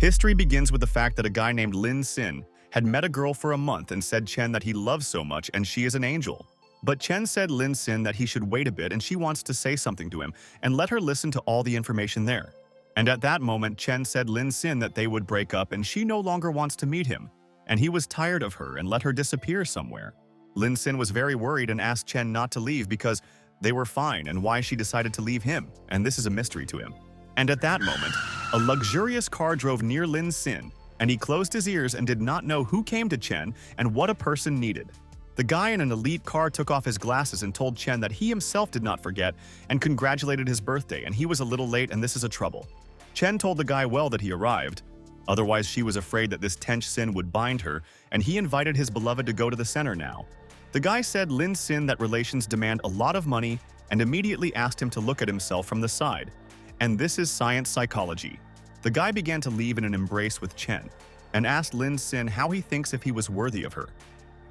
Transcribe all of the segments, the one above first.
History begins with the fact that a guy named Lin Sin had met a girl for a month and said Chen that he loves so much and she is an angel. But Chen said Lin Sin that he should wait a bit and she wants to say something to him and let her listen to all the information there. And at that moment, Chen said Lin Sin that they would break up and she no longer wants to meet him, and he was tired of her and let her disappear somewhere. Lin Sin was very worried and asked Chen not to leave because they were fine and why she decided to leave him, and this is a mystery to him. And at that moment, a luxurious car drove near Lin Sin, and he closed his ears and did not know who came to Chen and what a person needed. The guy in an elite car took off his glasses and told Chen that he himself did not forget and congratulated his birthday, and he was a little late and this is a trouble. Chen told the guy well that he arrived. Otherwise, she was afraid that this tench Sin would bind her, and he invited his beloved to go to the center now. The guy said Lin Sin that relations demand a lot of money and immediately asked him to look at himself from the side. And this is science psychology. The guy began to leave in an embrace with Chen and asked Lin Sin how he thinks if he was worthy of her.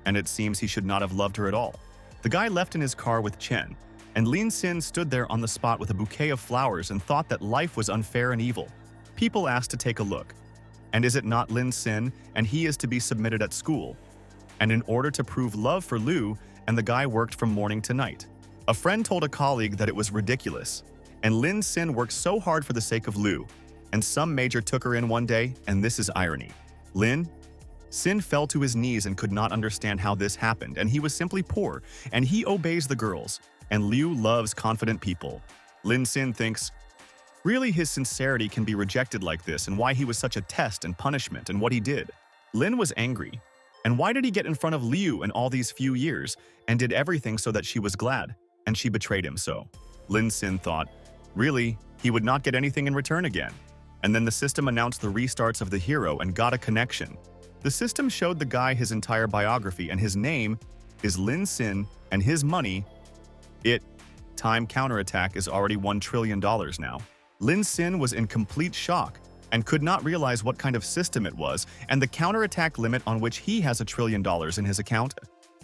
And it seems he should not have loved her at all. The guy left in his car with Chen, and Lin Sin stood there on the spot with a bouquet of flowers and thought that life was unfair and evil. People asked to take a look. And is it not Lin Sin, and he is to be submitted at school? And in order to prove love for Liu, and the guy worked from morning to night. A friend told a colleague that it was ridiculous, and Lin Sin worked so hard for the sake of Liu, and some major took her in one day, and this is irony. Lin Sin fell to his knees and could not understand how this happened, and he was simply poor, and he obeys the girls, and Liu loves confident people. Lin Sin thinks, really his sincerity can be rejected like this, and why he was such a test and punishment and what he did. Lin was angry. And why did he get in front of Liu in all these few years and did everything so that she was glad, and she betrayed him so? Lin Sin thought, really, he would not get anything in return again. And then the system announced the restarts of the hero and got a connection. The system showed the guy his entire biography, and his name is Lin Sin, and his money, time counterattack is already $1 trillion now. Lin Sin was in complete shock and could not realize what kind of system it was and the counterattack limit on which he has $1 trillion in his account.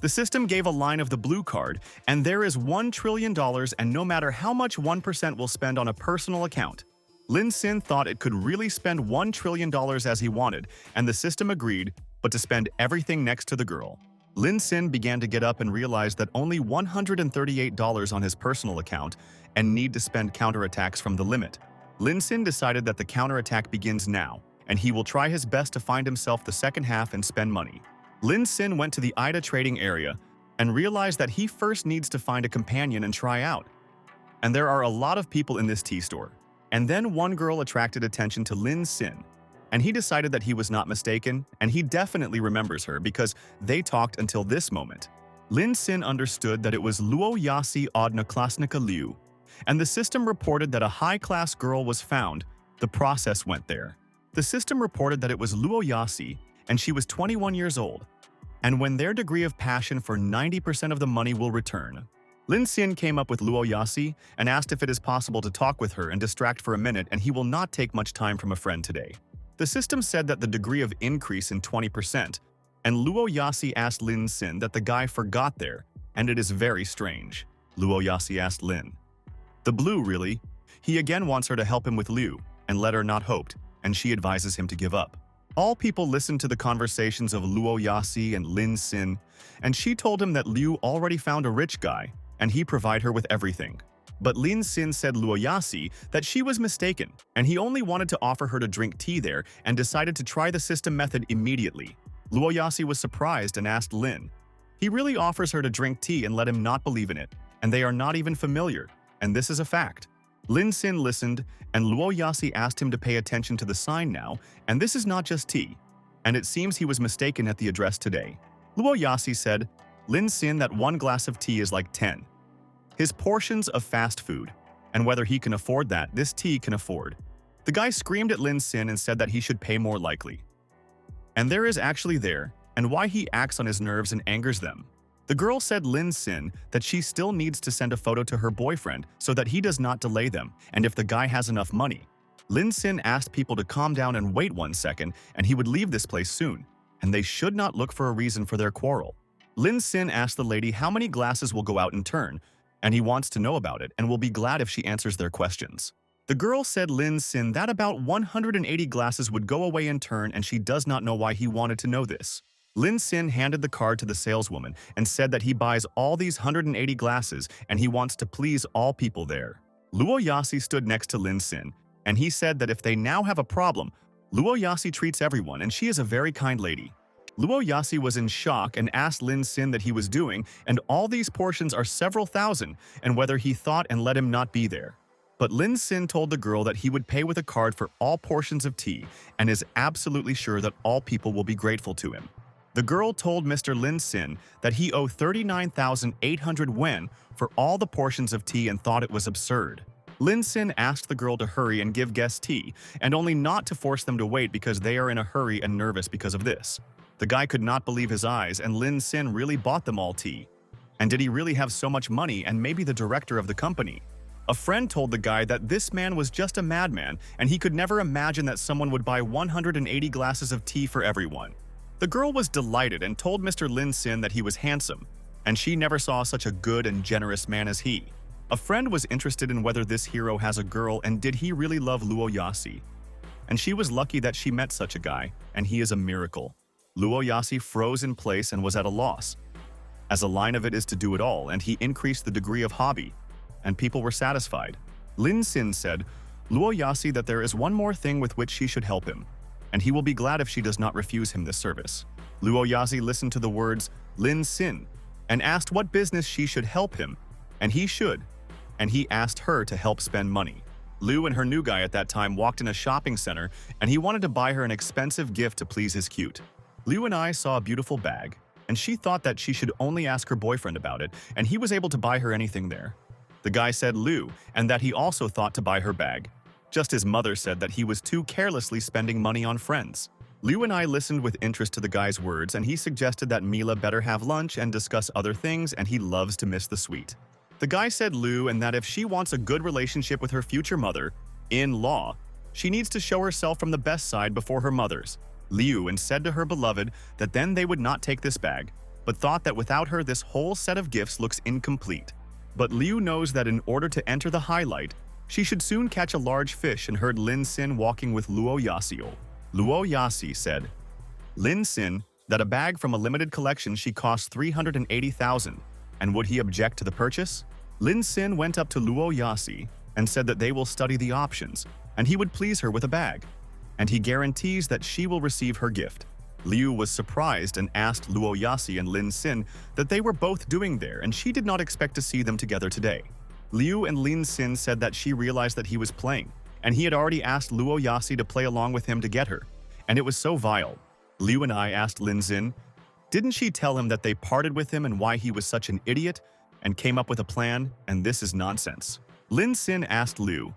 The system gave a line of the blue card, and there is $1 trillion, and no matter how much 1% will spend on a personal account. Lin Sin thought it could really spend $1 trillion as he wanted, and the system agreed, but to spend everything next to the girl. Lin Sin began to get up and realized that only $138 on his personal account and need to spend counterattacks from the limit. Lin Sin decided that the counterattack begins now, and he will try his best to find himself the second half and spend money. Lin Sin went to the Ida trading area and realized that he first needs to find a companion and try out. And there are a lot of people in this tea store. And then one girl attracted attention to Lin Sin, and he decided that he was not mistaken, and he definitely remembers her because they talked until this moment. Lin Sin understood that it was Luo Yasi Odnaklasnika Liu, and the system reported that a high-class girl was found. The process went there. The system reported that it was Luo Yasi, and she was 21 years old. And when their degree of passion for 90% of the money will return. Lin Sin came up with Luo Yasi and asked if it is possible to talk with her and distract for a minute, and he will not take much time from a friend today. The system said that the degree of increase in 20%, and Luo Yasi asked Lin Sin that the guy forgot there, and it is very strange. Luo Yasi asked Lin, the blue, really? He again wants her to help him with Liu, and let her not hoped, and she advises him to give up. All people listened to the conversations of Luo Yasi and Lin Sin, and she told him that Liu already found a rich guy, and he provide her with everything. But Lin Sin said Luo Yasi that she was mistaken, and he only wanted to offer her to drink tea there and decided to try the system method immediately. Luo Yasi was surprised and asked Lin. He really offers her to drink tea and let him not believe in it, and they are not even familiar. And this is a fact. Lin Sin listened, and Luo Yasi asked him to pay attention to the sign now, and this is not just tea. And it seems he was mistaken at the address today. Luo Yasi said, Lin Sin that one glass of tea is like 10. His portions of fast food, and whether he can afford that, this tea can afford. The guy screamed at Lin Sin and said that he should pay more likely. And there is actually there, and why he acts on his nerves and angers them. The girl said Lin Sin that she still needs to send a photo to her boyfriend so that he does not delay them, and if the guy has enough money. Lin Sin asked people to calm down and wait 1 second, and he would leave this place soon, and they should not look for a reason for their quarrel. Lin Sin asked the lady how many glasses will go out in turn, and he wants to know about it and will be glad if she answers their questions. The girl said Lin Sin that about 180 glasses would go away in turn and she does not know why he wanted to know this. Lin Sin handed the card to the saleswoman and said that he buys all these 180 glasses and he wants to please all people there. Luo Yasi stood next to Lin Sin, and he said that if they now have a problem, Luo Yasi treats everyone and she is a very kind lady. Luo Yasi was in shock and asked Lin Sin that he was doing, and all these portions are several thousand, and whether he thought and let him not be there. But Lin Sin told the girl that he would pay with a card for all portions of tea and is absolutely sure that all people will be grateful to him. The girl told Mr. Lin Sin that he owed 39,800 wen for all the portions of tea and thought it was absurd. Lin Sin asked the girl to hurry and give guests tea, and only not to force them to wait because they are in a hurry and nervous because of this. The guy could not believe his eyes, and Lin Sin really bought them all tea. And did he really have so much money and maybe the director of the company? A friend told the guy that this man was just a madman and he could never imagine that someone would buy 180 glasses of tea for everyone. The girl was delighted and told Mr. Lin Sin that he was handsome, and she never saw such a good and generous man as he. A friend was interested in whether this hero has a girl and did he really love Luo Yasi. And she was lucky that she met such a guy, and he is a miracle. Luo Yasi froze in place and was at a loss, as a line of it is to do it all, and he increased the degree of hobby, and people were satisfied. Lin Sin said, Luo Yasi, that there is one more thing with which she should help him, and he will be glad if she does not refuse him this service. Luo Yasi listened to the words Lin Sin and asked what business she should help him, and he should, and he asked her to help spend money. Lu and her new guy at that time walked in a shopping center, and he wanted to buy her an expensive gift to please his cute. Liu and I saw a beautiful bag, and she thought that she should only ask her boyfriend about it, and he was able to buy her anything there. The guy said Liu, and that he also thought to buy her bag. Just his mother said that he was too carelessly spending money on friends. Liu and I listened with interest to the guy's words, and he suggested that Mila better have lunch and discuss other things, and he loves to miss the sweet. The guy said Liu, and that if she wants a good relationship with her future mother-in-law, she needs to show herself from the best side before her mother's. Liu and said to her beloved that then they would not take this bag, but thought that without her this whole set of gifts looks incomplete. But Liu knows that in order to enter the highlight, she should soon catch a large fish and heard Lin Sin walking with Luo Yasi. Luo Yasi said, Lin Sin, that a bag from a limited collection she cost 380,000, and would he object to the purchase? Lin Sin went up to Luo Yasi and said that they will study the options, and he would please her with a bag, and he guarantees that she will receive her gift. Liu was surprised and asked Luo Yasi and Lin Sin that they were both doing there, and she did not expect to see them together today. Liu and Lin Sin said that she realized that he was playing, and he had already asked Luo Yasi to play along with him to get her, and it was so vile. Liu and I asked Lin Sin, didn't she tell him that they parted with him and why he was such an idiot, and came up with a plan, and this is nonsense. Lin Sin asked Liu,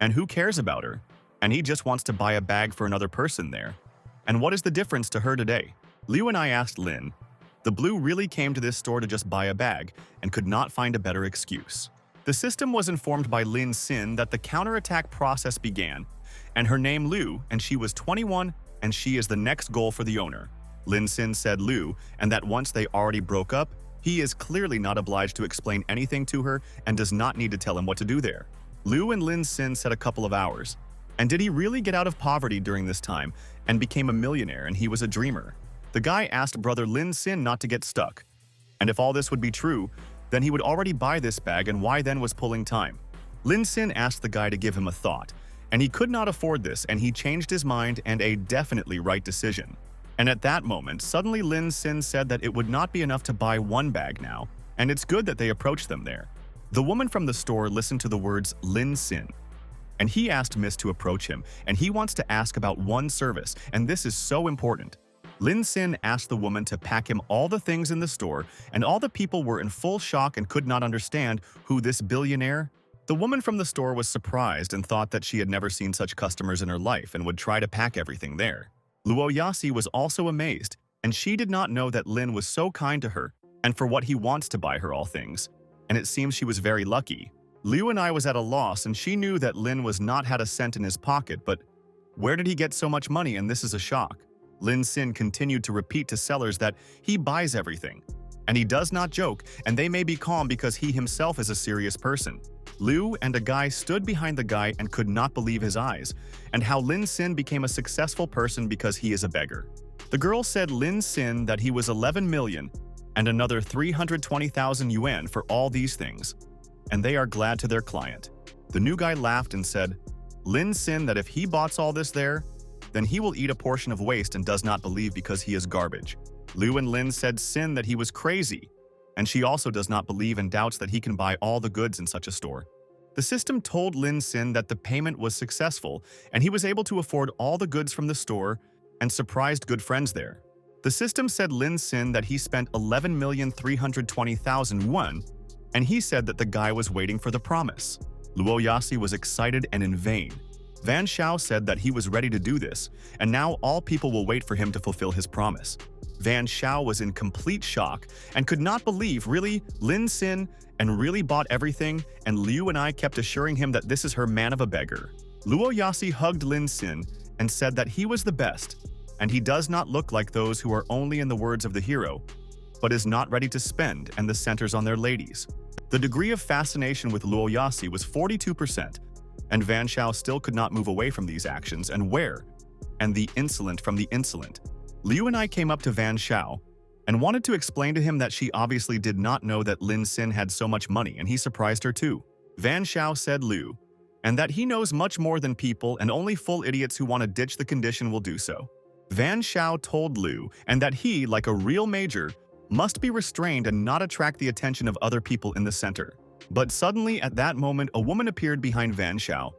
and who cares about her? And he just wants to buy a bag for another person there. And what is the difference to her today? Liu and I asked Lin. The blue really came to this store to just buy a bag and could not find a better excuse. The system was informed by Lin Sin that the counterattack process began, and her name Liu, and she was 21, and she is the next goal for the owner. Lin Sin said Liu, and that once they already broke up, he is clearly not obliged to explain anything to her and does not need to tell him what to do there. Liu and Lin Sin said a couple of hours. And did he really get out of poverty during this time and became a millionaire and he was a dreamer? The guy asked brother Lin Sin not to get stuck. And if all this would be true, then he would already buy this bag, and why then was pulling time? Lin Sin asked the guy to give him a thought, and he could not afford this, and he changed his mind, and a definitely right decision. And at that moment, suddenly Lin Sin said that it would not be enough to buy one bag now, and it's good that they approached them there. The woman from the store listened to the words Lin Sin, and he asked Miss to approach him, and he wants to ask about one service, and this is so important. Lin Sin asked the woman to pack him all the things in the store, and all the people were in full shock and could not understand who this billionaire. The woman from the store was surprised and thought that she had never seen such customers in her life and would try to pack everything there. Luo Yasi was also amazed, and she did not know that Lin was so kind to her and for what he wants to buy her all things, and it seems she was very lucky. Liu and I was at a loss, and she knew that Lin was not had a cent in his pocket, but where did he get so much money, and this is a shock. Lin Sin continued to repeat to sellers that he buys everything, and he does not joke, and they may be calm because he himself is a serious person. Liu and a guy stood behind the guy and could not believe his eyes, and how Lin Sin became a successful person because he is a beggar. The girl said Lin Sin that he was 11 million and another 320,000 yuan for all these things, and they are glad to their client. The new guy laughed and said, Lin Sin that if he bought all this there, then he will eat a portion of waste and does not believe because he is garbage. Liu and Lin said Sin that he was crazy, and she also does not believe and doubts that he can buy all the goods in such a store. The system told Lin Sin that the payment was successful and he was able to afford all the goods from the store and surprised good friends there. The system said Lin Sin that he spent 11,320,000 won, and he said that the guy was waiting for the promise. Luo Yasi was excited and in vain. Van Xiao said that he was ready to do this, and now all people will wait for him to fulfill his promise. Van Xiao was in complete shock and could not believe really Lin Sin and really bought everything, and Liu and I kept assuring him that this is her man of a beggar. Luo Yasi hugged Lin Sin and said that he was the best, and he does not look like those who are only in the words of the hero, but is not ready to spend and the centers on their ladies. The degree of fascination with Luo Yasi was 42%, and Van Xiao still could not move away from these actions and where, and the insolent from the insolent. Liu and I came up to Van Xiao and wanted to explain to him that she obviously did not know that Lin Sin had so much money, and he surprised her too. Van Xiao said Liu, and that he knows much more than people and only full idiots who want to ditch the condition will do so. Van Xiao told Liu and that he, like a real major, must be restrained and not attract the attention of other people in the center. But suddenly at that moment a woman appeared behind Van Xiao,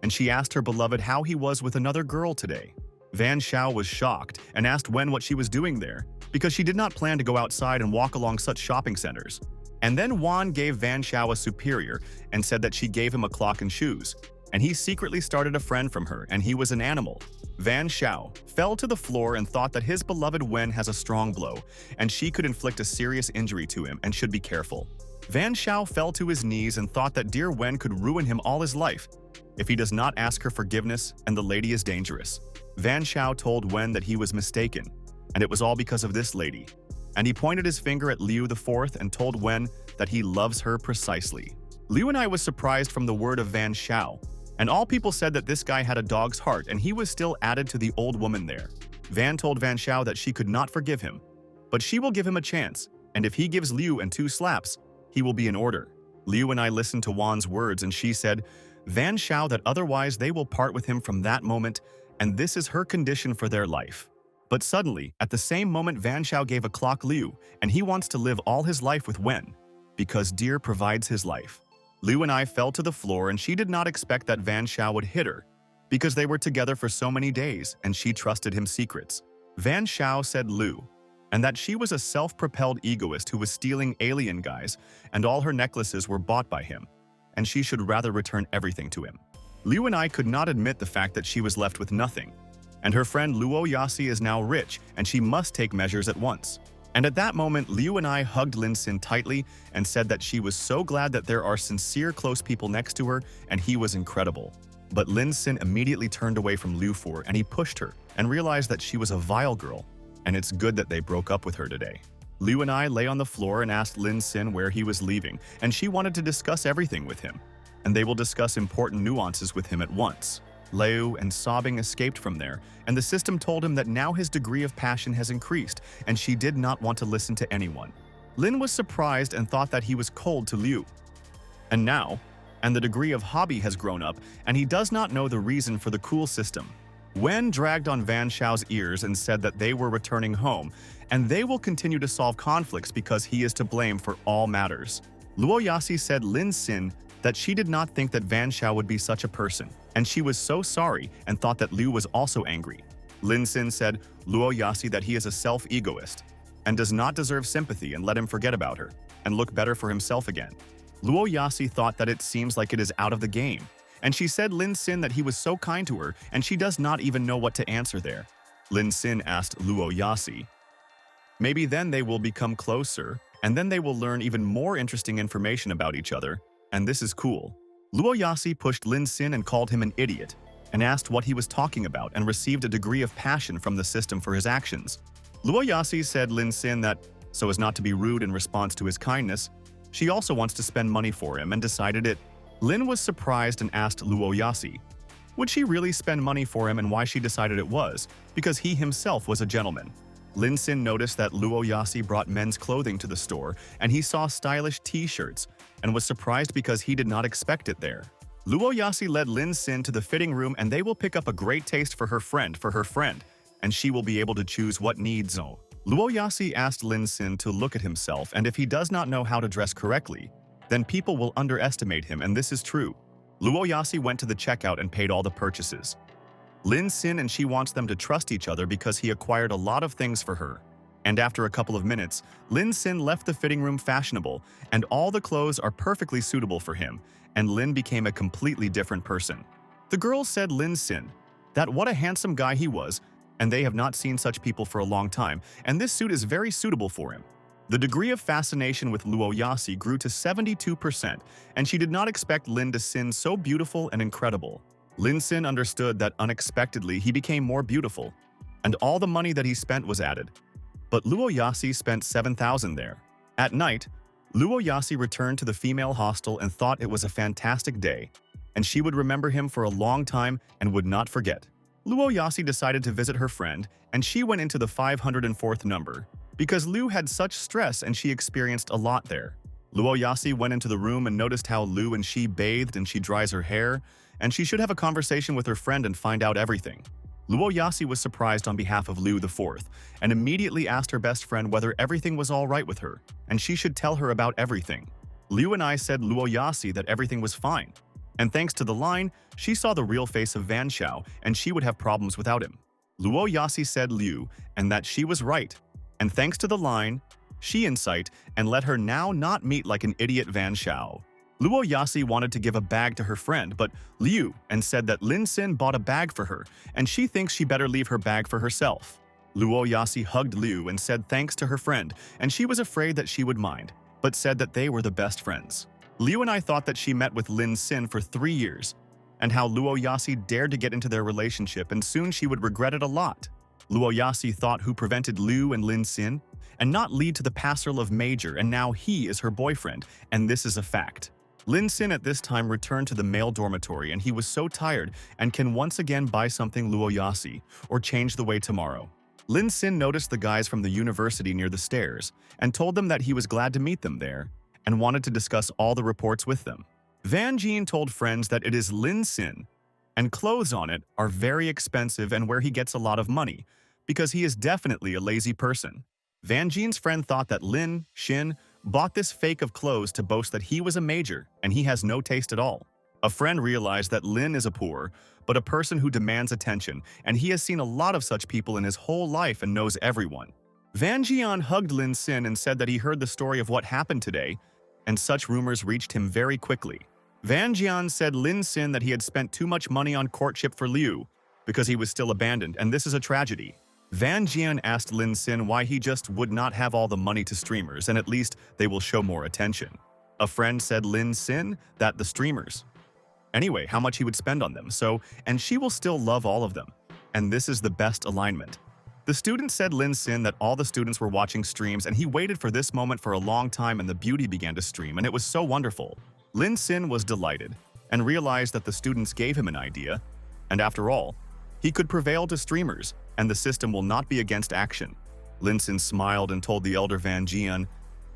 and she asked her beloved how he was with another girl today. Van Xiao was shocked and asked Wen what she was doing there, because she did not plan to go outside and walk along such shopping centers. And then Wan gave Van Xiao a superior and said that she gave him a clock and shoes, and he secretly started a friend from her, and he was an animal. Van Xiao fell to the floor and thought that his beloved Wen has a strong blow, and she could inflict a serious injury to him and should be careful. Van Xiao fell to his knees and thought that dear Wen could ruin him all his life if he does not ask her forgiveness, and the lady is dangerous. Van Xiao told Wen that he was mistaken, and it was all because of this lady. And he pointed his finger at Liu IV and told Wen that he loves her precisely. Liu and I was surprised from the word of Van Xiao, and all people said that this guy had a dog's heart and he was still added to the old woman there. Van told Van Xiao that she could not forgive him, but she will give him a chance, and if he gives Liu and 2 slaps, he will be in order. Liu and I listened to Wan's words, and she said, Van Xiao, that otherwise they will part with him from that moment, and this is her condition for their life. But suddenly, at the same moment, Van Xiao gave a clock Liu, and he wants to live all his life with Wen, because dear provides his life. Liu and I fell to the floor, and she did not expect that Van Xiao would hit her, because they were together for so many days, and she trusted him secrets. Van Xiao said Liu, and that she was a self-propelled egoist who was stealing alien guys, and all her necklaces were bought by him, and she should rather return everything to him. Liu and I could not admit the fact that she was left with nothing, and her friend Luo Yasi is now rich, and she must take measures at once. And at that moment, Liu and I hugged Lin Sin tightly and said that she was so glad that there are sincere close people next to her, and he was incredible. But Lin Sin immediately turned away from Liu Fu, and he pushed her and realized that she was a vile girl, and it's good that they broke up with her today. Liu and I lay on the floor and asked Lin Sin where he was leaving, and she wanted to discuss everything with him, and they will discuss important nuances with him at once. Liu and sobbing escaped from there, and the system told him that now his degree of passion has increased, and she did not want to listen to anyone. Lin was surprised and thought that he was cold to Liu. And the degree of hobby has grown up, and he does not know the reason for the cool system. Wen dragged on Van Xiao's ears and said that they were returning home, and they will continue to solve conflicts because he is to blame for all matters. Luo Yasi said Lin Sin that she did not think that Van Xiao would be such a person, and she was so sorry and thought that Liu was also angry. Lin Sin said Luo Yasi that he is a self-egoist and does not deserve sympathy and let him forget about her and look better for himself again. Luo Yasi thought that it seems like it is out of the game, and she said Lin Sin that he was so kind to her and she does not even know what to answer there. Lin Sin asked Luo Yasi, maybe then they will become closer, and then they will learn even more interesting information about each other, and this is cool. Luo Yasi pushed Lin Sin and called him an idiot, and asked what he was talking about and received a degree of passion from the system for his actions. Luo Yasi said Lin Sin that, so as not to be rude in response to his kindness, she also wants to spend money for him and decided it, Lin was surprised and asked Luo Yasi, would she really spend money for him and why she decided it was, because he himself was a gentleman. Lin Sin noticed that Luo Yasi brought men's clothing to the store and he saw stylish t-shirts and was surprised because he did not expect it there. Luo Yasi led Lin Sin to the fitting room and they will pick up a great taste for her friend, and she will be able to choose what needs. Luo Yasi asked Lin Sin to look at himself, and if he does not know how to dress correctly, then people will underestimate him, and this is true. Luo Yasi went to the checkout and paid all the purchases. Lin Sin and she wants them to trust each other because he acquired a lot of things for her. And after a couple of minutes, Lin Sin left the fitting room fashionable, and all the clothes are perfectly suitable for him, and Lin became a completely different person. The girls said Lin Sin that what a handsome guy he was, and they have not seen such people for a long time, and this suit is very suitable for him. The degree of fascination with Luo Yasi grew to 72%, and she did not expect Lin to Sin so beautiful and incredible. Lin Sin understood that unexpectedly he became more beautiful, and all the money that he spent was added. But Luo Yasi spent 7,000 there. At night, Luo Yasi returned to the female hostel and thought it was a fantastic day, and she would remember him for a long time and would not forget. Luo Yasi decided to visit her friend, and she went into the 504th number, because Lu had such stress and she experienced a lot there. Luo Yasi went into the room and noticed how Lu and she bathed and she dries her hair, and she should have a conversation with her friend and find out everything. Luo Yasi was surprised on behalf of Lu IV and immediately asked her best friend whether everything was all right with her, and she should tell her about everything. Liu and I said Luo Yasi that everything was fine, and thanks to the line, she saw the real face of Van Xiao and she would have problems without him. Luo Yasi said Liu and that she was right, and thanks to the line, she insight and let her now not meet like an idiot Van Xiao. Luo Yasi wanted to give a bag to her friend, but Liu and said that Lin Sin bought a bag for her, and she thinks she better leave her bag for herself. Luo Yasi hugged Liu and said thanks to her friend, and she was afraid that she would mind, but said that they were the best friends. Liu and I thought that she met with Lin Sin for 3 years, and how Luo Yasi dared to get into their relationship and soon she would regret it a lot. Luo Yasi thought who prevented Liu and Lin Sin, and not lead to the passel of Major, and now he is her boyfriend, and this is a fact. Lin Sin at this time returned to the male dormitory and he was so tired and can once again buy something Luo Yasi or change the way tomorrow. Lin Sin noticed the guys from the university near the stairs and told them that he was glad to meet them there and wanted to discuss all the reports with them. Van Jin told friends that it is Lin Sin and clothes on it are very expensive and where he gets a lot of money because he is definitely a lazy person. Van Jin's friend thought that Lin Xin bought this fake of clothes to boast that he was a major and he has no taste at all. A friend realized that Lin is a poor, but a person who demands attention, and he has seen a lot of such people in his whole life and knows everyone. Van Jian hugged Lin Sin and said that he heard the story of what happened today, and such rumors reached him very quickly. Van Jian said Lin Sin that he had spent too much money on courtship for Liu because he was still abandoned, and this is a tragedy. Van Jian asked Lin Sin why he just would not have all the money to streamers and at least they will show more attention. A friend said Lin Sin that the streamers. Anyway, how much he would spend on them, and she will still love all of them. And this is the best alignment. The student said Lin Sin that all the students were watching streams and he waited for this moment for a long time and the beauty began to stream and it was so wonderful. Lin Sin was delighted and realized that the students gave him an idea, and after all, he could prevail to streamers, and the system will not be against action. Lin Sin smiled and told the elder Van Jian,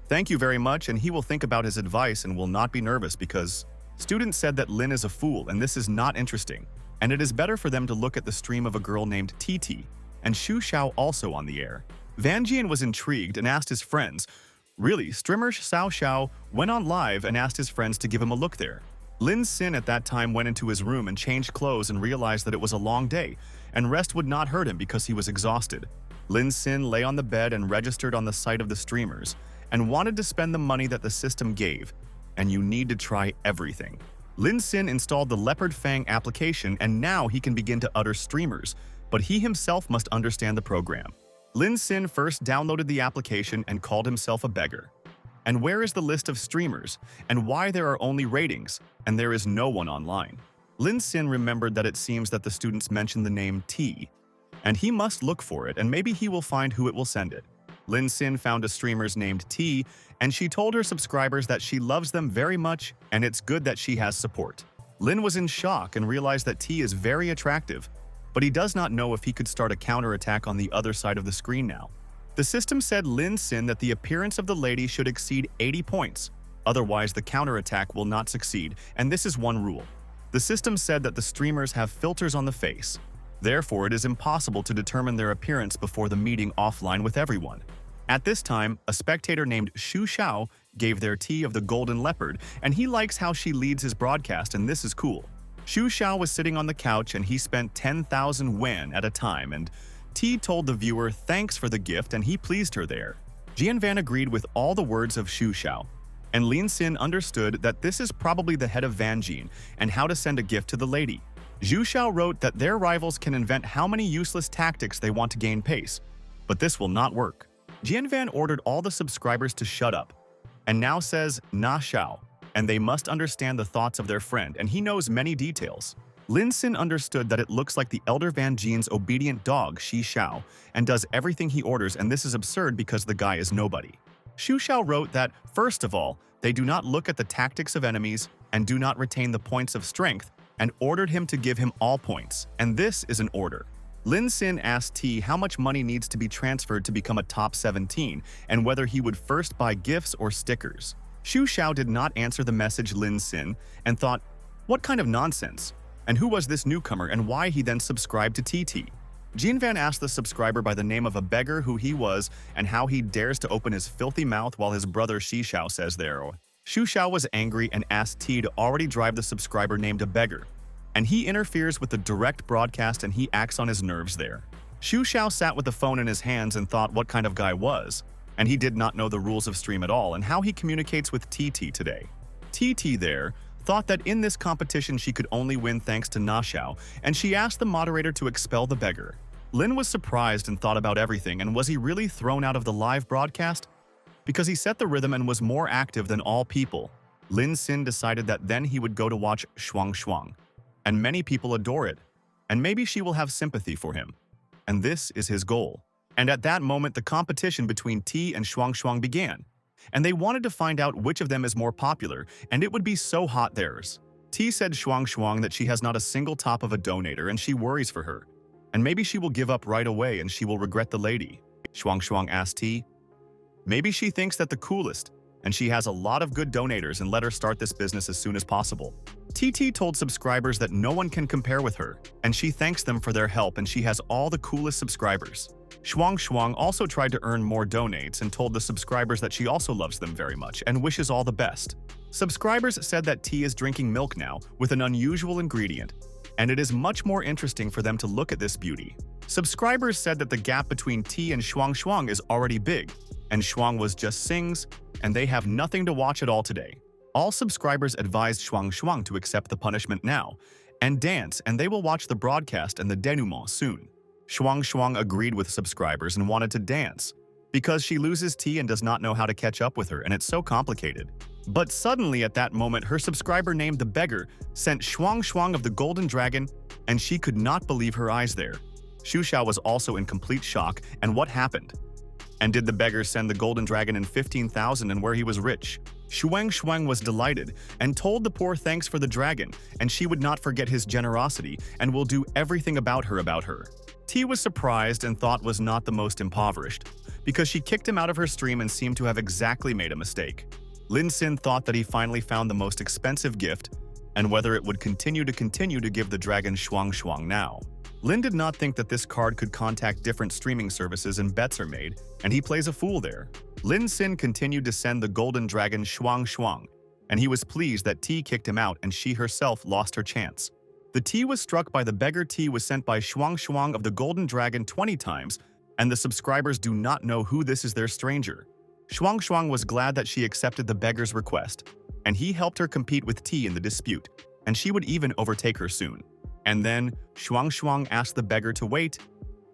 "Thank you very much, and he will think about his advice and will not be nervous because students said that Lin is a fool and this is not interesting, and it is better for them to look at the stream of a girl named Titi, and Xu Xiao also on the air." Van Jian was intrigued and asked his friends, really, streamer Xiao Xiao went on live and asked his friends to give him a look there. Lin Sin at that time went into his room and changed clothes and realized that it was a long day, and rest would not hurt him because he was exhausted. Lin Sin lay on the bed and registered on the site of the streamers, and wanted to spend the money that the system gave, and you need to try everything. Lin Sin installed the Leopard Fang application and now he can begin to utter streamers, but he himself must understand the program. Lin Sin first downloaded the application and called himself a beggar. And where is the list of streamers, and why there are only ratings, and there is no one online? Lin Sin remembered that it seems that the students mentioned the name T, and he must look for it and maybe he will find who it will send it. Lin Sin found a streamer named T, and she told her subscribers that she loves them very much and it's good that she has support. Lin was in shock and realized that T is very attractive, but he does not know if he could start a counterattack on the other side of the screen now. The system said Lin Sin that the appearance of the lady should exceed 80 points, otherwise the counterattack will not succeed, and this is one rule. The system said that the streamers have filters on the face. Therefore, it is impossible to determine their appearance before the meeting offline with everyone. At this time, a spectator named Xu Xiao gave their tea of the golden leopard, and he likes how she leads his broadcast, and this is cool. Xu Xiao was sitting on the couch and he spent 10,000 wen at a time, and T told the viewer thanks for the gift and he pleased her there. Jianvan agreed with all the words of Xu Xiao, and Lin Sin understood that this is probably the head of Van Jin and how to send a gift to the lady. Xu Xiao wrote that their rivals can invent how many useless tactics they want to gain pace, but this will not work. Jianvan ordered all the subscribers to shut up, and now says Na Xiao, and they must understand the thoughts of their friend, and he knows many details. Lin Sin understood that it looks like the elder Van Jin's obedient dog, Shi Xiao, and does everything he orders, and this is absurd because the guy is nobody. Xu Xiao wrote that, first of all, they do not look at the tactics of enemies and do not retain the points of strength, and ordered him to give him all points, and this is an order. Lin Sin asked T how much money needs to be transferred to become a top 17, and whether he would first buy gifts or stickers. Xu Xiao did not answer the message Lin Sin and thought, what kind of nonsense? And who was this newcomer and why he then subscribed to TT? Jianvan asked the subscriber by the name of a beggar who he was and how he dares to open his filthy mouth while his brother Shi Xiao says there. Xu Xiao was angry and asked T to already drive the subscriber named a beggar, and he interferes with the direct broadcast and he acts on his nerves there. Xu Xiao sat with the phone in his hands and thought what kind of guy was, and he did not know the rules of stream at all and how he communicates with TT today. TT there thought that in this competition she could only win thanks to Na Xiao, and she asked the moderator to expel the beggar. Lin was surprised and thought about everything, and was he really thrown out of the live broadcast? Because he set the rhythm and was more active than all people. Lin Sin decided that then he would go to watch Shuang Shuang, and many people adore it, and maybe she will have sympathy for him. And this is his goal. And at that moment, the competition between T and Shuang Shuang began, and they wanted to find out which of them is more popular, and it would be so hot theirs. T said Shuang Shuang that she has not a single top of a donator and she worries for her, and maybe she will give up right away and she will regret the lady. Shuang Shuang asked T, maybe she thinks that the coolest, and she has a lot of good donators and let her start this business as soon as possible. TT told subscribers that no one can compare with her, and she thanks them for their help and she has all the coolest subscribers. Shuang Shuang also tried to earn more donates and told the subscribers that she also loves them very much and wishes all the best. Subscribers said that T is drinking milk now with an unusual ingredient, and it is much more interesting for them to look at this beauty. Subscribers said that the gap between T and Shuang Shuang is already big, and Shuang was just sings, and they have nothing to watch at all today. All subscribers advised Shuang Shuang to accept the punishment now and dance, and they will watch the broadcast and the denouement soon. Shuang Shuang agreed with subscribers and wanted to dance, because she loses T and does not know how to catch up with her, and it's so complicated. But suddenly at that moment, her subscriber named the beggar sent Shuang Shuang of the Golden Dragon, and she could not believe her eyes there. Xu Xiao was also in complete shock, and what happened? And did the beggar send the Golden Dragon in 15,000 and where he was rich? Shuang Shuang was delighted and told the poor thanks for the dragon, and she would not forget his generosity and will do everything about her. T was surprised and thought was not the most impoverished, because she kicked him out of her stream and seemed to have exactly made a mistake. Lin Sin thought that he finally found the most expensive gift, and whether it would continue to give the dragon Shuang Shuang now. Lin did not think that this card could contact different streaming services and bets are made, and he plays a fool there. Lin Sin continued to send the golden dragon Shuang Shuang, and he was pleased that T kicked him out and she herself lost her chance. The T was struck by the beggar. T was sent by Shuang Shuang of the Golden Dragon 20 times, and the subscribers do not know who this is their stranger. Shuang Shuang was glad that she accepted the beggar's request, and he helped her compete with T in the dispute, and she would even overtake her soon. And then, Shuang Shuang asked the beggar to wait,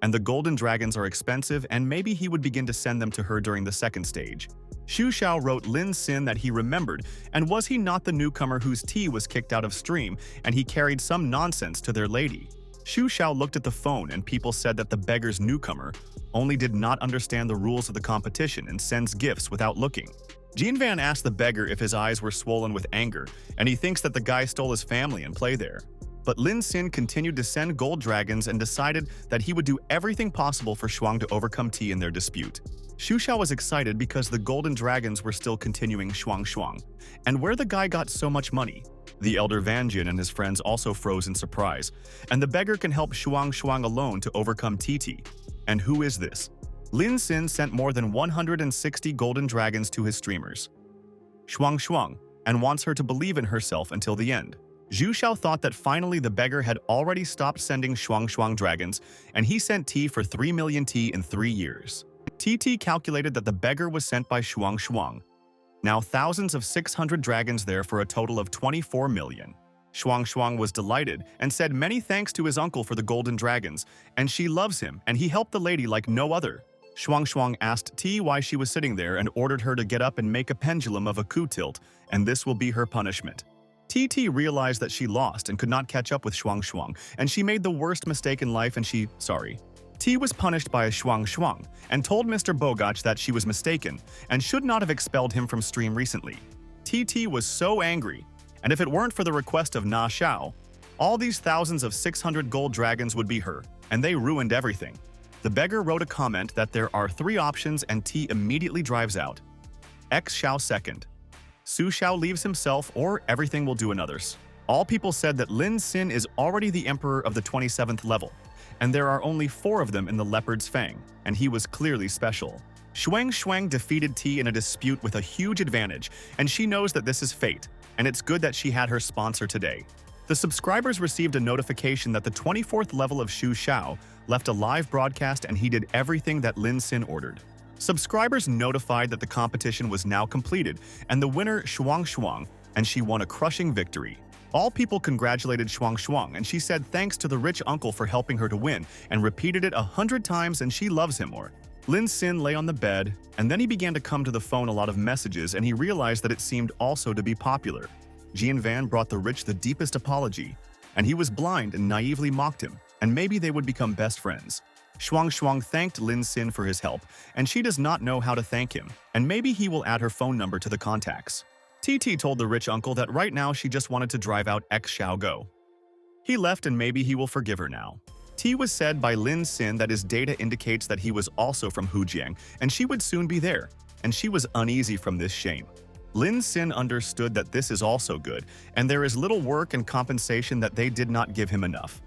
and the golden dragons are expensive and maybe he would begin to send them to her during the second stage. Xu Xiao wrote Lin Sin that he remembered, and was he not the newcomer whose T was kicked out of stream and he carried some nonsense to their lady? Xu Xiao looked at the phone and people said that the beggar's newcomer only did not understand the rules of the competition and sends gifts without looking. Jianvan asked the beggar if his eyes were swollen with anger, and he thinks that the guy stole his family and play there. But Lin Xin continued to send gold dragons and decided that he would do everything possible for Shuang to overcome T in their dispute. Xu Xiao was excited because the golden dragons were still continuing Shuang. And where the guy got so much money? The elder Van Jin and his friends also froze in surprise, and the beggar can help Shuang alone to overcome TT. And who is this? Lin Xin sent more than 160 golden dragons to his streamers. Shuang, and wants her to believe in herself until the end. Xu Xiao thought that finally the beggar had already stopped sending Shuang dragons, and he sent T for 3 million T in 3 years. TT calculated that the beggar was sent by Shuang. Now thousands of 600 dragons there for a total of 24 million. Shuang was delighted and said many thanks to his uncle for the golden dragons, and she loves him and he helped the lady like no other. Shuang asked T why she was sitting there and ordered her to get up and make a pendulum of a coup tilt, and this will be her punishment. TT realized that she lost and could not catch up with Shuang, and she made the worst mistake in life and T was punished by Shuang and told Mr. Bogach that she was mistaken and should not have expelled him from stream recently. TT was so angry, and if it weren't for the request of Na Xiao, all these thousands of 600 gold dragons would be her, and they ruined everything. The beggar wrote a comment that there are 3 options and T immediately drives out. X Xiao second. Su Xiao leaves himself or everything will do another's. All people said that Lin Xin is already the emperor of the 27th level, and there are only 4 of them in the Leopard's Fang, and he was clearly special. Shuang defeated T in a dispute with a huge advantage, and she knows that this is fate, and it's good that she had her sponsor today. The subscribers received a notification that the 24th level of Xu Xiao left a live broadcast and he did everything that Lin Xin ordered. Subscribers notified that the competition was now completed and the winner Shuang, and she won a crushing victory. All people congratulated Shuang and she said thanks to the rich uncle for helping her to win and repeated it 100 times and she loves him more. Lin Xin lay on the bed and then he began to come to the phone a lot of messages and he realized that it seemed also to be popular. Jianvan brought the rich the deepest apology, and he was blind and naively mocked him, and maybe they would become best friends. Shuang thanked Lin Xin for his help, and she does not know how to thank him, and maybe he will add her phone number to the contacts. TT told the rich uncle that right now she just wanted to drive out X Xiao Go. He left and maybe he will forgive her now. T was said by Lin Xin that his data indicates that he was also from Hujiang, and she would soon be there, and she was uneasy from this shame. Lin Xin understood that this is also good, and there is little work and compensation that they did not give him enough.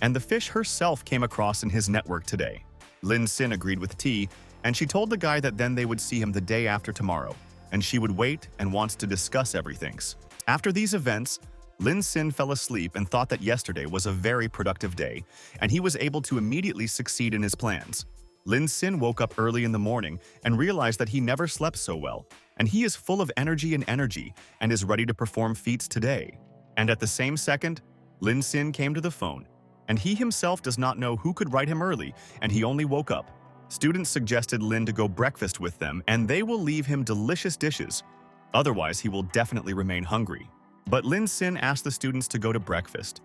And the fish herself came across in his network today. Lin Xin agreed with T, and she told the guy that then they would see him the day after tomorrow, and she would wait and wants to discuss everything. After these events, Lin Xin fell asleep and thought that yesterday was a very productive day, and he was able to immediately succeed in his plans. Lin Xin woke up early in the morning and realized that he never slept so well, and he is full of energy and is ready to perform feats today. And at the same second, Lin Xin came to the phone, and he himself does not know who could write him early, and he only woke up. Students suggested Lin to go breakfast with them, and they will leave him delicious dishes. Otherwise, he will definitely remain hungry. But Lin Xin asked the students to go to breakfast,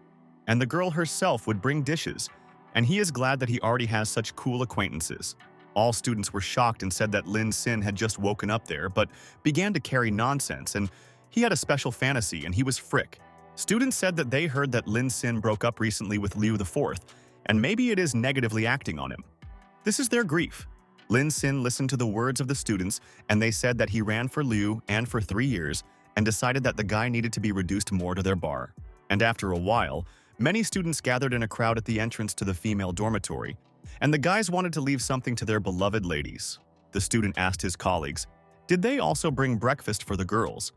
and the girl herself would bring dishes, and he is glad that he already has such cool acquaintances. All students were shocked and said that Lin Xin had just woken up there, but began to carry nonsense, and he had a special fantasy, and he was Frick. Students said that they heard that Lin Xin broke up recently with Liu IV, and maybe it is negatively acting on him. This is their grief. Lin Xin listened to the words of the students, and they said that he ran for Liu and for 3 years, and decided that the guy needed to be reduced more to their bar. And after a while, many students gathered in a crowd at the entrance to the female dormitory, and the guys wanted to leave something to their beloved ladies. The student asked his colleagues, did they also bring breakfast for the girls?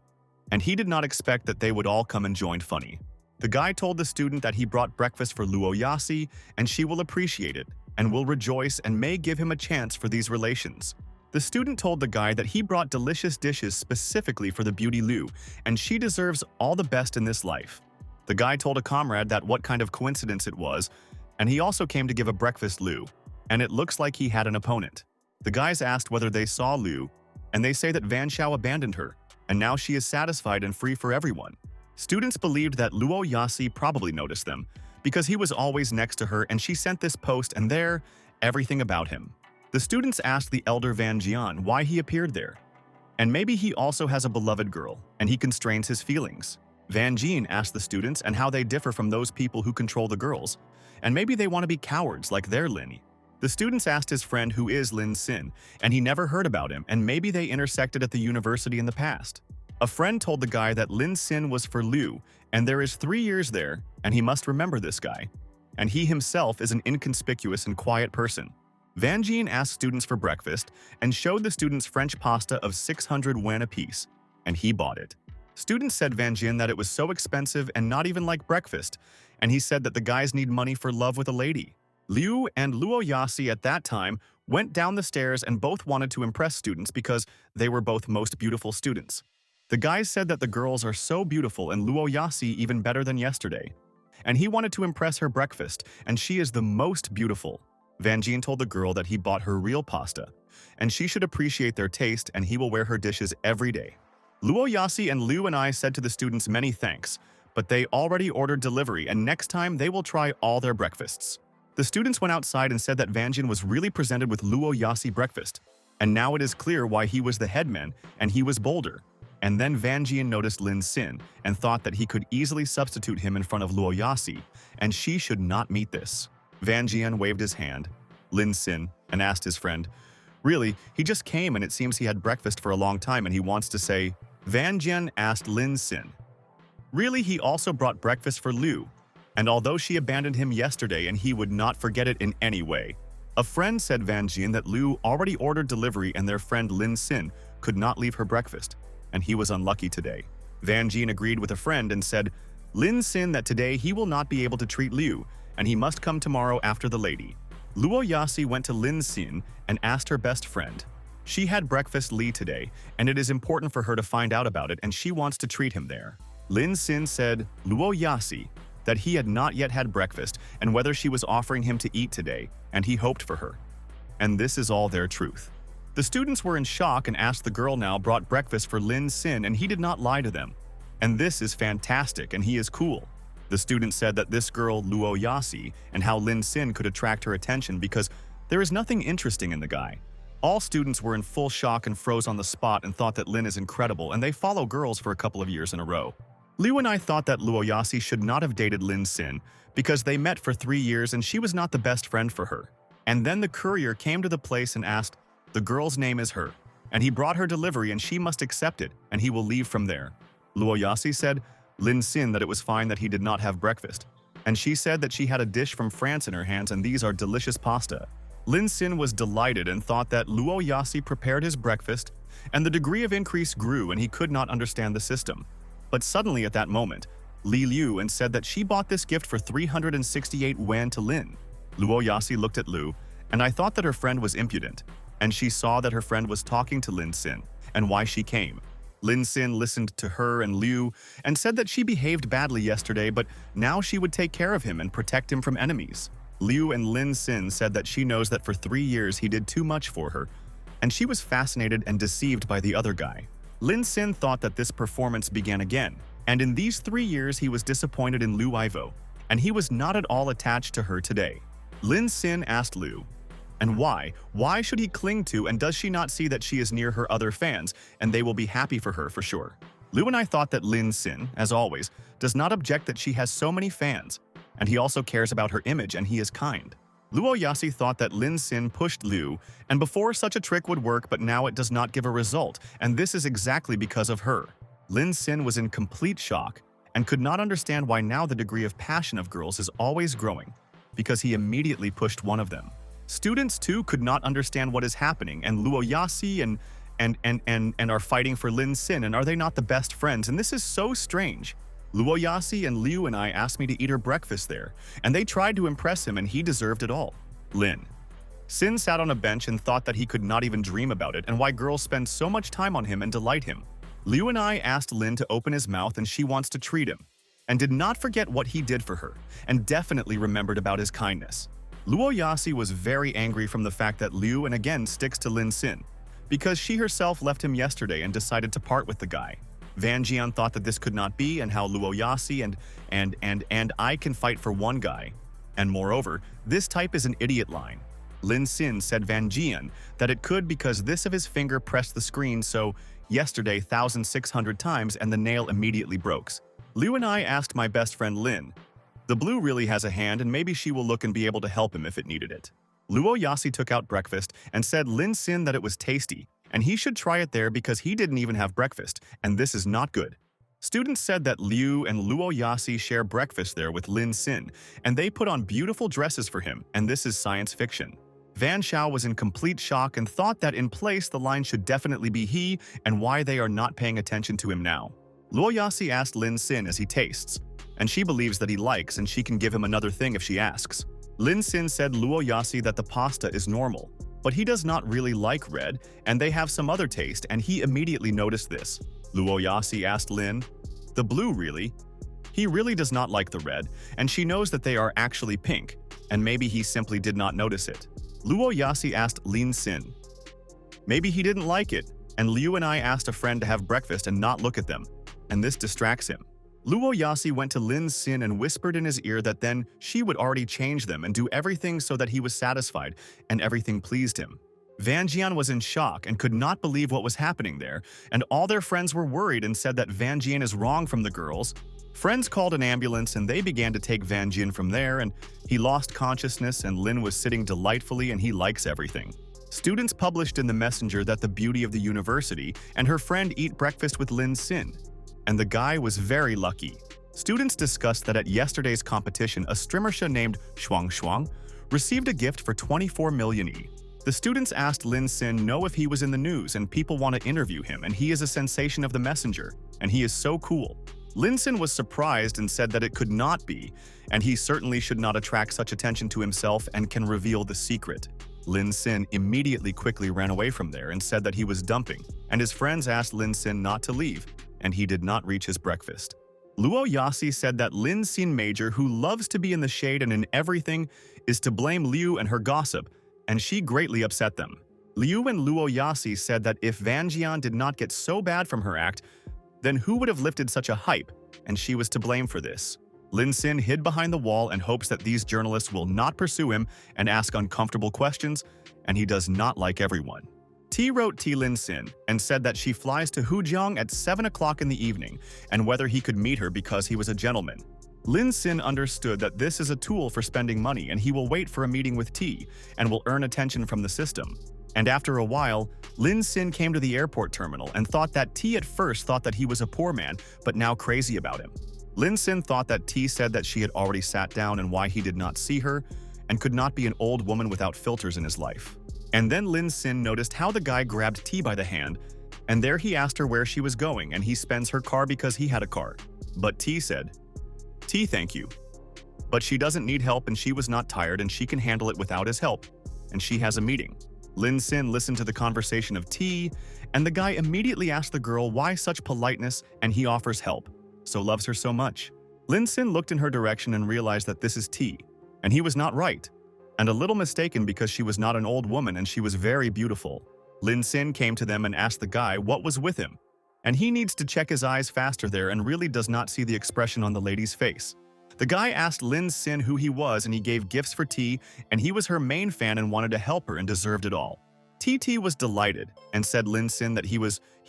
And he did not expect that they would all come and join funny. The guy told the student that he brought breakfast for Luo Yasi, and she will appreciate it, and will rejoice and may give him a chance for these relations. The student told the guy that he brought delicious dishes specifically for the beauty Liu, and she deserves all the best in this life. The guy told a comrade that what kind of coincidence it was, and he also came to give a breakfast Liu, and it looks like he had an opponent. The guys asked whether they saw Liu, and they say that Van Xiao abandoned her, and now she is satisfied and free for everyone. Students believed that Luo Yasi probably noticed them, because he was always next to her and she sent this post and there, everything about him. The students asked the elder Van Jian why he appeared there. And maybe he also has a beloved girl, and he constrains his feelings. Van Jian asked the students and how they differ from those people who control the girls, and maybe they want to be cowards like their Lin. The students asked his friend who is Lin Sin, and he never heard about him, and maybe they intersected at the university in the past. A friend told the guy that Lin Sin was for Liu, and there is 3 years there, and he must remember this guy. And he himself is an inconspicuous and quiet person. Van Jian asked students for breakfast and showed the students French pasta of 600 yuan apiece, and he bought it. Students said Van Jian that it was so expensive and not even like breakfast, and he said that the guys need money for love with a lady. Liu and Luo Yasi at that time went down the stairs and both wanted to impress students because they were both most beautiful students. The guys said that the girls are so beautiful and Luo Yasi even better than yesterday. And he wanted to impress her breakfast, and she is the most beautiful. Van Jian told the girl that he bought her real pasta, and she should appreciate their taste and he will wear her dishes every day. Luo Yasi and Liu and I said to the students many thanks, but they already ordered delivery and next time they will try all their breakfasts. The students went outside and said that Van Jian was really presented with Luo Yasi breakfast, and now it is clear why he was the headman and he was bolder. And then Van Jian noticed Lin Sin and thought that he could easily substitute him in front of Luo Yasi, and she should not meet this. Van Jian waved his hand, Lin Sin, and asked his friend, "Really, he just came and it seems he had breakfast for a long time and he wants to say." Van Jian asked Lin Sin, "Really, he also brought breakfast for Liu, and although she abandoned him yesterday and he would not forget it in any way." A friend said Van Jian that Liu already ordered delivery and their friend Lin Sin could not leave her breakfast, and he was unlucky today. Van Jian agreed with a friend and said, Lin Sin that today he will not be able to treat Liu, and he must come tomorrow after the lady. Luo Yasi went to Lin Sin and asked her best friend. She had breakfast Li today, and it is important for her to find out about it and she wants to treat him there. Lin Sin said Luo Yasi that he had not yet had breakfast and whether she was offering him to eat today, and he hoped for her. And this is all their truth. The students were in shock and asked the girl now brought breakfast for Lin Sin and he did not lie to them. And this is fantastic and he is cool. The students said that this girl Luo Yasi and how Lin Sin could attract her attention because there is nothing interesting in the guy. All students were in full shock and froze on the spot and thought that Lin is incredible and they follow girls for a couple of years in a row. Liu and I thought that Luo Yasi should not have dated Lin Sin because they met for 3 years and she was not the best friend for her. And then the courier came to the place and asked, the girl's name is her, and he brought her delivery and she must accept it and he will leave from there. Luo Yasi said Lin Sin that it was fine that he did not have breakfast, and she said that she had a dish from France in her hands and these are delicious pasta. Lin Sin was delighted and thought that Luo Yasi prepared his breakfast, and the degree of increase grew and he could not understand the system. But suddenly at that moment, Li Liu and said that she bought this gift for 368 yuan to Lin. Luo Yasi looked at Liu, and I thought that her friend was impudent, and she saw that her friend was talking to Lin Sin and why she came. Lin Sin listened to her and Liu and said that she behaved badly yesterday, but now she would take care of him and protect him from enemies. Liu and Lin Sin said that she knows that for 3 years he did too much for her, and she was fascinated and deceived by the other guy. Lin Sin thought that this performance began again, and in these 3 years he was disappointed in Liu Ivo, and he was not at all attached to her today. Lin Sin asked Liu, and why? Why should he cling to, and does she not see that she is near her other fans, and they will be happy for her for sure? Liu and I thought that Lin Sin, as always, does not object that she has so many fans, and he also cares about her image and he is kind. Luo Yasi thought that Lin Sin pushed Liu, and before such a trick would work, but now it does not give a result, and this is exactly because of her. Lin Sin was in complete shock and could not understand why now the degree of passion of girls is always growing, because he immediately pushed one of them. Students too could not understand what is happening, and Luo Yasi and are fighting for Lin Sin, and are they not the best friends? And this is so strange. Luo Yasi and Liu and I asked me to eat her breakfast there, and they tried to impress him and he deserved it all. Lin Sin sat on a bench and thought that he could not even dream about it and why girls spend so much time on him and delight him. Liu and I asked Lin to open his mouth and she wants to treat him, and did not forget what he did for her, and definitely remembered about his kindness. Luo Yasi was very angry from the fact that Liu and again sticks to Lin Sin, because she herself left him yesterday and decided to part with the guy. Van Jian thought that this could not be and how Luo Yasi and I can fight for one guy. And moreover, this type is an idiot line. Lin Xin said Van Jian that it could because this of his finger pressed the screen so yesterday 1,600 times and the nail immediately broke. Liu and I asked my best friend Lin. The blue really has a hand and maybe she will look and be able to help him if it needed it. Luo Yasi took out breakfast and said Lin Xin that it was tasty and he should try it there because he didn't even have breakfast and this is not good. Students said that Liu and Luo Yasi share breakfast there with Lin Xin and they put on beautiful dresses for him and this is science fiction. Van Xiao was in complete shock and thought that in place the line should definitely be he and why they are not paying attention to him now. Luo Yasi asked Lin Xin as he tastes, and she believes that he likes and she can give him another thing if she asks. Lin Xin said Luo Yasi that the pasta is normal, but he does not really like red and they have some other taste and he immediately noticed this. Luo Yasi asked Lin, "The blue really?" He really does not like the red and she knows that they are actually pink and maybe he simply did not notice it. Luo Yasi asked Lin Xin. Maybe he didn't like it, and Liu and I asked a friend to have breakfast and not look at them, and this distracts him. Luo Yasi went to Lin Xin and whispered in his ear that then she would already change them and do everything so that he was satisfied, and everything pleased him. Van Jian was in shock and could not believe what was happening there, and all their friends were worried and said that Van Jian is wrong from the girls. Friends called an ambulance and they began to take Van Jian from there and he lost consciousness and Lin was sitting delightfully and he likes everything. Students published in the messenger that the beauty of the university and her friend eat breakfast with Lin Xin. And the guy was very lucky. Students discussed that at yesterday's competition a streamersha named Shuang Shuang received a gift for 24 million E. The students asked Lin Xin know if he was in the news and people want to interview him and he is a sensation of the messenger and he is so cool. Lin Xin was surprised and said that it could not be, and he certainly should not attract such attention to himself and can reveal the secret. Lin Xin immediately quickly ran away from there and said that he was dumping, and his friends asked Lin Xin not to leave, and he did not reach his breakfast. Luo Yasi said that Lin Xin Major, who loves to be in the shade and in everything, is to blame Liu and her gossip, and she greatly upset them. Liu and Luo Yasi said that if Van Jian did not get so bad from her act, then who would have lifted such a hype, and she was to blame for this. Lin Xin hid behind the wall and hopes that these journalists will not pursue him and ask uncomfortable questions, and he does not like everyone. T wrote T Lin Xin and said that she flies to Hujiang at 7 o'clock in the evening and whether he could meet her because he was a gentleman. Lin Xin understood that this is a tool for spending money and he will wait for a meeting with T and will earn attention from the system. And after a while, Lin Xin came to the airport terminal and thought that T at first thought that he was a poor man, but now crazy about him. Lin Xin thought that T said that she had already sat down and why he did not see her, and could not be an old woman without filters in his life. And then Lin Xin noticed how the guy grabbed T by the hand, and there he asked her where she was going and he spends her car because he had a car. But T said, "T, thank you." But she doesn't need help and she was not tired and she can handle it without his help, and she has a meeting. Lin Xin listened to the conversation of T, and the guy immediately asked the girl why such politeness and he offers help, so loves her so much. Lin Xin looked in her direction and realized that this is T, and he was not right, and a little mistaken because she was not an old woman and she was very beautiful. Lin Xin came to them and asked the guy what was with him, and he needs to check his eyes faster there and really does not see the expression on the lady's face. The guy asked Lin Xin who he was and he gave gifts for T and he was her main fan and wanted to help her and deserved it all. TT was delighted and said Lin Xin that he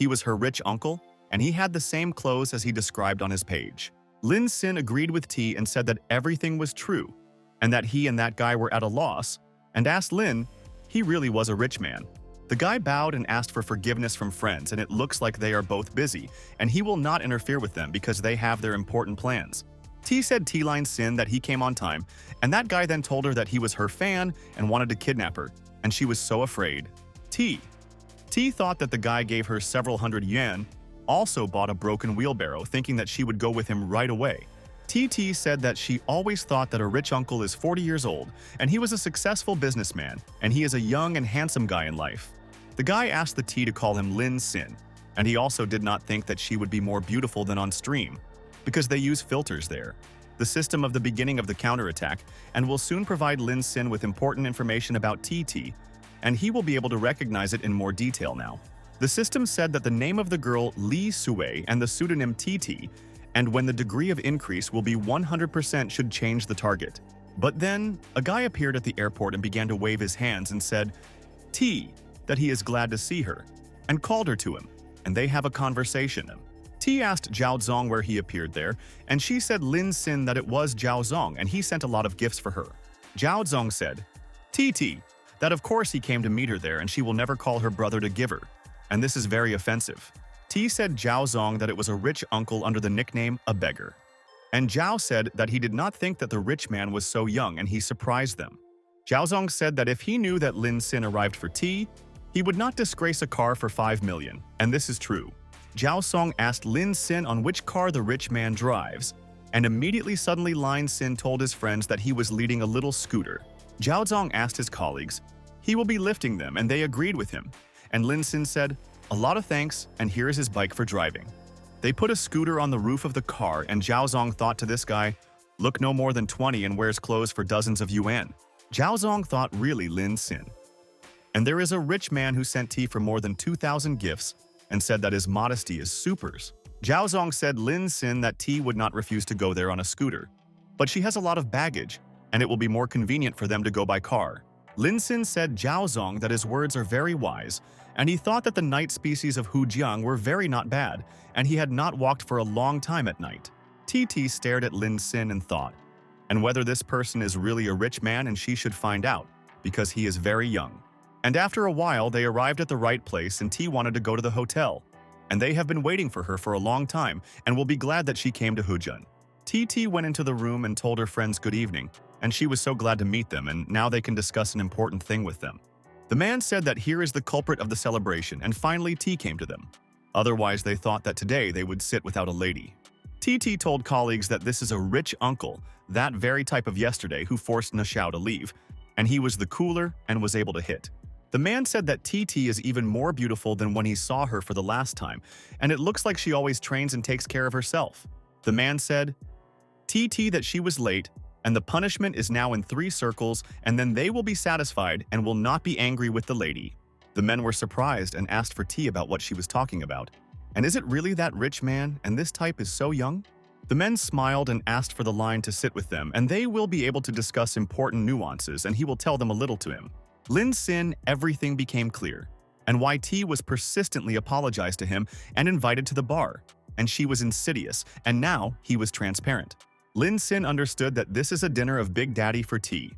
was her rich uncle and he had the same clothes as he described on his page. Lin Xin agreed with T and said that everything was true and that he and that guy were at a loss and asked Lin, he really was a rich man. The guy bowed and asked for forgiveness from friends and it looks like they are both busy and he will not interfere with them because they have their important plans. T said T-Line Sin that he came on time, and that guy then told her that he was her fan and wanted to kidnap her, and she was so afraid. T thought that the guy gave her several hundred yuan, also bought a broken wheelbarrow thinking that she would go with him right away. TT said that she always thought that a rich uncle is 40 years old, and he was a successful businessman, and he is a young and handsome guy in life. The guy asked the T to call him Lin Sin, and he also did not think that she would be more beautiful than on stream, because they use filters there, the system of the beginning of the counterattack, and will soon provide Lin Xin with important information about TT, and he will be able to recognize it in more detail now. The system said that the name of the girl Li Sui and the pseudonym TT, and when the degree of increase will be 100% should change the target. But then, a guy appeared at the airport and began to wave his hands and said, T, that he is glad to see her, and called her to him, and they have a conversation. T asked Zhao Zong where he appeared there, and she said Lin Xin that it was Zhao Zong and he sent a lot of gifts for her. Zhao Zong said, TT, that of course he came to meet her there and she will never call her brother to give her, and this is very offensive. T said Zhao Zong that it was a rich uncle under the nickname a beggar. And Zhao said that he did not think that the rich man was so young and he surprised them. Zhao Zong said that if he knew that Lin Xin arrived for T, he would not disgrace a car for 5 million, and this is true. Zhao Song asked Lin Xin on which car the rich man drives, and immediately suddenly Lin Xin told his friends that he was leading a little scooter. Zhao Zong asked his colleagues, he will be lifting them, and they agreed with him. And Lin Xin said, a lot of thanks, and here is his bike for driving. They put a scooter on the roof of the car, and Zhao Zong thought to this guy, look no more than 20 and wears clothes for dozens of yuan. Zhao Zong thought really Lin Xin. And there is a rich man who sent T for more than 2,000 gifts and said that his modesty is supers. Zhao Zong said Lin Xin that T would not refuse to go there on a scooter, but she has a lot of baggage, and it will be more convenient for them to go by car. Lin Xin said Zhao Zong that his words are very wise, and he thought that the night species of Hujiang were very not bad, and he had not walked for a long time at night. TT stared at Lin Xin and thought, and whether this person is really a rich man and she should find out, because he is very young. And after a while, they arrived at the right place and T wanted to go to the hotel. And they have been waiting for her for a long time and will be glad that she came to Hujun. TT went into the room and told her friends good evening, and she was so glad to meet them and now they can discuss an important thing with them. The man said that here is the culprit of the celebration and finally T came to them. Otherwise, they thought that today they would sit without a lady. TT told colleagues that this is a rich uncle, that very type of yesterday who forced Nashao to leave, and he was the cooler and was able to hit. The man said that TT is even more beautiful than when he saw her for the last time, and it looks like she always trains and takes care of herself. The man said, TT that she was late, and the punishment is now in 3 circles, and then they will be satisfied and will not be angry with the lady. The men were surprised and asked for T about what she was talking about. And is it really that rich man, and this type is so young? The men smiled and asked for the line to sit with them, and they will be able to discuss important nuances, and he will tell them a little to him. Lin Xin, everything became clear, and YT was persistently apologized to him and invited to the bar, and she was insidious, and now he was transparent. Lin Xin understood that this is a dinner of Big Daddy for T,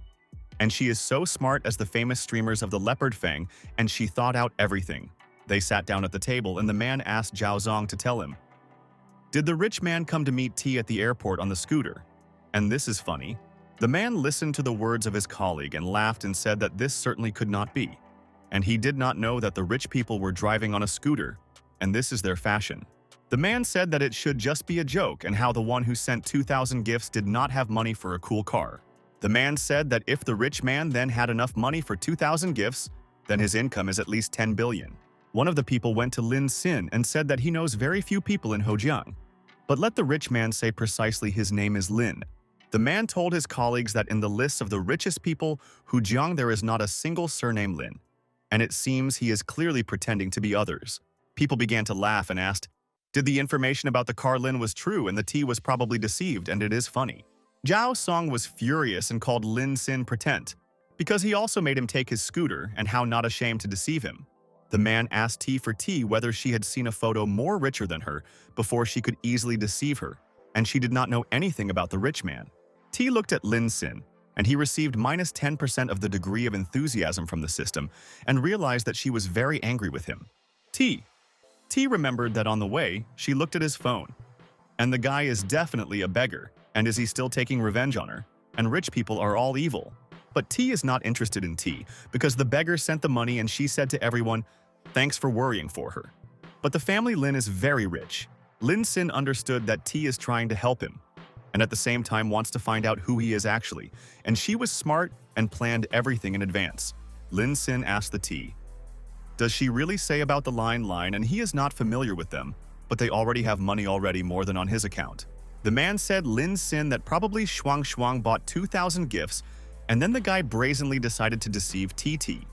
and she is so smart as the famous streamers of the Leopard Fang, and she thought out everything. They sat down at the table, and the man asked Zhao Zong to tell him, did the rich man come to meet T at the airport on the scooter? And this is funny. The man listened to the words of his colleague and laughed and said that this certainly could not be. And he did not know that the rich people were driving on a scooter, and this is their fashion. The man said that it should just be a joke and how the one who sent 2,000 gifts did not have money for a cool car. The man said that if the rich man then had enough money for 2,000 gifts, then his income is at least 10 billion. One of the people went to Lin Xin and said that he knows very few people in Hojiang. But let the rich man say precisely his name is Lin. The man told his colleagues that in the lists of the richest people, Hujiang there is not a single surname Lin. And it seems he is clearly pretending to be others. People began to laugh and asked, did the information about the car Lin was true and the T was probably deceived and it is funny? Zhao Song was furious and called Lin Xin pretend, because he also made him take his scooter and how not ashamed to deceive him. The man asked T for T whether she had seen a photo more richer than her before she could easily deceive her, and she did not know anything about the rich man. T looked at Lin Xin, and he received minus 10% of the degree of enthusiasm from the system and realized that she was very angry with him. T remembered that on the way, she looked at his phone. And the guy is definitely a beggar, and is he still taking revenge on her? And rich people are all evil. But T is not interested in T, because the beggar sent the money and she said to everyone, thanks for worrying for her. But the family Lin is very rich. Lin Xin understood that T is trying to help him, and at the same time wants to find out who he is actually, and she was smart and planned everything in advance. Lin Xin asked the T, does she really say about the line, and he is not familiar with them, but they already have money already more than on his account. The man said Lin Xin that probably Shuang bought 2,000 gifts, and then the guy brazenly decided to deceive TT.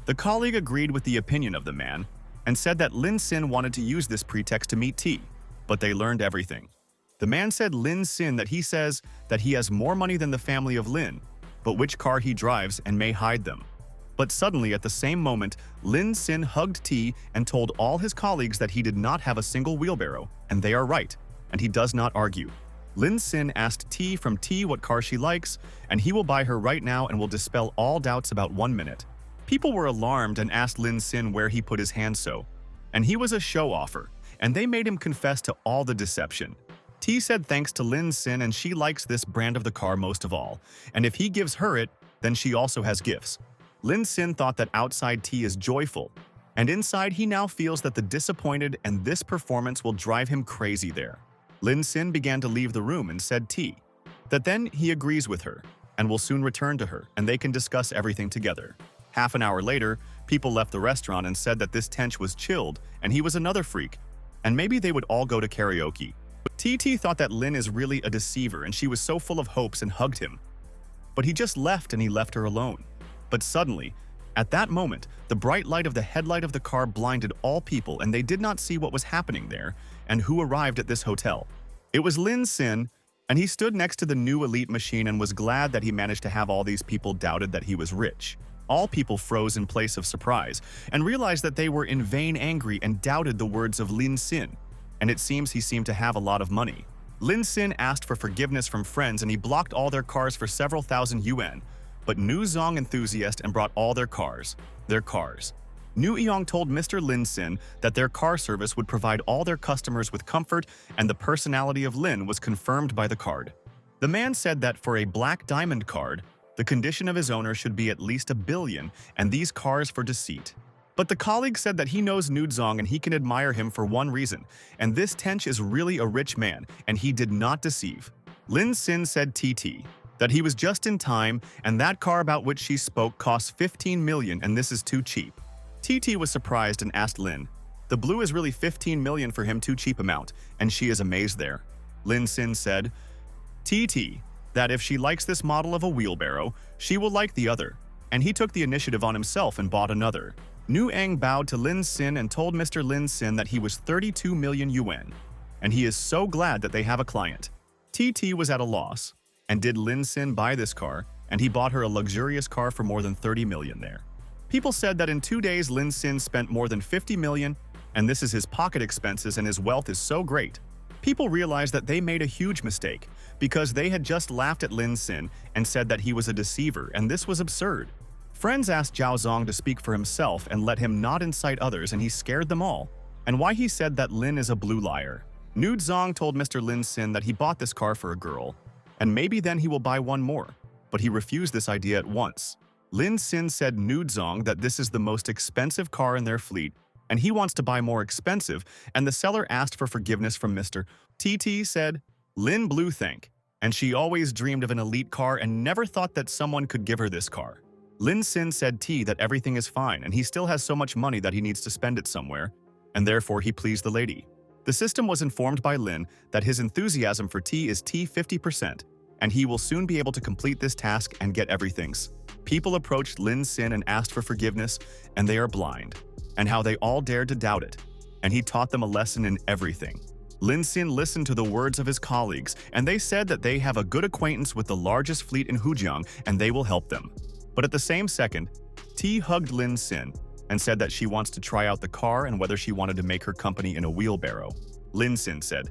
The colleague agreed with the opinion of the man, and said that Lin Sin wanted to use this pretext to meet T, but they learned everything. The man said Lin Sin that he says that he has more money than the family of Lin, but which car he drives and may hide them. But suddenly, at the same moment, Lin Sin hugged T and told all his colleagues that he did not have a single wheelbarrow, and they are right, and he does not argue. Lin Sin asked T from T what car she likes, and he will buy her right now and will dispel all doubts about 1 minute. People were alarmed and asked Lin Sin where he put his hand so, and he was a show-offer, and they made him confess to all the deception. T said thanks to Lin Sin and she likes this brand of the car most of all, and if he gives her it, then she also has gifts. Lin Sin thought that outside T is joyful, and inside he now feels that the disappointed and this performance will drive him crazy there. Lin Sin began to leave the room and said T that then he agrees with her and will soon return to her and they can discuss everything together. Half an hour later, people left the restaurant and said that this tench was chilled and he was another freak, and maybe they would all go to karaoke. TT thought that Lin is really a deceiver and she was so full of hopes and hugged him. But he just left and he left her alone. But suddenly, at that moment, the bright light of the headlight of the car blinded all people and they did not see what was happening there and who arrived at this hotel. It was Lin Sin, and he stood next to the new elite machine and was glad that he managed to have all these people doubted that he was rich. All people froze in place of surprise and realized that they were in vain angry and doubted the words of Lin Sin, and it seems he seemed to have a lot of money. Lin Sin asked for forgiveness from friends and he blocked all their cars for several thousand yuan. But Nu Zong enthusiast and brought all their cars. Nu Eong told Mr. Lin Sin that their car service would provide all their customers with comfort and the personality of Lin was confirmed by the card. The man said that for a black diamond card, the condition of his owner should be at least 1 billion and these cars for deceit. But the colleague said that he knows Nu Zong and he can admire him for one reason, and this tench is really a rich man and he did not deceive. Lin Sin said TT that he was just in time and that car about which she spoke costs 15 million and this is too cheap. TT was surprised and asked Lin, the blue is really 15 million for him too cheap amount, and she is amazed there. Lin Sin said, TT, that if she likes this model of a wheelbarrow, she will like the other, and he took the initiative on himself and bought another. Nu Eng bowed to Lin Sin and told Mr. Lin Sin that he was 32 million yuan, and he is so glad that they have a client. TT was at a loss. And did Lin Sin buy this car, and he bought her a luxurious car for more than 30 million there. People said that in 2 days Lin Sin spent more than 50 million, and this is his pocket expenses and his wealth is so great. People realized that they made a huge mistake, because they had just laughed at Lin Sin and said that he was a deceiver, and this was absurd. Friends asked Zhao Zong to speak for himself and let him not incite others, and he scared them all, and why he said that Lin is a blue liar. Nu Zong told Mr. Lin Sin that he bought this car for a girl, and maybe then he will buy one more, but he refused this idea at once. Lin Sin said Nu Zong that this is the most expensive car in their fleet, and he wants to buy more expensive, and the seller asked for forgiveness from Mr. TT said, Lin Blue thank, and she always dreamed of an elite car and never thought that someone could give her this car. Lin Sin said T that everything is fine and he still has so much money that he needs to spend it somewhere, and therefore he pleased the lady. The system was informed by Lin that his enthusiasm for T is T 50%, and he will soon be able to complete this task and get everything's. People approached Lin Sin and asked for forgiveness, and they are blind, and how they all dared to doubt it, and he taught them a lesson in everything. Lin Sin listened to the words of his colleagues, and they said that they have a good acquaintance with the largest fleet in Hujiang, and they will help them. But at the same second, T hugged Lin Sin and said that she wants to try out the car and whether she wanted to make her company in a wheelbarrow. Lin Sin said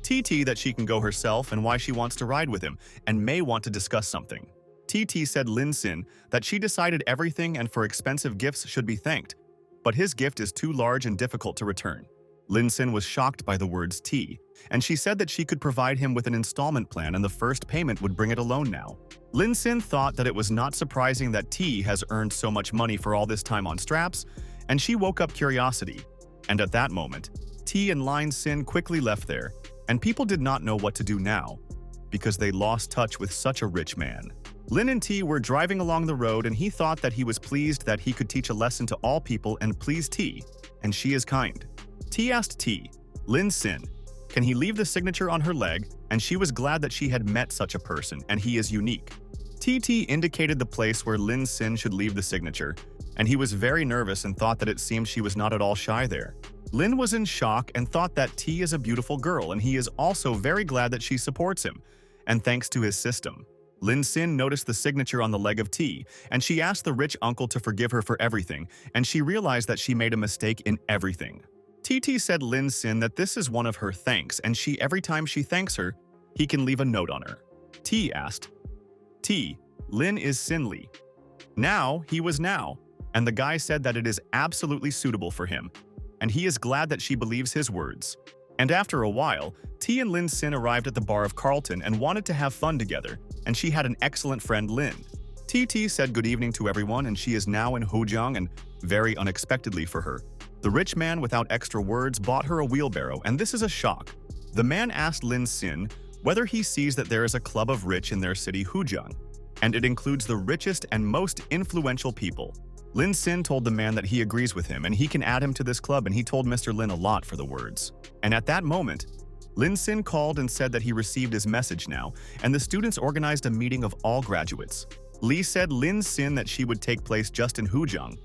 TT that she can go herself and why she wants to ride with him and may want to discuss something. TT said Lin Sin that she decided everything and for expensive gifts should be thanked, but his gift is too large and difficult to return. Lin Sin was shocked by the words T, and she said that she could provide him with an installment plan and the first payment would bring it alone now. Lin Sin thought that it was not surprising that T has earned so much money for all this time on straps, and she woke up curiosity. And at that moment, T and Lin Sin quickly left there, and people did not know what to do now, because they lost touch with such a rich man. Lin and T were driving along the road and he thought that he was pleased that he could teach a lesson to all people and please T, and she is kind. T asked T, Lin Sin, can he leave the signature on her leg, and she was glad that she had met such a person and he is unique. TT indicated the place where Lin Sin should leave the signature, and he was very nervous and thought that it seemed she was not at all shy there. Lin was in shock and thought that T is a beautiful girl, and he is also very glad that she supports him, and thanks to his system. Lin Sin noticed the signature on the leg of T, and she asked the rich uncle to forgive her for everything, and she realized that she made a mistake in everything. TT said Lin Sin that this is one of her thanks, and every time she thanks her, he can leave a note on her. T asked, T, Lin is Sin-Li. Now, he was now, and the guy said that it is absolutely suitable for him, and he is glad that she believes his words. And after a while, T and Lin Sin arrived at the bar of Carlton and wanted to have fun together, and she had an excellent friend Lin. TT said good evening to everyone, and she is now in Hujiang, and very unexpectedly for her, the rich man without extra words bought her a wheelbarrow, and this is a shock. The man asked Lin Sin whether he sees that there is a club of rich in their city Hujiang, and it includes the richest and most influential people. Lin Sin told the man that he agrees with him and he can add him to this club, and he told Mr. Lin a lot for the words. And at that moment, Lin Sin called and said that he received his message now, and the students organized a meeting of all graduates. Li said Lin Sin that she would take place just in Hujiang,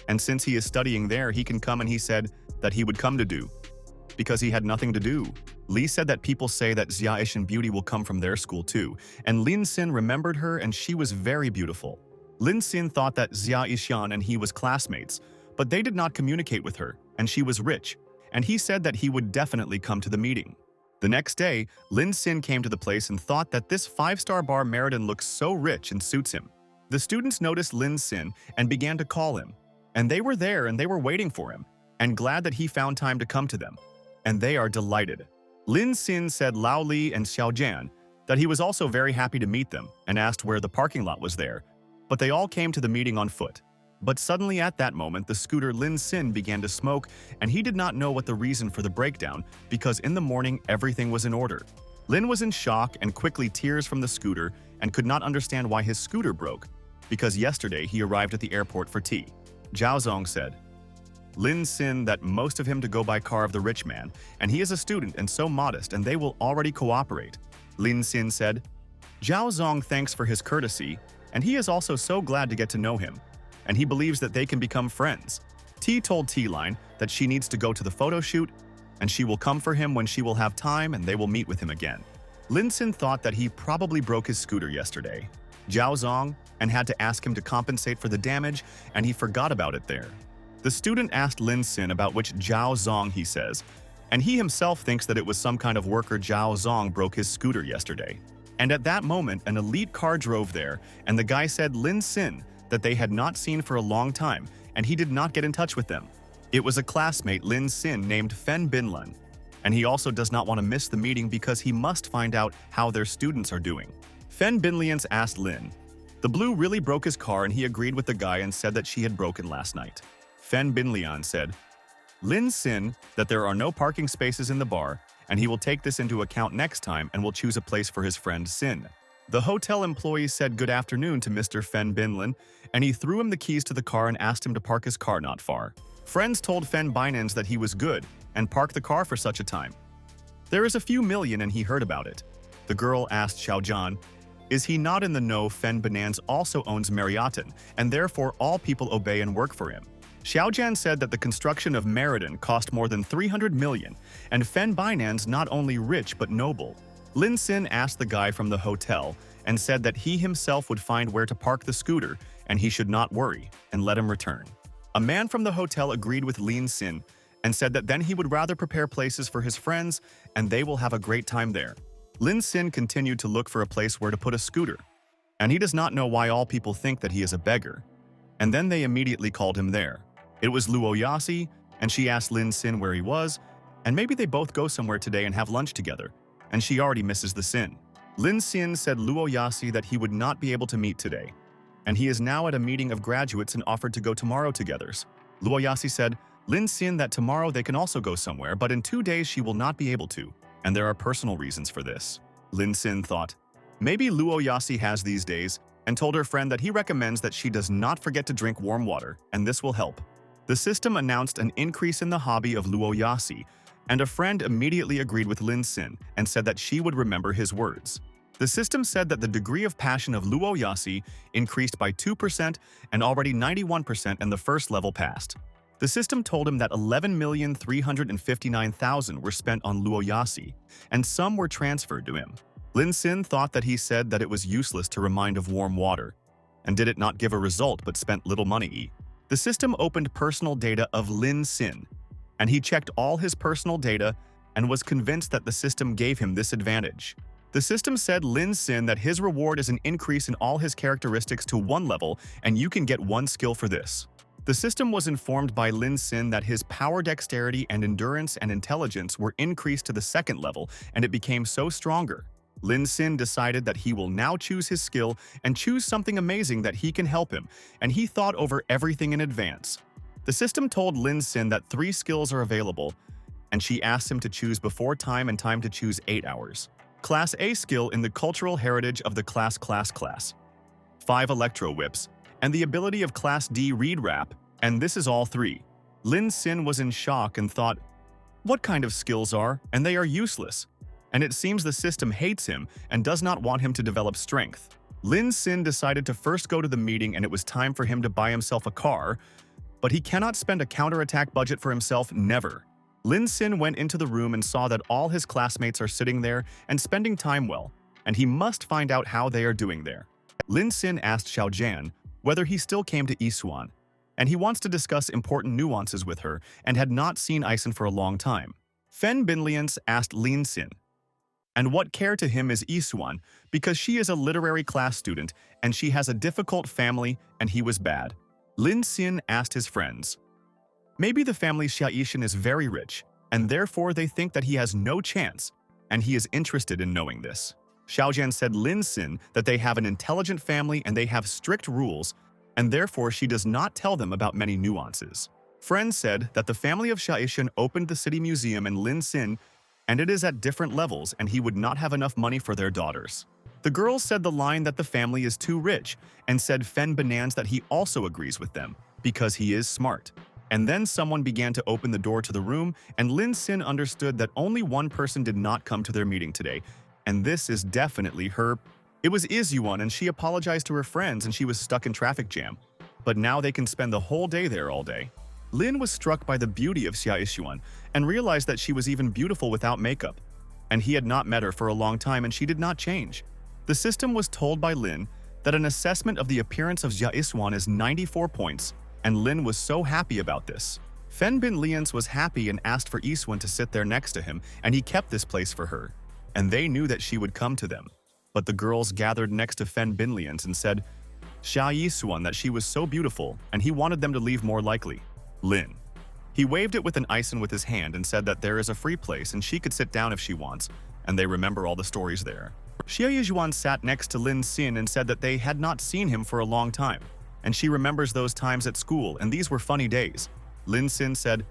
and since he is studying there, he can come, and he said that he would come to do, because he had nothing to do. Li said that people say that Xia Ishan Beauty will come from their school too, and Lin Sin remembered her and she was very beautiful. Lin Sin thought that Xia Ishan and he was classmates, but they did not communicate with her, and she was rich, and he said that he would definitely come to the meeting. The next day, Lin Sin came to the place and thought that this 5-star bar Meriden looks so rich and suits him. The students noticed Lin Sin and began to call him, and they were there and they were waiting for him, and glad that he found time to come to them, and they are delighted. Lin Sin said Lao Li and Xiao Jian that he was also very happy to meet them and asked where the parking lot was there, but they all came to the meeting on foot. But suddenly at that moment, the scooter Lin Sin began to smoke, and he did not know what the reason for the breakdown, because in the morning everything was in order. Lin was in shock and quickly tears from the scooter and could not understand why his scooter broke, because yesterday he arrived at the airport for tea. Zhao Zong said, Lin Sin that most of him to go by car of the rich man, and he is a student and so modest, and they will already cooperate. Lin Sin said, Zhao Zong thanks for his courtesy, and he is also so glad to get to know him, and he believes that they can become friends. T told T-Line that she needs to go to the photo shoot, and she will come for him when she will have time, and they will meet with him again. Lin Sin thought that he probably broke his scooter yesterday, Zhao Zong, and had to ask him to compensate for the damage, and he forgot about it there. The student asked Lin Sin about which Zhao Zong he says, and he himself thinks that it was some kind of worker Zhao Zong broke his scooter yesterday. And at that moment, an elite car drove there, and the guy said Lin Sin that they had not seen for a long time, and he did not get in touch with them. It was a classmate Lin Sin named Fen Binlun, and he also does not want to miss the meeting because he must find out how their students are doing. Fen Binlians asked Lin. The blue really broke his car, and he agreed with the guy and said that she had broken last night. Fen Binlian said, Lin Sin that there are no parking spaces in the bar, and he will take this into account next time and will choose a place for his friend Sin. The hotel employee said good afternoon to Mr. Fen Binlin, and he threw him the keys to the car and asked him to park his car not far. Friends told Fen Binans that he was good and parked the car for such a time. There is a few million and he heard about it. The girl asked Xiaojian, is he not in the know Fen Binans also owns Mariotten, and therefore all people obey and work for him? Xiaojian said that the construction of Meriden cost more than 300 million, and Fen Binans not only rich but noble. Lin Sin asked the guy from the hotel and said that he himself would find where to park the scooter and he should not worry and let him return. A man from the hotel agreed with Lin Sin and said that then he would rather prepare places for his friends and they will have a great time there. Lin Sin continued to look for a place where to put a scooter, and he does not know why all people think that he is a beggar. And then they immediately called him there. It was Luo Yasi, and she asked Lin Sin where he was, and maybe they both go somewhere today and have lunch together, and she already misses the Sin. Lin Sin said Luo Yasi that he would not be able to meet today, and he is now at a meeting of graduates and offered to go tomorrow together. Luo Yasi said Lin Sin that tomorrow they can also go somewhere, but in 2 days she will not be able to, and there are personal reasons for this. Lin Sin thought, maybe Luo Yasi has these days, and told her friend that he recommends that she does not forget to drink warm water, and this will help. The system announced an increase in the hobby of Luo Yasi, and a friend immediately agreed with Lin Sin and said that she would remember his words. The system said that the degree of passion of Luo Yasi increased by 2% and already 91% in the first level passed. The system told him that 11,359,000 were spent on Luo Yasi, and some were transferred to him. Lin Xin thought that he said that it was useless to remind of warm water, and did it not give a result but spent little money. The system opened personal data of Lin Xin, and he checked all his personal data and was convinced that the system gave him this advantage. The system said Lin Xin that his reward is an increase in all his characteristics to 1 level, and you can get 1 skill for this. The system was informed by Lin Xin that his power, dexterity, and endurance and intelligence were increased to the 2nd level, and it became so stronger. Lin Xin decided that he will now choose his skill and choose something amazing that he can help him, and he thought over everything in advance. The system told Lin Xin that 3 skills are available, and she asked him to choose before time and time to choose 8 hours. Class A skill in the cultural heritage of the class. 5 electro whips, and the ability of Class D read rap, and this is all 3. Lin Xin was in shock and thought, what kind of skills are, and they are useless. And it seems the system hates him and does not want him to develop strength. Lin Xin decided to first go to the meeting, and it was time for him to buy himself a car, but he cannot spend a counterattack budget for himself, never. Lin Xin went into the room and saw that all his classmates are sitting there and spending time well, and he must find out how they are doing there. Lin Xin asked Xiao Jian whether he still came to Yisuan, and he wants to discuss important nuances with her and had not seen Ison for a long time. Fen Binlians asked Lin Xin, and what care to him is Yisuan, because she is a literary class student and she has a difficult family and he was bad. Lin Xin asked his friends, maybe the family Xiaishan is very rich, and therefore they think that he has no chance, and he is interested in knowing this. Xiaojian said Lin Xin that they have an intelligent family and they have strict rules, and therefore she does not tell them about many nuances. Friends said that the family of Xiaishan opened the city museum in Lin Xin, and it is at different levels, and he would not have enough money for their daughters. The girls said the line that the family is too rich, and said Fen Banans that he also agrees with them, because he is smart. And then someone began to open the door to the room, and Lin Xin understood that only one person did not come to their meeting today, and this is definitely her. It was Izyuan, and she apologized to her friends, and she was stuck in traffic jam. But now they can spend the whole day there all day. Lin was struck by the beauty of Xia Ishuan and realized that she was even beautiful without makeup, and he had not met her for a long time and she did not change. The system was told by Lin that an assessment of the appearance of Xia Ishuan is 94 points, and Lin was so happy about this. Fen Bin Lians was happy and asked for Ishuan to sit there next to him, and he kept this place for her, and they knew that she would come to them. But the girls gathered next to Fen Bin Lians and said, Xia Yisuan, that she was so beautiful, and he wanted them to leave more likely. Lin. He waved it with an ison with his hand and said that there is a free place and she could sit down if she wants, and they remember all the stories there. Xia Yizhuan sat next to Lin Xin and said that they had not seen him for a long time, and she remembers those times at school, and these were funny days. Lin Xin said,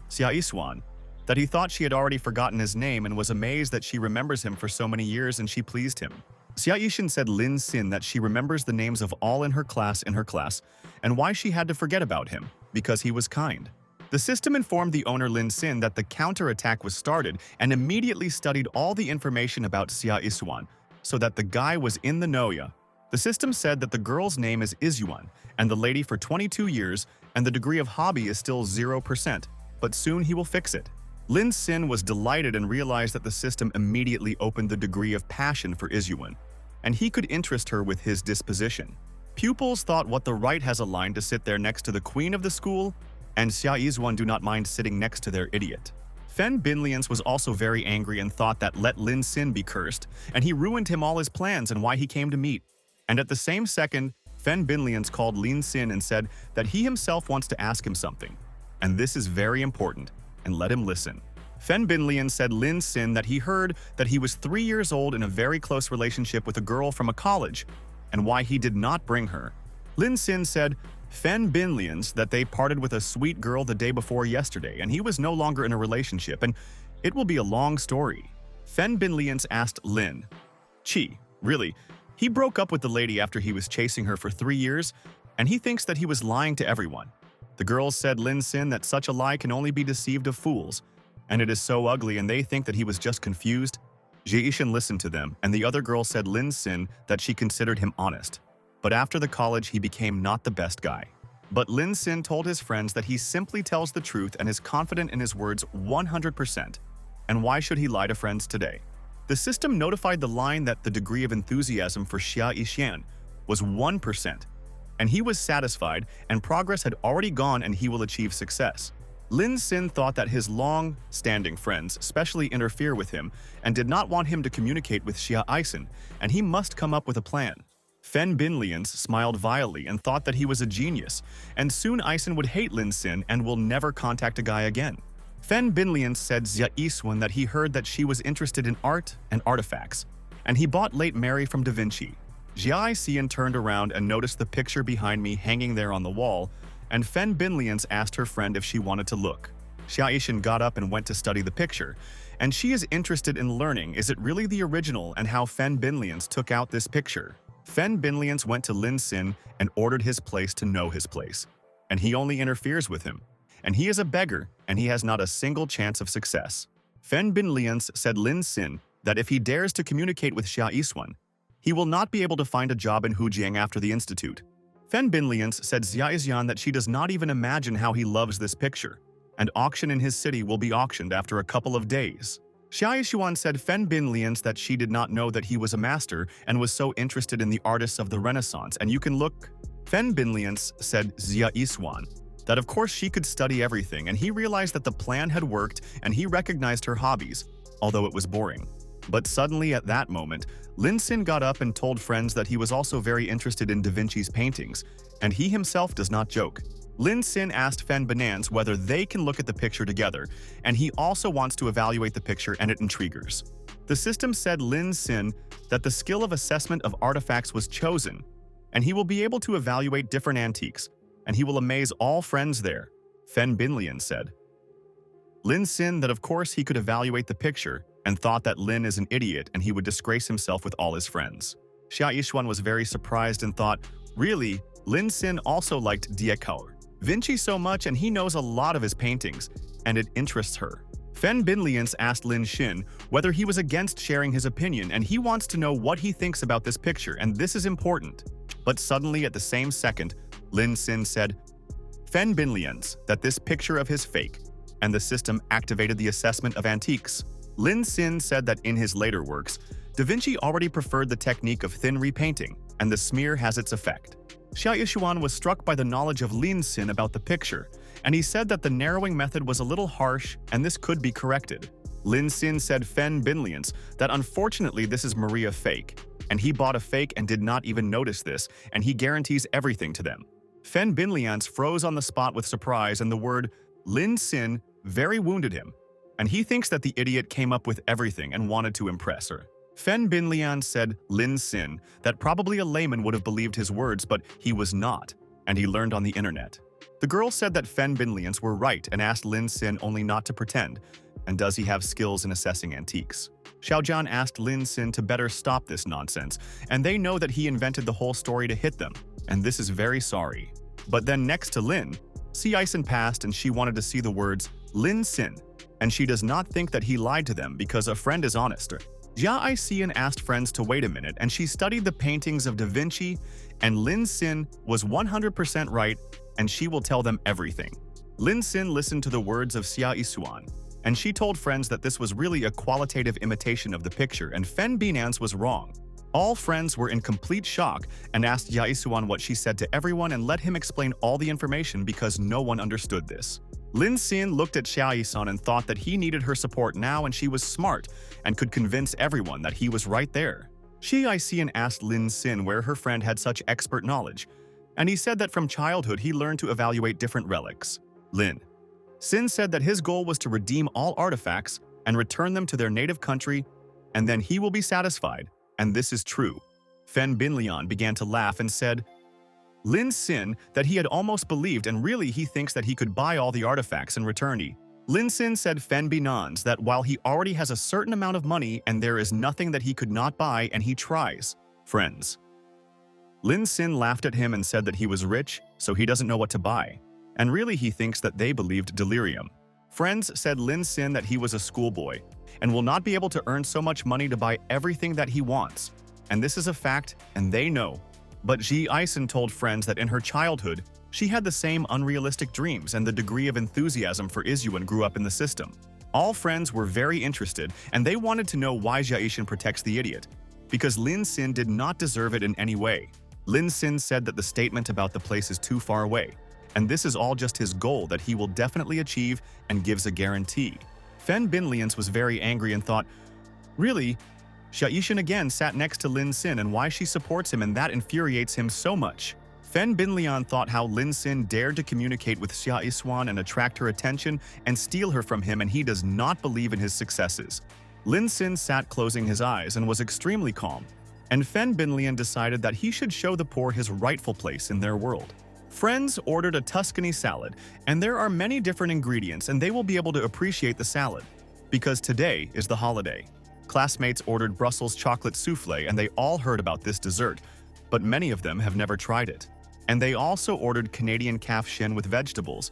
Xia Yisuan, that he thought she had already forgotten his name and was amazed that she remembers him for so many years and she pleased him. Xia Yishin said Lin Xin that she remembers the names of all in her class, and why she had to forget about him, because he was kind. The system informed the owner Lin Xin that the counterattack was started and immediately studied all the information about Xia Isuan, so that the guy was in the know. The system said that the girl's name is Izyuan, and the lady for 22 years, and the degree of hobby is still 0%, but soon he will fix it. Lin Xin was delighted and realized that the system immediately opened the degree of passion for Izyuan, and he could interest her with his disposition. Pupils thought what the right has a line to sit there next to the queen of the school, and Xia Yizhuan do not mind sitting next to their idiot. Fen Binlians was also very angry and thought that let Lin Xin be cursed, and he ruined him all his plans and why he came to meet. And at the same second, Fen Binlians called Lin Xin and said that he himself wants to ask him something, and this is very important, and let him listen. Fen Binlian said Lin Xin that he heard that he was 3 years old in a very close relationship with a girl from a college, and why he did not bring her. Lin Xin said Fen Binlians that they parted with a sweet girl the day before yesterday, and he was no longer in a relationship, and it will be a long story. Fen Binlians asked Lin, Chi, really, he broke up with the lady after he was chasing her for 3 years, and he thinks that he was lying to everyone. The girls said Lin Xin that such a lie can only be deceived of fools, and it is so ugly and they think that he was just confused. Jie Yishan listened to them, and the other girl said Lin Xin that she considered him honest. But after the college, he became not the best guy. But Lin Xin told his friends that he simply tells the truth and is confident in his words 100%. And why should he lie to friends today? The system notified the line that the degree of enthusiasm for Jie Yishan was 1%, and he was satisfied and progress had already gone and he will achieve success. Lin Xin thought that his long-standing friends especially interfere with him and did not want him to communicate with Jie Yishan, and he must come up with a plan. Fen Binlians smiled vilely and thought that he was a genius, and soon Yishan would hate Lin Xin and will never contact a guy again. Fen Binlians said Jie Yishan that he heard that she was interested in art and artifacts, and he bought late Mary from Da Vinci. Jie Yishan turned around and noticed the picture behind me hanging there on the wall, and Fen Binlians asked her friend if she wanted to look. Jie Yishan got up and went to study the picture, and she is interested in learning is it really the original and how Fen Binlians took out this picture. Fen Binlians went to Lin Xin and ordered his place to know his place, and he only interferes with him. And he is a beggar, and he has not a single chance of success. Fen Binlians said Lin Xin that if he dares to communicate with Jie Yishan, he will not be able to find a job in Hujiang after the institute. Fen Binlians said Jie Yishan that she does not even imagine how he loves this picture, and auction in his city will be auctioned after a couple of days. Jie Yishan said Fen Binlians that she did not know that he was a master and was so interested in the artists of the Renaissance, and you can look. Fen Binlians said Jie Yishan that of course she could study everything, and he realized that the plan had worked and he recognized her hobbies, although it was boring. But suddenly at that moment, Lin Xin got up and told friends that he was also very interested in Da Vinci's paintings, and he himself does not joke. Lin Xin asked Fen Binans whether they can look at the picture together, and he also wants to evaluate the picture and it intrigues. The system said Lin Xin that the skill of assessment of artifacts was chosen, and he will be able to evaluate different antiques, and he will amaze all friends there, Fen Binlian said. Lin Xin that of course he could evaluate the picture and thought that Lin is an idiot and he would disgrace himself with all his friends. Jie Yishan was very surprised and thought, really, Lin Xin also liked Vinci so much and he knows a lot of his paintings, and it interests her. Fen Binlians asked Lin Xin whether he was against sharing his opinion, and he wants to know what he thinks about this picture, and this is important. But suddenly at the same second, Lin Xin said, Fen Binlians, that this picture of his fake, and the system activated the assessment of antiques. Lin Xin said that in his later works, Da Vinci already preferred the technique of thin repainting, and the smear has its effect. Jie Yishan was struck by the knowledge of Lin Xin about the picture, and he said that the narrowing method was a little harsh and this could be corrected. Lin Xin said Fen Binlians that unfortunately this is Maria fake, and he bought a fake and did not even notice this, and he guarantees everything to them. Fen Binlians froze on the spot with surprise, and the word Lin Xin very wounded him, and he thinks that the idiot came up with everything and wanted to impress her. Fen Binlian said Lin Xin that probably a layman would have believed his words, but he was not, and he learned on the internet. The girl said that Fen Binlians were right and asked Lin Xin only not to pretend, and does he have skills in assessing antiques. Xiaojian asked Lin Xin to better stop this nonsense, and they know that he invented the whole story to hit them, and this is very sorry. But then next to Lin, Jie Yishan passed and she wanted to see the words Lin Xin, and she does not think that he lied to them because a friend is honest. Jie Yishan asked friends to wait a minute, and she studied the paintings of Da Vinci, and Lin Xin was 100% right, and she will tell them everything. Lin Xin listened to the words of Jie Yishan, and she told friends that this was really a qualitative imitation of the picture, and Fen Binans was wrong. All friends were in complete shock and asked Jie Yishan what she said to everyone and let him explain all the information because no one understood this. Lin Xin looked at Jie Yishan and thought that he needed her support now, and she was smart and could convince everyone that he was right there. Jie Yishan asked Lin Xin where her friend had such expert knowledge, and he said that from childhood he learned to evaluate different relics. Lin Xin said that his goal was to redeem all artifacts and return them to their native country, and then he will be satisfied, and this is true. Fen Binlian began to laugh and said, Lin Xin that he had almost believed, and really he thinks that he could buy all the artifacts and return it. Lin Xin said Fen Binans that while he already has a certain amount of money and there is nothing that he could not buy, and he tries. Friends. Lin Xin laughed at him and said that he was rich, so he doesn't know what to buy. And really he thinks that they believed delirium. Friends said Lin Sin that he was a schoolboy and will not be able to earn so much money to buy everything that he wants. And this is a fact, and they know. But Ji Eisen told friends that in her childhood, she had the same unrealistic dreams and the degree of enthusiasm for Isyuan grew up in the system. All friends were very interested, and they wanted to know why Ji Eisen protects the idiot, because Lin Sin did not deserve it in any way. Lin Sin said that the statement about the place is too far away, and this is all just his goal that he will definitely achieve and gives a guarantee. Fen Binlians was very angry and thought, really? Xia Yishan again sat next to Lin Sin and why she supports him, and that infuriates him so much. Fen Binlian thought how Lin Sin dared to communicate with Xia Yishuan and attract her attention and steal her from him, and he does not believe in his successes. Lin Sin sat closing his eyes and was extremely calm, and Fen Binlian decided that he should show the poor his rightful place in their world. Friends ordered a Tuscany salad, and there are many different ingredients, and they will be able to appreciate the salad, because today is the holiday. Classmates ordered Brussels chocolate souffle, and they all heard about this dessert, but many of them have never tried it. And they also ordered Canadian calf shin with vegetables,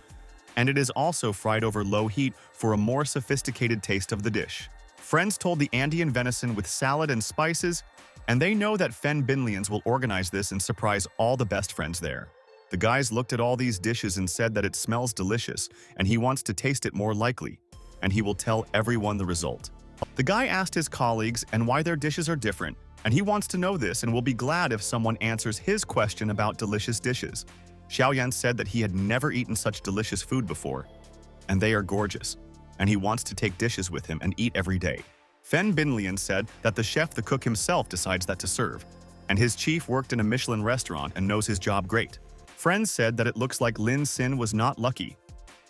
and it is also fried over low heat for a more sophisticated taste of the dish. Friends told the Andean venison with salad and spices, and they know that Fen Binlians will organize this and surprise all the best friends there. The guys looked at all these dishes and said that it smells delicious, and he wants to taste it more likely, and he will tell everyone the result. The guy asked his colleagues and why their dishes are different, and he wants to know this and will be glad if someone answers his question about delicious dishes. Xiaoyan said that he had never eaten such delicious food before, and they are gorgeous, and he wants to take dishes with him and eat every day. Fen Binlian said that the chef, the cook himself, decides that to serve, and his chief worked in a Michelin restaurant and knows his job great. Friends said that it looks like Lin Sin was not lucky,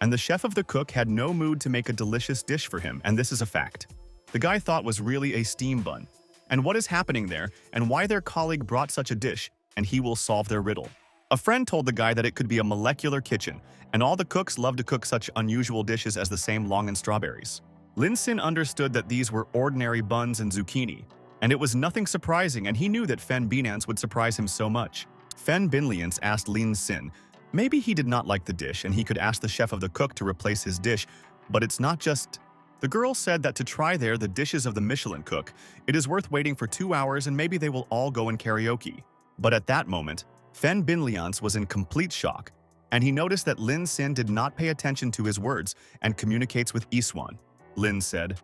and the chef of the cook had no mood to make a delicious dish for him, and this is a fact. The guy thought was really a steam bun, and what is happening there, and why their colleague brought such a dish, and he will solve their riddle. A friend told the guy that it could be a molecular kitchen, and all the cooks love to cook such unusual dishes as the same long and strawberries. Lin Sin understood that these were ordinary buns and zucchini, and it was nothing surprising, and he knew that Fen Binans would surprise him so much. Fen Binlians asked Lin Sin, maybe he did not like the dish and he could ask the chef of the cook to replace his dish, but it's not just... The girl said that to try there the dishes of the Michelin cook, it is worth waiting for 2 hours and maybe they will all go in karaoke. But at that moment, Fen Binlians was in complete shock, and he noticed that Lin Sin did not pay attention to his words and communicates with Iswan. Lin said.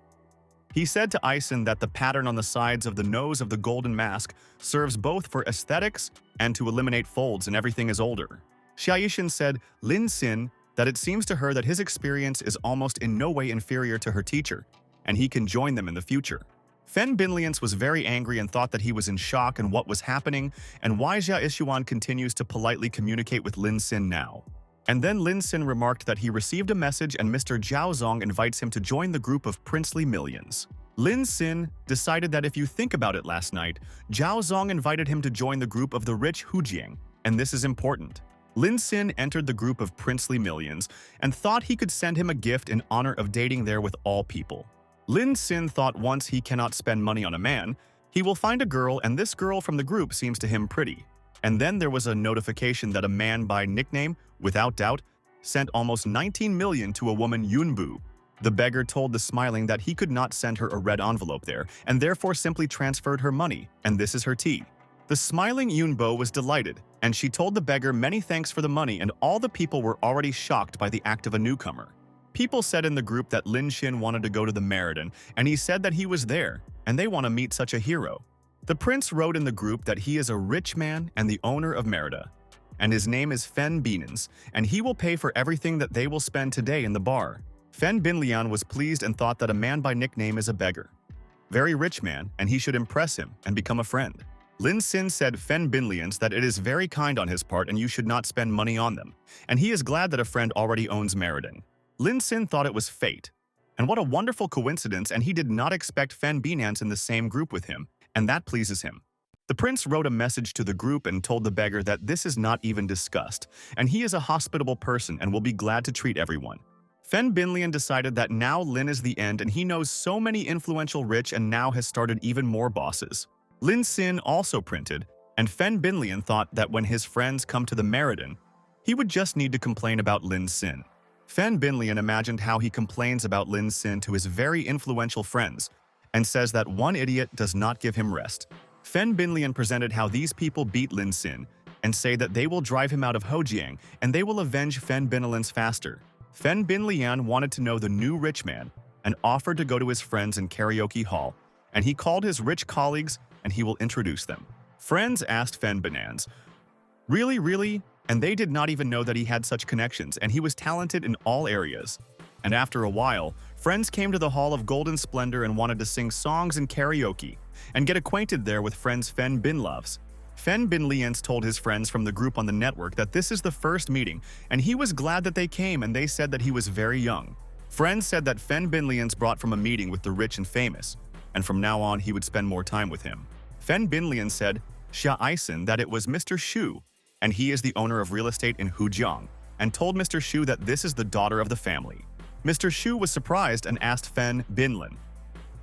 He said to Eisen that the pattern on the sides of the nose of the golden mask serves both for aesthetics and to eliminate folds, and everything is older. Xia Yishan said Lin Sin that it seems to her that his experience is almost in no way inferior to her teacher, and he can join them in the future. Fen Binlians was very angry and thought that he was in shock and what was happening, and why Xia Yishuan continues to politely communicate with Lin Sin now. And then Lin Sin remarked that he received a message and Mr. Zhao Zong invites him to join the group of princely millions. Lin Sin decided that if you think about it last night, Zhao Zong invited him to join the group of the rich Hujiang, and this is important. Lin Sin entered the group of princely millions and thought he could send him a gift in honor of dating there with all people. Lin Sin thought once he cannot spend money on a man, he will find a girl, and this girl from the group seems to him pretty. And then there was a notification that a man by nickname, without doubt, sent almost 19 million to a woman Yunbu. The beggar told the smiling that he could not send her a red envelope there, and therefore simply transferred her money, and this is her tea. The smiling Yunbo was delighted, and she told the beggar many thanks for the money, and all the people were already shocked by the act of a newcomer. People said in the group that Lin Xin wanted to go to the Meriden, and he said that he was there, and they want to meet such a hero. The prince wrote in the group that he is a rich man and the owner of Merida, and his name is Fen Binans, and he will pay for everything that they will spend today in the bar. Fen Binlian was pleased and thought that a man by nickname is a beggar. Very rich man, and he should impress him and become a friend. Lin Xin said Fen Binlians that it is very kind on his part and you should not spend money on them, and he is glad that a friend already owns Meriden. Lin Xin thought it was fate, and what a wonderful coincidence, and he did not expect Fen Binans in the same group with him, and that pleases him. The prince wrote a message to the group and told the beggar that this is not even discussed, and he is a hospitable person and will be glad to treat everyone. Fen Binlian decided that now Lin is the end, and he knows so many influential rich and now has started even more bosses. Lin Xin also printed, and Fen Binlian thought that when his friends come to the Meriden, he would just need to complain about Lin Xin. Fen Binlian imagined how he complains about Lin Sin to his very influential friends and says that one idiot does not give him rest. Fen Binlian presented how these people beat Lin Sin and say that they will drive him out of Hojiang and they will avenge Fen Binlian's faster. Fen Binlian wanted to know the new rich man and offered to go to his friends in karaoke hall, and he called his rich colleagues and he will introduce them. Friends asked Fen Binans, "Really, really?" And they did not even know that he had such connections and he was talented in all areas. And after a while, friends came to the Hall of Golden Splendor and wanted to sing songs in karaoke and get acquainted there with friends Fen Bin loves. Fen Binlians told his friends from the group on the network that this is the first meeting, and he was glad that they came, and they said that he was very young. Friends said that Fen Binlians brought from a meeting with the rich and famous, and from now on he would spend more time with him. Fen Binlian said Xia Eisen that it was Mr. Shu, and he is the owner of real estate in Hujiang, and told Mr. Shu that this is the daughter of the family. Mr. Shu was surprised and asked Fen Binlin,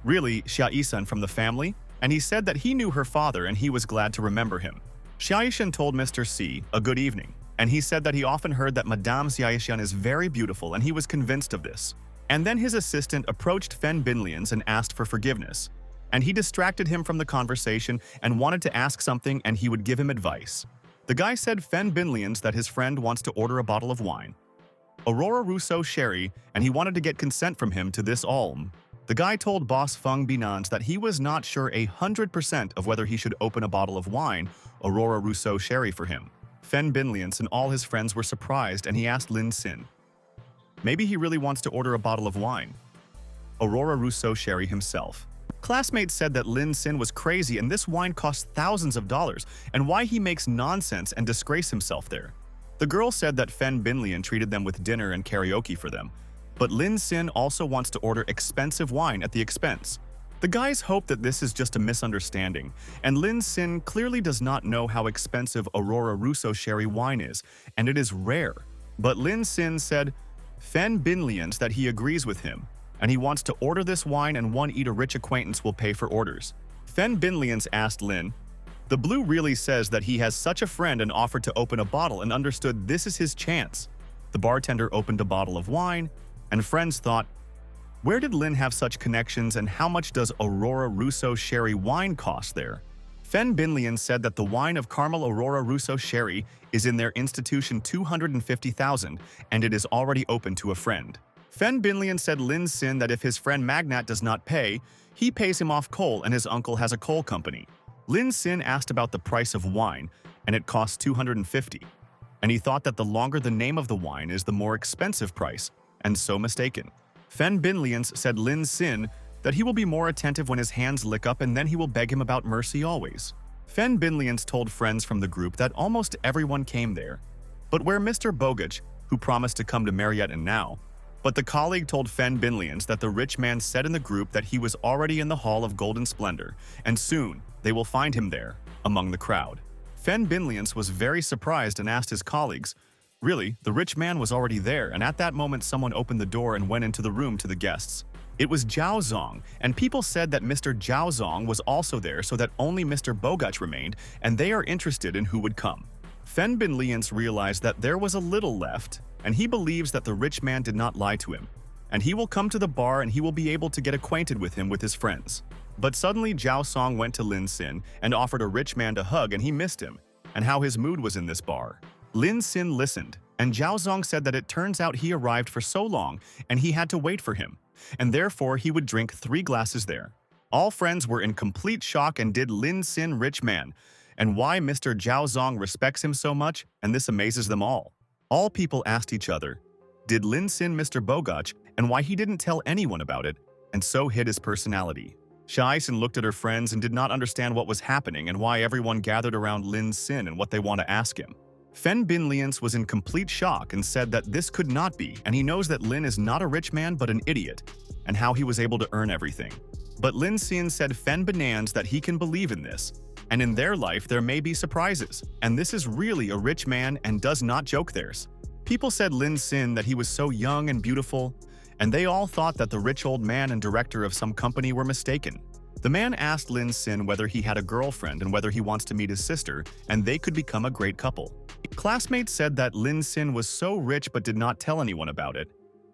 "Really, Xia Eisen from the family?" And he said that he knew her father and he was glad to remember him. Xia Eisen told Mr. C a good evening, and he said that he often heard that Madame Xia Eisen is very beautiful and he was convinced of this. And then his assistant approached Fen Binlians and asked for forgiveness. And he distracted him from the conversation and wanted to ask something and he would give him advice. The guy said Fen Binlians that his friend wants to order a bottle of wine, Aurora Rousseau sherry, and he wanted to get consent from him to this alm. The guy told boss Feng Binans that he was not sure 100% of whether he should open a bottle of wine, Aurora Rousseau sherry, for him. Fen Binlians and all his friends were surprised and he asked Lin Sin, maybe he really wants to order a bottle of wine, Aurora Rousseau sherry himself. Classmates said that Lin Sin was crazy and this wine costs thousands of dollars and why he makes nonsense and disgrace himself there. The girl said that Fen Binlian treated them with dinner and karaoke for them, but Lin Sin also wants to order expensive wine at the expense. The guys hope that this is just a misunderstanding, and Lin Sin clearly does not know how expensive Aurora Rousseau sherry wine is, and it is rare. But Lin Sin said Fen Binlians that he agrees with him, and he wants to order this wine and one eat a rich acquaintance will pay for orders. Fen Binlians asked Lin, "The blue really says that he has such a friend and offered to open a bottle and understood this is his chance." The bartender opened a bottle of wine, and friends thought, where did Lin have such connections and how much does Aurora Rousseau sherry wine cost there? Fen Binlian said that the wine of Carmel Aurora Rousseau sherry is in their institution 250,000 and it is already open to a friend. Fen Binlian said Lin Sin that if his friend Magnat does not pay, he pays him off coal and his uncle has a coal company. Lin Sin asked about the price of wine and it costs 250, and he thought that the longer the name of the wine is the more expensive price, and so mistaken. Fen Binlians said Lin Sin that he will be more attentive when his hands lick up and then he will beg him about mercy always. Fen Binlians told friends from the group that almost everyone came there, but where Mr. Bogach, who promised to come to Marriott and now, but the colleague told Fen Binlians that the rich man said in the group that he was already in the Hall of Golden Splendor, and soon they will find him there, among the crowd. Fen Binlians was very surprised and asked his colleagues, really, the rich man was already there, and at that moment someone opened the door and went into the room to the guests. It was Zhao Zong, and people said that Mr. Zhao Zong was also there so that only Mr. Bogach remained, and they are interested in who would come. Fen Binlians realized that there was a little left, and he believes that the rich man did not lie to him, and he will come to the bar and he will be able to get acquainted with him with his friends. But suddenly Zhao Song went to Lin Sin and offered a rich man to hug and he missed him, and how his mood was in this bar. Lin Sin listened, and Zhao Zong said that it turns out he arrived for so long and he had to wait for him, and therefore he would drink 3 glasses there. All friends were in complete shock and did Lin Sin rich man, and why Mr. Zhao Zong respects him so much, and this amazes them all. All people asked each other, did Lin Sin Mr. Bogach, and why he didn't tell anyone about it, and so hid his personality. Xia Eisen looked at her friends and did not understand what was happening and why everyone gathered around Lin Sin and what they want to ask him. Fen Binlians was in complete shock and said that this could not be, and he knows that Lin is not a rich man but an idiot, and how he was able to earn everything. But Lin Sin said Fen Binans that he can believe in this, and in their life there may be surprises, and this is really a rich man and does not joke theirs. People said Lin Sin that he was so young and beautiful, and they all thought that the rich old man and director of some company were mistaken. The man asked Lin Sin whether he had a girlfriend and whether he wants to meet his sister, and they could become a great couple. Classmates said that Lin Sin was so rich but did not tell anyone about it.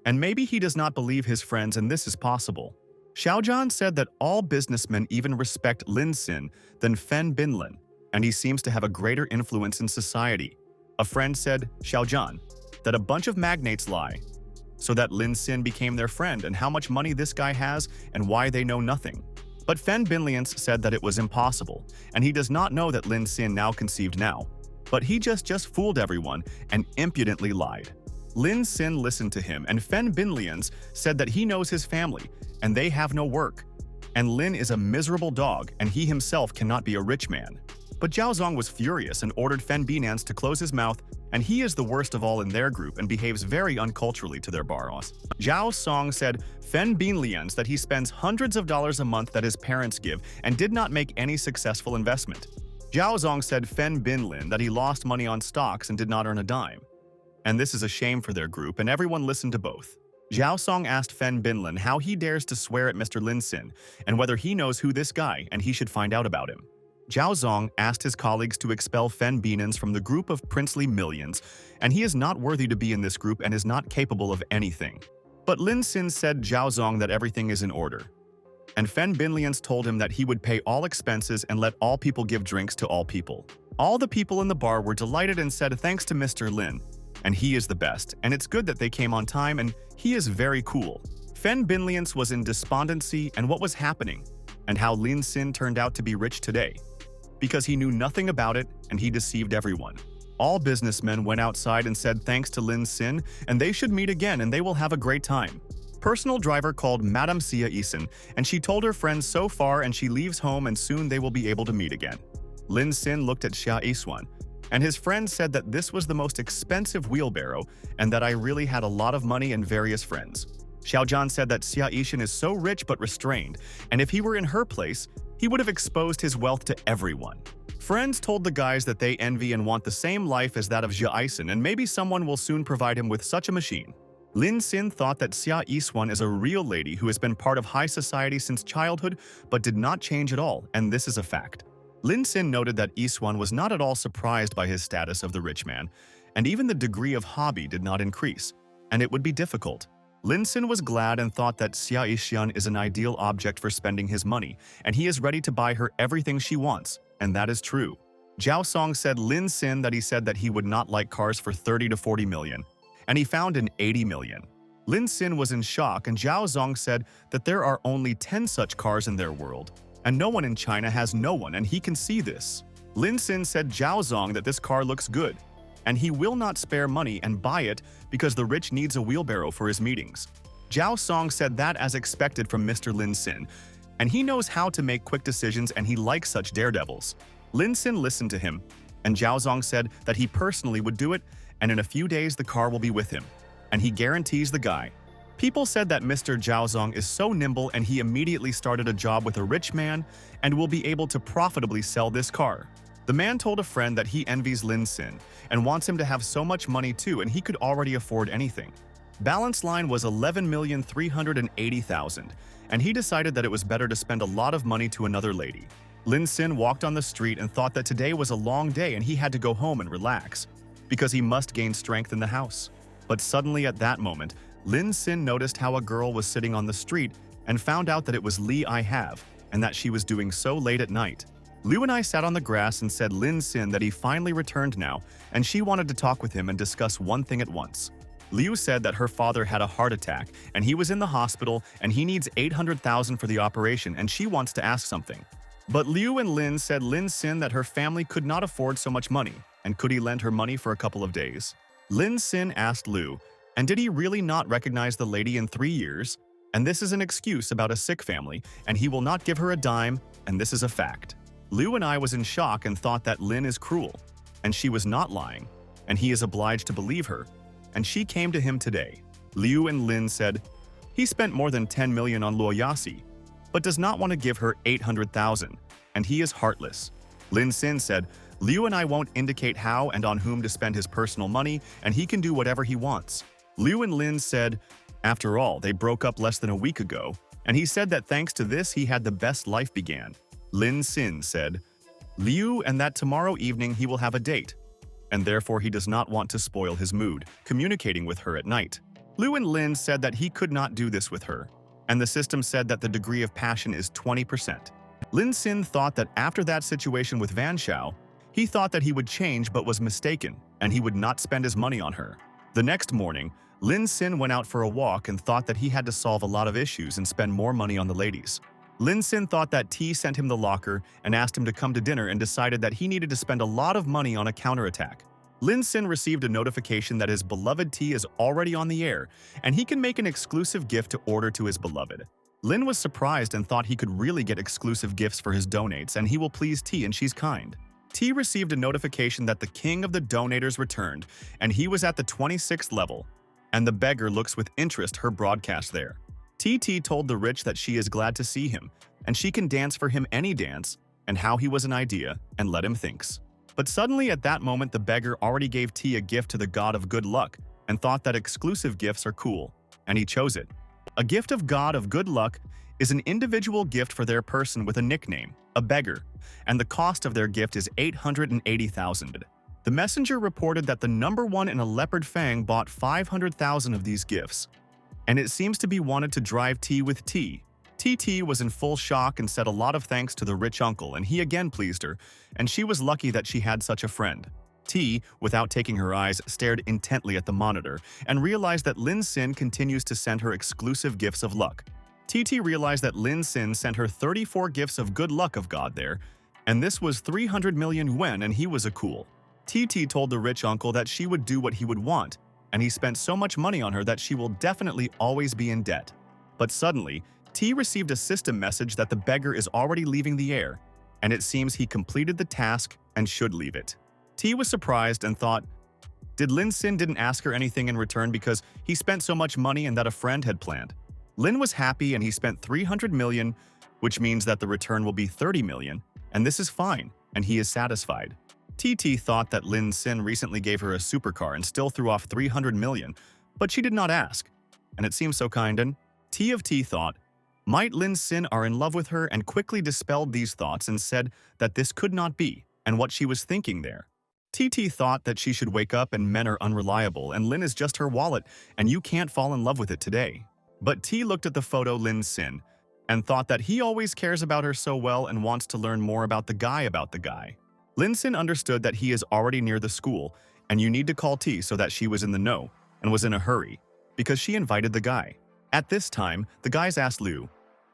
And maybe he does not believe his friends and this is possible. Xiaojian said that all businessmen even respect Lin Sin than Fen Binlin, and he seems to have a greater influence in society. A friend said, Xiaojian, that a bunch of magnates lie, so that Lin Sin became their friend and how much money this guy has and why they know nothing. But Fen Binlians said that it was impossible, and he does not know that Lin Sin now conceived now. But he just fooled everyone and impudently lied. Lin Sin listened to him, and Fen Binlians said that he knows his family, and they have no work. And Lin is a miserable dog, and he himself cannot be a rich man. But Zhao Zong was furious and ordered Fen Binans to close his mouth, and he is the worst of all in their group and behaves very unculturally to their boss. Zhao Song said Fen Binlians that he spends hundreds of dollars a month that his parents give and did not make any successful investment. Zhao Zong said Fen Binlin that he lost money on stocks and did not earn a dime. And this is a shame for their group, and everyone listened to both. Zhao Song asked Fen Binlin how he dares to swear at Mr. Lin Sin and whether he knows who this guy and he should find out about him. Zhao Zong asked his colleagues to expel Fen Binans from the group of princely millions, and he is not worthy to be in this group and is not capable of anything. But Lin Sin said Zhao Zong that everything is in order. And Fen Binlians told him that he would pay all expenses and let all people give drinks to all people. All the people in the bar were delighted and said thanks to Mr. Lin. And he is the best, and it's good that they came on time, and he is very cool. Fen Binlians was in despondency and what was happening, and how Lin Sin turned out to be rich today. Because he knew nothing about it, and he deceived everyone. All businessmen went outside and said thanks to Lin Sin, and they should meet again and they will have a great time. Personal driver called Madame Xia Yisen, and she told her friends so far and she leaves home and soon they will be able to meet again. Lin Sin looked at Xia Yiswan, and his friend said that this was the most expensive wheelbarrow and that I really had a lot of money and various friends. Xiaojian said that Xia Yishan is so rich but restrained, and if he were in her place, he would have exposed his wealth to everyone. Friends told the guys that they envy and want the same life as that of Xia Yishan, and maybe someone will soon provide him with such a machine. Lin Sin thought that Xia Yiswan is a real lady who has been part of high society since childhood but did not change at all, and this is a fact. Lin Sin noted that Yiswan was not at all surprised by his status of the rich man, and even the degree of hobby did not increase, and it would be difficult. Lin Sin was glad and thought that Xia Yishan is an ideal object for spending his money, and he is ready to buy her everything she wants, and that is true. Zhao Song said Lin Sin that he said that he would not like cars for 30 to 40 million, and he found an 80 million. Lin Sin was in shock, and Zhao Zong said that there are only 10 such cars in their world, and no one in China has no one, and he can see this. Lin Sin said Zhao Zong that this car looks good, and he will not spare money and buy it because the rich needs a wheelbarrow for his meetings. Zhao Song said that as expected from Mr. Lin Sin, and he knows how to make quick decisions and he likes such daredevils. Lin Sin listened to him, and Zhao Zong said that he personally would do it, and in a few days the car will be with him, and he guarantees the guy. People said that Mr. Zhao Zong is so nimble and he immediately started a job with a rich man and will be able to profitably sell this car. The man told a friend that he envies Lin Sin and wants him to have so much money too, and he could already afford anything. Balance line was 11,380,000, and he decided that it was better to spend a lot of money to another lady. Lin Sin walked on the street and thought that today was a long day and he had to go home and relax, because he must gain strength in the house. But suddenly at that moment, Lin Sin noticed how a girl was sitting on the street and found out that it was Li I Have, and that she was doing so late at night. Liu and I sat on the grass and said Lin Sin that he finally returned now, and she wanted to talk with him and discuss one thing at once. Liu said that her father had a heart attack, and he was in the hospital, and he needs 800,000 for the operation, and she wants to ask something. But Liu and Lin said Lin Sin that her family could not afford so much money, and could he lend her money for a couple of days? Lin Sin asked Liu, and did he really not recognize the lady in 3 years? And this is an excuse about a sick family, and he will not give her a dime, and this is a fact. Liu and I was in shock and thought that Lin is cruel, and she was not lying, and he is obliged to believe her, and she came to him today. Liu and Lin said, he spent more than 10 million on Luo Yasi, but does not want to give her 800,000, and he is heartless. Lin Sin said, Liu and I won't indicate how and on whom to spend his personal money, and he can do whatever he wants. Liu and Lin said, after all, they broke up less than a week ago, and he said that thanks to this he had the best life began. Lin Sin said, Liu and that tomorrow evening he will have a date. and therefore he does not want to spoil his mood, communicating with her at night. Luo and Lin said that he could not do this with her, and the system said that the degree of passion is 20%. Lin Sin thought that after that situation with Van Xiao, he thought that he would change but was mistaken, and he would not spend his money on her. The next morning, Lin Sin went out for a walk and thought that he had to solve a lot of issues and spend more money on the ladies. Lin Sin thought that T sent him the locker and asked him to come to dinner and decided that he needed to spend a lot of money on a counterattack. Lin Sin received a notification that his beloved T is already on the air, and he can make an exclusive gift to order to his beloved. Lin was surprised and thought he could really get exclusive gifts for his donates and he will please T and she's kind. T received a notification that the king of the donators returned, and he was at the 26th level, and the beggar looks with interest her broadcast there. TT told the rich that she is glad to see him, and she can dance for him any dance, and how he was an idea, and let him thinks. But suddenly at that moment the beggar already gave T a gift to the god of good luck, and thought that exclusive gifts are cool, and he chose it. A gift of god of good luck is an individual gift for their person with a nickname, a beggar, and the cost of their gift is 880,000. The messenger reported that the number one in a leopard fang bought 500,000 of these gifts, and it seems to be wanted to drive T with T. TT was in full shock and said a lot of thanks to the rich uncle, and he again pleased her, and she was lucky that she had such a friend. T, without taking her eyes, stared intently at the monitor and realized that Lin Sin continues to send her exclusive gifts of luck. TT realized that Lin Sin sent her 34 gifts of good luck of God there, and this was 300 million yuan, and he was a cool. TT told the rich uncle that she would do what he would want, and he spent so much money on her that she will definitely always be in debt. But suddenly, T received a system message that the beggar is already leaving the air, and it seems he completed the task and should leave it. T was surprised and thought, did Lin Sin didn't ask her anything in return because he spent so much money and that a friend had planned? Lin was happy and he spent 300 million, which means that the return will be 30 million, and this is fine, and he is satisfied. TT thought that Lin Sin recently gave her a supercar and still threw off 300 million, but she did not ask, and it seems so kind, and T of T thought, might Lin Sin are in love with her, and quickly dispelled these thoughts and said that this could not be, and what she was thinking there. TT thought that she should wake up and men are unreliable and Lin is just her wallet and you can't fall in love with it today. But T looked at the photo Lin Sin and thought that he always cares about her so well and wants to learn more about the guy. Lin Sin understood that he is already near the school and you need to call T so that she was in the know and was in a hurry because she invited the guy. At this time, the guys asked Luo,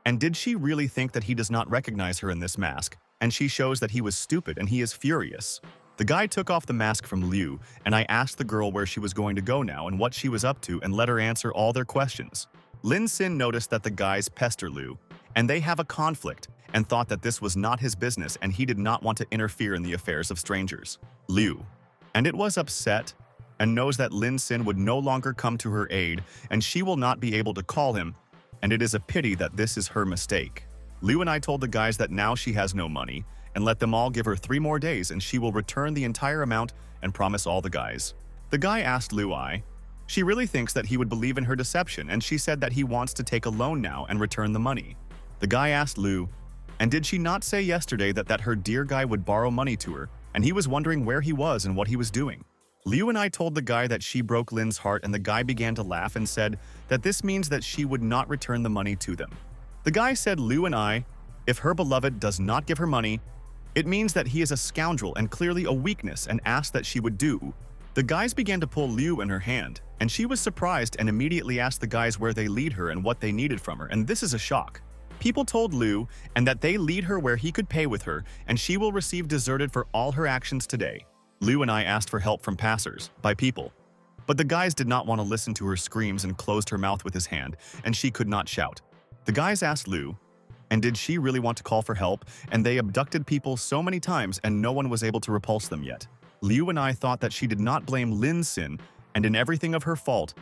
and did she really think that he does not recognize her in this mask? And she shows that he was stupid and he is furious. The guy took off the mask from Luo, and I asked the girl where she was going to go now and what she was up to and let her answer all their questions. Lin Sin noticed that the guys pester Luo, and they have a conflict, and thought that this was not his business and he did not want to interfere in the affairs of strangers. Luo, and it was upset, and knows that Lin Sin would no longer come to her aid and she will not be able to call him, and it is a pity that this is her mistake. Luo and I told the guys that now she has no money, and let them all give her 3 more days and she will return the entire amount and promise all the guys. The guy asked Luo, she really thinks that he would believe in her deception, and she said that he wants to take a loan now and return the money. The guy asked Luo, and did she not say yesterday that her dear guy would borrow money to her, and he was wondering where he was and what he was doing. Luo and I told the guy that she broke Lin's heart, and the guy began to laugh and said that this means that she would not return the money to them. The guy said Luo and I, if her beloved does not give her money, it means that he is a scoundrel and clearly a weakness, and asked that she would do. The guys began to pull Luo in her hand, and she was surprised and immediately asked the guys where they lead her and what they needed from her, and this is a shock. People told Luo and that they lead her where he could pay with her, and she will receive deserted for all her actions today. Luo and I asked for help from passers, by people. But the guys did not want to listen to her screams and closed her mouth with his hand, and she could not shout. The guys asked Luo, and did she really want to call for help, and they abducted people so many times and no one was able to repulse them yet. Luo and I thought that she did not blame Lin Sin and in everything of her fault,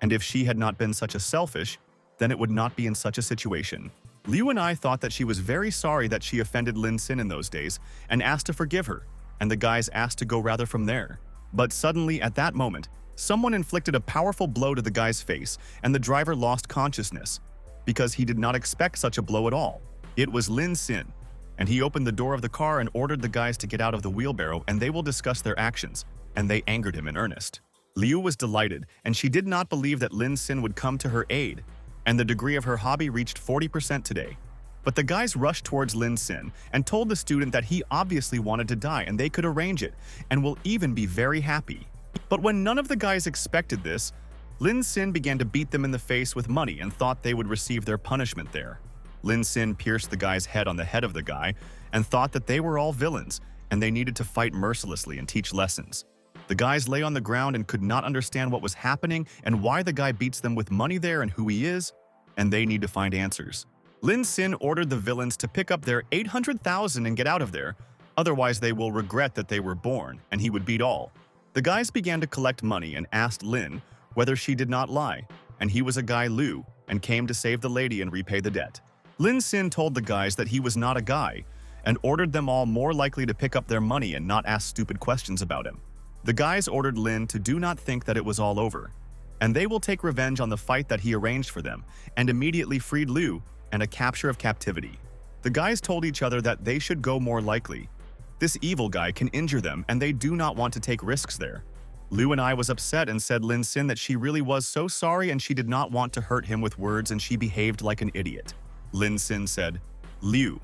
and if she had not been such a selfish, then it would not be in such a situation. Luo and I thought that she was very sorry that she offended Lin Sin in those days and asked to forgive her, and the guys asked to go rather from there. But suddenly, at that moment, someone inflicted a powerful blow to the guy's face, and the driver lost consciousness, because he did not expect such a blow at all. It was Lin Sin, and he opened the door of the car and ordered the guys to get out of the wheelbarrow and they will discuss their actions. and they angered him in earnest. Liu was delighted, and she did not believe that Lin Xin would come to her aid, and the degree of her hobby reached 40% today. But the guys rushed towards Lin Xin and told the student that he obviously wanted to die and they could arrange it, and will even be very happy. But when none of the guys expected this, Lin Xin began to beat them in the face with money and thought they would receive their punishment there. Lin Xin pierced the guy's head on the head of the guy and thought that they were all villains and they needed to fight mercilessly and teach lessons. The guys lay on the ground and could not understand what was happening and why the guy beats them with money there and who he is, and they need to find answers. Lin Xin ordered the villains to pick up their 800,000 and get out of there, otherwise they will regret that they were born, and he would beat all. The guys began to collect money and asked Lin whether she did not lie, and he was a guy Lu and came to save the lady and repay the debt. Lin Xin told the guys that he was not a guy and ordered them all more likely to pick up their money and not ask stupid questions about him. The guys ordered Lin to do not think that it was all over, and they will take revenge on the fight that he arranged for them, and immediately freed Liu and a capture of captivity. The guys told each other that they should go more likely. This evil guy can injure them and they do not want to take risks there. Liu and I was upset and said Lin Xin that she really was so sorry and she did not want to hurt him with words and she behaved like an idiot. Lin Xin said, Liu,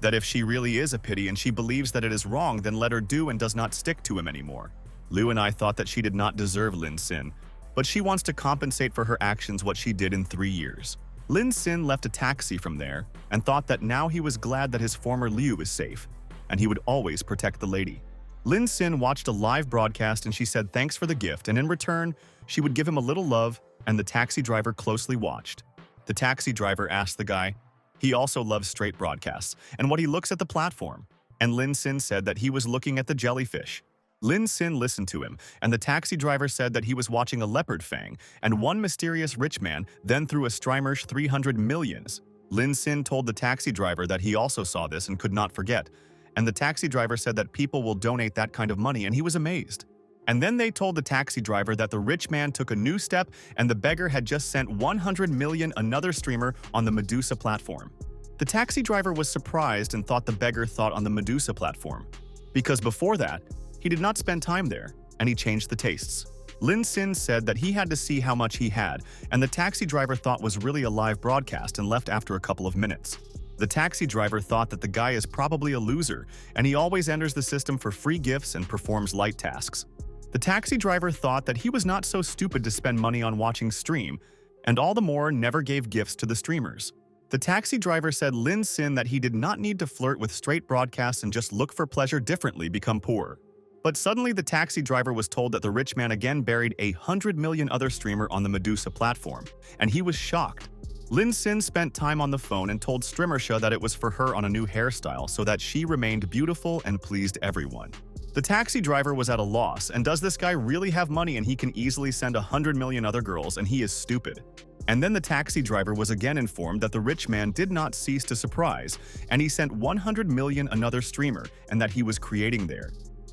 that if she really is a pity and she believes that it is wrong, then let her do and does not stick to him anymore. Liu and I thought that she did not deserve Lin Xin, but she wants to compensate for her actions what she did in 3 years. Lin Xin left a taxi from there and thought that now he was glad that his former Liu is safe, and he would always protect the lady. Lin Xin watched a live broadcast and she said thanks for the gift, and in return, she would give him a little love, and the taxi driver closely watched. The taxi driver asked the guy, he also loves straight broadcasts, and what he looks at the platform, and Lin Xin said that he was looking at the jellyfish. Lin Xin listened to him, and the taxi driver said that he was watching a leopard fang, and one mysterious rich man then threw a streamer's 300 millions. Lin Xin told the taxi driver that he also saw this and could not forget, and the taxi driver said that people will donate that kind of money, and he was amazed. And then they told the taxi driver that the rich man took a new step and the beggar had just sent 100 million another streamer on the Medusa platform. The taxi driver was surprised and thought the beggar thought on the Medusa platform, because before that, he did not spend time there, and he changed the tastes. Lin Xin said that he had to see how much he had, and the taxi driver thought was really a live broadcast and left after a couple of minutes. The taxi driver thought that the guy is probably a loser, and he always enters the system for free gifts and performs light tasks. The taxi driver thought that he was not so stupid to spend money on watching stream, and all the more never gave gifts to the streamers. The taxi driver said Lin Xin that he did not need to flirt with straight broadcasts and just look for pleasure differently become poor. But suddenly the taxi driver was told that the rich man again buried 100 million other streamer on the Medusa platform, and he was shocked. Lin Xin spent time on the phone and told Streamersha that it was for her on a new hairstyle so that she remained beautiful and pleased everyone. The taxi driver was at a loss, and does this guy really have money and he can easily send 100 million other girls and he is stupid? And then the taxi driver was again informed that the rich man did not cease to surprise, and he sent 100 million another streamer and that he was creating there.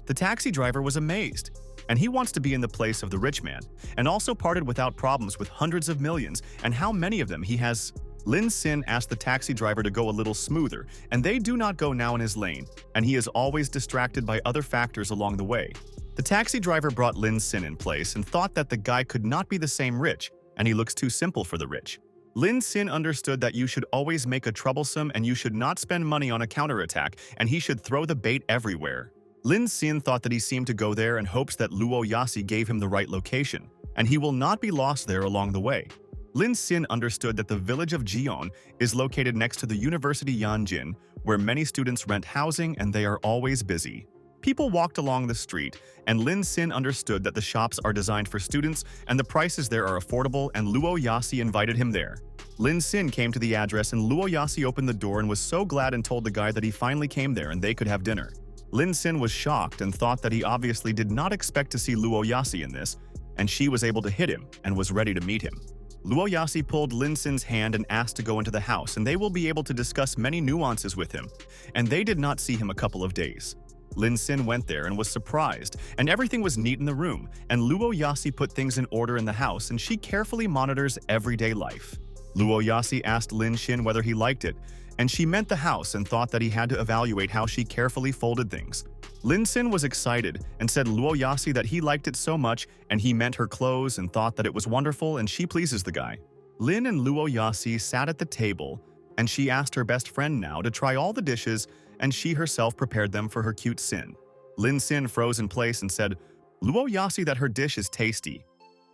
The taxi driver was amazed, and he wants to be in the place of the rich man, and also parted without problems with hundreds of millions, and how many of them he has. Lin Xin asked the taxi driver to go a little smoother, and they do not go now in his lane, and he is always distracted by other factors along the way. The taxi driver brought Lin Xin in place and thought that the guy could not be the same rich, and he looks too simple for the rich. Lin Xin understood that you should always make a troublesome and you should not spend money on a counterattack, and he should throw the bait everywhere. Lin Xin thought that he seemed to go there and hopes that Luo Yasi gave him the right location, and he will not be lost there along the way. Lin Xin understood that the village of Jion is located next to the University Yanjin, where many students rent housing and they are always busy. People walked along the street, and Lin Xin understood that the shops are designed for students and the prices there are affordable, and Luo Yasi invited him there. Lin Xin came to the address and Luo Yasi opened the door and was so glad and told the guy that he finally came there and they could have dinner. Lin Xin was shocked and thought that he obviously did not expect to see Luo Yasi in this, and she was able to hit him and was ready to meet him. Luo Yasi pulled Lin Xin's hand and asked to go into the house, and they will be able to discuss many nuances with him, and they did not see him a couple of days. Lin Xin went there and was surprised, and everything was neat in the room, and Luo Yasi put things in order in the house, and she carefully monitors everyday life. Luo Yasi asked Lin Xin whether he liked it, and she meant the house and thought that he had to evaluate how she carefully folded things. Lin Sin was excited and said Luo Yasi that he liked it so much and he meant her clothes and thought that it was wonderful and she pleases the guy. Lin and Luo Yasi sat at the table and she asked her best friend now to try all the dishes and she herself prepared them for her cute Sin. Lin Sin froze in place and said Luo Yasi that her dish is tasty.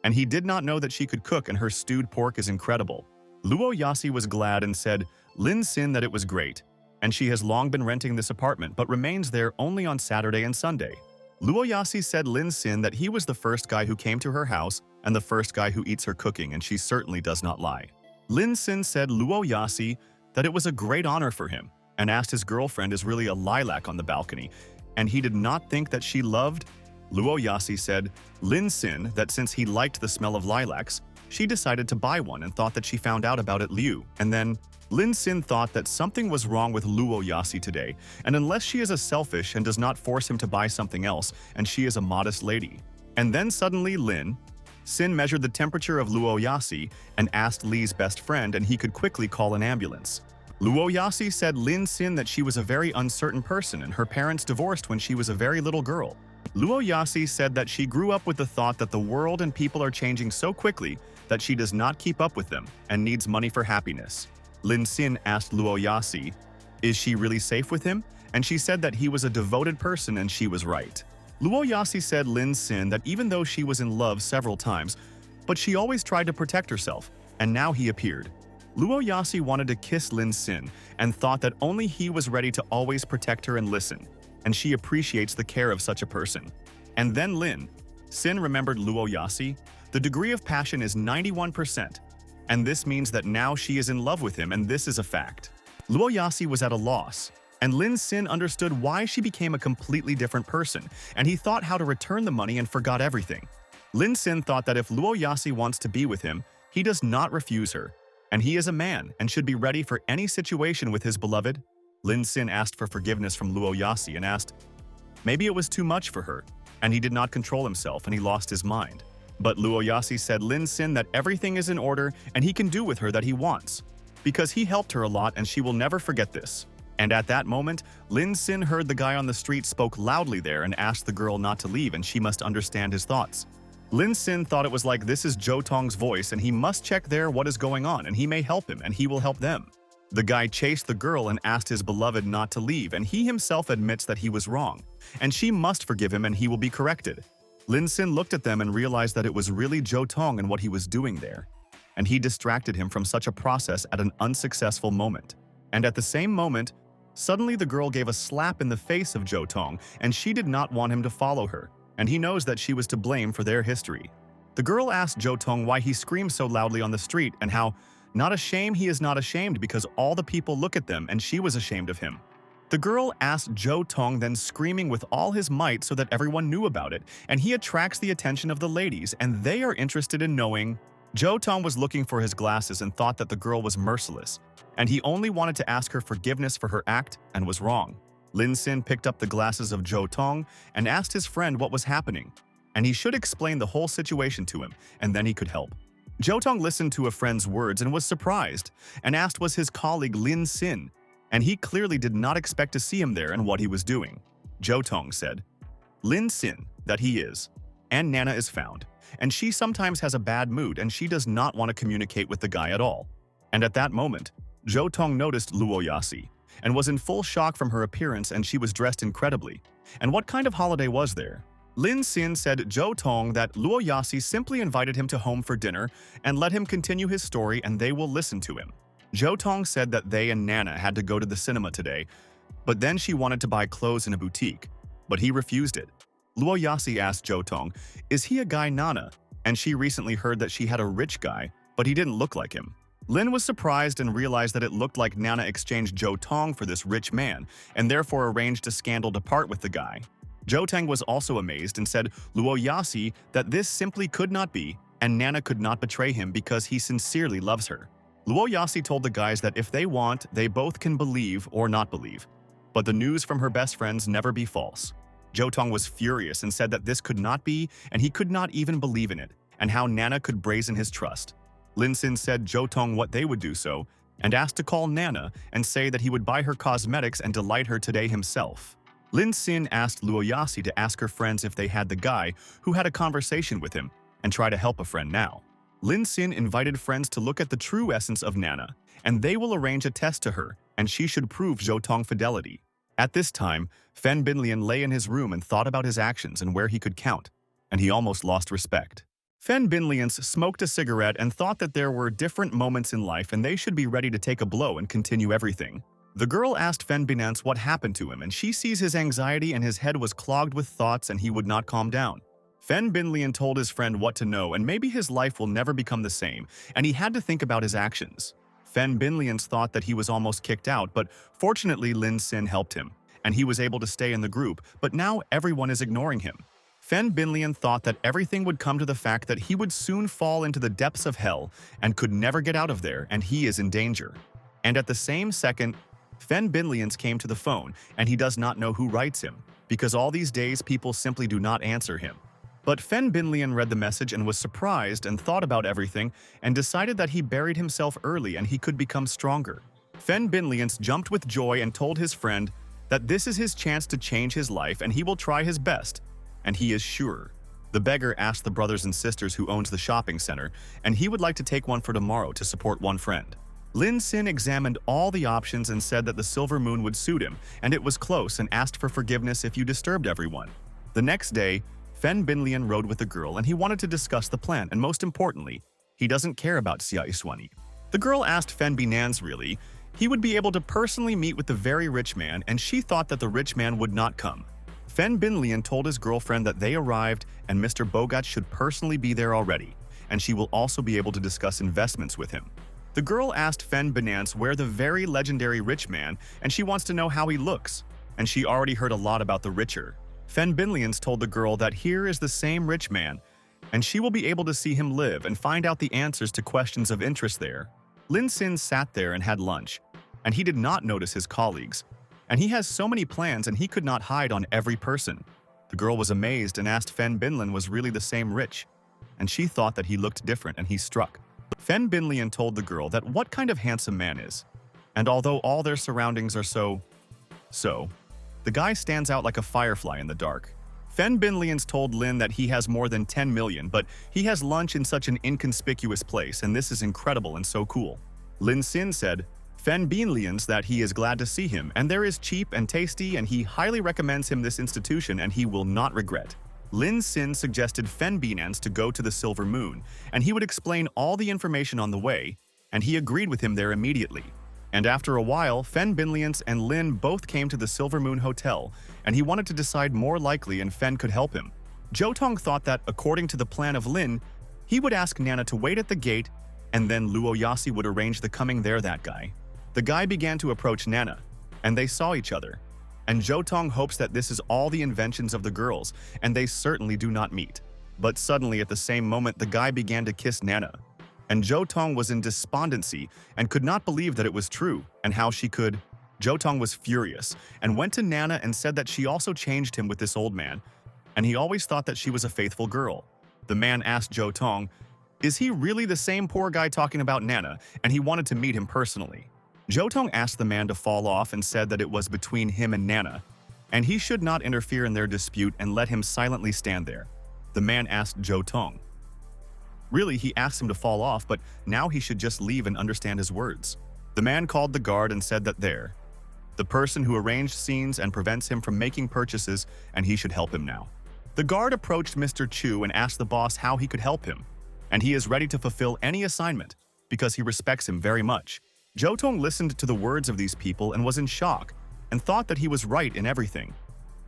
And he did not know that she could cook and her stewed pork is incredible. Luo Yasi was glad and said Lin Sin that it was great. And she has long been renting this apartment but remains there only on Saturday and Sunday. Luo Yasi said Lin Sin that he was the first guy who came to her house and the first guy who eats her cooking and she certainly does not lie. Lin Sin said Luo Yasi that it was a great honor for him and asked his girlfriend is really a lilac on the balcony and he did not think that she loved. Luo Yasi said Lin Sin that since he liked the smell of lilacs, she decided to buy one and thought that she found out about it Liu. And then Lin Sin thought that something was wrong with Luo Yasi today, and unless she is a selfish and does not force him to buy something else, and she is a modest lady. And then suddenly Lin Sin measured the temperature of Luo Yasi and asked Li's best friend and he could quickly call an ambulance. Luo Yasi said Lin Sin that she was a very uncertain person and her parents divorced when she was a very little girl. Luo Yasi said that she grew up with the thought that the world and people are changing so quickly that she does not keep up with them and needs money for happiness. Lin Sin asked Luo Yasi, is she really safe with him? And she said that he was a devoted person and she was right. Luo Yasi said Lin Sin that even though she was in love several times, but she always tried to protect herself, and now he appeared. Luo Yasi wanted to kiss Lin Sin and thought that only he was ready to always protect her and listen, and she appreciates the care of such a person. And then Lin Sin remembered Luo Yasi. The degree of passion is 91%. And this means that now she is in love with him and this is a fact. Luo Yasi was at a loss, and Lin Sin understood why she became a completely different person, and he thought how to return the money and forgot everything. Lin Sin thought that if Luo Yasi wants to be with him, he does not refuse her, and he is a man and should be ready for any situation with his beloved. Lin Sin asked for forgiveness from Luo Yasi and asked, maybe it was too much for her, and he did not control himself and he lost his mind. But Luo Yasi said Lin Sin that everything is in order and he can do with her that he wants, because he helped her a lot and she will never forget this. And at that moment, Lin Sin heard the guy on the street spoke loudly there and asked the girl not to leave and she must understand his thoughts. Lin Sin thought it was like this is Zhou Tong's voice and he must check there what is going on and he may help him and he will help them. The guy chased the girl and asked his beloved not to leave and he himself admits that he was wrong, and she must forgive him and he will be corrected. Lin Sin looked at them and realized that it was really Zhou Tong and what he was doing there, and he distracted him from such a process at an unsuccessful moment. And at the same moment, suddenly the girl gave a slap in the face of Zhou Tong, and she did not want him to follow her, and he knows that she was to blame for their history. The girl asked Zhou Tong why he screams so loudly on the street and how, not ashamed he is not ashamed because all the people look at them and she was ashamed of him. The girl asked Zhou Tong, then screaming with all his might so that everyone knew about it, and he attracts the attention of the ladies and they are interested in knowing. Zhou Tong was looking for his glasses and thought that the girl was merciless, and he only wanted to ask her forgiveness for her act and was wrong. Lin Sin picked up the glasses of Zhou Tong and asked his friend what was happening, and he should explain the whole situation to him, and then he could help. Zhou Tong listened to a friend's words and was surprised, and asked was his colleague Lin Sin, and he clearly did not expect to see him there and what he was doing. Zhou Tong said, Lin Sin, that he is, and Nana is found, and she sometimes has a bad mood and she does not want to communicate with the guy at all. And at that moment, Zhou Tong noticed Luo Yasi, and was in full shock from her appearance and she was dressed incredibly. And what kind of holiday was there? Lin Sin said Zhou Tong that Luo Yasi simply invited him to home for dinner and let him continue his story and they will listen to him. Zhou Tong said that they and Nana had to go to the cinema today, but then she wanted to buy clothes in a boutique, but he refused it. Luo Yasi asked Zhou Tong, is he a guy Nana? And she recently heard that she had a rich guy, but he didn't look like him. Lin was surprised and realized that it looked like Nana exchanged Zhou Tong for this rich man, and therefore arranged a scandal to part with the guy. Zhou Tong was also amazed and said Luo Yasi that this simply could not be, and Nana could not betray him because he sincerely loves her. Luo Yasi told the guys that if they want, they both can believe or not believe. But the news from her best friends never be false. Zhou Tong was furious and said that this could not be and he could not even believe in it, and how Nana could brazen his trust. Lin Sin said Zhou Tong what they would do so, and asked to call Nana and say that he would buy her cosmetics and delight her today himself. Lin Xin asked Luo Yasi to ask her friends if they had the guy who had a conversation with him and try to help a friend now. Lin Xin invited friends to look at the true essence of Nana, and they will arrange a test to her, and she should prove Zhou Tong fidelity. At this time, Fen Binlian lay in his room and thought about his actions and where he could count, and he almost lost respect. Fen Binlian smoked a cigarette and thought that there were different moments in life and they should be ready to take a blow and continue everything. The girl asked Fen Binance what happened to him, and she sees his anxiety and his head was clogged with thoughts and he would not calm down. Fen Binlian told his friend what to know and maybe his life will never become the same, and he had to think about his actions. Fen Binlian's thought that he was almost kicked out, but fortunately Lin Xin helped him, and he was able to stay in the group, but now everyone is ignoring him. Fen Binlian thought that everything would come to the fact that he would soon fall into the depths of hell and could never get out of there, and he is in danger. And at the same second, Fen Binlian came to the phone, and he does not know who writes him, because all these days people simply do not answer him. But Fen Binlian read the message and was surprised and thought about everything and decided that he buried himself early and he could become stronger. Fen Binlian jumped with joy and told his friend that this is his chance to change his life and he will try his best, and he is sure. The beggar asked the brothers and sisters who owns the shopping center, and he would like to take one for tomorrow to support one friend. Lin Xin examined all the options and said that the silver moon would suit him, and it was close and asked for forgiveness if you disturbed everyone. The next day, Fen Binlian rode with the girl and he wanted to discuss the plan, and most importantly, he doesn't care about Xia Iswani. The girl asked Fen Binance really, he would be able to personally meet with the very rich man, and she thought that the rich man would not come. Fen Binlian told his girlfriend that they arrived and Mr. Bogat should personally be there already, and she will also be able to discuss investments with him. The girl asked Fen Binance where the very legendary rich man, and she wants to know how he looks, and she already heard a lot about the richer. Fen Binlian told the girl that here is the same rich man, and she will be able to see him live and find out the answers to questions of interest there. Lin Xin sat there and had lunch, and he did not notice his colleagues, and he has so many plans and he could not hide on every person. The girl was amazed and asked Fen Binlian was really the same rich, and she thought that he looked different and he struck. Fen Binlian told the girl that what kind of handsome man is, and although all their surroundings are so, the guy stands out like a firefly in the dark. Fen Binlian told Lin that he has more than 10 million, but he has lunch in such an inconspicuous place, and this is incredible and so cool. Lin Xin said, Fen Binlian that he is glad to see him, and there is cheap and tasty, and he highly recommends him this institution and he will not regret. Lin Xin suggested Fen Binance to go to the Silver Moon, and he would explain all the information on the way, and he agreed with him there immediately. And after a while, Fen Binlian and Lin both came to the Silver Moon Hotel, and he wanted to decide more likely and Fen could help him. Zhou Tong thought that, according to the plan of Lin, he would ask Nana to wait at the gate, and then Luo Yasi would arrange the coming there that guy. The guy began to approach Nana, and they saw each other. And Zhou Tong hopes that this is all the inventions of the girls, and they certainly do not meet. But suddenly at the same moment the guy began to kiss Nana. And Zhou Tong was in despondency and could not believe that it was true, and how she could. Zhou Tong was furious, and went to Nana and said that she also changed him with this old man, and he always thought that she was a faithful girl. The man asked Zhou Tong, is he really the same poor guy talking about Nana, and he wanted to meet him personally. Zhou Tong asked the man to fall off and said that it was between him and Nana, and he should not interfere in their dispute and let him silently stand there. The man asked Zhou Tong. Really, he asked him to fall off, but now he should just leave and understand his words. The man called the guard and said that the person who arranged scenes and prevents him from making purchases, and he should help him now. The guard approached Mr. Chu and asked the boss how he could help him, and he is ready to fulfill any assignment because he respects him very much. Zhou Tong listened to the words of these people and was in shock and thought that he was right in everything.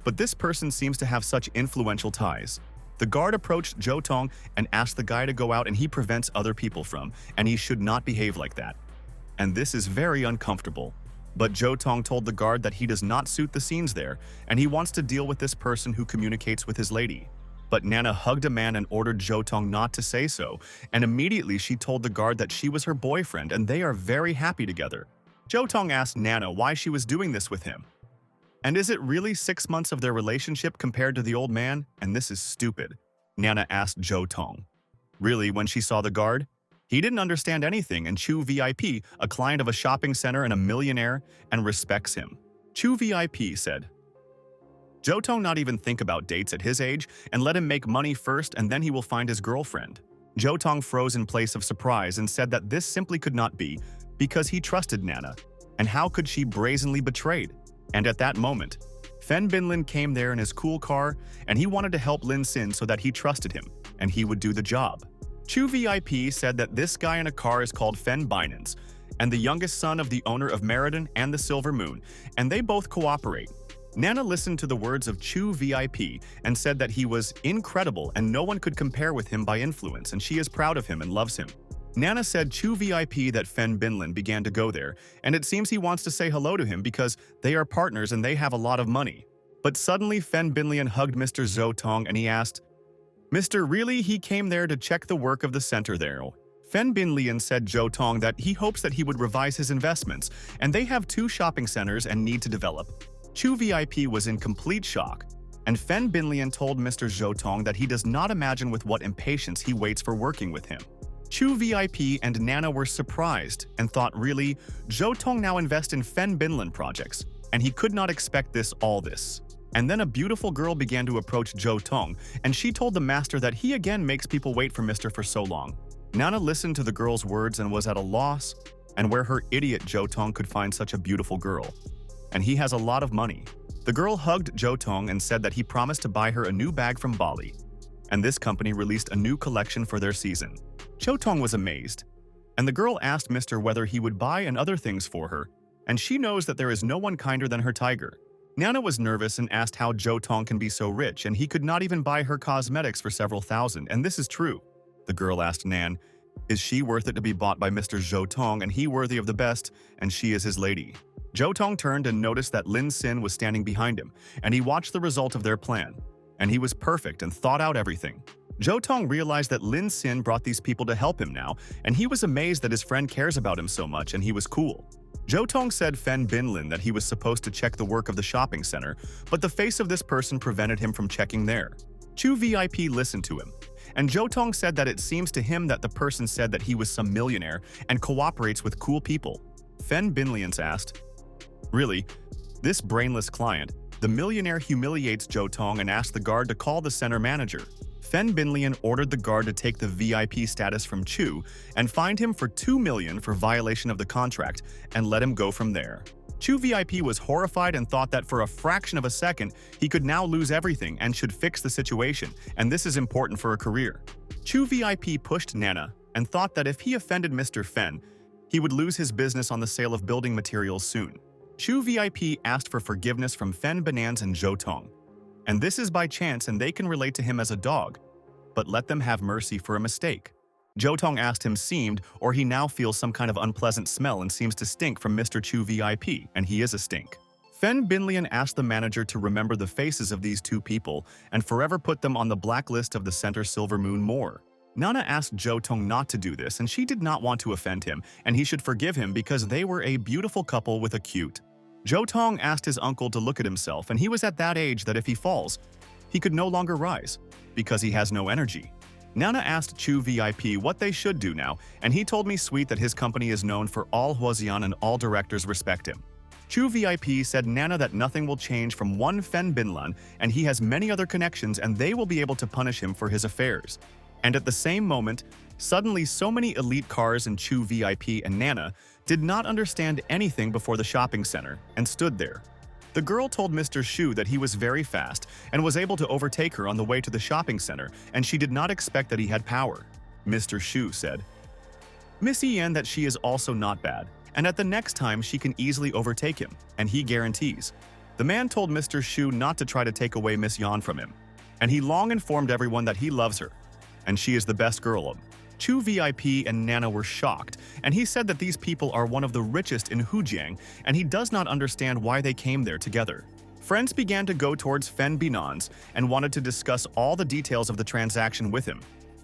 But this person seems to have such influential ties. The guard approached Zhou Tong and asked the guy to go out, and he prevents other people from, and he should not behave like that. And this is very uncomfortable. But Zhou Tong told the guard that he does not suit the scenes there, and he wants to deal with this person who communicates with his lady. But Nana hugged a man and ordered Zhou Tong not to say so, and immediately she told the guard that she was her boyfriend and they are very happy together. Zhou Tong asked Nana why she was doing this with him. And is it really 6 months of their relationship compared to the old man? And this is stupid, Nana asked Zhou Tong. Really, when she saw the guard? He didn't understand anything, and Chu VIP, a client of a shopping center and a millionaire, and respects him. Chu VIP said, Zhou Tong not even think about dates at his age and let him make money first and then he will find his girlfriend. Zhou Tong froze in place of surprise and said that this simply could not be because he trusted Nana. And how could she brazenly betrayed? And at that moment, Fen Binlin came there in his cool car and he wanted to help Lin Sin so that he trusted him and he would do the job. Chu VIP said that this guy in a car is called Fen Binance and the youngest son of the owner of Meriden and the Silver Moon, and they both cooperate. Nana listened to the words of Chu VIP and said that he was incredible and no one could compare with him by influence and she is proud of him and loves him. Nana said Chu VIP that Fen Binlin began to go there and it seems he wants to say hello to him because they are partners and they have a lot of money. But suddenly Fen Binlin hugged Mr. Zhou Tong and he asked, "Mr. Really, he came there to check the work of the center there." Fen Binlin said Zhou Tong that he hopes that he would revise his investments and they have 2 shopping centers and need to develop. Chu VIP was in complete shock, and Fen Binlin told Mr. Zhou Tong that he does not imagine with what impatience he waits for working with him. Chu VIP and Nana were surprised and thought really, Zhou Tong now invest in Fen Binlin projects, and he could not expect this. And then a beautiful girl began to approach Zhou Tong, and she told the master that he again makes people wait for Mr. for so long. Nana listened to the girl's words and was at a loss, and where her idiot Zhou Tong could find such a beautiful girl. And he has a lot of money. The girl hugged Zhou Tong and said that he promised to buy her a new bag from Bali. And this company released a new collection for their season. Zhou Tong was amazed. And the girl asked Mr. whether he would buy and other things for her. And she knows that there is no one kinder than her tiger. Nana was nervous and asked how Zhou Tong can be so rich and he could not even buy her cosmetics for several thousand, and this is true. The girl asked Nan, is she worth it to be bought by Mr. Zhou Tong and he worthy of the best, and she is his lady? Zhou Tong turned and noticed that Lin Sin was standing behind him, and he watched the result of their plan. And he was perfect and thought out everything. Zhou Tong realized that Lin Sin brought these people to help him now, and he was amazed that his friend cares about him so much and he was cool. Zhou Tong said Fen Binlin that he was supposed to check the work of the shopping center, but the face of this person prevented him from checking there. Chu VIP listened to him, and Zhou Tong said that it seems to him that the person said that he was some millionaire and cooperates with cool people. Fen Binlin asked, "Really? This brainless client, the millionaire humiliates Zhou Tong and asked the guard to call the center manager." Fen Binlin ordered the guard to take the VIP status from Chu and fined him for 2 million for violation of the contract and let him go from there. Chu VIP was horrified and thought that for a fraction of a second, he could now lose everything and should fix the situation, and this is important for a career. Chu VIP pushed Nana and thought that if he offended Mr. Fen, he would lose his business on the sale of building materials soon. Chu VIP asked for forgiveness from Fen Binance and Zhou Tong. And this is by chance and they can relate to him as a dog, but let them have mercy for a mistake. Zhou Tong asked him seemed or he now feels some kind of unpleasant smell and seems to stink from Mr. Chu VIP, and he is a stink. Fen Binlin asked the manager to remember the faces of these 2 people and forever put them on the blacklist of the Center Silver Moon more. Nana asked Zhou Tong not to do this and she did not want to offend him and he should forgive him because they were a beautiful couple with a cute. Zhou Tong asked his uncle to look at himself and he was at that age that if he falls, he could no longer rise because he has no energy. Nana asked Chu VIP what they should do now and he told me sweet that his company is known for all Huaxian and all directors respect him. Chu VIP said Nana that nothing will change from one Fen Binlan and he has many other connections and they will be able to punish him for his affairs. And at the same moment, suddenly so many elite cars and Chu VIP and Nana did not understand anything before the shopping center and stood there. The girl told Mr. Shu that he was very fast and was able to overtake her on the way to the shopping center, and she did not expect that he had power. Mr. Shu said, Miss Yan that she is also not bad, and at the next time she can easily overtake him, and he guarantees. The man told Mr. Shu not to try to take away Miss Yan from him, and he long informed everyone that he loves her, and she is the best girl of. Chu VIP and Nana were shocked, and he said that these people are one of the richest in Hujiang, and he does not understand why they came there together. Friends began to go towards Fen Binance and wanted to discuss all the details of the transaction with him,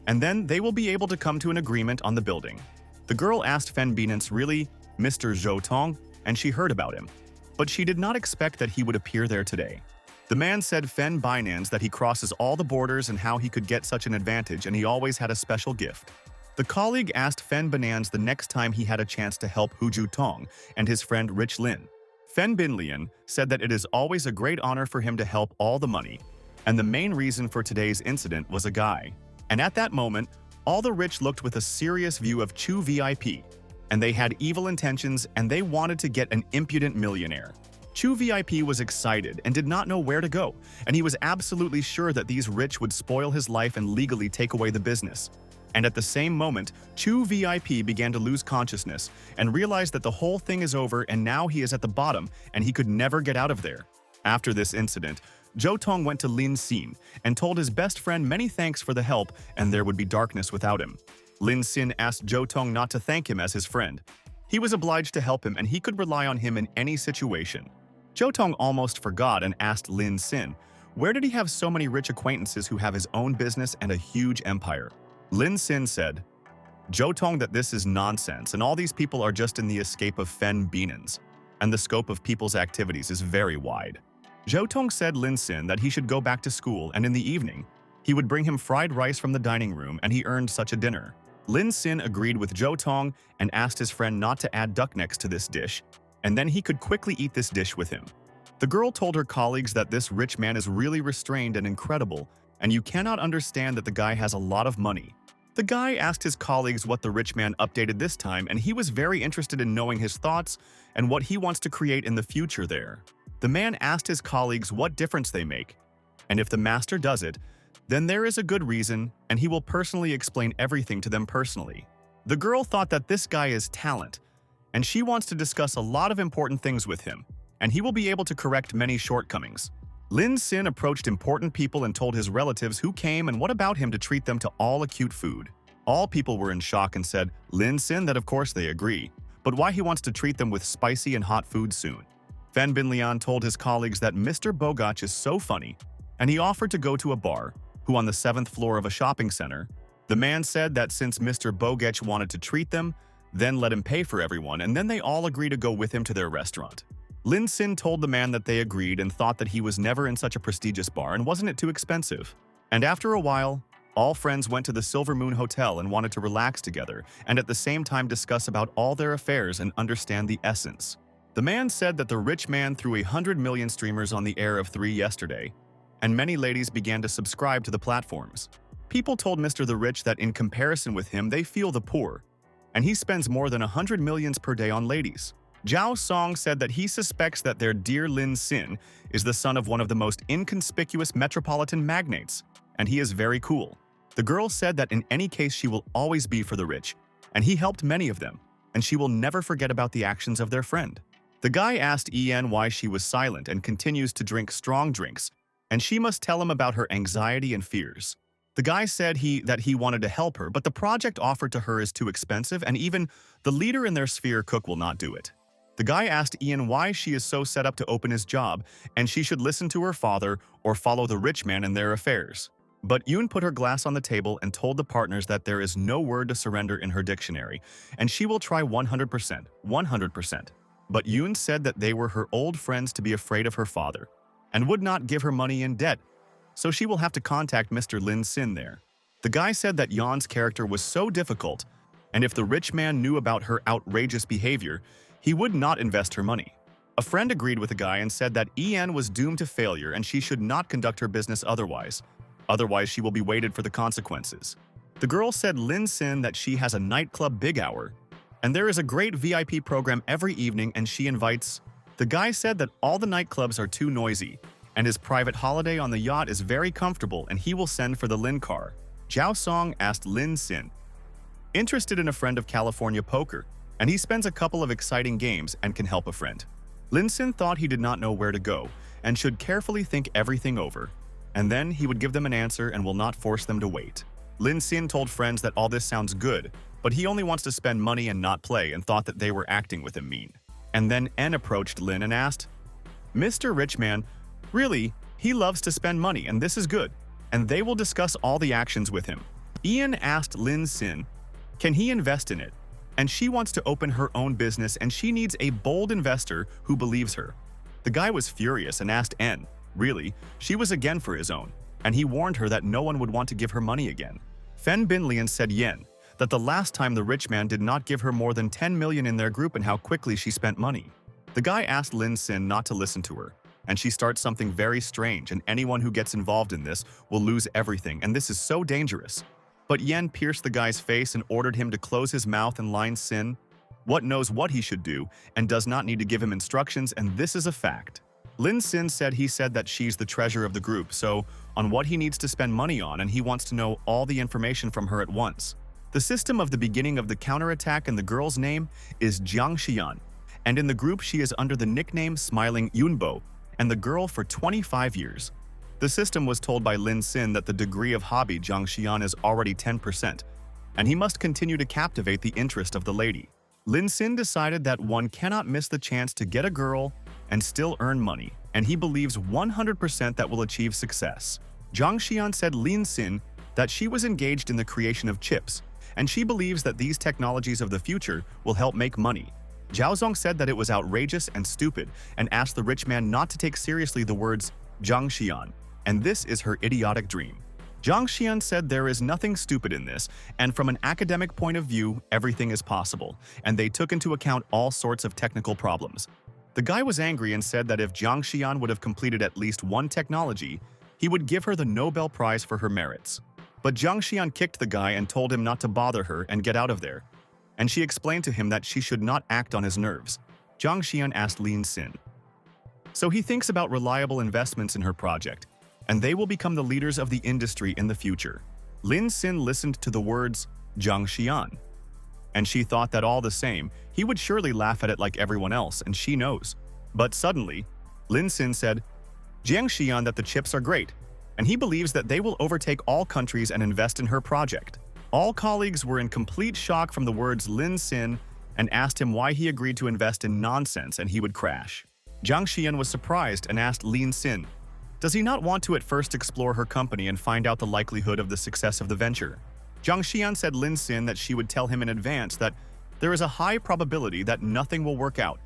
and then they will be able to come to an agreement on the building. The girl asked Fen Binance really, Mr. Zhou Tong, and she heard about him, but she did not expect that he would appear there today. The man said Fen Binance that he crosses all the borders and how he could get such an advantage and he always had a special gift. The colleague asked Fen Binance the next time he had a chance to help Huju Tong and his friend Rich Lin. Fen Binlian said that it is always a great honor for him to help all the money, and the main reason for today's incident was a guy. And at that moment, all the rich looked with a serious view of Chu VIP, and they had evil intentions and they wanted to get an impudent millionaire. Chu VIP was excited and did not know where to go, and he was absolutely sure that these rich would spoil his life and legally take away the business. And at the same moment, Chu VIP began to lose consciousness and realized that the whole thing is over and now he is at the bottom and he could never get out of there. After this incident, Zhou Tong went to Lin Xin and told his best friend many thanks for the help and there would be darkness without him. Lin Xin asked Zhou Tong not to thank him as his friend. He was obliged to help him and he could rely on him in any situation. Zhou Tong almost forgot and asked Lin Xin, where did he have so many rich acquaintances who have his own business and a huge empire? Lin Xin said, Zhou Tong, that this is nonsense and all these people are just in the escape of Fen Binans, and the scope of people's activities is very wide. Zhou Tong said Lin Xin that he should go back to school and in the evening, he would bring him fried rice from the dining room and he earned such a dinner. Lin Xin agreed with Zhou Tong and asked his friend not to add duck necks to this dish, and then he could quickly eat this dish with him. The girl told her colleagues that this rich man is really restrained and incredible, and you cannot understand that the guy has a lot of money. The guy asked his colleagues what the rich man updated this time, and he was very interested in knowing his thoughts and what he wants to create in the future there. The man asked his colleagues what difference they make, and if the master does it, then there is a good reason, and he will personally explain everything to them personally. The girl thought that this guy is talent, and she wants to discuss a lot of important things with him, and he will be able to correct many shortcomings. Lin Xin approached important people and told his relatives who came and what about him to treat them to all acute food. All people were in shock and said, Lin Xin, that of course they agree, but why he wants to treat them with spicy and hot food soon. Fen Binlian told his colleagues that Mr. Bogach is so funny, and he offered to go to a bar, who on the 7th floor of a shopping center. The man said that since Mr. Bogach wanted to treat them, then let him pay for everyone, and then they all agree to go with him to their restaurant. Lin Xin told the man that they agreed and thought that he was never in such a prestigious bar and wasn't it too expensive. And after a while, all friends went to the Silver Moon Hotel and wanted to relax together and at the same time discuss about all their affairs and understand the essence. The man said that the rich man threw 100 million streamers on the air of 3 yesterday, and many ladies began to subscribe to the platforms. People told Mr. the Rich that in comparison with him they feel the poor, and he spends more than 100 millions per day on ladies. Zhao Song said that he suspects that their dear Lin Xin is the son of one of the most inconspicuous metropolitan magnates, and he is very cool. The girl said that in any case she will always be for the rich, and he helped many of them, and she will never forget about the actions of their friend. The guy asked En why she was silent and continues to drink strong drinks, and she must tell him about her anxiety and fears. The guy said that he wanted to help her, but the project offered to her is too expensive, and even the leader in their sphere, Cook, will not do it. The guy asked En why she is so set up to open his job, and she should listen to her father or follow the rich man in their affairs. But Yoon put her glass on the table and told the partners that there is no word to surrender in her dictionary, and she will try 100%, 100%. But Yoon said that they were her old friends to be afraid of her father, and would not give her money in debt, so she will have to contact Mr. Lin Xin there. The guy said that Yeon's character was so difficult, and if the rich man knew about her outrageous behavior, he would not invest her money. A friend agreed with the guy and said that En was doomed to failure and she should not conduct her business otherwise. Otherwise, she will be weighted for the consequences. The girl said Lin Xin that she has a nightclub big hour, and there is a great VIP program every evening and she invites. The guy said that all the nightclubs are too noisy, and his private holiday on the yacht is very comfortable and he will send for the Lin car. Zhao Song asked Lin Xin, interested in a friend of California poker, and he spends a couple of exciting games and can help a friend. Lin Xin thought he did not know where to go and should carefully think everything over, and then he would give them an answer and will not force them to wait. Lin Xin told friends that all this sounds good, but he only wants to spend money and not play and thought that they were acting with him mean. And then En approached Lin and asked, Mr. Richman, really, he loves to spend money and this is good, and they will discuss all the actions with him. En asked Lin Xin, can he invest in it? And she wants to open her own business and she needs a bold investor who believes her. The guy was furious and asked En, really, she was again for his own, and he warned her that no one would want to give her money again. Fen Binlian said Yen that the last time the rich man did not give her more than 10 million in their group and how quickly she spent money. The guy asked Lin Sin not to listen to her, and she starts something very strange, and anyone who gets involved in this will lose everything, and this is so dangerous. But Yen pierced the guy's face and ordered him to close his mouth, and Lin Sin knows what he should do and does not need to give him instructions, and this is a fact. Lin Sin said that she's the treasure of the group, so on what he needs to spend money on, and he wants to know all the information from her at once. The system of the beginning of the counterattack, and the girl's name is Jiang Xian, and in the group she is under the nickname Smiling Yunbo, and the girl for 25 years. The system was told by Lin Sin that the degree of hobby Jiang Xian is already 10%, and he must continue to captivate the interest of the lady. Lin Sin decided that one cannot miss the chance to get a girl and still earn money, and he believes 100% that will achieve success. Jiang Xian said Lin Sin that she was engaged in the creation of chips, and she believes that these technologies of the future will help make money. Zhao Zong said that it was outrageous and stupid and asked the rich man not to take seriously the words Jiang Xian, and this is her idiotic dream. Jiang Xian said there is nothing stupid in this, and from an academic point of view, everything is possible, and they took into account all sorts of technical problems. The guy was angry and said that if Jiang Xian would have completed at least one technology, he would give her the Nobel Prize for her merits. But Jiang Xian kicked the guy and told him not to bother her and get out of there, and she explained to him that she should not act on his nerves. Jiang Xian asked Lin Sin. So he thinks about reliable investments in her project, and they will become the leaders of the industry in the future. Lin Sin listened to the words Jiang Xian, and she thought that all the same, he would surely laugh at it like everyone else, and she knows. But suddenly, Lin Sin said, Jiang Xian that the chips are great, and he believes that they will overtake all countries and invest in her project. All colleagues were in complete shock from the words Lin Sin and asked him why he agreed to invest in nonsense and he would crash. Jiang Xian was surprised and asked Lin Sin, does he not want to at first explore her company and find out the likelihood of the success of the venture? Jiang Xian said Lin Sin that she would tell him in advance that there is a high probability that nothing will work out,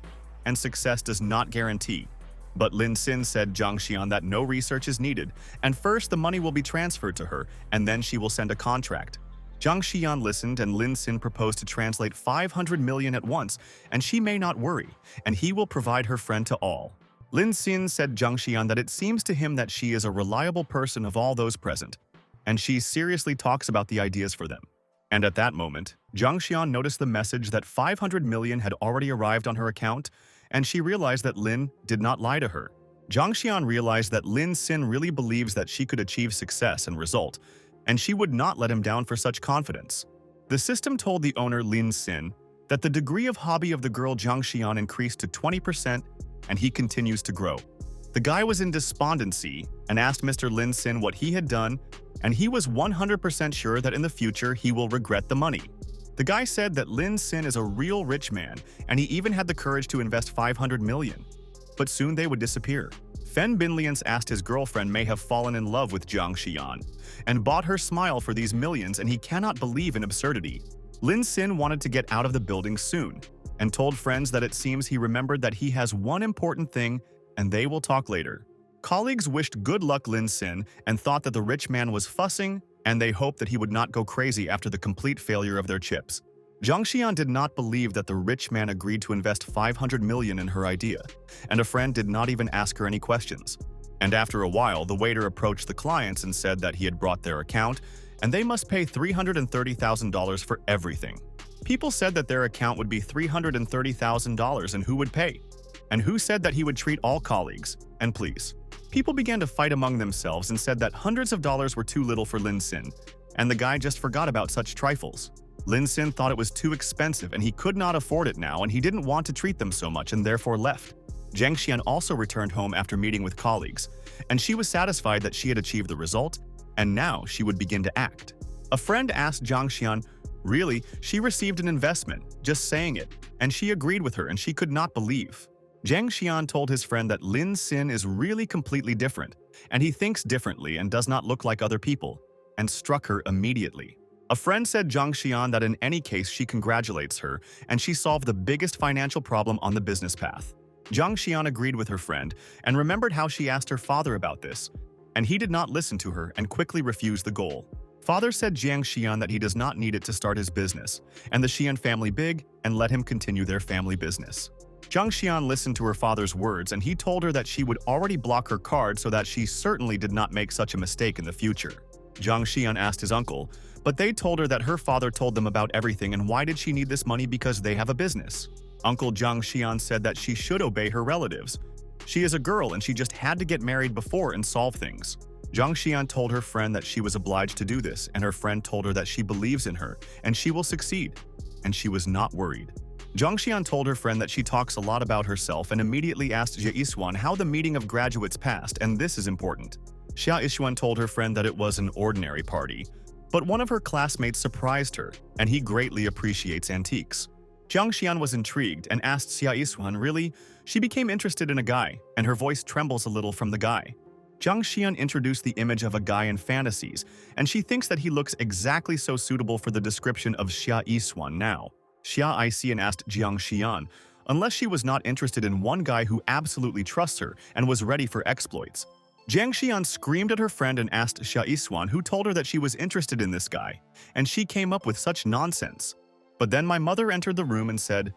and success does not guarantee. But Lin Sin said Jiang Xian that no research is needed, and first the money will be transferred to her, and then she will send a contract. Jiang Xian listened, and Lin Sin proposed to translate 500 million at once, and she may not worry, and he will provide her friend to all. Lin Sin said Jiang Xian that it seems to him that she is a reliable person of all those present, and she seriously talks about the ideas for them. And at that moment, Jiang Xian noticed the message that 500 million had already arrived on her account, and she realized that Lin did not lie to her. Jiang Xian realized that Lin Sin really believes that she could achieve success and result, and she would not let him down for such confidence. The system told the owner Lin Sin that the degree of hobby of the girl Jiang Xian increased to 20%, and he continues to grow. The guy was in despondency and asked Mr. Lin Sin what he had done, and he was 100% sure that in the future he will regret the money. The guy said that Lin Sin is a real rich man, and he even had the courage to invest 500 million. But soon they would disappear. Fen Binlians asked his girlfriend may have fallen in love with Jiang Xian and bought her smile for these millions, and he cannot believe in absurdity. Lin Sin wanted to get out of the building soon and told friends that it seems he remembered that he has one important thing and they will talk later. Colleagues wished good luck Lin Sin and thought that the rich man was fussing, and they hoped that he would not go crazy after the complete failure of their chips. Jiang Xian did not believe that the rich man agreed to invest 500 million in her idea, and a friend did not even ask her any questions. And after a while, the waiter approached the clients and said that he had brought their account, and they must pay $330,000 for everything. People said that their account would be $330,000 and who would pay? And who said that he would treat all colleagues? And please. People began to fight among themselves and said that hundreds of dollars were too little for Lin Sin, and the guy just forgot about such trifles. Lin Sin thought it was too expensive and he could not afford it now, and he didn't want to treat them so much and therefore left. Jiang Xian also returned home after meeting with colleagues, and she was satisfied that she had achieved the result, and now she would begin to act. A friend asked Jiang Xian, really, she received an investment, just saying it, and she agreed with her and she could not believe. Jiang Xian told his friend that Lin Sin is really completely different, and he thinks differently and does not look like other people, and struck her immediately. A friend said Jiang Xian that in any case she congratulates her, and she solved the biggest financial problem on the business path. Jiang Xian agreed with her friend and remembered how she asked her father about this, and he did not listen to her and quickly refused the goal. Father said Jiang Xian that he does not need it to start his business, and the Xian family big, and let him continue their family business. Zhang Xian listened to her father's words and he told her that she would already block her card so that she certainly did not make such a mistake in the future. Zhang Xian asked his uncle, but they told her that her father told them about everything and why did she need this money because they have a business. Uncle Zhang Xian said that she should obey her relatives. She is a girl and she just had to get married before and solve things. Zhang Xian told her friend that she was obliged to do this and her friend told her that she believes in her and she will succeed. And she was not worried. Zhang Xian told her friend that she talks a lot about herself and immediately asked Xia Yishuan how the meeting of graduates passed, and this is important. Xia Yishuan told her friend that it was an ordinary party, but one of her classmates surprised her, and he greatly appreciates antiques. Zhang Xian was intrigued and asked Xia Yishuan, really? She became interested in a guy, and her voice trembles a little from the guy. Zhang Xian introduced the image of a guy in fantasies, and she thinks that he looks exactly so suitable for the description of Xia Yishuan now. Xia Yishuan asked Jiang Xian, unless she was not interested in one guy who absolutely trusts her and was ready for exploits. Jiang Xian screamed at her friend and asked Xia Yishuan, who told her that she was interested in this guy, and she came up with such nonsense. But then my mother entered the room and said,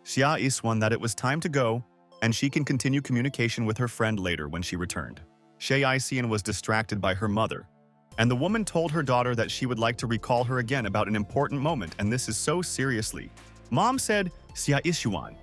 Xia Yishuan, that it was time to go, and she can continue communication with her friend later when she returned. Xia Yishuan was distracted by her mother, and the woman told her daughter that she would like to recall her again about an important moment, and this is so seriously. Mom said, Xia Yishuan,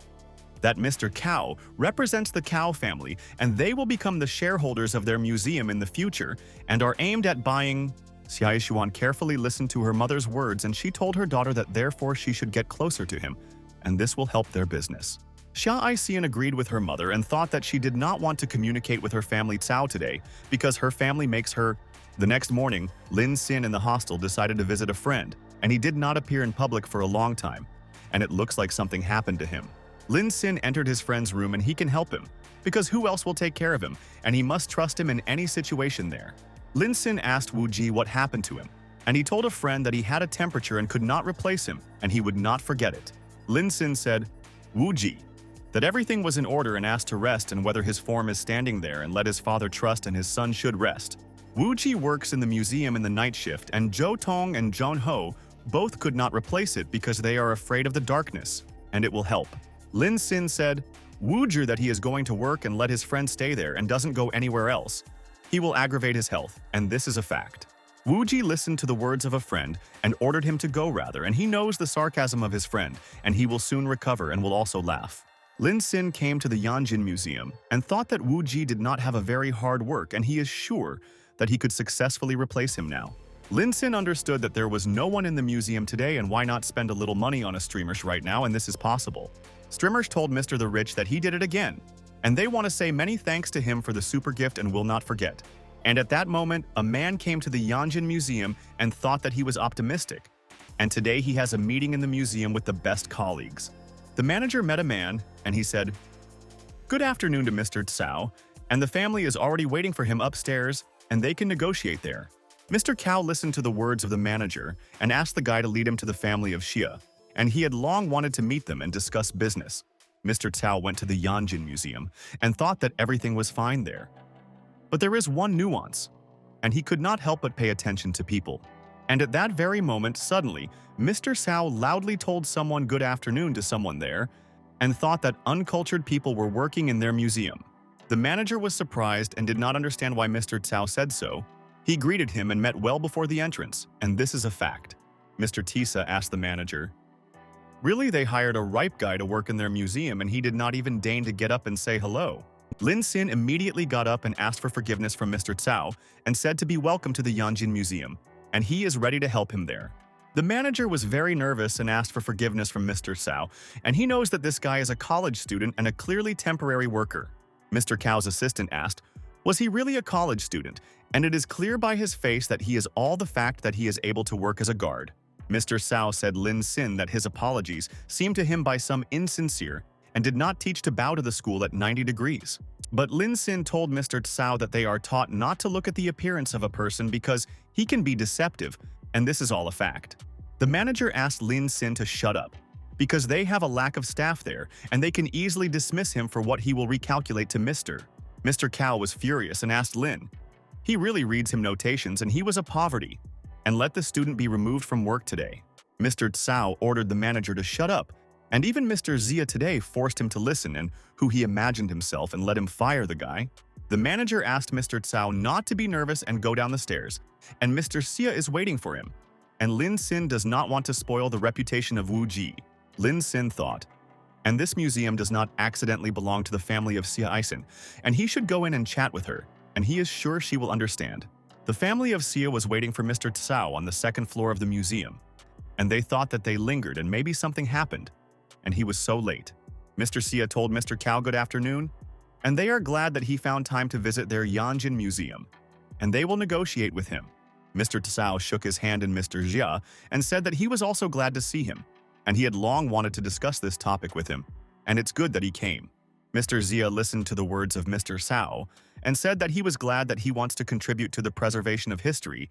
that Mr. Cao represents the Cao family, and they will become the shareholders of their museum in the future and are aimed at buying. Xia Yishuan carefully listened to her mother's words, and she told her daughter that therefore she should get closer to him, and this will help their business. Xia Yishuan agreed with her mother and thought that she did not want to communicate with her family Cao today because her family makes her. The next morning, Lin Xin in the hostel decided to visit a friend, and he did not appear in public for a long time, and it looks like something happened to him. Lin Xin entered his friend's room and he can help him, because who else will take care of him, and he must trust him in any situation there. Lin Xin asked Wu Ji what happened to him, and he told a friend that he had a temperature and could not replace him, and he would not forget it. Lin Xin said, Wu Ji, that everything was in order and asked to rest and whether his form is standing there and let his father trust and his son should rest. Wu Ji works in the museum in the night shift, and Zhou Tong and Zhong Ho both could not replace it because they are afraid of the darkness, and it will help. Lin Xin said, Wu Ji, that he is going to work and let his friend stay there and doesn't go anywhere else. He will aggravate his health, and this is a fact. Wu Ji listened to the words of a friend and ordered him to go rather, and he knows the sarcasm of his friend, and he will soon recover and will also laugh. Lin Xin came to the Yanjin Museum and thought that Wu Ji did not have a very hard work, and he is sure that he could successfully replace him now. Lin Xin understood that there was no one in the museum today, and why not spend a little money on a streamers right now, and this is possible. Streamers told Mr. the Rich that he did it again, and they want to say many thanks to him for the super gift and will not forget. And at that moment, a man came to the Yanjin Museum and thought that he was optimistic. And today he has a meeting in the museum with the best colleagues. The manager met a man, and he said, Good afternoon to Mr. Cao, and the family is already waiting for him upstairs, and they can negotiate there. Mr. Cao listened to the words of the manager and asked the guy to lead him to the family of Xia, and he had long wanted to meet them and discuss business. Mr. Cao went to the Yanjin Museum and thought that everything was fine there. But there is one nuance, and he could not help but pay attention to people. And at that very moment, suddenly, Mr. Cao loudly told someone good afternoon to someone there and thought that uncultured people were working in their museum. The manager was surprised and did not understand why Mr. Cao said so. He greeted him and met well before the entrance, and this is a fact. Mr. Tisa asked the manager, Really, they hired a ripe guy to work in their museum and he did not even deign to get up and say hello. Lin Xin immediately got up and asked for forgiveness from Mr. Cao and said to be welcome to the Yanjin Museum, and he is ready to help him there. The manager was very nervous and asked for forgiveness from Mr. Cao, and he knows that this guy is a college student and a clearly temporary worker. Mr. Cao's assistant asked, Was he really a college student? And it is clear by his face that he is all the fact that he is able to work as a guard. Mr. Cao said Lin Xin that his apologies seemed to him by some insincere and did not teach to bow to the school at 90 degrees. But Lin Xin told Mr. Cao that they are taught not to look at the appearance of a person because he can be deceptive, and this is all a fact. The manager asked Lin Xin to shut up, because they have a lack of staff there, and they can easily dismiss him for what he will recalculate to Mr. Cao was furious and asked Lin. He really reads him notations and he was a poverty, and let the student be removed from work today. Mr. Cao ordered the manager to shut up, And even Mr. Zia today forced him to listen and who he imagined himself and let him fire the guy. The manager asked Mr. Cao not to be nervous and go down the stairs, and Mr. Xia is waiting for him. And Lin Xin does not want to spoil the reputation of Wu Ji, Lin Xin thought. And this museum does not accidentally belong to the family of Xia Isen, and he should go in and chat with her, and he is sure she will understand. The family of Xia was waiting for Mr. Cao on the second floor of the museum, and they thought that they lingered and maybe something happened, and he was so late. Mr. Xia told Mr. Cao good afternoon, and they are glad that he found time to visit their Yanjin museum, and they will negotiate with him. Mr. Cao shook his hand in Mr. Xia and said that he was also glad to see him, and he had long wanted to discuss this topic with him, and it's good that he came. Mr. Xia listened to the words of Mr. Cao and said that he was glad that he wants to contribute to the preservation of history,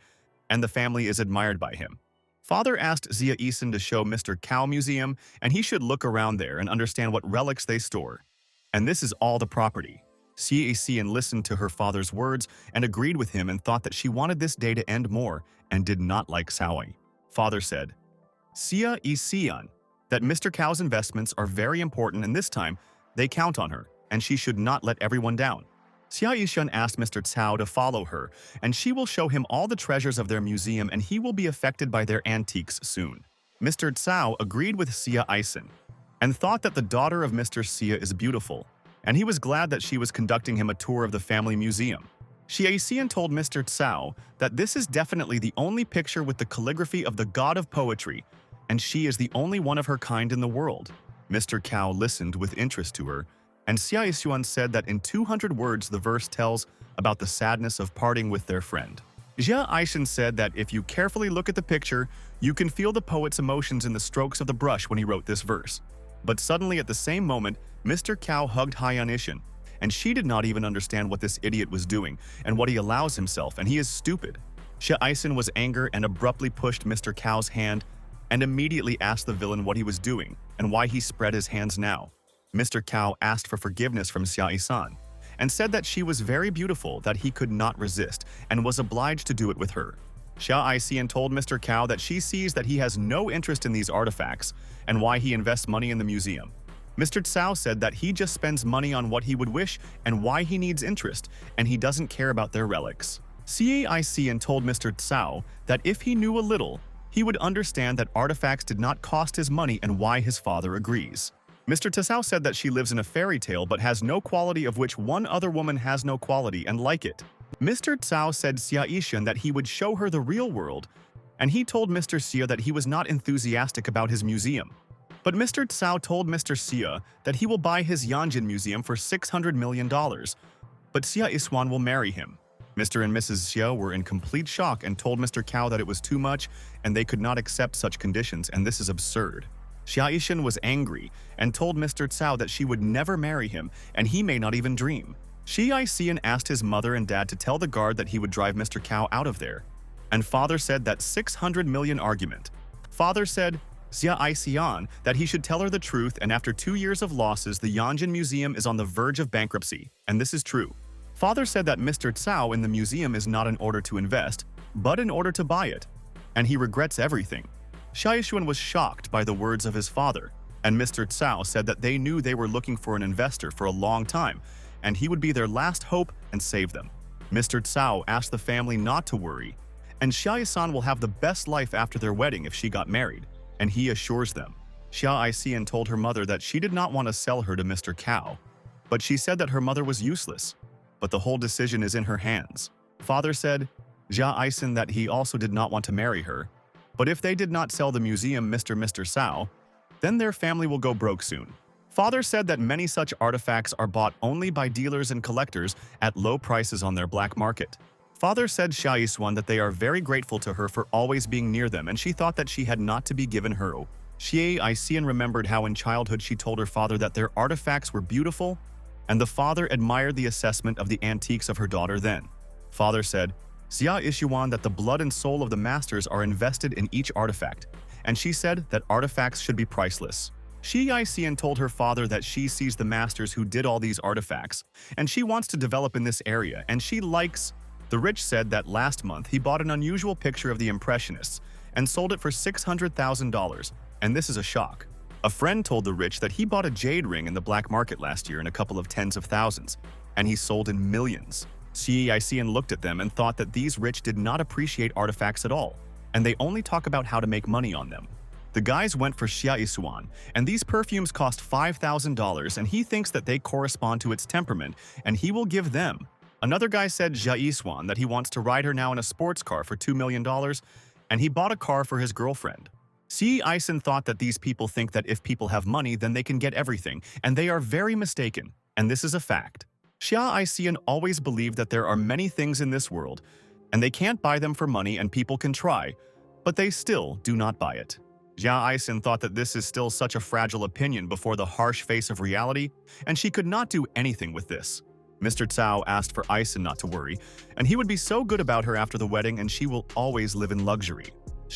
and the family is admired by him. Father asked Xia Isen to show Mr. Cao Museum, and he should look around there and understand what relics they store. And this is all the property. Xia Isen listened to her father's words and agreed with him and thought that she wanted this day to end more and did not like Saoi. Father said, Xia Isen, that Mr. Cao's investments are very important and this time they count on her, and she should not let everyone down. Xia Yishan asked Mr. Cao to follow her, and she will show him all the treasures of their museum and he will be affected by their antiques soon. Mr. Cao agreed with Xia Isen and thought that the daughter of Mr. Xia is beautiful, and he was glad that she was conducting him a tour of the family museum. Xia Isen told Mr. Cao that this is definitely the only picture with the calligraphy of the god of poetry, and she is the only one of her kind in the world. Mr. Cao listened with interest to her, and Xia Yishuan said that in 200 words the verse tells about the sadness of parting with their friend. Xia Aishan said that if you carefully look at the picture, you can feel the poet's emotions in the strokes of the brush when he wrote this verse. But suddenly at the same moment, Mr. Cao hugged Haiyan Ishan, and she did not even understand what this idiot was doing and what he allows himself, and he is stupid. Xia Aishan was angry and abruptly pushed Mr. Cao's hand and immediately asked the villain what he was doing and why he spread his hands now. Mr. Cao asked for forgiveness from Xia Isan and said that she was very beautiful, that he could not resist and was obliged to do it with her. Xia Aixian told Mr. Cao that she sees that he has no interest in these artifacts and why he invests money in the museum. Mr. Cao said that he just spends money on what he would wish and why he needs interest, and he doesn't care about their relics. Xia Aixian told Mr. Cao that if he knew a little, he would understand that artifacts did not cost his money and why his father agrees. Mr. Tsao said that she lives in a fairy tale but has no quality of which one other woman has no quality and like it. Mr. Tsao said Xia Yishan that he would show her the real world, and he told Mr. Xia that he was not enthusiastic about his museum. But Mr. Tsao told Mr. Xia that he will buy his Yanjin museum for $600 million, but Xia Iswan will marry him. Mr. and Mrs. Xia were in complete shock and told Mr. Cao that it was too much and they could not accept such conditions and this is absurd. Xia Yishan was angry and told Mr. Cao that she would never marry him and he may not even dream. Xia Xian asked his mother and dad to tell the guard that he would drive Mr. Cao out of there. And father said that 600 million argument. Father said Xia Xian that he should tell her the truth, and after 2 years of losses the Yanjin Museum is on the verge of bankruptcy, and this is true. Father said that Mr. Cao in the museum is not in order to invest, but in order to buy it, and he regrets everything. Xia Yishuan was shocked by the words of his father, and Mr. Cao said that they knew they were looking for an investor for a long time, and he would be their last hope and save them. Mr. Cao asked the family not to worry, and Xia Yisan will have the best life after their wedding if she got married, and he assures them. Xia Aixian told her mother that she did not want to sell her to Mr. Cao, but she said that her mother was useless, but the whole decision is in her hands. Father said, Xia Aisin that he also did not want to marry her, but if they did not sell the museum Mr. Cao, then their family will go broke soon. Father said that many such artifacts are bought only by dealers and collectors at low prices on their black market. Father said Xia Yiswan that they are very grateful to her for always being near them, and she thought that she had not to be given her. Xia Aixian remembered how in childhood she told her father that their artifacts were beautiful, and the father admired the assessment of the antiques of her daughter then. Father said, Xia Ishuan that the blood and soul of the masters are invested in each artifact, and she said that artifacts should be priceless. Xi Yixian told her father that she sees the masters who did all these artifacts, and she wants to develop in this area, and she likes. The rich said that last month he bought an unusual picture of the Impressionists and sold it for $600,000, and this is a shock. A friend told the rich that he bought a jade ring in the black market last year in a couple of tens of thousands, and he sold in millions. Cian looked at them and thought that these rich did not appreciate artifacts at all, and they only talk about how to make money on them. The guys went for Xia Isuan, and these perfumes cost $5,000, and he thinks that they correspond to its temperament, and he will give them. Another guy said Xia Isuan that he wants to ride her now in a sports car for $2 million, and he bought a car for his girlfriend. Cian thought that these people think that if people have money, then they can get everything, and they are very mistaken, and this is a fact. Cian always believed that there are many things in this world, and they can't buy them for money and people can try, but they still do not buy it. Cian thought that this is still such a fragile opinion before the harsh face of reality, and she could not do anything with this. Mr. Cao asked for Isen not to worry, and he would be so good about her after the wedding and she will always live in luxury.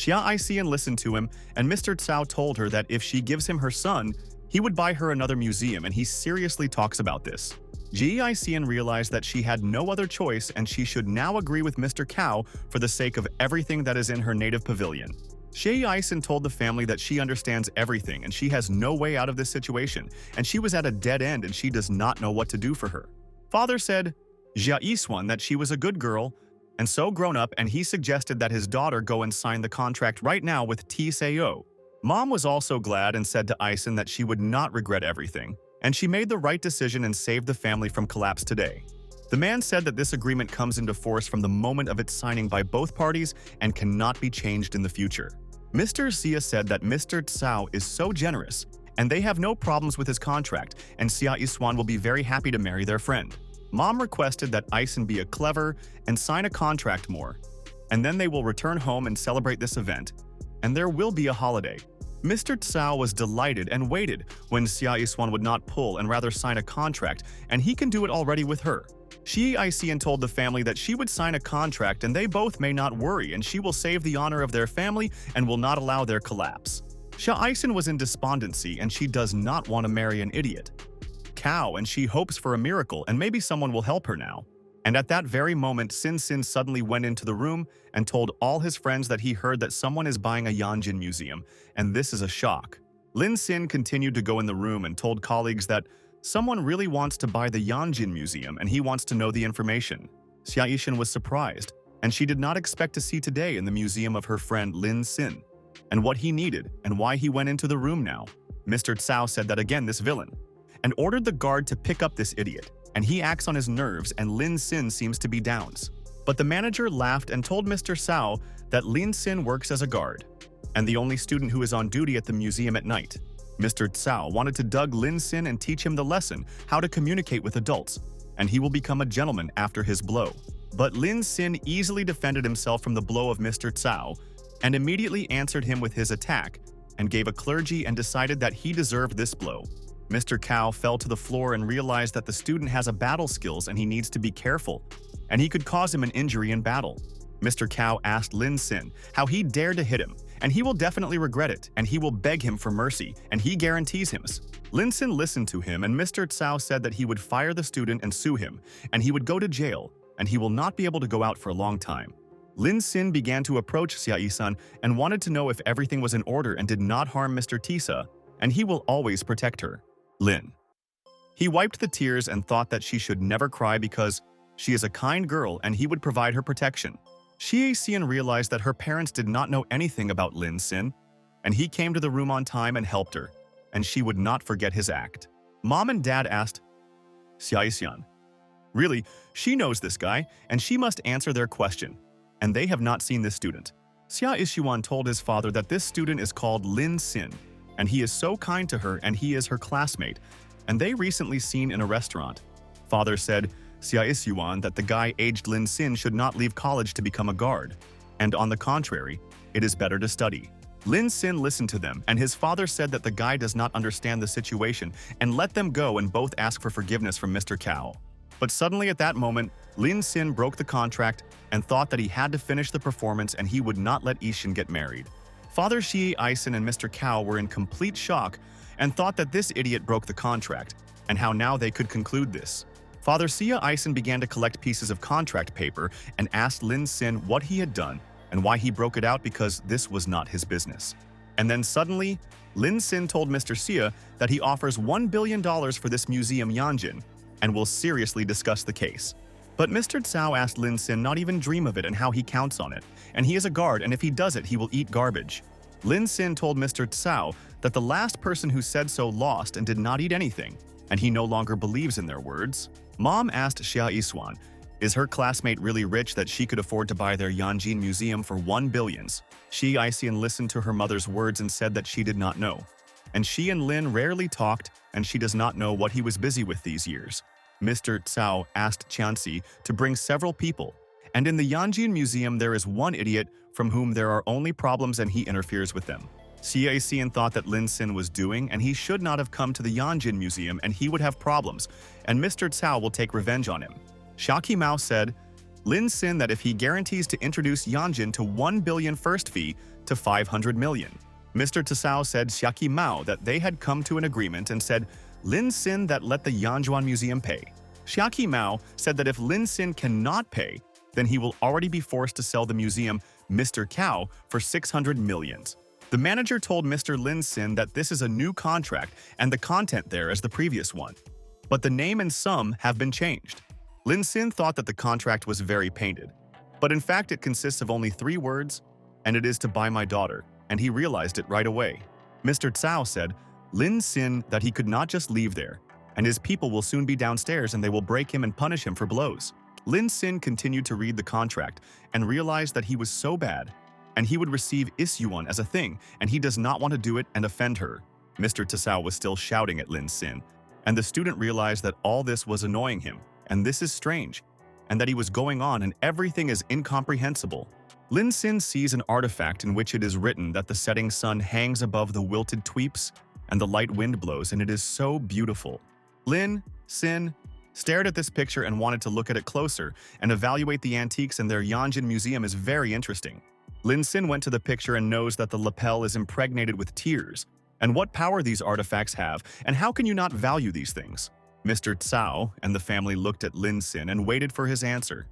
Isen listened to him, and Mr. Cao told her that if she gives him her son, he would buy her another museum, and he seriously talks about this. Isen realized that she had no other choice and she should now agree with Mr. Cao for the sake of everything that is in her native pavilion. Isen told the family that she understands everything and she has no way out of this situation, and she was at a dead end and she does not know what to do for her. Father said, Xia Yisuan, that she was a good girl and so grown up, and he suggested that his daughter go and sign the contract right now with Tsao. Mom was also glad and said to Isen that she would not regret everything, and she made the right decision and saved the family from collapse today. The man said that this agreement comes into force from the moment of its signing by both parties and cannot be changed in the future. Mr. Xia said that Mr. Cao is so generous, and they have no problems with his contract, and Xia Yisuan will be very happy to marry their friend. Mom requested that Isen be a clever and sign a contract more, and then they will return home and celebrate this event, and there will be a holiday. Mr. Cao was delighted and waited when Xia Yisuan would not pull and rather sign a contract, and he can do it already with her. Isen told the family that she would sign a contract and they both may not worry, and she will save the honor of their family and will not allow their collapse. Isen was in despondency and she does not want to marry an idiot. Cow, and she hopes for a miracle and maybe someone will help her now. And at that very moment, Sin suddenly went into the room and told all his friends that he heard that someone is buying a Yanjin museum, and this is a shock. Sin continued to go in the room and told colleagues that someone really wants to buy the Yanjin museum and he wants to know the information. Xiaishan was surprised, and she did not expect to see today in the museum of her friend Sin, and what he needed and why he went into the room now. Mr. Cao said that again this villain, and ordered the guard to pick up this idiot, and he acts on his nerves and Sin seems to be downs. But the manager laughed and told Mr. Cao that Sin works as a guard, and the only student who is on duty at the museum at night. Mr. Cao wanted to dug Sin and teach him the lesson how to communicate with adults, and he will become a gentleman after his blow. But Sin easily defended himself from the blow of Mr. Cao, and immediately answered him with his attack, and gave a clergy and decided that he deserved this blow. Mr. Cao fell to the floor and realized that the student has a battle skills and he needs to be careful, and he could cause him an injury in battle. Mr. Cao asked Sin how he dared to hit him, and he will definitely regret it, and he will beg him for mercy, and he guarantees him. Sin listened to him, and Mr. Cao said that he would fire the student and sue him, and he would go to jail, and he will not be able to go out for a long time. Sin began to approach Xiaisan and wanted to know if everything was in order and did not harm Mr. Tisa, and he will always protect her. He wiped the tears and thought that she should never cry because she is a kind girl and he would provide her protection. Xian realized that her parents did not know anything about Sin, and he came to the room on time and helped her, and she would not forget his act. Mom and Dad asked, Xiaixian, really, she knows this guy, and she must answer their question, and they have not seen this student. Xia Ishuan told his father that this student is called Sin, and he is so kind to her and he is her classmate, and they recently seen in a restaurant. Father said, Xia Ishuan, that the guy aged Sin should not leave college to become a guard, and on the contrary, it is better to study. Sin listened to them, and his father said that the guy does not understand the situation and let them go and both ask for forgiveness from Mr. Cao. But suddenly at that moment, Sin broke the contract and thought that he had to finish the performance and he would not let Ishin get married. Father Shi Isen and Mr. Cao were in complete shock and thought that this idiot broke the contract, and how now they could conclude this. Father Xia Isen began to collect pieces of contract paper and asked Sin what he had done and why he broke it out because this was not his business. And then suddenly, Lin Sin told Mr. Xia that he offers $1 billion for this museum Yanjin and will seriously discuss the case. But Mr. Cao asked Lin Sin not even dream of it and how he counts on it, and he is a guard and if he does it, he will eat garbage. Lin Sin told Mr. Cao that the last person who said so lost and did not eat anything, and he no longer believes in their words. Mom asked Xia Yishuan, is her classmate really rich that she could afford to buy their Yanjin museum for 1 billion? Xi Yisian listened to her mother's words and said that she did not know. And she and Lin rarely talked, and she does not know what he was busy with these years. Mr. Cao asked Qianxi to bring several people, and in the Yanjin Museum there is one idiot from whom there are only problems and he interferes with them. Xi Yisian thought that Lin Sin was doing and he should not have come to the Yanjin Museum and he would have problems, and Mr. Cao will take revenge on him. Shaki Mao said, Lin Sin that if he guarantees to introduce Yanjin to 1 billion first fee to 500 million. Mr. Tsao said Shaki Mao that they had come to an agreement and said Lin Sin that let the Yanjuan Museum pay. Shaki Mao said that if Lin Sin cannot pay, then he will already be forced to sell the museum Mr. Cao for 600 million. The manager told Mr. Lin Sin that this is a new contract and the content there is the previous one. But the name and sum have been changed. Lin Sin thought that the contract was very painted, but in fact it consists of only 3 words, and it is to buy my daughter, and he realized it right away. Mr. Cao said, Lin Sin that he could not just leave there, and his people will soon be downstairs and they will break him and punish him for blows. Lin Sin continued to read the contract and realized that he was so bad, and he would receive Isyuan as a thing, and he does not want to do it and offend her. Mr. Tsao was still shouting at Lin Sin, and the student realized that all this was annoying him, and this is strange, and that he was going on and everything is incomprehensible. Lin Sin sees an artifact in which it is written that the setting sun hangs above the wilted tweeps and the light wind blows, and it is so beautiful. Lin Sin stared at this picture and wanted to look at it closer and evaluate the antiques in their Yanjin Museum is very interesting. Lin Sin went to the picture and knows that the lapel is impregnated with tears, and what power these artifacts have, and how can you not value these things? Mr. Cao and the family looked at Lin Sin and waited for his answer.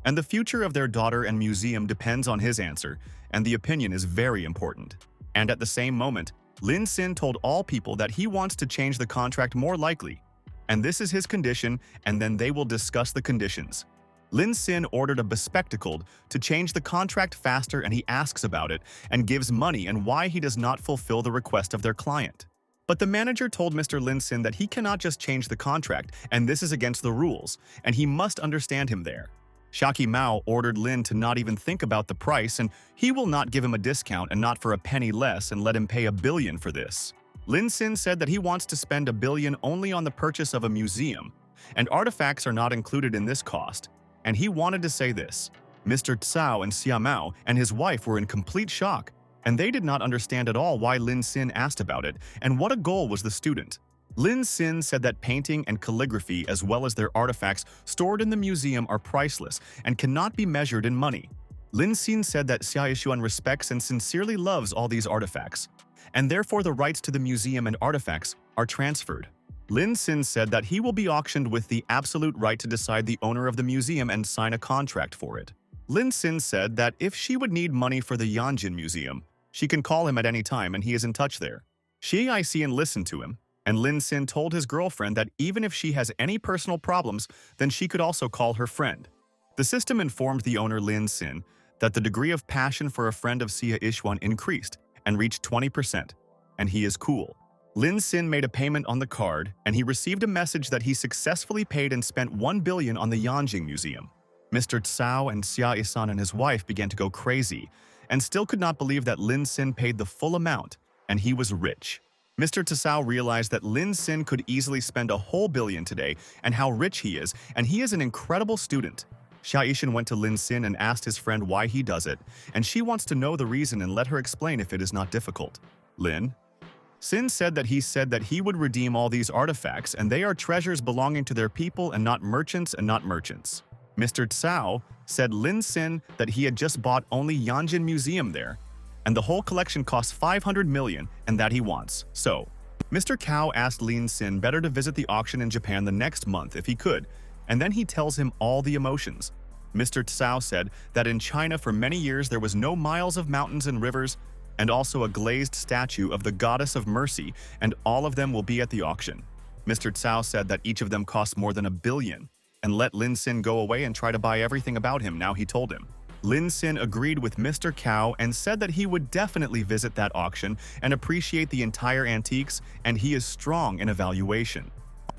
And the future of their daughter and museum depends on his answer, and the opinion is very important. And at the same moment, Lin Sin told all people that he wants to change the contract more likely, and this is his condition, and then they will discuss the conditions. Lin Sin ordered a bespectacled to change the contract faster, and he asks about it and gives money and why he does not fulfill the request of their client. But the manager told Mr. Lin Sin that he cannot just change the contract, and this is against the rules, and he must understand him there. Shaki Mao ordered Lin to not even think about the price, and he will not give him a discount and not for a penny less and let him pay $1 billion for this. Lin Sin said that he wants to spend $1 billion only on the purchase of a museum, and artifacts are not included in this cost, and he wanted to say this. Mr. Tsao and Xia Mao and his wife were in complete shock, and they did not understand at all why Lin Sin asked about it and what a goal was the student. Lin Sin said that painting and calligraphy as well as their artifacts stored in the museum are priceless and cannot be measured in money. Lin Sin said that Xia Yishuan respects and sincerely loves all these artifacts, and therefore the rights to the museum and artifacts are transferred. Lin Sin said that he will be auctioned with the absolute right to decide the owner of the museum and sign a contract for it. Lin Sin said that if she would need money for the Yanjin Museum, she can call him at any time and he is in touch there. Xi Yisian listened to him, and Lin Sin told his girlfriend that even if she has any personal problems, then she could also call her friend. The system informed the owner Lin Sin that the degree of passion for a friend of Xia Yishuan increased and reached 20%, and he is cool. Lin Sin made a payment on the card, and he received a message that he successfully paid and spent 1 billion on the Yanjing Museum. Mr. Tsao and Xia Yisan and his wife began to go crazy, and still could not believe that Lin Sin paid the full amount, and he was rich. Mr. Tsao realized that Lin Sin could easily spend a whole billion today and how rich he is, and he is an incredible student. Xia Yishan went to Lin Sin and asked his friend why he does it, and she wants to know the reason and let her explain if it is not difficult. Lin Sin said that he would redeem all these artifacts and they are treasures belonging to their people and not merchants and not merchants. Mr. Tsao said Lin Sin that he had just bought only Yanjin Museum there, and the whole collection costs 500 million and that he wants. So, Mr. Cao asked Lin Sin better to visit the auction in Japan the next month if he could, and then he tells him all the emotions. Mr. Tsao said that in China for many years there was no miles of mountains and rivers, and also a glazed statue of the goddess of mercy, and all of them will be at the auction. Mr. Cao said that each of them costs more than $1 billion, and let Lin Xin go away and try to buy everything about him now he told him. Lin Xin agreed with Mr. Cao and said that he would definitely visit that auction and appreciate the entire antiques, and he is strong in evaluation.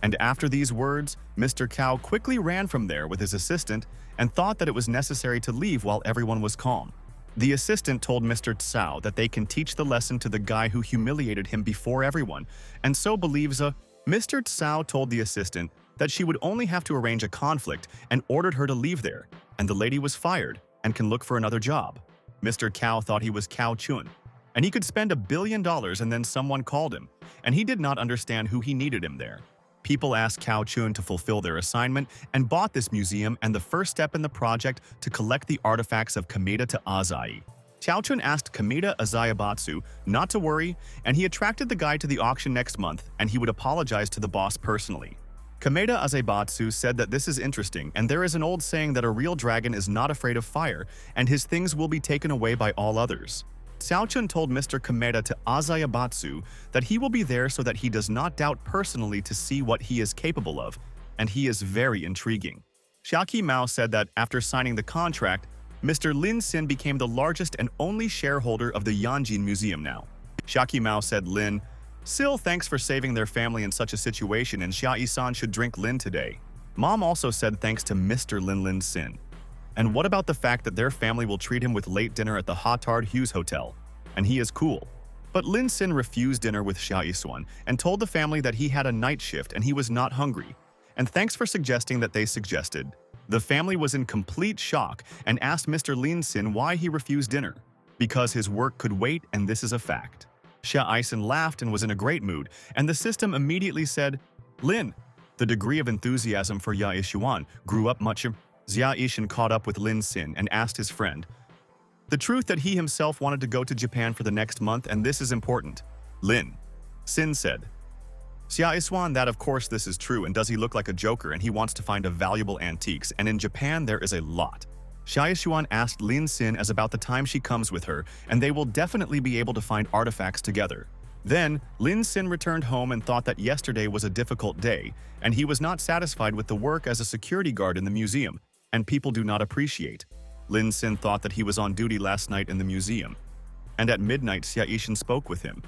And after these words, Mr. Cao quickly ran from there with his assistant and thought that it was necessary to leave while everyone was calm. The assistant told Mr. Cao that they can teach the lesson to the guy who humiliated him before everyone, and so believes Mr. Cao told the assistant that she would only have to arrange a conflict and ordered her to leave there, and the lady was fired and can look for another job. Mr. Cao thought he was Cao Chun, and he could spend $1 billion, and then someone called him, and he did not understand who he needed him there. People asked Cao Chun to fulfill their assignment and bought this museum and the first step in the project to collect the artifacts of Kameda to Azai. Cao Chun asked Kameda Azayabatsu not to worry, and he attracted the guy to the auction next month, and he would apologize to the boss personally. Kameda Azayabatsu said that this is interesting, and there is an old saying that a real dragon is not afraid of fire, and his things will be taken away by all others. Cao Chun told Mr. Kameda to Azayabatsu that he will be there so that he does not doubt personally to see what he is capable of, and he is very intriguing. Xiaqi Mao said that after signing the contract, Mr. Lin Xin became the largest and only shareholder of the Yanjin Museum now. Xiaqi Mao said Lin, "Sil, thanks for saving their family in such a situation, and Xia-Yi-san should drink Lin today." Mom also said thanks to Mr. Lin Xin. And what about the fact that their family will treat him with late dinner at the Hotard Hughes Hotel? And he is cool. But Lin Xin refused dinner with Xia Yisuan and told the family that he had a night shift and he was not hungry. And thanks for suggesting that they suggested. The family was in complete shock and asked Mr. Lin Xin why he refused dinner. Because his work could wait, and this is a fact. Xia Yisen laughed and was in a great mood, and the system immediately said, "Lin." The degree of enthusiasm for Ya Yishuan grew up much. Xia Yishan caught up with Lin Xin and asked his friend the truth that he himself wanted to go to Japan for the next month, and this is important. Lin Xin said, "Xia Yishuan, that of course this is true, and does he look like a joker and he wants to find a valuable antiques, and in Japan there is a lot." Xia Yishuan asked Lin Xin as about the time she comes with her, and they will definitely be able to find artifacts together. Then, Lin Xin returned home and thought that yesterday was a difficult day, and he was not satisfied with the work as a security guard in the museum, and people do not appreciate. Lin Xin thought that he was on duty last night in the museum, and at midnight Xia Yishan spoke with him,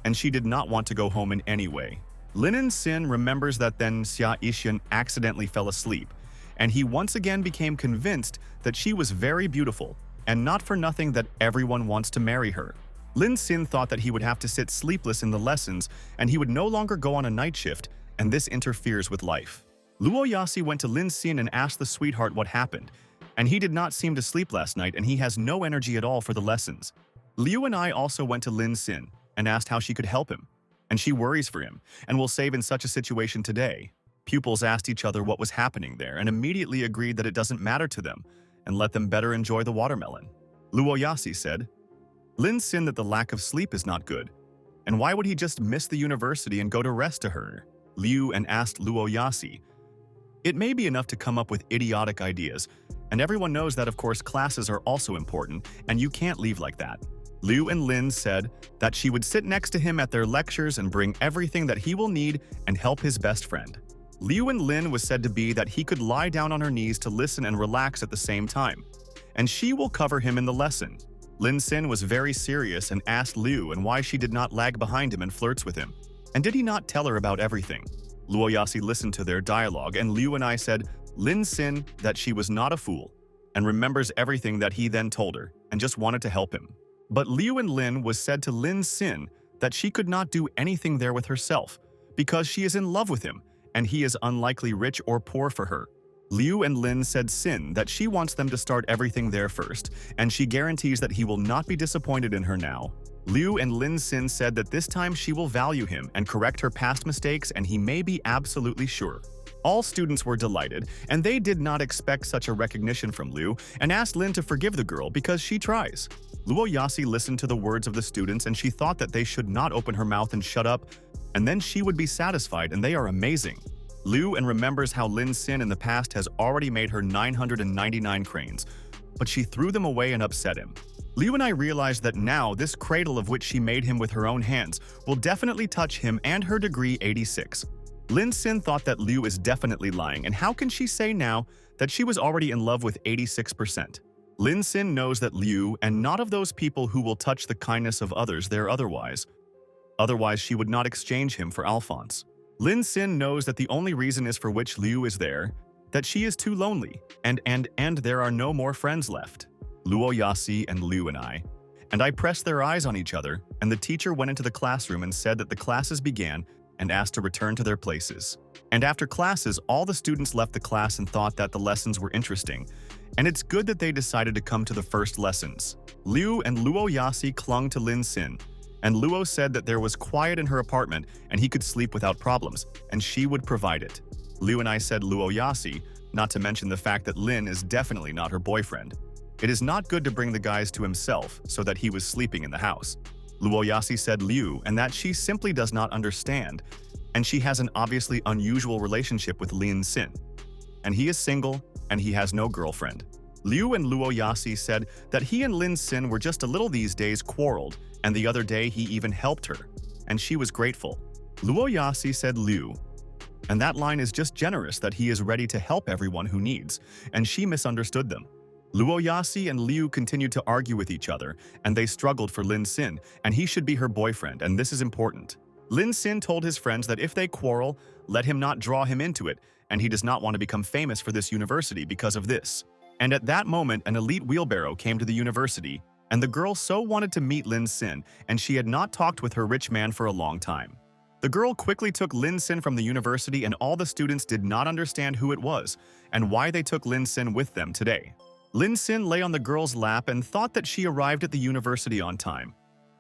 and she did not want to go home in any way. Lin Xin remembers that then Xia Yishan accidentally fell asleep, and he once again became convinced that she was very beautiful, and not for nothing that everyone wants to marry her. Lin Xin thought that he would have to sit sleepless in the lessons, and he would no longer go on a night shift, and this interferes with life. Luo Yasi went to Lin Xin and asked the sweetheart what happened, and he did not seem to sleep last night, and he has no energy at all for the lessons. Liu and I also went to Lin Xin and asked how she could help him, and she worries for him and will save in such a situation today. Pupils asked each other what was happening there and immediately agreed that it doesn't matter to them and let them better enjoy the watermelon. Luo Yasi said, "Lin Xin that the lack of sleep is not good, and why would he just miss the university and go to rest to her?" Liu and asked Luo Yasi, "It may be enough to come up with idiotic ideas, and everyone knows that of course classes are also important, and you can't leave like that." Liu and Lin said that she would sit next to him at their lectures and bring everything that he will need and help his best friend. Liu and Lin was said to be that he could lie down on her knees to listen and relax at the same time, and she will cover him in the lesson. Lin Xin was very serious and asked Liu and why she did not lag behind him and flirts with him, and did he not tell her about everything. Luo Yasi listened to their dialogue, and Liu and I said Lin Xin that she was not a fool and remembers everything that he then told her and just wanted to help him. But Liu and Lin was said to Lin Xin that she could not do anything there with herself because she is in love with him and he is unlikely rich or poor for her. Liu and Lin said Xin that she wants them to start everything there first, and she guarantees that he will not be disappointed in her now. Liu and Lin Xin said that this time she will value him and correct her past mistakes, and he may be absolutely sure. All students were delighted, and they did not expect such a recognition from Liu and asked Lin to forgive the girl because she tries. Luo Yasi listened to the words of the students, and she thought that they should not open her mouth and shut up, and then she would be satisfied, and they are amazing. Liu and remembers how Lin Xin in the past has already made her 999 cranes, but she threw them away and upset him. Liu and I realized that now this cradle of which she made him with her own hands will definitely touch him and her degree 86. Lin Xin thought that Liu is definitely lying, and how can she say now that she was already in love with 86%? Lin Xin knows that Liu and not of those people who will touch the kindness of others there otherwise. Otherwise, she would not exchange him for Alphonse. Lin Xin knows that the only reason is for which Liu is there, that she is too lonely, and there are no more friends left. Luo Yasi and Liu and I pressed their eyes on each other, and the teacher went into the classroom and said that the classes began and asked to return to their places. And after classes, all the students left the class and thought that the lessons were interesting, and it's good that they decided to come to the first lessons. Liu and Luo Yasi clung to Lin Xin, and Luo said that there was quiet in her apartment and he could sleep without problems, and she would provide it. Liu and I said Luo Yasi, not to mention the fact that Lin is definitely not her boyfriend. It is not good to bring the guys to himself so that he was sleeping in the house. Luo Yasi said Liu and that she simply does not understand, and she has an obviously unusual relationship with Lin Xin. And he is single, and he has no girlfriend. Liu and Luo Yasi said that he and Lin Xin were just a little these days quarreled, and the other day he even helped her, and she was grateful. Luo Yasi said Liu, and that line is just generous that he is ready to help everyone who needs, and she misunderstood them. Luo Yasi and Liu continued to argue with each other, and they struggled for Lin Xin, and he should be her boyfriend, and this is important. Lin Xin told his friends that if they quarrel, let him not draw him into it, and he does not want to become famous for this university because of this. And at that moment, an elite wheelbarrow came to the university, and the girl so wanted to meet Lin Xin, and she had not talked with her rich man for a long time. The girl quickly took Lin Xin from the university, and all the students did not understand who it was and why they took Lin Xin with them today. Lin Xin lay on the girl's lap and thought that she arrived at the university on time.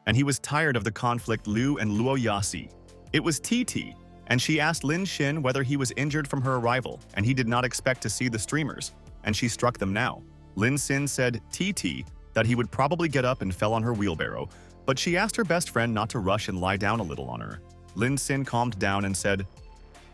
And he was tired of the conflict Liu and Luo Yasi. It was TT, and she asked Lin Xin whether he was injured from her arrival, and he did not expect to see the streamers, and she struck them now. Lin Xin said TT that he would probably get up and fell on her wheelbarrow, but she asked her best friend not to rush and lie down a little on her. Lin Xin calmed down and said,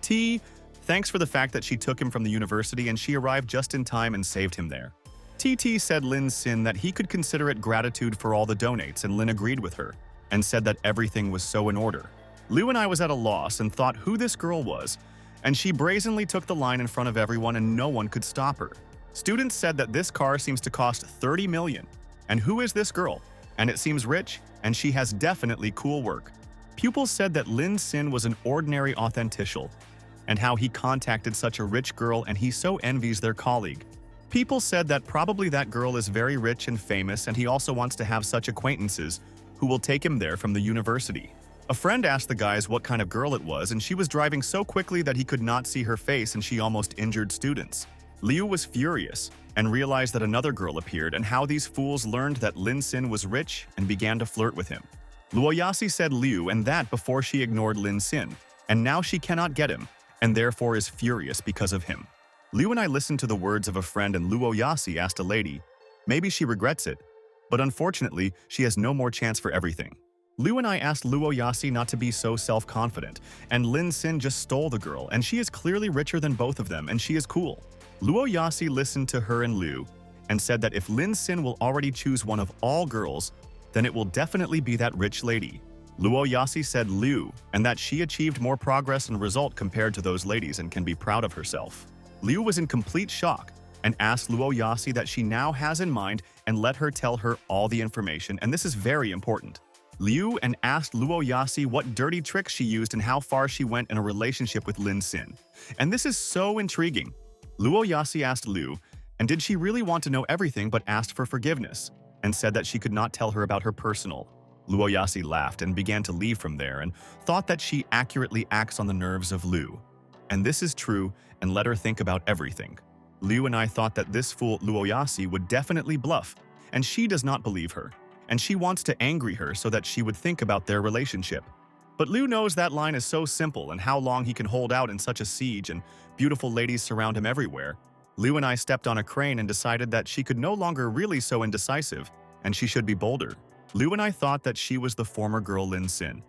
T, thanks for the fact that she took him from the university and she arrived just in time and saved him there. TT said Lin Xin that he could consider it gratitude for all the donates, and Lin agreed with her and said that everything was so in order. Liu and I was at a loss and thought who this girl was, and she brazenly took the line in front of everyone and no one could stop her. Students said that this car seems to cost 30 million, and who is this girl? And it seems rich, and she has definitely cool work. Pupils said that Lin Xin was an ordinary authentical, and how he contacted such a rich girl and he so envies their colleague. People said that probably that girl is very rich and famous and he also wants to have such acquaintances who will take him there from the university. A friend asked the guys what kind of girl it was, and she was driving so quickly that he could not see her face and she almost injured students. Liu was furious and realized that another girl appeared and how these fools learned that Lin Xin was rich and began to flirt with him. Luo Yasi said Liu and that before she ignored Lin Xin, and now she cannot get him and therefore is furious because of him. Liu and I listened to the words of a friend, and Luo Yasi asked a lady, maybe she regrets it, but unfortunately she has no more chance for everything. Liu and I asked Luo Yasi not to be so self-confident, and Lin Xin just stole the girl, and she is clearly richer than both of them, and she is cool. Luo Yasi listened to her and Liu, and said that if Lin Xin will already choose one of all girls, then it will definitely be that rich lady. Luo Yasi said Liu, and that she achieved more progress and result compared to those ladies and can be proud of herself. Liu was in complete shock and asked Luo Yasi that she now has in mind and let her tell her all the information, and this is very important. Liu and asked Luo Yasi what dirty tricks she used and how far she went in a relationship with Lin Xin. And this is so intriguing. Luo Yasi asked Liu, and did she really want to know everything but asked for forgiveness, and said that she could not tell her about her personal. Luo Yasi laughed and began to leave from there and thought that she accurately acts on the nerves of Liu. And this is true, and let her think about everything. Liu and I thought that this fool Luo Yasi would definitely bluff, and she does not believe her, and she wants to angry her so that she would think about their relationship. But Liu knows that line is so simple and how long he can hold out in such a siege, and beautiful ladies surround him everywhere. Liu and I stepped on a crane and decided that she could no longer really so indecisive, and she should be bolder. Liu and I thought that she was the former girl Lin Xin,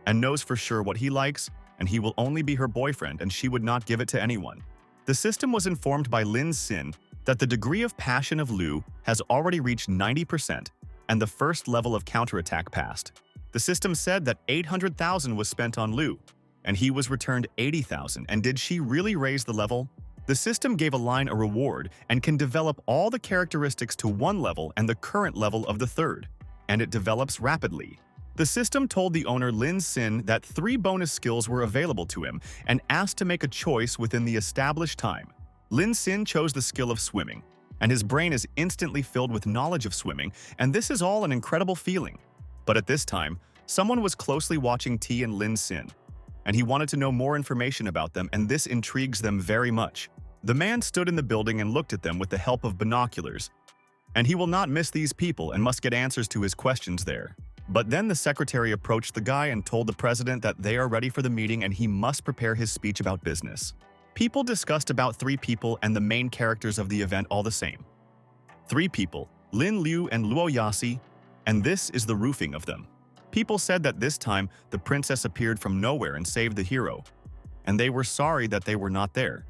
and knows for sure what he likes, and he will only be her boyfriend and she would not give it to anyone. The system was informed by Lin Xin that the degree of passion of Liu has already reached 90%, and the first level of counterattack passed. The system said that 800,000 was spent on Luo, and he was returned 80,000. And did she really raise the level? The system gave a line a reward and can develop all the characteristics to one level and the current level of the third, and it develops rapidly. The system told the owner Lin Sin that 3 bonus skills were available to him and asked to make a choice within the established time. Lin Sin chose the skill of swimming, and his brain is instantly filled with knowledge of swimming, and this is all an incredible feeling. But at this time, someone was closely watching T and Lin Sin, and he wanted to know more information about them, and this intrigues them very much. The man stood in the building and looked at them with the help of binoculars, and he will not miss these people and must get answers to his questions there. But then the secretary approached the guy and told the president that they are ready for the meeting and he must prepare his speech about business. People discussed about 3 people and the main characters of the event all the same. 3 people, Lin Liu and Luo Yasi, and this is the roofing of them. People said that this time the princess appeared from nowhere and saved the hero, and they were sorry that they were not there,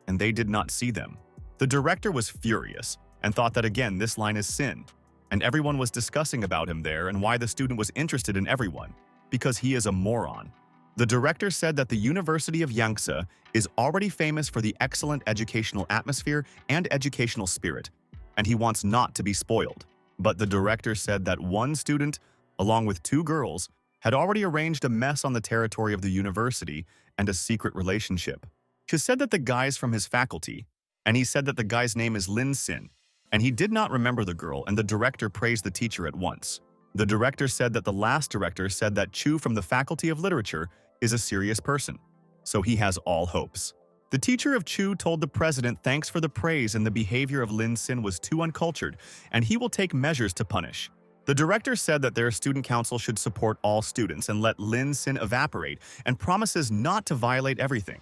and they did not see them. The director was furious and thought that again this line is sin, and everyone was discussing about him there and why the student was interested in everyone, because he is a moron. The director said that the University of Yangtze is already famous for the excellent educational atmosphere and educational spirit, and he wants not to be spoiled. But the director said that one student, along with 2 girls, had already arranged a mess on the territory of the university and a secret relationship. He said that the guy's from his faculty, and he said that the guy's name is Lin Sin, and he did not remember the girl, and the director praised the teacher at once. The director said that the last director said that Chu from the Faculty of Literature is a serious person, so he has all hopes. The teacher of Chu told the president thanks for the praise and the behavior of Lin Sin was too uncultured, and he will take measures to punish. The director said that their student council should support all students and let Lin Sin evaporate and promises not to violate everything.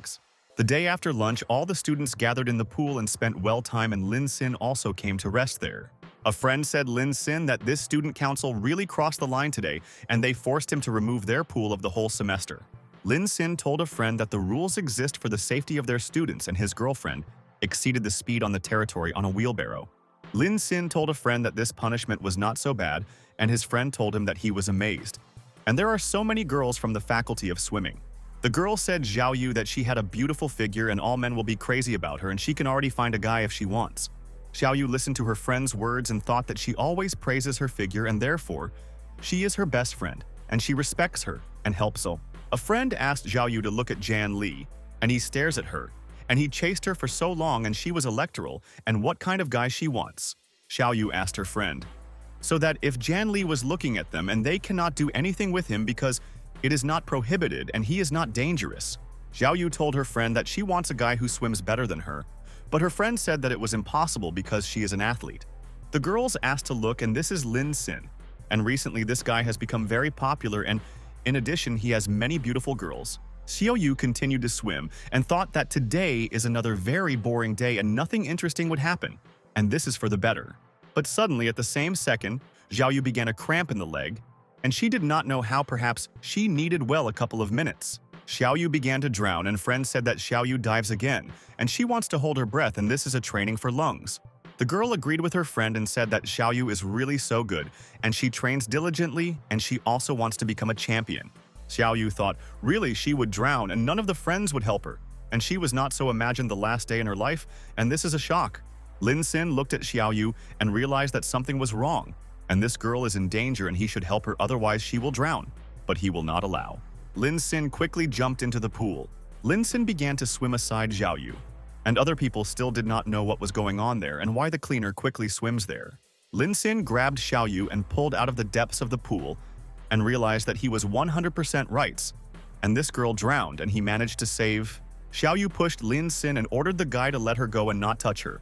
The day after lunch, all the students gathered in the pool and spent well time, and Lin Sin also came to rest there. A friend said Lin Sin that this student council really crossed the line today and they forced him to remove their pool of the whole semester. Lin Sin told a friend that the rules exist for the safety of their students, and his girlfriend exceeded the speed on the territory on a wheelbarrow. Lin Sin told a friend that this punishment was not so bad, and his friend told him that he was amazed. And there are so many girls from the faculty of swimming. The girl said Zhao Yu that she had a beautiful figure and all men will be crazy about her and she can already find a guy if she wants. Xiao Yu listened to her friend's words and thought that she always praises her figure and therefore, she is her best friend, and she respects her and helps her. A friend asked Zhao Yu to look at Jan Li, and he stares at her, and he chased her for so long and she was electoral, and what kind of guy she wants. Xiao Yu asked her friend. So that if Jan Li was looking at them and they cannot do anything with him because it is not prohibited and he is not dangerous. Xiao Yu told her friend that she wants a guy who swims better than her, but her friend said that it was impossible because she is an athlete. The girls asked to look, and this is Lin Sin, and recently this guy has become very popular, and in addition he has many beautiful girls. Xiao Yu continued to swim and thought that today is another very boring day and nothing interesting would happen, and this is for the better. But suddenly at the same second, Xiao Yu began a cramp in the leg, and she did not know how. Perhaps she needed well a couple of minutes. Xiao Yu began to drown, and friend said that Xiao Yu dives again, and she wants to hold her breath, and this is a training for lungs. The girl agreed with her friend and said that Xiao Yu is really so good, and she trains diligently, and she also wants to become a champion. Xiao Yu thought, really, she would drown, and none of the friends would help her, and she was not so imagined the last day in her life, and this is a shock. Lin Sin looked at Xiao Yu and realized that something was wrong, and this girl is in danger and he should help her, otherwise she will drown, but he will not allow. Lin Sin quickly jumped into the pool. Lin Sin began to swim aside Xiao Yu, and other people still did not know what was going on there and why the cleaner quickly swims there. Lin Sin grabbed Xiao Yu and pulled out of the depths of the pool and realized that he was 100% right, and this girl drowned and he managed to save. Xiao Yu pushed Lin Sin and ordered the guy to let her go and not touch her,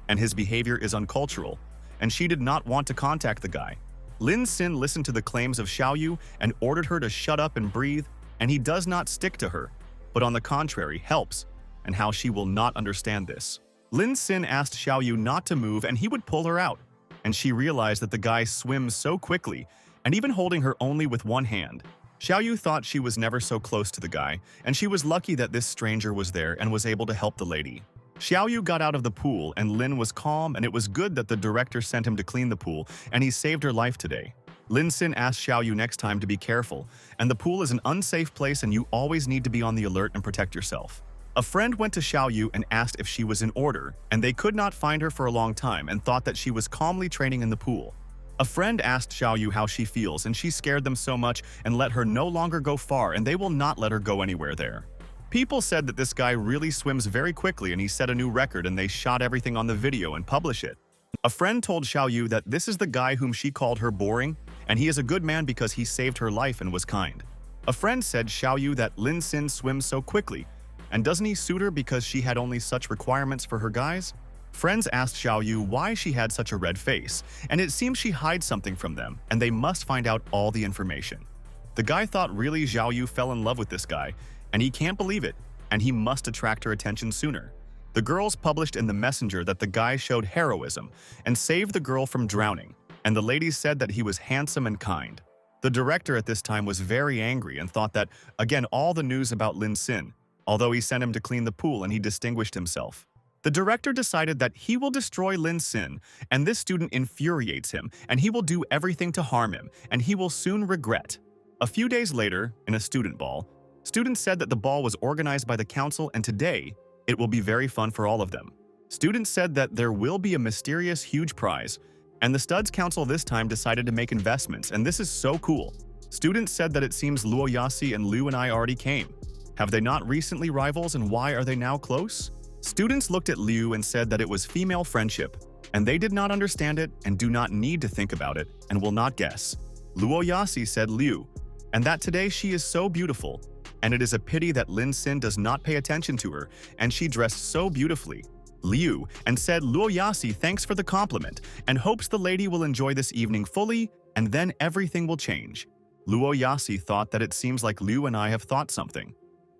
and his behavior is uncultural, and she did not want to contact the guy. Lin Sin listened to the claims of Xiao Yu and ordered her to shut up and breathe, and he does not stick to her, but on the contrary helps, and how she will not understand this. Lin Sin asked Xiao Yu not to move and he would pull her out, and she realized that the guy swims so quickly and even holding her only with one hand. Xiao Yu thought she was never so close to the guy, and she was lucky that this stranger was there and was able to help the lady. Xiaoyu got out of the pool and Lin was calm, and it was good that the director sent him to clean the pool and he saved her life today. Lin Xin asked Xiaoyu next time to be careful, and the pool is an unsafe place and you always need to be on the alert and protect yourself. A friend went to Xiaoyu and asked if she was in order, and they could not find her for a long time and thought that she was calmly training in the pool. A friend asked Xiaoyu how she feels, and she scared them so much and let her no longer go far, and they will not let her go anywhere there. People said that this guy really swims very quickly and he set a new record, and they shot everything on the video and publish it. A friend told Xiaoyu that this is the guy whom she called her boring, and he is a good man because he saved her life and was kind. A friend said Xiaoyu that Lin Xin swims so quickly, and doesn't he suit her because she had only such requirements for her guys? Friends asked Xiaoyu why she had such a red face, and it seems she hides something from them, and they must find out all the information. The guy thought really Xiaoyu fell in love with this guy, and he can't believe it, and he must attract her attention sooner. The girls published in the messenger that the guy showed heroism and saved the girl from drowning, and the ladies said that he was handsome and kind. The director at this time was very angry and thought that, again, all the news about Lin Xin, although he sent him to clean the pool and he distinguished himself. The director decided that he will destroy Lin Xin, and this student infuriates him, and he will do everything to harm him, and he will soon regret. A few days later, in a student ball, students said that the ball was organized by the council, and today, it will be very fun for all of them. Students said that there will be a mysterious huge prize, and the Studs Council this time decided to make investments, and this is so cool. Students said that it seems Luo Yasi and Liu and I already came. Have they not recently rivals, and why are they now close? Students looked at Liu and said that it was female friendship, and they did not understand it and do not need to think about it and will not guess. Luo Yasi said Liu, and that today she is so beautiful, and it is a pity that Lin Xin does not pay attention to her, and she dressed so beautifully. Liu and said Luo Yasi thanks for the compliment and hopes the lady will enjoy this evening fully, and then everything will change. Luo Yasi thought that it seems like Liu and I have thought something,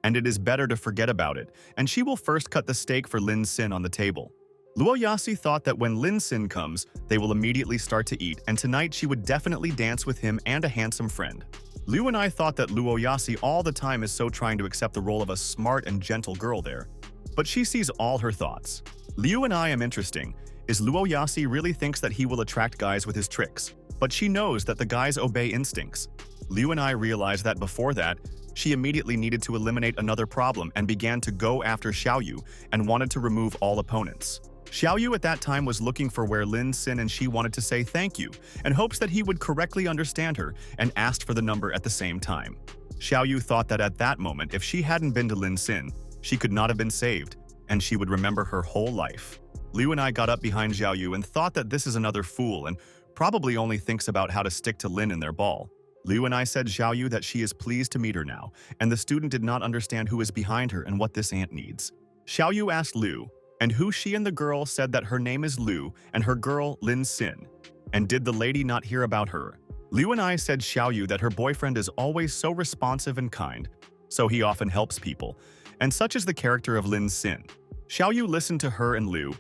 and it is better to forget about it, and she will first cut the steak for Lin Xin on the table. Luo Yasi thought that when Lin Xin comes, they will immediately start to eat, and tonight she would definitely dance with him and a handsome friend. Liu and I thought that Luo Yasi all the time is so trying to accept the role of a smart and gentle girl there, but she sees all her thoughts. Liu and I am interesting. Is Luo Yasi really thinks that he will attract guys with his tricks, but she knows that the guys obey instincts. Liu and I realized that before that, she immediately needed to eliminate another problem and began to go after Xiaoyu and wanted to remove all opponents. Xiaoyu at that time was looking for where Lin Xin, and she wanted to say thank you and hopes that he would correctly understand her and asked for the number at the same time. Xiaoyu thought that at that moment, if she hadn't been to Lin Xin, she could not have been saved, and she would remember her whole life. Liu and I got up behind Xiaoyu and thought that this is another fool and probably only thinks about how to stick to Lin in their ball. Liu and I said Xiaoyu that she is pleased to meet her now, and the student did not understand who is behind her and what this aunt needs. Xiaoyu asked Liu, and who she and the girl said that her name is Liu and her girl Lin Xin. And did the lady not hear about her? Liu and I said Xiaoyu that her boyfriend is always so responsive and kind, so he often helps people, and such is the character of Lin Xin. Xiaoyu listened to her and Liu,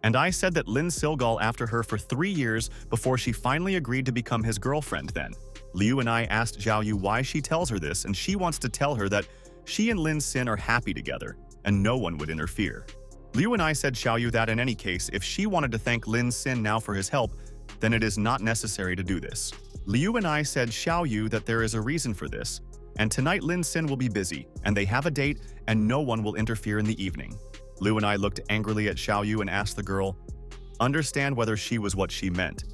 and I said that Lin Silgal after her for 3 years before she finally agreed to become his girlfriend then. Liu and I asked Xiaoyu why she tells her this, and she wants to tell her that she and Lin Xin are happy together, and no one would interfere. Liu and I said Xiaoyu that in any case, if she wanted to thank Lin Xin now for his help, then it is not necessary to do this. Liu and I said Xiaoyu that there is a reason for this, and tonight Lin Xin will be busy, and they have a date, and no one will interfere in the evening. Liu and I looked angrily at Xiaoyu and asked the girl, understand whether she was what she meant,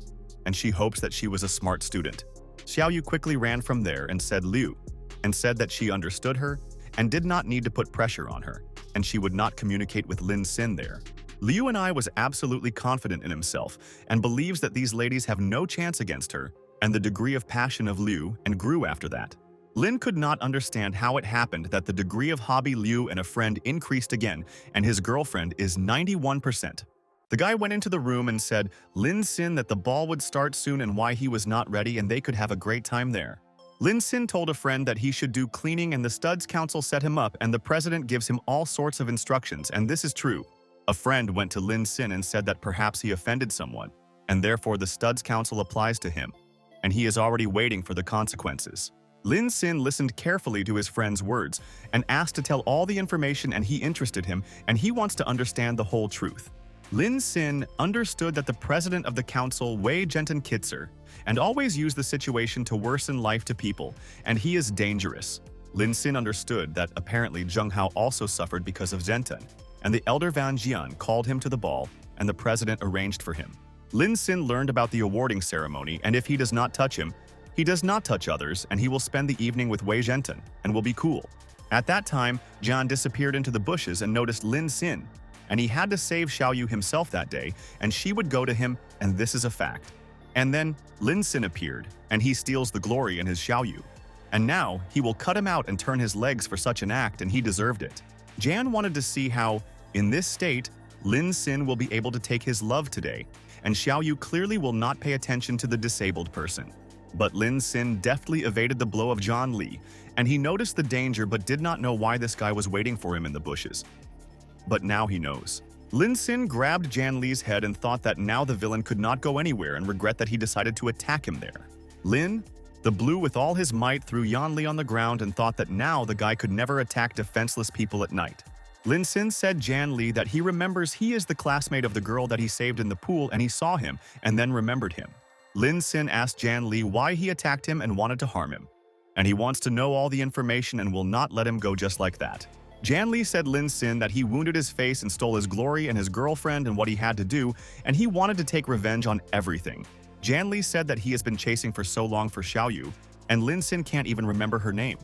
and she hopes that she was a smart student. Xiaoyu quickly ran from there and said Liu, and said that she understood her and did not need to put pressure on her, and she would not communicate with Lin Xin there. Liu and I was absolutely confident in himself and believes that these ladies have no chance against her, and the degree of passion of Liu and grew after that. Lin could not understand how it happened that the degree of hobby Liu and a friend increased again, and his girlfriend is 91%. The guy went into the room and said Lin Xin that the ball would start soon and why he was not ready and they could have a great time there. Lin Xin told a friend that he should do cleaning, and the Studs Council set him up, and the president gives him all sorts of instructions, and this is true. A friend went to Lin Xin and said that perhaps he offended someone, and therefore the Studs Council applies to him, and he is already waiting for the consequences. Lin Sin listened carefully to his friend's words and asked to tell all the information, and he interested him and he wants to understand the whole truth. Lin Sin understood that the president of the council, Wei Genten Kitzer, and always used the situation to worsen life to people, and he is dangerous. Lin Sin understood that apparently Zheng Hao also suffered because of Zenten, and the elder Van Jian called him to the ball, and the president arranged for him. Lin Sin learned about the awarding ceremony, and if he does not touch him, he does not touch others, and he will spend the evening with Wei Zhenten, and will be cool. At that time, Jian disappeared into the bushes and noticed Lin Sin, and he had to save Xiaoyu himself that day, and she would go to him, and this is a fact. And then Lin Sin appeared, and he steals the glory in his Xiaoyu. And now he will cut him out and turn his legs for such an act, and he deserved it. Jian wanted to see how, in this state, Lin Sin will be able to take his love today, and Xiaoyu clearly will not pay attention to the disabled person. But Lin Sin deftly evaded the blow of John Li, and he noticed the danger but did not know why this guy was waiting for him in the bushes. But now he knows. Lin Sin grabbed Jan Li's head and thought that now the villain could not go anywhere and regret that he decided to attack him there. Lin, the blue with all his might, threw Yan Li on the ground and thought that now the guy could never attack defenseless people at night. Lin Sin said Jan Li that he remembers he is the classmate of the girl that he saved in the pool, and he saw him and then remembered him. Lin Sin asked Jan Li why he attacked him and wanted to harm him. And he wants to know all the information and will not let him go just like that. Jan Li said Lin Sin that he wounded his face and stole his glory and his girlfriend and what he had to do, and he wanted to take revenge on everything. Jan Li said that he has been chasing for so long for Xiaoyu, and Lin Sin can't even remember her name.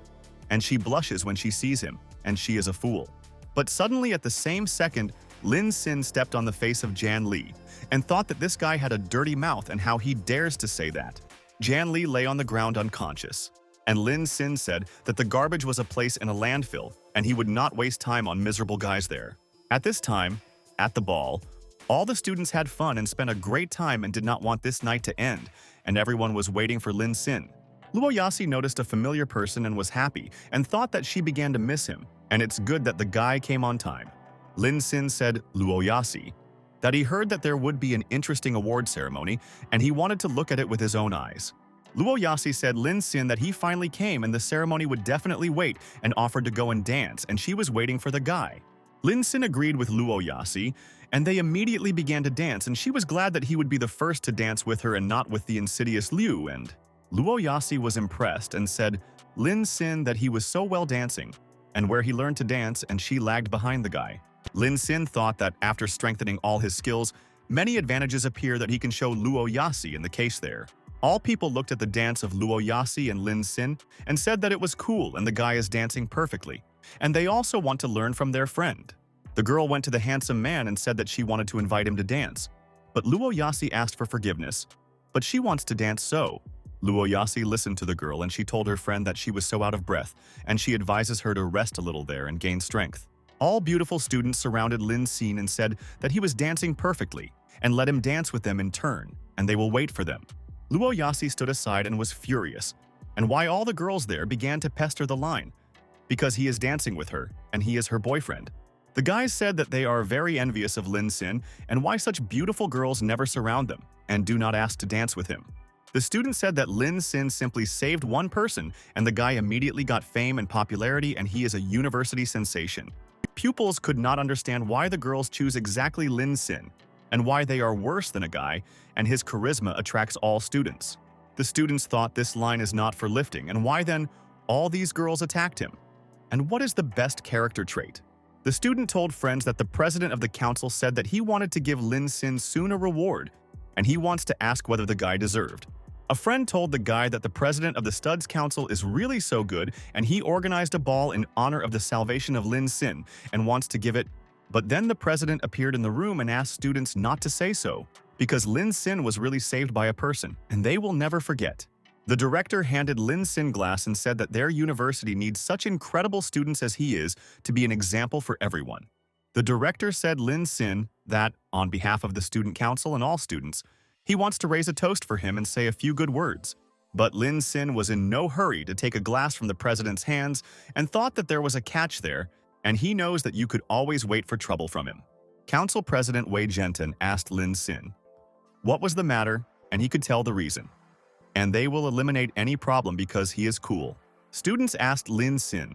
And she blushes when she sees him, and she is a fool. But suddenly at the same second, Lin Sin stepped on the face of Jan Li and thought that this guy had a dirty mouth and how he dares to say that. Jan Li lay on the ground unconscious, and Lin Sin said that the garbage was a place in a landfill and he would not waste time on miserable guys there. At this time, at the ball, all the students had fun and spent a great time and did not want this night to end, and everyone was waiting for Lin Sin. Luo Yasi noticed a familiar person and was happy and thought that she began to miss him, and it's good that the guy came on time. Lin Sin said Luo Yasi that he heard that there would be an interesting award ceremony and he wanted to look at it with his own eyes. Luo Yasi said Lin Sin that he finally came and the ceremony would definitely wait and offered to go and dance, and she was waiting for the guy. Lin Sin agreed with Luo Yasi, and they immediately began to dance, and she was glad that he would be the first to dance with her and not with the insidious Liu, and Luo Yasi was impressed and said Lin Sin that he was so well dancing, and where he learned to dance, and she lagged behind the guy. Lin Sin thought that after strengthening all his skills, many advantages appear that he can show Luo Yasi in the case there. All people looked at the dance of Luo Yasi and Lin Sin and said that it was cool and the guy is dancing perfectly, and they also want to learn from their friend. The girl went to the handsome man and said that she wanted to invite him to dance, but Luo Yasi asked for forgiveness, but she wants to dance so. Luo Yasi listened to the girl and she told her friend that she was so out of breath and she advises her to rest a little there and gain strength. All beautiful students surrounded Lin Sin and said that he was dancing perfectly and let him dance with them in turn, and they will wait for them. Luo Yasi stood aside and was furious, and why all the girls there began to pester the line, because he is dancing with her and he is her boyfriend. The guys said that they are very envious of Lin Sin and why such beautiful girls never surround them and do not ask to dance with him. The student said that Lin Sin simply saved one person and the guy immediately got fame and popularity and he is a university sensation. Pupils could not understand why the girls choose exactly Lin Sin and why they are worse than a guy, and his charisma attracts all students. The students thought this line is not for lifting, and why then all these girls attacked him? And what is the best character trait? The student told friends that the president of the council said that he wanted to give Lin Sin soon a reward, and he wants to ask whether the guy deserved. A friend told the guy that the president of the Studs Council is really so good and he organized a ball in honor of the salvation of Lin Sin and wants to give it. But then the president appeared in the room and asked students not to say so, because Lin Sin was really saved by a person, and they will never forget. The director handed Lin Sin glass and said that their university needs such incredible students as he is to be an example for everyone. The director said Lin Sin that, on behalf of the student council and all students, he wants to raise a toast for him and say a few good words. But Lin Sin was in no hurry to take a glass from the president's hands and thought that there was a catch there, and he knows that you could always wait for trouble from him. Council President Wei Zhenten asked Lin Sin what was the matter, and he could tell the reason. And they will eliminate any problem because he is cool. Students asked Lin Sin.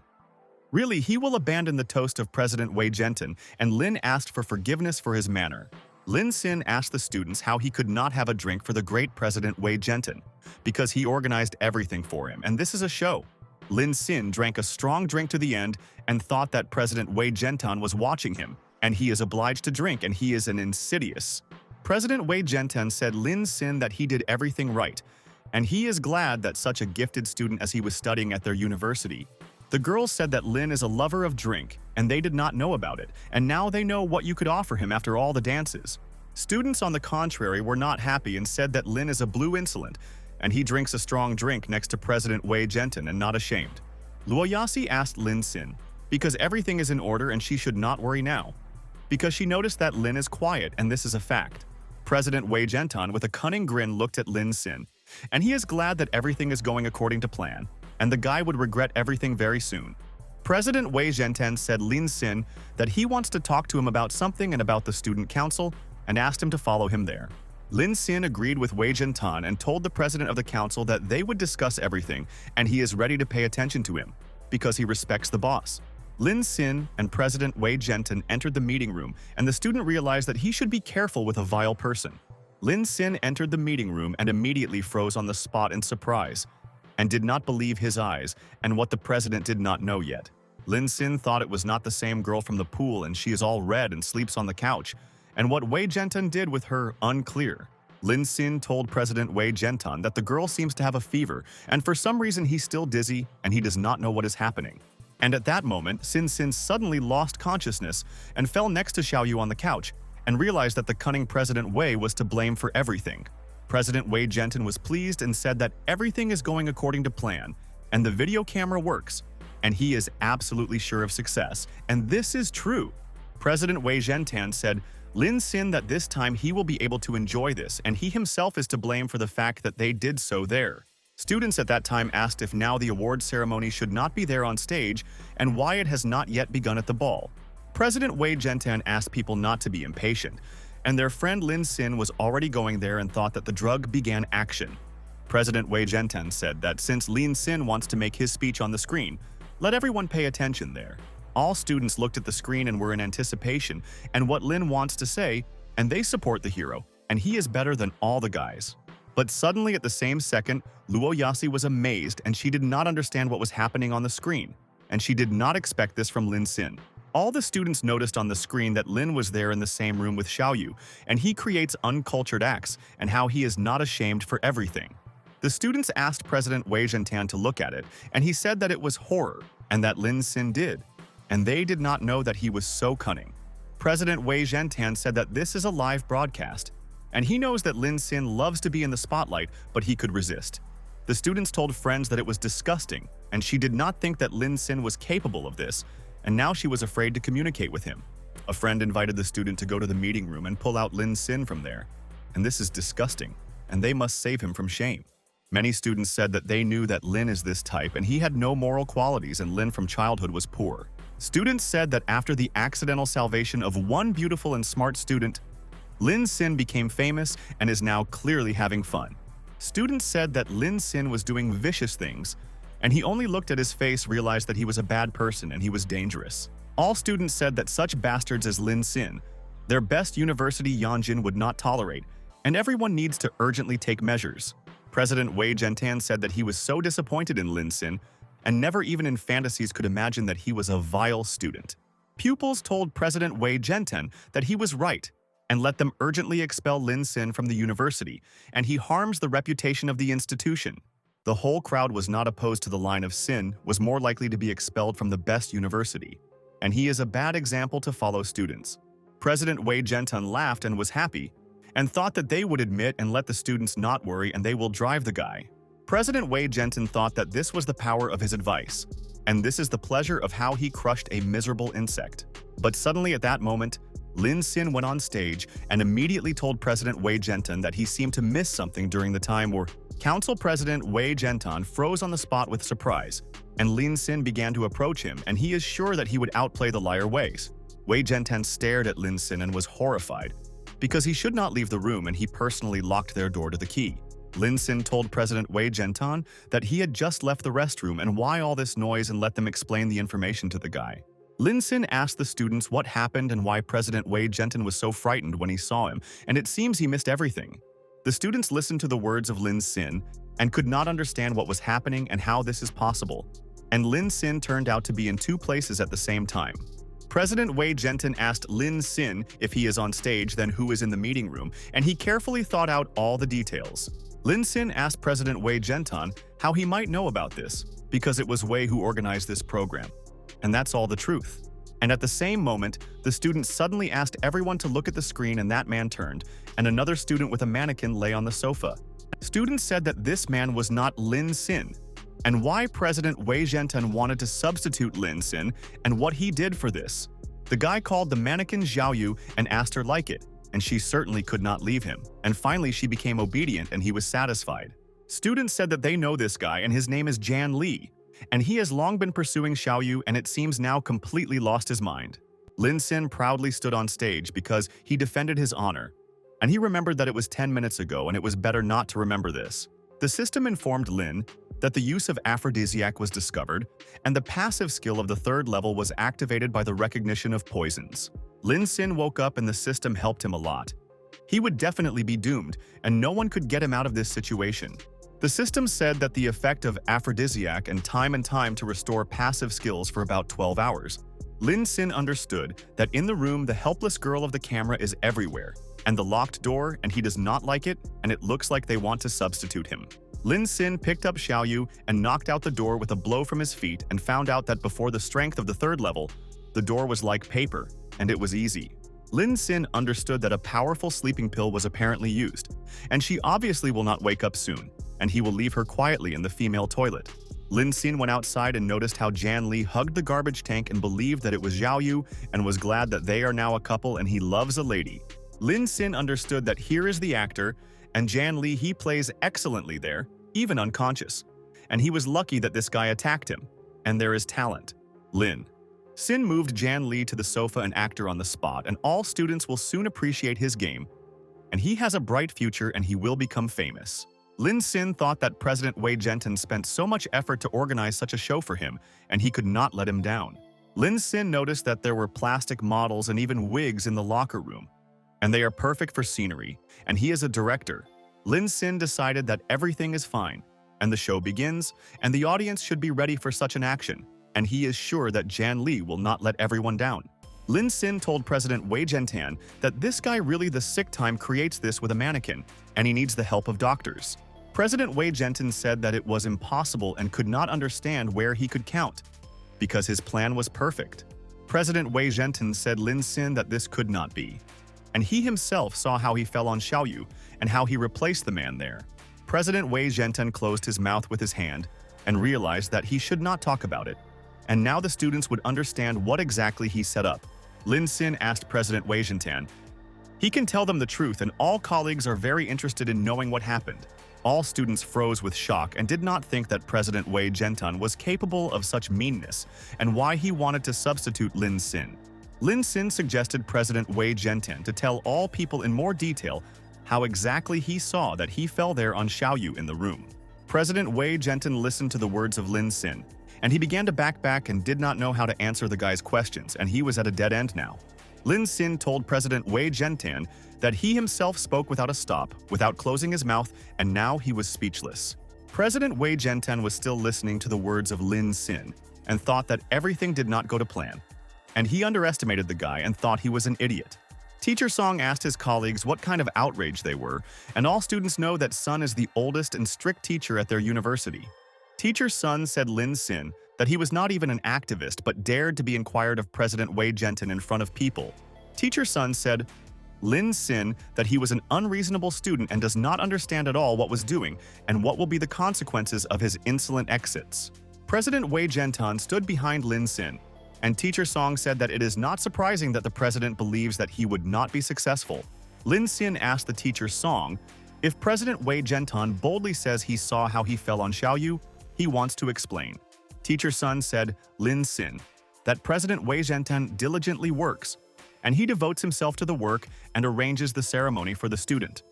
Really, he will abandon the toast of President Wei Jiantan, and Lin asked for forgiveness for his manner. Lin Sin asked the students how he could not have a drink for the great President Wei Jiantan, because he organized everything for him, and this is a show. Lin Sin drank a strong drink to the end and thought that President Wei Jiantan was watching him, and he is obliged to drink, and he is an insidious. President Wei Jiantan said Lin Sin that he did everything right, and he is glad that such a gifted student as he was studying at their university. The girls said that Lin is a lover of drink, and they did not know about it, and now they know what you could offer him after all the dances. Students, on the contrary, were not happy and said that Lin is a blue insolent, and he drinks a strong drink next to President Wei Jiantan and not ashamed. Luo Yasi asked Lin Sin, because everything is in order and she should not worry now, because she noticed that Lin is quiet, and this is a fact. President Wei Jiantan, with a cunning grin, looked at Lin Sin, and he is glad that everything is going according to plan, and the guy would regret everything very soon. President Wei Jiantan said Lin Sin that he wants to talk to him about something and about the student council, and asked him to follow him there. Lin Sin agreed with Wei Jiantan and told the president of the council that they would discuss everything, and he is ready to pay attention to him, because he respects the boss. Lin Sin and President Wei Jiantan entered the meeting room, and the student realized that he should be careful with a vile person. Lin Sin entered the meeting room and immediately froze on the spot in surprise, and did not believe his eyes, and what the president did not know yet. Lin Sin thought it was not the same girl from the pool, and she is all red and sleeps on the couch, and what Wei Jiantan did with her, unclear. Lin Sin told President Wei Jiantan that the girl seems to have a fever, and for some reason he's still dizzy and he does not know what is happening. And at that moment, Sin suddenly lost consciousness and fell next to Xiaoyu on the couch, and realized that the cunning President Wei was to blame for everything. President Wei Jiantan was pleased and said that everything is going according to plan, and the video camera works, and he is absolutely sure of success, and this is true. President Wei Jiantan said Lin Sin that this time he will be able to enjoy this, and he himself is to blame for the fact that they did so there. Students at that time asked if now the award ceremony should not be there on stage and why it has not yet begun at the ball. President Wei Jiantan asked people not to be impatient, and their friend Lin Sin was already going there and thought that the drug began action. President Wei Jiantan said that since Lin Sin wants to make his speech on the screen, let everyone pay attention there. All students looked at the screen and were in anticipation and what Lin wants to say, and they support the hero, and he is better than all the guys. But suddenly at the same second, Luo Yasi was amazed and she did not understand what was happening on the screen, and she did not expect this from Lin Sin. All the students noticed on the screen that Lin was there in the same room with Xiaoyu, and he creates uncultured acts and how he is not ashamed for everything. The students asked President Wei Jiantan to look at it, and he said that it was horror, and that Lin Sin did, and they did not know that he was so cunning. President Wei Jiantan said that this is a live broadcast, and he knows that Lin Sin loves to be in the spotlight, but he could resist. The students told friends that it was disgusting, and she did not think that Lin Sin was capable of this, and now she was afraid to communicate with him. A friend invited the student to go to the meeting room and pull out Lin Sin from there, and this is disgusting, and they must save him from shame. Many students said that they knew that Lin is this type and he had no moral qualities, and Lin from childhood was poor. Students said that after the accidental salvation of one beautiful and smart student, Lin Sin became famous and is now clearly having fun. Students said that Lin Sin was doing vicious things, and he only looked at his face, realized that he was a bad person and he was dangerous. All students said that such bastards as Lin Sin, their best university Yanjin would not tolerate, and everyone needs to urgently take measures. President Wei Jiantan said that he was so disappointed in Lin Sin, and never even in fantasies could imagine that he was a vile student. Pupils told President Wei Jiantan that he was right, and let them urgently expel Lin Sin from the university, and he harms the reputation of the institution. The whole crowd was not opposed to the line of Sin, was more likely to be expelled from the best university, and he is a bad example to follow students. President Wei Jiantan laughed and was happy, and thought that they would admit and let the students not worry and they will drive the guy. President Wei Jiantan thought that this was the power of his advice, and this is the pleasure of how he crushed a miserable insect. But suddenly at that moment, Lin Sin went on stage and immediately told President Wei Jiantan that he seemed to miss something during the time where Council President Wei Jiantan froze on the spot with surprise, and Lin Sin began to approach him, and he is sure that he would outplay the liar Wei's. Wei Jiantan stared at Lin Sin and was horrified, because he should not leave the room and he personally locked their door to the key. Lin Sin told President Wei Jiantan that he had just left the restroom and why all this noise and let them explain the information to the guy. Lin Sin asked the students what happened and why President Wei Jiantan was so frightened when he saw him, and it seems he missed everything. The students listened to the words of Lin Sin and could not understand what was happening and how this is possible. And Lin Sin turned out to be in two places at the same time. President Wei Jiantan asked Lin Sin if he is on stage, then who is in the meeting room, and he carefully thought out all the details. Lin Sin asked President Wei Jiantan how he might know about this, because it was Wei who organized this program. And that's all the truth. And at the same moment, the student suddenly asked everyone to look at the screen, and that man turned, and another student with a mannequin lay on the sofa. Students said that this man was not Lin Sin, and why President Wei Jiantan wanted to substitute Lin Sin and what he did for this. The guy called the mannequin Xiaoyu and asked her like it, and she certainly could not leave him. And finally she became obedient and he was satisfied. Students said that they know this guy and his name is Jan Li, and he has long been pursuing Xiaoyu and it seems now completely lost his mind. Lin Sin proudly stood on stage because he defended his honor, and he remembered that it was 10 minutes ago and it was better not to remember this. The system informed Lin that the use of aphrodisiac was discovered, and the passive skill of the third level was activated by the recognition of poisons. Lin Sin woke up and the system helped him a lot. He would definitely be doomed, and no one could get him out of this situation. The system said that the effect of aphrodisiac and time to restore passive skills for about 12 hours. Lin Sin understood that in the room the helpless girl of the camera is everywhere, and the locked door, and he does not like it, and it looks like they want to substitute him. Lin Sin picked up Xiaoyu and knocked out the door with a blow from his feet and found out that before the strength of the third level, the door was like paper, and it was easy. Lin Sin understood that a powerful sleeping pill was apparently used, and she obviously will not wake up soon, and he will leave her quietly in the female toilet. Lin Sin went outside and noticed how Jan Li hugged the garbage tank and believed that it was Xiaoyu and was glad that they are now a couple and he loves a lady. Lin Sin understood that here is the actor, and Jan Li he plays excellently there, even unconscious. And he was lucky that this guy attacked him, and there is talent. Lin Sin moved Jan Li to the sofa, an actor on the spot, and all students will soon appreciate his game, and he has a bright future and he will become famous. Lin Sin thought that President Wei Jiantan spent so much effort to organize such a show for him, and he could not let him down. Lin Sin noticed that there were plastic models and even wigs in the locker room, and they are perfect for scenery, and he is a director. Lin Sin decided that everything is fine, and the show begins, and the audience should be ready for such an action, and he is sure that Jan Li will not let everyone down. Lin Sin told President Wei Jiantan that this guy really the sick time creates this with a mannequin, and he needs the help of doctors. President Wei Jiantan said that it was impossible and could not understand where he could count, because his plan was perfect. President Wei Jiantan said Lin Sin that this could not be, and he himself saw how he fell on Xiaoyu and how he replaced the man there. President Wei Jiantan closed his mouth with his hand and realized that he should not talk about it, and now the students would understand what exactly he set up. Lin Sin asked President Wei Jiantan. He can tell them the truth, and all colleagues are very interested in knowing what happened. All students froze with shock and did not think that President Wei Jiantan was capable of such meanness, and why he wanted to substitute Lin Sin. Lin Sin suggested President Wei Jiantan to tell all people in more detail how exactly he saw that he fell there on Xiaoyu in the room. President Wei Jiantan listened to the words of Lin Sin, and he began to back and did not know how to answer the guy's questions, and he was at a dead end now. Lin Sin told President Wei Jiantan that he himself spoke without a stop, without closing his mouth, and now he was speechless. President Wei Jiantan was still listening to the words of Lin Sin and thought that everything did not go to plan, and he underestimated the guy and thought he was an idiot. Teacher Song asked his colleagues what kind of outrage they were, and all students know that Sun is the oldest and strict teacher at their university. Teacher Sun said Lin Sin that he was not even an activist but dared to be inquired of President Wei Jiantan in front of people. Teacher Sun said Lin Sin that he was an unreasonable student and does not understand at all what was doing and what will be the consequences of his insolent exits. President Wei Jiantan stood behind Lin Sin, and Teacher Song said that it is not surprising that the president believes that he would not be successful. Lin Sin asked the Teacher Song if President Wei Jiantan boldly says he saw how he fell on Xiaoyu, he wants to explain. Teacher Sun said Lin Sin that President Wei Jiantan diligently works, and he devotes himself to the work and arranges the ceremony for the student.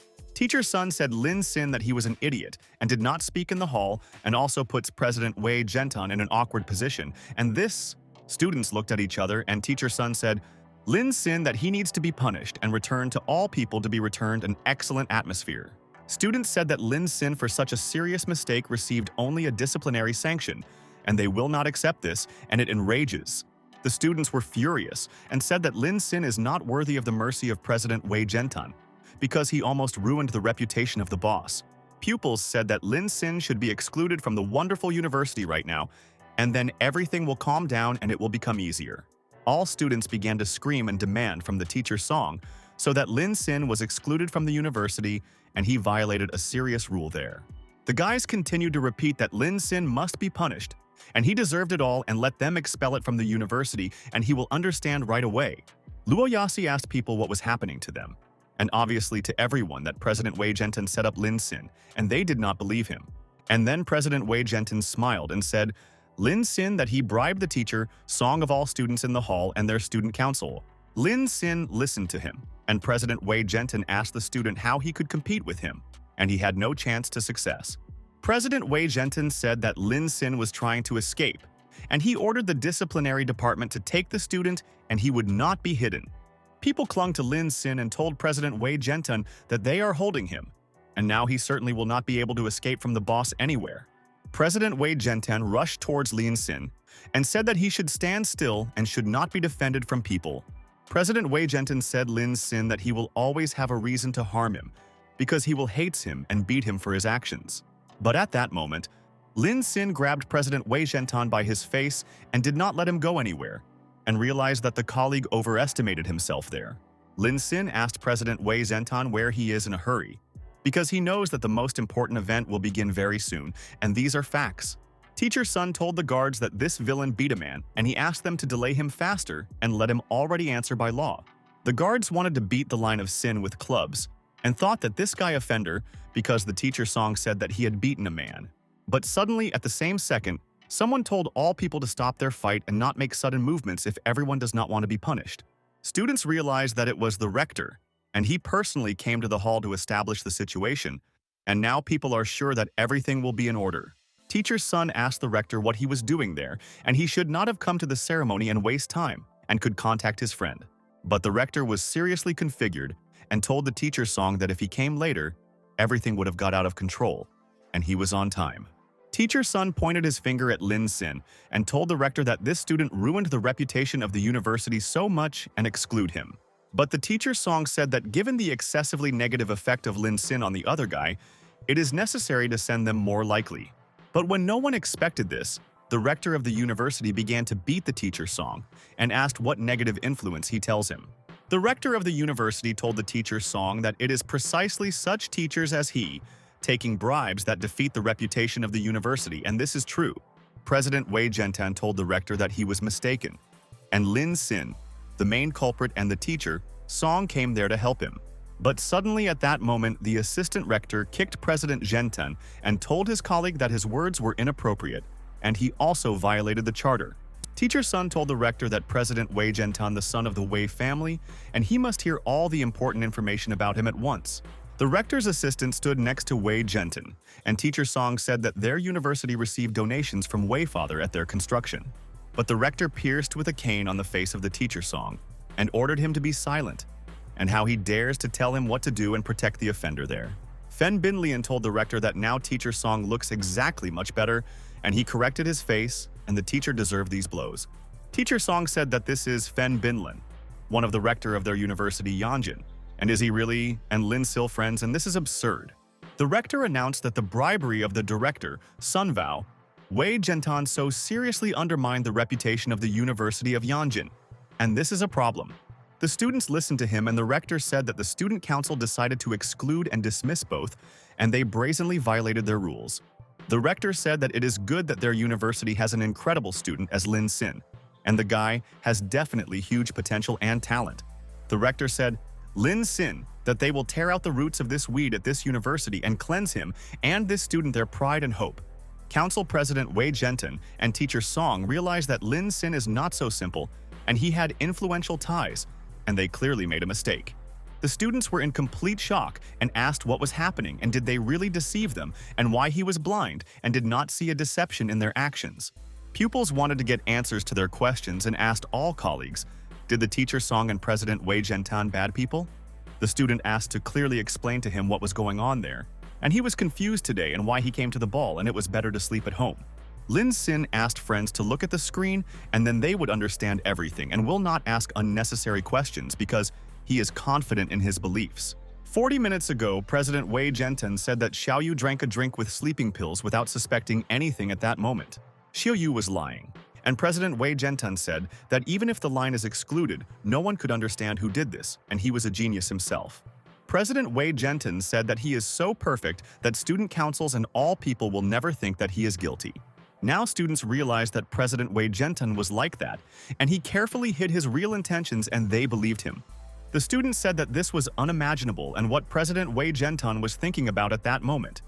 Teacher Sun said Lin Sin that he was an idiot and did not speak in the hall, and also puts President Wei Zhentan in an awkward position. And this, students looked at each other, and Teacher Sun said Lin Sin that he needs to be punished and returned to all people to be returned an excellent atmosphere. Students said that Lin Sin for such a serious mistake received only a disciplinary sanction, and they will not accept this, and it enrages. The students were furious and said that Lin Sin is not worthy of the mercy of President Wei Zhentan, because he almost ruined the reputation of the boss. Pupils said that Lin Sin should be excluded from the wonderful university right now, and then everything will calm down and it will become easier. All students began to scream and demand from the Teacher Song so that Lin Sin was excluded from the university, and he violated a serious rule there. The guys continued to repeat that Lin Sin must be punished, and he deserved it all, and let them expel it from the university and he will understand right away. Luo Yasi asked people what was happening to them, and obviously to everyone, that President Wei Zhentan set up Lin Sin, and they did not believe him. And then President Wei Zhentan smiled and said Lin Sin that he bribed the Teacher Song of all students in the hall and their student council. Lin Sin listened to him, and President Wei Zhentan asked the student how he could compete with him, and he had no chance to success. President Wei Zhentan said that Lin Sin was trying to escape, and he ordered the disciplinary department to take the student, and he would not be hidden. People clung to Lin Sin and told President Wei Zhentan that they are holding him, and now he certainly will not be able to escape from the boss anywhere. President Wei Zhentan rushed towards Lin Sin and said that he should stand still and should not be defended from people. President Wei Zhentan said Lin Sin that he will always have a reason to harm him, because he will hate him and beat him for his actions. But at that moment, Lin Sin grabbed President Wei Zhentan by his face and did not let him go anywhere, and realized that the colleague overestimated himself there. Lin Sin asked President Wei Zhentan where he is in a hurry, because he knows that the most important event will begin very soon, and these are facts. Teacher Sun told the guards that this villain beat a man, and he asked them to delay him faster and let him already answer by law. The guards wanted to beat the line of Sin with clubs, and thought that this guy offender, because the Teacher Song said that he had beaten a man. But suddenly, at the same second, someone told all people to stop their fight and not make sudden movements if everyone does not want to be punished. Students realized that it was the rector, and he personally came to the hall to establish the situation, and now people are sure that everything will be in order. Teacher Sun asked the rector what he was doing there, and he should not have come to the ceremony and waste time, and could contact his friend. But the rector was seriously configured and told the Teacher Song that if he came later, everything would have got out of control, and he was on time. Teacher Sun pointed his finger at Lin Sin and told the rector that this student ruined the reputation of the university so much and exclude him. But the Teacher Song said that given the excessively negative effect of Lin Sin on the other guy, it is necessary to send them more likely. But when no one expected this, the rector of the university began to beat the Teacher Song and asked what negative influence he tells him. The rector of the university told the Teacher Song that it is precisely such teachers as he taking bribes that defeat the reputation of the university, and this is true. President Wei Zhentan told the rector that he was mistaken, and Lin Sin, the main culprit, and the Teacher Song came there to help him. But suddenly at that moment, the assistant rector kicked President Zhentan and told his colleague that his words were inappropriate, and he also violated the charter. Teacher Sun told the rector that President Wei Zhentan, the son of the Wei family, and he must hear all the important information about him at once. The rector's assistant stood next to Wei Zhentan, and Teacher Song said that their university received donations from Wei father at their construction. But the rector pierced with a cane on the face of the Teacher Song and ordered him to be silent, and how he dares to tell him what to do and protect the offender there. Fen Binlian told the rector that now Teacher Song looks exactly much better, and he corrected his face, and the teacher deserved these blows. Teacher Song said that this is Fen Binlian, one of the rector of their university, Yanjin. And is he really and Lin Sil friends? And this is absurd. The rector announced that the bribery of the director, Sun Vao, Wei Zhentan, so seriously undermined the reputation of the University of Yanjin. And this is a problem. The students listened to him, and the rector said that the student council decided to exclude and dismiss both, and they brazenly violated their rules. The rector said that it is good that their university has an incredible student as Lin Sin, and the guy has definitely huge potential and talent. The rector said, Lin Sin, that they will tear out the roots of this weed at this university and cleanse him and this student their pride and hope. Council President Wei Zhentan and Teacher Song realized that Lin Sin is not so simple, and he had influential ties, and they clearly made a mistake. The students were in complete shock and asked what was happening and did they really deceive them and why he was blind and did not see a deception in their actions. Pupils wanted to get answers to their questions and asked all colleagues, did the teacher Song and President Wei Zhentan bad people? The student asked to clearly explain to him what was going on there, and he was confused today and why he came to the ball and it was better to sleep at home. Lin Sin asked friends to look at the screen and then they would understand everything and will not ask unnecessary questions because he is confident in his beliefs. 40 minutes ago, President Wei Zhentan said that Xiaoyu drank a drink with sleeping pills without suspecting anything at that moment. Xiaoyu was lying. And President Wei Zhentan said that even if the line is excluded, no one could understand who did this, and he was a genius himself. President Wei Zhentan said that he is so perfect that student councils and all people will never think that he is guilty. Now students realize that President Wei Zhentan was like that, and he carefully hid his real intentions and they believed him. The students said that this was unimaginable and what President Wei Zhentan was thinking about at that moment.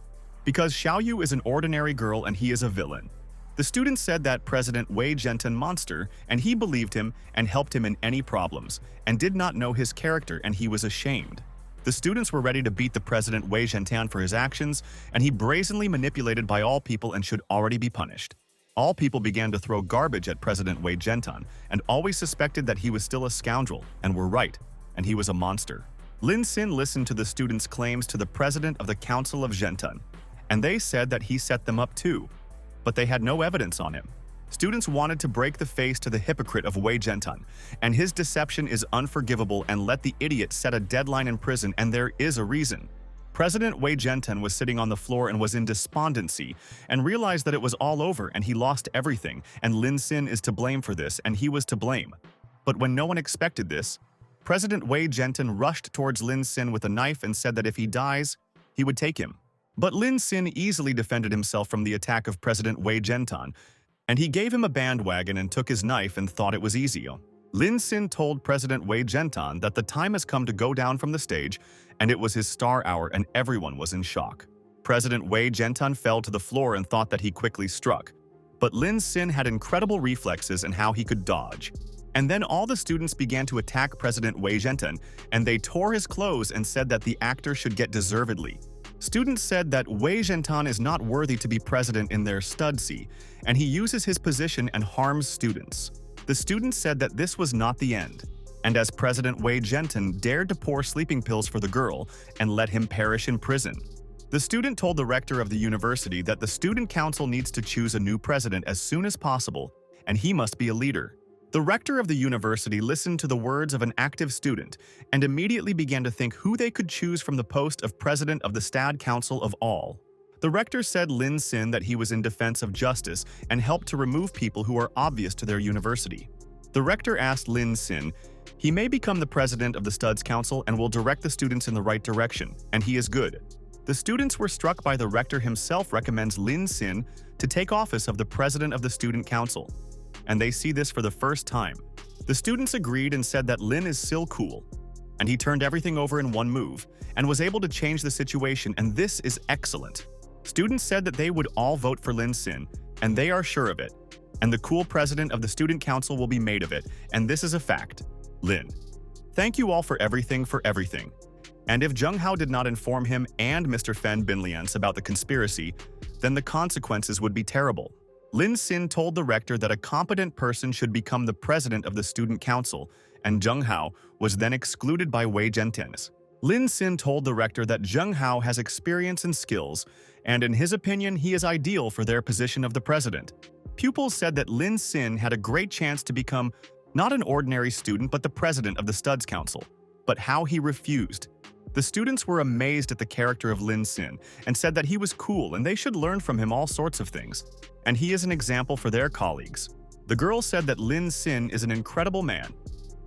Because Xiaoyu is an ordinary girl and he is a villain. The students said that President Wei Zhentan monster and he believed him and helped him in any problems and did not know his character and he was ashamed. The students were ready to beat the President Wei Zhentan for his actions and he brazenly manipulated by all people and should already be punished. All people began to throw garbage at President Wei Zhentan and always suspected that he was still a scoundrel and were right, and he was a monster. Lin Sin listened to the students' claims to the president of the Council of Zhentan, and they said that he set them up too. But they had no evidence on him. Students wanted to break the face to the hypocrite of Wei Zhentan, and his deception is unforgivable and let the idiot set a deadline in prison and there is a reason. President Wei Zhentan was sitting on the floor and was in despondency and realized that it was all over and he lost everything and Lin Sin is to blame for this and he was to blame. But when no one expected this, President Wei Zhentan rushed towards Lin Sin with a knife and said that if he dies, he would take him. But Lin Sin easily defended himself from the attack of President Wei Zhentan, and he gave him a bandwagon and took his knife and thought it was easy. Lin Sin told President Wei Zhentan that the time has come to go down from the stage, and it was his star hour and everyone was in shock. President Wei Zhentan fell to the floor and thought that he quickly struck. But Lin Sin had incredible reflexes and how he could dodge. And then all the students began to attack President Wei Zhentan, and they tore his clothes and said that the actor should get deservedly. Students said that Wei Zhentan is not worthy to be president in their studsi, and he uses his position and harms students. The students said that this was not the end, and as President Wei Zhentan dared to pour sleeping pills for the girl and let him perish in prison. The student told the rector of the university that the student council needs to choose a new president as soon as possible, and he must be a leader. The rector of the university listened to the words of an active student and immediately began to think who they could choose from the post of president of the Stad Council of all. The rector said Lin Sin that he was in defense of justice and helped to remove people who are obvious to their university. The rector asked Lin Sin, he may become the president of the Studs Council and will direct the students in the right direction, and he is good. The students were struck by the rector himself recommends Lin Sin to take office of the president of the student council. And they see this for the first time. The students agreed and said that Lin is still cool, and he turned everything over in one move and was able to change the situation, and this is excellent. Students said that they would all vote for Lin Sin, and they are sure of it, and the cool president of the student council will be made of it, and this is a fact. Lin. Thank you all for everything. And if Zheng Hao did not inform him and Mr. Fen Binlians about the conspiracy, then the consequences would be terrible. Lin Sin told the rector that a competent person should become the president of the student council, and Zheng Hao was then excluded by Wei Zhentan. Lin Sin told the rector that Zheng Hao has experience and skills, and in his opinion, he is ideal for their position of the president. Pupils said that Lin Sin had a great chance to become not an ordinary student but the president of the Studs Council, but how he refused. The students were amazed at the character of Lin Sin and said that he was cool and they should learn from him all sorts of things, and he is an example for their colleagues. The girl said that Lin Sin is an incredible man,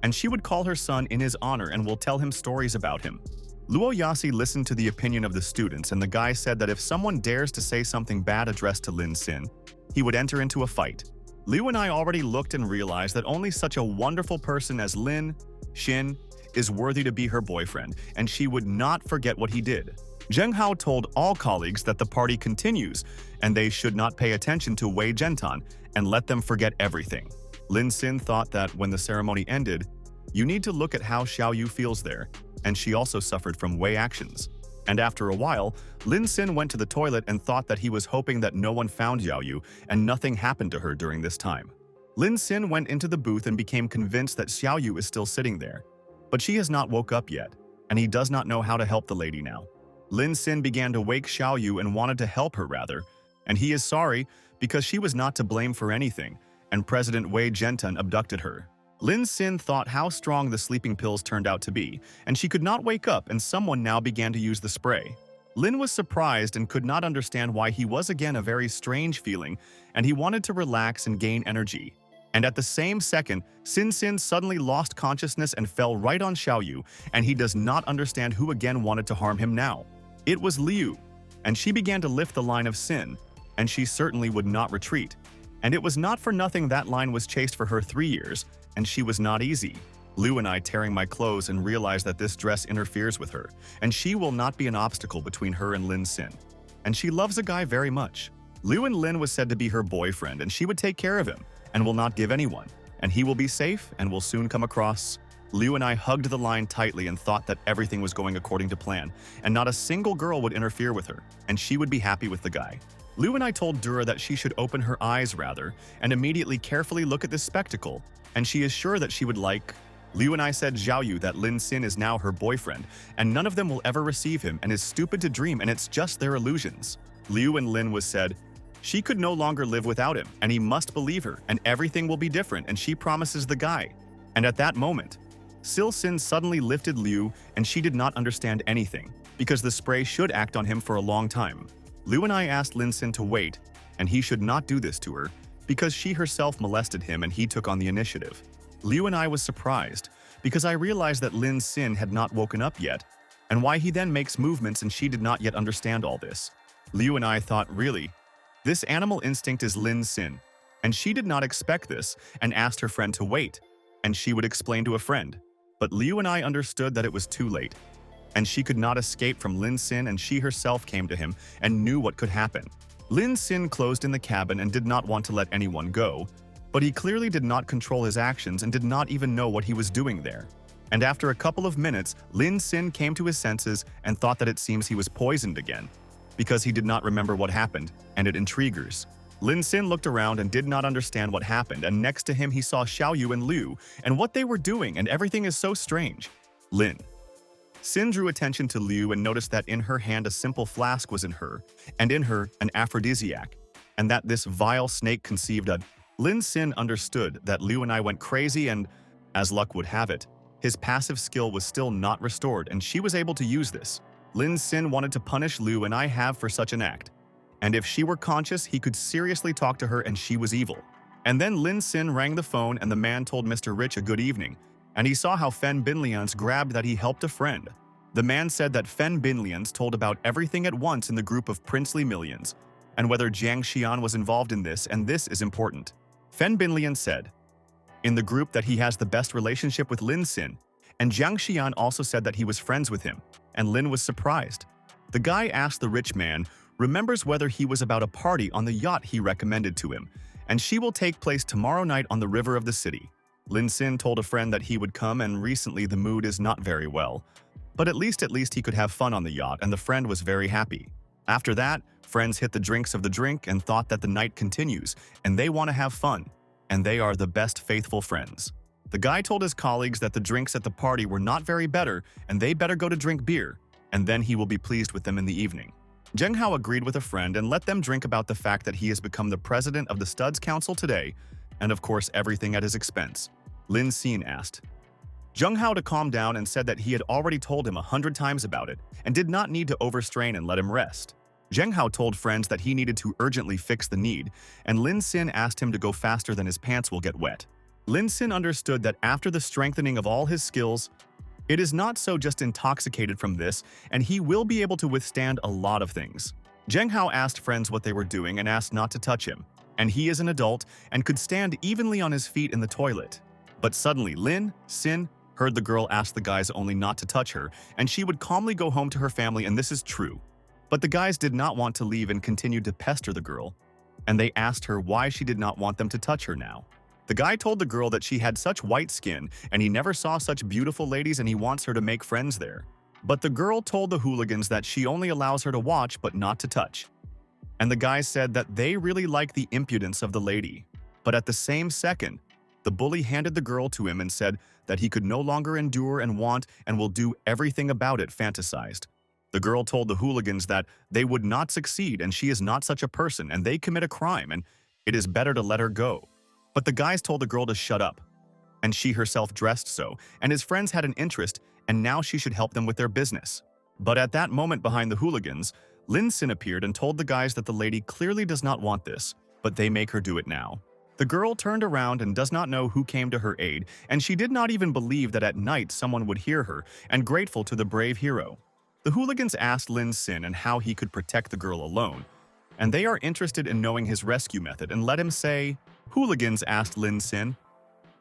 and she would call her son in his honor and will tell him stories about him. Luo Yasi listened to the opinion of the students, and the guy said that if someone dares to say something bad addressed to Lin Sin, he would enter into a fight. Liu and I already looked and realized that only such a wonderful person as Lin Xin is worthy to be her boyfriend, and she would not forget what he did. Zheng Hao told all colleagues that the party continues, and they should not pay attention to Wei Zhentan and let them forget everything. Lin Sin thought that when the ceremony ended, you need to look at how Xiaoyu feels there, and she also suffered from Wei actions. And after a while, Lin Xin went to the toilet and thought that he was hoping that no one found Xiao Yu and nothing happened to her during this time. Lin Xin went into the booth and became convinced that Xiao Yu is still sitting there. But she has not woke up yet, and he does not know how to help the lady now. Lin Xin began to wake Xiao Yu and wanted to help her rather, and he is sorry because she was not to blame for anything, and President Wei Zhentun abducted her. Lin Xin thought how strong the sleeping pills turned out to be, and she could not wake up and someone now began to use the spray. Lin was surprised and could not understand why he was again a very strange feeling, and he wanted to relax and gain energy. And at the same second, Xin suddenly lost consciousness and fell right on Xiao Yu, and he does not understand who again wanted to harm him now. It was Liu, and she began to lift the line of Xin, and she certainly would not retreat. And it was not for nothing that line was chased for her 3 years, and she was not easy. Liu and I tearing my clothes and realize that this dress interferes with her, and she will not be an obstacle between her and Lin Xin. And she loves a guy very much. Liu and Lin was said to be her boyfriend, and she would take care of him, and will not give anyone, and he will be safe and will soon come across. Liu and I hugged the line tightly and thought that everything was going according to plan, and not a single girl would interfere with her, and she would be happy with the guy. Liu and I told Dura that she should open her eyes rather, and immediately carefully look at this spectacle, and she is sure that she would like. Liu and I said Xiao Yu that Lin Xin is now her boyfriend, and none of them will ever receive him and is stupid to dream and it's just their illusions. Liu and Lin was said, she could no longer live without him, and he must believe her, and everything will be different, and she promises the guy. And at that moment, Sil Xin suddenly lifted Liu, and she did not understand anything, because the spray should act on him for a long time. Liu and I asked Lin Xin to wait, and he should not do this to her, because she herself molested him and he took on the initiative. Liu and I was surprised, because I realized that Lin Xin had not woken up yet, and why he then makes movements and she did not yet understand all this. Liu and I thought, really? This animal instinct is Lin Xin, and she did not expect this and asked her friend to wait, and she would explain to a friend. But Liu and I understood that it was too late, and she could not escape from Lin Xin, and she herself came to him and knew what could happen. Lin Xin closed in the cabin and did not want to let anyone go, but he clearly did not control his actions and did not even know what he was doing there. And after a couple of minutes, Lin Xin came to his senses and thought that it seems he was poisoned again, because he did not remember what happened, and it intrigues. Lin Xin looked around and did not understand what happened, and next to him he saw Xiao Yu and Liu, and what they were doing, and everything is so strange. Lin Xin drew attention to Liu and noticed that in her hand a simple flask was in her, and in her an aphrodisiac, and that this vile snake conceived a… Lin Xin understood that Liu and I went crazy and, as luck would have it, his passive skill was still not restored and she was able to use this. Lin Xin wanted to punish Liu and I have for such an act, and if she were conscious he could seriously talk to her and she was evil. And then Lin Xin rang the phone and the man told Mr. Rich a good evening, and he saw how Fen Binlians grabbed that he helped a friend. The man said that Fen Binlians told about everything at once in the group of princely millions, and whether Jiang Xian was involved in this, and this is important. Fen Binlian said, in the group that he has the best relationship with Lin Xin, and Jiang Xian also said that he was friends with him, and Lin was surprised. The guy asked the rich man, remembers whether he was about a party on the yacht he recommended to him, and she will take place tomorrow night on the river of the city. Lin Xin told a friend that he would come, and recently the mood is not very well, but at least he could have fun on the yacht, and the friend was very happy. After that, friends hit the drinks of the drink and thought that the night continues, and they want to have fun, and they are the best faithful friends. The guy told his colleagues that the drinks at the party were not very better, and they better go to drink beer, and then he will be pleased with them in the evening. Zheng Hao agreed with a friend and let them drink about the fact that he has become the president of the Studs Council today, and of course everything at his expense. Lin Xin asked Zheng Hao to calm down and said that he had already told him 100 times about it and did not need to overstrain and let him rest. Zheng Hao told friends that he needed to urgently fix the need, and Lin Xin asked him to go faster than his pants will get wet. Lin Xin understood that after the strengthening of all his skills, it is not so just intoxicated from this, and he will be able to withstand a lot of things. Zheng Hao asked friends what they were doing and asked not to touch him, and he is an adult and could stand evenly on his feet in the toilet. But suddenly Lin Xin heard the girl ask the guys only not to touch her, and she would calmly go home to her family, and this is true. But the guys did not want to leave and continued to pester the girl, and they asked her why she did not want them to touch her now. The guy told the girl that she had such white skin and he never saw such beautiful ladies and he wants her to make friends there. But the girl told the hooligans that she only allows her to watch but not to touch. And the guy said that they really like the impudence of the lady. But at the same second, the bully handed the girl to him and said that he could no longer endure and want and will do everything about it fantasized. The girl told the hooligans that they would not succeed and she is not such a person and they commit a crime and it is better to let her go. But the guys told the girl to shut up. And she herself dressed so, and his friends had an interest and now she should help them with their business. But at that moment behind the hooligans, Lin Sin appeared and told the guys that the lady clearly does not want this, but they make her do it now. The girl turned around and does not know who came to her aid, and she did not even believe that at night someone would hear her, and grateful to the brave hero. The hooligans asked Lin Sin and how he could protect the girl alone, and they are interested in knowing his rescue method and let him say, hooligans asked Lin Sin.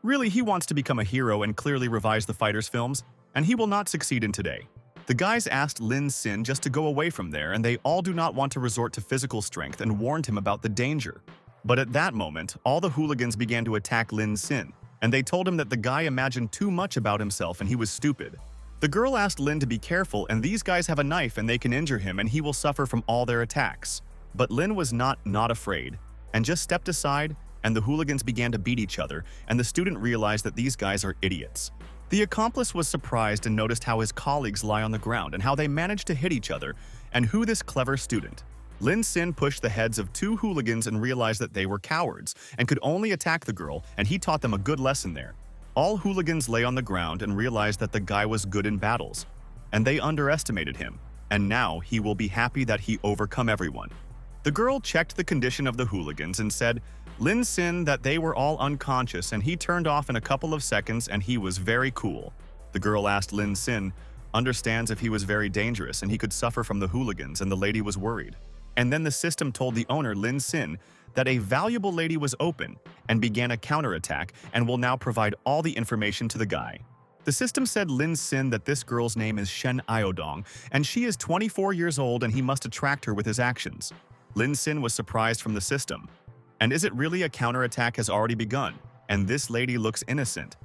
Really, he wants to become a hero and clearly revise the fighters' films, and he will not succeed in today. The guys asked Lin Sin just to go away from there, and they all do not want to resort to physical strength and warned him about the danger. But at that moment, all the hooligans began to attack Lin Sin, and they told him that the guy imagined too much about himself and he was stupid. The girl asked Lin to be careful, and these guys have a knife and they can injure him and he will suffer from all their attacks. But Lin was not afraid, and just stepped aside, and the hooligans began to beat each other, and the student realized that these guys are idiots. The accomplice was surprised and noticed how his colleagues lie on the ground and how they managed to hit each other, and who this clever student. Lin Sin pushed the heads of two hooligans and realized that they were cowards and could only attack the girl, and he taught them a good lesson there. All hooligans lay on the ground and realized that the guy was good in battles, and they underestimated him, and now he will be happy that he overcome everyone. The girl checked the condition of the hooligans and said Lin Sin that they were all unconscious, and he turned off in a couple of seconds and he was very cool. The girl asked Lin Sin understands if he was very dangerous and he could suffer from the hooligans, and the lady was worried. And then the system told the owner, Lin Sin, that a valuable lady was open and began a counterattack and will now provide all the information to the guy. The system said Lin Sin that this girl's name is Shen Aodong and she is 24 years old and he must attract her with his actions. Lin Sin was surprised from the system. And is it really a counterattack has already begun? And this lady looks innocent.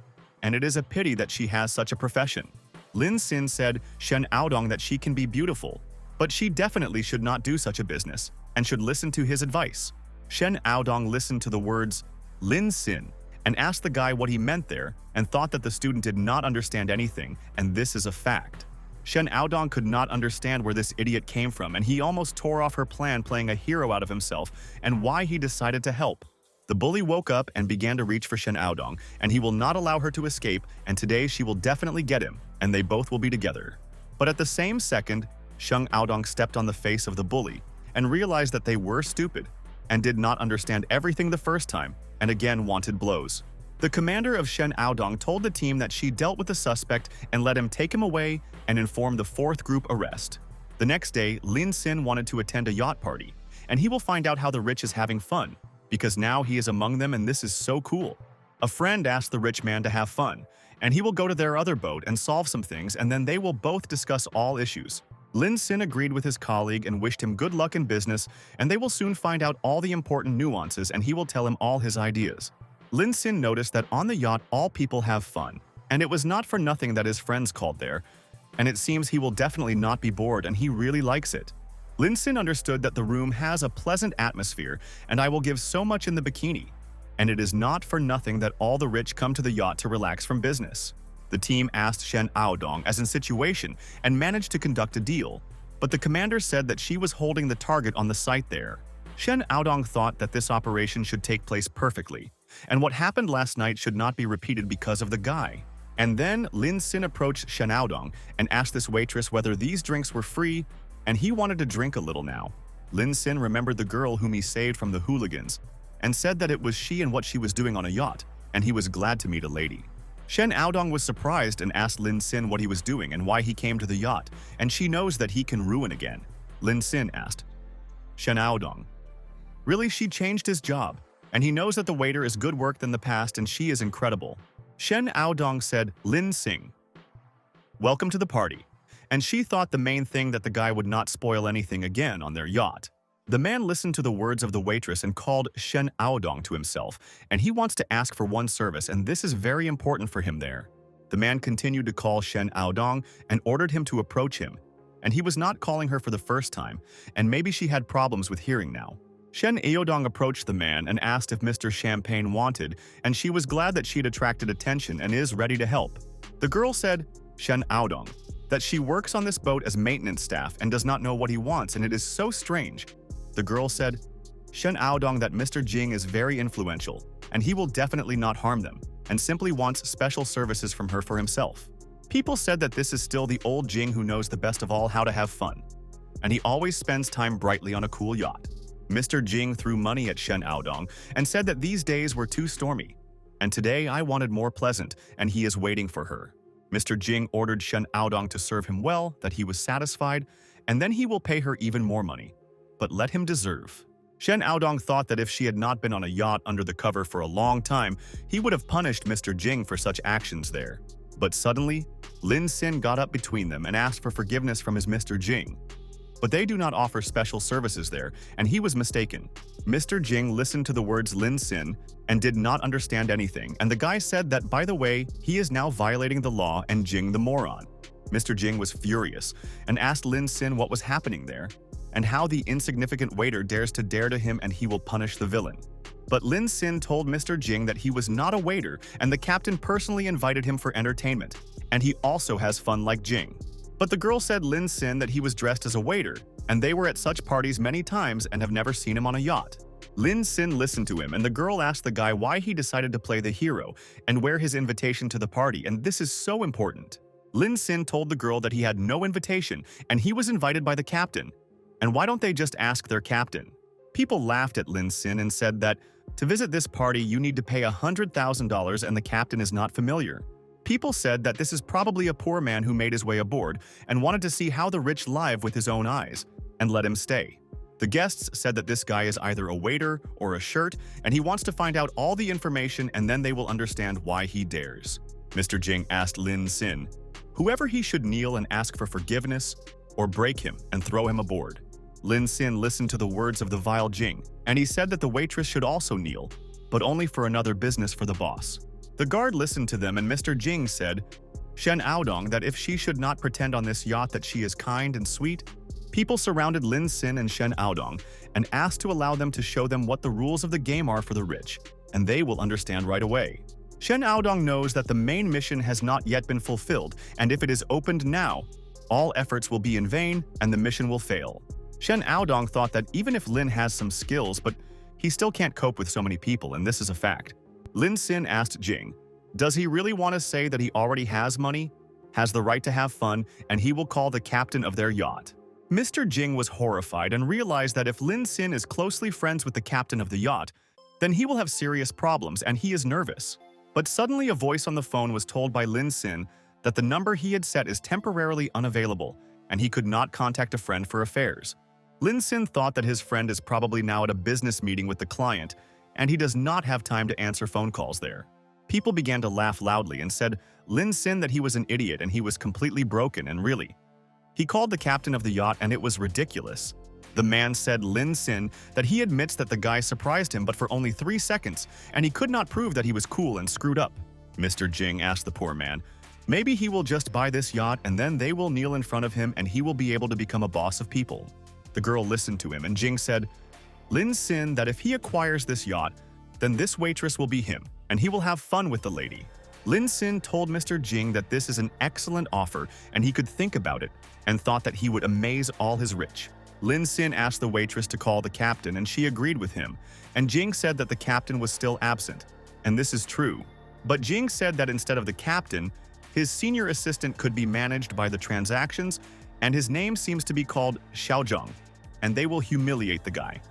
And it is a pity that she has such a profession. Lin Sin said Shen Aodong that she can be beautiful, but she definitely should not do such a business and should listen to his advice. Shen Aodong listened to the words Lin Sin and asked the guy what he meant there and thought that the student did not understand anything, and this is a fact. Shen Aodong could not understand where this idiot came from, and he almost tore off her plan, playing a hero out of himself, and why he decided to help. The bully woke up and began to reach for Shen Aodong, and he will not allow her to escape, and today she will definitely get him, and they both will be together. But at the same second, Shen Aodong stepped on the face of the bully and realized that they were stupid and did not understand everything the first time and again wanted blows. The commander of Shen Aodong told the team that she dealt with the suspect and let him take him away and informed the fourth group arrest. The next day, Lin Sin wanted to attend a yacht party, and he will find out how the rich is having fun, because now he is among them and this is so cool. A friend asked the rich man to have fun, and he will go to their other boat and solve some things, and then they will both discuss all issues. Lin Sin agreed with his colleague and wished him good luck in business, and they will soon find out all the important nuances and he will tell him all his ideas. Lin Sin noticed that on the yacht all people have fun, and it was not for nothing that his friends called there, and it seems he will definitely not be bored and he really likes it. Lin Sin understood that the room has a pleasant atmosphere and I will give so much in the bikini, and it is not for nothing that all the rich come to the yacht to relax from business. The team asked Shen Aodong as in situation and managed to conduct a deal, but the commander said that she was holding the target on the site there. Shen Aodong thought that this operation should take place perfectly, and what happened last night should not be repeated because of the guy. And then Lin Sin approached Shen Aodong and asked this waitress whether these drinks were free, and he wanted to drink a little now. Lin Sin remembered the girl whom he saved from the hooligans and said that it was she and what she was doing on a yacht, and he was glad to meet a lady. Shen Aodong was surprised and asked Lin Sin what he was doing and why he came to the yacht, and she knows that he can ruin again. Lin Sin asked Shen Aodong. Really, she changed his job, and he knows that the waiter is good work than the past and she is incredible. Shen Aodong said, Lin Sin, welcome to the party, and she thought the main thing that the guy would not spoil anything again on their yacht. The man listened to the words of the waitress and called Shen Aodong to himself, and he wants to ask for one service, and this is very important for him there. The man continued to call Shen Aodong and ordered him to approach him, and he was not calling her for the first time, and maybe she had problems with hearing now. Shen Aodong approached the man and asked if Mr. Champagne wanted, and she was glad that she had attracted attention and is ready to help. The girl said, Shen Aodong, that she works on this boat as maintenance staff and does not know what he wants, and it is so strange. The girl said, Shen Aodong, that Mr. Jing is very influential, and he will definitely not harm them, and simply wants special services from her for himself. People said that this is still the old Jing who knows the best of all how to have fun, and he always spends time brightly on a cool yacht. Mr. Jing threw money at Shen Aodong and said that these days were too stormy, and today I wanted more pleasant, and he is waiting for her. Mr. Jing ordered Shen Aodong to serve him well, that he was satisfied, and then he will pay her even more money. But let him deserve. Shen Aodong thought that if she had not been on a yacht under the cover for a long time, he would have punished Mr. Jing for such actions there. But suddenly, Lin Xin got up between them and asked for forgiveness from his Mr. Jing. But they do not offer special services there, and he was mistaken. Mr. Jing listened to the words Lin Xin and did not understand anything, and the guy said that, by the way, he is now violating the law and Jing the moron. Mr. Jing was furious and asked Lin Xin what was happening there, and how the insignificant waiter dares to dare to him and he will punish the villain. But Lin Xin told Mr. Jing that he was not a waiter and the captain personally invited him for entertainment, and he also has fun like Jing. But the girl said Lin Xin that he was dressed as a waiter, and they were at such parties many times and have never seen him on a yacht. Lin Xin listened to him, and the girl asked the guy why he decided to play the hero and where his invitation to the party, and this is so important. Lin Xin told the girl that he had no invitation and he was invited by the captain. And why don't they just ask their captain? People laughed at Lin Xin and said that to visit this party you need to pay $100,000 and the captain is not familiar. People said that this is probably a poor man who made his way aboard and wanted to see how the rich live with his own eyes, and let him stay. The guests said that this guy is either a waiter or a shirt, and he wants to find out all the information and then they will understand why he dares. Mr. Jing asked Lin Xin whoever he should kneel and ask for forgiveness or break him and throw him aboard. Lin Xin listened to the words of the vile Jing, and he said that the waitress should also kneel, but only for another business for the boss. The guard listened to them, and Mr. Jing said, Shen Aodong, that if she should not pretend on this yacht that she is kind and sweet. People surrounded Lin Xin and Shen Aodong and asked to allow them to show them what the rules of the game are for the rich, and they will understand right away. Shen Aodong knows that the main mission has not yet been fulfilled, and if it is opened now, all efforts will be in vain and the mission will fail. Shen Aodong thought that even if Lin has some skills, but he still can't cope with so many people, and this is a fact. Lin Xin asked Jing, does he really want to say that he already has money, has the right to have fun, and he will call the captain of their yacht? Mr. Jing was horrified and realized that if Lin Xin is closely friends with the captain of the yacht, then he will have serious problems and he is nervous. But suddenly a voice on the phone was told by Lin Xin that the number he had set is temporarily unavailable and he could not contact a friend for affairs. Lin Xin thought that his friend is probably now at a business meeting with the client, and he does not have time to answer phone calls there. People began to laugh loudly and said Lin Xin that he was an idiot and he was completely broken, and really. He called the captain of the yacht and it was ridiculous. The man said Lin Xin that he admits that the guy surprised him but for only 3 seconds, and he could not prove that he was cool and screwed up. Mr. Jing asked the poor man, maybe he will just buy this yacht and then they will kneel in front of him and he will be able to become a boss of people. The girl listened to him, and Jing said, Lin Xin that if he acquires this yacht, then this waitress will be him, and he will have fun with the lady. Lin Xin told Mr. Jing that this is an excellent offer, and he could think about it, and thought that he would amaze all his rich. Lin Xin asked the waitress to call the captain, and she agreed with him, and Jing said that the captain was still absent, and this is true. But Jing said that instead of the captain, his senior assistant could be managed by the transactions, and his name seems to be called Xiaozhang, and they will humiliate the guy.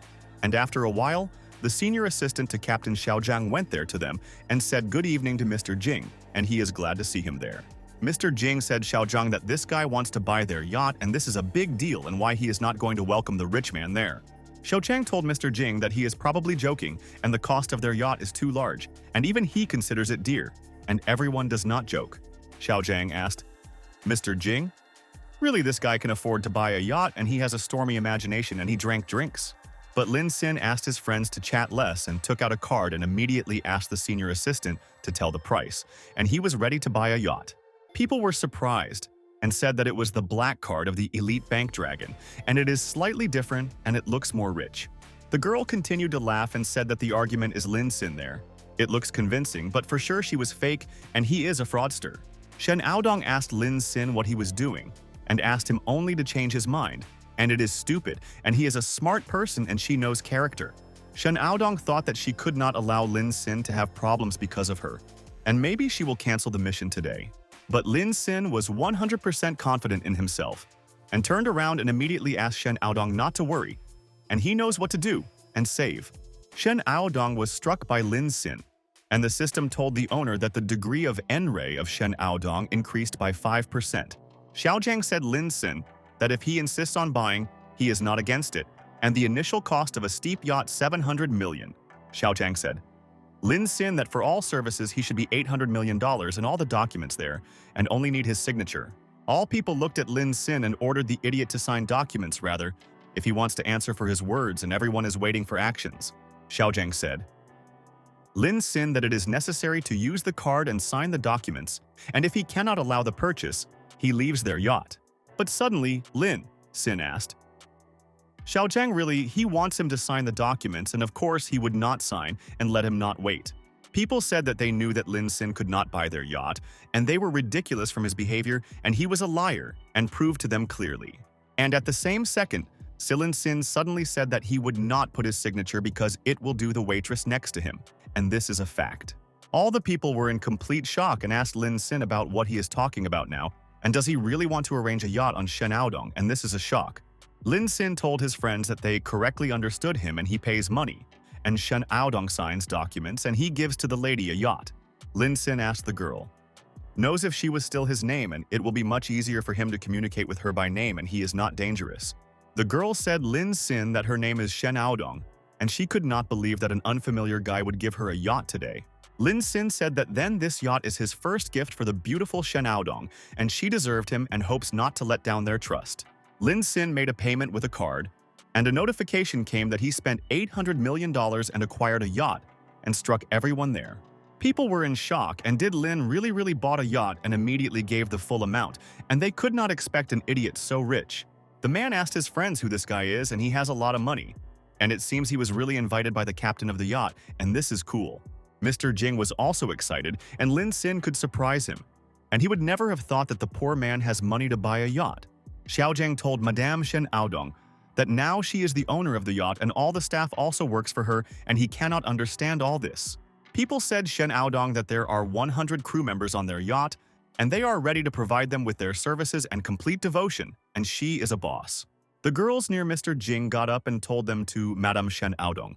And after a while, the senior assistant to Captain Xiaozhang went there to them and said good evening to Mr. Jing, and he is glad to see him there. Mr. Jing said Xiaozhang that this guy wants to buy their yacht and this is a big deal and why he is not going to welcome the rich man there. Xiaozhang told Mr. Jing that he is probably joking and the cost of their yacht is too large, and even he considers it dear, and everyone does not joke. Xiaozhang asked, Mr. Jing? Really, this guy can afford to buy a yacht and he has a stormy imagination and he drank drinks. But Lin Sin asked his friends to chat less and took out a card and immediately asked the senior assistant to tell the price, and he was ready to buy a yacht. People were surprised and said that it was the black card of the elite bank dragon, and it is slightly different and it looks more rich. The girl continued to laugh and said that the argument is Lin Sin there. It looks convincing, but for sure she was fake and he is a fraudster. Shen Aodong asked Lin Sin what he was doing and asked him only to change his mind. And it is stupid, and he is a smart person and she knows character. Shen Aodong thought that she could not allow Lin Sin to have problems because of her, and maybe she will cancel the mission today. But Lin Sin was 100% confident in himself and turned around and immediately asked Shen Aodong not to worry, and he knows what to do and save. Shen Aodong was struck by Lin Sin, and the system told the owner that the degree of N-ray of Shen Aodong increased by 5%. Xiaojiang said Lin Sin that if he insists on buying, he is not against it, and the initial cost of a steep yacht 700 million. Xiaojiang said, Lin Sin that for all services he should be $800 million and all the documents there, and only need his signature. All people looked at Lin Sin and ordered the idiot to sign documents rather, if he wants to answer for his words and everyone is waiting for actions. Xiaojiang said, Lin Sin that it is necessary to use the card and sign the documents, and if he cannot allow the purchase, he leaves their yacht. But suddenly, Lin Sin asked, Xiaojiang he wants him to sign the documents and of course he would not sign and let him not wait. People said that they knew that Lin Sin could not buy their yacht and they were ridiculous from his behavior and he was a liar and proved to them clearly. And at the same second, Lin Sin suddenly said that he would not put his signature because it will do the waitress next to him. And this is a fact. All the people were in complete shock and asked Lin Sin about what he is talking about now. And does he really want to arrange a yacht on Shen Aodong? And this is a shock. Lin Sin told his friends that they correctly understood him and he pays money. And Shen Aodong signs documents and he gives to the lady a yacht. Lin Sin asked the girl, knows if she was still his name and it will be much easier for him to communicate with her by name and he is not dangerous. The girl said Lin Sin that her name is Shen Aodong and she could not believe that an unfamiliar guy would give her a yacht today. Lin Sin said that then this yacht is his first gift for the beautiful Shen Aodong, and she deserved him and hopes not to let down their trust. Lin Sin made a payment with a card, and a notification came that he spent $800 million and acquired a yacht, and struck everyone there. People were in shock, and did Lin really bought a yacht and immediately gave the full amount, and they could not expect an idiot so rich. The man asked his friends who this guy is, and he has a lot of money. And it seems he was really invited by the captain of the yacht, and this is cool. Mr. Jing was also excited, and Lin Sin could surprise him. And he would never have thought that the poor man has money to buy a yacht. Xiaojiang told Madame Shen Aodong that now she is the owner of the yacht and all the staff also works for her and he cannot understand all this. People said Shen Aodong that there are 100 crew members on their yacht and they are ready to provide them with their services and complete devotion, and she is a boss. The girls near Mr. Jing got up and told them to Madame Shen Aodong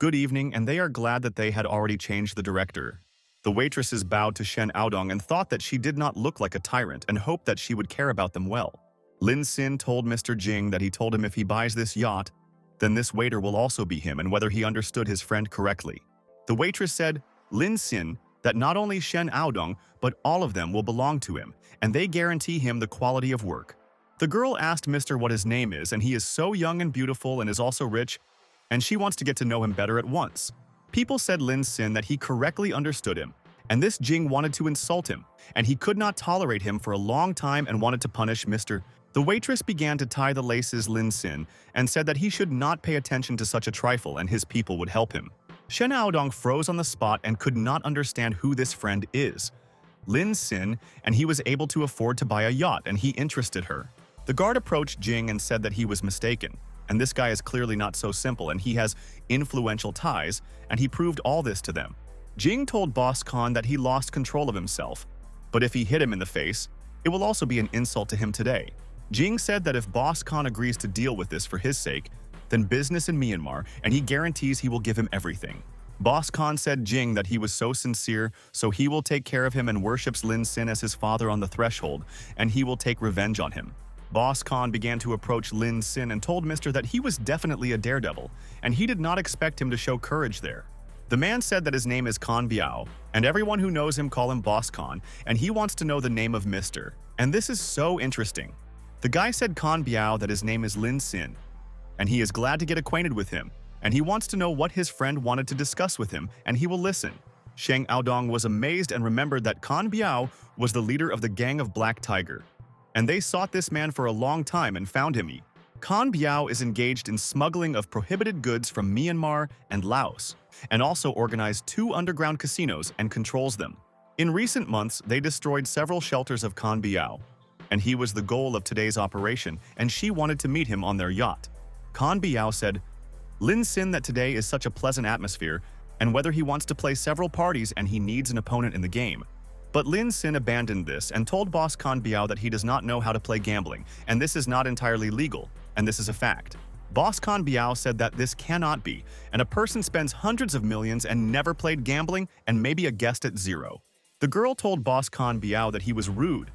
good evening, and they are glad that they had already changed the director. The waitresses bowed to Shen Aodong and thought that she did not look like a tyrant and hoped that she would care about them well. Lin Sin told Mr. Jing that he told him if he buys this yacht, then this waiter will also be him and whether he understood his friend correctly. The waitress said, Lin Sin, that not only Shen Aodong, but all of them will belong to him, and they guarantee him the quality of work. The girl asked Mr. what his name is, and he is so young and beautiful and is also rich, and she wants to get to know him better at once. People said Lin Sin that he correctly understood him, and this Jing wanted to insult him, and he could not tolerate him for a long time and wanted to punish Mr. The waitress began to tie the laces Lin Sin and said that he should not pay attention to such a trifle and his people would help him. Shen Aodong froze on the spot and could not understand who this friend is. Lin Sin, and he was able to afford to buy a yacht and he interested her. The guard approached Jing and said that he was mistaken. And this guy is clearly not so simple and he has influential ties, and he proved all this to them. Jing told Boss Khan that he lost control of himself, but if he hit him in the face, it will also be an insult to him today. Jing said that if Boss Khan agrees to deal with this for his sake, then business in Myanmar, and he guarantees he will give him everything. Boss Khan said Jing that he was so sincere, so he will take care of him and worships Lin Sin as his father on the threshold, and he will take revenge on him. Boss Khan began to approach Lin Sin and told Mr. that he was definitely a daredevil, and he did not expect him to show courage there. The man said that his name is Khan Biao, and everyone who knows him call him Boss Khan, and he wants to know the name of Mr. And this is so interesting. The guy said Khan Biao that his name is Lin Sin, and he is glad to get acquainted with him, and he wants to know what his friend wanted to discuss with him, and he will listen. Sheng Aodong was amazed and remembered that Kan Biao was the leader of the gang of Black Tiger, and they sought this man for a long time and found him. Kan Biao is engaged in smuggling of prohibited goods from Myanmar and Laos, and also organized 2 underground casinos and controls them. In recent months, they destroyed several shelters of Kan Biao, and he was the goal of today's operation, and she wanted to meet him on their yacht. Kan Biao said, Lin Sin that today is such a pleasant atmosphere, and whether he wants to play several parties and he needs an opponent in the game. But Lin Sin abandoned this and told boss Kan Biao that he does not know how to play gambling, and this is not entirely legal, and this is a fact. Boss Kan Biao said that this cannot be, and a person spends hundreds of millions and never played gambling and maybe a guest at 0. The girl told boss Kan Biao that he was rude,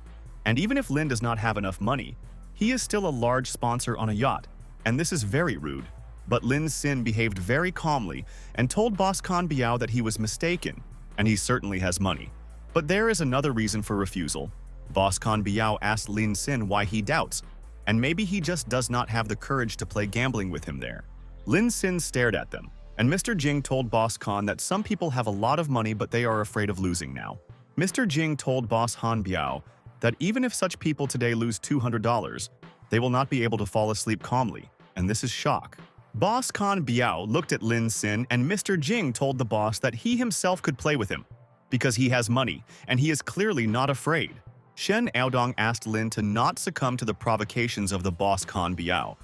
and even if Lin does not have enough money, he is still a large sponsor on a yacht, and this is very rude. But Lin Sin behaved very calmly and told boss Kan Biao that he was mistaken, and he certainly has money. But there is another reason for refusal. Boss Kan Biao asked Lin Sin why he doubts, and maybe he just does not have the courage to play gambling with him there. Lin Sin stared at them, and Mr. Jing told boss Kan that some people have a lot of money but they are afraid of losing now. Mr. Jing told boss Han Biao that even if such people today lose $200, they will not be able to fall asleep calmly, and this is shock. Boss Kan Biao looked at Lin Sin, and Mr. Jing told the boss that he himself could play with him, because he has money, and he is clearly not afraid. Shen Aodong asked Lin to not succumb to the provocations of the boss Kan Biao,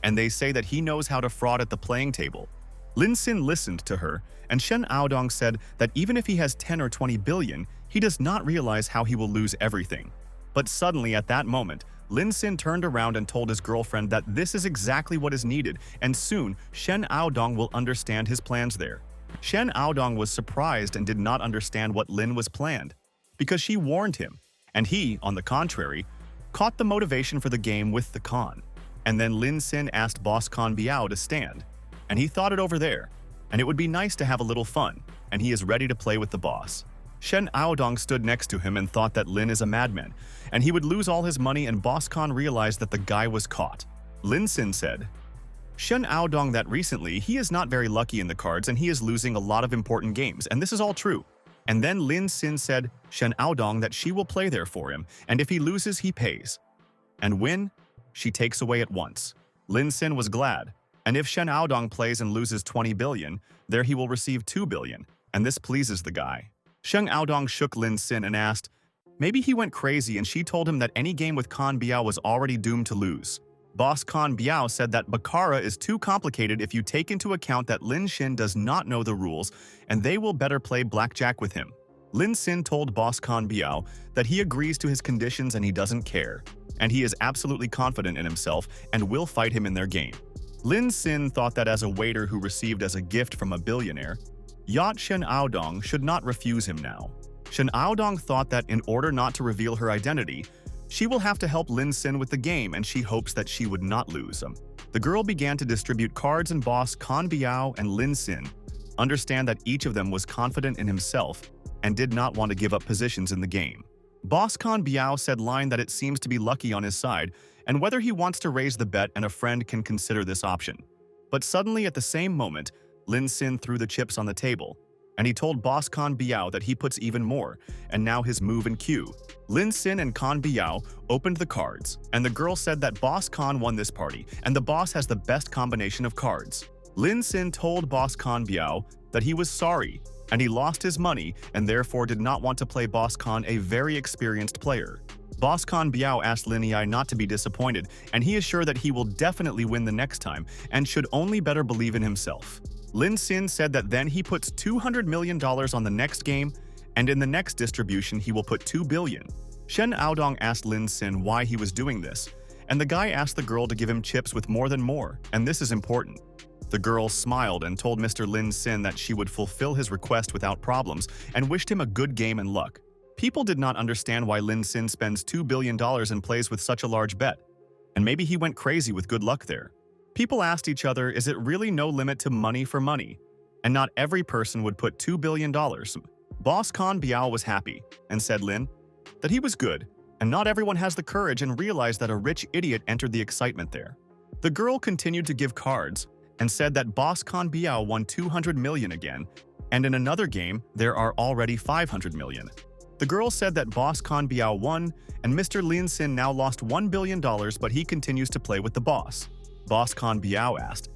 and they say that he knows how to fraud at the playing table. Lin Sin listened to her, and Shen Aodong said that even if he has 10 or 20 billion, he does not realize how he will lose everything. But suddenly at that moment, Lin Sin turned around and told his girlfriend that this is exactly what is needed, and soon Shen Aodong will understand his plans there. Shen Aodong was surprised and did not understand what Lin was planned, because she warned him, and he, on the contrary, caught the motivation for the game with the Khan. And then Lin Sin asked boss Kan Biao to stand, and he thought it over there, and it would be nice to have a little fun, and he is ready to play with the boss. Shen Aodong stood next to him and thought that Lin is a madman, and he would lose all his money, and boss Kan realized that the guy was caught. Lin Sin said, Shen Aodong that recently he is not very lucky in the cards and he is losing a lot of important games, and this is all true. And then Lin Sin said Shen Aodong that she will play there for him, and if he loses he pays. And win, she takes away at once. Lin Sin was glad, and if Shen Aodong plays and loses 20 billion, there he will receive 2 billion, and this pleases the guy. Shen Aodong shook Lin Sin and asked, maybe he went crazy, and she told him that any game with Kan Biao was already doomed to lose. Boss Kan Biao said that Baccarat is too complicated if you take into account that Lin Sin does not know the rules, and they will better play blackjack with him. Lin Sin told boss Kan Biao that he agrees to his conditions and he doesn't care, and he is absolutely confident in himself and will fight him in their game. Lin Sin thought that as a waiter who received as a gift from a billionaire, Yacht Shen Aodong should not refuse him now. Shen Aodong thought that in order not to reveal her identity, she will have to help Lin Sin with the game, and she hopes that she would not lose. The girl began to distribute cards, and boss Kan Biao and Lin Sin understand that each of them was confident in himself and did not want to give up positions in the game. Boss Kan Biao said line that it seems to be lucky on his side, and whether he wants to raise the bet and a friend can consider this option. But suddenly at the same moment, Lin Sin threw the chips on the table, and he told boss Kan Biao that he puts even more, and now his move in queue. Lin Sin and Kan Biao opened the cards, and the girl said that boss Kan won this party, and the boss has the best combination of cards. Lin Sin told boss Kan Biao that he was sorry, and he lost his money, and therefore did not want to play boss Kan, a very experienced player. Boss Kan Biao asked Lin Yi not to be disappointed, and he is sure that he will definitely win the next time, and should only better believe in himself. Lin Sin said that then he puts $200 million on the next game, and in the next distribution he will put 2 billion. Shen Aodong asked Lin Sin why he was doing this, and the guy asked the girl to give him chips with more than more, and this is important. The girl smiled and told Mr. Lin Sin that she would fulfill his request without problems and wished him a good game and luck. People did not understand why Lin Sin spends $2 billion and plays with such a large bet, and maybe he went crazy with good luck there. People asked each other, is it really no limit to money for money? And not every person would put $2 billion. Boss Kan Biao was happy and said Lin that he was good, and not everyone has the courage and realized that a rich idiot entered the excitement there. The girl continued to give cards and said that Boss Khan Biao won 200 million again, and in another game, there are already 500 million. The girl said that Boss Khan Biao won, and Mr. Lin Sin now lost $1 billion, but he continues to play with the boss. Boss Khan Biao asked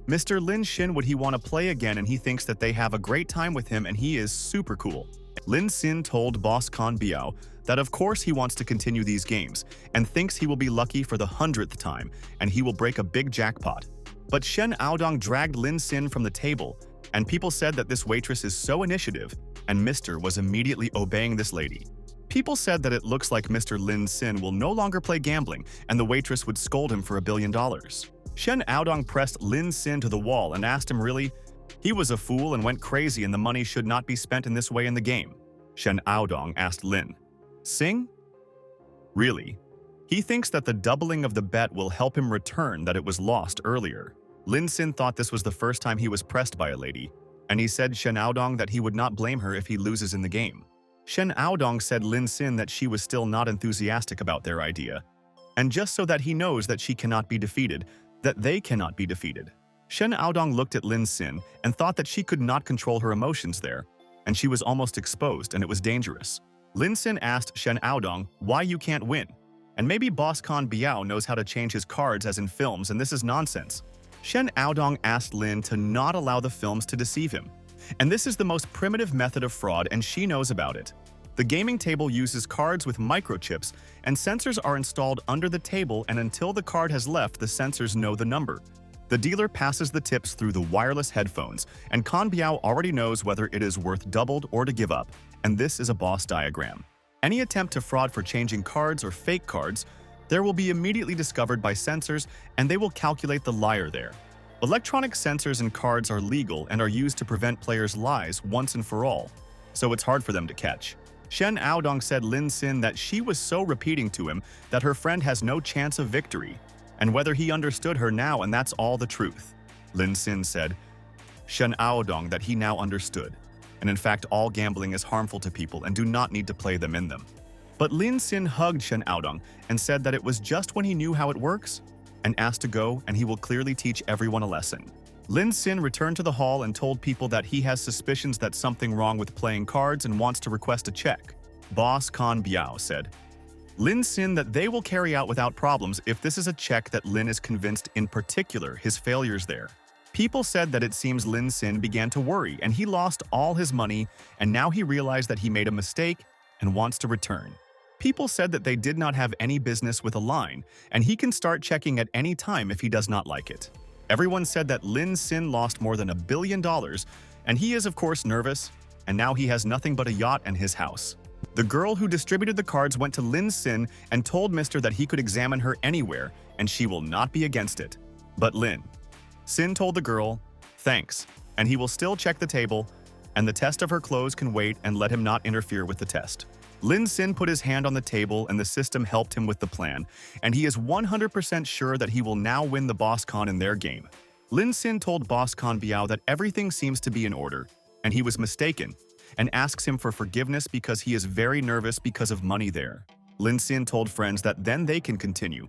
Mr. Lin Xin would he want to play again, and he thinks that they have a great time with him and he is super cool. Lin Sin told Boss Khan Biao that of course he wants to continue these games and thinks he will be lucky for the 100th time and he will break a big jackpot. But Shen Aodong dragged Lin Sin from the table, and people said that this waitress is so initiative, and Mr. was immediately obeying this lady. People said that it looks like Mr. Lin Sin will no longer play gambling and the waitress would scold him for $1 billion. Shen Aodong pressed Lin Sin to the wall and asked him really, he was a fool and went crazy and the money should not be spent in this way in the game. Shen Aodong asked Lin Sin, really? He thinks that the doubling of the bet will help him return that it was lost earlier. Lin Sin thought this was the first time he was pressed by a lady, and he said Shen Aodong that he would not blame her if he loses in the game. Shen Aodong said Lin Sin that she was still not enthusiastic about their idea, and just so that he knows that she cannot be defeated, that they cannot be defeated. Shen Aodong looked at Lin Sin and thought that she could not control her emotions there, and she was almost exposed and it was dangerous. Lin Sin asked Shen Aodong why you can't win, and maybe Boss Khan Biao knows how to change his cards as in films and this is nonsense. Shen Aodong asked Lin to not allow the films to deceive him, and this is the most primitive method of fraud and she knows about it. The gaming table uses cards with microchips, and sensors are installed under the table, and until the card has left, the sensors know the number. The dealer passes the tips through the wireless headphones, and Khan Biao already knows whether it is worth doubled or to give up, and this is a boss diagram. Any attempt to fraud for changing cards or fake cards, there will be immediately discovered by sensors, and they will calculate the liar there. Electronic sensors and cards are legal and are used to prevent players' lies once and for all, so it's hard for them to catch. Shen Aodong said Lin Sin that she was so repeating to him that her friend has no chance of victory, and whether he understood her now, and that's all the truth. Lin Sin said Shen Aodong that he now understood, and in fact all gambling is harmful to people and do not need to play them in them. But Lin Sin hugged Shen Aodong and said that it was just when he knew how it works, and asked to go and he will clearly teach everyone a lesson. Lin Sin returned to the hall and told people that he has suspicions that something wrong with playing cards and wants to request a check. Boss Khan Biao said Lin Sin that they will carry out without problems if this is a check that Lin is convinced in particular his failures there. People said that it seems Lin Sin began to worry and he lost all his money and now he realized that he made a mistake and wants to return. People said that they did not have any business with a line and he can start checking at any time if he does not like it. Everyone said that Lin Sin lost more than $1 billion, and he is of course nervous, and now he has nothing but a yacht and his house. The girl who distributed the cards went to Lin Sin and told Mr. that he could examine her anywhere, and she will not be against it. But Lin Sin told the girl, thanks, and he will still check the table, and the test of her clothes can wait and let him not interfere with the test. Lin Sin put his hand on the table and the system helped him with the plan, and he is 100% sure that he will now win the Boss Khan in their game. Lin Sin told Boss Khan Biao that everything seems to be in order, and he was mistaken, and asks him for forgiveness because he is very nervous because of money there. Lin Sin told friends that then they can continue,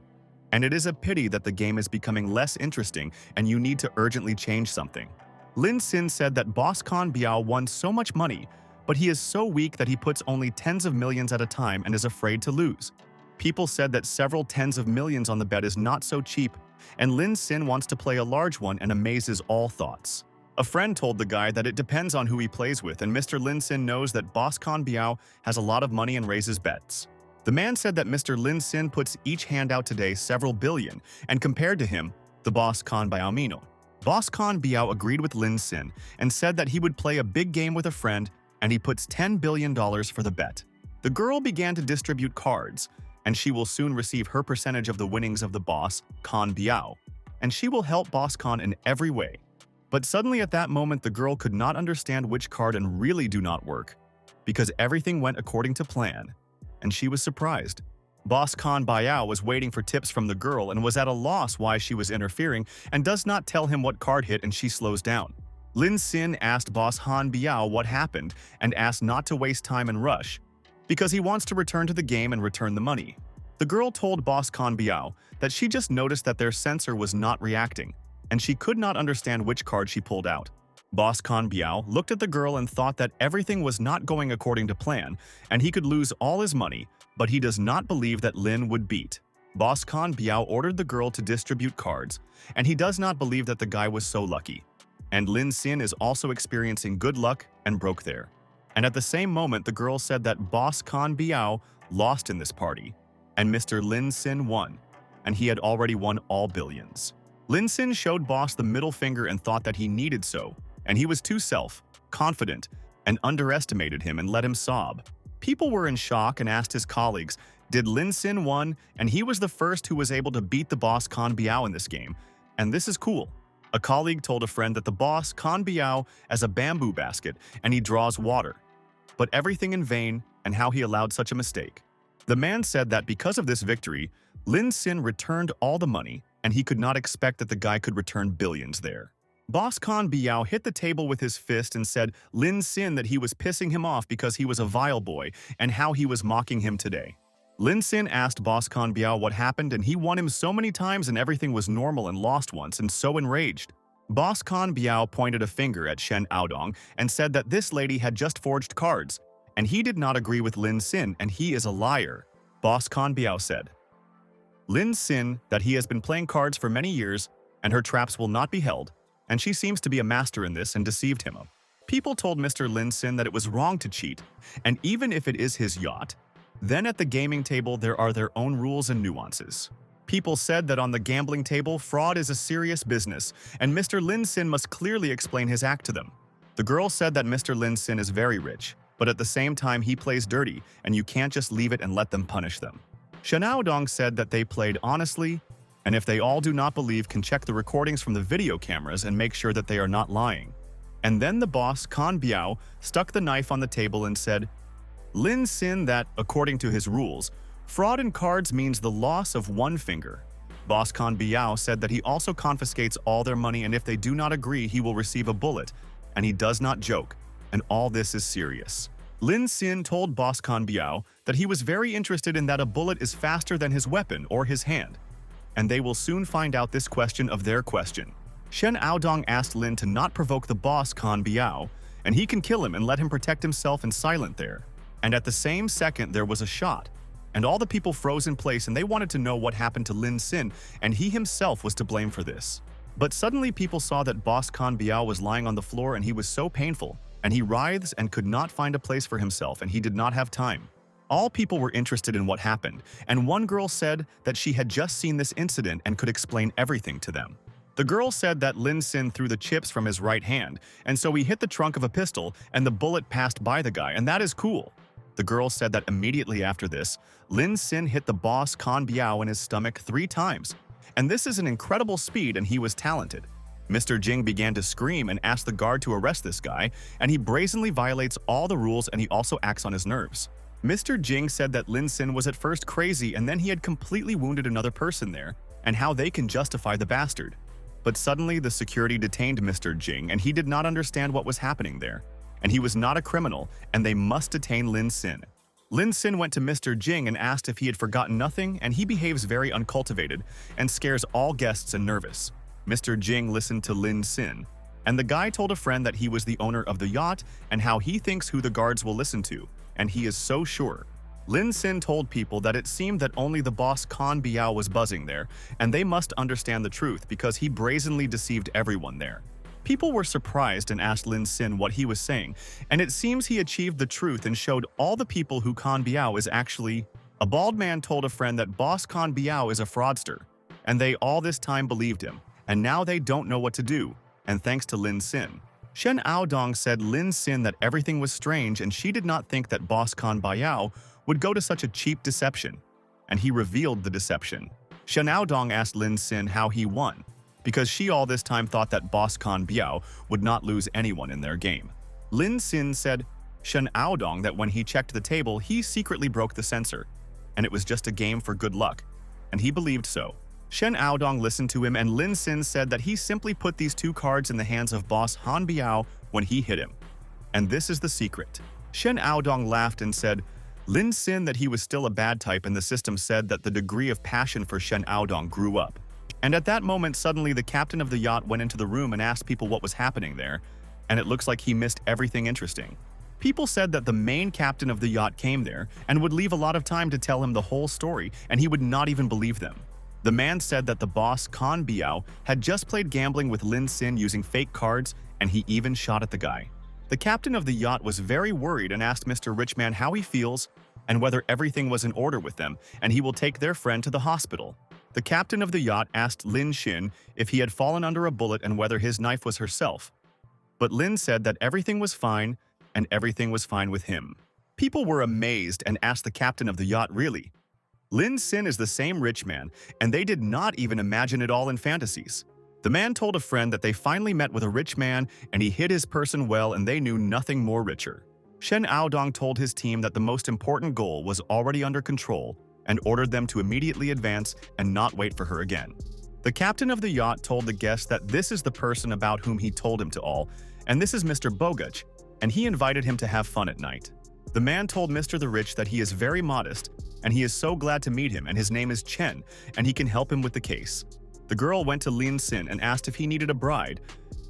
and it is a pity that the game is becoming less interesting and you need to urgently change something. Lin Sin said that Boss Khan Biao won so much money, but he is so weak that he puts only tens of millions at a time and is afraid to lose. People said that several tens of millions on the bet is not so cheap, and Lin Sin wants to play a large one and amazes all thoughts. A friend told the guy that it depends on who he plays with, and Mr. Lin Sin knows that Boss Khan Biao has a lot of money and raises bets. The man said that Mr. Lin Sin puts each hand out today several billion, and compared to him, the Boss Khan Biao Mino. Boss Khan Biao agreed with Lin Sin and said that he would play a big game with a friend, and he puts $10 billion for the bet. The girl began to distribute cards, and she will soon receive her percentage of the winnings of the Boss Khan Biao, and she will help Boss Khan in every way. But suddenly at that moment the girl could not understand which card and really do not work, because everything went according to plan, and she was surprised. Boss Khan Biao was waiting for tips from the girl and was at a loss why she was interfering and does not tell him what card hit and she slows down. Lin Sin asked Boss Han Biao what happened and asked not to waste time and rush, because he wants to return to the game and return the money. The girl told boss Kan Biao that she just noticed that their sensor was not reacting, and she could not understand which card she pulled out. Boss Kan Biao looked at the girl and thought that everything was not going according to plan, and he could lose all his money, but he does not believe that Lin would beat. Boss Kan Biao ordered the girl to distribute cards, and he does not believe that the guy was so lucky. And Lin Sin is also experiencing good luck and broke there. And at the same moment, the girl said that Boss Kan Biao lost in this party, and Mr. Lin Sin won, and he had already won all billions. Lin Sin showed Boss the middle finger and thought that he needed so, and he was too self-confident and underestimated him and let him sob. People were in shock and asked his colleagues, did Lin Sin won? And he was the first who was able to beat the boss Kan Biao in this game. And this is cool. A colleague told a friend that the boss Kan Biao has a bamboo basket and he draws water. But everything in vain, and how he allowed such a mistake. The man said that because of this victory, Lin Sin returned all the money, and he could not expect that the guy could return billions there. Boss Kan Biao hit the table with his fist and said Lin Sin that he was pissing him off because he was a vile boy and how he was mocking him today. Lin Sin asked Boss Kan Biao what happened, and he won him so many times and everything was normal and lost once, and so enraged. Boss Kan Biao pointed a finger at Shen Aodong and said that this lady had just forged cards, and he did not agree with Lin Sin and he is a liar. Boss Kan Biao said Lin Sin that he has been playing cards for many years and her traps will not be held, and she seems to be a master in this and deceived him. People told Mr. Lin Sin that it was wrong to cheat, and even if it is his yacht, then at the gaming table there are their own rules and nuances. People said that on the gambling table, fraud is a serious business, and Mr. Lin Sin must clearly explain his act to them. The girl said that Mr. Lin Sin is very rich, but at the same time he plays dirty, and you can't just leave it and let them punish them. Shenao Dong said that they played honestly, and if they all do not believe, can check the recordings from the video cameras and make sure that they are not lying. And then the boss, Kan Biao, stuck the knife on the table and said, Lin Sin that, according to his rules, fraud in cards means the loss of one finger. Boss Kan Biao said that he also confiscates all their money, and if they do not agree, he will receive a bullet, and he does not joke, and all this is serious. Lin Sin told Boss Kan Biao that he was very interested in that a bullet is faster than his weapon or his hand, and they will soon find out this question of their question. Shen Aodong asked Lin to not provoke the boss Kan Biao, and he can kill him and let him protect himself and silent there. And at the same second there was a shot, and all the people froze in place and they wanted to know what happened to Lin Sin, and he himself was to blame for this. But suddenly people saw that boss Kan Biao was lying on the floor and he was so painful, and he writhes and could not find a place for himself, and he did not have time. All people were interested in what happened, and one girl said that she had just seen this incident and could explain everything to them. The girl said that Lin Sin threw the chips from his right hand, and so he hit the trunk of a pistol and the bullet passed by the guy, and that is cool. The girl said that immediately after this, Lin Sin hit the boss Kan Biao in his stomach 3 times. And this is an incredible speed, and he was talented. Mr. Jing began to scream and asked the guard to arrest this guy, and he brazenly violates all the rules, and he also acts on his nerves. Mr. Jing said that Lin Sin was at first crazy and then he had completely wounded another person there, and how they can justify the bastard. But suddenly the security detained Mr. Jing and he did not understand what was happening there. And he was not a criminal, and they must detain Lin Sin. Lin Sin went to Mr. Jing and asked if he had forgotten nothing, and he behaves very uncultivated and scares all guests and nervous. Mr. Jing listened to Lin Sin, and the guy told a friend that he was the owner of the yacht and how he thinks who the guards will listen to, and he is so sure. Lin Sin told people that it seemed that only the boss Kan Biao was buzzing there, and they must understand the truth because he brazenly deceived everyone there. People were surprised and asked Lin Sin what he was saying, and it seems he achieved the truth and showed all the people who Kan Biao is actually. A bald man told a friend that boss Kan Biao is a fraudster, and they all this time believed him, and now they don't know what to do, and thanks to Lin Sin. Shen Aodong said Lin Sin that everything was strange and she did not think that boss Kan Biao would go to such a cheap deception, and he revealed the deception. Shen Aodong asked Lin Sin how he won, because she all this time thought that boss Kan Biao would not lose anyone in their game. Lin Sin said Shen Aodong that when he checked the table, he secretly broke the sensor, and it was just a game for good luck, and he believed so. Shen Aodong listened to him, and Lin Sin said that he simply put these 2 cards in the hands of boss Han Biao when he hit him. And this is the secret. Shen Aodong laughed and said, Lin Sin that he was still a bad type, and the system said that the degree of passion for Shen Aodong grew up. And at that moment, suddenly the captain of the yacht went into the room and asked people what was happening there, and it looks like he missed everything interesting. People said that the main captain of the yacht came there and would leave a lot of time to tell him the whole story, and he would not even believe them. The man said that the boss, Kan Biao, had just played gambling with Lin Sin using fake cards, and he even shot at the guy. The captain of the yacht was very worried and asked Mr. Richman how he feels and whether everything was in order with them, and he will take their friend to the hospital. The captain of the yacht asked Lin Xin if he had fallen under a bullet and whether his knife was herself. But Lin said that everything was fine, and everything was fine with him. People were amazed and asked the captain of the yacht, really? Lin Sin is the same rich man, and they did not even imagine it all in fantasies. The man told a friend that they finally met with a rich man and he hid his person well, and they knew nothing more richer. Shen Aodong told his team that the most important goal was already under control and ordered them to immediately advance and not wait for her again. The captain of the yacht told the guests that this is the person about whom he told him to all, and this is Mr. Bogach, and he invited him to have fun at night. The man told Mr. the Rich that he is very modest, and he is so glad to meet him, and his name is Chen, and he can help him with the case. The girl went to Lin Sin and asked if he needed a bride,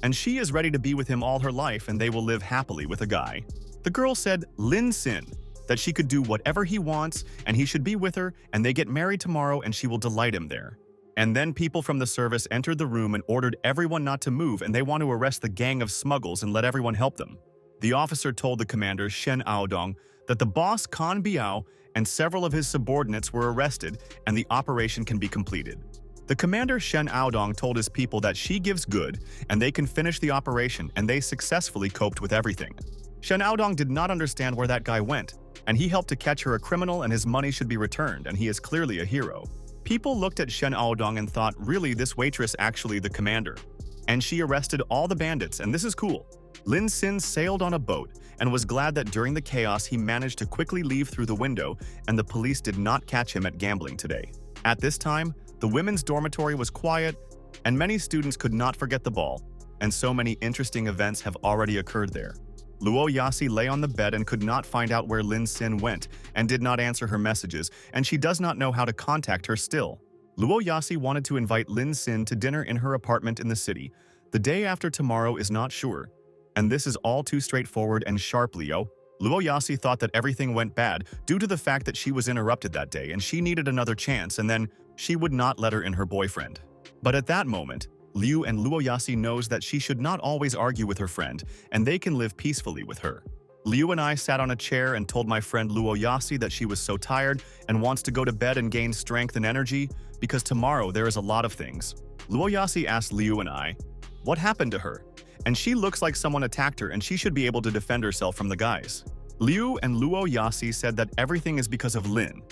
and she is ready to be with him all her life, and they will live happily with a guy. The girl said Lin Sin that she could do whatever he wants, and he should be with her, and they get married tomorrow, and she will delight him there. And then people from the service entered the room and ordered everyone not to move, and they want to arrest the gang of smuggles and let everyone help them. The officer told the commander, Shen Aodong, that the boss, Kan Biao, and several of his subordinates were arrested, and the operation can be completed. The commander, Shen Aodong, told his people that she gives good, and they can finish the operation, and they successfully coped with everything. Shen Aodong did not understand where that guy went, and he helped to catch her a criminal, and his money should be returned, and he is clearly a hero. People looked at Shen Aodong and thought, really, this waitress actually the commander. And she arrested all the bandits, and this is cool. Lin Sin sailed on a boat and was glad that during the chaos he managed to quickly leave through the window, and the police did not catch him at gambling today. At this time, the women's dormitory was quiet, and many students could not forget the ball, and so many interesting events have already occurred there. Luo Yasi lay on the bed and could not find out where Lin Sin went and did not answer her messages, and she does not know how to contact her still. Luo Yasi wanted to invite Lin Sin to dinner in her apartment in the city. The day after tomorrow is not sure. And this is all too straightforward and sharp, Leo. Luo Yasi thought that everything went bad due to the fact that she was interrupted that day and she needed another chance, and then she would not let her in her boyfriend. But at that moment, Liu and Luo Yasi knows that she should not always argue with her friend, and they can live peacefully with her. Liu and I sat on a chair and told my friend Luo Yasi that she was so tired and wants to go to bed and gain strength and energy because tomorrow there is a lot of things. Luo Yasi asked Liu and I, what happened to her? And she looks like someone attacked her and she should be able to defend herself from the guys. Liu and Luo Yasi said that everything is because of Lin.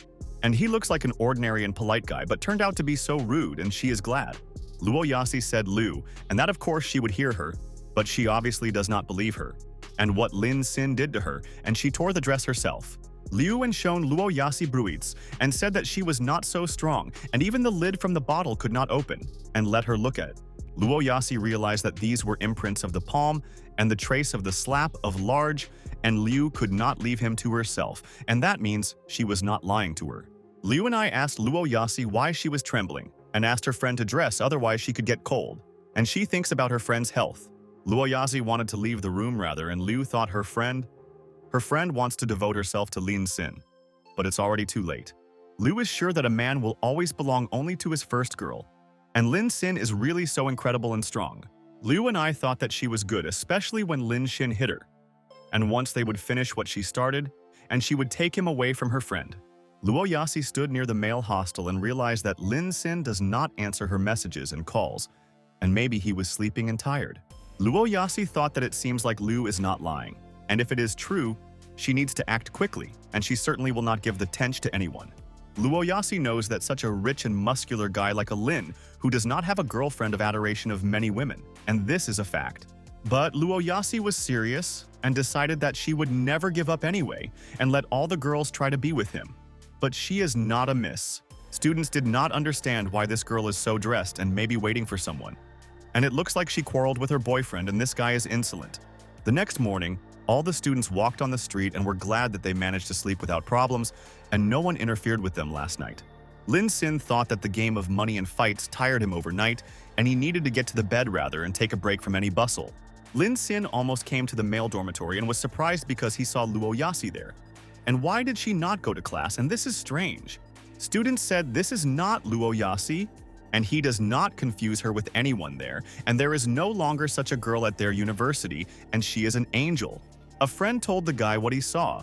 And he looks like an ordinary and polite guy, but turned out to be so rude, and she is glad. Luo Yasi said Liu, and that of course she would hear her, but she obviously does not believe her. And what Lin Sin did to her, and she tore the dress herself. Liu and shown Luo Yasi bruits, and said that she was not so strong, and even the lid from the bottle could not open, and let her look at it. Luo Yasi realized that these were imprints of the palm and the trace of the slap of large, and Liu could not leave him to herself, and that means she was not lying to her. Liu and I asked Luo Yasi why she was trembling, and asked her friend to dress, otherwise she could get cold, and she thinks about her friend's health. Luo Yasi wanted to leave the room rather, and Liu thought her friend wants to devote herself to Lin Sin, but it's already too late. Liu is sure that a man will always belong only to his first girl, and Lin Sin is really so incredible and strong. Liu and I thought that she was good, especially when Lin Xin hit her, and once they would finish what she started, and she would take him away from her friend. Luo Yasi stood near the male hostel and realized that Lin Sin does not answer her messages and calls, and maybe he was sleeping and tired. Luo Yasi thought that it seems like Liu is not lying, and if it is true, she needs to act quickly, and she certainly will not give the tench to anyone. Luo Yasi knows that such a rich and muscular guy like a Lin, who does not have a girlfriend of adoration of many women, and this is a fact. But Luo Yasi was serious and decided that she would never give up anyway and let all the girls try to be with him. But she is not a miss. Students did not understand why this girl is so dressed and maybe waiting for someone. And it looks like she quarreled with her boyfriend, and this guy is insolent. The next morning, All the students walked on the street and were glad that they managed to sleep without problems, and no one interfered with them last night. Lin Sin thought that the game of money and fights tired him overnight, and he needed to get to the bed rather and take a break from any bustle. Lin Sin almost came to the male dormitory and was surprised because he saw Luo Yasi there. And why did she not go to class? And this is strange. Students said this is not Luo Yasi, and he does not confuse her with anyone there, and there is no longer such a girl at their university, and she is an angel. A friend told the guy what he saw.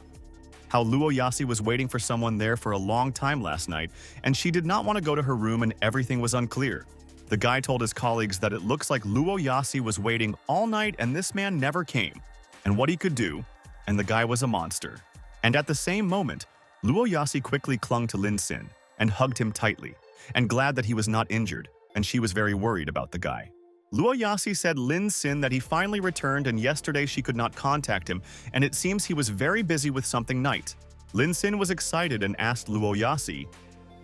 How Luo Yasi was waiting for someone there for a long time last night, and she did not want to go to her room and everything was unclear. The guy told his colleagues that it looks like Luo Yasi was waiting all night and this man never came, and what he could do, and the guy was a monster. And at the same moment, Luo Yasi quickly clung to Lin Sin and hugged him tightly, and glad that he was not injured, and she was very worried about the guy. Luo Yasi said Lin Sin that he finally returned and yesterday she could not contact him, and it seems he was very busy with something night. Lin Sin was excited and asked Luo Yasi,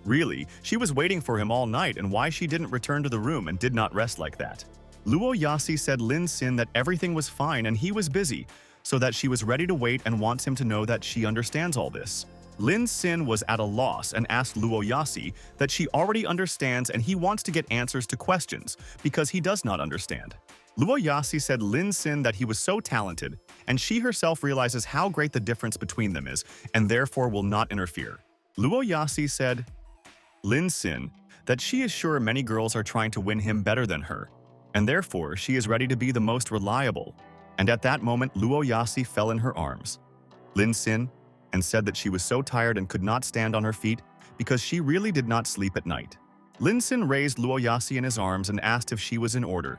really, she was waiting for him all night and why she didn't return to the room and did not rest like that. Luo Yasi said Lin Sin that everything was fine and he was busy, so that she was ready to wait and wants him to know that she understands all this. Lin Sin was at a loss and asked Luo Yasi that she already understands and he wants to get answers to questions because he does not understand. Luo Yasi said Lin Sin that he was so talented and she herself realizes how great the difference between them is and therefore will not interfere. Luo Yasi said Lin Sin that she is sure many girls are trying to win him better than her, and therefore she is ready to be the most reliable. And at that moment Luo Yasi fell in her arms. Lin Sin and said that she was so tired and could not stand on her feet because she really did not sleep at night. Lin Sin raised Luo Yasi in his arms and asked if she was in order,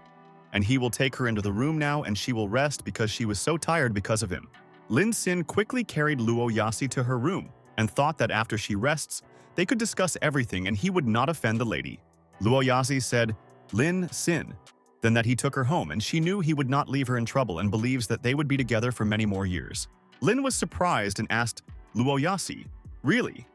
and he will take her into the room now and she will rest because she was so tired because of him. Lin Sin quickly carried Luo Yasi to her room and thought that after she rests, they could discuss everything and he would not offend the lady. Luo Yasi said, Lin Sin, then that he took her home and she knew he would not leave her in trouble and believes that they would be together for many more years. Lin was surprised and asked Luo Yasi, really?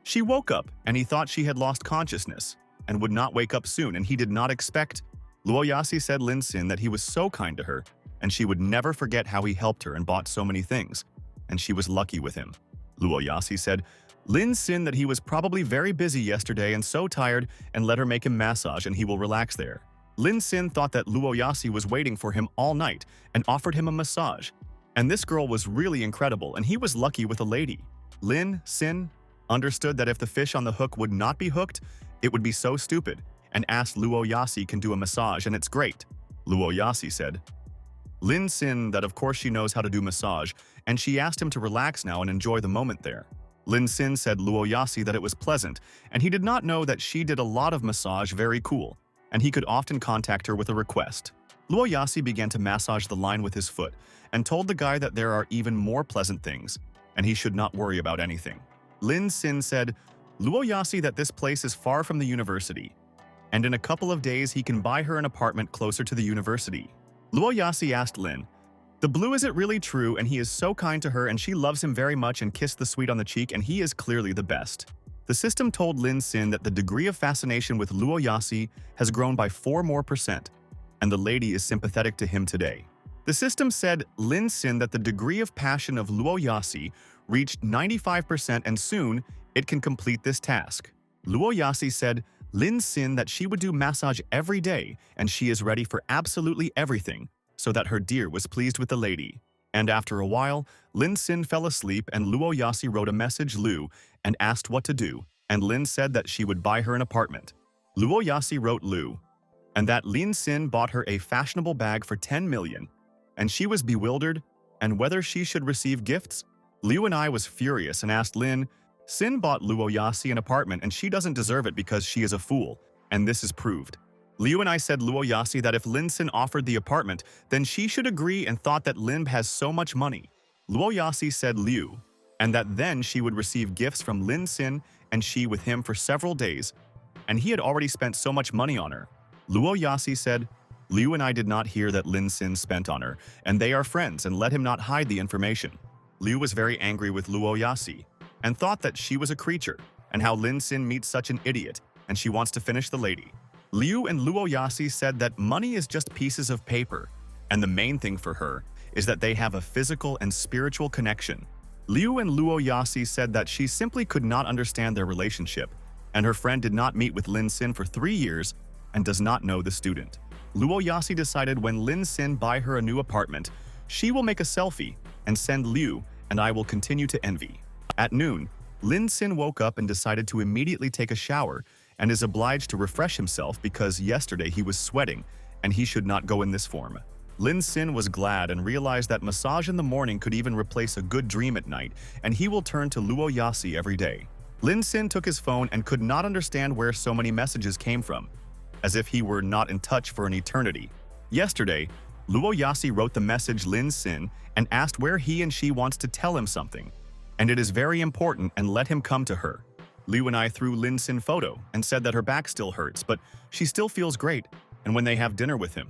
She woke up and he thought she had lost consciousness and would not wake up soon and he did not expect. Luo Yasi said Lin Sin that he was so kind to her and she would never forget how he helped her and bought so many things, and she was lucky with him. Luo Yasi said Lin Sin that he was probably very busy yesterday and so tired and let her make him massage and he will relax there. Lin Sin thought that Luo Yasi was waiting for him all night and offered him a massage. And this girl was really incredible and he was lucky with a lady. Lin Sin understood that if the fish on the hook would not be hooked, it would be so stupid, and asked Luo Yasi can do a massage and it's great. Luo Yasi said Lin Sin that of course she knows how to do massage, and she asked him to relax now and enjoy the moment there. Lin Sin said Luo Yasi that it was pleasant, and he did not know that she did a lot of massage very cool, and he could often contact her with a request. Luo Yasi began to massage the line with his foot, and told the guy that there are even more pleasant things, and he should not worry about anything. Lin Sin said Luo Yasi that this place is far from the university, and in a couple of days he can buy her an apartment closer to the university. Luo Yasi asked Lin, the blue, is it really true? And he is so kind to her and she loves him very much and kissed the sweet on the cheek and he is clearly the best. The system told Lin Sin that the degree of fascination with Luo Yasi has grown by 4% more, and the lady is sympathetic to him today. The system said Lin Sin that the degree of passion of Luo Yasi reached 95% and soon it can complete this task. Luo Yasi said Lin Sin that she would do massage every day and she is ready for absolutely everything, so that her dear was pleased with the lady. And after a while, Lin Sin fell asleep and Luo Yasi wrote a message Lu and asked what to do, and Lin said that she would buy her an apartment. Luo Yasi wrote Lu, and that Lin Sin bought her a fashionable bag for 10 million, and she was bewildered, and whether she should receive gifts. Liu and I was furious and asked Lin, Sin bought Luo Yasi an apartment and she doesn't deserve it because she is a fool, and this is proved. Liu and I said Luo Yasi that if Lin Sin offered the apartment, then she should agree and thought that Lin has so much money. Luo Yasi said Liu, and that then she would receive gifts from Lin Sin and she with him for several days, and he had already spent so much money on her. Luo Yasi said, Liu and I did not hear that Lin Sin spent on her, and they are friends and let him not hide the information. Liu was very angry with Luo Yasi, and thought that she was a creature, and how Lin Sin meets such an idiot, and she wants to finish the lady. Liu and Luo Yasi said that money is just pieces of paper, and the main thing for her is that they have a physical and spiritual connection. Liu and Luo Yasi said that she simply could not understand their relationship, and her friend did not meet with Lin Sin for 3 years and does not know the student. Luo Yasi decided when Lin Sin buy her a new apartment, she will make a selfie and send Liu, and I will continue to envy. At noon, Lin Sin woke up and decided to immediately take a shower and is obliged to refresh himself because yesterday he was sweating and he should not go in this form. Lin Sin was glad and realized that massage in the morning could even replace a good dream at night, and he will turn to Luo Yasi every day. Lin Sin took his phone and could not understand where so many messages came from, as if he were not in touch for an eternity. Yesterday, Luo Yasi wrote the message Lin Sin and asked where he and she wants to tell him something, and it is very important and let him come to her. Liu and I threw Lin Sin photo and said that her back still hurts, but she still feels great, and when they have dinner with him.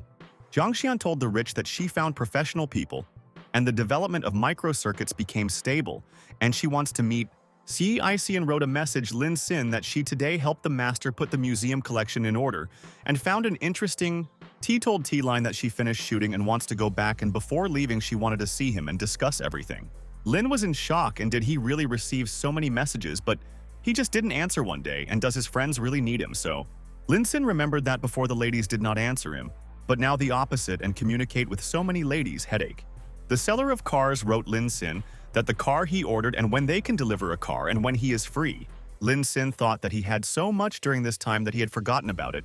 Jiangxian told the rich that she found professional people, and the development of microcircuits became stable, and she wants to meet Cian wrote a message Lin Sin that she today helped the master put the museum collection in order, and found an interesting told T-line that she finished shooting and wants to go back, and before leaving she wanted to see him and discuss everything. Lin was in shock, and did he really receive so many messages, but he just didn't answer one day, and does his friends really need him so? Lin Sin remembered that before the ladies did not answer him, but now the opposite and communicate with so many ladies headache. The seller of cars wrote Lin Sin that the car he ordered and when they can deliver a car and when he is free. Lin Sin thought that he had so much during this time that he had forgotten about it,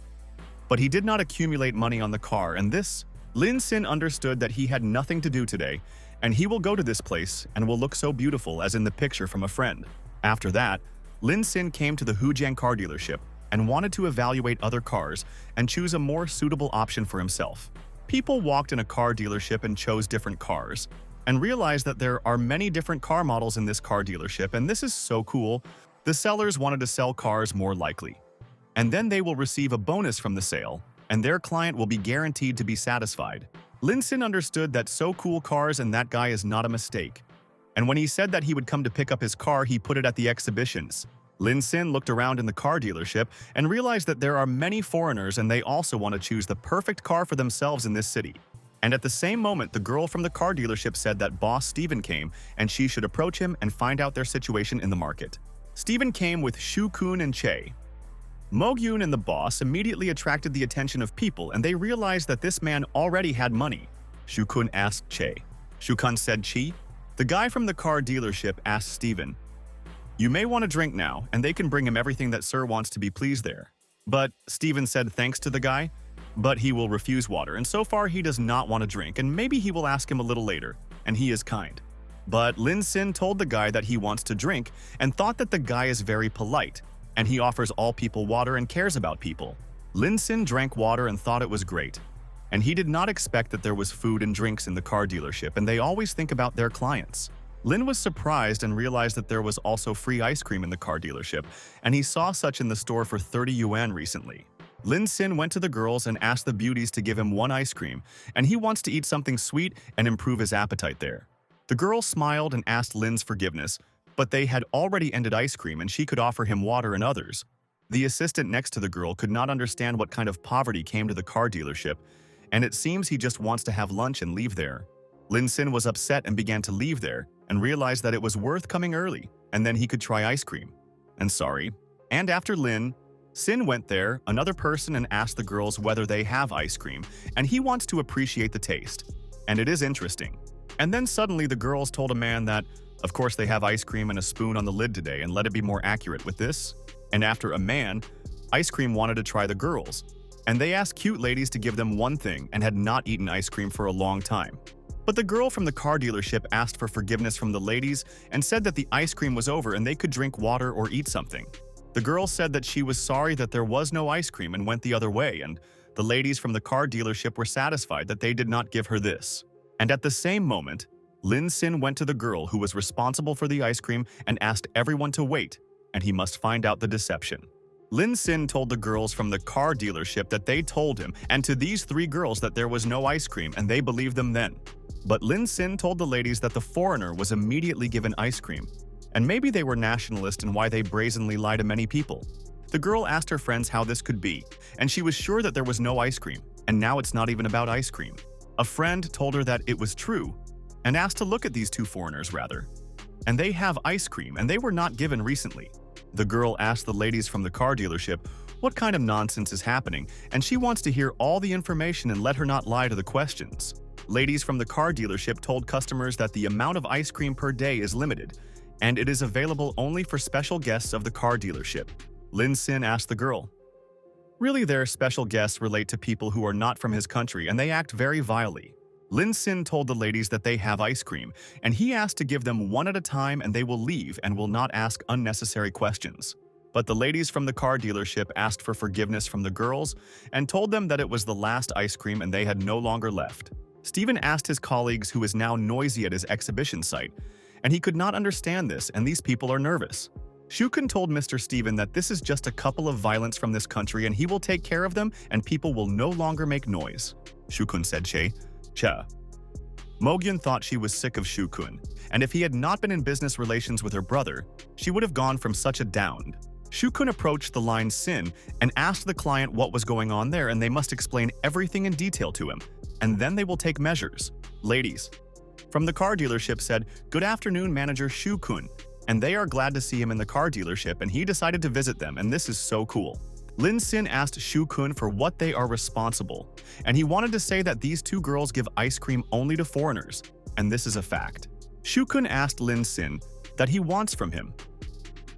but he did not accumulate money on the car, and this, Lin Sin understood that he had nothing to do today, and he will go to this place and will look so beautiful as in the picture from a friend. After that, Lin Sin came to the Hujiang car dealership and wanted to evaluate other cars and choose a more suitable option for himself. People walked in a car dealership and chose different cars, and realized that there are many different car models in this car dealership, and this is so cool. The sellers wanted to sell cars more likely, and then they will receive a bonus from the sale, and their client will be guaranteed to be satisfied. Lin Sin understood that so cool cars and that guy is not a mistake, and when he said that he would come to pick up his car, he put it at the exhibitions. Lin Sin looked around in the car dealership and realized that there are many foreigners and they also want to choose the perfect car for themselves in this city. And at the same moment, the girl from the car dealership said that boss Steven came and she should approach him and find out their situation in the market. Steven came with Shu Kun and Che. Mogyun and the boss immediately attracted the attention of people, and they realized that this man already had money. Shu Kun asked Che. Shu Kun said Chi. The guy from the car dealership asked Steven, "You may want a drink now, and they can bring him everything that Sir wants to be pleased there." But Steven said thanks to the guy, but he will refuse water, and so far he does not want a drink, and maybe he will ask him a little later, and he is kind. But Lin Sin told the guy that he wants to drink and thought that the guy is very polite, and he offers all people water and cares about people. Lin Sin drank water and thought it was great, and he did not expect that there was food and drinks in the car dealership, and they always think about their clients. Lin was surprised and realized that there was also free ice cream in the car dealership, and he saw such in the store for 30 yuan recently. Lin Sin went to the girls and asked the beauties to give him one ice cream, and he wants to eat something sweet and improve his appetite there. The girls smiled and asked Lin's forgiveness, but they had already ended ice cream and she could offer him water and others. The assistant next to the girl could not understand what kind of poverty came to the car dealership, and it seems he just wants to have lunch and leave there. Lin Sin was upset and began to leave there, and realized that it was worth coming early, and then he could try ice cream. And after Lin Sin went there, another person, and asked the girls whether they have ice cream, and he wants to appreciate the taste. And it is interesting. And then suddenly the girls told a man that, of course they have ice cream and a spoon on the lid today, and let it be more accurate with this. And after a man, ice cream wanted to try the girls, and they asked cute ladies to give them one thing and had not eaten ice cream for a long time. But the girl from the car dealership asked for forgiveness from the ladies and said that the ice cream was over and they could drink water or eat something. The girl said that she was sorry that there was no ice cream and went the other way, and the ladies from the car dealership were satisfied that they did not give her this. And at the same moment, Lin Sin went to the girl who was responsible for the ice cream and asked everyone to wait, and he must find out the deception. Lin Sin told the girls from the car dealership that they told him and to these 3 girls that there was no ice cream, and they believed them then. But Lin Sin told the ladies that the foreigner was immediately given ice cream, and maybe they were nationalist and why they brazenly lie to many people. The girl asked her friends how this could be, and she was sure that there was no ice cream, and now it's not even about ice cream. A friend told her that it was true, and asked to look at these two foreigners rather. And they have ice cream, and they were not given recently. The girl asked the ladies from the car dealership what kind of nonsense is happening, and she wants to hear all the information and let her not lie to the questions. Ladies from the car dealership told customers that the amount of ice cream per day is limited, and it is available only for special guests of the car dealership. Lin Sin asked the girl, "Really, their special guests relate to people who are not from his country, and they act very vilely." Lin Sin told the ladies that they have ice cream, and he asked to give them one at a time and they will leave and will not ask unnecessary questions. But the ladies from the car dealership asked for forgiveness from the girls and told them that it was the last ice cream and they had no longer left. Steven asked his colleagues who is now noisy at his exhibition site, and he could not understand this and these people are nervous. Shukun told Mr. Steven that this is just a couple of violence from this country and he will take care of them and people will no longer make noise. Shukun said Cha. Mogyeon thought she was sick of Shukun, and if he had not been in business relations with her brother, she would have gone from such a down. Shukun approached the line Sin and asked the client what was going on there and they must explain everything in detail to him, and then they will take measures. Ladies from the car dealership said, "Good afternoon, manager Shukun," and they are glad to see him in the car dealership and he decided to visit them and this is so cool. Lin Sin asked Shukun for what they are responsible, and he wanted to say that these two girls give ice cream only to foreigners, and this is a fact. Shukun asked Lin Sin that he wants from him.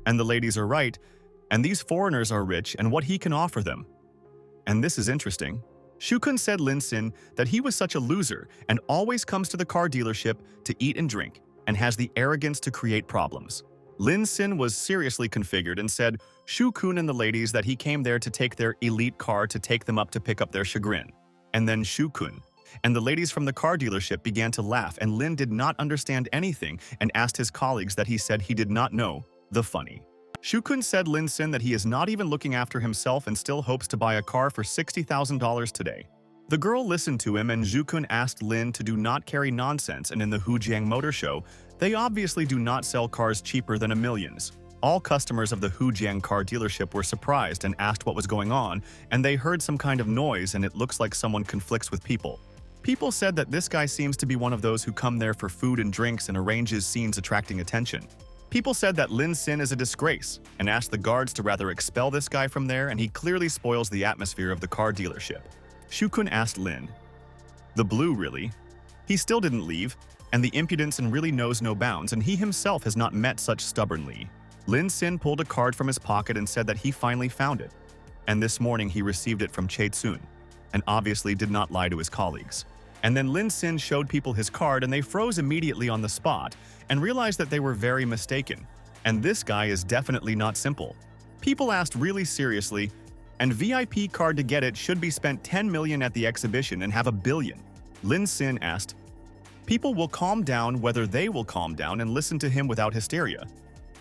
And the ladies are right, and these foreigners are rich and what he can offer them. And this is interesting. Shukun said Lin Sin that he was such a loser and always comes to the car dealership to eat and drink, and has the arrogance to create problems. Lin Sin was seriously configured and said Shukun and the ladies that he came there to take their elite car to take them up to pick up their chagrin. And then Shukun and the ladies from the car dealership began to laugh and Lin did not understand anything and asked his colleagues that he said he did not know the funny. Shukun said Lin Sin that he is not even looking after himself and still hopes to buy a car for $60,000 today. The girl listened to him and Shukun asked Lin to do not carry nonsense, and in the Hujiang Motor Show, they obviously do not sell cars cheaper than $1,000,000. All customers of the Hujiang car dealership were surprised and asked what was going on, and they heard some kind of noise and it looks like someone conflicts with people. People said that this guy seems to be one of those who come there for food and drinks and arranges scenes attracting attention. People said that Lin Sin is a disgrace and asked the guards to rather expel this guy from there, and he clearly spoils the atmosphere of the car dealership. Shukun asked Lin, "The blue, really?" He still didn't leave, and the impudence and really knows no bounds, and he himself has not met such stubbornly. Lin Sin pulled a card from his pocket and said that he finally found it, and this morning he received it from Chae-tsun, and obviously did not lie to his colleagues. And then Lin Sin showed people his card and they froze immediately on the spot and realized that they were very mistaken. And this guy is definitely not simple. People asked really seriously, and VIP card to get it should be spent 10 million at the exhibition and have 1 billion. Lin Sin asked, people will calm down whether they will calm down and listen to him without hysteria.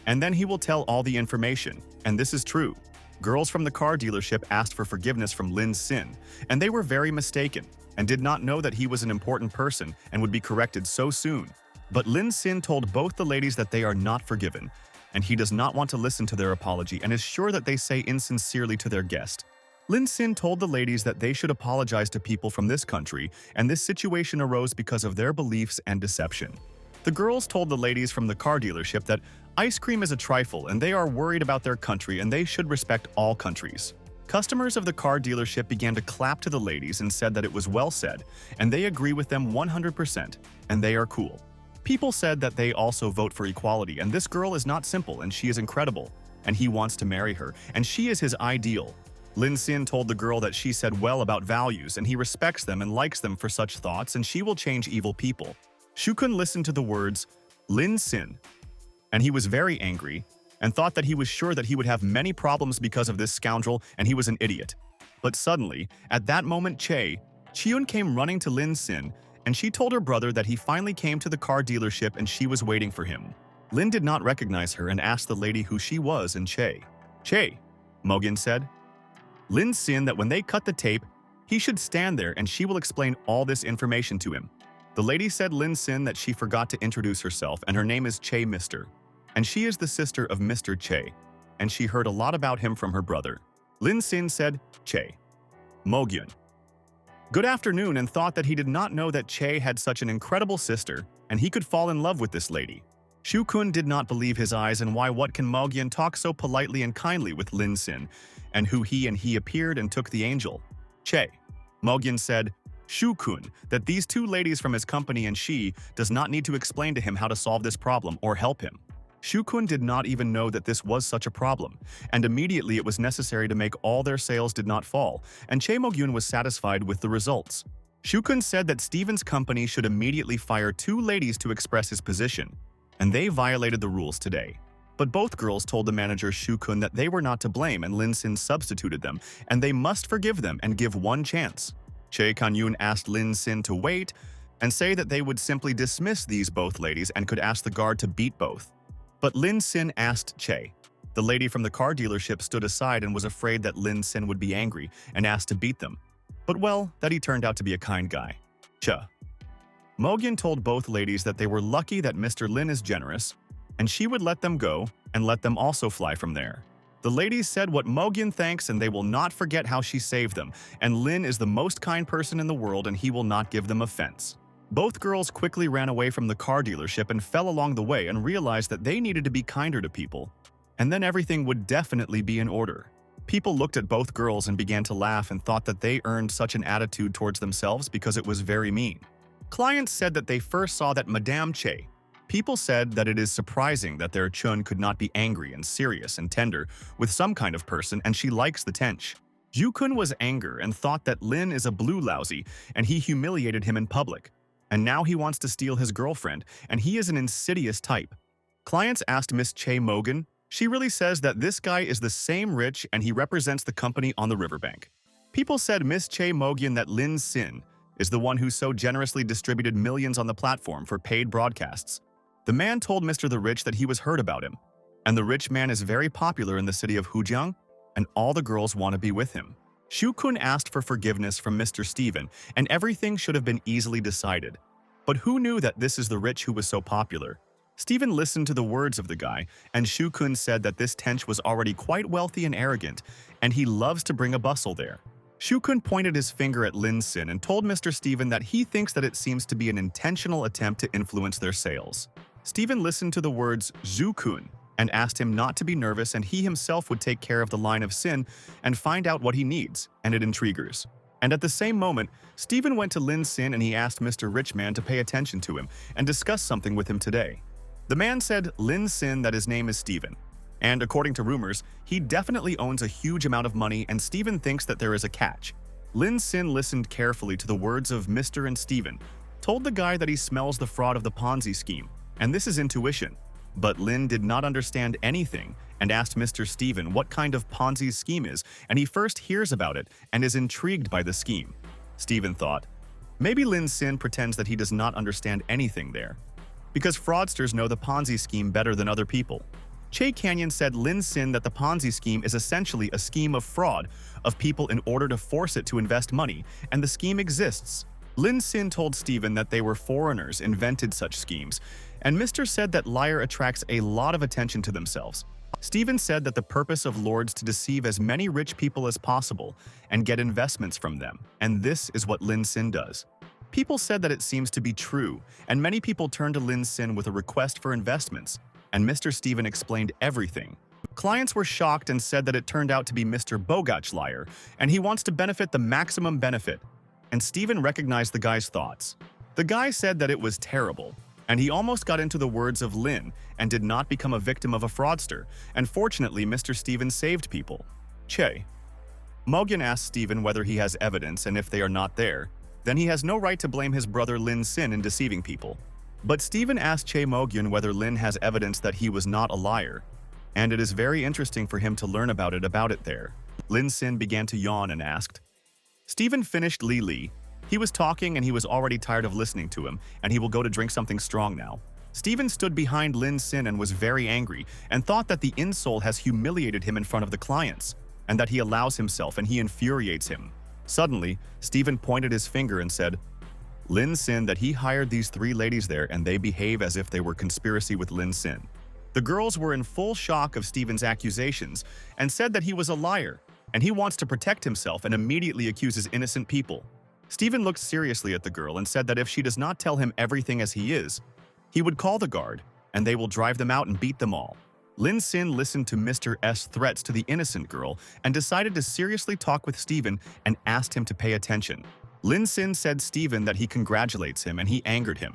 And then he will tell all the information, and this is true. Girls from the car dealership asked for forgiveness from Lin Sin, and they were very mistaken and did not know that he was an important person and would be corrected so soon. But Lin Sin told both the ladies that they are not forgiven, and he does not want to listen to their apology and is sure that they say insincerely to their guest. Lin Sin told the ladies that they should apologize to people from this country, and this situation arose because of their beliefs and deception. The girls told the ladies from the car dealership that ice cream is a trifle and they are worried about their country and they should respect all countries. Customers of the car dealership began to clap to the ladies and said that it was well said, and they agree with them 100%, and they are cool. People said that they also vote for equality, and this girl is not simple and she is incredible, and he wants to marry her, and she is his ideal. Lin Sin told the girl that she said well about values and he respects them and likes them for such thoughts, and she will change evil people. Shukun listened to the words Lin Sin, and he was very angry and thought that he was sure that he would have many problems because of this scoundrel and he was an idiot. But suddenly, at that moment Cheon came running to Lin Sin, and she told her brother that he finally came to the car dealership and she was waiting for him. Lin did not recognize her and asked the lady who she was, and Che, Mogyeon said. Lin Sin that when they cut the tape, he should stand there and she will explain all this information to him. The lady said Lin Sin that she forgot to introduce herself and her name is Che Mr. And she is the sister of Mr. Che, and she heard a lot about him from her brother. Lin Sin said, Che, Mogyeon. good afternoon and thought that he did not know that Che had such an incredible sister and he could fall in love with this lady. Shu-kun did not believe his eyes and why what can Mogyan talk so politely and kindly with Lin Sin, and who he appeared and took the angel. Che. Mogyan said, Shu-kun, that these two ladies from his company and she does not need to explain to him how to solve this problem or help him. Shu-kun did not even know that this was such a problem, and immediately it was necessary to make all their sales did not fall, and Che Mo-gyun was satisfied with the results. Shu-kun said that Steven's company should immediately fire two ladies to express his position, and they violated the rules today. But both girls told the manager Shu-kun that they were not to blame and Lin Sin substituted them, and they must forgive them and give one chance. Che Kan-yoon asked Lin Sin to wait and say that they would simply dismiss these both ladies and could ask the guard to beat both. But Lin Sin asked Che. The lady from the car dealership stood aside and was afraid that Lin Sin would be angry and asked to beat them. But well, that he turned out to be a kind guy. Cha. Mogyan told both ladies that they were lucky that Mr. Lin is generous, and she would let them go and let them also fly from there. The ladies said what Mogyan thanks and they will not forget how she saved them, and Lin is the most kind person in the world and he will not give them offense. Both girls quickly ran away from the car dealership and fell along the way and realized that they needed to be kinder to people, and then everything would definitely be in order. People looked at both girls and began to laugh and thought that they earned such an attitude towards themselves because it was very mean. Clients said that they first saw that Madame Che. People said that it is surprising that their Chun could not be angry and serious and tender with some kind of person, and she likes the tench. Ju-kun was anger and thought that Lin is a blue lousy and he humiliated him in public. And now he wants to steal his girlfriend, and he is an insidious type. Clients asked Miss Che Mogan. She really says that this guy is the same rich and he represents the company on the riverbank. People said Miss Che Mogan that Lin Sin is the one who so generously distributed millions on the platform for paid broadcasts. The man told Mr. the Rich that he was heard about him, and the rich man is very popular in the city of Hujiang, and all the girls want to be with him. Shu-kun asked for forgiveness from Mr. Steven, and everything should have been easily decided. But who knew that this is the rich who was so popular? Steven listened to the words of the guy, and Shu-kun said that this tench was already quite wealthy and arrogant, and he loves to bring a bustle there. Shu-kun pointed his finger at Lin Sin and told Mr. Steven that he thinks that it seems to be an intentional attempt to influence their sales. Steven listened to the words Zhu-kun and asked him not to be nervous and he himself would take care of the line of Sin and find out what he needs, and it intrigues. And at the same moment, Steven went to Lin Sin and he asked Mr. Richman to pay attention to him and discuss something with him today. The man said Lin Sin that his name is Steven. And according to rumors, he definitely owns a huge amount of money and Steven thinks that there is a catch. Lin Sin listened carefully to the words of Mr. and Steven, told the guy that he smells the fraud of the Ponzi scheme, and this is intuition. But Lin did not understand anything and asked Mr. Steven what kind of Ponzi scheme is, and he first hears about it and is intrigued by the scheme. Steven thought, maybe Lin Sin pretends that he does not understand anything there, because fraudsters know the Ponzi scheme better than other people. Che Canyon said Lin Sin that the Ponzi scheme is essentially a scheme of fraud of people in order to force it to invest money, and the scheme exists. Lin Sin told Steven that they were foreigners invented such schemes, and Mr. said that liar attracts a lot of attention to themselves. Steven said that the purpose of lords to deceive as many rich people as possible and get investments from them, and this is what Lin Sin does. People said that it seems to be true, and many people turned to Lin Sin with a request for investments, and Mr. Steven explained everything. Clients were shocked and said that it turned out to be Mr. Bogach liar, and he wants to benefit the maximum benefit, and Steven recognized the guy's thoughts. The guy said that it was terrible, and he almost got into the words of Lin and did not become a victim of a fraudster, and fortunately Mr. Steven saved people. Che. Mogyan asked Steven whether he has evidence, and if they are not there, then he has no right to blame his brother Lin Sin in deceiving people. But Steven asked Che Mogyan whether Lin has evidence that he was not a liar, and it is very interesting for him to learn about it there. Lin Sin began to yawn and asked. Steven finished Li. He was talking and he was already tired of listening to him, and he will go to drink something strong now. Steven stood behind Lin Sin and was very angry and thought that the insole has humiliated him in front of the clients, and that he allows himself and he infuriates him. Suddenly, Steven pointed his finger and said, Lin Sin that he hired these three ladies there and they behave as if they were conspiracy with Lin Sin. The girls were in full shock of Steven's accusations and said that he was a liar, and he wants to protect himself and immediately accuses innocent people. Stephen looked seriously at the girl and said that if she does not tell him everything as he is, he would call the guard, and they will drive them out and beat them all. Lin Sin listened to Mr. S' threats to the innocent girl and decided to seriously talk with Stephen and asked him to pay attention. Lin Sin said Stephen that he congratulates him and he angered him,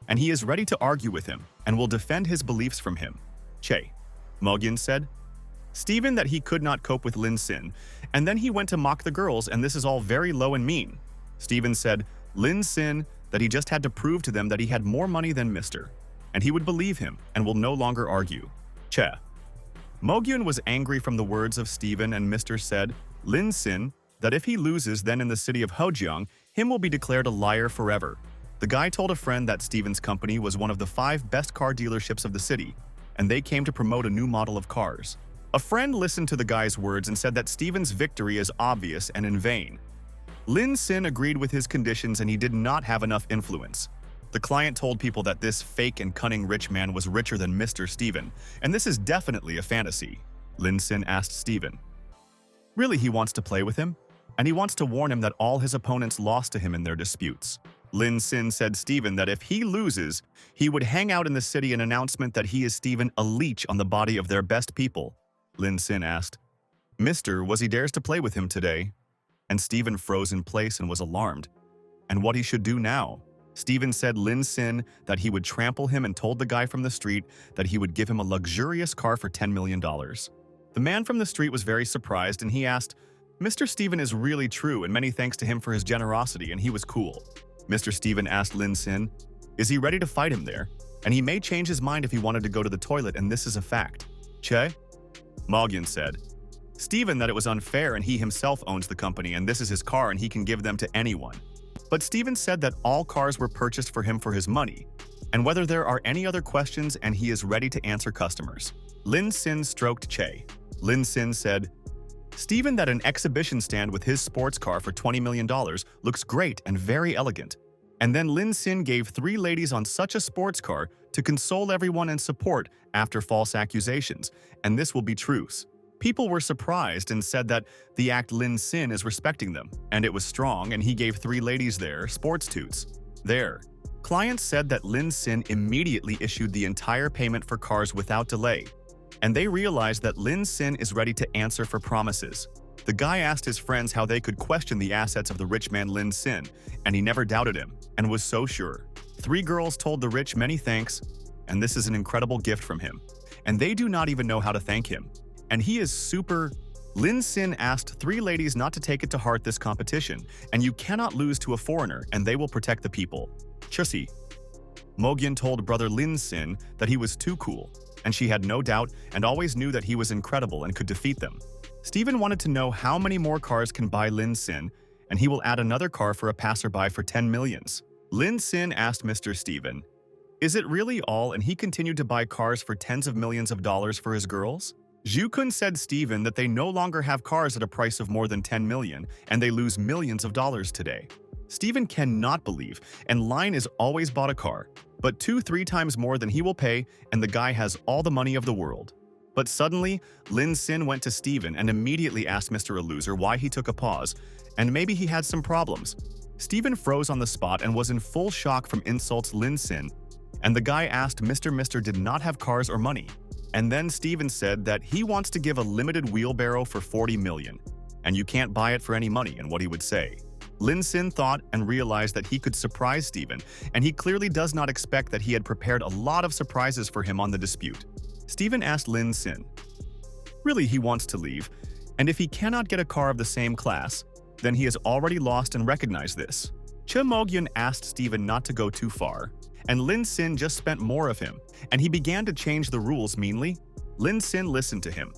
and he is ready to argue with him and will defend his beliefs from him. Che. Mogyen said. Stephen that he could not cope with Lin Sin, and then he went to mock the girls, and this is all very low and mean. Stephen said Lin Sin that he just had to prove to them that he had more money than Mr. and he would believe him and will no longer argue. Che. Mogyen was angry from the words of Stephen, and Mr. said Lin Sin that if he loses, then in the city of Hojiang, him will be declared a liar forever. The guy told a friend that Stephen's company was one of the 5 best car dealerships of the city, and they came to promote a new model of cars. A friend listened to the guy's words and said that Stephen's victory is obvious and in vain. Lin Sin agreed with his conditions and he did not have enough influence. The client told people that this fake and cunning rich man was richer than Mr. Stephen, and this is definitely a fantasy. Lin Sin asked Stephen. Really, he wants to play with him? And he wants to warn him that all his opponents lost to him in their disputes. Lin Sin said Stephen that if he loses, he would hang out in the city an announcement that he is Stephen, a leech on the body of their best people. Lin Sin asked, Mr. was he dares to play with him today? And Stephen froze in place and was alarmed. And what he should do now? Stephen said Lin Sin that he would trample him and told the guy from the street that he would give him a luxurious car for $10 million. The man from the street was very surprised and he asked, Mr. Stephen is really true and many thanks to him for his generosity, and he was cool. Mr. Stephen asked Lin Sin, is he ready to fight him there? And he may change his mind if he wanted to go to the toilet, and this is a fact. Che? Mogyen said, Stephen that it was unfair and he himself owns the company and this is his car and he can give them to anyone. But Stephen said that all cars were purchased for him for his money, and whether there are any other questions, and he is ready to answer customers. Lin Sin stroked Che. Lin Sin said, Stephen that an exhibition stand with his sports car for $20 million looks great and very elegant. And then Lin Sin gave 3 ladies on such a sports car to console everyone and support after false accusations, and this will be truce. People were surprised and said that the act Lin Sin is respecting them, and it was strong, and he gave 3 ladies there sports toots. There. Clients said that Lin Sin immediately issued the entire payment for cars without delay, and they realized that Lin Sin is ready to answer for promises. The guy asked his friends how they could question the assets of the rich man Lin Sin, and he never doubted him, and was so sure. 3 girls told the rich many thanks, and this is an incredible gift from him, and they do not even know how to thank him. And he is super. Lin Sin asked 3 ladies not to take it to heart this competition, and you cannot lose to a foreigner, and they will protect the people. Chusi. Mogyen told brother Lin Sin that he was too cool, and she had no doubt and always knew that he was incredible and could defeat them. Stephen wanted to know how many more cars can buy Lin Sin, and he will add another car for a passerby for 10 millions. Lin Sin asked Mr. Stephen, is it really all, and he continued to buy cars for tens of millions of dollars for his girls? Zhu said Stephen that they no longer have cars at a price of more than 10 million, and they lose millions of dollars today. Stephen cannot believe, and Line is always bought a car, but 2-3 times more than he will pay, and the guy has all the money of the world. But suddenly, Lin Sin went to Stephen and immediately asked Mr. A Loser why he took a pause, and maybe he had some problems. Stephen froze on the spot and was in full shock from insults Lin Sin, and the guy asked Mr. did not have cars or money. And then Stephen said that he wants to give a limited wheelbarrow for 40 million, and you can't buy it for any money, and what he would say. Lin Sin thought and realized that he could surprise Stephen, and he clearly does not expect that he had prepared a lot of surprises for him on the dispute. Stephen asked Lin Sin. Really, he wants to leave, and if he cannot get a car of the same class, then he has already lost and recognized this. Che Mogyen asked Stephen not to go too far, and Lin Sin just spent more of him, and he began to change the rules meanly. Lin Sin listened to him,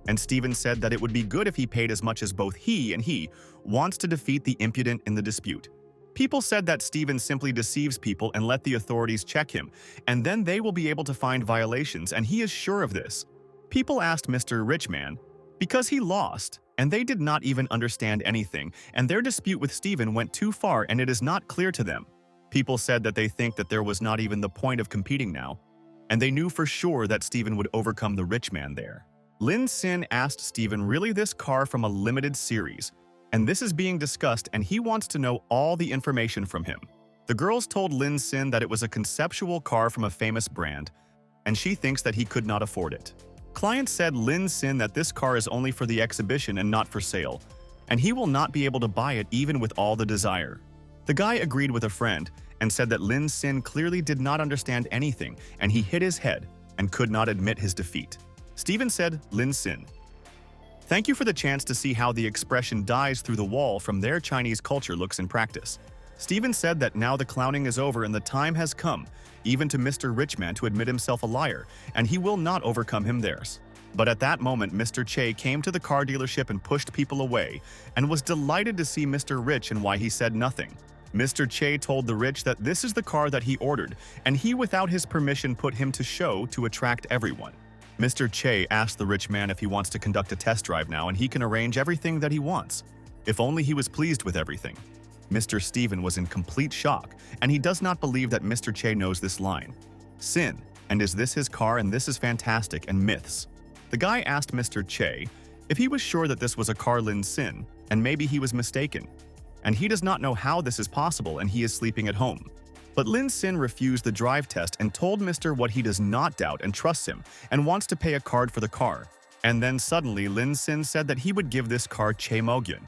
and Stephen said that it would be good if he paid as much as both he and he wants to defeat the impudent in the dispute. People said that Stephen simply deceives people and let the authorities check him, and then they will be able to find violations, and he is sure of this. People asked Mr. Richman because he lost, and they did not even understand anything, and their dispute with Stephen went too far and it is not clear to them. People said that they think that there was not even the point of competing now, and they knew for sure that Stephen would overcome the rich man there. Lin Sin asked Stephen really this car from a limited series, and this is being discussed and he wants to know all the information from him. The girls told Lin Sin that it was a conceptual car from a famous brand, and she thinks that he could not afford it. Client said Lin Sin that this car is only for the exhibition and not for sale, and he will not be able to buy it even with all the desire. The guy agreed with a friend and said that Lin Sin clearly did not understand anything and he hit his head and could not admit his defeat. Steven said, Lin Sin, thank you for the chance to see how the expression dies through the wall from their Chinese culture looks in practice. Steven said that now the clowning is over and the time has come, even to Mr. Richman to admit himself a liar, and he will not overcome him theirs. But at that moment, Mr. Che came to the car dealership and pushed people away, and was delighted to see Mr. Rich and why he said nothing. Mr. Che told the Rich that this is the car that he ordered, and he without his permission put him to show to attract everyone. Mr. Che asked the rich man if he wants to conduct a test drive now and he can arrange everything that he wants. If only he was pleased with everything. Mr. Steven was in complete shock, and he does not believe that Mr. Che knows this line. Sin, and is this his car and this is fantastic and myths. The guy asked Mr. Che if he was sure that this was a car Lin Sin, and maybe he was mistaken. And he does not know how this is possible and he is sleeping at home. But Lin Sin refused the drive test and told Mr. what he does not doubt and trusts him and wants to pay a card for the car. And then suddenly Lin Sin said that he would give this car Che Mogyeon.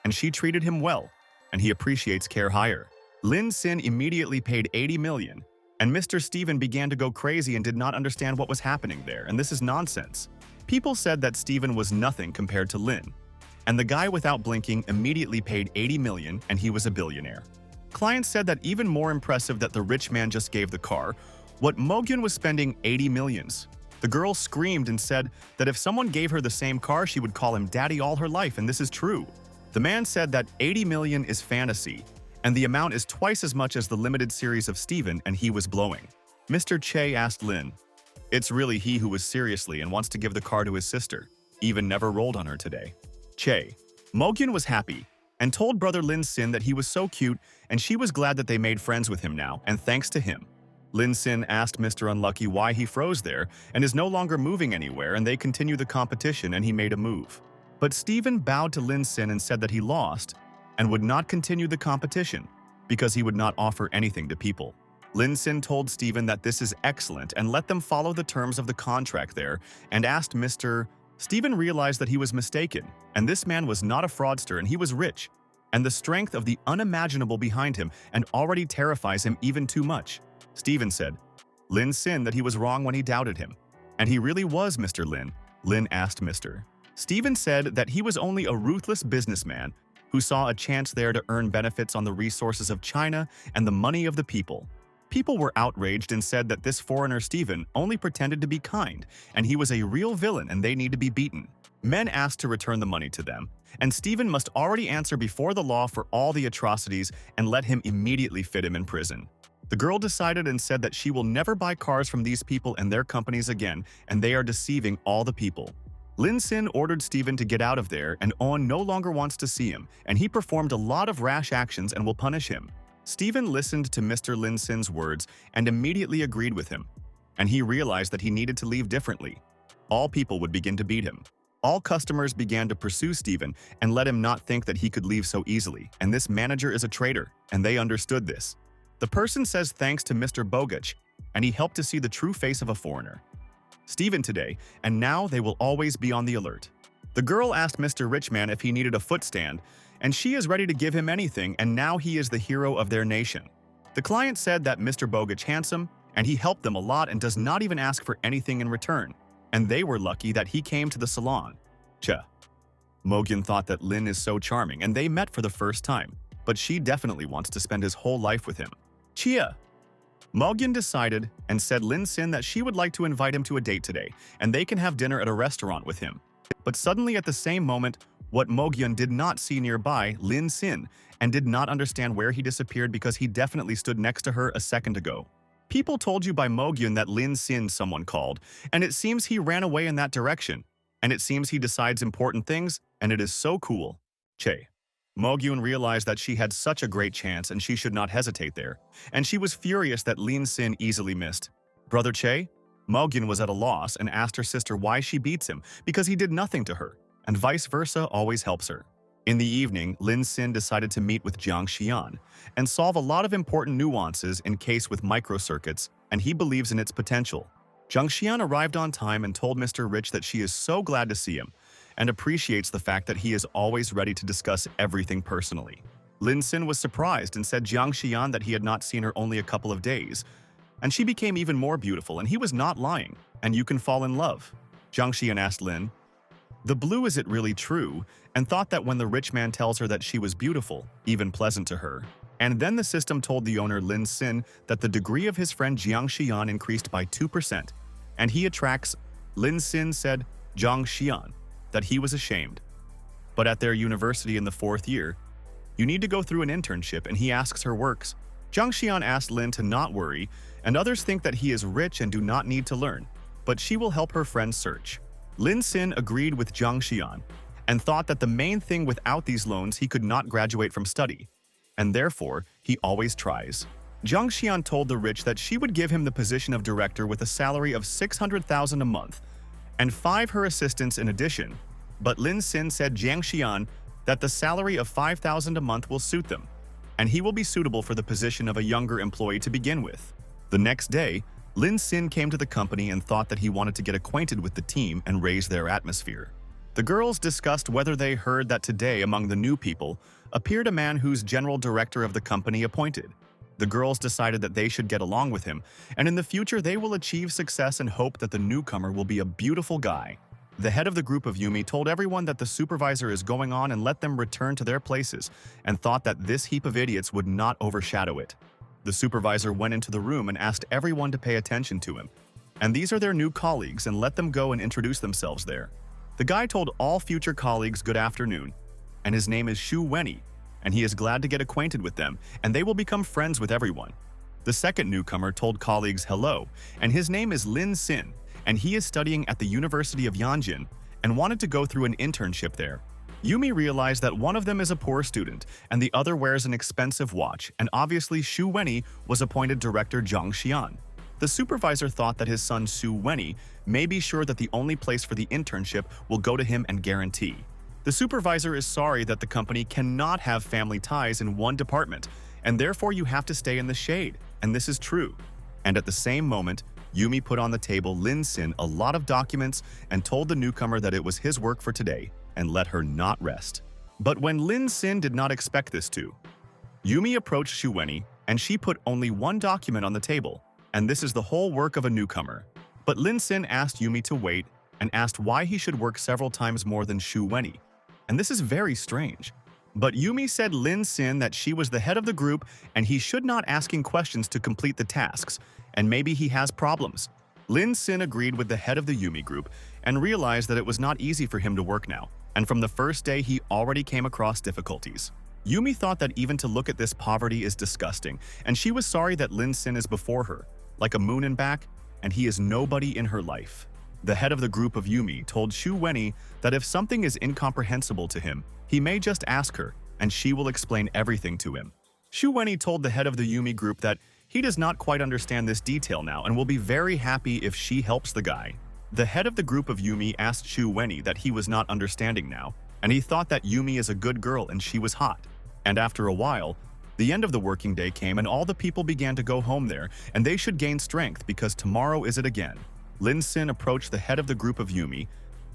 And she treated him well, and he appreciates care higher. Lin Sin immediately paid 80 million, and Mr. Steven began to go crazy and did not understand what was happening there, and this is nonsense. People said that Steven was nothing compared to Lin, and the guy without blinking immediately paid 80 million and he was a billionaire. Clients said that even more impressive that the rich man just gave the car, what Mogyeon was spending 80 millions. The girl screamed and said that if someone gave her the same car, she would call him daddy all her life, and this is true. The man said that 80 million is fantasy, and the amount is twice as much as the limited series of Steven, and he was blowing. Mr. Che asked Lin, it's really he who was seriously and wants to give the car to his sister, even never rolled on her today. Che. Mogyeon was happy, and told brother Lin Sin that he was so cute and she was glad that they made friends with him now, and thanks to him. Lin Sin asked Mr. Unlucky why he froze there and is no longer moving anywhere, and they continue the competition and he made a move. But Steven bowed to Lin Sin and said that he lost and would not continue the competition because he would not offer anything to people. Lin Sin told Steven that this is excellent and let them follow the terms of the contract there and asked Mr. Steven realized that he was mistaken, and this man was not a fraudster and he was rich, and the strength of the unimaginable behind him and already terrifies him even too much. Steven said, Lin Sin that he was wrong when he doubted him. And he really was Mr. Lin. Lin asked Mr. Steven said that he was only a ruthless businessman who saw a chance there to earn benefits on the resources of China and the money of the people. People were outraged and said that this foreigner Steven only pretended to be kind, and he was a real villain and they need to be beaten. Men asked to return the money to them, and Steven must already answer before the law for all the atrocities and let him immediately fit him in prison. The girl decided and said that she will never buy cars from these people and their companies again, and they are deceiving all the people. Lin Sin ordered Steven to get out of there, and On no longer wants to see him, and he performed a lot of rash actions and will punish him. Steven listened to Mr. Lin Sin's words and immediately agreed with him, and he realized that he needed to leave differently. All people would begin to beat him. All customers began to pursue Steven and let him not think that he could leave so easily, and this manager is a traitor, and they understood this. The person says thanks to Mr. Bogach, and he helped to see the true face of a foreigner. Steven today, and now they will always be on the alert. The girl asked Mr. Richman if he needed a foot stand, and she is ready to give him anything, and now he is the hero of their nation. The client said that Mr. Bogach handsome, and he helped them a lot and does not even ask for anything in return, and they were lucky that he came to the salon. Mogyeon thought that Lin is so charming, and they met for the first time, but she definitely wants to spend his whole life with him. Mogyeon decided and said Lin Sin that she would like to invite him to a date today, and they can have dinner at a restaurant with him. But suddenly at the same moment, what Mogyeon did not see nearby, Lin Sin, and did not understand where he disappeared because he definitely stood next to her a second ago. People told you by Mogyeon that Lin Sin someone called, and it seems he ran away in that direction, and it seems he decides important things, and it is so cool. Mogyeon realized that she had such a great chance and she should not hesitate there, and she was furious that Lin Sin easily missed. Brother Che? Mogyeon was at a loss and asked her sister why she beats him because he did nothing to her, and vice versa always helps her. In the evening, Lin Xin decided to meet with Jiang Xian and solve a lot of important nuances in case with microcircuits, and he believes in its potential. Jiang Xian arrived on time and told Mr. Rich that she is so glad to see him and appreciates the fact that he is always ready to discuss everything personally. Lin Xin was surprised and said Jiang Xian that he had not seen her only a couple of days, and she became even more beautiful, and he was not lying, and you can fall in love. Jiang Xian asked Lin, "The blue, is it really true?" and thought that when the rich man tells her that she was beautiful, even pleasant to her. And then the system told the owner Lin Xin that the degree of his friend Jiang Xian increased by 2%, and he attracts. Lin Xin said Jiang Xian that he was ashamed. But at their university in the 4th year, you need to go through an internship, and he asks her works. Jiang Xian asked Lin to not worry, and others think that he is rich and do not need to learn, but she will help her friends search. Lin Xin agreed with Jiang Xian and thought that the main thing without these loans he could not graduate from study, and therefore he always tries. Jiang Xian told the rich that she would give him the position of director with a salary of 600,000 a month, and 5 her assistants in addition, but Lin Xin said Jiang Xian that the salary of 5,000 a month will suit them, and he will be suitable for the position of a younger employee to begin with. The next day, Lin Xin came to the company and thought that he wanted to get acquainted with the team and raise their atmosphere. The girls discussed whether they heard that today among the new people appeared a man whose general director of the company appointed. The girls decided that they should get along with him, and in the future they will achieve success and hope that the newcomer will be a beautiful guy. The head of the group of Yumi told everyone that the supervisor is going on and let them return to their places, and thought that this heap of idiots would not overshadow it. The supervisor went into the room and asked everyone to pay attention to him. And these are their new colleagues, and let them go and introduce themselves there. The guy told all future colleagues good afternoon, and his name is Xu Wenyi, and he is glad to get acquainted with them, and they will become friends with everyone. The second newcomer told colleagues hello, and his name is Lin Xin, and he is studying at the University of Yanjin and wanted to go through an internship there. Yumi realized that one of them is a poor student and the other wears an expensive watch, and obviously Xu Wenyi was appointed director Jiang Xian. The supervisor thought that his son Xu Wenyi may be sure that the only place for the internship will go to him and guarantee. The supervisor is sorry that the company cannot have family ties in one department, and therefore you have to stay in the shade, and this is true. And at the same moment, Yumi put on the table Lin Xin a lot of documents and told the newcomer that it was his work for today and let her not rest. But when Lin Xin did not expect this to, Yumi approached Xu Wenyi and she put only one document on the table, and this is the whole work of a newcomer. But Lin Xin asked Yumi to wait and asked why he should work several times more than Xu Wenyi, and this is very strange. But Yumi said Lin Xin that she was the head of the group and he should not asking questions to complete the tasks, and maybe he has problems. Lin Xin agreed with the head of the Yumi group and realized that it was not easy for him to work now, and from the first day he already came across difficulties. Yumi thought that even to look at this poverty is disgusting, and she was sorry that Lin Xin is before her, like a moon and back, and he is nobody in her life. The head of the group of Yumi told Xu Wenyi that if something is incomprehensible to him, he may just ask her, and she will explain everything to him. Xu Wenyi told the head of the Yumi group that he does not quite understand this detail now and will be very happy if she helps the guy. The head of the group of Yumi asked Xu Wenyi that he was not understanding now, and he thought that Yumi is a good girl and she was hot. And after a while, the end of the working day came and all the people began to go home there, and they should gain strength because tomorrow is it again. Lin Xin approached the head of the group of Yumi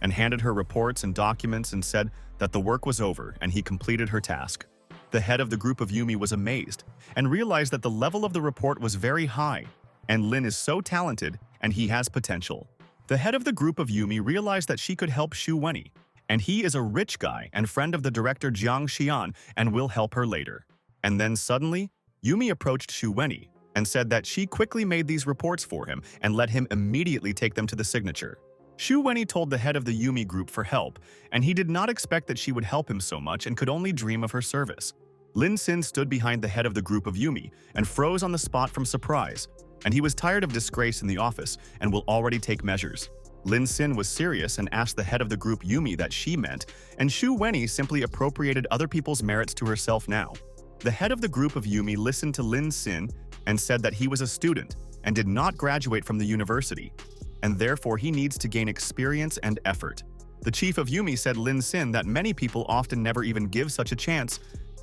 and handed her reports and documents and said that the work was over and he completed her task. The head of the group of Yumi was amazed and realized that the level of the report was very high, and Lin is so talented and he has potential. The head of the group of Yumi realized that she could help Xu Wenyi, and he is a rich guy and friend of the director Jiang Xian and will help her later. And then suddenly, Yumi approached Xu Wenyi and said that she quickly made these reports for him and let him immediately take them to the signature. Xu Wenyi told the head of the Yumi group for help, and he did not expect that she would help him so much and could only dream of her service. Lin Xin stood behind the head of the group of Yumi and froze on the spot from surprise, and he was tired of disgrace in the office and will already take measures. Lin Xin was serious and asked the head of the group Yumi that she meant, and Xu Wenyi simply appropriated other people's merits to herself now. The head of the group of Yumi listened to Lin Xin and said that he was a student and did not graduate from the university, and therefore he needs to gain experience and effort. The chief of Yumi said Lin Sin that many people often never even give such a chance,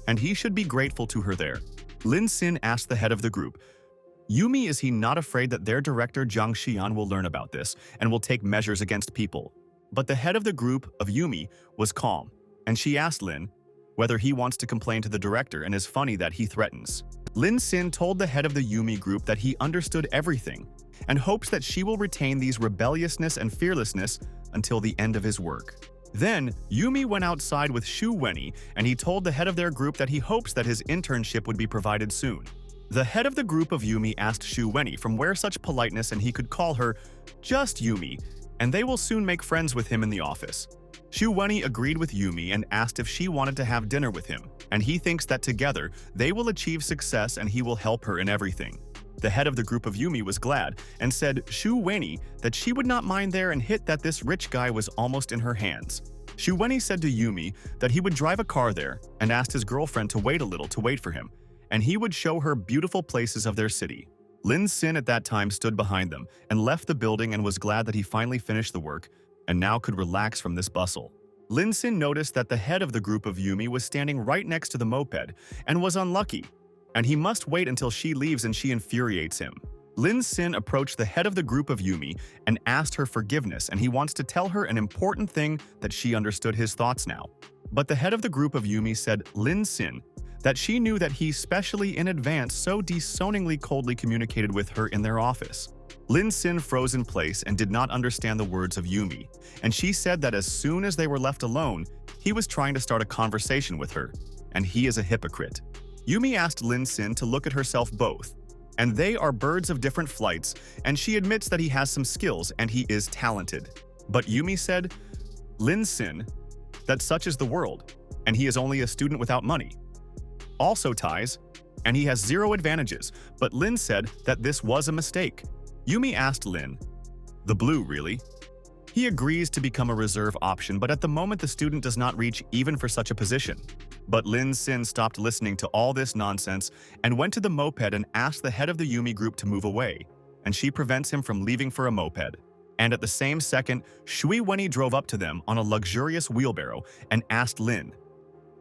and he should be grateful to her there. Lin Sin asked the head of the group, Yumi, is he not afraid that their director Zhang Xian will learn about this and will take measures against people? But the head of the group of Yumi was calm, and she asked Lin whether he wants to complain to the director, and is funny that he threatens. Lin Sin told the head of the Yumi group that he understood everything and hopes that she will retain these rebelliousness and fearlessness until the end of his work. Then, Yumi went outside with Shu Wenyi, and he told the head of their group that he hopes that his internship would be provided soon. The head of the group of Yumi asked Shu Wenyi from where such politeness and he could call her just Yumi, and they will soon make friends with him in the office. Shu Wenyi agreed with Yumi and asked if she wanted to have dinner with him, and he thinks that together they will achieve success and he will help her in everything. The head of the group of Yumi was glad and said Shu Wenyi that she would not mind there and hit that this rich guy was almost in her hands. Shu Wenyi said to Yumi that he would drive a car there and asked his girlfriend to wait a little to wait for him, and he would show her beautiful places of their city. Lin Sin at that time stood behind them and left the building and was glad that he finally finished the work and now could relax from this bustle. Lin Sin noticed that the head of the group of Yumi was standing right next to the moped and was unlucky, and he must wait until she leaves and she infuriates him. Lin Sin approached the head of the group of Yumi and asked her forgiveness, and he wants to tell her an important thing that she understood his thoughts now. But the head of the group of Yumi said Lin Sin that she knew that he specially in advance so disowingly coldly communicated with her in their office. Lin Sin froze in place and did not understand the words of Yumi, and she said that as soon as they were left alone, he was trying to start a conversation with her, and he is a hypocrite. Yumi asked Lin Sin to look at herself both, and they are birds of different flights, and she admits that he has some skills and he is talented. But Yumi said, Lin Sin, that such is the world, and he is only a student without money. Also ties, and he has zero advantages, but Lin said that this was a mistake. Yumi asked Lin, the blue really? He agrees to become a reserve option, but at the moment the student does not reach even for such a position. But Lin Sin stopped listening to all this nonsense and went to the moped and asked the head of the Yumi group to move away, and she prevents him from leaving for a moped. And at the same second, Shui Wenyi drove up to them on a luxurious wheelbarrow and asked Lin,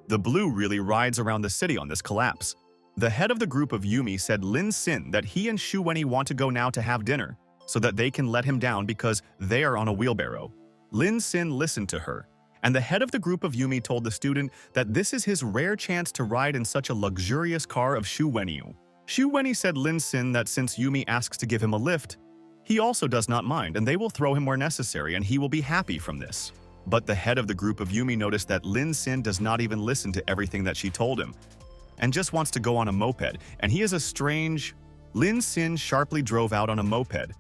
the blue really rides around the city on this collapse. The head of the group of Yumi said Lin Sin that he and Shu Wenyi want to go now to have dinner, so that they can let him down because they are on a wheelbarrow. Lin Sin listened to her, and the head of the group of Yumi told the student that this is his rare chance to ride in such a luxurious car of Shu Wenyi. Shu Wenyi said Lin Sin that since Yumi asks to give him a lift, he also does not mind, and they will throw him where necessary and he will be happy from this. But the head of the group of Yumi noticed that Lin Sin does not even listen to everything that she told him, and just wants to go on a moped, and he is a strange... Lin Sin sharply drove out on a moped,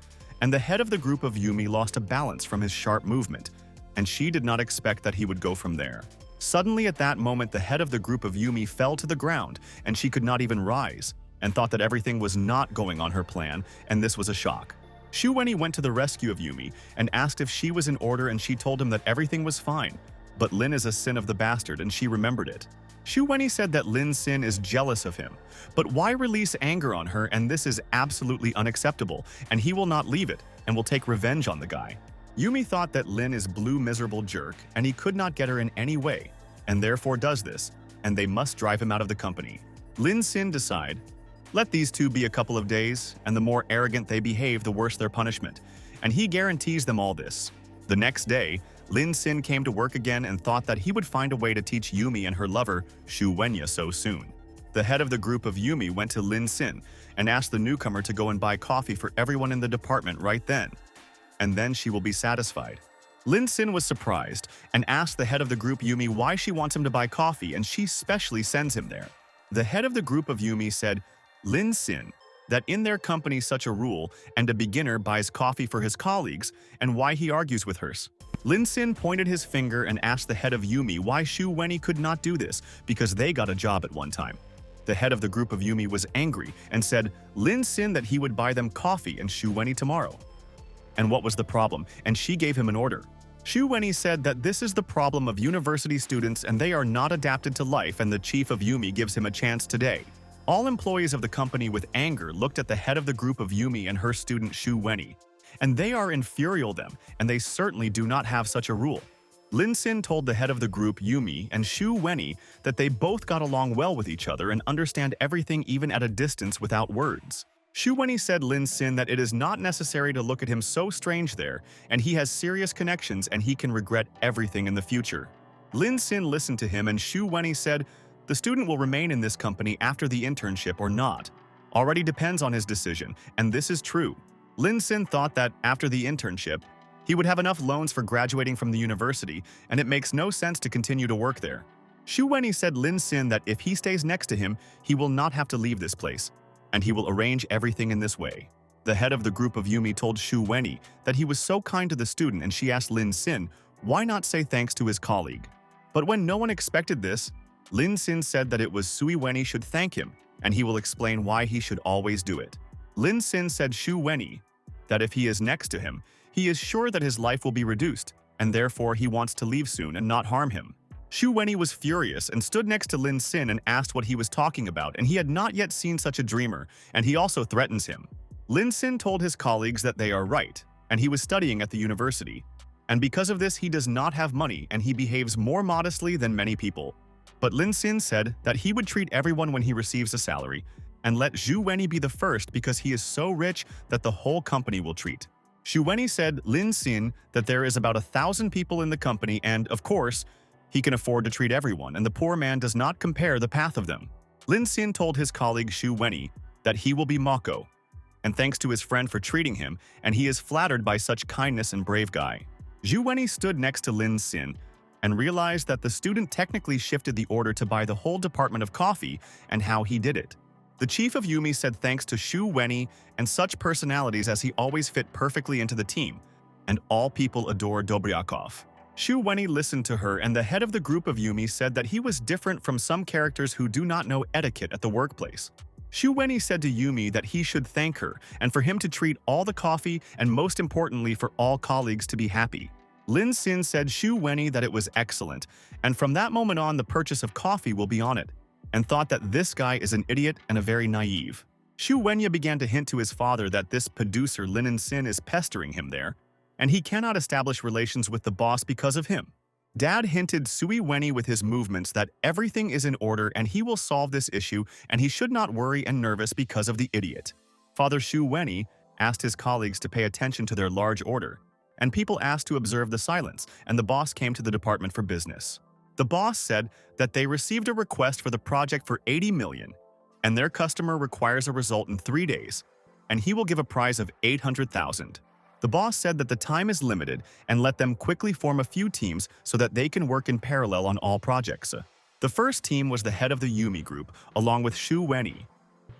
and the head of the group of Yumi lost a balance from his sharp movement, and she did not expect that he would go from there. Suddenly at that moment the head of the group of Yumi fell to the ground, and she could not even rise, and thought that everything was not going on her plan, and this was a shock. Shu Wenyi went to the rescue of Yumi and asked if she was in order, and she told him that everything was fine, but Lin is a sin of the bastard and she remembered it. Shu Wenyi said that Lin Sin is jealous of him, but why release anger on her, and this is absolutely unacceptable, and he will not leave it and will take revenge on the guy. Yumi thought that Lin is blue miserable jerk and he could not get her in any way, and therefore does this, and they must drive him out of the company. Lin Sin decide, let these two be a couple of days, and the more arrogant they behave, the worse their punishment, and he guarantees them all this. The next day, Lin Sin came to work again and thought that he would find a way to teach Yumi and her lover, Shu Wenyi, so soon. The head of the group of Yumi went to Lin Sin and asked the newcomer to go and buy coffee for everyone in the department right then, and then she will be satisfied. Lin Sin was surprised and asked the head of the group Yumi why she wants him to buy coffee, and she specially sends him there. The head of the group of Yumi said, Lin Sin, that in their company such a rule, and a beginner buys coffee for his colleagues, and why he argues with hers. Lin Sin pointed his finger and asked the head of Yumi why Shu Wenyi could not do this, because they got a job at one time. The head of the group of Yumi was angry and said Lin Sin that he would buy them coffee and Shu Wenyi tomorrow. And what was the problem? And she gave him an order. Shu Wenyi said that this is the problem of university students and they are not adapted to life, and the chief of Yumi gives him a chance today. All employees of the company with anger looked at the head of the group of Yumi and her student Shu Wenyi, and they are infuriate them, and they certainly do not have such a rule. Lin Sin told the head of the group, Yumi, and Shu Wenyi that they both got along well with each other and understand everything even at a distance without words. Shu Wenyi said Lin Sin that it is not necessary to look at him so strange there, and he has serious connections and he can regret everything in the future. Lin Sin listened to him and Shu Wenyi said, the student will remain in this company after the internship or not. Already depends on his decision, and this is true. Lin Sin thought that after the internship, he would have enough loans for graduating from the university, and it makes no sense to continue to work there. Shu Wenyi said Lin Sin that if he stays next to him, he will not have to leave this place, and he will arrange everything in this way. The head of the group of Yumi told Shu Wenyi that he was so kind to the student, and she asked Lin Sin why not say thanks to his colleague. But when no one expected this, Lin Sin said that it was Sui Wenyi should thank him, and he will explain why he should always do it. Lin Sin said Shu Wenyi that if he is next to him, he is sure that his life will be reduced, and therefore he wants to leave soon and not harm him. Shu Wenyi was furious and stood next to Lin Sin and asked what he was talking about, and he had not yet seen such a dreamer, and he also threatens him. Lin Sin told his colleagues that they are right, and he was studying at the university. And because of this, he does not have money and he behaves more modestly than many people. But Lin Sin said that he would treat everyone when he receives a salary, and let Shu Wenyi be the first because he is so rich that the whole company will treat. Shu Wenyi said Lin Sin that there is about 1,000 people in the company and, of course, he can afford to treat everyone, and the poor man does not compare the path of them. Lin Sin told his colleague Shu Wenyi that he will be Mako, and thanks to his friend for treating him, and he is flattered by such kindness and brave guy. Shu Wenyi stood next to Lin Sin and realized that the student technically shifted the order to buy the whole department of coffee and how he did it. The chief of Yumi said thanks to Shu Wenyi and such personalities as he always fit perfectly into the team, and all people adore Dobryakov. Shu Wenyi listened to her, and the head of the group of Yumi said that he was different from some characters who do not know etiquette at the workplace. Shu Wenyi said to Yumi that he should thank her and for him to treat all the coffee and most importantly for all colleagues to be happy. Lin Sin said Shu Wenyi that it was excellent, and from that moment on the purchase of coffee will be on it, and thought that this guy is an idiot and a very naive. Shu Wenyi began to hint to his father that this producer Lin Sin is pestering him there, and he cannot establish relations with the boss because of him. Dad hinted Sui Wenyi with his movements that everything is in order and he will solve this issue and he should not worry and nervous because of the idiot. Father Shu Wenyi asked his colleagues to pay attention to their large order, and people asked to observe the silence, and the boss came to the department for business. The boss said that they received a request for the project for 80 million, and their customer requires a result in 3 days, and he will give a prize of 800,000. The boss said that the time is limited and let them quickly form a few teams so that they can work in parallel on all projects. The first team was the head of the Yumi group, along with Shu Wenyi,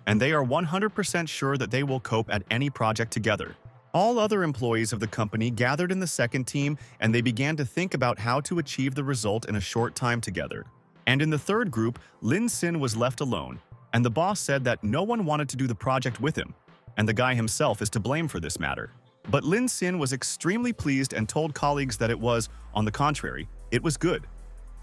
and they are 100% sure that they will cope at any project together. All other employees of the company gathered in the second team, and they began to think about how to achieve the result in a short time together. And in the third group, Lin Sin was left alone, and the boss said that no one wanted to do the project with him, and the guy himself is to blame for this matter. But Lin Sin was extremely pleased and told colleagues that it was, on the contrary, it was good.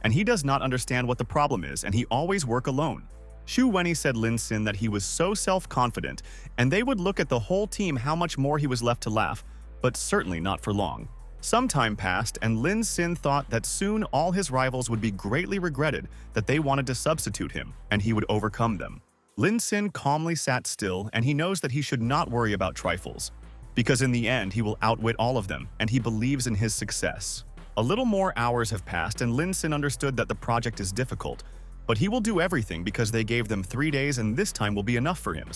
And he does not understand what the problem is, and he always work alone. Shu Wenyi said Lin Sin that he was so self-confident, and they would look at the whole team how much more he was left to laugh, but certainly not for long. Some time passed, and Lin Sin thought that soon all his rivals would be greatly regretted that they wanted to substitute him, and he would overcome them. Lin Sin calmly sat still, and he knows that he should not worry about trifles, because in the end he will outwit all of them, and he believes in his success. A little more hours have passed, and Lin Sin understood that the project is difficult, but he will do everything because they gave them 3 days and this time will be enough for him.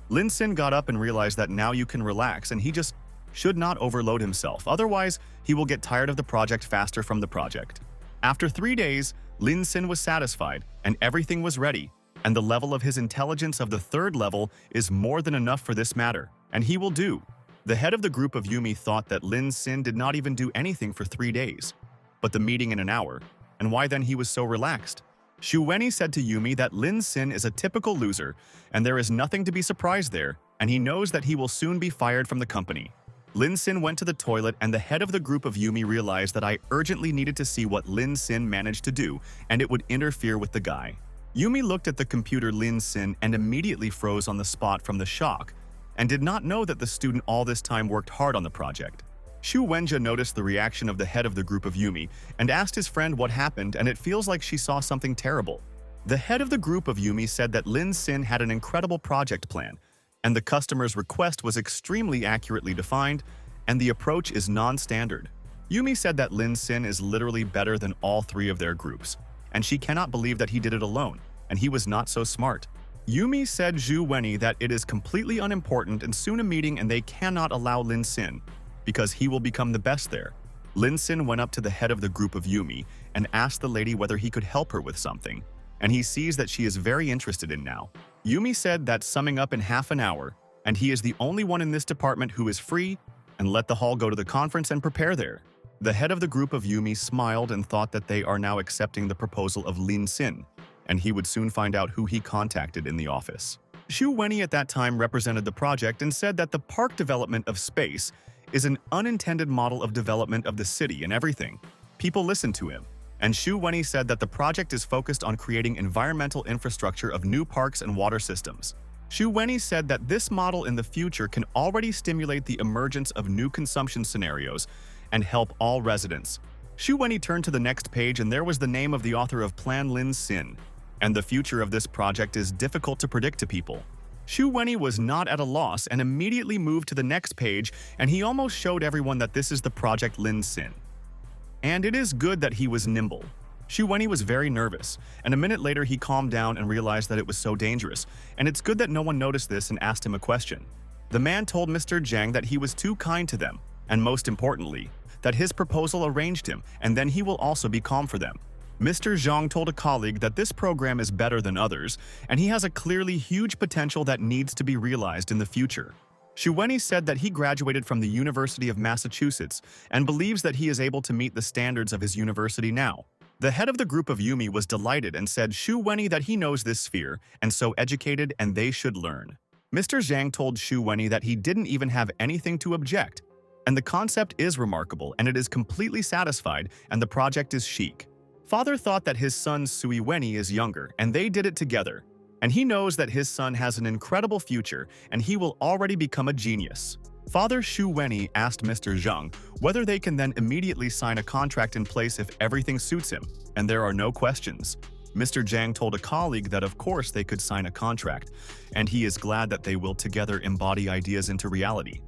Lin Sin got up and realized that now you can relax and he just should not overload himself, otherwise he will get tired of the project faster from the project. After 3 days, Lin Sin was satisfied and everything was ready, and the level of his intelligence of the 3rd level is more than enough for this matter, and he will do. The head of the group of Yumi thought that Lin Sin did not even do anything for 3 days, but the meeting in an hour, and why then he was so relaxed. Shu Wenyi said to Yumi that Lin Sin is a typical loser, and there is nothing to be surprised there, and he knows that he will soon be fired from the company. Lin Sin went to the toilet, and the head of the group of Yumi realized that I urgently needed to see what Lin Sin managed to do, and it would interfere with the guy. Yumi looked at the computer Lin Sin and immediately froze on the spot from the shock, and did not know that the student all this time worked hard on the project. Shu Wenjia noticed the reaction of the head of the group of Yumi and asked his friend what happened, and it feels like she saw something terrible. The head of the group of Yumi said that Lin Sin had an incredible project plan, and the customer's request was extremely accurately defined, and the approach is non-standard. Yumi said that Lin Sin is literally better than all three of their groups, and she cannot believe that he did it alone, and he was not so smart. Yumi said Zhu Wenyi that it is completely unimportant and soon a meeting and they cannot allow Lin Sin, because he will become the best there. Lin Sin went up to the head of the group of Yumi and asked the lady whether he could help her with something, and he sees that she is very interested in now. Yumi said that summing up in half an hour, and he is the only one in this department who is free, and let the hall go to the conference and prepare there. The head of the group of Yumi smiled and thought that they are now accepting the proposal of Lin Sin, and he would soon find out who he contacted in the office. Zhu Wenyi at that time represented the project and said that the park development of space is an unintended model of development of the city and everything. People listened to him, and Zhu Wenyi said that the project is focused on creating environmental infrastructure of new parks and water systems. Zhu Wenyi said that this model in the future can already stimulate the emergence of new consumption scenarios and help all residents. Zhu Wenyi turned to the next page and there was the name of the author of Plan Lin Sin, and the future of this project is difficult to predict to people. Zhu Wenyi was not at a loss and immediately moved to the next page, and he almost showed everyone that this is the project Lin Sin. And it is good that he was nimble. Zhu Wenyi was very nervous, and a minute later he calmed down and realized that it was so dangerous, and it's good that no one noticed this and asked him a question. The man told Mr. Zhang that he was too kind to them, and most importantly, that his proposal arranged him, and then he will also be calm for them. Mr. Zhang told a colleague that this program is better than others, and he has a clearly huge potential that needs to be realized in the future. Zhu Wenyi said that he graduated from the University of Massachusetts and believes that he is able to meet the standards of his university now. The head of the group of Yumi was delighted and said Zhu Wenyi that he knows this sphere and so educated and they should learn. Mr. Zhang told Zhu Wenyi that he didn't even have anything to object, and the concept is remarkable and it is completely satisfied and the project is chic. Father thought that his son Sui Wenyi is younger and they did it together, and he knows that his son has an incredible future and he will already become a genius. Father Zhu Wenyi asked Mr. Zhang whether they can then immediately sign a contract in place if everything suits him, and there are no questions. Mr. Zhang told a colleague that of course they could sign a contract, and he is glad that they will together embody ideas into reality.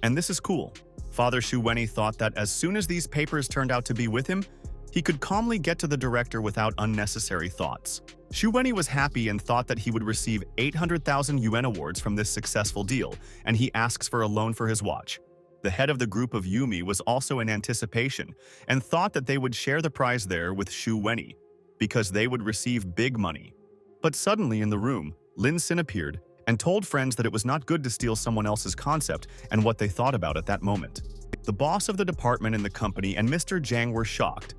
And this is cool. Father Zhu Wenyi thought that as soon as these papers turned out to be with him, he could calmly get to the director without unnecessary thoughts. Zhu Wenyi was happy and thought that he would receive 800,000 yuan awards from this successful deal, and he asks for a loan for his watch. The head of the group of Yumi was also in anticipation and thought that they would share the prize there with Zhu Wenyi, because they would receive big money. But suddenly in the room, Lin Sin appeared and told friends that it was not good to steal someone else's concept and what they thought about at that moment. The boss of the department in the company and Mr. Zhang were shocked,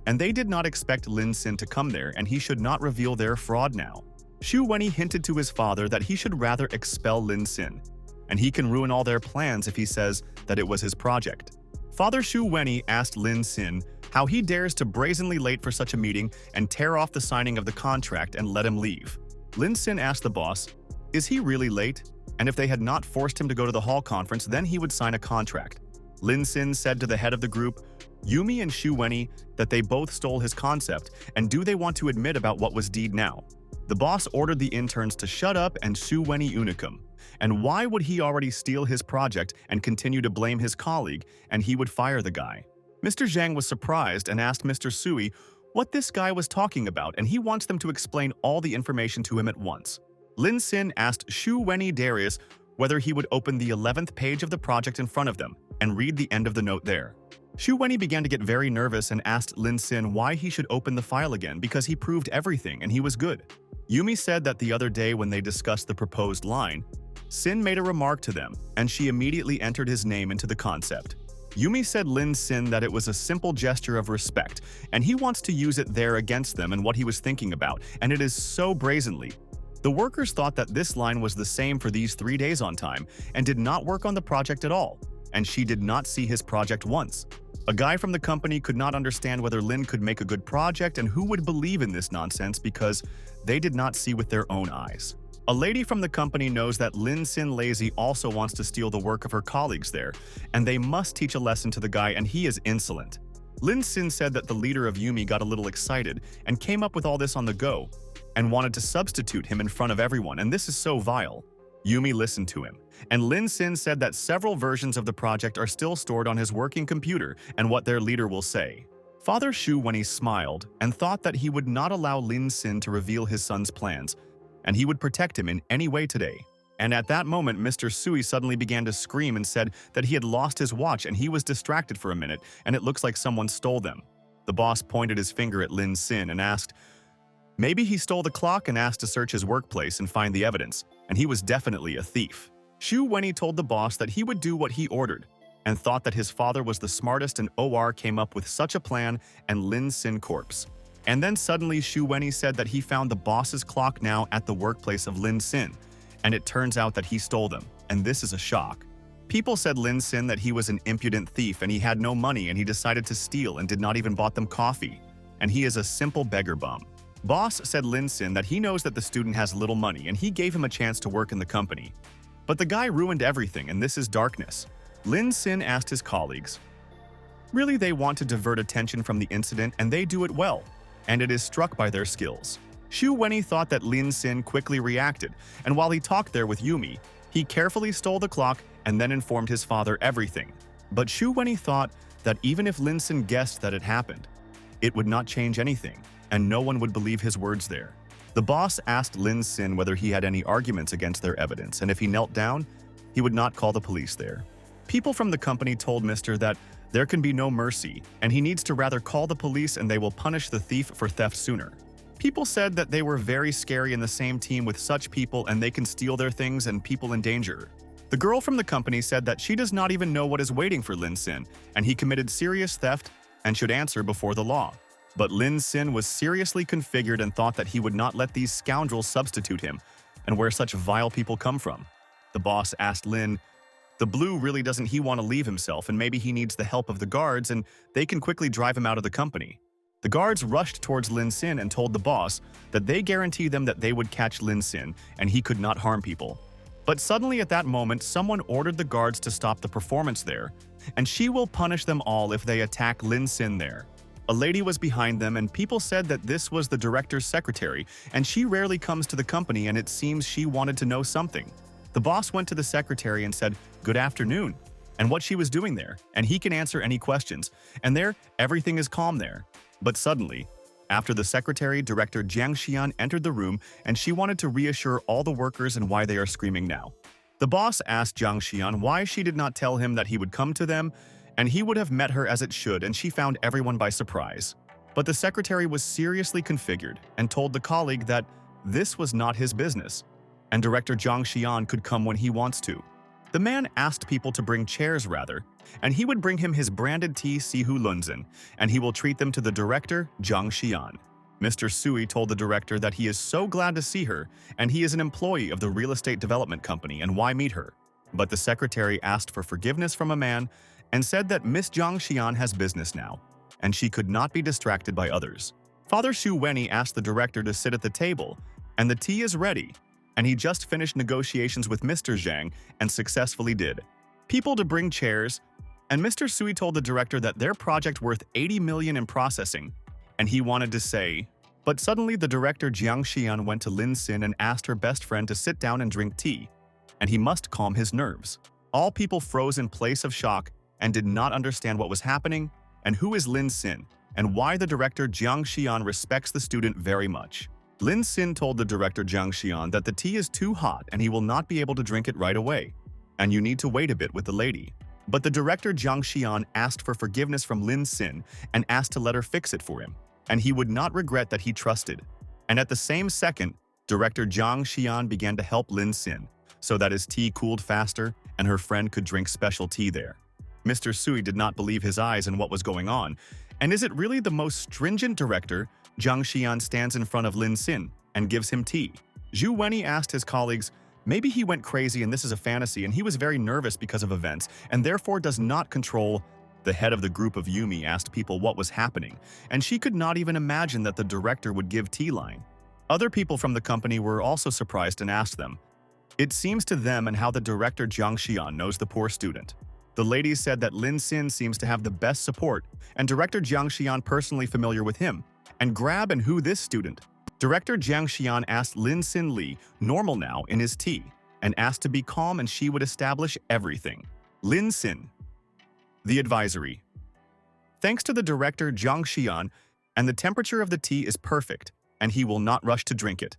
and they did not expect Lin Sin to come there and he should not reveal their fraud now. Zhu Wenyi hinted to his father that he should rather expel Lin Sin, and he can ruin all their plans if he says that it was his project. Father Zhu Wenyi asked Lin Sin how he dares to brazenly late for such a meeting and tear off the signing of the contract and let him leave. Lin Sin asked the boss, is he really late? And if they had not forced him to go to the hall conference, then he would sign a contract. Lin Sin said to the head of the group, Yumi and Zhu Wenyi, that they both stole his concept, and do they want to admit about what was deed now? The boss ordered the interns to shut up and Zhu Wenyi unicum. And why would he already steal his project and continue to blame his colleague, and he would fire the guy? Mr. Zhang was surprised and asked Mr. Sui what this guy was talking about, and he wants them to explain all the information to him at once. Lin Sin asked Zhu Wenyi Darius whether he would open the 11th page of the project in front of them and read the end of the note there. Zhu Wenyi began to get very nervous and asked Lin Sin why he should open the file again because he proved everything and he was good. Yumi said that the other day when they discussed the proposed line, Sin made a remark to them and she immediately entered his name into the concept. Yumi said Lin Sin that it was a simple gesture of respect and he wants to use it there against them and what he was thinking about, and it is so brazenly. The workers thought that this line was the same for these 3 days on time and did not work on the project at all, and she did not see his project once. A guy from the company could not understand whether Lin could make a good project and who would believe in this nonsense because they did not see with their own eyes. A lady from the company knows that Lin Sin Lazy also wants to steal the work of her colleagues there, and they must teach a lesson to the guy, and he is insolent. Lin Sin said that the leader of Yumi got a little excited and came up with all this on the go and wanted to substitute him in front of everyone, and this is so vile. Yumi listened to him, and Lin Sin said that several versions of the project are still stored on his working computer and what their leader will say. Father Shu Wenyi smiled and thought that he would not allow Lin Sin to reveal his son's plans, and he would protect him in any way today. And at that moment, Mr. Sui suddenly began to scream and said that he had lost his watch and he was distracted for a minute, and it looks like someone stole them. The boss pointed his finger at Lin Sin and asked, maybe he stole the clock, and asked to search his workplace and find the evidence, and he was definitely a thief. Shu Wenyi told the boss that he would do what he ordered, and thought that his father was the smartest, and OR came up with such a plan and Lin Sin corpse. And then suddenly Shu Wenyi said that he found the boss's clock now at the workplace of Lin Sin, and it turns out that he stole them, and this is a shock. People said Lin Sin that he was an impudent thief and he had no money and he decided to steal and did not even bought them coffee, and he is a simple beggar bum. Boss said Lin Sin that he knows that the student has little money and he gave him a chance to work in the company. But the guy ruined everything, and this is darkness. Lin Sin asked his colleagues, really they want to divert attention from the incident, and they do it well, and it is struck by their skills. Shu Wenyi thought that Lin Sin quickly reacted, and while he talked there with Yumi, he carefully stole the clock and then informed his father everything. But Shu Wenyi thought that even if Lin Sin guessed that it happened, it would not change anything, and no one would believe his words there. The boss asked Lin Sin whether he had any arguments against their evidence, and if he knelt down, he would not call the police there. People from the company told Mr. that there can be no mercy, and he needs to rather call the police and they will punish the thief for theft sooner. People said that they were very scary in the same team with such people, and they can steal their things and people in danger. The girl from the company said that she does not even know what is waiting for Lin Sin, and he committed serious theft and should answer before the law. But Lin Sin was seriously configured and thought that he would not let these scoundrels substitute him, and where such vile people come from. The boss asked Lin, the blue really doesn't he want to leave himself, and maybe he needs the help of the guards and they can quickly drive him out of the company. The guards rushed towards Lin Sin and told the boss that they guaranteed them that they would catch Lin Sin and he could not harm people. But suddenly at that moment, someone ordered the guards to stop the performance there, and she will punish them all if they attack Lin Sin there. A lady was behind them, and people said that this was the director's secretary, and she rarely comes to the company, and it seems she wanted to know something. The boss went to the secretary and said, good afternoon, and what she was doing there, and he can answer any questions, and there, everything is calm there. But suddenly, after the secretary, Director Jiang Xian entered the room, and she wanted to reassure all the workers and why they are screaming now. The boss asked Jiang Xian why she did not tell him that he would come to them, and he would have met her as it should, and she found everyone by surprise. But the secretary was seriously configured and told the colleague that this was not his business, and Director Jiang Xian could come when he wants to. The man asked people to bring chairs rather, and he would bring him his branded tea Sihu Lunzin, and he will treat them to the director Jiang Xian. Mr. Sui told the director that he is so glad to see her, and he is an employee of the real estate development company, and why meet her. But the secretary asked for forgiveness from a man and said that Miss Jiang Xian has business now, and she could not be distracted by others. Father Shu Wenyi asked the director to sit at the table, and the tea is ready, and he just finished negotiations with Mr. Zhang and successfully did. People to bring chairs, and Mr. Sui told the director that their project worth 80 million in processing, and he wanted to say, but suddenly the director Jiang Xian went to Lin Sin and asked her best friend to sit down and drink tea, and he must calm his nerves. All people froze in place of shock and did not understand what was happening, and who is Lin Sin, and why the director Jiang Xian respects the student very much. Lin Sin told the director Jiang Xian that the tea is too hot and he will not be able to drink it right away, and you need to wait a bit with the lady. But the director Jiang Xian asked for forgiveness from Lin Sin and asked to let her fix it for him, and he would not regret that he trusted. And at the same second, director Jiang Xian began to help Lin Sin, so that his tea cooled faster and her friend could drink special tea there. Mr. Sui did not believe his eyes in what was going on, and is it really the most stringent director? Jiang Xian stands in front of Lin Sin and gives him tea. Zhu Wenyi asked his colleagues, maybe he went crazy and this is a fantasy, and he was very nervous because of events and therefore does not control. The head of the group of Yumi asked people what was happening, and she could not even imagine that the director would give tea line. Other people from the company were also surprised and asked them, it seems to them and how the director Jiang Xian knows the poor student. The ladies said that Lin Xin seems to have the best support, and director Jiang Xian personally familiar with him, and grab and who this student. Director Jiang Xian asked Lin Xin Li, normal now, in his tea, and asked to be calm and she would establish everything. Lin Xin. The advisory. Thanks to the director Jiang Xian, and the temperature of the tea is perfect, and he will not rush to drink it.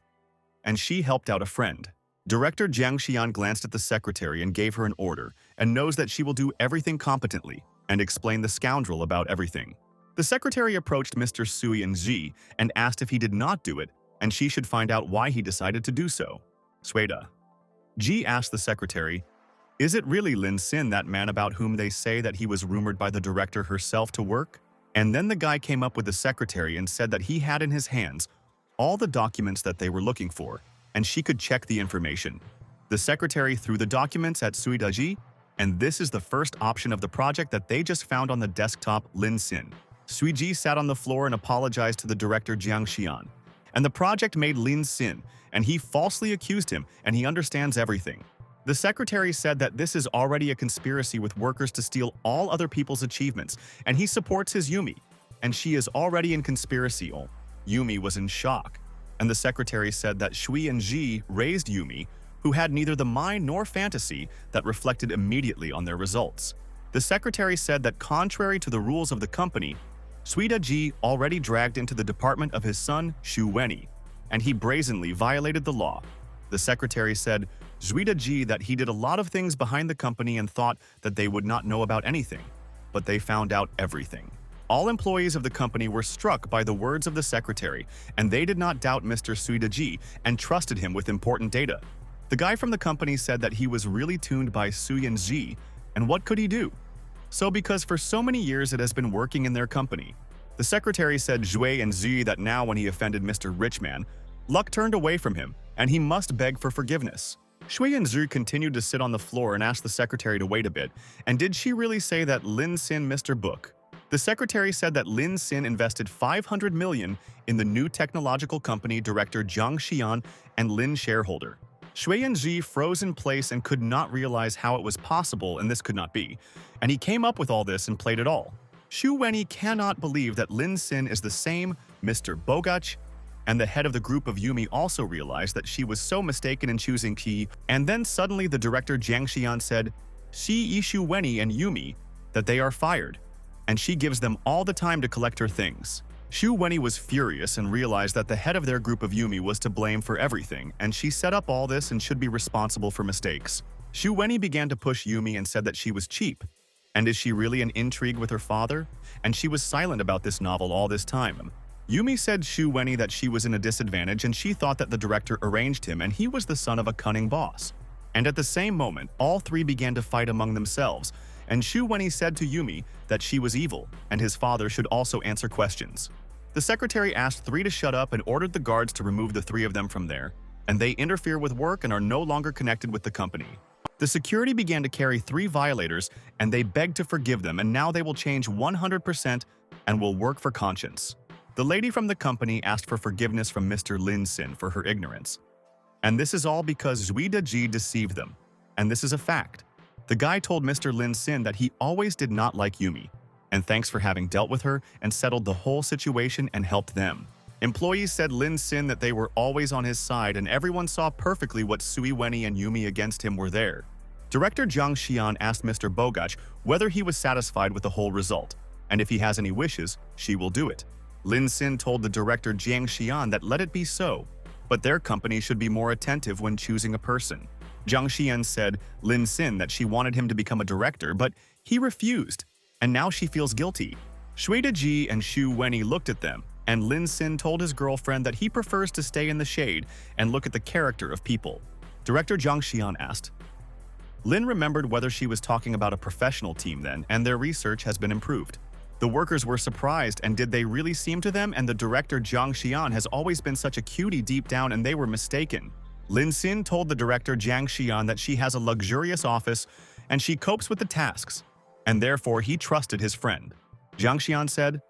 And she helped out a friend. Director Jiang Xian glanced at the secretary and gave her an order, and knows that she will do everything competently, and explain the scoundrel about everything. The secretary approached Mr. Sui and Ji and asked if he did not do it, and she should find out why he decided to do so. Sueda. Ji asked the secretary, is it really Lin Xin, that man about whom they say that he was rumored by the director herself to work? And then the guy came up with the secretary and said that he had in his hands all the documents that they were looking for, and she could check the information. The secretary threw the documents at Suida Ji, and this is the first option of the project that they just found on the desktop, Lin Xin. Sui Ji sat on the floor and apologized to the director Jiang Xian. And the project made Lin Xin, and he falsely accused him, and he understands everything. The secretary said that this is already a conspiracy with workers to steal all other people's achievements, and he supports his Yumi, and she is already in conspiracy. Yumi was in shock, and the secretary said that Shui and Ji raised Yumi, who had neither the mind nor fantasy that reflected immediately on their results. The secretary said that contrary to the rules of the company, Suida Ji already dragged into the department of his son, Shu Wenyi, and he brazenly violated the law. The secretary said, Suida Ji, that he did a lot of things behind the company and thought that they would not know about anything, but they found out everything. All employees of the company were struck by the words of the secretary, and they did not doubt Mr. Suida Ji and trusted him with important data. The guy from the company said that he was really tuned by Sui and Ji, and what could he do? So because for so many years it has been working in their company. The secretary said Zhui and Zi that now when he offended Mr. Richman, luck turned away from him, and he must beg for forgiveness. Shui and Zhu continued to sit on the floor and asked the secretary to wait a bit, and did she really say that Lin Xin Mr. Book? The secretary said that Lin Xin invested 500 million in the new technological company director Jiang Xian and Lin shareholder. Shui and Ji froze in place and could not realize how it was possible and this could not be, and he came up with all this and played it all. Shu Wenyi cannot believe that Lin Xin is the same Mr. Bogach, and the head of the group of Yumi also realized that she was so mistaken in choosing Qi, and then suddenly the director Jiang Xian said, Shi Shu Wenyi and Yumi, that they are fired, and she gives them all the time to collect her things. Shu Wenyi was furious and realized that the head of their group of Yumi was to blame for everything, and she set up all this and should be responsible for mistakes. Shu Wenyi began to push Yumi and said that she was cheap. And is she really an intrigue with her father? And she was silent about this novel all this time. Yumi said Shu Wenyi that she was in a disadvantage and she thought that the director arranged him and he was the son of a cunning boss. And at the same moment, all three began to fight among themselves, and Shu Wenyi said to Yumi that she was evil and his father should also answer questions. The secretary asked three to shut up and ordered the guards to remove the three of them from there, and they interfere with work and are no longer connected with the company. The security began to carry three violators, and they begged to forgive them, and now they will change 100% and will work for conscience. The lady from the company asked for forgiveness from Mr. Lin Xin for her ignorance. And this is all because Zuida Ji deceived them, and this is a fact. The guy told Mr. Lin Xin that he always did not like Yumi, and thanks for having dealt with her and settled the whole situation and helped them. Employees said Lin Xin that they were always on his side, and everyone saw perfectly what Sui Wenyi and Yumi against him were there. Director Jiang Xian asked Mr. Bogach whether he was satisfied with the whole result, and if he has any wishes, she will do it. Lin Xin told the director Jiang Xian that let it be so, but their company should be more attentive when choosing a person. Jiang Xian said Lin Xin that she wanted him to become a director, but he refused, and now she feels guilty. Shuida Ji and Shu Wenyi looked at them, and Lin Xin told his girlfriend that he prefers to stay in the shade and look at the character of people. Director Jiang Xian asked. Lin remembered whether she was talking about a professional team then, and their research has been improved. The workers were surprised, and did they really seem to them? And the director Jiang Xian has always been such a cutie deep down, and they were mistaken. Lin Xin told the director Jiang Xian that she has a luxurious office and she copes with the tasks, and therefore he trusted his friend. Jiang Xian said,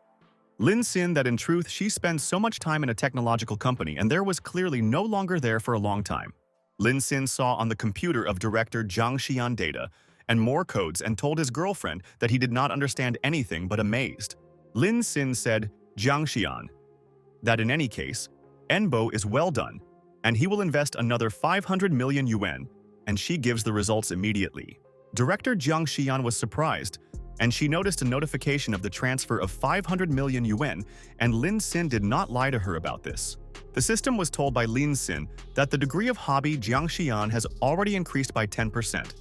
Lin Sin that in truth she spends so much time in a technological company and there was clearly no longer there for a long time. Lin Sin saw on the computer of director Jiang Xian data and more codes and told his girlfriend that he did not understand anything but amazed. Lin Sin said, Jiang Xian, that in any case, Enbo is well done, and he will invest another 500 million yuan, and she gives the results immediately. Director Jiang Xian was surprised, and she noticed a notification of the transfer of 500 million yuan, and Lin Sin did not lie to her about this. The system was told by Lin Sin that the degree of hobby Jiang Xian has already increased by 10%,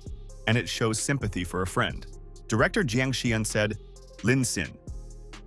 and it shows sympathy for a friend. Director Jiang Xian said, Lin Sin,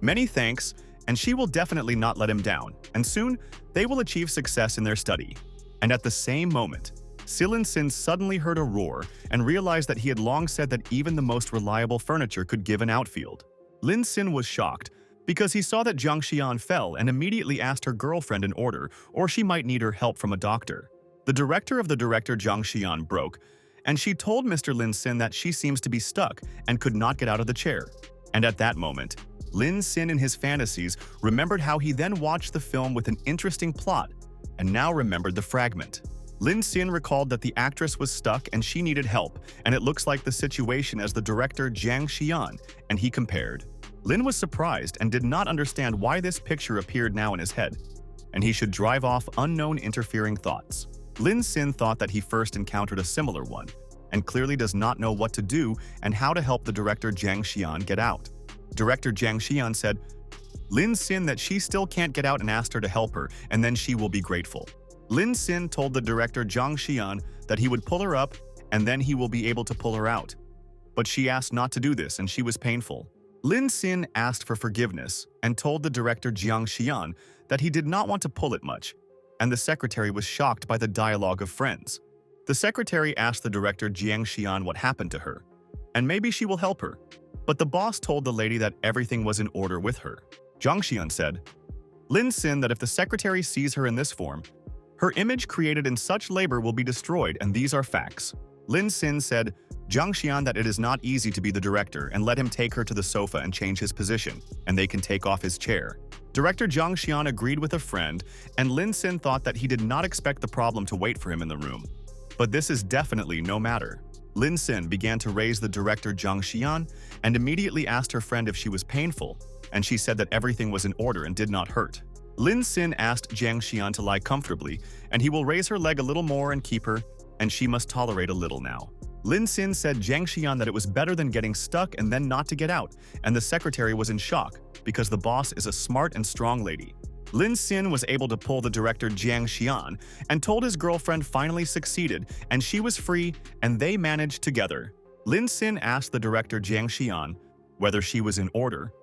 many thanks, and she will definitely not let him down, and soon they will achieve success in their study. And at the same moment, Lin Sin suddenly heard a roar and realized that he had long said that even the most reliable furniture could give an outfield. Lin Sin was shocked because he saw that Jiang Xian fell and immediately asked her girlfriend an order, or she might need her help from a doctor. The director of the director Jiang Xian broke, and she told Mr. Lin Sin that she seems to be stuck and could not get out of the chair. And at that moment, Lin Sin in his fantasies remembered how he then watched the film with an interesting plot and now remembered the fragment. Lin Sin recalled that the actress was stuck and she needed help, and it looks like the situation as the director Jiang Xian, and he compared. Lin was surprised and did not understand why this picture appeared now in his head, and he should drive off unknown interfering thoughts. Lin Sin thought that he first encountered a similar one, and clearly does not know what to do and how to help the director Jiang Xian get out. Director Jiang Xian said, Lin Sin that she still can't get out and asked her to help her, and then she will be grateful. Lin Sin told the director Jiang Xian that he would pull her up and then he will be able to pull her out. But she asked not to do this and she was painful. Lin Sin asked for forgiveness and told the director Jiang Xian that he did not want to pull it much, and the secretary was shocked by the dialogue of friends. The secretary asked the director Jiang Xian what happened to her, and maybe she will help her. But the boss told the lady that everything was in order with her. Jiang Xian said, Lin Sin that if the secretary sees her in this form, her image created in such labor will be destroyed, and these are facts. Lin Sin said, Jiang Xian that it is not easy to be the director and let him take her to the sofa and change his position, and they can take off his chair. Director Jiang Xian agreed with a friend, and Lin Sin thought that he did not expect the problem to wait for him in the room. But this is definitely no matter. Lin Sin began to raise the director Jiang Xian and immediately asked her friend if she was painful, and she said that everything was in order and did not hurt. Lin Sin asked Jiang Xian to lie comfortably, and he will raise her leg a little more and keep her, and she must tolerate a little now. Lin Sin said Jiang Xian that it was better than getting stuck and then not to get out, and the secretary was in shock because the boss is a smart and strong lady. Lin Sin was able to pull the director Jiang Xian and told his girlfriend finally succeeded and she was free and they managed together. Lin Sin asked the director Jiang Xian whether she was in order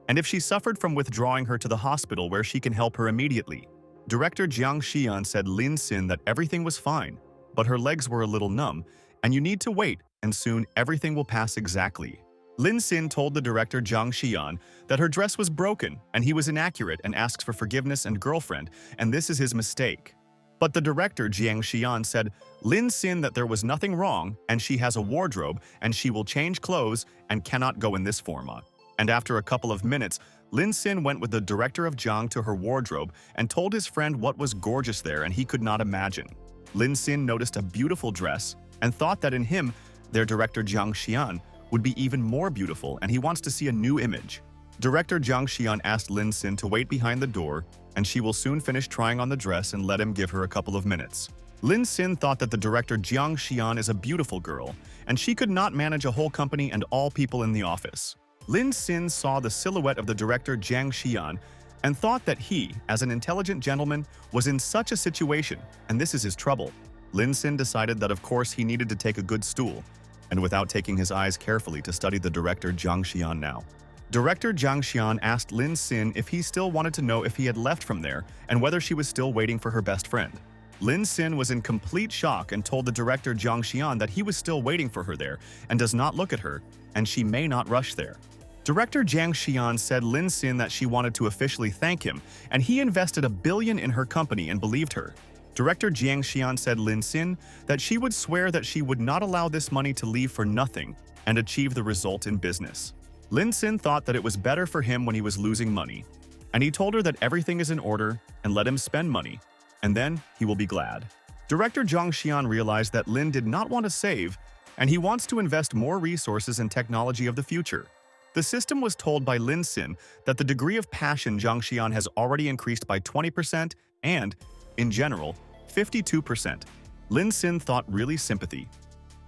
and if she suffered from withdrawing her to the hospital where she can help her immediately. Director Jiang Xian said Lin Sin that everything was fine, but her legs were a little numb and you need to wait and soon everything will pass exactly. Lin Sin told the director Jiang Xian that her dress was broken and he was inaccurate and asks for forgiveness and girlfriend, and this is his mistake. But the director Jiang Xian said Lin Sin that there was nothing wrong and she has a wardrobe and she will change clothes and cannot go in this format. And after a couple of minutes, Lin Sin went with the director of Jiang to her wardrobe and told his friend what was gorgeous there and he could not imagine. Lin Sin noticed a beautiful dress and thought that in him, their director Jiang Xian would be even more beautiful and he wants to see a new image. Director Jiang Xian asked Lin Sin to wait behind the door and she will soon finish trying on the dress and let him give her a couple of minutes. Lin Sin thought that the director Jiang Xian is a beautiful girl and she could not manage a whole company and all people in the office. Lin Sin saw the silhouette of the director Jiang Xian and thought that he, as an intelligent gentleman, was in such a situation and this is his trouble. Lin Sin decided that of course he needed to take a good stool, and without taking his eyes carefully to study the director Jiang Xian now. Director Jiang Xian asked Lin Sin if he still wanted to know if he had left from there and whether she was still waiting for her best friend. Lin Sin was in complete shock and told the director Jiang Xian that he was still waiting for her there and does not look at her, and she may not rush there. Director Jiang Xian said Lin Sin that she wanted to officially thank him, and he invested $1 billion in her company and believed her. Director Jiang Xian said Lin Sin that she would swear that she would not allow this money to leave for nothing and achieve the result in business. Lin Sin thought that it was better for him when he was losing money, and he told her that everything is in order and let him spend money, and then he will be glad. Director Zhang Xian realized that Lin did not want to save, and he wants to invest more resources in technology of the future. The system was told by Lin Xin that the degree of passion Zhang Xian has already increased by 20% and, in general, 52%. Lin Xin thought really sympathy.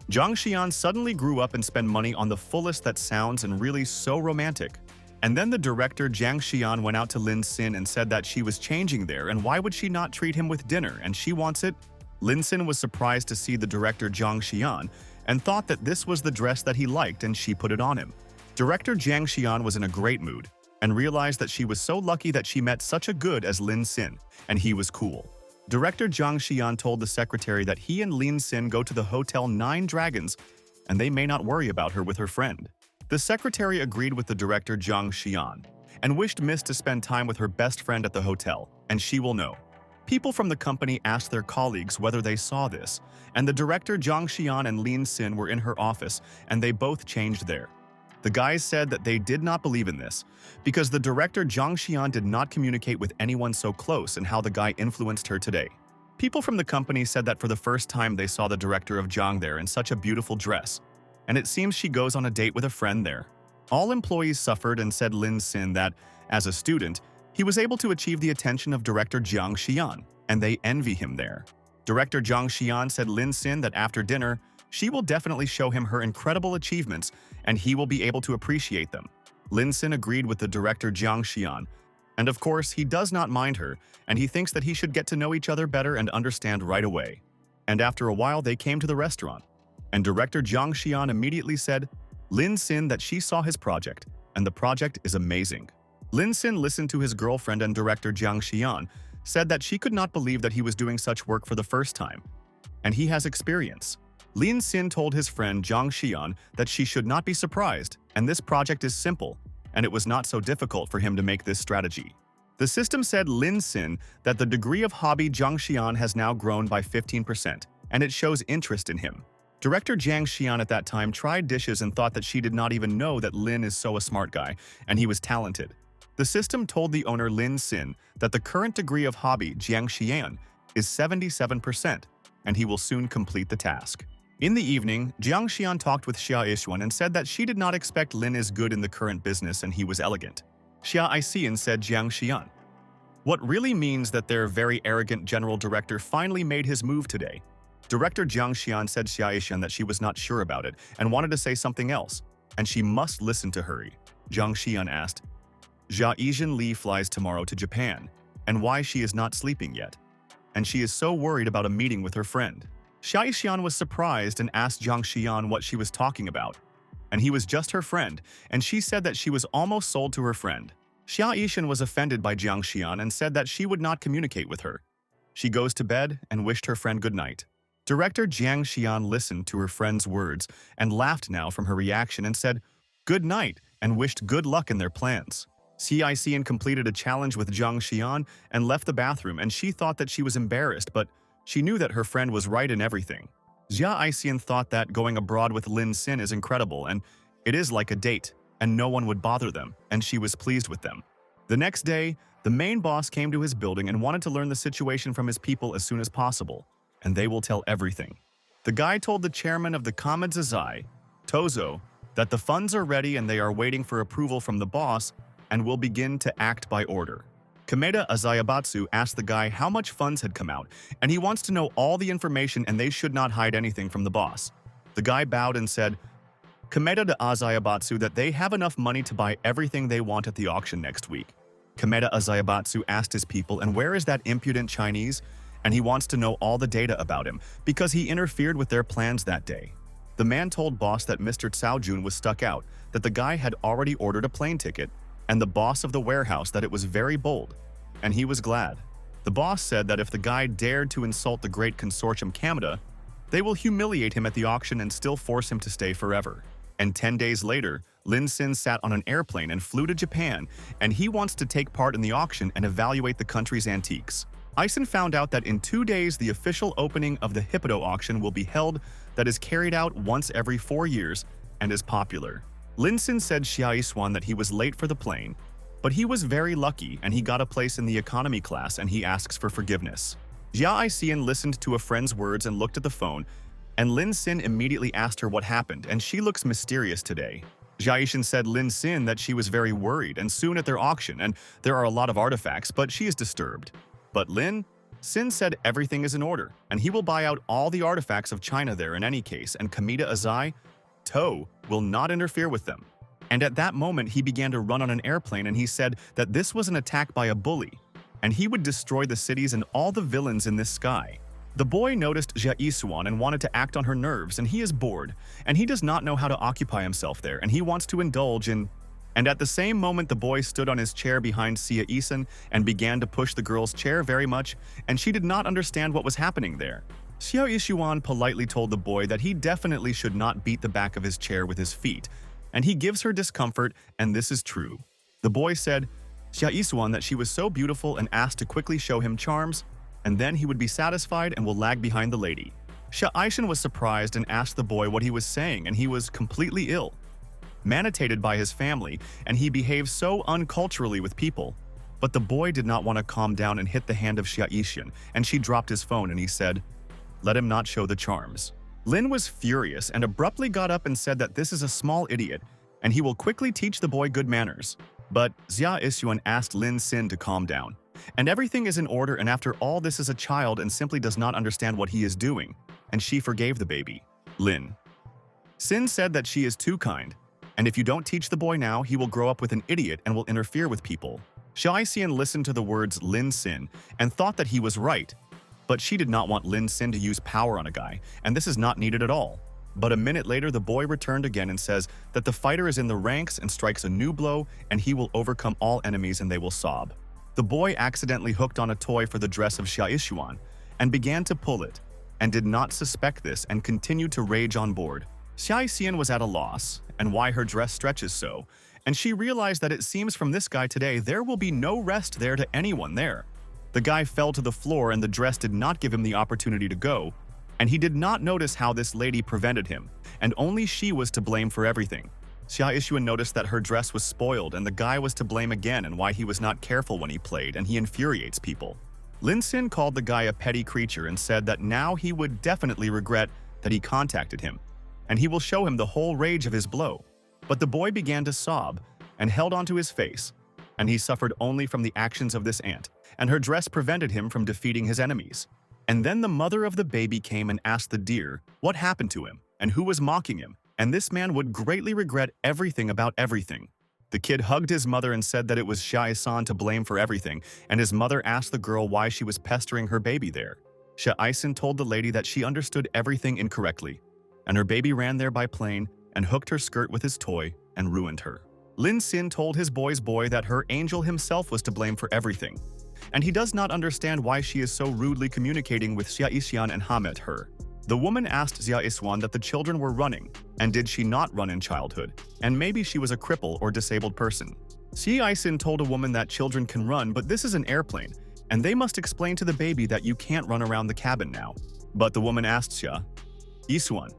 Zhang Xian suddenly grew up and spent money on the fullest that sounds and really so romantic. And then the director Zhang Xian went out to Lin Xin and said that she was changing there and why would she not treat him with dinner and she wants it. Lin Xin was surprised to see the director Zhang Xian and thought that this was the dress that he liked and she put it on him. Director Zhang Xian was in a great mood and realized that she was so lucky that she met such a good as Lin Xin, and he was cool. Director Zhang Xian told the secretary that he and Lin Xin go to the Hotel 9 Dragons and they may not worry about her with her friend. The secretary agreed with the director Zhang Xian and wished Miss to spend time with her best friend at the hotel, and she will know. People from the company asked their colleagues whether they saw this, and the director Zhang Xian and Lin Xin were in her office and they both changed there. The guys said that they did not believe in this because the director Zhang Xian did not communicate with anyone so close and how the guy influenced her today. People from the company said that for the first time they saw the director of Zhang there in such a beautiful dress, and it seems she goes on a date with a friend there. All employees suffered and said Lin Xin that, as a student, he was able to achieve the attention of director Zhang Xian, and they envy him there. Director Zhang Xian said Lin Xin that after dinner, she will definitely show him her incredible achievements and he will be able to appreciate them. Lin Xin agreed with the director Zhang Xian, and of course he does not mind her and he thinks that he should get to know each other better and understand right away. And after a while they came to the restaurant, and director Zhang Xian immediately said Lin Xin that she saw his project and the project is amazing. Lin Xin listened to his girlfriend and director Zhang Xian said that she could not believe that he was doing such work for the first time, and he has experience. Lin Xin told his friend Zhang Xian that she should not be surprised, and this project is simple, and it was not so difficult for him to make this strategy. The system said Lin Xin that the degree of hobby Zhang Xian has now grown by 15%, and it shows interest in him. Director Zhang Xian at that time tried dishes and thought that she did not even know that Lin is so a smart guy, and he was talented. The system told the owner Lin Xin that the current degree of hobby Zhang Xian is 77%, and he will soon complete the task. In the evening, Zhang Xian talked with Xia Yixuan and said that she did not expect Lin is good in the current business and he was elegant. Xia Yixuan said Zhang Xian. What really means that their very arrogant general director finally made his move today. Director Zhang Xian said Xia Yixuan that she was not sure about it and wanted to say something else, and she must listen to her. Zhang Xian asked, Xia Yixuan Li flies tomorrow to Japan, and why she is not sleeping yet. And she is so worried about a meeting with her friend. Xia Yixuan was surprised and asked Zhang Xian what she was talking about, and he was just her friend, and she said that she was almost sold to her friend. Xia Yixuan was offended by Zhang Xian and said that she would not communicate with her. She goes to bed and wished her friend good night. Director Zhang Xian listened to her friend's words and laughed now from her reaction and said, "Good night," and wished good luck in their plans. Xia Yixuan completed a challenge with Zhang Xian and left the bathroom, and she thought that she was embarrassed, but she knew that her friend was right in everything. Xia Yixuan thought that going abroad with Lin Xin is incredible, and it is like a date, and no one would bother them, and she was pleased with them. The next day, the main boss came to his building and wanted to learn the situation from his people as soon as possible, and they will tell everything. The guy told the chairman of the Kamadzazai, Tozo, that the funds are ready and they are waiting for approval from the boss and will begin to act by order. Kameda Azayabatsu asked the guy how much funds had come out, and he wants to know all the information and they should not hide anything from the boss. The guy bowed and said, Kameda to Azayabatsu that they have enough money to buy everything they want at the auction next week. Kameda Azayabatsu asked his people, and where is that impudent Chinese? And he wants to know all the data about him because he interfered with their plans that day. The man told boss that Mr. Cao Jun was stuck out, that the guy had already ordered a plane ticket, and the boss of the warehouse that it was very bold, and he was glad. The boss said that if the guy dared to insult the great consortium Kameda, they will humiliate him at the auction and still force him to stay forever. And 10 days later, Lin Xin sat on an airplane and flew to Japan, and he wants to take part in the auction and evaluate the country's antiques. Eisen found out that in 2 days the official opening of the Hippodo auction will be held that is carried out once every 4 years and is popular. Lin Xin said Xia Yixuan that he was late for the plane, But he was very lucky and he got a place in the economy class and he asks for forgiveness. Jia Isian listened to a friend's words and looked at the phone, and Lin Xin immediately asked her what happened, and she looks mysterious today. Jia Isian said Lin Xin that she was very worried and soon at their auction and there are a lot of artifacts, but she is disturbed. But Lin Xin said everything is in order and he will buy out all the artifacts of China there in any case, and Kamita Azai To will not interfere with them. And at that moment he began to run on an airplane and he said that this was an attack by a bully and he would destroy the cities and all the villains in this sky. The boy noticed Jia Isuan and wanted to act on her nerves, and he is bored, and he does not know how to occupy himself there, and he wants to indulge in… And at the same moment the boy stood on his chair behind Xia Isan and began to push the girl's chair very much, and she did not understand what was happening there. Xia Isuan politely told the boy that he definitely should not beat the back of his chair with his feet, and he gives her discomfort, and this is true. The boy said Xia Isuan that she was so beautiful and asked to quickly show him charms, and then he would be satisfied and will lag behind the lady. Xia Ishan was surprised and asked the boy what he was saying, and he was completely ill, manitated by his family, and he behaved so unculturally with people. But the boy did not want to calm down and hit the hand of Xia Ishan, and she dropped his phone and he said, "Let him not show the charms." Lin was furious and abruptly got up and said that this is a small idiot, and he will quickly teach the boy good manners. But Xia Isuan asked Lin Xin to calm down. And everything is in order, and after all this is a child and simply does not understand what he is doing, and she forgave the baby. Lin Xin said that she is too kind, and if you don't teach the boy now, he will grow up with an idiot and will interfere with people. Xia Xian listened to the words Lin Xin and thought that he was right, but she did not want Lin Xin to use power on a guy, and this is not needed at all. But a minute later, the boy returned again and says that the fighter is in the ranks and strikes a new blow, and he will overcome all enemies and they will sob. The boy accidentally hooked on a toy for the dress of Xia Ishuan and began to pull it, and did not suspect this and continued to rage on board. Xia Xian was at a loss, and why her dress stretches so, and she realized that it seems from this guy today there will be no rest there to anyone there. The guy fell to the floor and the dress did not give him the opportunity to go, and he did not notice how this lady prevented him, and only she was to blame for everything. Xia Ishuan noticed that her dress was spoiled and the guy was to blame again and why he was not careful when he played, and he infuriates people. Lin Xin called the guy a petty creature and said that now he would definitely regret that he contacted him, and he will show him the whole rage of his blow. But the boy began to sob and held onto his face, and he suffered only from the actions of this aunt, and her dress prevented him from defeating his enemies. And then the mother of the baby came and asked the deer what happened to him and who was mocking him, and this man would greatly regret everything about everything. The kid hugged his mother and said that it was Xia Isan to blame for everything, and his mother asked the girl why she was pestering her baby there. Xia Isan told the lady that she understood everything incorrectly, and her baby ran there by plane and hooked her skirt with his toy and ruined her. Lin Xin told his boy's boy that her angel himself was to blame for everything, and he does not understand why she is so rudely communicating with Xia Ishan and Hamet her. The woman asked Xia Iswan that the children were running, and did she not run in childhood, and maybe she was a cripple or disabled person. Xia Isin told a woman that children can run, but this is an airplane, and they must explain to the baby that you can't run around the cabin now. But the woman asked Xia Iswan.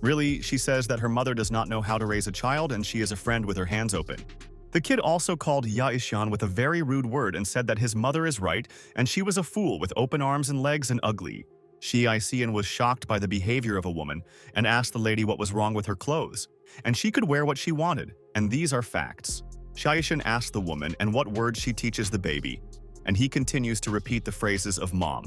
Really, she says that her mother does not know how to raise a child and she is a friend with her hands open. The kid also called Ya Ishan with a very rude word and said that his mother is right and she was a fool with open arms and legs and ugly. Shi Isian was shocked by the behavior of a woman and asked the lady what was wrong with her clothes, and she could wear what she wanted, and these are facts. Shaishan asked the woman and what words she teaches the baby, and he continues to repeat the phrases of mom,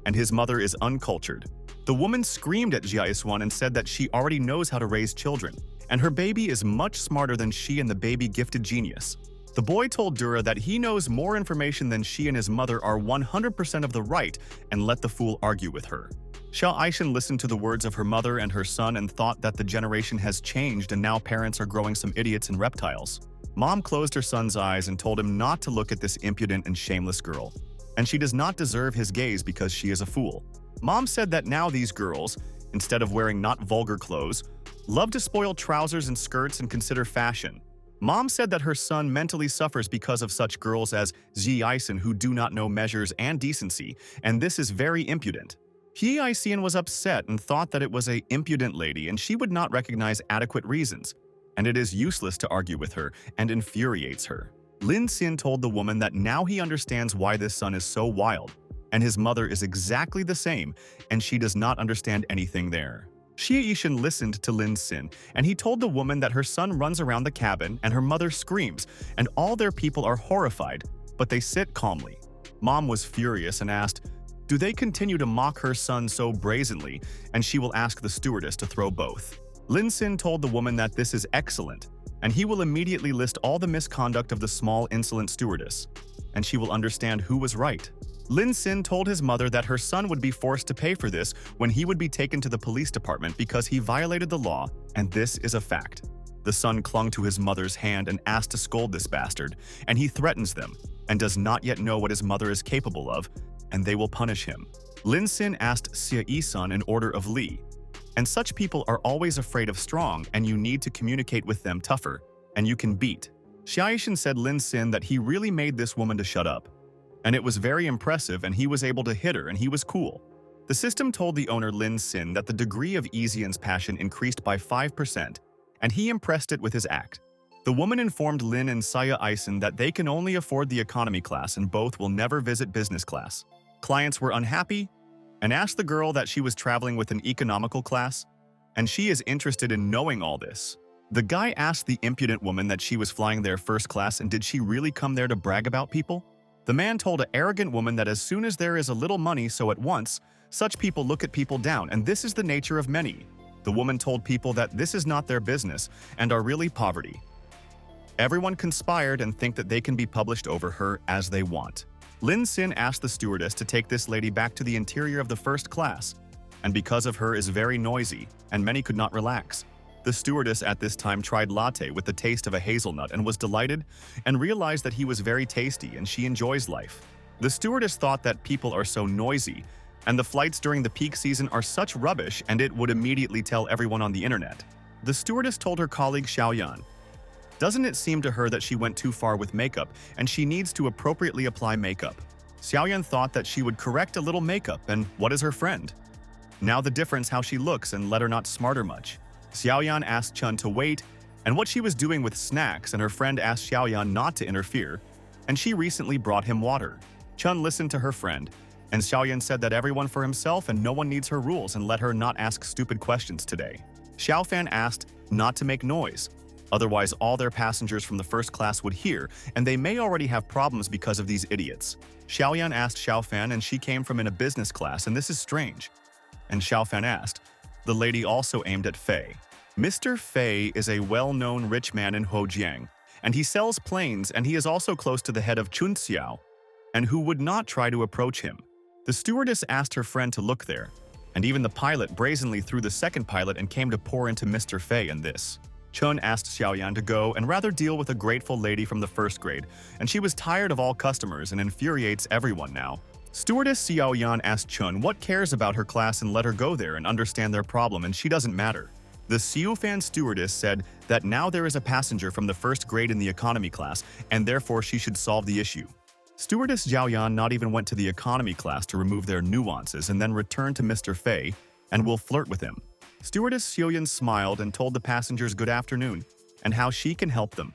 and his mother is uncultured. The woman screamed at Jia Iswan and said that she already knows how to raise children, and her baby is much smarter than she and the baby gifted genius. The boy told Dura that he knows more information than she and his mother are 100% of the right and let the fool argue with her. Xia Aishan listened to the words of her mother and her son and thought that the generation has changed and now parents are growing some idiots and reptiles. Mom closed her son's eyes and told him not to look at this impudent and shameless girl, and she does not deserve his gaze because she is a fool. Mom said that now these girls, instead of wearing not vulgar clothes, love to spoil trousers and skirts and consider fashion. Mom said that her son mentally suffers because of such girls as Xi Yisen who do not know measures and decency, and this is very impudent. He Yisian was upset and thought that it was a impudent lady and she would not recognize adequate reasons, and it is useless to argue with her and infuriates her. Lin Xin told the woman that now he understands why this son is so wild, and his mother is exactly the same, and she does not understand anything there. Xie Yishan listened to Lin Xin, and he told the woman that her son runs around the cabin and her mother screams, and all their people are horrified, but they sit calmly. Mom was furious and asked, "Do they continue to mock her son so brazenly?" And she will ask the stewardess to throw both. Lin Xin told the woman that this is excellent, and he will immediately list all the misconduct of the small, insolent stewardess, and she will understand who was right. Lin Xin told his mother that her son would be forced to pay for this when he would be taken to the police department because he violated the law, and this is a fact. The son clung to his mother's hand and asked to scold this bastard, and he threatens them, and does not yet know what his mother is capable of, and they will punish him. Lin Xin asked Xie Yisan an order of Li, and such people are always afraid of strong, and you need to communicate with them tougher, and you can beat. Xie Yishan said Lin Xin that he really made this woman to shut up, and it was very impressive, and he was able to hit her, and he was cool. The system told the owner Lin Xin that the degree of Ezian's passion increased by 5%, and he impressed it with his act. The woman informed Lin and Xie Yishan that they can only afford the economy class and both will never visit business class. Clients were unhappy and asked the girl that she was traveling with an economical class, and she is interested in knowing all this. The guy asked the impudent woman that she was flying there first class and did she really come there to brag about people? The man told an arrogant woman that as soon as there is a little money, so at once, such people look at people down, and this is the nature of many. The woman told people that this is not their business and are really poverty. Everyone conspired and think that they can be published over her as they want. Lin Xin asked the stewardess to take this lady back to the interior of the first class, and because of her is very noisy, and many could not relax. The stewardess at this time tried latte with the taste of a hazelnut and was delighted and realized that he was very tasty and she enjoys life. The stewardess thought that people are so noisy and the flights during the peak season are such rubbish and it would immediately tell everyone on the internet. The stewardess told her colleague Xiaoyan, doesn't it seem to her that she went too far with makeup and she needs to appropriately apply makeup? Xiaoyan thought that she would correct a little makeup and what is her friend? Now the difference how she looks and let her not smarter much. Xiaoyan asked Chun to wait and what she was doing with snacks and her friend asked Xiaoyan not to interfere and she recently brought him water. Chun listened to her friend and Xiaoyan said that everyone for himself and no one needs her rules and let her not ask stupid questions today. Xiaofan asked not to make noise. Otherwise, all their passengers from the first class would hear, and they may already have problems because of these idiots. Xiaoyan asked Xiaofan, and she came from in a business class, and this is strange. And Xiaofan asked. The lady also aimed at Fei. Mr. Fei is a well-known rich man in Hojiang, and he sells planes, and he is also close to the head of Chunxiao, and who would not try to approach him. The stewardess asked her friend to look there, and even the pilot brazenly threw the second pilot and came to pour into Mr. Fei and this. Chun asked Xiaoyan to go and rather deal with a grateful lady from the first grade, and she was tired of all customers and infuriates everyone now. Stewardess Xiaoyan asked Chun what cares about her class and let her go there and understand their problem, and she doesn't matter. The Xiufan stewardess said that now there is a passenger from the first grade in the economy class, and therefore she should solve the issue. Stewardess Xiaoyan not even went to the economy class to remove their nuances and then returned to Mr. Fei and will flirt with him. Stewardess Xiaoyan smiled and told the passengers good afternoon and how she can help them,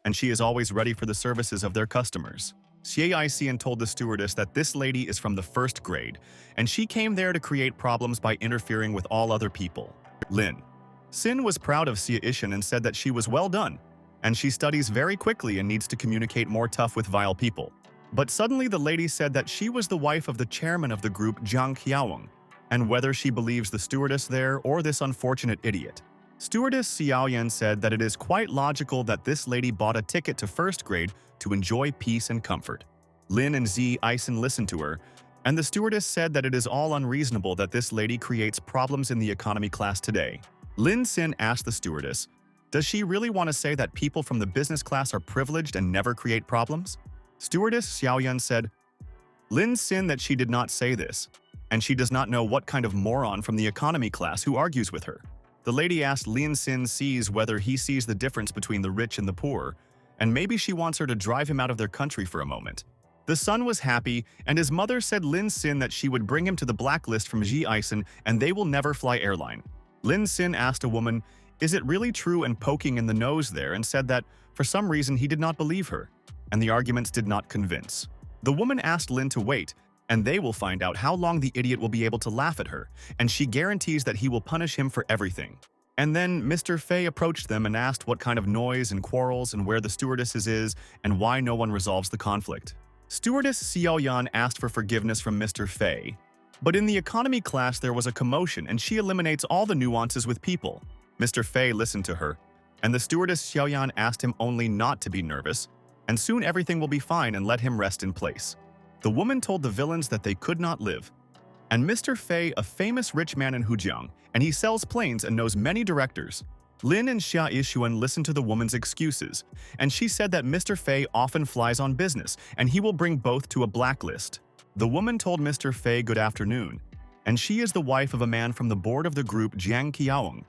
and she is always ready for the services of their customers. Xie Yixian told the stewardess that this lady is from the first grade, and she came there to create problems by interfering with all other people. Lin Xin was proud of Xie Yishan and said that she was well done, and she studies very quickly and needs to communicate more tough with vile people. But suddenly the lady said that she was the wife of the chairman of the group Zhang Qiaoweng, and whether she believes the stewardess there or this unfortunate idiot. Stewardess Xiaoyan said that it is quite logical that this lady bought a ticket to first grade to enjoy peace and comfort. Lin and Xie Yishan listened to her, and the stewardess said that it is all unreasonable that this lady creates problems in the economy class today. Lin Xin asked the stewardess, does she really want to say that people from the business class are privileged and never create problems? Stewardess Xiaoyan said, Lin Xin that she did not say this, and she does not know what kind of moron from the economy class who argues with her. The lady asked Lin Xin sees whether he sees the difference between the rich and the poor, and maybe she wants her to drive him out of their country for a moment. The son was happy, and his mother said Lin Xin that she would bring him to the blacklist from Xie Yishan and they will never fly airline. Lin Xin asked a woman, is it really true, and poking in the nose there, and said that for some reason he did not believe her. and the arguments did not convince. The woman asked Lin to wait, and they will find out how long the idiot will be able to laugh at her, and she guarantees that he will punish him for everything. And then Mr. Fei approached them and asked what kind of noise and quarrels and where the stewardesses is and why no one resolves the conflict. Stewardess Xiaoyan asked for forgiveness from Mr. Fei, but in the economy class there was a commotion and she eliminates all the nuances with people. Mr. Fei listened to her, and the stewardess Xiaoyan asked him only not to be nervous, and soon everything will be fine and let him rest in place. The woman told the villains that they could not live. And Mr. Fei, a famous rich man in Hujiang, and he sells planes and knows many directors. Lin and Xia Yishuan listened to the woman's excuses, and she said that Mr. Fei often flies on business, and he will bring both to a blacklist. The woman told Mr. Fei good afternoon, and she is the wife of a man from the board of the group Jiang Qiaong,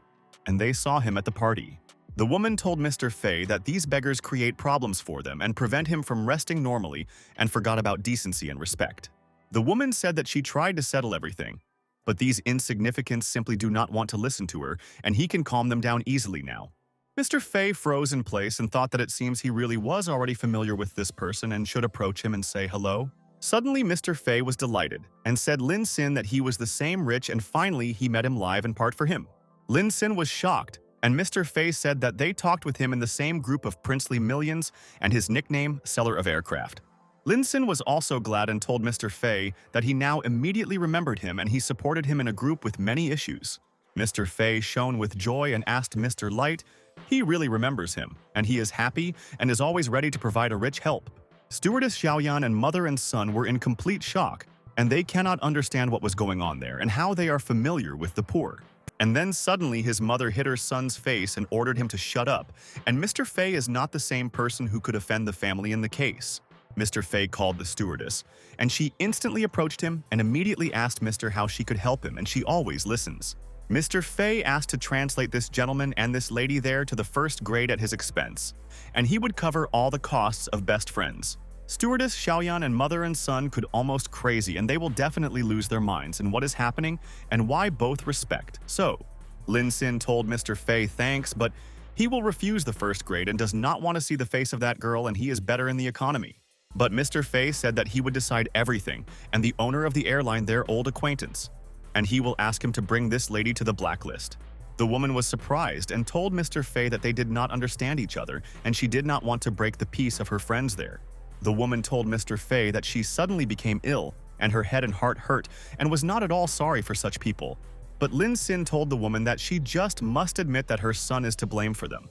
and they saw him at the party. The woman told Mr. Fei that these beggars create problems for them and prevent him from resting normally and forgot about decency and respect. The woman said that she tried to settle everything, but these insignificants simply do not want to listen to her, and he can calm them down easily now. Mr. Fei froze in place and thought that it seems he really was already familiar with this person and should approach him and say hello. Suddenly, Mr. Fei was delighted and said Lin Xin that he was the same rich and finally he met him live and part for him. Lin Xin was shocked, and Mr. Fei said that they talked with him in the same group of princely millions and his nickname, Seller of Aircraft. Lin Xin was also glad and told Mr. Fei that he now immediately remembered him and he supported him in a group with many issues. Mr. Fei shone with joy and asked Mr. Light. He really remembers him, and he is happy and is always ready to provide a rich help. Stewardess Xiaoyan and mother and son were in complete shock, and they cannot understand what was going on there and how they are familiar with the poor. And then suddenly his mother hit her son's face and ordered him to shut up, and Mr. Fei is not the same person who could offend the family in the case. Mr. Fei called the stewardess, and she instantly approached him and immediately asked Mr. how she could help him, and she always listens. Mr. Fei asked to translate this gentleman and this lady there to the first grade at his expense, and he would cover all the costs of best friends. Stewardess Xiaoyan and mother and son could almost crazy, and they will definitely lose their minds in what is happening and why both respect. So, Lin Xin told Mr. Fei thanks, but he will refuse the first grade and does not want to see the face of that girl, and he is better in the economy. But Mr. Fei said that he would decide everything, and the owner of the airline their old acquaintance, and he will ask him to bring this lady to the blacklist. The woman was surprised and told Mr. Fei that they did not understand each other, and she did not want to break the peace of her friends there. The woman told Mr. Fei that she suddenly became ill, and her head and heart hurt, and was not at all sorry for such people. But Lin Xin told the woman that she just must admit that her son is to blame for them.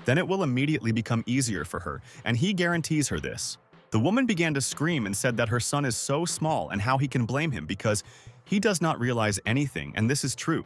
Then it will immediately become easier for her, and he guarantees her this. The woman began to scream and said that her son is so small and how he can blame him because he does not realize anything, and this is true.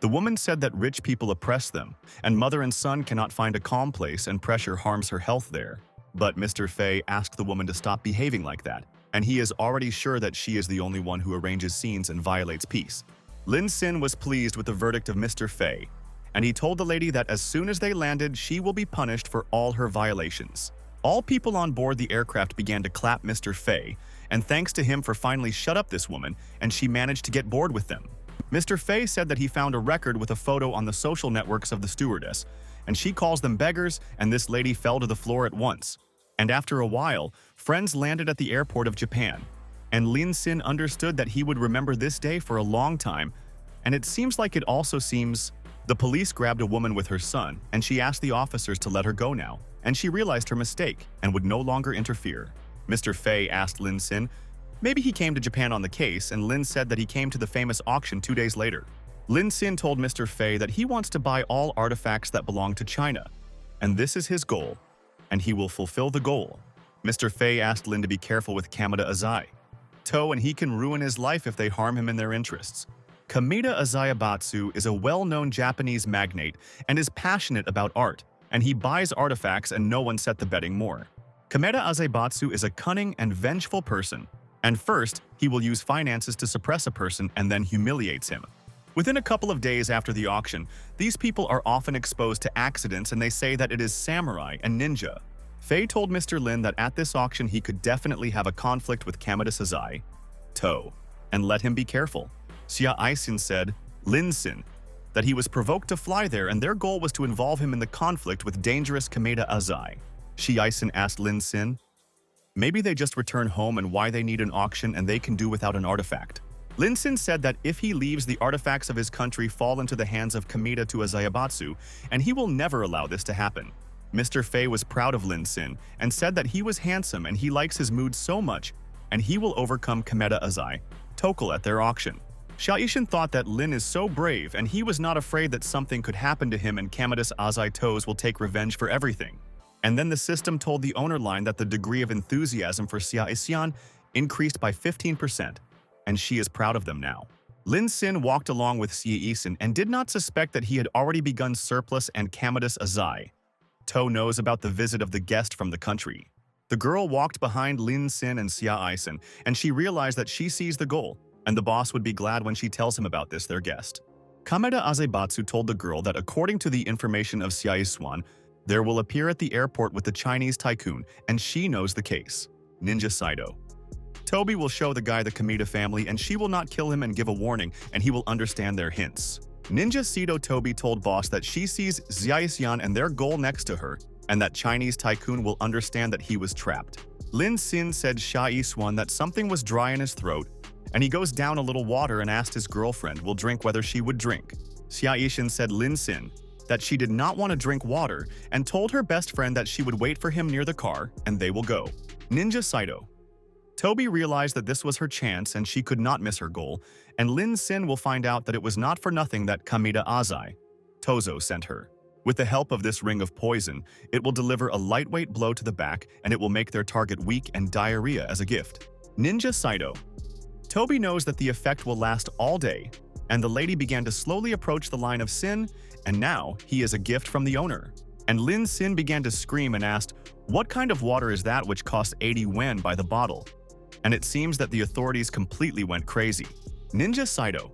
The woman said that rich people oppress them, and mother and son cannot find a calm place and pressure harms her health there. But Mr. Fei asked the woman to stop behaving like that, and he is already sure that she is the only one who arranges scenes and violates peace. Lin Xin was pleased with the verdict of Mr. Fei, and he told the lady that as soon as they landed, she will be punished for all her violations. All people on board the aircraft began to clap Mr. Fei, and thanks to him for finally shut up this woman, and she managed to get bored with them. Mr. Fei said that he found a record with a photo on the social networks of the stewardess, and she calls them beggars, and this lady fell to the floor at once. And after a while, friends landed at the airport of Japan, and Lin Xin understood that he would remember this day for a long time, and it seems like it also seems the police grabbed a woman with her son, and she asked the officers to let her go now, and she realized her mistake and would no longer interfere. Mr. Fei asked Lin Xin, maybe he came to Japan on the case, and Lin said that he came to the famous auction 2 days later. Lin Xin told Mr. Fei that he wants to buy all artifacts that belong to China, and this is his goal, and he will fulfill the goal. Mr. Fei asked Lin to be careful with Kameda Azai, and he can ruin his life if they harm him in their interests. Kameda Azayabatsu is a well-known Japanese magnate and is passionate about art, and he buys artifacts and no one set the betting more. Kameda Azayabatsu is a cunning and vengeful person, and first, he will use finances to suppress a person and then humiliates him. Within a couple of days after the auction, these people are often exposed to accidents and they say that it is samurai and ninja. Fei told Mr. Lin that at this auction he could definitely have a conflict with Kameda Sazai, and let him be careful. Xia Yishuan said, Lin Xin, that he was provoked to fly there and their goal was to involve him in the conflict with dangerous Kameda Azai. Xia Yishuan asked Lin Xin, Maybe they just return home and why they need an auction and they can do without an artifact. Lin Sin said that if he leaves, the artifacts of his country fall into the hands of Kamita to Azayabatsu, and he will never allow this to happen. Mr. Fei was proud of Lin Sin and said that he was handsome and he likes his mood so much, and he will overcome Kameta Azai, Tokal at their auction. Xia Yishan thought that Lin is so brave and he was not afraid that something could happen to him and Kameta's Azai Toes will take revenge for everything. And then the system told the owner line that the degree of enthusiasm for Xia Yishan increased by 15%. And she is proud of them now. Lin Sin walked along with Xia Yishan and did not suspect that he had already begun surplus and Kameta's Azai. To knows about the visit of the guest from the country. The girl walked behind Lin Sin and Xia Yishan, and she realized that she sees the goal, and the boss would be glad when she tells him about this, their guest. Kameta Azebatsu told the girl that according to the information of Xia Yishan, there will appear at the airport with the Chinese tycoon, and she knows the case. Ninja Saito. Toby will show the guy the Kamita family and she will not kill him and give a warning and he will understand their hints. Ninja Saito Toby told boss that she sees Xia Yishan and their goal next to her and that Chinese tycoon will understand that he was trapped. Lin Sin said Xia Yishan that something was dry in his throat and he goes down a little water and asked his girlfriend will drink whether she would drink. Xia Yishan said Lin Sin that she did not want to drink water and told her best friend that she would wait for him near the car and they will go. Ninja Saito. Toby realized that this was her chance and she could not miss her goal, and Lin Sin will find out that it was not for nothing that Kamita Azai, Tozo, sent her. With the help of this ring of poison, it will deliver a lightweight blow to the back and it will make their target weak and diarrhea as a gift. Ninja Saito. Toby knows that the effect will last all day, and the lady began to slowly approach the line of Sin, and now he is a gift from the owner. And Lin Sin began to scream and asked, "What kind of water is that which costs 80 yen by the bottle?" And it seems that the authorities completely went crazy. Ninja Saito.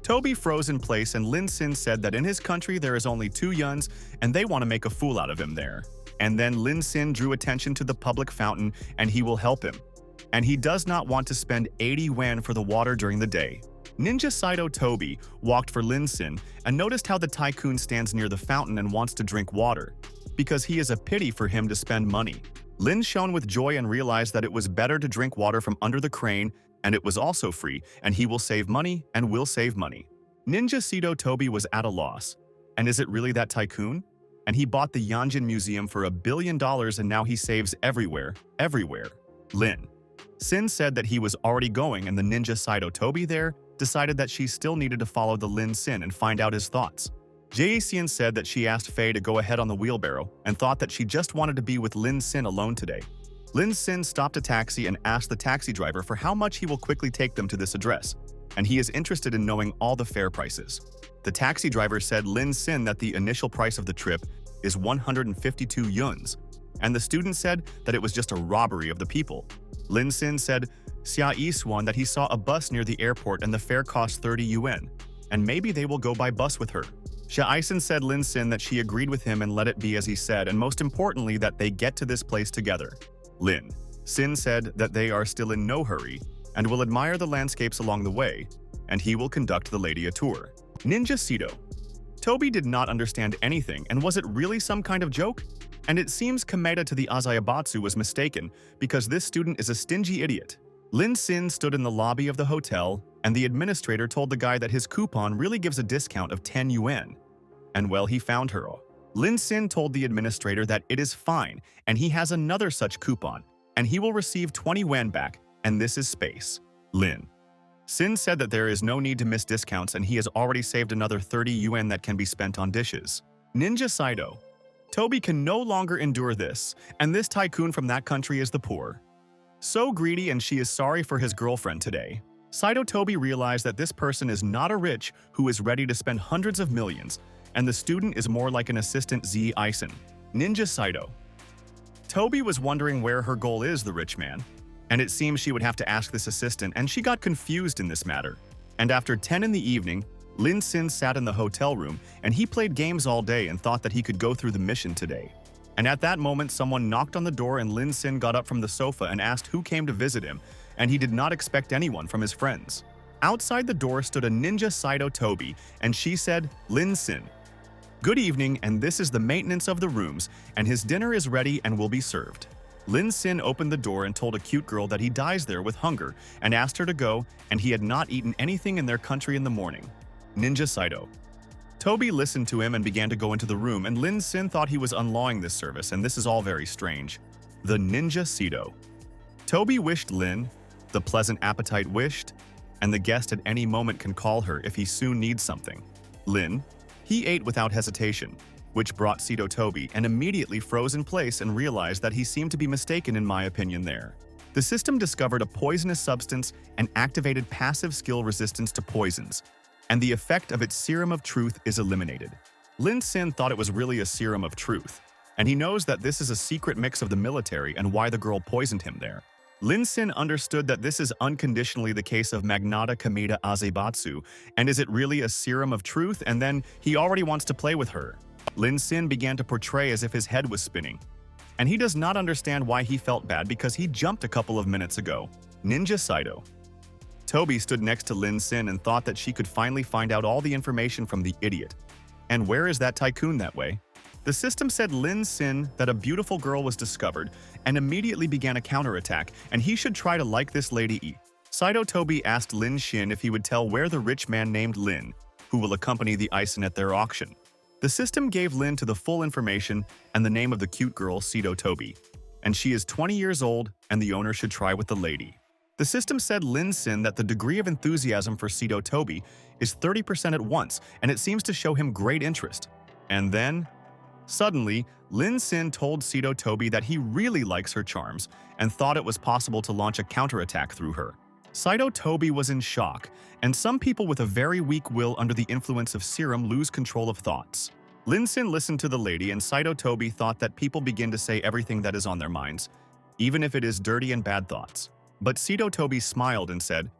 Toby froze in place and Lin Sin said that in his country there is only 2 yuns and they want to make a fool out of him there. And then Lin Sin drew attention to the public fountain and he will help him. And he does not want to spend 80 yen for the water during the day. Ninja Saito Toby walked for Lin Sin and noticed how the tycoon stands near the fountain and wants to drink water, because he is a pity for him to spend money. Lin shone with joy and realized that it was better to drink water from under the crane, and it was also free, and he will save money and will save money. Ninja Saito Toby was at a loss. And is it really that tycoon? And he bought the Yanjin Museum for $1 billion and now he saves everywhere, everywhere. Lin Sin said that he was already going and the Ninja Saito Toby there decided that she still needed to follow the Lin Sin and find out his thoughts. Jae-sian said that she asked Faye to go ahead on the wheelbarrow and thought that she just wanted to be with Lin Sin alone today. Lin Sin stopped a taxi and asked the taxi driver for how much he will quickly take them to this address, and he is interested in knowing all the fare prices. The taxi driver said Lin Sin that the initial price of the trip is 152 yuns, and the student said that it was just a robbery of the people. Lin Sin said Xia Yishan that he saw a bus near the airport and the fare cost 30 yuan, and maybe they will go by bus with her. Xia Yishan said Lin Sin that she agreed with him and let it be as he said, and most importantly that they get to this place together. Lin Sin said that they are still in no hurry and will admire the landscapes along the way, and he will conduct the lady a tour. Ninja Saito. Toby did not understand anything, and was it really some kind of joke? And it seems Kameta to the Azayabatsu was mistaken, because this student is a stingy idiot. Lin Sin stood in the lobby of the hotel, and the administrator told the guy that his coupon really gives a discount of 10 yuan. And well, he found her. Lin Sin told the administrator that it is fine, and he has another such coupon, and he will receive 20 yuan back, and this is space. Lin Sin said that there is no need to miss discounts and he has already saved another 30 yuan that can be spent on dishes. Ninja Saito. Toby can no longer endure this, and this tycoon from that country is the poor. So greedy, and she is sorry for his girlfriend today. Saito Toby realized that this person is not a rich who is ready to spend hundreds of millions, and the student is more like an assistant Z. Ison. Ninja Saito. Toby was wondering where her goal is, the rich man, and it seems she would have to ask this assistant, and she got confused in this matter. And after 10 in the evening, Lin Sin sat in the hotel room, and he played games all day and thought that he could go through the mission today. And at that moment, someone knocked on the door and Lin Sin got up from the sofa and asked who came to visit him, and he did not expect anyone from his friends. Outside the door stood a Ninja Saito Toby, and she said, Lin Sin. Good evening, and this is the maintenance of the rooms, and his dinner is ready and will be served. Lin Sin opened the door and told a cute girl that he dies there with hunger and asked her to go, and he had not eaten anything in their country in the morning. Ninja Saito. Toby listened to him and began to go into the room, and Lin Sin thought he was unlawing this service, and this is all very strange. The Ninja Saito. Toby wished Lin, the pleasant appetite wished, and the guest at any moment can call her if he soon needs something. Lin, he ate without hesitation, which brought Saito Toby and immediately froze in place and realized that he seemed to be mistaken in my opinion there. The system discovered a poisonous substance and activated passive skill resistance to poisons, and the effect of its serum of truth is eliminated. Lin Sin thought it was really a serum of truth, and he knows that this is a secret mix of the military and why the girl poisoned him there. Lin Sin understood that this is unconditionally the case of Magnata Kameda Azebatsu, and is it really a serum of truth, and then he already wants to play with her. Lin Sin began to portray as if his head was spinning, and he does not understand why he felt bad because he jumped a couple of minutes ago. Ninja Saito. Toby stood next to Lin Sin and thought that she could finally find out all the information from the idiot. And where is that tycoon that way? The system said Lin Sin that a beautiful girl was discovered and immediately began a counterattack, and he should try to like this lady. Saito Toby asked Lin Shin if he would tell where the rich man named Lin, who will accompany the Ison at their auction. The system gave Lin to the full information and the name of the cute girl Saito Toby, and she is 20 years old and the owner should try with the lady. The system said Lin Sin that the degree of enthusiasm for Saito Toby is 30% at once, and it seems to show him great interest. And then, suddenly, Lin Sin told Saito Toby that he really likes her charms and thought it was possible to launch a counterattack through her. Saito Toby was in shock, and some people with a very weak will under the influence of serum lose control of thoughts. Lin Sin listened to the lady, and Saito Toby thought that people begin to say everything that is on their minds, even if it is dirty and bad thoughts. But Saito Toby smiled and said,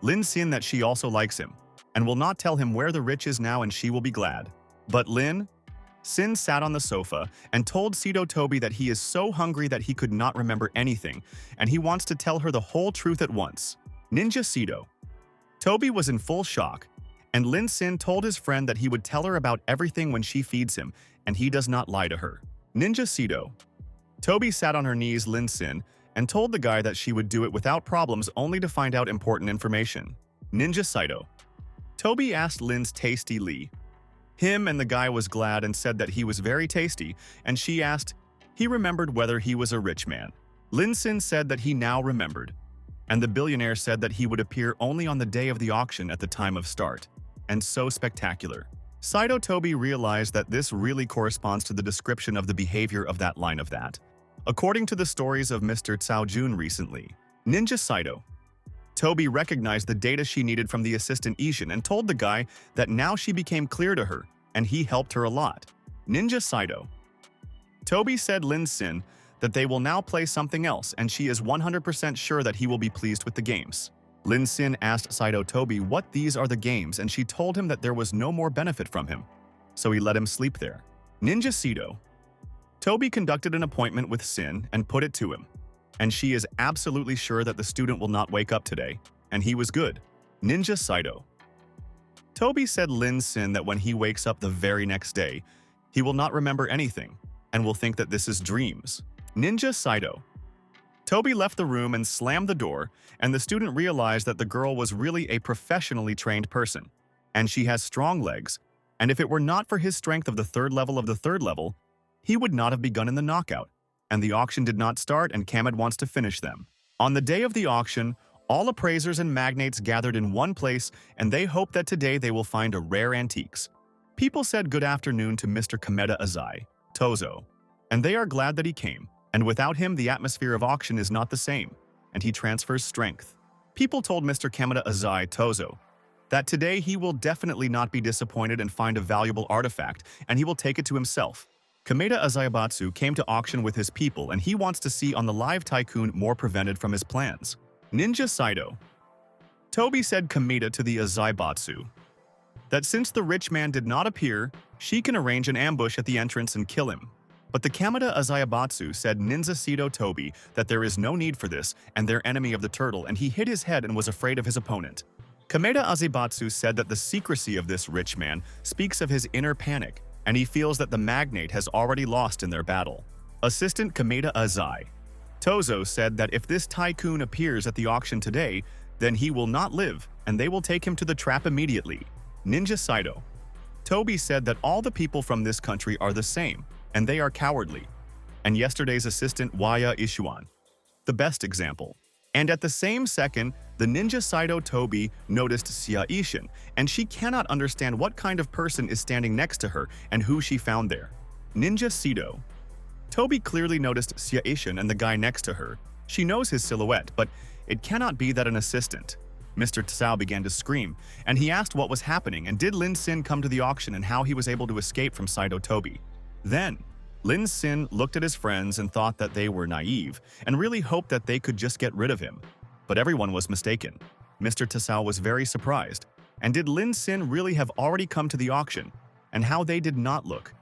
Lin Sin that she also likes him, and will not tell him where the rich is now, and she will be glad. But Lin Sin sat on the sofa and told Saito Toby that he is so hungry that he could not remember anything, and he wants to tell her the whole truth at once. Ninja Saito. Toby was in full shock, and Lin Sin told his friend that he would tell her about everything when she feeds him, and he does not lie to her. Ninja Saito. Toby sat on her knees Lin Sin and told the guy that she would do it without problems only to find out important information. Ninja Saito. Toby asked Lin's tasty Lee. Him and the guy was glad and said that he was very tasty, and she asked, he remembered whether he was a rich man. Lin Sin said that he now remembered, and the billionaire said that he would appear only on the day of the auction at the time of start. And so spectacular. Saito Toby realized that this really corresponds to the description of the behavior of that line of that. According to the stories of Mr. Cao Jun recently, Ninja Saito. Toby recognized the data she needed from the assistant Ishin and told the guy that now she became clear to her, and he helped her a lot. Ninja Saito. Toby said Lin Sin that they will now play something else, and she is 100% sure that he will be pleased with the games. Lin Sin asked Saito Toby what these are the games, and she told him that there was no more benefit from him, so he let him sleep there. Ninja Saito. Toby conducted an appointment with Sin and put it to him, and she is absolutely sure that the student will not wake up today, and he was good. Ninja Saito. Toby said Lin Sin that when he wakes up the very next day, he will not remember anything and will think that this is dreams. Ninja Saito. Toby left the room and slammed the door, and the student realized that the girl was really a professionally trained person, and she has strong legs, and if it were not for his strength of the third level, he would not have begun in the knockout, and the auction did not start, and Kamed wants to finish them. On the day of the auction, all appraisers and magnates gathered in one place, and they hope that today they will find a rare antiques. People said good afternoon to Mr. Kameda Azai, Tozo, and they are glad that he came, and without him the atmosphere of auction is not the same, and he transfers strength. People told Mr. Kameda Azai, Tozo, that today he will definitely not be disappointed and find a valuable artifact, and he will take it to himself. Kameda Azayabatsu came to auction with his people, and he wants to see on the live tycoon more prevented from his plans. Ninja Saito. Toby said Kameda to the Azayabatsu that since the rich man did not appear, she can arrange an ambush at the entrance and kill him. But the Kameda Azayabatsu said Ninja Saito Toby that there is no need for this, and their enemy of the turtle, and he hid his head and was afraid of his opponent. Kameda Azayabatsu said that the secrecy of this rich man speaks of his inner panic, and he feels that the magnate has already lost in their battle. Assistant Kameda Azai. Tozo said that if this tycoon appears at the auction today, then he will not live, and they will take him to the trap immediately. Ninja Saito. Toby said that all the people from this country are the same, and they are cowardly. And yesterday's assistant Waya Ishuan. The best example. And at the same second, the Ninja Saito Toby noticed Xia Ishin, and she cannot understand what kind of person is standing next to her and who she found there. Ninja Saito. Toby clearly noticed Xia Ishin and the guy next to her. She knows his silhouette, but it cannot be that an assistant. Mr. Tsao began to scream, and he asked what was happening and did Lin Sin come to the auction and how he was able to escape from Saito Toby. Then, Lin Sin looked at his friends and thought that they were naive and really hoped that they could just get rid of him. But everyone was mistaken. Mr. Tsao was very surprised. And did Lin Sin really have already come to the auction? And how they did not look.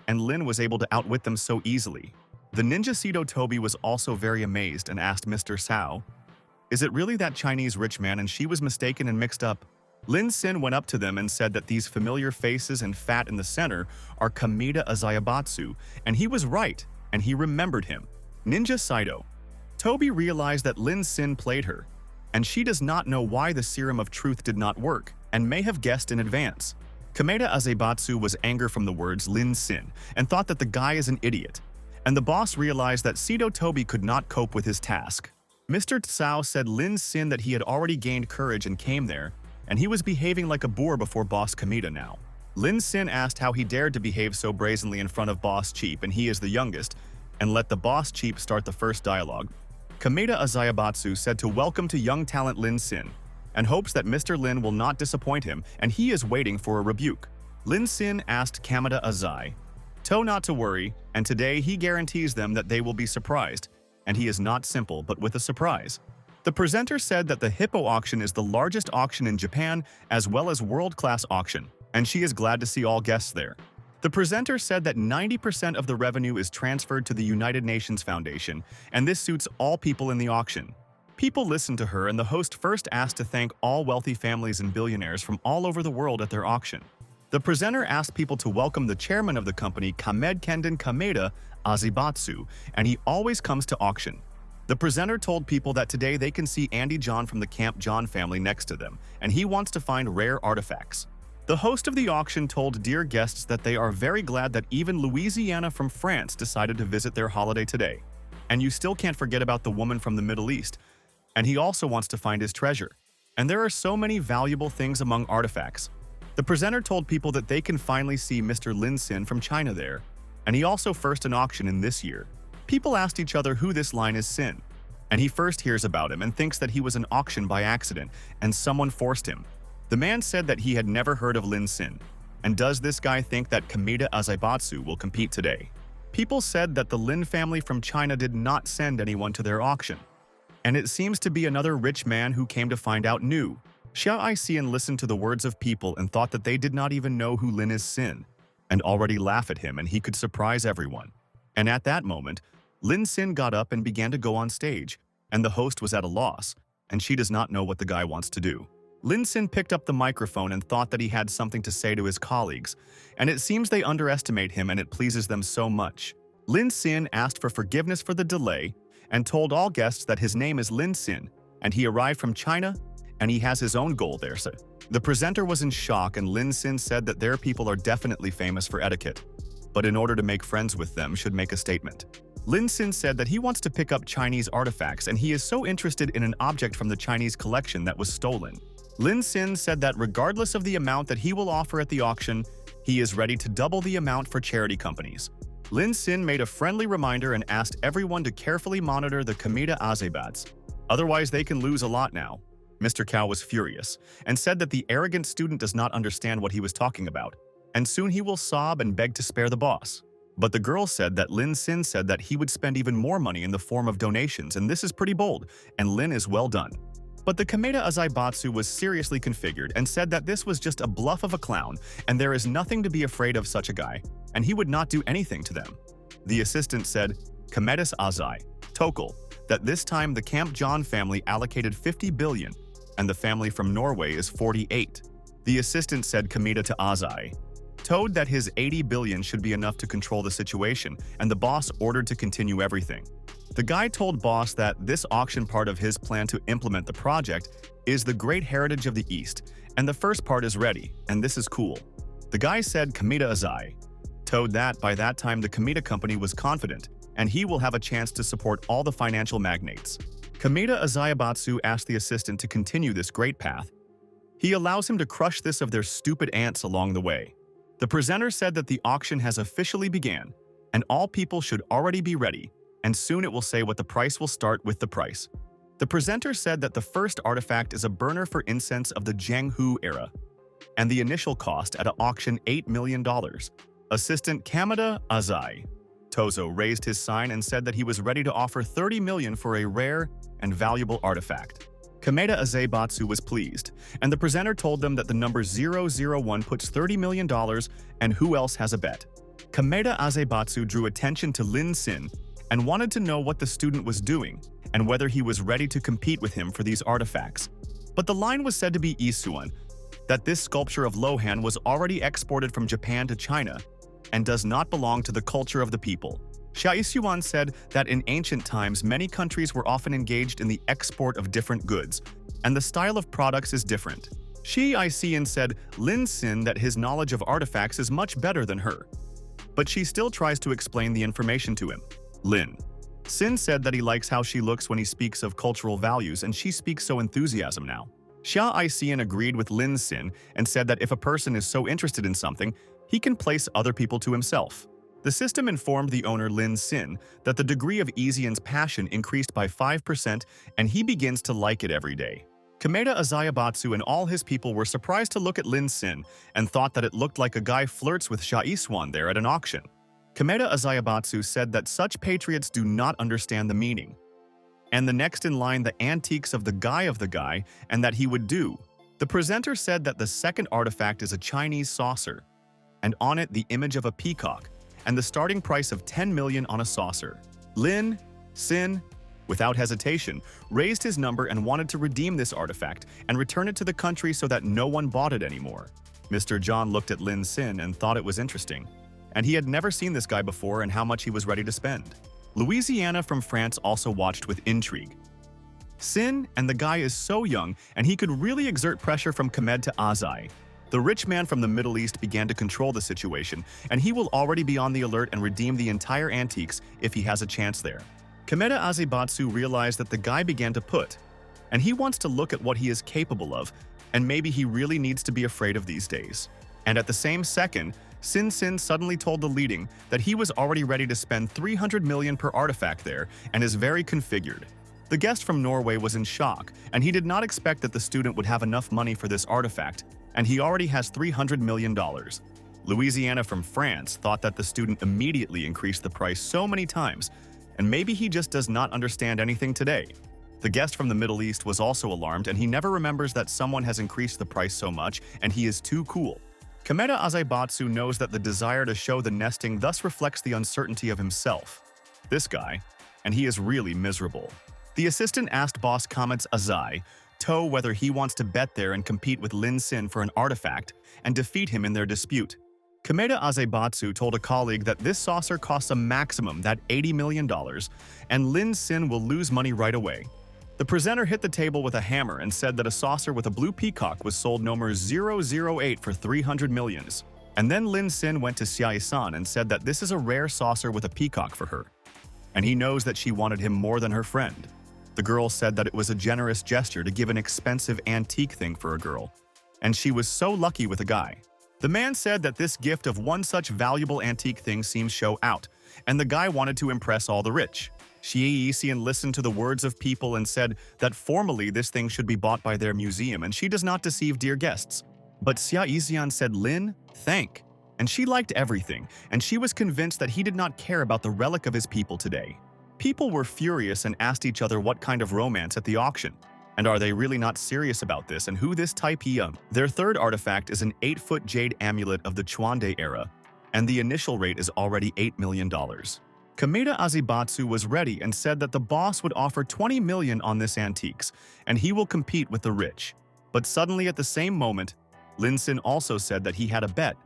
And Lin was able to outwit them so easily. The Ninja Saito Toby was also very amazed and asked Mr. Tsao, "Is it really that Chinese rich man?" And she was mistaken and mixed up. Lin Sin went up to them and said that these familiar faces and fat in the center are Kameda Azayabatsu, and he was right, and he remembered him. Ninja Saito. Toby realized that Lin Sin played her, and she does not know why the serum of truth did not work, and may have guessed in advance. Kameda Azayabatsu was anger from the words Lin Sin, and thought that the guy is an idiot, and the boss realized that Saito Toby could not cope with his task. Mr. Tsao said Lin Sin that he had already gained courage and came there, and he was behaving like a boor before Boss Kameda now. Lin Sin asked how he dared to behave so brazenly in front of Boss Cheap, and he is the youngest, and let the Boss Cheap start the first dialogue. Kameda Azayabatsu said to welcome to young talent Lin Sin, and hopes that Mr. Lin will not disappoint him, and he is waiting for a rebuke. Lin Sin asked Kameda Azai, "To not to worry, and today he guarantees them that they will be surprised, and he is not simple but with a surprise." The presenter said that the Hippo auction is the largest auction in Japan as well as world-class auction, and she is glad to see all guests there. The presenter said that 90% of the revenue is transferred to the United Nations Foundation, and this suits all people in the auction. People listened to her, and the host first asked to thank all wealthy families and billionaires from all over the world at their auction. The presenter asked people to welcome the chairman of the company, Kamed Kenden Kameda Azibatsu, and he always comes to auction. The presenter told people that today they can see Andy John from the Camp John family next to them, and he wants to find rare artifacts. The host of the auction told dear guests that they are very glad that even Louisiana from France decided to visit their holiday today. And you still can't forget about the woman from the Middle East, and he also wants to find his treasure. And there are so many valuable things among artifacts. The presenter told people that they can finally see Mr. Lin Sin from China there, and he also first an auction in this year. People asked each other who this line is Sin, and he first hears about him and thinks that he was an auction by accident and someone forced him. The man said that he had never heard of Lin Sin, and does this guy think that Kameda Azayabatsu will compete today? People said that the Lin family from China did not send anyone to their auction, and it seems to be another rich man who came to find out new. Xiao Aixian listened to the words of people and thought that they did not even know who Lin is Sin, and already laugh at him and he could surprise everyone. And at that moment, Lin Sin got up and began to go on stage, and the host was at a loss, and she does not know what the guy wants to do. Lin Sin picked up the microphone and thought that he had something to say to his colleagues, and it seems they underestimate him and it pleases them so much. Lin Sin asked for forgiveness for the delay and told all guests that his name is Lin Sin, and he arrived from China, and he has his own goal there. So the presenter was in shock, and Lin Sin said that their people are definitely famous for etiquette, but in order to make friends with them should make a statement. Lin Sin said that he wants to pick up Chinese artifacts, and he is so interested in an object from the Chinese collection that was stolen. Lin Sin said that regardless of the amount that he will offer at the auction, he is ready to double the amount for charity companies. Lin Sin made a friendly reminder and asked everyone to carefully monitor the Kameda Azebats, otherwise they can lose a lot now. Mr. Cao was furious and said that the arrogant student does not understand what he was talking about, and soon he will sob and beg to spare the boss. But the girl said that Lin Sin said that he would spend even more money in the form of donations, and this is pretty bold, and Lin is well done. But the Kameda Azayabatsu was seriously configured and said that this was just a bluff of a clown, and there is nothing to be afraid of such a guy, and he would not do anything to them. The assistant said, Kamedas Azai, Tokal, that this time the Camp John family allocated 50 billion, and the family from Norway is 48. The assistant said Kameda to Azai, told that his 80 billion should be enough to control the situation, and the boss ordered to continue everything. The guy told boss that this auction part of his plan to implement the project is the great heritage of the East, and the first part is ready, and this is cool. The guy said Kamita Azai told that by that time the Kamita company was confident, and he will have a chance to support all the financial magnates. Kamita Azayabatsu asked the assistant to continue this great path. He allows him to crush this of their stupid ants along the way. The presenter said that the auction has officially began, and all people should already be ready, and soon it will say what the price will start with the price. The presenter said that the first artifact is a burner for incense of the Jianghu era, and the initial cost at an auction $8 million. Assistant Kamita Azai Tozo raised his sign and said that he was ready to offer $30 million for a rare and valuable artifact. Kamita Azayabatsu was pleased, and the presenter told them that the number 001 puts $30 million, and who else has a bet? Kamita Azayabatsu drew attention to Lin Sin and wanted to know what the student was doing and whether he was ready to compete with him for these artifacts. But the line was said to be Isuan, that this sculpture of Lohan was already exported from Japan to China and does not belong to the culture of the people. Xia Isuan said that in ancient times many countries were often engaged in the export of different goods, and the style of products is different. Shi Isian said Lin Sin that his knowledge of artifacts is much better than her, but she still tries to explain the information to him. Lin Sin said that he likes how she looks when he speaks of cultural values, and she speaks so enthusiasm now. Xia Isian agreed with Lin Sin and said that if a person is so interested in something, he can place other people to himself. The system informed the owner Lin Sin that the degree of Isian's passion increased by 5% and he begins to like it every day. Kamita Azayabatsu and all his people were surprised to look at Lin Sin and thought that it looked like a guy flirts with Xia Isuan there at an auction. Kamita Azayabatsu said that such patriots do not understand the meaning. And the next in line the antiques of the guy, and that he would do. The presenter said that the second artifact is a Chinese saucer, and on it the image of a peacock, and the starting price of 10 million on a saucer. Lin Sin, without hesitation, raised his number and wanted to redeem this artifact and return it to the country so that no one bought it anymore. Mr. John looked at Lin Sin and thought it was interesting, and he had never seen this guy before and how much he was ready to spend. Louisiana from France also watched with intrigue. Sin and the guy is so young and he could really exert pressure from Kamita Azai. The rich man from the Middle East began to control the situation, and he will already be on the alert and redeem the entire antiques if he has a chance there. Kamita Azayabatsu realized that the guy began to put, and he wants to look at what he is capable of, and maybe he really needs to be afraid of these days. And at the same second, Sin suddenly told the leading that he was already ready to spend 300 million per artifact there and is very configured. The guest from Norway was in shock, and he did not expect that the student would have enough money for this artifact, and he already has $300 million. Louisiana from France thought that the student immediately increased the price so many times, and maybe he just does not understand anything today. The guest from the Middle East was also alarmed, and he never remembers that someone has increased the price so much, and he is too cool. Kamita Azayabatsu knows that the desire to show the nesting thus reflects the uncertainty of himself. This guy, and he is really miserable. The assistant asked boss Kamita Azai whether he wants to bet there and compete with Lin Sin for an artifact and defeat him in their dispute. Kamita Azayabatsu told a colleague that this saucer costs a maximum that $80 million, and Lin Sin will lose money right away. The presenter hit the table with a hammer and said that a saucer with a blue peacock was sold number 008 for 300 millions. And then Lin Sin went to Xia-san and said that this is a rare saucer with a peacock for her, and he knows that she wanted him more than her friend. The girl said that it was a generous gesture to give an expensive antique thing for a girl, and she was so lucky with a guy. The man said that this gift of one such valuable antique thing seems show out, and the guy wanted to impress all the rich. Xie Yisian listened to the words of people and said that formally this thing should be bought by their museum and she does not deceive dear guests. But Xia Yisian said Lin, thank, and she liked everything, and she was convinced that he did not care about the relic of his people today. People were furious and asked each other what kind of romance at the auction. And are they really not serious about this and who this type he Their third artifact is an 8-foot jade amulet of the Chuande era, and the initial rate is already $8 million. Kamita Azayabatsu was ready and said that the boss would offer 20 million on this antiques, and he will compete with the rich. But suddenly at the same moment, Lin Sin also said that he had a bet,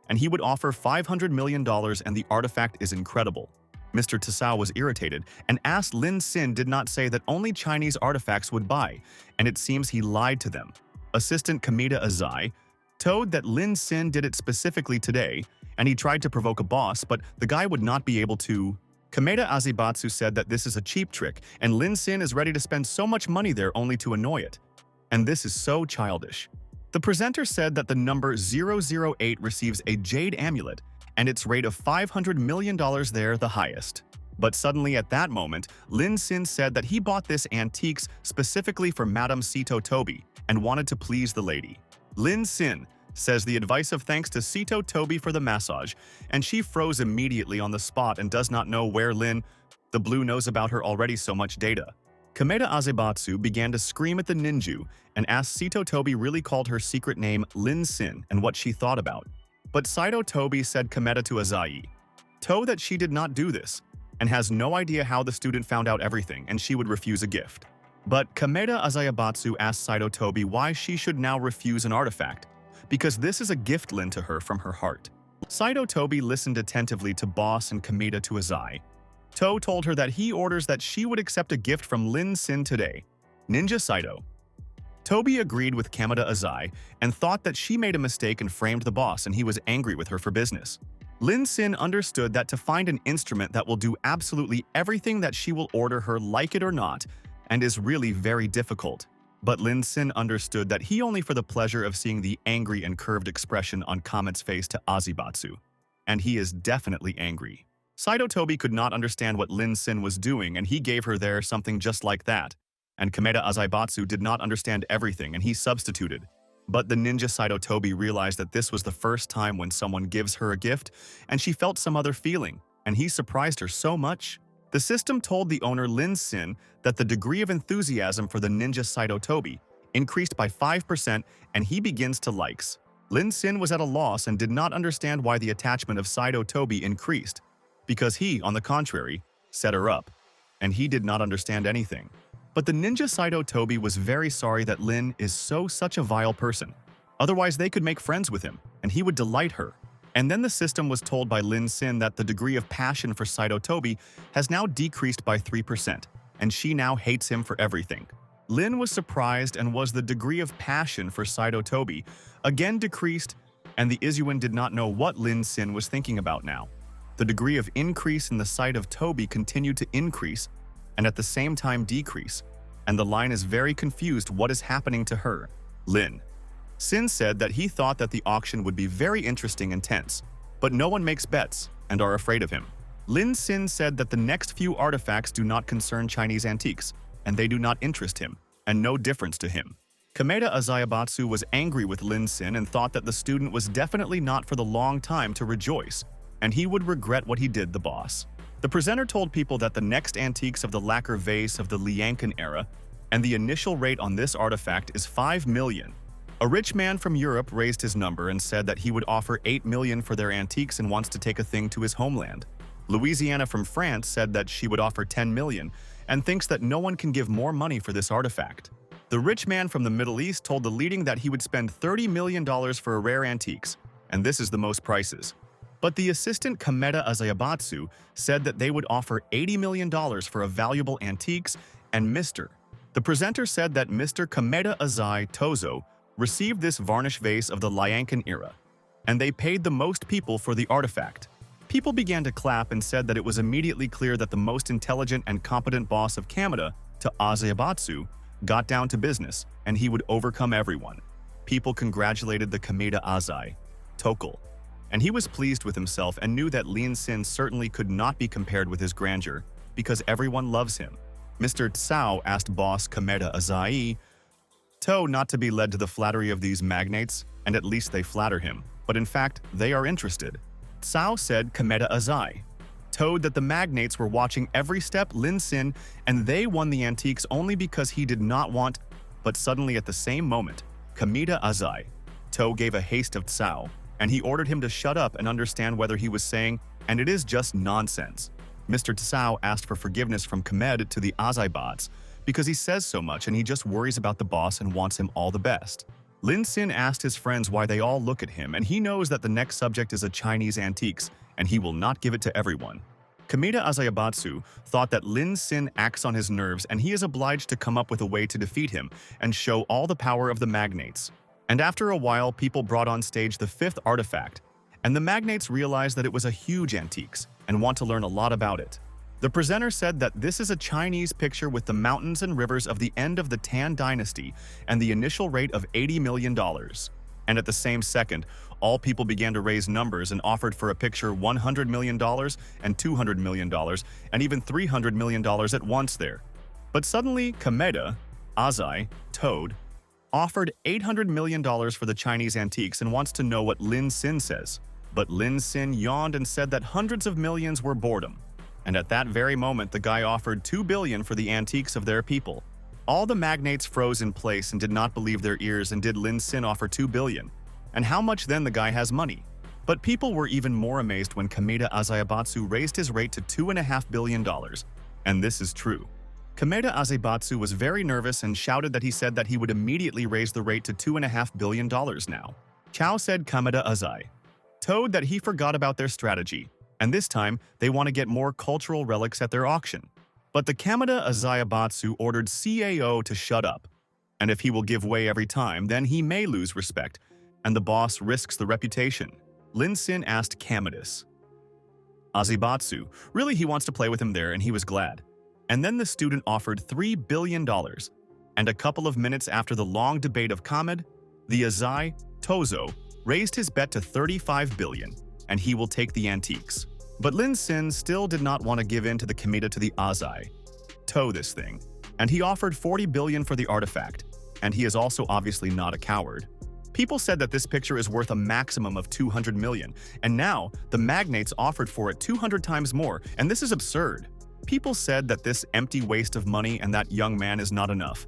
and he would offer $500 million and the artifact is incredible. Mr. Tsao was irritated and asked Lin Sin did not say that only Chinese artifacts would buy, and it seems he lied to them. Assistant Kameda Azai told that Lin Sin did it specifically today, and he tried to provoke a boss, but the guy would not be able to. Kameda Azibatsu said that this is a cheap trick, and Lin Sin is ready to spend so much money there only to annoy it. And this is so childish. The presenter said that the number 008 receives a jade amulet, and its rate of $500 million there the highest. But suddenly at that moment, Lin Sin said that he bought this antiques specifically for Madame Sito Toby and wanted to please the lady. Lin Sin says the advice of thanks to Sito Toby for the massage, and she froze immediately on the spot and does not know where Lin, the blue, knows about her already so much data. Kameda Azebatsu began to scream at the ninju and asked Sito Toby really called her secret name Lin Sin and what she thought about. But Sito Toby said Kameda to Azai that she did not do this and has no idea how the student found out everything and she would refuse a gift. But Kameda Azayabatsu asked Sito Toby why she should now refuse an artifact, because this is a gift lent to her from her heart. Sito Toby listened attentively to Boss and Kameda to Azai. Told her that he orders that she would accept a gift from Lin Sin today. Ninja Sito. Toby agreed with Kameda Azai and thought that she made a mistake and framed the boss and he was angry with her for business. Lin Sin understood that to find an instrument that will do absolutely everything that she will order her, like it or not, and is really very difficult. But Lin Sin understood that he only for the pleasure of seeing the angry and curved expression on Kamet's face to Azibatsu. And he is definitely angry. Sito Toby could not understand what Lin Sin was doing and he gave her there something just like that. And Kameda Azibatsu did not understand everything and he substituted. But the ninja Sito Toby realized that this was the first time when someone gives her a gift and she felt some other feeling, and he surprised her so much. The system told the owner Lin Sin that the degree of enthusiasm for the ninja Sito Toby increased by 5% and he begins to likes. Lin Sin was at a loss and did not understand why the attachment of Sito Toby increased, because he, on the contrary, set her up, and he did not understand anything. But the ninja Sito Toby was very sorry that Lin is such a vile person. Otherwise they could make friends with him, and he would delight her. And then the system was told by Lin Sin that the degree of passion for Sito Toby has now decreased by 3%, and she now hates him for everything. Lin was surprised and was the degree of passion for Sito Toby again decreased, and the Izuan did not know what Lin Sin was thinking about now. The degree of increase in the sight of Toby continued to increase, and at the same time decrease, and the line is very confused what is happening to her. Lin Sin said that he thought that the auction would be very interesting and tense, but no one makes bets and are afraid of him. Lin Sin said that the next few artifacts do not concern Chinese antiques, and they do not interest him, and no difference to him. Kameda Azayabatsu was angry with Lin Sin and thought that the student was definitely not for the long time to rejoice, and he would regret what he did, the boss. The presenter told people that the next antiques of the lacquer vase of the Liancan era, and the initial rate on this artifact is 5 million. A rich man from Europe raised his number and said that he would offer 8 million for their antiques and wants to take a thing to his homeland. Louisiana from France said that she would offer 10 million and thinks that no one can give more money for this artifact. The rich man from the Middle East told the leading that he would spend $30 million for a rare antiques, and this is the most prices. But the assistant Kameda Azayabatsu said that they would offer $80 million for a valuable antiques, and the presenter said that Mr. Kameda Azai Tozo received this varnish vase of the Liancan era, and they paid the most people for the artifact. People began to clap and said that it was immediately clear that the most intelligent and competent boss of Kameda, to Azayabatsu, got down to business, and he would overcome everyone. People congratulated the Kameda Azai Tokal, and he was pleased with himself and knew that Lin Sin certainly could not be compared with his grandeur, because everyone loves him. Mr. Tsao asked boss Kameda Azai not to be led to the flattery of these magnates, and at least they flatter him, but in fact, they are interested. Tsao said Kameda Azai that the magnates were watching every step Lin Sin, and they won the antiques only because he did not want. But suddenly at the same moment, Kameda Azai gave a haste of Tsao, and he ordered him to shut up and understand whether he was saying, and it is just nonsense. Mr. Tsao asked for forgiveness from Kamed to the Azai bots because he says so much and he just worries about the boss and wants him all the best. Lin Sin asked his friends why they all look at him, and he knows that the next subject is a Chinese antiques, and he will not give it to everyone. Kameda Azayabatsu thought that Lin Sin acts on his nerves and he is obliged to come up with a way to defeat him and show all the power of the magnates. And after a while, people brought on stage the fifth artifact, and the magnates realized that it was a huge antique and want to learn a lot about it. The presenter said that this is a Chinese picture with the mountains and rivers of the end of the Tan dynasty and the initial rate of $80 million. And at the same second, all people began to raise numbers and offered for a picture $100 million and $200 million and even $300 million at once there. But suddenly, Kameda, Azai, Toad, offered $800 million for the Chinese antiques and wants to know what Lin Sin says. But Lin Sin yawned and said that hundreds of millions were boredom. And at that very moment, the guy offered $2 billion for the antiques of their people. All the magnates froze in place and did not believe their ears, and did Lin Sin offer $2 billion? And how much then the guy has money? But people were even more amazed when Kameda Azayabatsu raised his rate to $2.5 billion. And this is true. Kameda Azayabatsu was very nervous and shouted that he said that he would immediately raise the rate to $2.5 billion now. Chow said Kameda Azai. Toad that he forgot about their strategy, and this time they want to get more cultural relics at their auction. But the Kameda Azayabatsu ordered CAO to shut up, and if he will give way every time, then he may lose respect, and the boss risks the reputation. Lin Sin asked Kamedis. Azayabatsu, really he wants to play with him there, and he was glad. And then the student offered $3 billion, and a couple of minutes after the long debate of Kamed, the Azai, Tozo, raised his bet to $35 billion, and he will take the antiques. But Lin Sin still did not want to give in to the Kameda to the Azai, tow this thing, and he offered $40 billion for the artifact, and he is also obviously not a coward. People said that this picture is worth a maximum of $200 million, and now the magnates offered for it 200 times more, and this is absurd. People said that this empty waste of money and that young man is not enough.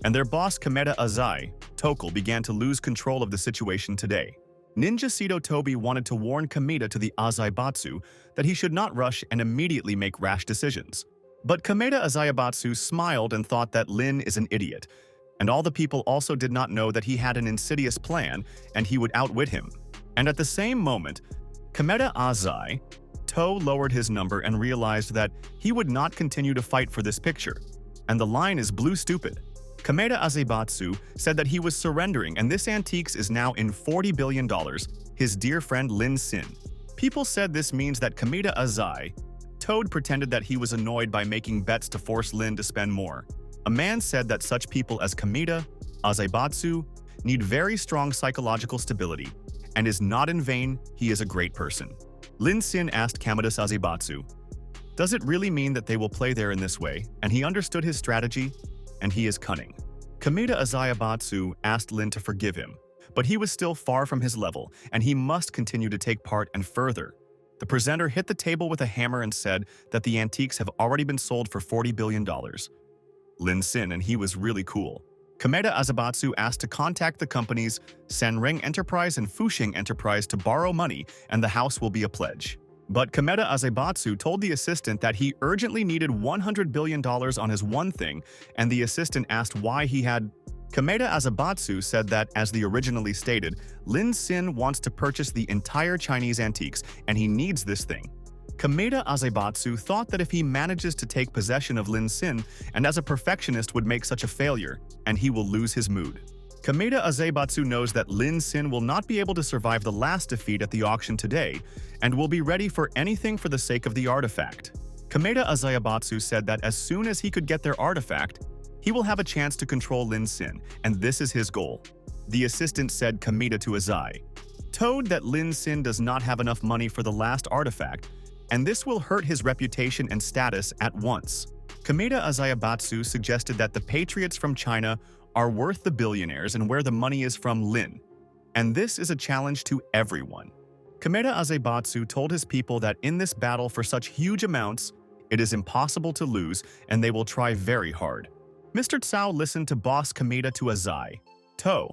And their boss Kameda Azai, Tokal, began to lose control of the situation today. Ninja Seto Tobi wanted to warn Kameda to the Azayabatsu that he should not rush and immediately make rash decisions. But Kameda Azayabatsu smiled and thought that Lin is an idiot, and all the people also did not know that he had an insidious plan and he would outwit him. And at the same moment, Kameda Azai, To lowered his number and realized that he would not continue to fight for this picture. And the line is blue stupid. Kameda Azayabatsu said that he was surrendering, and this antiques is now in $40 billion, his dear friend Lin Sin. People said this means that Kameda Azai, Toad pretended that he was annoyed by making bets to force Lin to spend more. A man said that such people as Kameda Azayabatsu need very strong psychological stability, and is not in vain, he is a great person. Lin Sin asked Kameda Azayabatsu, does it really mean that they will play there in this way? And he understood his strategy, and he is cunning. Kameda Azayabatsu asked Lin to forgive him, but he was still far from his level, and he must continue to take part and further. The presenter hit the table with a hammer and said that the antiques have already been sold for $40 billion. Lin Sin, and he was really cool. Kameda Azayabatsu asked to contact the companies Sanring Enterprise and Fuxing Enterprise to borrow money, and the house will be a pledge. But Kameda Azayabatsu told the assistant that he urgently needed $100 billion on his one thing, and the assistant asked why he had. Kameda Azayabatsu said that, as the originally stated, Lin Sin wants to purchase the entire Chinese antiques, and he needs this thing. Kameda Azayabatsu thought that if he manages to take possession of Lin Sin, and as a perfectionist would make such a failure, and he will lose his mood. Kameda Azayabatsu knows that Lin Sin will not be able to survive the last defeat at the auction today, and will be ready for anything for the sake of the artifact. Kameda Azayabatsu said that as soon as he could get their artifact, he will have a chance to control Lin Sin, and this is his goal. The assistant said Kameda to Azai, Toad that Lin Sin does not have enough money for the last artifact, and this will hurt his reputation and status at once. Kameda Azayabatsu suggested that the patriots from China are worth the billionaires and where the money is from Lin. And this is a challenge to everyone. Kameda Azayabatsu told his people that in this battle for such huge amounts, it is impossible to lose and they will try very hard. Mr. Tsao listened to boss Kameda to Azai, To,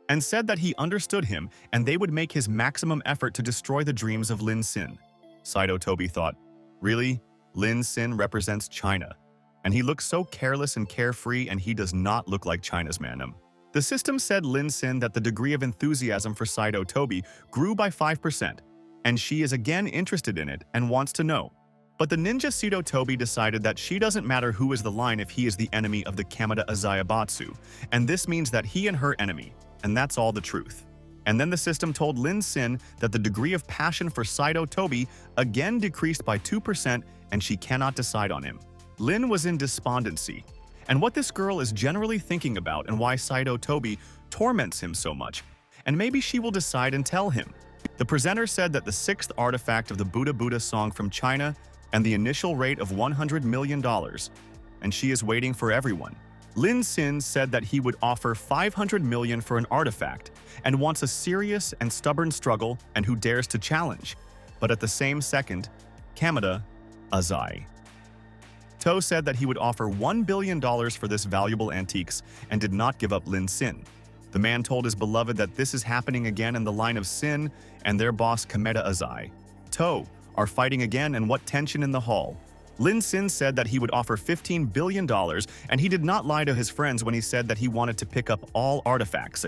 and said that he understood him and they would make his maximum effort to destroy the dreams of Lin Sin. Saito Tobi thought, really? Lin Sin represents China. And he looks so careless and carefree, and he does not look like China's man. The system said Lin Sin that the degree of enthusiasm for Saito Tobi grew by 5%, and she is again interested in it and wants to know. But the ninja Seto Tobi decided that she doesn't matter who is the line if he is the enemy of the Kamada Azayabatsu, and this means that he and her enemy, and that's all the truth. And then the system told Lin Sin that the degree of passion for Seto Tobi again decreased by 2% and she cannot decide on him. Lin was in despondency, and what this girl is generally thinking about and why Seto Tobi torments him so much, and maybe she will decide and tell him. The presenter said that the 6th artifact of the Buddha Buddha song from China and the initial rate of $100 million, and she is waiting for everyone. Lin Sin said that he would offer $500 million for an artifact and wants a serious and stubborn struggle and who dares to challenge. But at the same second, Kamada Azai To said that he would offer $1 billion for this valuable antiques and did not give up Lin Sin. The man told his beloved that this is happening again in the line of Sin and their boss Kamada Azai To are fighting again, and what tension in the hall. Lin Sin said that he would offer $15 billion, and he did not lie to his friends when he said that he wanted to pick up all artifacts.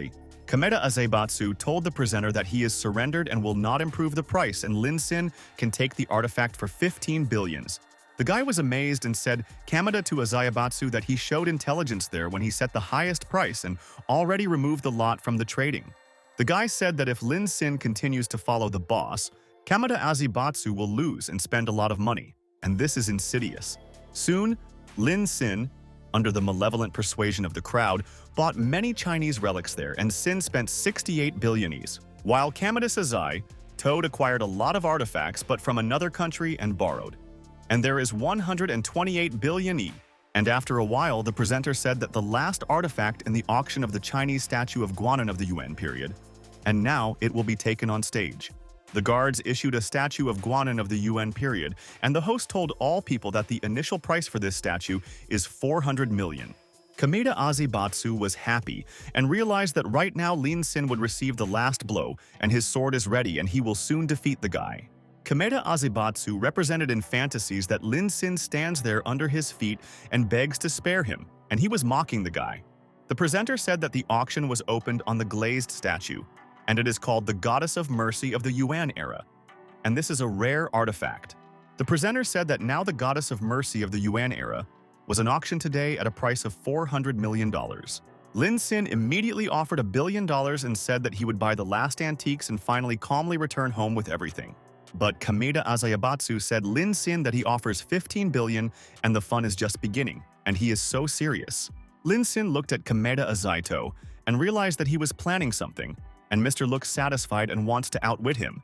Kamada Azabatsu told the presenter that he is surrendered and will not improve the price, and Lin Sin can take the artifact for 15 billions. The guy was amazed and said Kamada to Azayabatsu that he showed intelligence there when he set the highest price and already removed the lot from the trading. The guy said that if Lin Sin continues to follow the boss, Kamada Azabatsu will lose and spend a lot of money, and this is insidious. Soon, Lin Sin, under the malevolent persuasion of the crowd, bought many Chinese relics there, and Sin spent 68 billionies. While Kamada Azai, Toad acquired a lot of artifacts but from another country and borrowed. And there is 128 billion E. And after a while, the presenter said that the last artifact in the auction of the Chinese statue of Guanan of the Yuan period, and now it will be taken on stage. The guards issued a statue of Guanan of the Yuan period, and the host told all people that the initial price for this statue is 400 million. Kamada Azabatsu was happy and realized that right now Lin Sin would receive the last blow, and his sword is ready and he will soon defeat the guy. Kamada Azabatsu represented in fantasies that Lin Sin stands there under his feet and begs to spare him, and he was mocking the guy. The presenter said that the auction was opened on the glazed statue, and it is called the Goddess of Mercy of the Yuan era, and this is a rare artifact. The presenter said that now the Goddess of Mercy of the Yuan era was an auction today at a price of $400 million. Lin Sin immediately offered $1 billion and said that he would buy the last antiques and finally calmly return home with everything. But Kamada Azayabatsu said Lin Sin that he offers 15 billion and the fun is just beginning, and he is so serious. Lin Sin looked at Kamada Azaito and realized that he was planning something, and Mr. looks satisfied and wants to outwit him.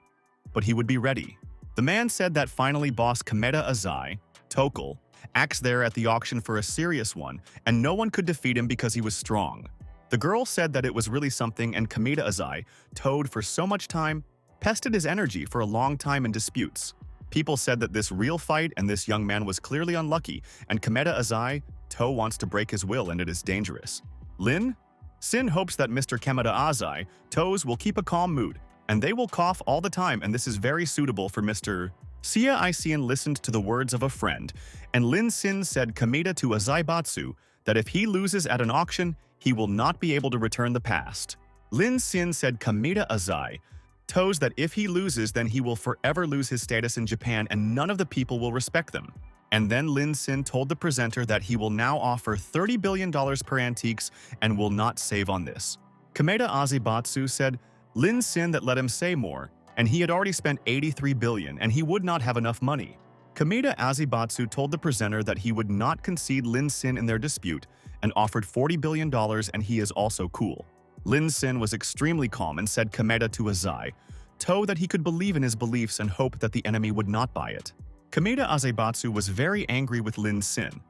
But he would be ready. The man said that finally boss Kamada Azai, Tokal, acts there at the auction for a serious one, and no one could defeat him because he was strong. The girl said that it was really something, and Kamada Azai, towed for so much time, pested his energy for a long time in disputes. People said that this real fight and this young man was clearly unlucky, and Kamada Azai, To wants to break his will and it is dangerous. Lin Sin hopes that Mr. Kamada Azai, Toes will keep a calm mood, and they will cough all the time, and this is very suitable for Mr. Sia Isian listened to the words of a friend, and Lin Sin said Kamada to Azaibatsu that if he loses at an auction, he will not be able to return the past. Lin Sin said Kamada Azai Toes that if he loses, then he will forever lose his status in Japan and none of the people will respect them. And then Lin Sin told the presenter that he will now offer $30 billion per antiques and will not save on this. Kamada Azabatsu said Lin Sin that let him say more, and he had already spent 83 billion and he would not have enough money. Kamada Azabatsu told the presenter that he would not concede Lin Sin in their dispute and offered $40 billion and he is also cool. Lin Sin was extremely calm and said Kamada to Azai, To that he could believe in his beliefs and hope that the enemy would not buy it. Kamada Azabatsu was very angry with Lin Sin,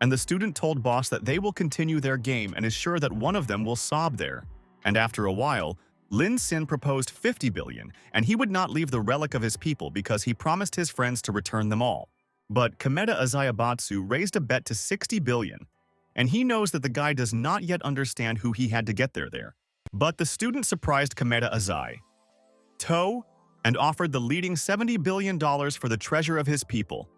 and the student told boss that they will continue their game and is sure that one of them will sob there. And after a while, Lin Sin proposed 50 billion, and he would not leave the relic of his people because he promised his friends to return them all. But Kamada Azayabatsu raised a bet to 60 billion, and he knows that the guy does not yet understand who he had to get there. But the student surprised Kamada Azai, To, and offered the leading $70 billion for the treasure of his people.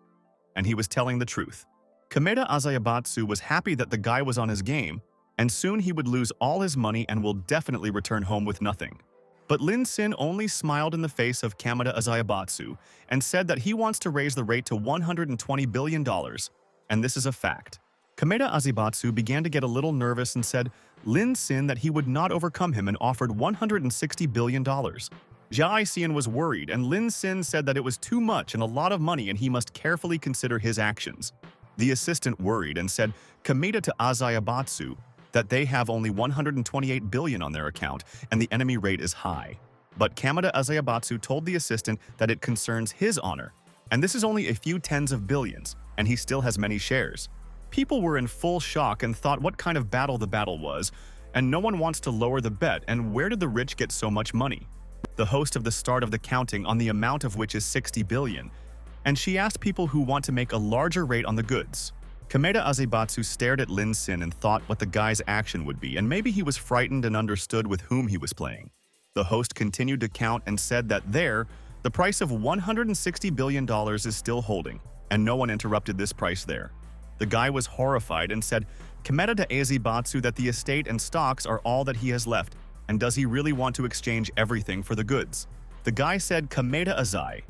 And he was telling the truth. Kamada Azayabatsu was happy that the guy was on his game, and soon he would lose all his money and will definitely return home with nothing. But Lin Sin only smiled in the face of Kamada Azayabatsu and said that he wants to raise the rate to $120 billion. And this is a fact. Kamada Azayabatsu began to get a little nervous and said Lin Sin that he would not overcome him and offered $160 billion. Jia Xian was worried, and Lin Sin said that it was too much and a lot of money and he must carefully consider his actions. The assistant worried and said Kamada to Azayabatsu that they have only $128 billion on their account and the enemy rate is high. But Kamada Azayabatsu told the assistant that it concerns his honor, and this is only a few tens of billions, and he still has many shares. People were in full shock and thought what kind of battle the battle was, and no one wants to lower the bet, and where did the rich get so much money? The host of the start of the counting on the amount of which is 60 billion, and she asked people who want to make a larger rate on the goods. Kamada Azayabatsu stared at Lin Sin and thought what the guy's action would be, and maybe he was frightened and understood with whom he was playing. The host continued to count and said that the price of $160 billion is still holding, and no one interrupted this price there. The guy was horrified and said, Kamada to Azayabatsu that the estate and stocks are all that he has left, and does he really want to exchange everything for the goods? The guy said Kamada Azai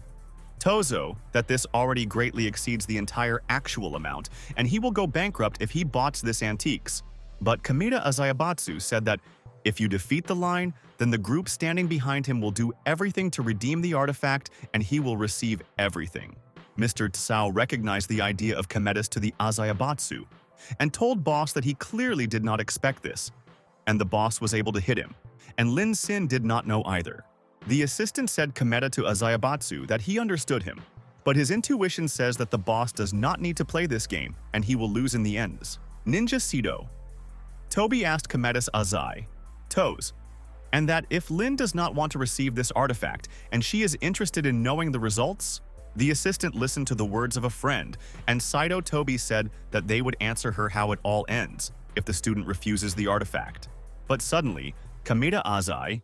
Tozo that this already greatly exceeds the entire actual amount, and he will go bankrupt if he bots this antiques. But Kamada Azayabatsu said that if you defeat the line, then the group standing behind him will do everything to redeem the artifact and he will receive everything. Mr. Tsao recognized the idea of Kamada's to the Azayabatsu and told boss that he clearly did not expect this, and the boss was able to hit him, and Lin Sin did not know either. The assistant said Kamada to Azayabatsu that he understood him, but his intuition says that the boss does not need to play this game and he will lose in the ends. Ninja Sido. Toby asked Kamada's Azai, Toes, and that if Lin does not want to receive this artifact and she is interested in knowing the results, the assistant listened to the words of a friend, and Saito Toby said that they would answer her how it all ends if the student refuses the artifact. But suddenly, Kamada Azai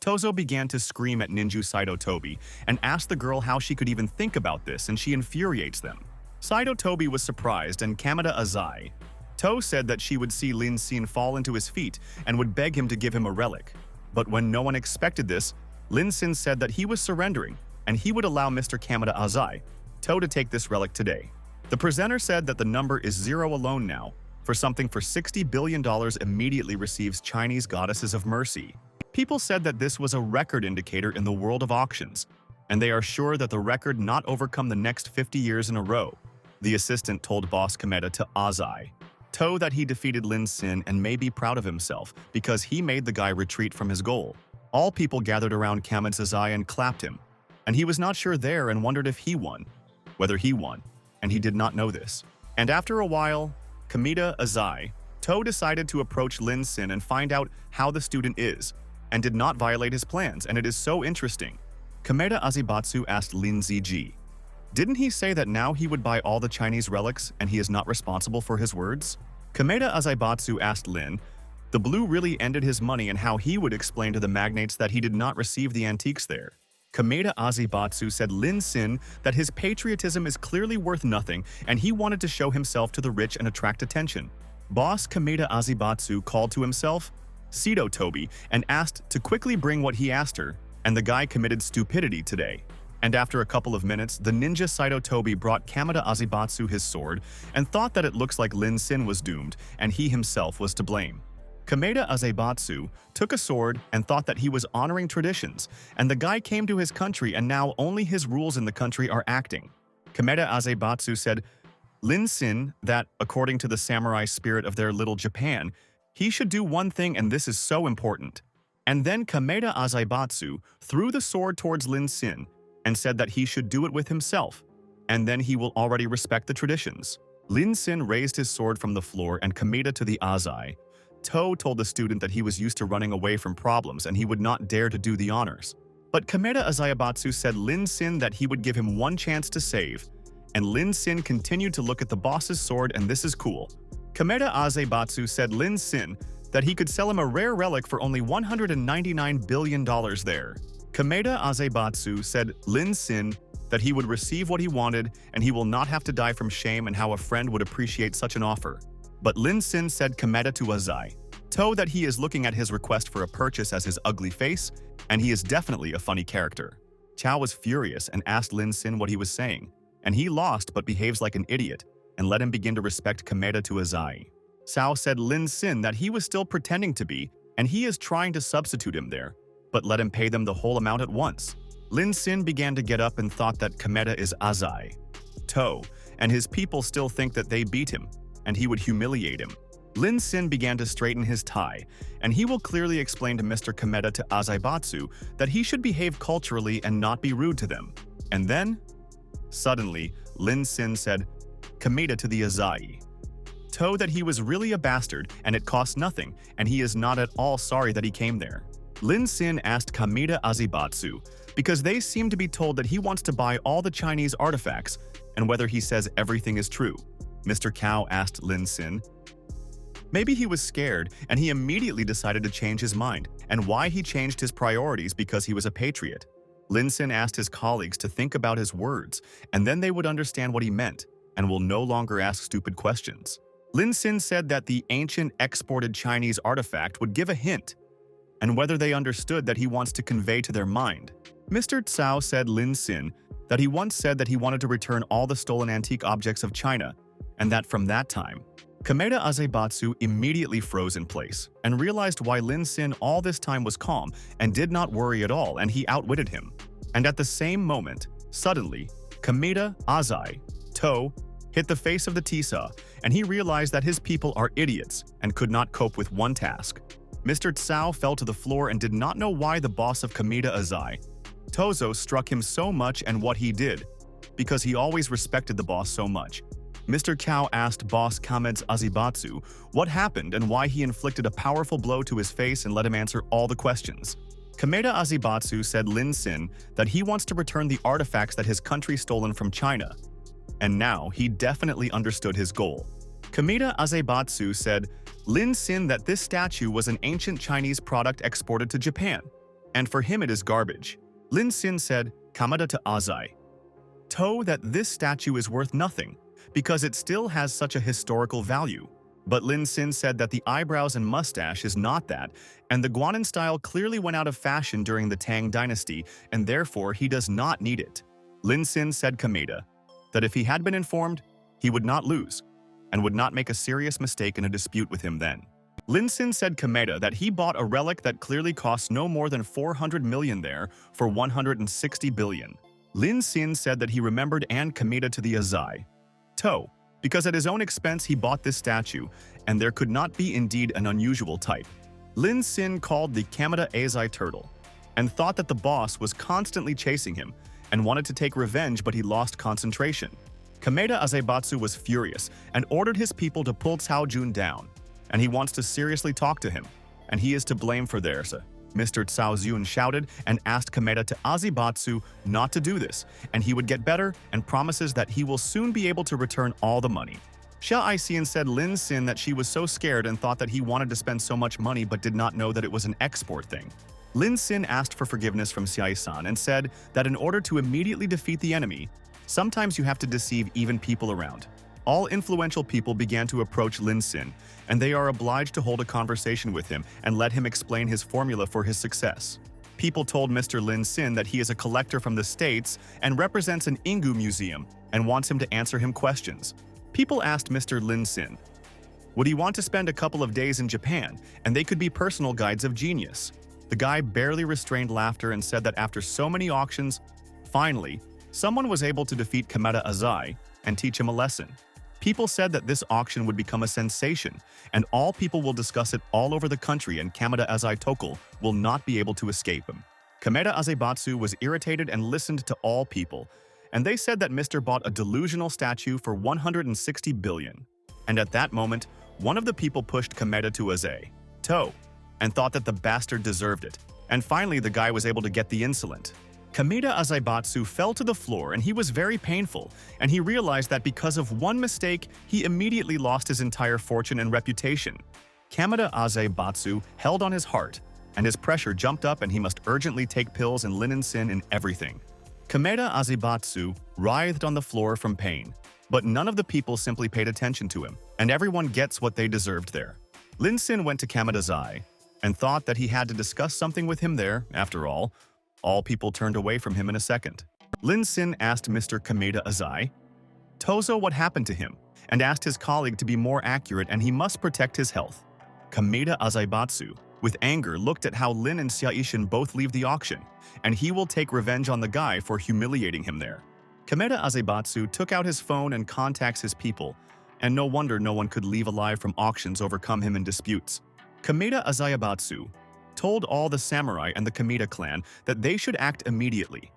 Tozo began to scream at Ninju Saito Toby and asked the girl how she could even think about this, and she infuriates them. Saito Toby was surprised, and Kamada Azai To said that she would see Lin Sin fall into his feet and would beg him to give him a relic. But when no one expected this, Lin Sin said that he was surrendering and he would allow Mr. Kamada Azai To to take this relic today. The presenter said that the number is 0 alone now, for something for $60 billion immediately receives Chinese goddesses of mercy. People said that this was a record indicator in the world of auctions, and they are sure that the record not overcome the next 50 years in a row. The assistant told boss Kamada to Azai To that he defeated Lin Sin and may be proud of himself because he made the guy retreat from his goal. All people gathered around Kamada Azai and clapped him, and he was not sure there and wondered if he won, whether he won, and he did not know this. And after a while, Kamada Azai To decided to approach Lin Sin and find out how the student is, and did not violate his plans, and it is so interesting. Kamada Azayabatsu asked Lin Ziji, didn't he say that now he would buy all the Chinese relics and he is not responsible for his words? Kamada Azayabatsu asked Lin, the blue really ended his money and how he would explain to the magnates that he did not receive the antiques there. Kamada Azayabatsu said Lin Sin that his patriotism is clearly worth nothing and he wanted to show himself to the rich and attract attention. Boss Kamada Azayabatsu called to himself Sido Toby and asked to quickly bring what he asked her, and the guy committed stupidity today. And after a couple of minutes, the ninja Saito Toby brought Kamada Azayabatsu his sword and thought that it looks like Lin Sin was doomed and he himself was to blame. Kamada Azayabatsu took a sword and thought that he was honoring traditions, and the guy came to his country and now only his rules in the country are acting. Kamada Azayabatsu said Lin Sin that, according to the samurai spirit of their little Japan, he should do one thing and this is so important. And then Kamada Azayabatsu threw the sword towards Lin Sin and said that he should do it with himself, and then he will already respect the traditions. Lin Sin raised his sword from the floor and Kamada to the Azai To told the student that he was used to running away from problems and he would not dare to do the honors. But Kamada Azayabatsu said Lin Sin that he would give him one chance to save, and Lin Sin continued to look at the boss's sword and this is cool. Kamada Azayabatsu said Lin Sin that he could sell him a rare relic for only $199 billion there. Kamada Azayabatsu said Lin Sin that he would receive what he wanted and he will not have to die from shame and how a friend would appreciate such an offer. But Lin Sin said Kamada to Azai To that he is looking at his request for a purchase as his ugly face, and he is definitely a funny character. Chow was furious and asked Lin Sin what he was saying, and he lost but behaves like an idiot and let him begin to respect Kameda to Azai. Cao said Lin Sin that he was still pretending to be, and he is trying to substitute him there, but let him pay them the whole amount at once. Lin Sin began to get up and thought that Kameda is Azai. To and his people still think that they beat him, and he would humiliate him. Lin Sin began to straighten his tie, and he will clearly explain to Mr. Kameda to Azaibatsu that he should behave culturally and not be rude to them. And then, suddenly, Lin Sin said, Kameda to the Azai. To that he was really a bastard and it cost nothing, and he is not at all sorry that he came there. Lin Sin asked Kameda Azibatsu because they seem to be told that he wants to buy all the Chinese artifacts and whether he says everything is true. Mr. Cao asked Lin Sin. Maybe he was scared and he immediately decided to change his mind, and why he changed his priorities because he was a patriot. Lin Sin asked his colleagues to think about his words, and then they would understand what he meant and will no longer ask stupid questions. Lin Sin said that the ancient exported Chinese artifact would give a hint, and whether they understood that he wants to convey to their mind. Mr. Cao said Lin Sin that he once said that he wanted to return all the stolen antique objects of China, and that from that time, Kameda Azebatsu immediately froze in place and realized why Lin Sin all this time was calm and did not worry at all, and he outwitted him. And at the same moment, suddenly, Kameda Azai, To, hit the face of the Tisa, and he realized that his people are idiots and could not cope with one task. Mr. Cao fell to the floor and did not know why the boss of Kameda Azai, Tozo, struck him so much and what he did, because he always respected the boss so much. Mr. Cao asked boss Kameda Azibatsu what happened and why he inflicted a powerful blow to his face and let him answer all the questions. Kameda Azibatsu said Lin Sin that he wants to return the artifacts that his country stolen from China, and now he definitely understood his goal. Kameda Azebatsu said Lin Sin that this statue was an ancient Chinese product exported to Japan, and for him it is garbage. Lin Sin said Kameda to Azai. To that this statue is worth nothing, because it still has such a historical value. But Lin Sin said that the eyebrows and mustache is not that, and the Guanan style clearly went out of fashion during the Tang dynasty, and therefore he does not need it. Lin Sin said Kameda that if he had been informed, he would not lose, and would not make a serious mistake in a dispute with him then. Lin Sin said Kameda that he bought a relic that clearly costs no more than 400 million there for 160 billion. Lin Sin said that he remembered and Kameda to the Azai. To, because at his own expense he bought this statue, and there could not be indeed an unusual type. Lin Sin called the Kameda Azai turtle, and thought that the boss was constantly chasing him, and wanted to take revenge but he lost concentration. Kameda Azebatsu was furious, and ordered his people to pull Cao Jun down, and he wants to seriously talk to him, and he is to blame for this. Mr. Cao Jun shouted and asked Kameda to Azibatsu not to do this, and he would get better and promises that he will soon be able to return all the money. Xia Aixian said Lin Sin that she was so scared and thought that he wanted to spend so much money but did not know that it was an export thing. Lin Sin asked for forgiveness from Xiai-san and said that in order to immediately defeat the enemy, sometimes you have to deceive even people around. All influential people began to approach Lin Sin, and they are obliged to hold a conversation with him and let him explain his formula for his success. People told Mr. Lin Sin that he is a collector from the States and represents an Ingu museum and wants him to answer him questions. People asked Mr. Lin Sin, would he want to spend a couple of days in Japan, and they could be personal guides of genius. The guy barely restrained laughter and said that after so many auctions, finally, someone was able to defeat Kameda Azai and teach him a lesson. People said that this auction would become a sensation, and all people will discuss it all over the country, and Kameda Azai Tokul will not be able to escape him. Kameda Azebatsu was irritated and listened to all people, and they said that Mr. bought a delusional statue for 160 billion. And at that moment, one of the people pushed Kameda to Azai, To, and thought that the bastard deserved it, and finally the guy was able to get the insolent. Kameda Azebatsu fell to the floor and he was very painful, and he realized that because of one mistake, he immediately lost his entire fortune and reputation. Kameda Azebatsu held on his heart, and his pressure jumped up and he must urgently take pills and Lin Sin and everything. Kameda Azebatsu writhed on the floor from pain, but none of the people simply paid attention to him, and everyone gets what they deserved there. Lin Sin went to Kamada Zai and thought that he had to discuss something with him there. After all people turned away from him in a second. Lin Sin asked Mr. Kamada Azai Tozo what happened to him and asked his colleague to be more accurate and he must protect his health. Kamada Azaibatsu, with anger, looked at how Lin and Xiaishin both leave the auction, and he will take revenge on the guy for humiliating him there. Kamada Azaibatsu took out his phone and contacts his people, and no wonder no one could leave alive from auctions overcome him in disputes. Kamada Azaibatsu told all the samurai and the Kamada clan that they should act immediately.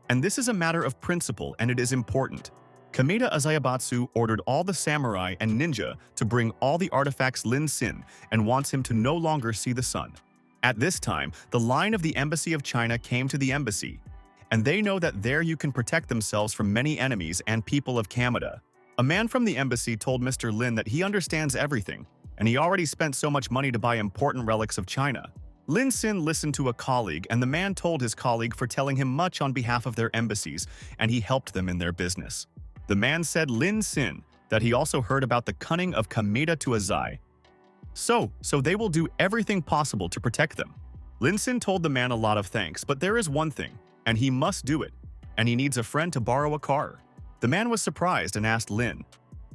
And this is a matter of principle and it is important. Kamada Azaibatsu ordered all the samurai and ninja to bring all the artifacts Lin Sin and wants him to no longer see the sun. At this time, the line of the Embassy of China came to the embassy, and they know that there you can protect themselves from many enemies and people of Kamada. A man from the embassy told Mr. Lin that he understands everything, and he already spent so much money to buy important relics of China. Lin Sin listened to a colleague, and the man told his colleague for telling him much on behalf of their embassies, and he helped them in their business. The man said Lin Sin that he also heard about the cunning of Kamada to Azai. So they will do everything possible to protect them. Lin Sin told the man a lot of thanks, but there is one thing, and he must do it, and he needs a friend to borrow a car. The man was surprised and asked Lin,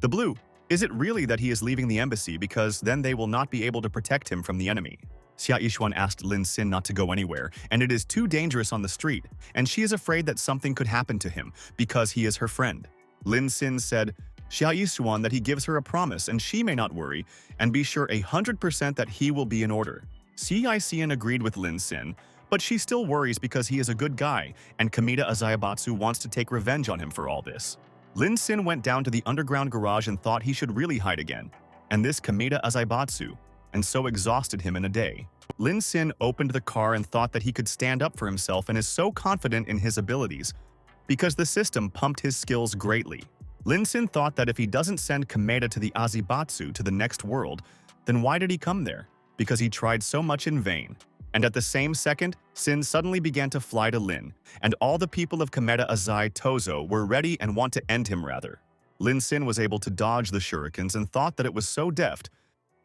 "The Blue, is it really that he is leaving the embassy because then they will not be able to protect him from the enemy?" Xia Yishuan asked Lin Sin not to go anywhere, and it is too dangerous on the street, and she is afraid that something could happen to him because he is her friend. Lin Sin said Xia Yishuan that he gives her a promise and she may not worry and be sure 100% that he will be in order. Xia Xian agreed with Lin Sin, but she still worries because he is a good guy and Kamada Azaibatsu wants to take revenge on him for all this. Lin Sin went down to the underground garage and thought he should really hide again, and this Kamada Azaibatsu, and so exhausted him in a day. Lin Sin opened the car and thought that he could stand up for himself and is so confident in his abilities because the system pumped his skills greatly. Lin Sin thought that if he doesn't send Kamada to the Azibatsu to the next world, then why did he come there? Because he tried so much in vain. And at the same second, Sin suddenly began to fly to Lin, and all the people of Kamada Azai Tozo were ready and want to end him rather. Lin Sin was able to dodge the shurikens and thought that it was so deft,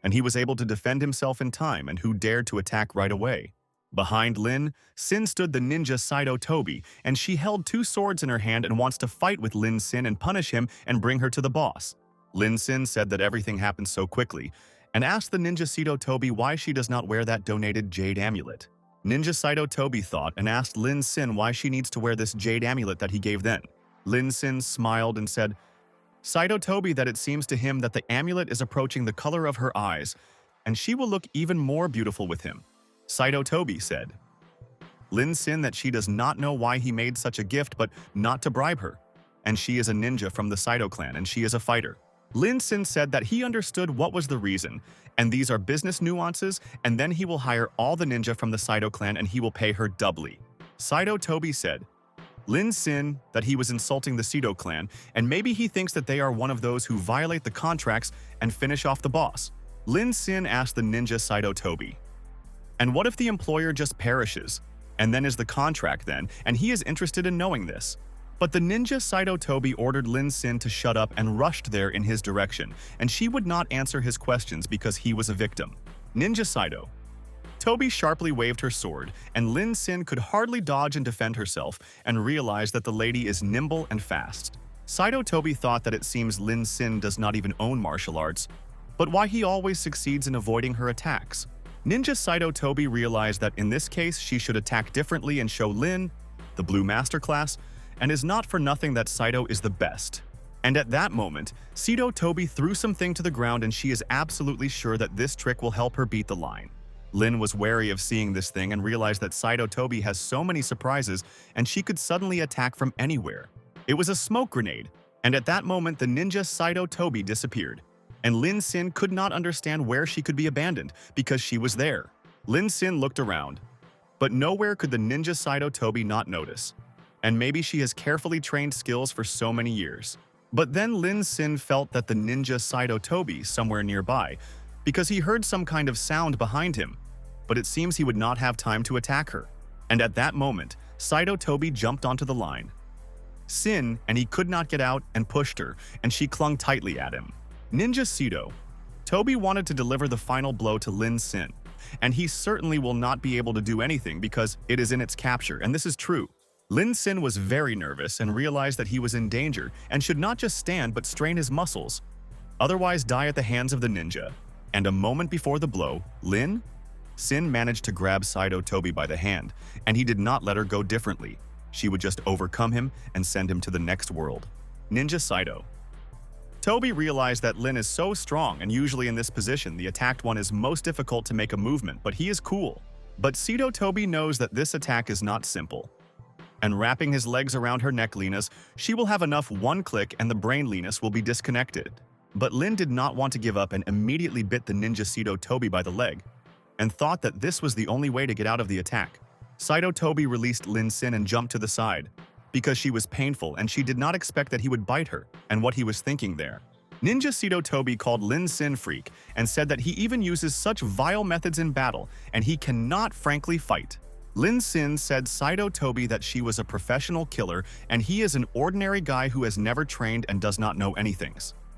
and he was able to defend himself in time and who dared to attack right away. Behind Lin, Sin stood the ninja Saito Tobi, and she held two swords in her hand and wants to fight with Lin Sin and punish him and bring her to the boss. Lin Sin said that everything happened so quickly, and asked the ninja Saito Tobi why she does not wear that donated jade amulet. Ninja Saito Tobi thought and asked Lin Sin why she needs to wear this jade amulet that he gave then. Lin Sin smiled and said, Saito Tobi that it seems to him that the amulet is approaching the color of her eyes, and she will look even more beautiful with him. Saito Tobi said, Lin Sin that she does not know why he made such a gift but not to bribe her, and she is a ninja from the Saito clan and she is a fighter. Lin Sin said that he understood what was the reason, and these are business nuances, and then he will hire all the ninja from the Saito clan and he will pay her doubly. Saito Tobi said, Lin Sin that he was insulting the Saito clan, and maybe he thinks that they are one of those who violate the contracts and finish off the boss. Lin Sin asked the ninja Saito Tobi, and what if the employer just perishes, and then is the contract then, and he is interested in knowing this? But the ninja Saito Tobi ordered Lin Sin to shut up and rushed there in his direction, and she would not answer his questions because he was a victim. Ninja Saito Tobi sharply waved her sword, and Lin Sin could hardly dodge and defend herself, and realized that the lady is nimble and fast. Saito Tobi thought that it seems Lin Sin does not even own martial arts, but why he always succeeds in avoiding her attacks. Ninja Saito Tobi realized that in this case she should attack differently and show Lin, the blue masterclass, and is not for nothing that Saito is the best. And at that moment, Saito Tobi threw something to the ground and she is absolutely sure that this trick will help her beat the line. Lin was wary of seeing this thing and realized that Saito Tobi has so many surprises and she could suddenly attack from anywhere. It was a smoke grenade, and at that moment the ninja Saito Tobi disappeared. And Lin Sin could not understand where she could be abandoned because she was there. Lin Sin looked around, but nowhere could the ninja Saito Tobi not notice. And maybe she has carefully trained skills for so many years. But then Lin Sin felt that the ninja Saito Tobi somewhere nearby because he heard some kind of sound behind him, but it seems he would not have time to attack her. And at that moment, Saito Tobi jumped onto the line. Sin, and he could not get out and pushed her, and she clung tightly at him. Ninja Saito Toby wanted to deliver the final blow to Lin Sin, and he certainly will not be able to do anything because it is in its capture, and this is true. Lin Sin was very nervous and realized that he was in danger and should not just stand but strain his muscles, otherwise die at the hands of the ninja. And a moment before the blow, Lin Sin managed to grab Saito Toby by the hand, and he did not let her go differently. She would just overcome him and send him to the next world. Ninja Saito. Toby realized that Lin is so strong, and usually in this position, the attacked one is most difficult to make a movement, but he is cool. But Saito Toby knows that this attack is not simple. And wrapping his legs around her neck Lenas, she will have enough one click and the brain Lenas will be disconnected. But Lin did not want to give up and immediately bit the ninja Saito Toby by the leg, and thought that this was the only way to get out of the attack. Saito Toby released Lin Sin and jumped to the side, because she was painful and she did not expect that he would bite her, and what he was thinking there. Ninja Saito Toby called Lin Sin freak and said that he even uses such vile methods in battle and he cannot frankly fight. Lin Sin said Saito Toby that she was a professional killer and he is an ordinary guy who has never trained and does not know anything.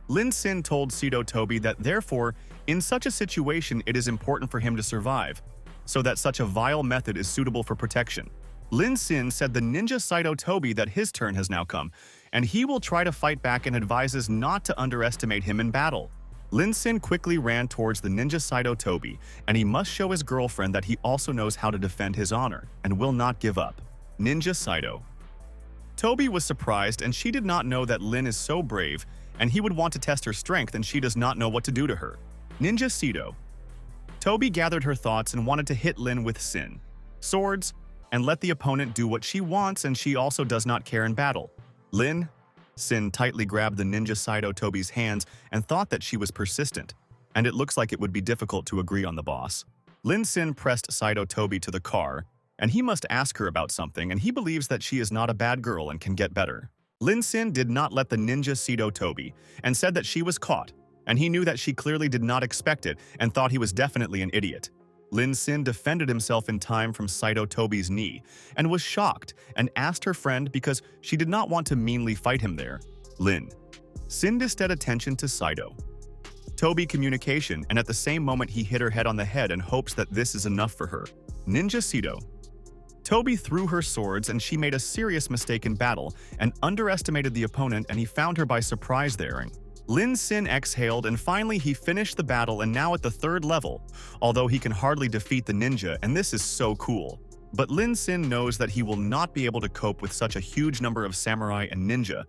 Lin Sin told Saito Toby that therefore, in such a situation it is important for him to survive, so that such a vile method is suitable for protection. Lin Sin said the ninja Saito Toby that his turn has now come, and he will try to fight back and advises not to underestimate him in battle. Lin Sin quickly ran towards the ninja Saito Toby, and he must show his girlfriend that he also knows how to defend his honor and will not give up. Ninja Saito. Toby was surprised and she did not know that Lin is so brave and he would want to test her strength and she does not know what to do to her. Ninja Saito. Toby gathered her thoughts and wanted to hit Lin with Sin, swords, and let the opponent do what she wants and she also does not care in battle. Lin Sin tightly grabbed the ninja Saito Toby's hands and thought that she was persistent, and it looks like it would be difficult to agree on the boss. Lin Sin pressed Saito Toby to the car, and he must ask her about something and he believes that she is not a bad girl and can get better. Lin Sin did not let the ninja Saito Toby and said that she was caught, and he knew that she clearly did not expect it and thought he was definitely an idiot. Lin Sin defended himself in time from Saito Toby's knee and was shocked and asked her friend because she did not want to meanly fight him there. Lin Sin instead attention to Saito Toby communication, and at the same moment he hit her head on the head and hopes that this is enough for her. Ninja Saito. Toby threw her swords and she made a serious mistake in battle and underestimated the opponent, and he found her by surprise there. Lin Sin exhaled and finally he finished the battle, and now at the 3rd level, although he can hardly defeat the ninja, and this is so cool. But Lin Sin knows that he will not be able to cope with such a huge number of samurai and ninja,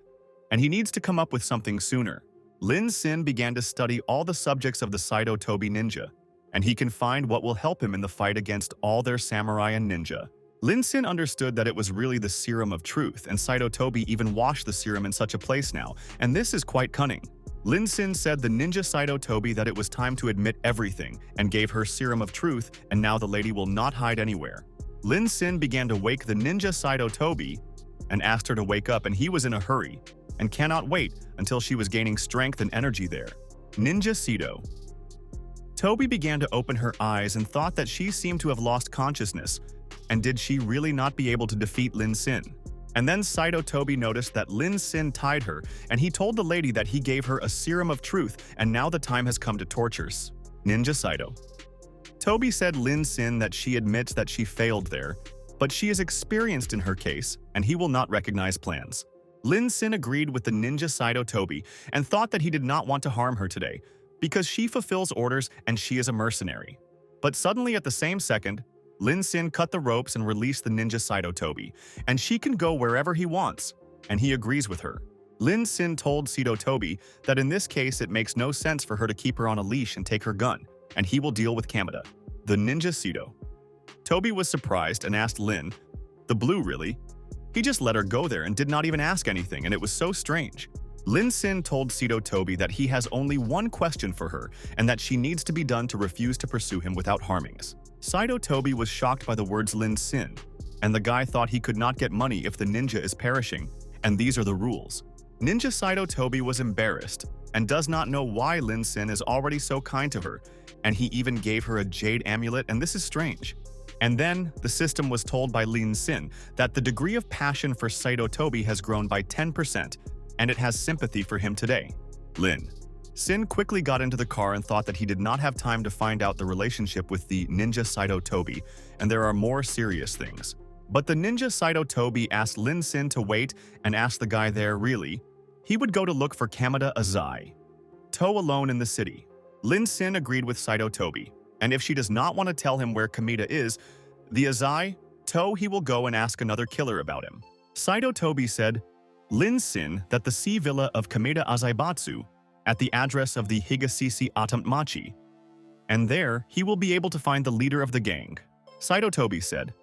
and he needs to come up with something sooner. Lin Sin began to study all the subjects of the Saito Toby ninja, and he can find what will help him in the fight against all their samurai and ninja. Lin Sin understood that it was really the serum of truth, and Saito Toby even washed the serum in such a place now, and this is quite cunning. Lin Sin said the ninja Saito Toby that it was time to admit everything and gave her serum of truth, and now the lady will not hide anywhere. Lin Sin began to wake the ninja Saito Toby and asked her to wake up, and he was in a hurry and cannot wait until she was gaining strength and energy there. Ninja Saito. Toby began to open her eyes and thought that she seemed to have lost consciousness, and did she really not be able to defeat Lin Sin? And then Saito Toby noticed that Lin Sin tied her, and he told the lady that he gave her a serum of truth, and now the time has come to tortures. Ninja Saito. Toby said Lin Sin that she admits that she failed there, but she is experienced in her case, and he will not recognize plans. Lin Sin agreed with the ninja Saito Toby and thought that he did not want to harm her today, because she fulfills orders and she is a mercenary. But suddenly at the same second, Lin Sin cut the ropes and released the ninja Saito Toby, and she can go wherever he wants, and he agrees with her. Lin Sin told Saito Toby that in this case it makes no sense for her to keep her on a leash and take her gun, and he will deal with Kamada. The ninja Saito. Toby was surprised and asked Lin, "The blue really?" He just let her go there and did not even ask anything, and it was so strange. Lin Sin told Saito Toby that he has only one question for her and that she needs to be done to refuse to pursue him without harming us. Saito Toby was shocked by the words Lin Sin, and the guy thought he could not get money if the ninja is perishing, and these are the rules. Ninja Saito Toby was embarrassed and does not know why Lin Sin is already so kind to her, and he even gave her a jade amulet, and this is strange. And then, the system was told by Lin Sin that the degree of passion for Saito Toby has grown by 10%, and it has sympathy for him today. Lin Sin quickly got into the car and thought that he did not have time to find out the relationship with the ninja Saito Tobi, and there are more serious things. But the ninja Saito Tobi asked Lin Sin to wait and asked the guy there, really? He would go to look for Kameda Azai, To alone in the city. Lin Sin agreed with Saito Tobi, and if she does not want to tell him where Kameda is, the Azai, To he will go and ask another killer about him. Saito Tobi said, Lin Sin that the sea villa of Kameda Azaibatsu at the address of the Higasisi Atammachi, and there he will be able to find the leader of the gang. Saito Tobi said,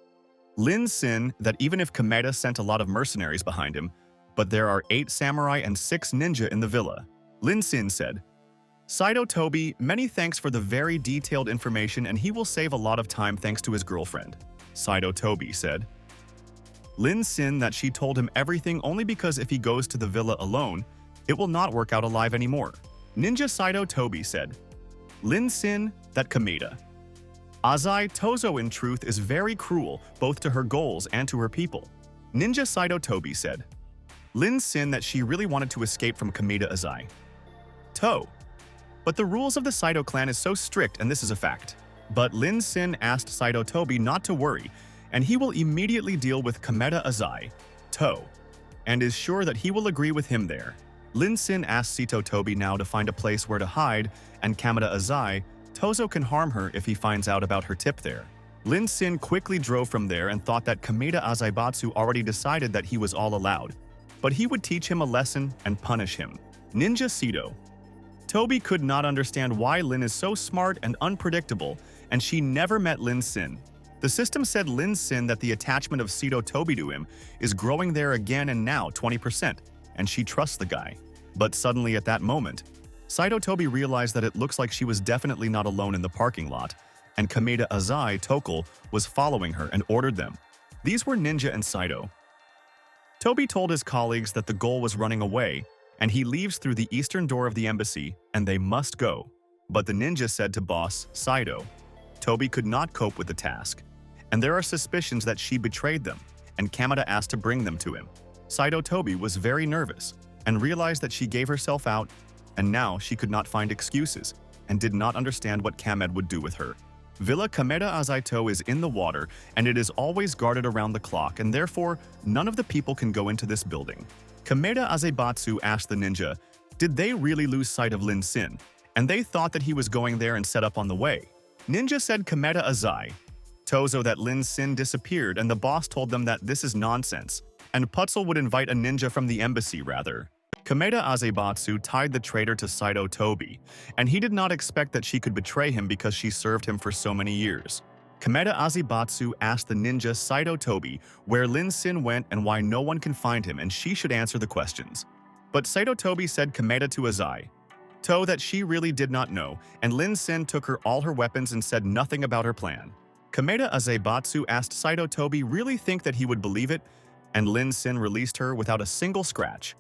Lin Sin that even if Kameda sent a lot of mercenaries behind him, but there are 8 samurai and 6 ninja in the villa. Lin Sin said, Saito Tobi, many thanks for the very detailed information and he will save a lot of time thanks to his girlfriend. Saito Tobi said, Lin Sin that she told him everything only because if he goes to the villa alone, it will not work out alive anymore. Ninja Saito Tobi said, Lin Sin that Kameda Azai Tozo in truth is very cruel both to her goals and to her people. Ninja Saito Tobi said, Lin Sin that she really wanted to escape from Kameda Azai. To. But the rules of the Saito clan is so strict and this is a fact. But Lin Sin asked Saito Tobi not to worry and he will immediately deal with Kameda Azai, To, and is sure that he will agree with him there. Lin Sin asked Saito Tobi now to find a place where to hide, and Kameda Azai, Tozo can harm her if he finds out about her tip there. Lin Sin quickly drove from there and thought that Kameda Azaibatsu already decided that he was all allowed, but he would teach him a lesson and punish him. Ninja Saito. Tobi could not understand why Lin is so smart and unpredictable, and she never met Lin Sin. The system said Lin Sin that the attachment of Saito Tobi to him is growing there again and now 20%, and she trusts the guy. But suddenly at that moment, Saito Tobi realized that it looks like she was definitely not alone in the parking lot, and Kameda Azai Tokal was following her and ordered them. These were Ninja and Saito. Tobi told his colleagues that the goal was running away, and he leaves through the eastern door of the embassy, and they must go. But the ninja said to boss, Saito, Tobi could not cope with the task, and there are suspicions that she betrayed them, and Kameda asked to bring them to him. Saito Tobi was very nervous, and realized that she gave herself out, and now she could not find excuses, and did not understand what Kameda would do with her. Villa Kameda Azaito is in the water, and it is always guarded around the clock, and therefore, none of the people can go into this building. Kameda Azebatsu asked the ninja, did they really lose sight of Lin Sin? And they thought that he was going there and set up on the way. Ninja said Kameda Azai, Tozo that Lin Sin disappeared, and the boss told them that this is nonsense, and Putzel would invite a ninja from the embassy rather. Kameda Azebatsu tied the traitor to Saito Tobi, and he did not expect that she could betray him because she served him for so many years. Kameda Azebatsu asked the ninja Saito Tobi where Lin Sin went and why no one can find him, and she should answer the questions. But Saito Tobi said Kameda to Azai, To that she really did not know, and Lin Sin took her all her weapons and said nothing about her plan. Kameda Azebatsu asked Saito Tobi really think that he would believe it, and Lin Sin released her without a single scratch.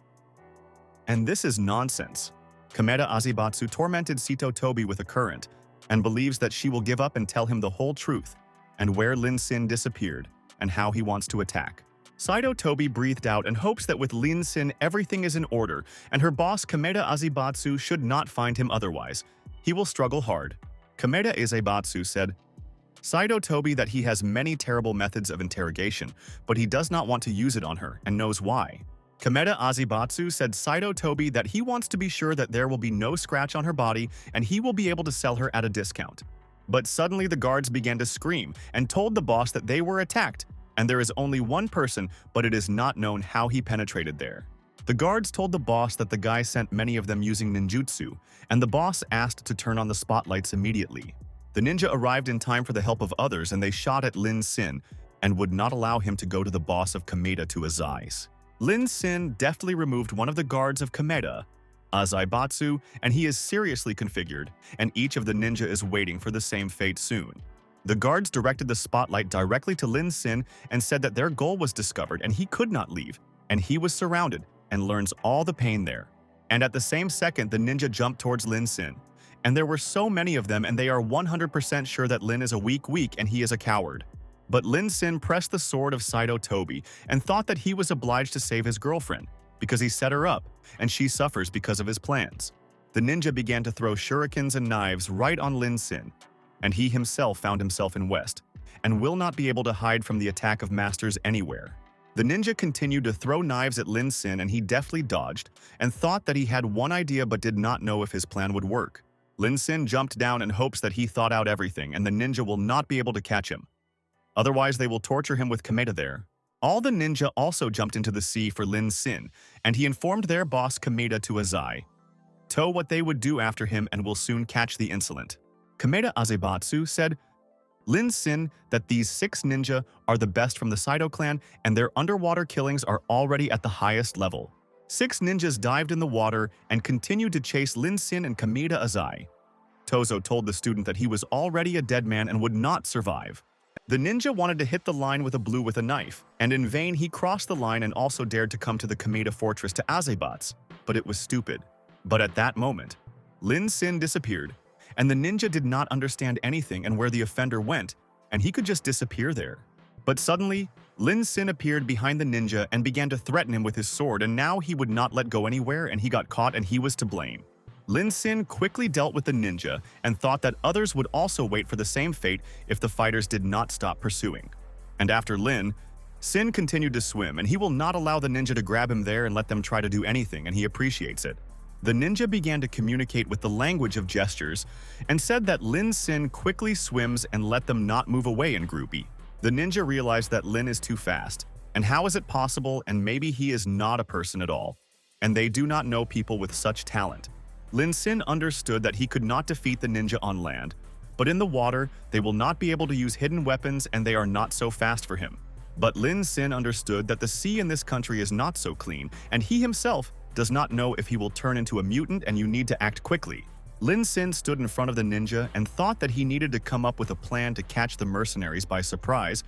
And this is nonsense. Kameda Azebatsu tormented Saito Tobi with a current, and believes that she will give up and tell him the whole truth, and where Lin Sin disappeared, and how he wants to attack. Saito Tobi breathed out and hopes that with Lin Sin everything is in order, and her boss Kameda Azebatsu should not find him otherwise. He will struggle hard. Kameda Azebatsu said, Saito Tobi that he has many terrible methods of interrogation, but he does not want to use it on her, and knows why. Kameda Azebatsu said Saito Tobi that he wants to be sure that there will be no scratch on her body and he will be able to sell her at a discount. But suddenly the guards began to scream and told the boss that they were attacked, and there is only one person, but it is not known how he penetrated there. The guards told the boss that the guy sent many of them using ninjutsu, and the boss asked to turn on the spotlights immediately. The ninja arrived in time for the help of others, and they shot at Lin Sin and would not allow him to go to the boss of Kameda to Azai's. Lin Sin deftly removed one of the guards of Kameda, Azaibatsu, and he is seriously configured, and each of the ninja is waiting for the same fate soon. The guards directed the spotlight directly to Lin Sin and said that their goal was discovered and he could not leave, and he was surrounded and learns all the pain there. And at the same second, the ninja jumped towards Lin Sin, and there were so many of them and they are 100% sure that Lin is a weak and he is a coward. But Lin Sin pressed the sword of Saito Tobi and thought that he was obliged to save his girlfriend because he set her up, and she suffers because of his plans. the ninja began to throw shurikens and knives right on Lin Sin, and he himself found himself in West, and will not be able to hide from the attack of masters anywhere. The ninja continued to throw knives at Lin Sin, and he deftly dodged, and thought that he had one idea but did not know if his plan would work. Lin Sin jumped down and hopes that he thought out everything and the ninja will not be able to catch him. Otherwise, they will torture him with Kameda there. All the ninja also jumped into the sea for Lin Sin, and he informed their boss Kameda to Azai To what they would do after him and will soon catch the insolent. Kameda Azebatsu said Lin Sin that these 6 ninja are the best from the Saito clan and their underwater killings are already at the highest level. 6 ninjas dived in the water and continued to chase Lin Sin and Kameda Azai. Tozo told the student that he was already a dead man and would not survive. The ninja wanted to hit the line with a blue with a knife, and in vain he crossed the line and also dared to come to the Kameda fortress to Azebatsu, but it was stupid. But at that moment, Lin Sin disappeared, and the ninja did not understand anything and where the offender went, and he could just disappear there. But suddenly, Lin Sin appeared behind the ninja and began to threaten him with his sword, and now he would not let go anywhere and he got caught and he was to blame. Lin Sin quickly dealt with the ninja and thought that others would also wait for the same fate if the fighters did not stop pursuing. And after Lin, Sin continued to swim, and he will not allow the ninja to grab him there and let them try to do anything, and he appreciates it. The ninja began to communicate with the language of gestures and said that Lin Sin quickly swims and let them not move away in groupie. The ninja realized that Lin is too fast, and how is it possible, and maybe he is not a person at all, and they do not know people with such talent. Lin Sin understood that he could not defeat the ninja on land, but in the water they will not be able to use hidden weapons and they are not so fast for him. But Lin Sin understood that the sea in this country is not so clean, and he himself does not know if he will turn into a mutant and you need to act quickly. Lin Sin stood in front of the ninja and thought that he needed to come up with a plan to catch the mercenaries by surprise,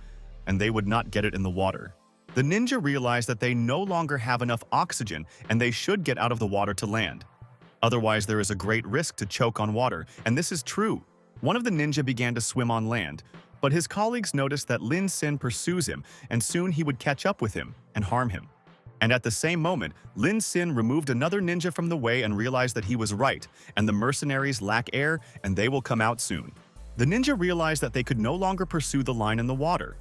and they would not get it in the water. The ninja realized that they no longer have enough oxygen and they should get out of the water to land. Otherwise, there is a great risk to choke on water, and this is true. One of the ninja began to swim on land, but his colleagues noticed that Lin Sin pursues him, and soon he would catch up with him and harm him. And at the same moment, Lin Sin removed another ninja from the way and realized that he was right, and the mercenaries lack air and they will come out soon. The ninja realized that they could no longer pursue the line in the water,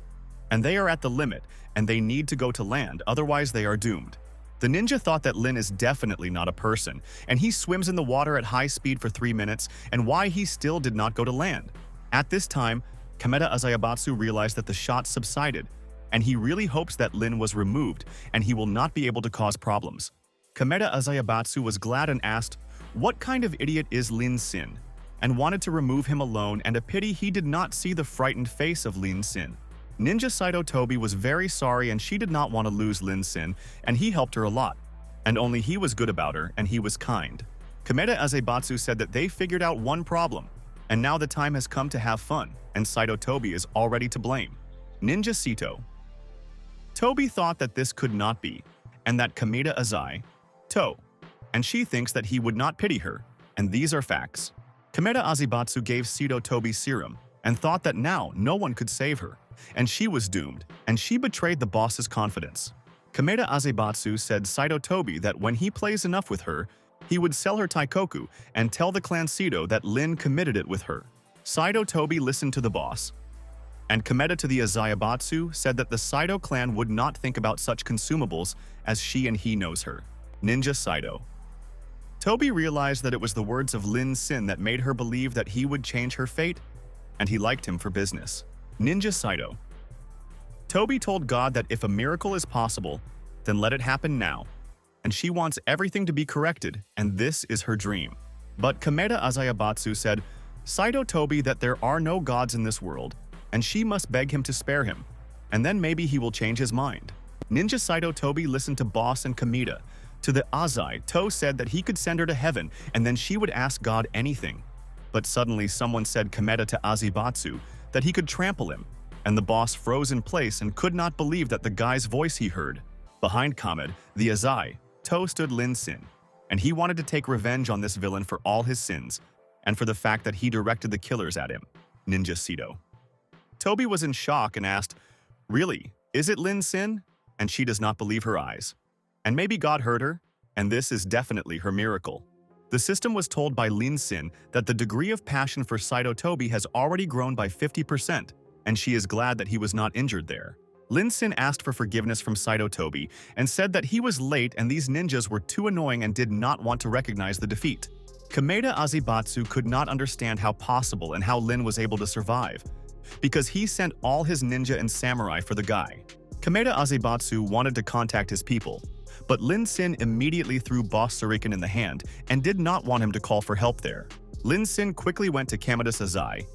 and they are at the limit, and they need to go to land, otherwise they are doomed. The ninja thought that Lin is definitely not a person, and he swims in the water at high speed for 3 minutes, and why he still did not go to land. At this time, Kameda Azayabatsu realized that the shot subsided, and he really hopes that Lin was removed and he will not be able to cause problems. Kameda Azayabatsu was glad and asked, "What kind of idiot is Lin Sin?" and wanted to remove him alone, and a pity he did not see the frightened face of Lin Sin. Ninja Saito Tobi was very sorry and she did not want to lose Lin Sin, and he helped her a lot. And only he was good about her and he was kind. Kameda Azebatsu said that they figured out one problem, and now the time has come to have fun, and Saito Tobi is already to blame. Ninja Sito. Tobi thought that this could not be, and that Kameda Azai, and she thinks that he would not pity her, and these are facts. Kameda Azebatsu gave Sito Tobi serum, and thought that now no one could save her, and she was doomed, and she betrayed the boss's confidence. Kameda Azebatsu said Saito Tobi that when he plays enough with her, he would sell her Taikoku and tell the clan Sito that Lin committed it with her. Saito Tobi listened to the boss, and Kameda to the Azayabatsu said that the Saito clan would not think about such consumables as she and he knows her. Ninja Saito. Tobi realized that it was the words of Lin Sin that made her believe that he would change her fate, and he liked him for business. Ninja Saito. Tobi told God that if a miracle is possible, then let it happen now, and she wants everything to be corrected, and this is her dream. But Kameda Azayabatsu said Saito Tobi that there are no gods in this world, and she must beg him to spare him, and then maybe he will change his mind. Ninja Saito Tobi listened to Boss and Kameda. To the Azai, To said that he could send her to heaven, and then she would ask God anything. But suddenly someone said Kameda to Azebatsu that he could trample him, and the boss froze in place and could not believe that the guy's voice he heard. Behind Kamed, the Azai, To stood Lin Sin, and he wanted to take revenge on this villain for all his sins, and for the fact that he directed the killers at him. Ninja Sito. Tobi was in shock and asked, "Really, is it Lin Sin?" And she does not believe her eyes. And maybe God heard her, and this is definitely her miracle. The system was told by Lin Sin that the degree of passion for Saito Tobi has already grown by 50%, and she is glad that he was not injured there. Lin Sin asked for forgiveness from Saito Tobi and said that he was late and these ninjas were too annoying and did not want to recognize the defeat. Kameda Azebatsu could not understand how possible and how Lin was able to survive, because he sent all his ninja and samurai for the guy. Kameda Azebatsu wanted to contact his people, but Lin Sin immediately threw Boss Suriken in the hand and did not want him to call for help there. Lin Sin quickly went to Kameda Sazai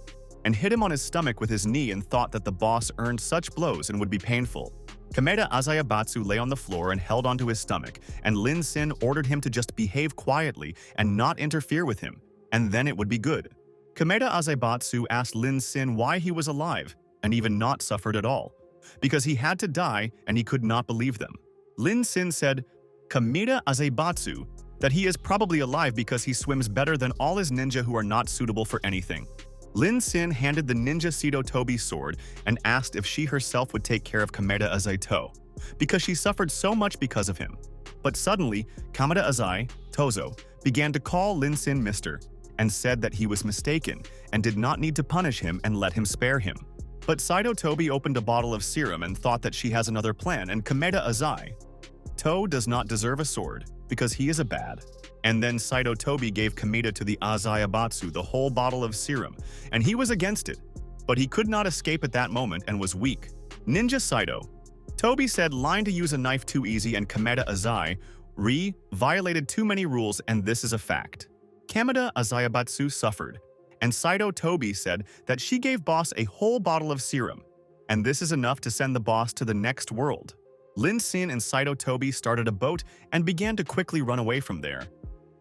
and hit him on his stomach with his knee and thought that the boss earned such blows and would be painful. Kameda Azayabatsu lay on the floor and held onto his stomach, and Lin Sin ordered him to just behave quietly and not interfere with him, and then it would be good. Kameda Azayabatsu asked Lin Sin why he was alive and even not suffered at all, because he had to die and he could not believe them. Lin Sin said, Kameda Azebatsu, that he is probably alive because he swims better than all his ninja who are not suitable for anything. Lin Sin handed the ninja Saito Tobi sword and asked if she herself would take care of Kameda Azaito, because she suffered so much because of him. But suddenly, Kameda Azai, Tozo, began to call Lin Sin Mister, and said that he was mistaken and did not need to punish him and let him spare him. But Saito Tobi opened a bottle of serum and thought that she has another plan, and Kameda Azai, To does not deserve a sword because he is a bad. And then Saito Tobi gave Kameda to the Azayabatsu the whole bottle of serum, and he was against it. But he could not escape at that moment and was weak. Ninja Saito. Tobi said line to use a knife too easy, and Kameda Azai violated too many rules, and this is a fact. Kameda Azayabatsu suffered, and Saito Tobi said that she gave boss a whole bottle of serum, and this is enough to send the boss to the next world. Lin Sin and Saito Tobi started a boat and began to quickly run away from there,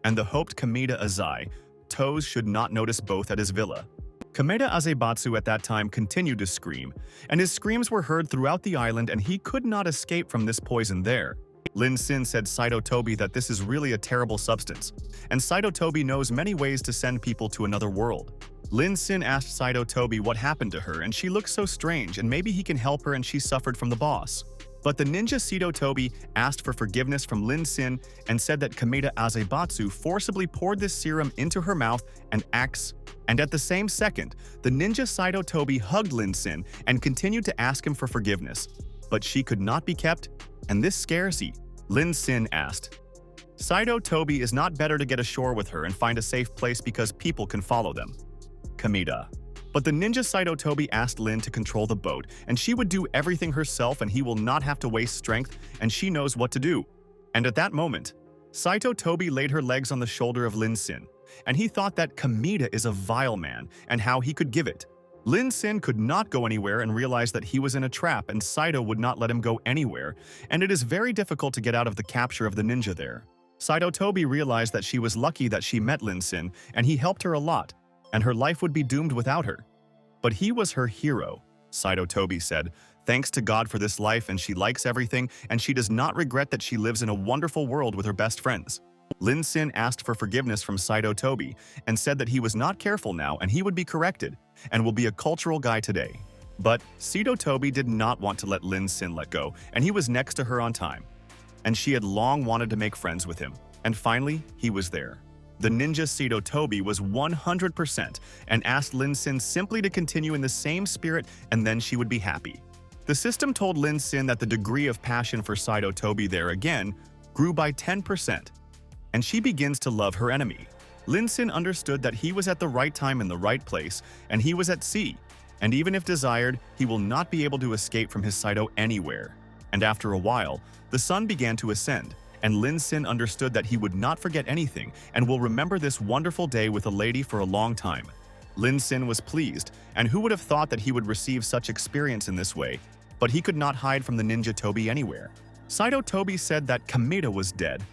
and the hoped Kameda Azai, Toes should not notice both at his villa. Kameda Azebatsu at that time continued to scream, and his screams were heard throughout the island, and he could not escape from this poison there. Lin Sin said Saito Tobi that this is really a terrible substance, and Saito Tobi knows many ways to send people to another world. Lin Sin asked Saito Tobi what happened to her, and she looked so strange, and maybe he can help her, and she suffered from the boss. But the ninja Saito Tobi asked for forgiveness from Lin Sin and said that Kameda Azebatsu forcibly poured this serum into her mouth and at the same second, the ninja Saito Tobi hugged Lin Sin and continued to ask him for forgiveness. But she could not be kept, and this scares he. Lin Sin asked, Saito Tobi is not better to get ashore with her and find a safe place because people can follow them. Kameda. But the ninja Saito Tobi asked Lin to control the boat, and she would do everything herself and he will not have to waste strength, and she knows what to do. And at that moment, Saito Tobi laid her legs on the shoulder of Lin Sin, and he thought that Kameda is a vile man and how he could give it. Lin Sin could not go anywhere and realized that he was in a trap, and Saito would not let him go anywhere, and it is very difficult to get out of the capture of the ninja there. Saito Tobi realized that she was lucky that she met Lin Sin, and he helped her a lot, and her life would be doomed without her. But he was her hero, Saito Tobi said, thanks to God for this life, and she likes everything, and she does not regret that she lives in a wonderful world with her best friends. Lin Sin asked for forgiveness from Saito Tobi and said that he was not careful now and he would be corrected and will be a cultural guy today. But Saito Tobi did not want to let Lin Sin let go, and he was next to her on time. And she had long wanted to make friends with him, and finally, he was there. The ninja Saito Tobi was 100% and asked Lin Sin simply to continue in the same spirit, and then she would be happy. The system told Lin Sin that the degree of passion for Saito Tobi there again grew by 10%, and she begins to love her enemy. Lin Sin understood that he was at the right time in the right place, and he was at sea, and even if desired, he will not be able to escape from his Saito anywhere. And after a while, the sun began to ascend, and Lin Sin understood that he would not forget anything and will remember this wonderful day with a lady for a long time. Lin Sin was pleased, and who would have thought that he would receive such experience in this way, but he could not hide from the ninja Tobi anywhere. Saito Tobi said that Kameda was dead,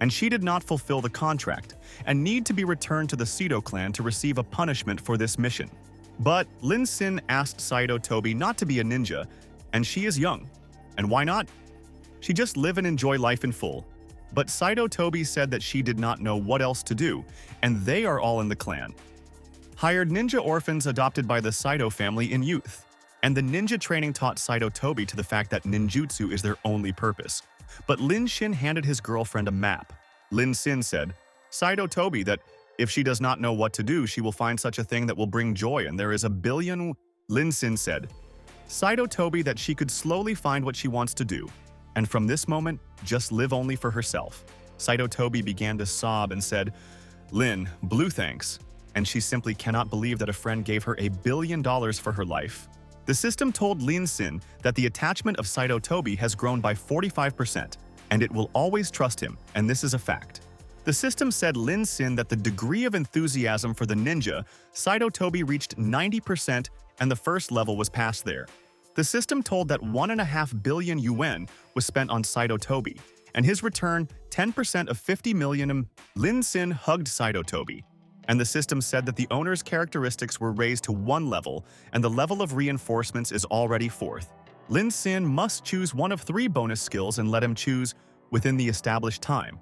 and she did not fulfill the contract and need to be returned to the Saito clan to receive a punishment for this mission. But Lin Sin asked Saito Tobi not to be a ninja, and she is young. And why not? She just live and enjoy life in full. But Saito Tobi said that she did not know what else to do, and they are all in the clan. Hired ninja orphans adopted by the Saito family in youth. And the ninja training taught Saito Tobi to the fact that ninjutsu is their only purpose. But Lin Sin handed his girlfriend a map. Lin Sin said, Saito Toby that if she does not know what to do, she will find such a thing that will bring joy, and there is a billion. Lin Sin said, Saito Toby that she could slowly find what she wants to do, and from this moment, just live only for herself. Saito Toby began to sob and said, Lin, blue thanks. And she simply cannot believe that a friend gave her $1 billion for her life. The system told Lin Sin that the attachment of Saito Toby has grown by 45%, and it will always trust him, and this is a fact. The system said Lin Sin that the degree of enthusiasm for the ninja, Saito Toby reached 90%, and the first level was passed there. The system told that 1.5 billion yuan was spent on Saito Toby, and his return, 10% of 50 million. Lin Sin hugged Saito Toby, and the system said that the owner's characteristics were raised to 1 level, and the level of reinforcements is already 4th. Lin Sin must choose one of 3 bonus skills and let him choose within the established time,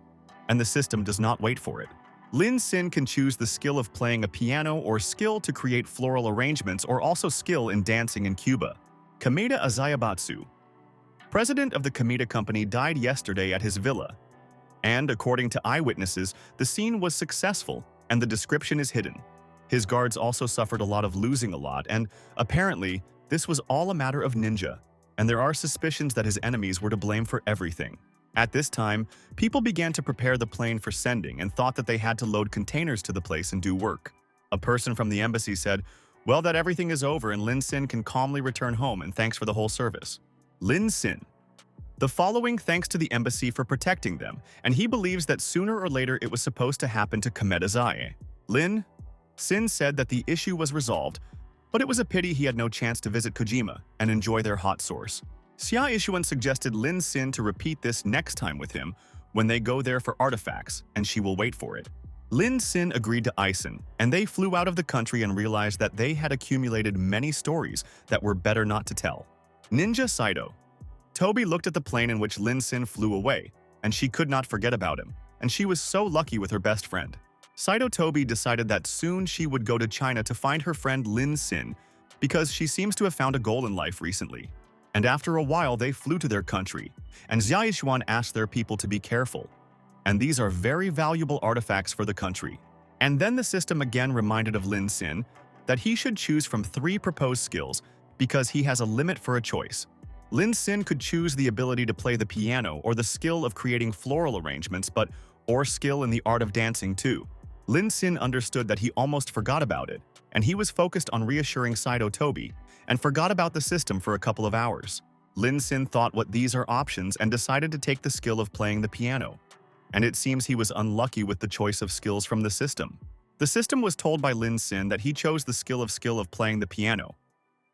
and the system does not wait for it. Lin Sin can choose the skill of playing a piano or skill to create floral arrangements or also skill in dancing in Cuba. Kameda Azayabatsu, president of the Kameda company, died yesterday at his villa. And according to eyewitnesses, the scene was successful and the description is hidden. His guards also suffered a lot of losing a lot, and apparently, this was all a matter of ninja, and there are suspicions that his enemies were to blame for everything. At this time, people began to prepare the plane for sending and thought that they had to load containers to the place and do work. A person from the embassy said, well, that everything is over and Lin Sin can calmly return home and thanks for the whole service. Lin Sin. The following thanks to the embassy for protecting them, and he believes that sooner or later it was supposed to happen to Kameda Zaye. Lin Sin said that the issue was resolved, but it was a pity he had no chance to visit Kojima and enjoy their hot source. Xia Ishuan suggested Lin Sin to repeat this next time with him when they go there for artifacts, and she will wait for it. Lin Sin agreed to Ison, and they flew out of the country and realized that they had accumulated many stories that were better not to tell. Ninja Saito. Toby looked at the plane in which Lin Sin flew away, and she could not forget about him, and she was so lucky with her best friend. Saito Toby decided that soon she would go to China to find her friend Lin Sin because she seems to have found a goal in life recently. And after a while, they flew to their country, and Xia Yishuan asked their people to be careful. And these are very valuable artifacts for the country. And then the system again reminded of Lin Sin that he should choose from 3 proposed skills because he has a limit for a choice. Lin Sin could choose the ability to play the piano or the skill of creating floral arrangements, or skill in the art of dancing too. Lin Sin understood that he almost forgot about it, and he was focused on reassuring Saito Toby and forgot about the system for a couple of hours. Lin Sin thought what these are options and decided to take the skill of playing the piano. And it seems he was unlucky with the choice of skills from the system. The system was told by Lin Sin that he chose the skill of playing the piano,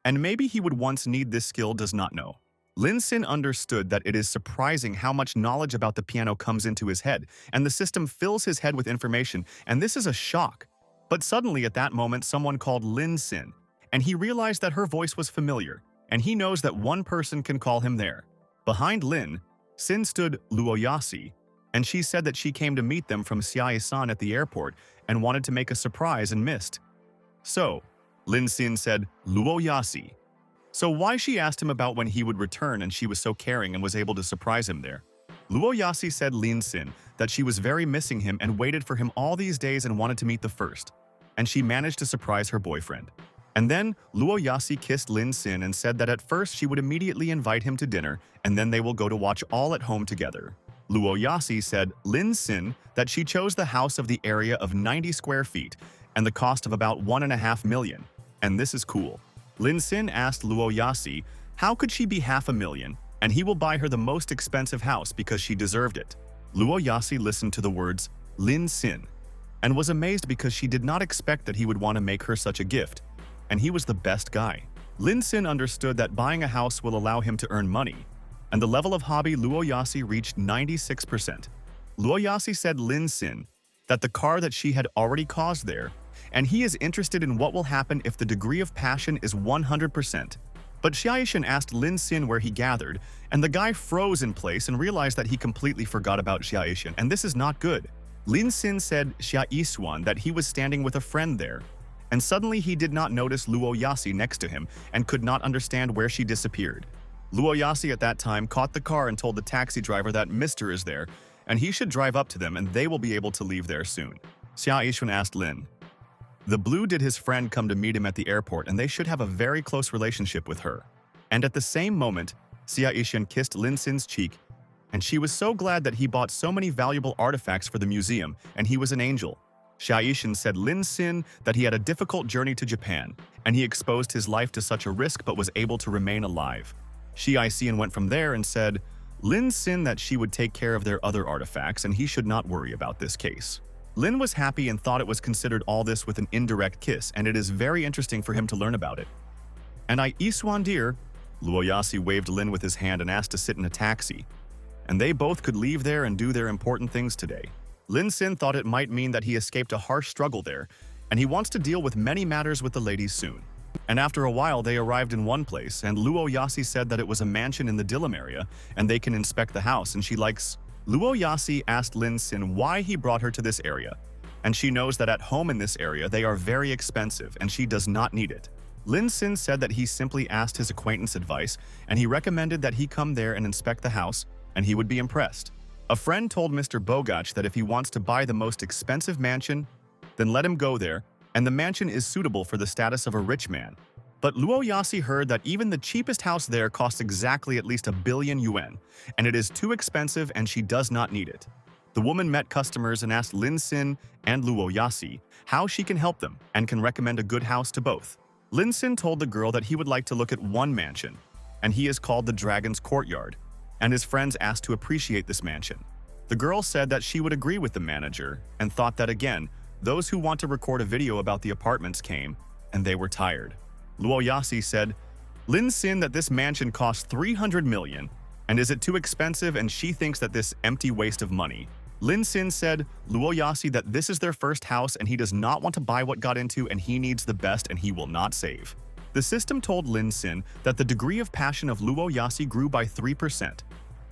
and maybe he would once need this skill does not know. Lin Sin understood that it is surprising how much knowledge about the piano comes into his head, and the system fills his head with information, and this is a shock. But suddenly at that moment someone called Lin Sin, and he realized that her voice was familiar, and he knows that one person can call him there. Behind Lin Sin stood Luo Yasi, and she said that she came to meet them from Xiaosan at the airport and wanted to make a surprise and missed. So, Lin Sin said, Luo Yasi. So why she asked him about when he would return, and she was so caring and was able to surprise him there. Luo Yasi said Lin Sin that she was very missing him and waited for him all these days and wanted to meet the first. And she managed to surprise her boyfriend. And then Luo Yasi kissed Lin Sin and said that at first she would immediately invite him to dinner and then they will go to watch all at home together. Luo Yasi said Lin Sin that she chose the house of the area of 90 square feet and the cost of about 1.5 million. And this is cool. Lin Sin asked Luo Yasi how could she be $500,000 and he will buy her the most expensive house because she deserved it. Luo Yasi listened to the words Lin Sin and was amazed because she did not expect that he would want to make her such a gift. And he was the best guy. Lin Sin understood that buying a house will allow him to earn money, and the level of hobby Luo Yasi reached 96%. Luo Yasi said Lin Sin that the car that she had already caused there, and he is interested in what will happen if the degree of passion is 100%. But Xiaishan asked Lin Sin where he gathered, and the guy froze in place and realized that he completely forgot about Xiaishan, and this is not good. Lin Sin said Xia Yishuan that he was standing with a friend there, and suddenly he did not notice Luo Yasi next to him and could not understand where she disappeared. Luo Yasi at that time caught the car and told the taxi driver that Mr. is there, and he should drive up to them and they will be able to leave there soon. Xia Yixuan asked Lin. The Blue did his friend come to meet him at the airport, and they should have a very close relationship with her. And at the same moment, Xia Yixuan kissed Lin Sin's cheek, and she was so glad that he bought so many valuable artifacts for the museum, and he was an angel. Xia Yixuan said Lin Sin that he had a difficult journey to Japan, and he exposed his life to such a risk but was able to remain alive. Xia Yixuan went from there and said Lin Sin that she would take care of their other artifacts and he should not worry about this case. Lin was happy and thought it was considered all this with an indirect kiss, and it is very interesting for him to learn about it. And I Iswan dear, Luo Yasi waved Lin with his hand and asked to sit in a taxi. And they both could leave there and do their important things today. Lin Sin thought it might mean that he escaped a harsh struggle there, and he wants to deal with many matters with the ladies soon. And after a while, they arrived in one place, and Luo Yasi said that it was a mansion in the Dillam area, and they can inspect the house, and she likes. Luo Yasi asked Lin Sin why he brought her to this area, and she knows that at home in this area they are very expensive and she does not need it. Lin Sin said that he simply asked his acquaintance advice, and he recommended that he come there and inspect the house, and he would be impressed. A friend told Mr. Bogach that if he wants to buy the most expensive mansion, then let him go there, and the mansion is suitable for the status of a rich man. But Luo Yasi heard that even the cheapest house there costs exactly at least 1 billion yuan, and it is too expensive and she does not need it. The woman met customers and asked Lin Sin and Luo Yasi how she can help them and can recommend a good house to both. Lin Sin told the girl that he would like to look at one mansion, and he is called the Dragon's Courtyard, and his friends asked to appreciate this mansion. The girl said that she would agree with the manager and thought that again, those who want to record a video about the apartments came, and they were tired. Luo Yasi said, Lin Sin that this mansion costs 300 million, and is it too expensive, and she thinks that this empty waste of money. Lin Sin said Luo Yasi that this is their first house and he does not want to buy what got into and he needs the best and he will not save. The system told Lin Sin that the degree of passion of Luo Yasi grew by 3%,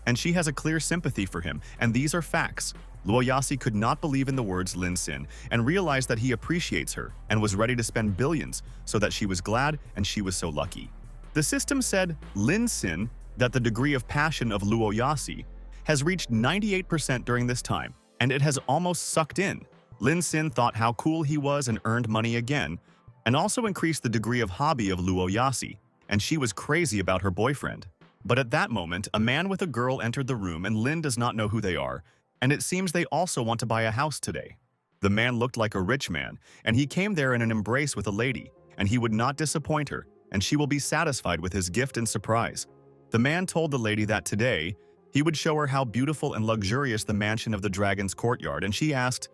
and she has a clear sympathy for him, and these are facts. Luo Yasi could not believe in the words Lin Sin and realized that he appreciates her and was ready to spend billions so that she was glad and she was so lucky. The system said Lin Sin that the degree of passion of Luo Yasi has reached 98% during this time, and it has almost sucked in. Lin Sin thought how cool he was and earned money again, and also increased the degree of hobby of Luo Yasi, and she was crazy about her boyfriend. But at that moment, a man with a girl entered the room and Lin does not know who they are, and it seems they also want to buy a house today. The man looked like a rich man, and he came there in an embrace with a lady, and he would not disappoint her, and she will be satisfied with his gift and surprise. The man told the lady that today, he would show her how beautiful and luxurious the mansion of the Dragon's Courtyard, and she asked,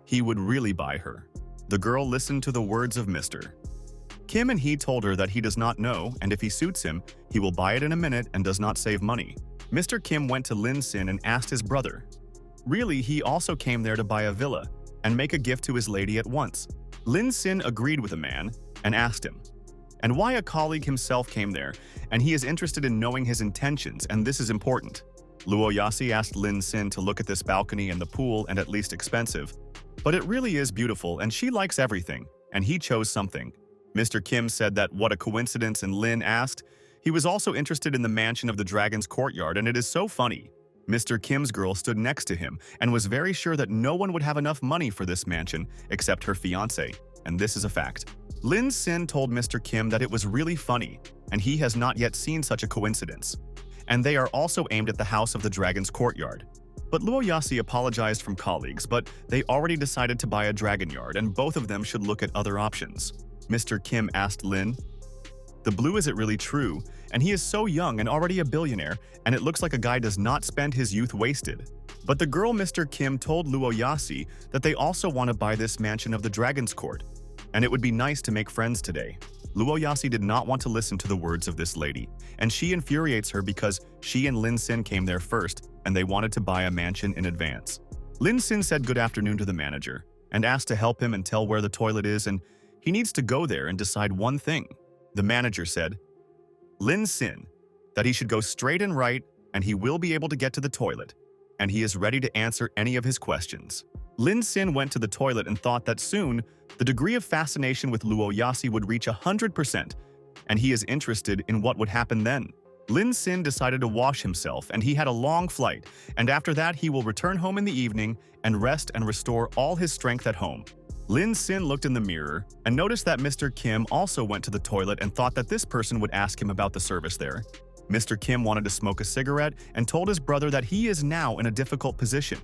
he would really buy her. The girl listened to the words of Mr. Kim, and he told her that he does not know, and if he suits him, he will buy it in a minute and does not save money. Mr. Kim went to Lin Sin and asked his brother. Really, he also came there to buy a villa and make a gift to his lady at once. Lin Sin agreed with the man and asked him, and why a colleague himself came there, and he is interested in knowing his intentions, and this is important. Luo Yasi asked Lin Sin to look at this balcony and the pool and at least expensive, but it really is beautiful and she likes everything, and he chose something. Mr. Kim said that what a coincidence, and Lin asked, he was also interested in the mansion of the Dragon's Courtyard, and it is so funny. Mr. Kim's girl stood next to him and was very sure that no one would have enough money for this mansion except her fiancé, and this is a fact. Lin Sin told Mr. Kim that it was really funny, and he has not yet seen such a coincidence. And they are also aimed at the house of the Dragon's Courtyard. But Luo Yasi apologized from colleagues, but they already decided to buy a dragon yard, and both of them should look at other options. Mr. Kim asked Lin, the Blue, is it really true? And he is so young and already a billionaire, and it looks like a guy does not spend his youth wasted. But the girl Mr. Kim told Luo Yasi that they also want to buy this mansion of the Dragon's Court, and it would be nice to make friends today. Luo Yasi did not want to listen to the words of this lady, and she infuriates her because she and Lin Sin came there first, and they wanted to buy a mansion in advance. Lin Sin said good afternoon to the manager, and asked to help him and tell where the toilet is, and he needs to go there and decide one thing. The manager said, Lin Sin, that he should go straight and right, and he will be able to get to the toilet, and he is ready to answer any of his questions. Lin Sin went to the toilet and thought that soon, the degree of fascination with Luo Yasi would reach 100%, and he is interested in what would happen then. Lin Sin decided to wash himself, and he had a long flight, and after that he will return home in the evening and rest and restore all his strength at home. Lin Sin looked in the mirror and noticed that Mr. Kim also went to the toilet and thought that this person would ask him about the service there. Mr. Kim wanted to smoke a cigarette and told his brother that he is now in a difficult position,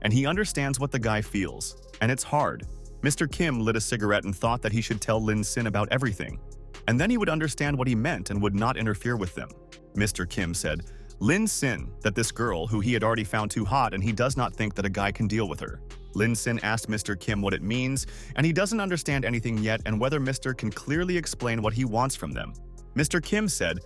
and he understands what the guy feels, and it's hard. Mr. Kim lit a cigarette and thought that he should tell Lin Sin about everything, and then he would understand what he meant and would not interfere with them. Mr. Kim said, Lin Sin, that this girl, who he had already found too hot and he does not think that a guy can deal with her. Lin Sin asked Mr. Kim what it means, and he doesn't understand anything yet and whether Mr. can clearly explain what he wants from them. Mr. Kim said,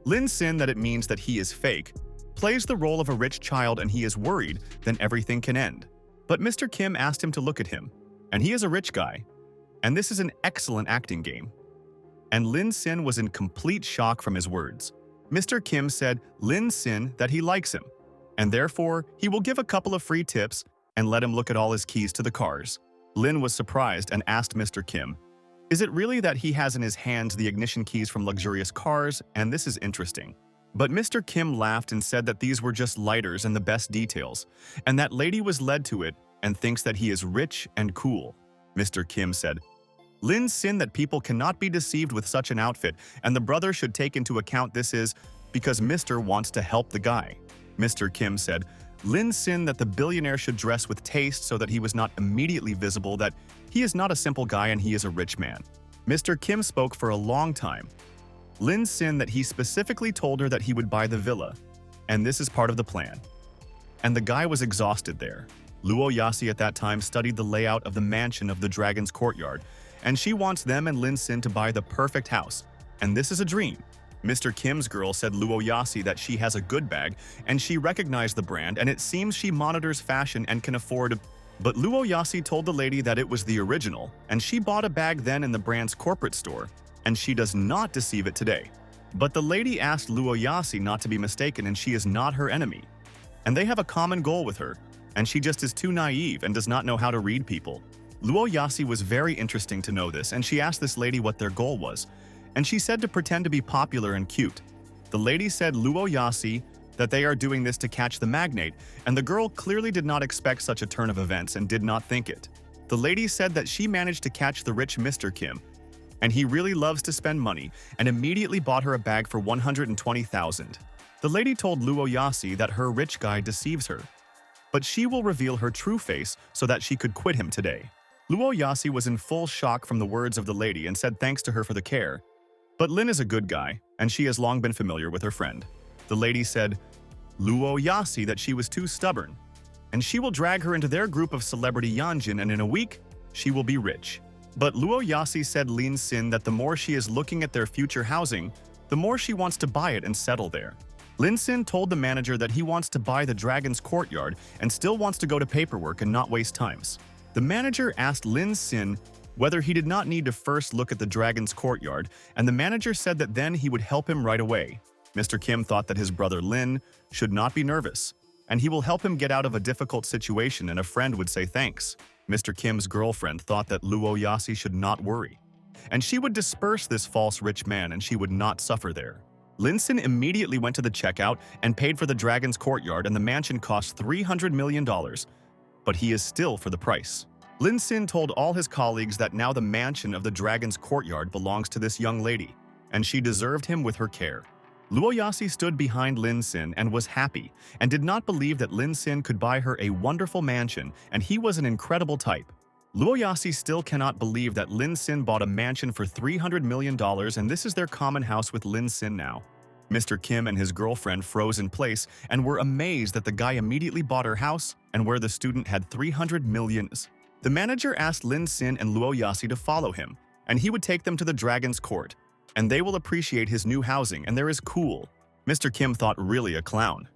Lin Sin that it means that he is fake, plays the role of a rich child and he is worried, then everything can end. But Mr. Kim asked him to look at him, and he is a rich guy, and this is an excellent acting game. And Lin Sin was in complete shock from his words. Mr. Kim said Lin Sin that he likes him, and therefore he will give a couple of free tips and let him look at all his keys to the cars. Lin was surprised and asked Mr. Kim, is it really that he has in his hands the ignition keys from luxurious cars, and this is interesting. But Mr. Kim laughed and said that these were just lighters and the best details, and that lady was led to it and thinks that he is rich and cool. Mr. Kim said, Lin Sin that people cannot be deceived with such an outfit, and the brother should take into account this is because Mr. wants to help the guy. Mr. Kim said, Lin Sin that the billionaire should dress with taste so that he was not immediately visible that he is not a simple guy and he is a rich man. Mr. Kim spoke for a long time. Lin Sin that he specifically told her that he would buy the villa, and this is part of the plan. And the guy was exhausted there. Luo Yasi at that time studied the layout of the mansion of the dragon's courtyard, and she wants them and Lin Sin to buy the perfect house, and this is a dream. Mr. Kim's girl said Luo Yasi that she has a good bag, and she recognized the brand, and it seems she monitors fashion and can afford. But Luo Yasi told the lady that it was the original, and she bought a bag then in the brand's corporate store, and she does not deceive it today. But the lady asked Luo Yasi not to be mistaken, and she is not her enemy. And they have a common goal with her, and she just is too naive and does not know how to read people. Luo Yasi was very interesting to know this, and she asked this lady what their goal was, and she said to pretend to be popular and cute. The lady said Luo Yasi that they are doing this to catch the magnate, and the girl clearly did not expect such a turn of events and did not think it. The lady said that she managed to catch the rich Mr. Kim, and he really loves to spend money, and immediately bought her a bag for 120,000. The lady told Luo Yasi that her rich guy deceives her, but she will reveal her true face so that she could quit him today. Luo Yasi was in full shock from the words of the lady and said thanks to her for the care. But Lin is a good guy, and she has long been familiar with her friend. The lady said Luo Yasi that she was too stubborn, and she will drag her into their group of celebrity Yanjin, and in a week, she will be rich. But Luo Yasi said Lin Sin that the more she is looking at their future housing, the more she wants to buy it and settle there. Lin Sin told the manager that he wants to buy the dragon's courtyard and still wants to go to paperwork and not waste times. The manager asked Lin Sin whether he did not need to first look at the dragon's courtyard, and the manager said that then he would help him right away. Mr. Kim thought that his brother Lin should not be nervous, and he will help him get out of a difficult situation, and a friend would say thanks. Mr. Kim's girlfriend thought that Luo Yasi should not worry, and she would disperse this false rich man and she would not suffer there. Lin Sin immediately went to the checkout and paid for the dragon's courtyard, and the mansion cost $300 million, but he is still for the price. Lin Sin told all his colleagues that now the mansion of the dragon's courtyard belongs to this young lady, and she deserved him with her care. Luo Yasi stood behind Lin Sin and was happy, and did not believe that Lin Sin could buy her a wonderful mansion, and he was an incredible type. Luo Yasi still cannot believe that Lin Sin bought a mansion for $300 million, and this is their common house with Lin Sin now. Mr. Kim and his girlfriend froze in place and were amazed that the guy immediately bought her house and where the student had 300 millions. The manager asked Lin Sin and Luo Yasi to follow him, and he would take them to the dragon's court, and they will appreciate his new housing, and there is cool. Mr. Kim thought really a clown.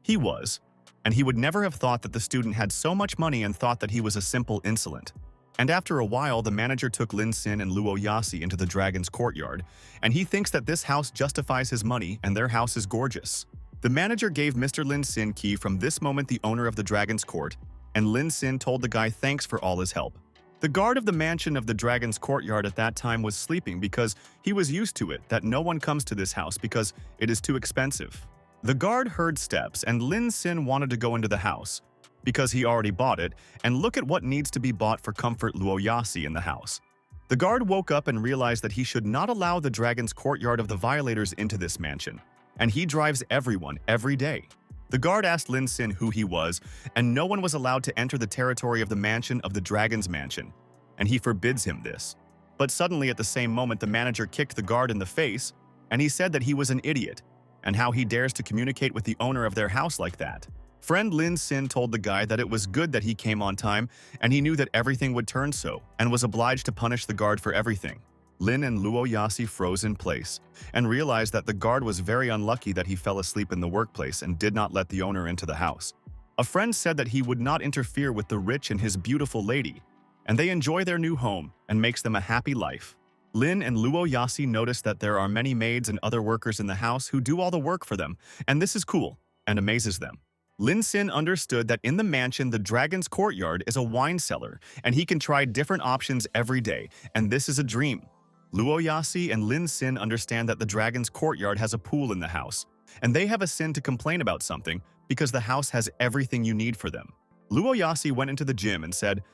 He was, and he would never have thought that the student had so much money and thought that he was a simple insolent. And after a while, the manager took Lin Sin and Luo Yasi into the dragon's courtyard, and he thinks that this house justifies his money and their house is gorgeous. The manager gave Mr. Lin Sin key from this moment the owner of the dragon's court, and Lin Sin told the guy thanks for all his help. The guard of the mansion of the dragon's courtyard at that time was sleeping because he was used to it that no one comes to this house because it is too expensive. The guard heard steps and Lin Sin wanted to go into the house because he already bought it and look at what needs to be bought for comfort Luo Yasi in the house. The guard woke up and realized that he should not allow the dragon's courtyard of the violators into this mansion, and he drives everyone every day. The guard asked Lin Sin who he was, and no one was allowed to enter the territory of the mansion of the dragon's mansion, and he forbids him this. But suddenly at the same moment the manager kicked the guard in the face, and he said that he was an idiot, and how he dares to communicate with the owner of their house like that. Friend Lin Sin told the guy that it was good that he came on time and he knew that everything would turn so and was obliged to punish the guard for everything. Lin and Luo Yasi froze in place and realized that the guard was very unlucky that he fell asleep in the workplace and did not let the owner into the house. A friend said that he would not interfere with the rich and his beautiful lady, and they enjoy their new home and makes them a happy life. Lin and Luo Yasi noticed that there are many maids and other workers in the house who do all the work for them, and this is cool and amazes them. Lin Sin understood that in the mansion the dragon's courtyard is a wine cellar and he can try different options every day, and this is a dream. Luo Yasi and Lin Sin understand that the dragon's courtyard has a pool in the house, and they have a sin to complain about something because the house has everything you need for them. Luo Yasi went into the gym and said,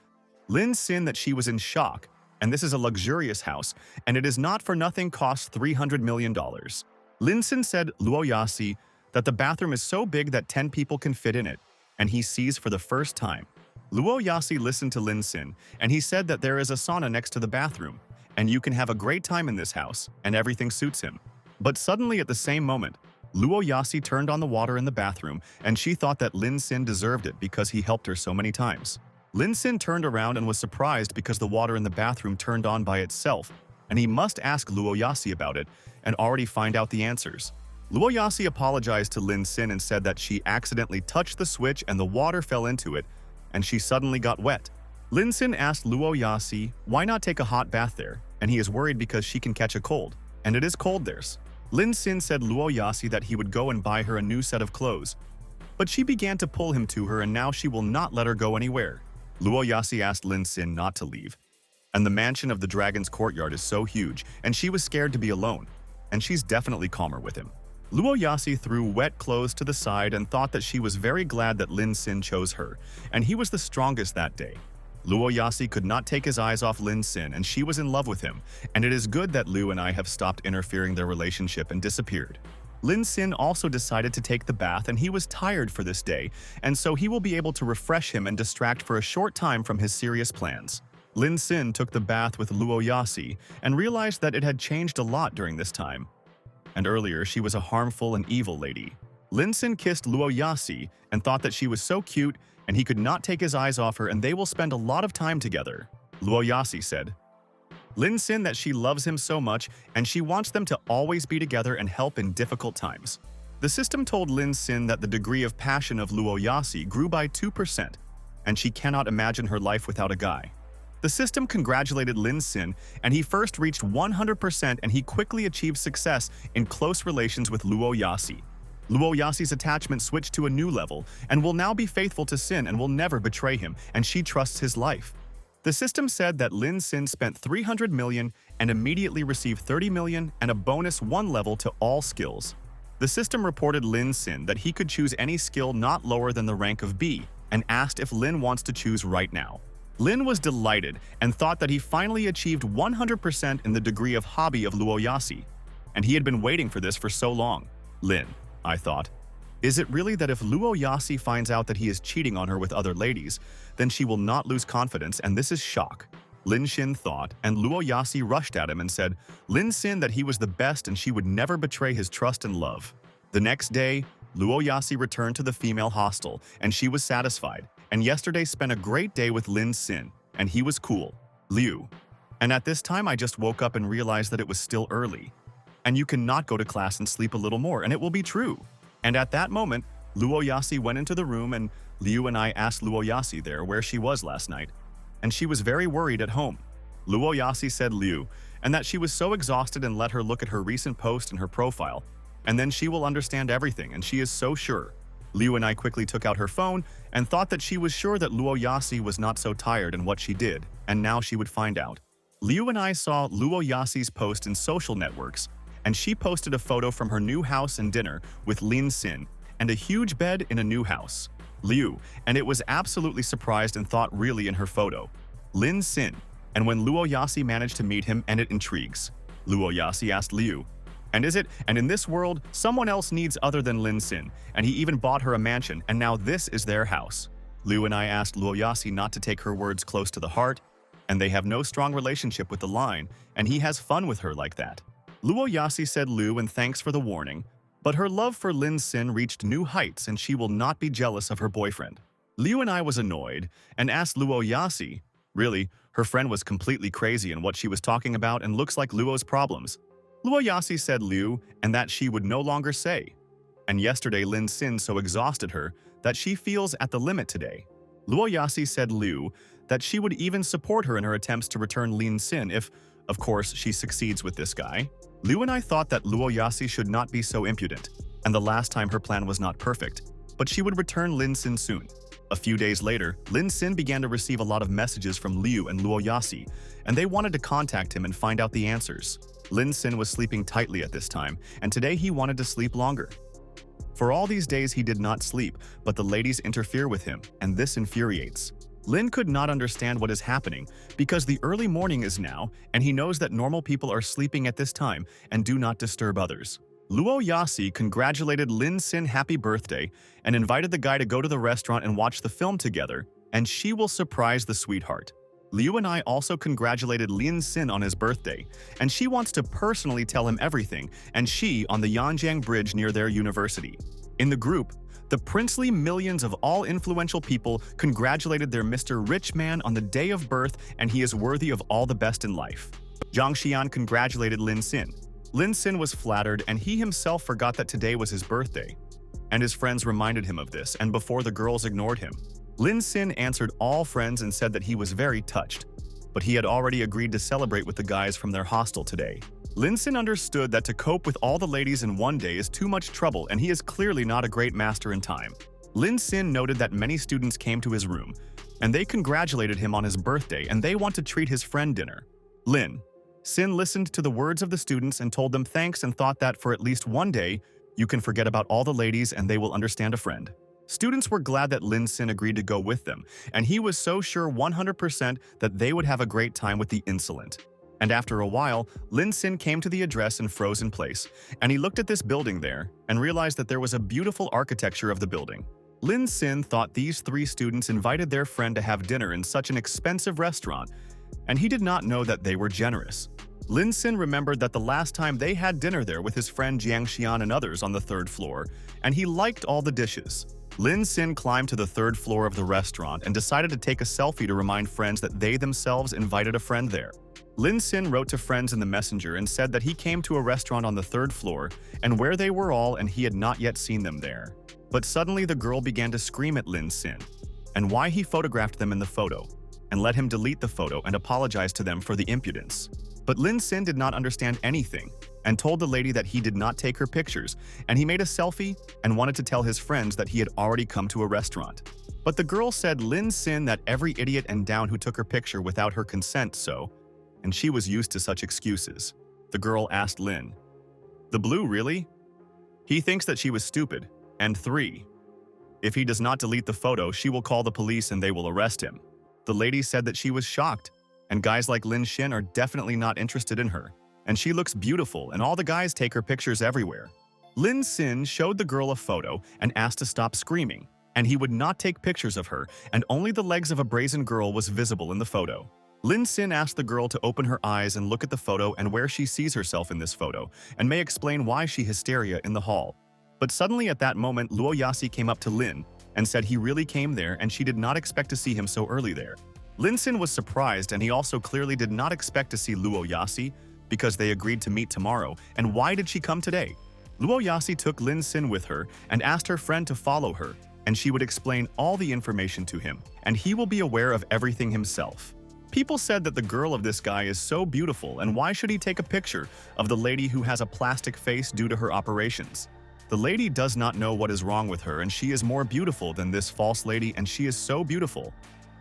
Lin Sin that she was in shock, and this is a luxurious house, and it is not for nothing costs $300 million. Lin Sin said Luo Yasi that the bathroom is so big that 10 people can fit in it, and he sees for the first time. Luo Yasi listened to Lin Sin, and he said that there is a sauna next to the bathroom, and you can have a great time in this house, and everything suits him. But suddenly at the same moment, Luo Yasi turned on the water in the bathroom, and she thought that Lin Sin deserved it because he helped her so many times. Lin Sin turned around and was surprised because the water in the bathroom turned on by itself, and he must ask Luo Yasi about it and already find out the answers. Luo Yasi apologized to Lin Sin and said that she accidentally touched the switch and the water fell into it, and she suddenly got wet. Lin Sin asked Luo Yasi why not take a hot bath there, and he is worried because she can catch a cold, and it is cold there. Lin Sin said Luo Yasi that he would go and buy her a new set of clothes, but she began to pull him to her and now she will not let her go anywhere. Luo Yasi asked Lin Sin not to leave, and the mansion of the dragon's courtyard is so huge, and she was scared to be alone, and she's definitely calmer with him. Luo Yasi threw wet clothes to the side and thought that she was very glad that Lin Sin chose her, and he was the strongest that day. Luo Yasi could not take his eyes off Lin Sin and she was in love with him, and it is good that Liu and I have stopped interfering their relationship and disappeared. Lin Sin also decided to take the bath and he was tired for this day, and so he will be able to refresh him and distract for a short time from his serious plans. Lin Sin took the bath with Luo Yasi and realized that it had changed a lot during this time. And earlier she was a harmful and evil lady. Lin Sin kissed Luo Yasi and thought that she was so cute and he could not take his eyes off her and they will spend a lot of time together. Luo Yasi said Lin Sin that she loves him so much and she wants them to always be together and help in difficult times. The system told Lin Sin that the degree of passion of Luo Yasi grew by 2% and she cannot imagine her life without a guy. The system congratulated Lin Sin and he first reached 100% and he quickly achieved success in close relations with Luo Yasi. Luo Yasi's attachment switched to a new level and will now be faithful to Sin and will never betray him, and she trusts his life. The system said that Lin Sin spent 300 million and immediately received 30 million and a bonus 1 level to all skills. The system reported Lin Sin that he could choose any skill not lower than the rank of B and asked if Lin wants to choose right now. Lin was delighted and thought that he finally achieved 100% in the degree of hobby of Luo Yasi, and he had been waiting for this for so long. Lin, I thought, is it really that if Luo Yasi finds out that he is cheating on her with other ladies, then she will not lose confidence, and this is shock? Lin Xin thought, and Luo Yasi rushed at him and said Lin Sin that he was the best and she would never betray his trust and love. The next day, Luo Yasi returned to the female hostel, and she was satisfied, and yesterday spent a great day with Lin Sin, and he was cool. Liu. And at this time I just woke up and realized that it was still early. And you cannot go to class and sleep a little more, and it will be true. And at that moment, Luo Yasi went into the room and Liu and I asked Luo Yasi there where she was last night. And she was very worried at home. Luo Yasi said Liu, and that she was so exhausted and let her look at her recent post and her profile, and then she will understand everything and she is so sure. Liu and I quickly took out her phone and thought that she was sure that Luo Yasi was not so tired in what she did, and now she would find out. Liu and I saw Luo Yasi's post in social networks, and she posted a photo from her new house and dinner with Lin Sin and a huge bed in a new house. Liu, and it was absolutely surprised and thought really in her photo. Lin Sin, and when Luo Yasi managed to meet him and it intrigues. Luo Yasi asked Liu, "And is it? And in this world, someone else needs other than Lin Sin, and he even bought her a mansion, and now this is their house." Liu and I asked Luo Yasi not to take her words close to the heart, and they have no strong relationship with the line, and he has fun with her like that. Luo Yasi said Liu and thanks for the warning, but her love for Lin Sin reached new heights and she will not be jealous of her boyfriend. Liu and I was annoyed and asked Luo Yasi, really, her friend was completely crazy in what she was talking about and looks like Luo's problems. Luo Yasi said Liu and that she would no longer say. And yesterday Lin Sin so exhausted her that she feels at the limit today. Luo Yasi said Liu that she would even support her in her attempts to return Lin Sin if, of course, she succeeds with this guy. Liu and I thought that Luo Yasi should not be so impudent, and the last time her plan was not perfect, but she would return Lin Sin soon. A few days later, Lin Sin began to receive a lot of messages from Liu and Luo Yasi, and they wanted to contact him and find out the answers. Lin Sin was sleeping tightly at this time, and today he wanted to sleep longer. For all these days he did not sleep, but the ladies interfere with him, and this infuriates. Lin could not understand what is happening because the early morning is now and he knows that normal people are sleeping at this time and do not disturb others. Luo Yasi congratulated Lin Sin happy birthday and invited the guy to go to the restaurant and watch the film together, and she will surprise the sweetheart. Liu and I also congratulated Lin Sin on his birthday, and she wants to personally tell him everything, and she on the Yanjiang Bridge near their university. In the group, the princely millions of all influential people congratulated their Mr. Rich Man on the day of birth, and he is worthy of all the best in life. Zhang Xian congratulated Lin Sin. Lin Sin was flattered, and he himself forgot that today was his birthday. And his friends reminded him of this, and before the girls ignored him. Lin Sin answered all friends and said that he was very touched, but he had already agreed to celebrate with the guys from their hostel today. Lin Sin understood that to cope with all the ladies in one day is too much trouble, and he is clearly not a great master in time. Lin Sin noted that many students came to his room, and they congratulated him on his birthday, and they want to treat his friend dinner. Lin Sin listened to the words of the students and told them thanks and thought that for at least one day, you can forget about all the ladies and they will understand a friend. Students were glad that Lin Sin agreed to go with them, and he was so sure 100% that they would have a great time with the insolent. And after a while, Lin Sin came to the address and froze in place, and he looked at this building there and realized that there was a beautiful architecture of the building. Lin Sin thought these three students invited their friend to have dinner in such an expensive restaurant, and he did not know that they were generous. Lin Sin remembered that the last time they had dinner there with his friend Jiang Xian and others on the third floor, and he liked all the dishes. Lin Sin climbed to the third floor of the restaurant and decided to take a selfie to remind friends that they themselves invited a friend there. Lin Sin wrote to friends in the messenger and said that he came to a restaurant on the third floor and where they were all and he had not yet seen them there. But suddenly the girl began to scream at Lin Sin and why he photographed them in the photo and let him delete the photo and apologize to them for the impudence. But Lin Sin did not understand anything and told the lady that he did not take her pictures, and he made a selfie and wanted to tell his friends that he had already come to a restaurant. But the girl said Lin Sin that every idiot and down who took her picture without her consent and she was used to such excuses. The girl asked Lin, "The blue really?" He thinks that she was stupid. And 3. If he does not delete the photo, she will call the police and they will arrest him. The lady said that she was shocked, and guys like Lin Xin are definitely not interested in her. And she looks beautiful, and all the guys take her pictures everywhere. Lin Xin showed the girl a photo and asked to stop screaming, and he would not take pictures of her, and only the legs of a brazen girl was visible in the photo. Lin Xin asked the girl to open her eyes and look at the photo and where she sees herself in this photo, and may explain why she hysteria in the hall. But suddenly at that moment, Luo Yasi came up to Lin and said he really came there and she did not expect to see him so early there. Lin Xin was surprised, and he also clearly did not expect to see Luo Yasi because they agreed to meet tomorrow, and why did she come today? Luo Yasi took Lin Xin with her and asked her friend to follow her, and she would explain all the information to him, and he will be aware of everything himself. People said that the girl of this guy is so beautiful, and why should he take a picture of the lady who has a plastic face due to her operations? The lady does not know what is wrong with her, and she is more beautiful than this false lady, and she is so beautiful.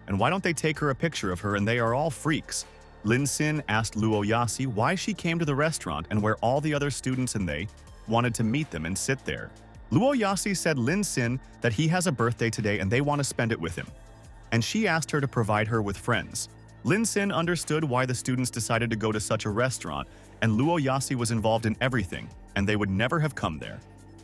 And why don't they take her a picture of her, and they are all freaks? Lin Sin asked Luo Yasi why she came to the restaurant and where all the other students and they wanted to meet them and sit there. Luo Yasi said Lin Sin that he has a birthday today and they want to spend it with him. And she asked her to provide her with friends. Lin Sin understood why the students decided to go to such a restaurant, and Luo Yasi was involved in everything, and they would never have come there.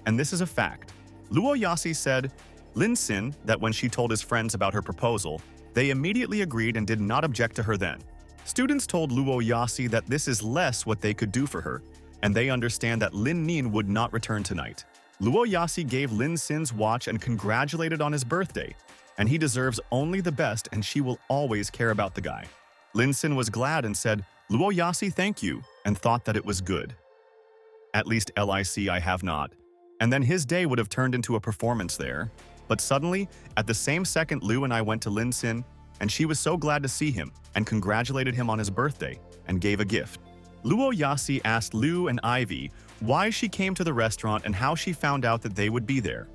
And this is a fact. Luo Yasi said Lin Sin that when she told his friends about her proposal, they immediately agreed and did not object to her then. Students told Luo Yasi that this is less what they could do for her, and they understand that Lin Nin would not return tonight. Luo Yasi gave Lin Sin's watch and congratulated on his birthday, and he deserves only the best and she will always care about the guy. Lin Sin was glad and said, Luo Yasi, thank you, and thought that it was good. At least LIC I have not. And then his day would have turned into a performance there. But suddenly, at the same second, Lu and I went to Lin Sin, and she was so glad to see him and congratulated him on his birthday and gave a gift. Luo Yasi asked Lu and Ivy why she came to the restaurant and how she found out that they would be there.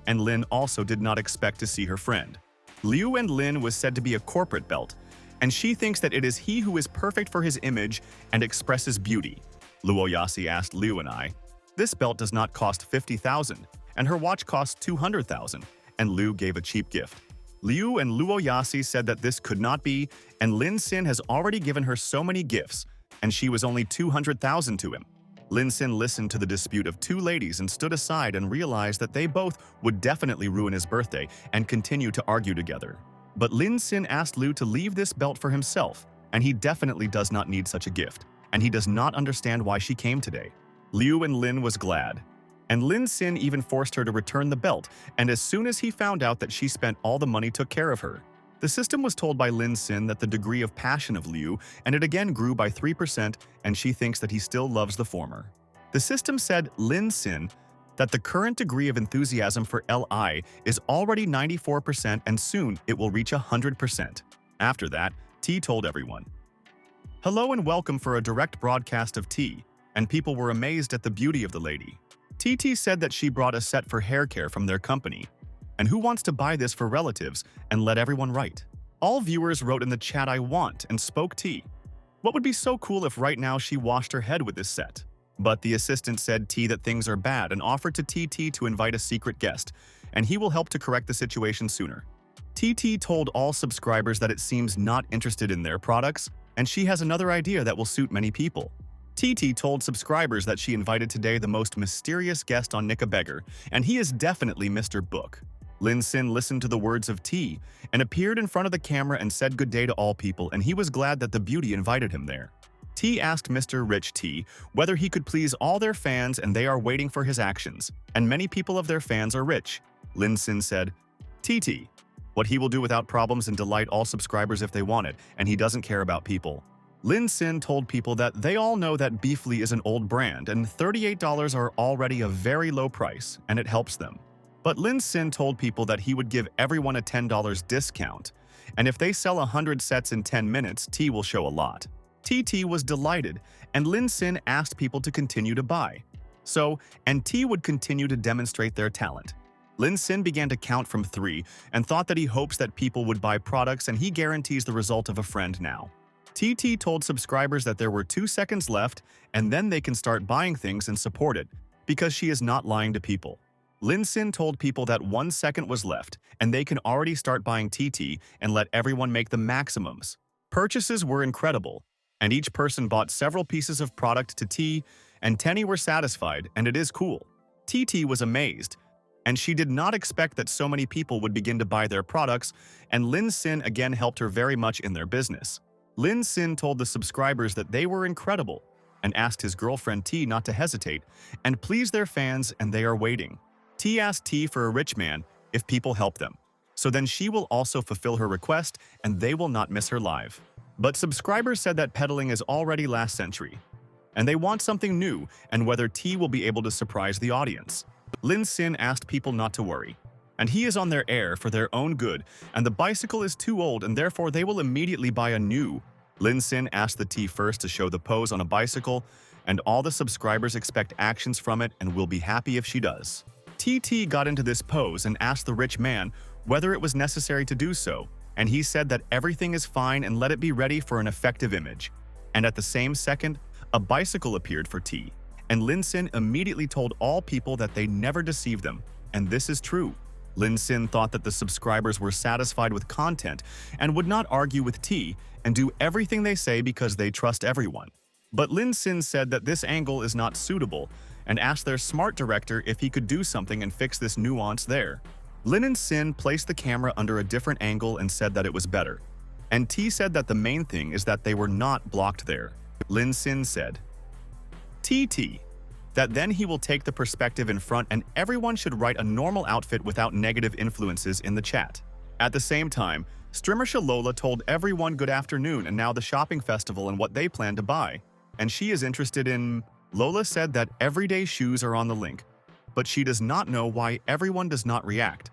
And Lin also did not expect to see her friend. Liu and Lin was said to be a corporate belt, and she thinks that it is he who is perfect for his image and expresses beauty. Luo Yasi asked Liu and I, this belt does not cost 50,000, and her watch costs 200,000, and Liu gave a cheap gift. Liu and Luo Yasi said that this could not be, and Lin Sin has already given her so many gifts, and she was only 200,000 to him. Lin Sin listened to the dispute of two ladies and stood aside and realized that they both would definitely ruin his birthday and continue to argue together. But Lin Sin asked Liu to leave this belt for himself, and he definitely does not need such a gift, and he does not understand why she came today. Liu and Lin was glad, and Lin Sin even forced her to return the belt, and as soon as he found out that she spent all the money, took care of her. The system was told by Lin Sin that the degree of passion of Liu, and it again grew by 3%, and she thinks that he still loves the former. The system said Lin Sin that the current degree of enthusiasm for Li is already 94% and soon it will reach 100%. After that, T told everyone, hello and welcome for a direct broadcast of T, and people were amazed at the beauty of the lady. TT said that she brought a set for hair care from their company, and who wants to buy this for relatives, and let everyone write. All viewers wrote in the chat I want and spoke T. What would be so cool if right now she washed her head with this set? But the assistant said T that things are bad and offered to TT to invite a secret guest, and he will help to correct the situation sooner. TT told all subscribers that it seems not interested in their products, and she has another idea that will suit many people. TT told subscribers that she invited today the most mysterious guest on Nika Beggar, and he is definitely Mr. Book. Lin Sin listened to the words of T and appeared in front of the camera and said good day to all people, and he was glad that the beauty invited him there. T asked Mr. Rich T whether he could please all their fans, and they are waiting for his actions, and many people of their fans are rich. Lin Sin said, TT, what he will do without problems and delight all subscribers if they want it, and he doesn't care about people. Lin Sin told people that they all know that Beefly is an old brand and $38 are already a very low price, and it helps them. But Lin Sin told people that he would give everyone a $10 discount, and if they sell 100 sets in 10 minutes, T will show a lot. TT was delighted, and Lin Sin asked people to continue to buy. And T would continue to demonstrate their talent. Lin Sin began to count from 3 and thought that he hopes that people would buy products, and he guarantees the result of a friend now. TT told subscribers that there were 2 seconds left, and then they can start buying things and support it, because she is not lying to people. Lin Sin told people that 1 second was left, and they can already start buying TT and let everyone make the maximums. Purchases were incredible, and each person bought several pieces of product to T, and Tenny were satisfied, and it is cool. TT was amazed, and she did not expect that so many people would begin to buy their products, and Lin Sin again helped her very much in their business. Lin Sin told the subscribers that they were incredible, and asked his girlfriend T not to hesitate, and please their fans, and they are waiting. T asked T for a rich man if people help them, so then she will also fulfill her request and they will not miss her live. But subscribers said that peddling is already last century, and they want something new and whether T will be able to surprise the audience. Lin Sin asked people not to worry, and he is on their air for their own good, and the bicycle is too old and therefore they will immediately buy a new. Lin Sin asked the T first to show the pose on a bicycle, and all the subscribers expect actions from it and will be happy if she does. TT got into this pose and asked the rich man whether it was necessary to do so, and he said that everything is fine and let it be ready for an effective image. And at the same second, a bicycle appeared for T, and Lin Sin immediately told all people that they never deceived them, and this is true. Lin Sin thought that the subscribers were satisfied with content and would not argue with T and do everything they say because they trust everyone. But Lin Sin said that this angle is not suitable and asked their smart director if he could do something and fix this nuance there. Lin and Sin placed the camera under a different angle and said that it was better. And T said that the main thing is that they were not blocked there. Lin Sin said, TT, that then he will take the perspective in front and everyone should write a normal outfit without negative influences in the chat. At the same time, Streamersha Lola told everyone good afternoon and now the shopping festival and what they plan to buy. And she is interested in… Lola said that everyday shoes are on the link, but she does not know why everyone does not react,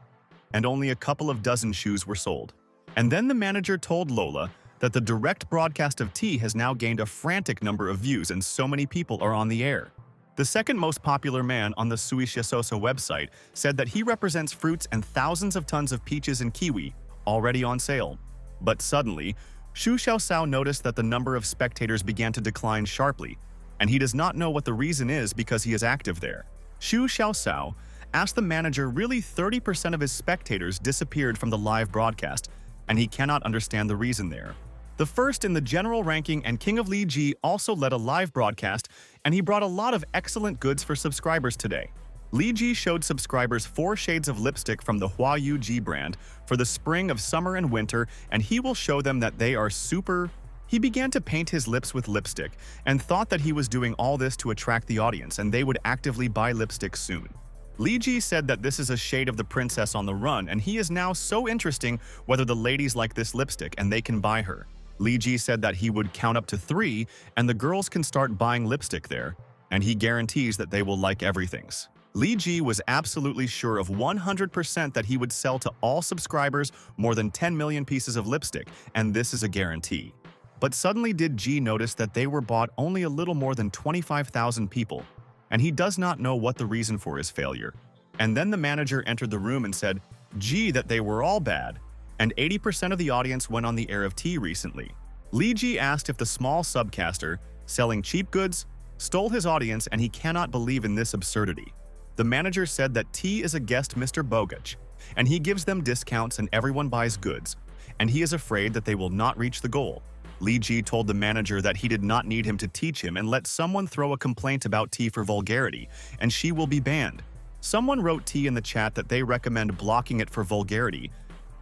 and only a couple of dozen shoes were sold. And then the manager told Lola that the direct broadcast of T has now gained a frantic number of views and so many people are on the air. The second most popular man on the Suishisoso website said that he represents fruits and thousands of tons of peaches and kiwi already on sale. But suddenly, Xu Xiaosao noticed that the number of spectators began to decline sharply, and he does not know what the reason is because he is active there. Xu Xiaosao asked the manager really 30% of his spectators disappeared from the live broadcast, and he cannot understand the reason there. The first in the general ranking and King of Li Ji also led a live broadcast, and he brought a lot of excellent goods for subscribers today. Li Ji showed subscribers 4 shades of lipstick from the Hua Yu Ji brand for the spring of summer and winter, and he will show them that they are super… He began to paint his lips with lipstick and thought that he was doing all this to attract the audience and they would actively buy lipstick soon. Li Ji said that this is a shade of the princess on the run and he is now so interesting whether the ladies like this lipstick and they can buy her. Li Ji said that he would count up to 3 and the girls can start buying lipstick there, and he guarantees that they will like everything's. Li Ji was absolutely sure of 100% that he would sell to all subscribers more than 10 million pieces of lipstick, and this is a guarantee. But suddenly did Ji notice that they were bought only a little more than 25,000 people, and he does not know what the reason for his failure. And then the manager entered the room and said, Ji, that they were all bad, and 80% of the audience went on the air of T recently. Li Ji asked if the small subcaster, selling cheap goods, stole his audience and he cannot believe in this absurdity. The manager said that T is a guest Mr. Bogach, and he gives them discounts and everyone buys goods, and he is afraid that they will not reach the goal. Li Ji told the manager that he did not need him to teach him and let someone throw a complaint about T for vulgarity, and she will be banned. Someone wrote T in the chat that they recommend blocking it for vulgarity,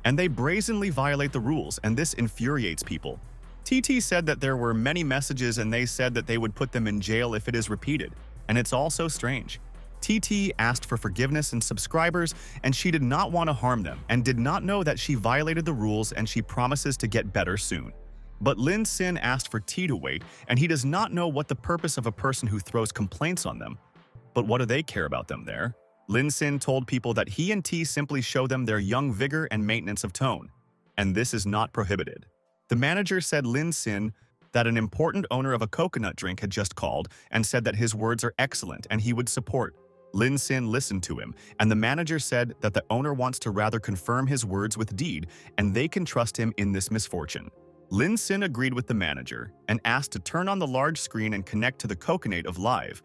and they brazenly violate the rules, and this infuriates people. TT said that there were many messages and they said that they would put them in jail if it is repeated, and it's all so strange. TT asked for forgiveness and subscribers, and she did not want to harm them and did not know that she violated the rules, and she promises to get better soon. But Lin Sin asked for T to wait, and he does not know what the purpose of a person who throws complaints on them. But what do they care about them there? Lin Sin told people that he and T simply show them their young vigor and maintenance of tone, and this is not prohibited. The manager said Lin Sin that an important owner of a coconut drink had just called and said that his words are excellent and he would support. Lin Sin listened to him, and the manager said that the owner wants to rather confirm his words with deed, and they can trust him in this misfortune. Lin Sin agreed with the manager and asked to turn on the large screen and connect to the Coconut of Live,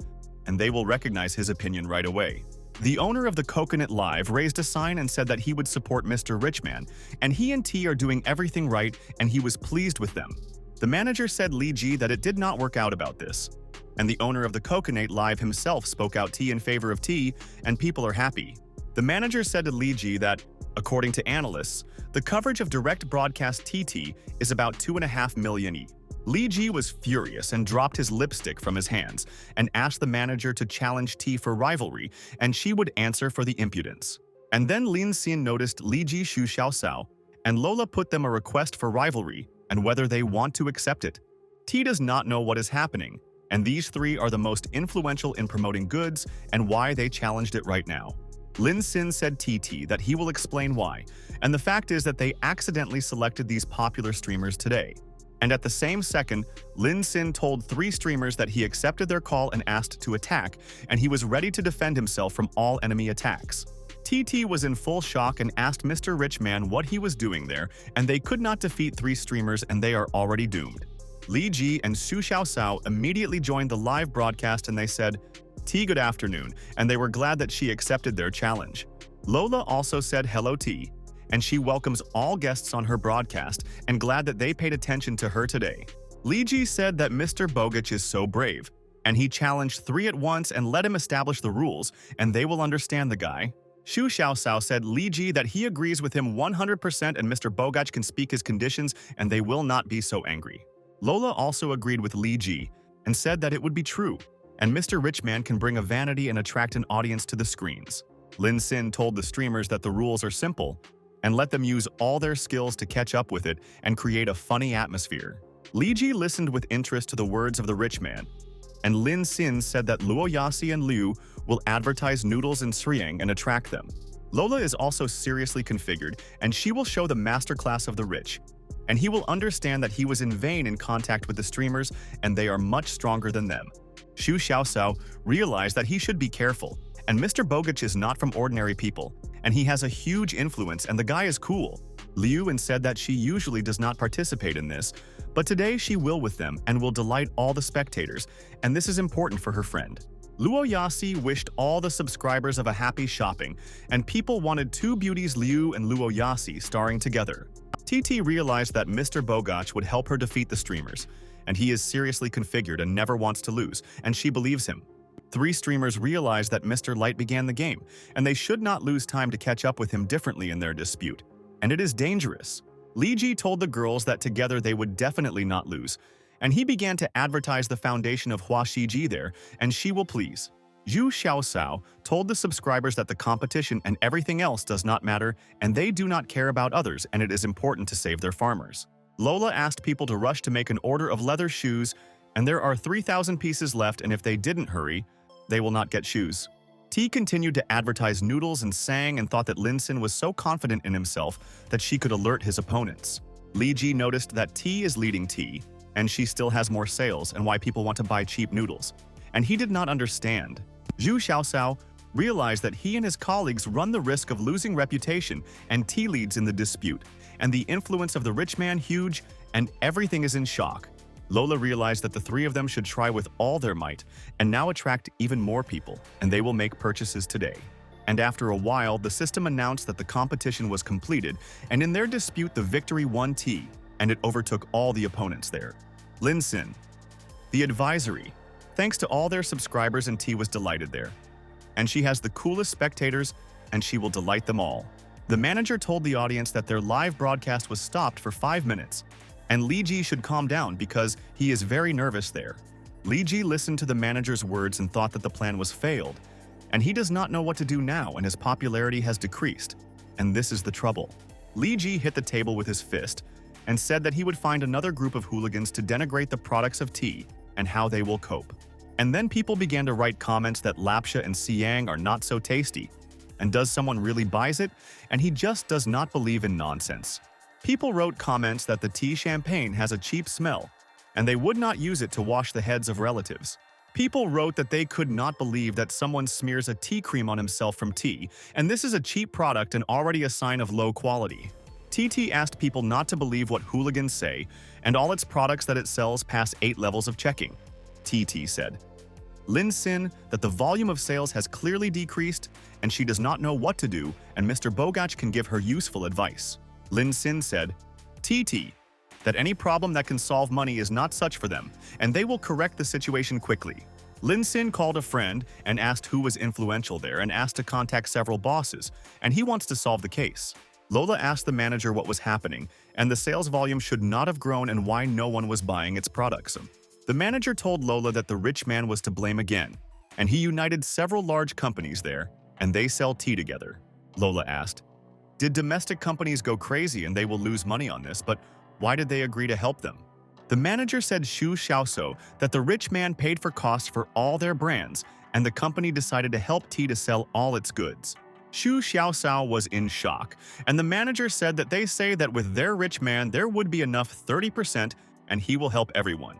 and they will recognize his opinion right away. The owner of the Coconut Live raised a sign and said that he would support Mr. Richman, and he and T are doing everything right, and he was pleased with them. The manager said Li Ji that it did not work out about this, and the owner of the Coconut Live himself spoke out T in favor of T, and people are happy. The manager said to Li Ji that, according to analysts, the coverage of direct broadcast TT is about 2.5 million E. Li Ji was furious and dropped his lipstick from his hands and asked the manager to challenge T for rivalry, and she would answer for the impudence. And then Lin Xin noticed Li Ji Xu Xiaosao, and Lola put them a request for rivalry and whether they want to accept it. T does not know what is happening, and these three are the most influential in promoting goods and why they challenged it right now. Lin Xin said TT that he will explain why, and the fact is that they accidentally selected these popular streamers today. And at the same second, Lin Sin told 3 streamers that he accepted their call and asked to attack, and he was ready to defend himself from all enemy attacks. TT was in full shock and asked Mr. Rich Man what he was doing there, and they could not defeat 3 streamers and they are already doomed. Li Ji and Xu Xiaosao immediately joined the live broadcast and they said, "T, good afternoon," and they were glad that she accepted their challenge. Lola also said hello T, and she welcomes all guests on her broadcast and glad that they paid attention to her today. Li Ji said that Mr. Bogach is so brave, and he challenged 3 at once and let him establish the rules, and they will understand the guy. Xu Xiaosao said Li Ji that he agrees with him 100% and Mr. Bogach can speak his conditions and they will not be so angry. Lola also agreed with Li Ji and said that it would be true, and Mr. Richman can bring a vanity and attract an audience to the screens. Lin Sin told the streamers that the rules are simple and let them use all their skills to catch up with it and create a funny atmosphere. Li Ji listened with interest to the words of the rich man, and Lin Sin said that Luo Yasi and Liu will advertise noodles in Sriang and attract them. Lola is also seriously configured, and she will show the masterclass of the rich, and he will understand that he was in vain in contact with the streamers and they are much stronger than them. Xu Xiaosao realized that he should be careful, and Mr. Bogach is not from ordinary people, and he has a huge influence and the guy is cool. Liu said that she usually does not participate in this, but today she will with them and will delight all the spectators, and this is important for her friend. Luo Yasi wished all the subscribers of a happy shopping, and people wanted 2 beauties Liu and Luo Yasi starring together. TT realized that Mr. Bogach would help her defeat the streamers, and he is seriously configured and never wants to lose, and she believes him. 3 streamers realized that Mr. Light began the game, and they should not lose time to catch up with him differently in their dispute. And it is dangerous. Li Ji told the girls that together they would definitely not lose, and he began to advertise the foundation of Hua Shiji there, and she will please. Xu Xiaosao told the subscribers that the competition and everything else does not matter, and they do not care about others, and it is important to save their farmers. Lola asked people to rush to make an order of leather shoes, and there are 3,000 pieces left, and if they didn't hurry, they will not get shoes. T continued to advertise noodles and sang and thought that Lin Sin was so confident in himself that she could alert his opponents. Li Ji noticed that T is leading T, and she still has more sales and why people want to buy cheap noodles. And he did not understand. Xu Xiaosao realized that he and his colleagues run the risk of losing reputation and T leads in the dispute, and the influence of the rich man huge, and everything is in shock. Lola realized that the 3 of them should try with all their might and now attract even more people, and they will make purchases today. And after a while, the system announced that the competition was completed, and in their dispute the victory won T, and it overtook all the opponents there. Lin Sin. The advisory. Thanks to all their subscribers, and T was delighted there. And she has the coolest spectators, and she will delight them all. The manager told the audience that their live broadcast was stopped for 5 minutes, and Li Ji should calm down because he is very nervous there. Li Ji listened to the manager's words and thought that the plan was failed, and he does not know what to do now, and his popularity has decreased, and this is the trouble. Li Ji hit the table with his fist and said that he would find another group of hooligans to denigrate the products of tea and how they will cope. And then people began to write comments that Lapsha and Siang are not so tasty, and does someone really buys it, and he just does not believe in nonsense. People wrote comments that the tea champagne has a cheap smell, and they would not use it to wash the heads of relatives. People wrote that they could not believe that someone smears a tea cream on himself from tea, and this is a cheap product and already a sign of low quality. TT asked people not to believe what hooligans say, and all its products that it sells pass 8 levels of checking. TT said. Lin Sin that the volume of sales has clearly decreased, and she does not know what to do, and Mr. Bogach can give her useful advice. Lin Sin said, TT, that any problem that can solve money is not such for them, and they will correct the situation quickly. Lin Sin called a friend and asked who was influential there and asked to contact several bosses, and he wants to solve the case. Lola asked the manager what was happening, and the sales volume should not have grown and why no one was buying its products. The manager told Lola that the rich man was to blame again, and he united several large companies there, and they sell tea together. Lola asked, did domestic companies go crazy and they will lose money on this, but why did they agree to help them? The manager said Xu Xiaosao that the rich man paid for costs for all their brands, and the company decided to help tea to sell all its goods. Xu Xiaosao was in shock, and the manager said that they say that with their rich man there would be enough 30%, and he will help everyone.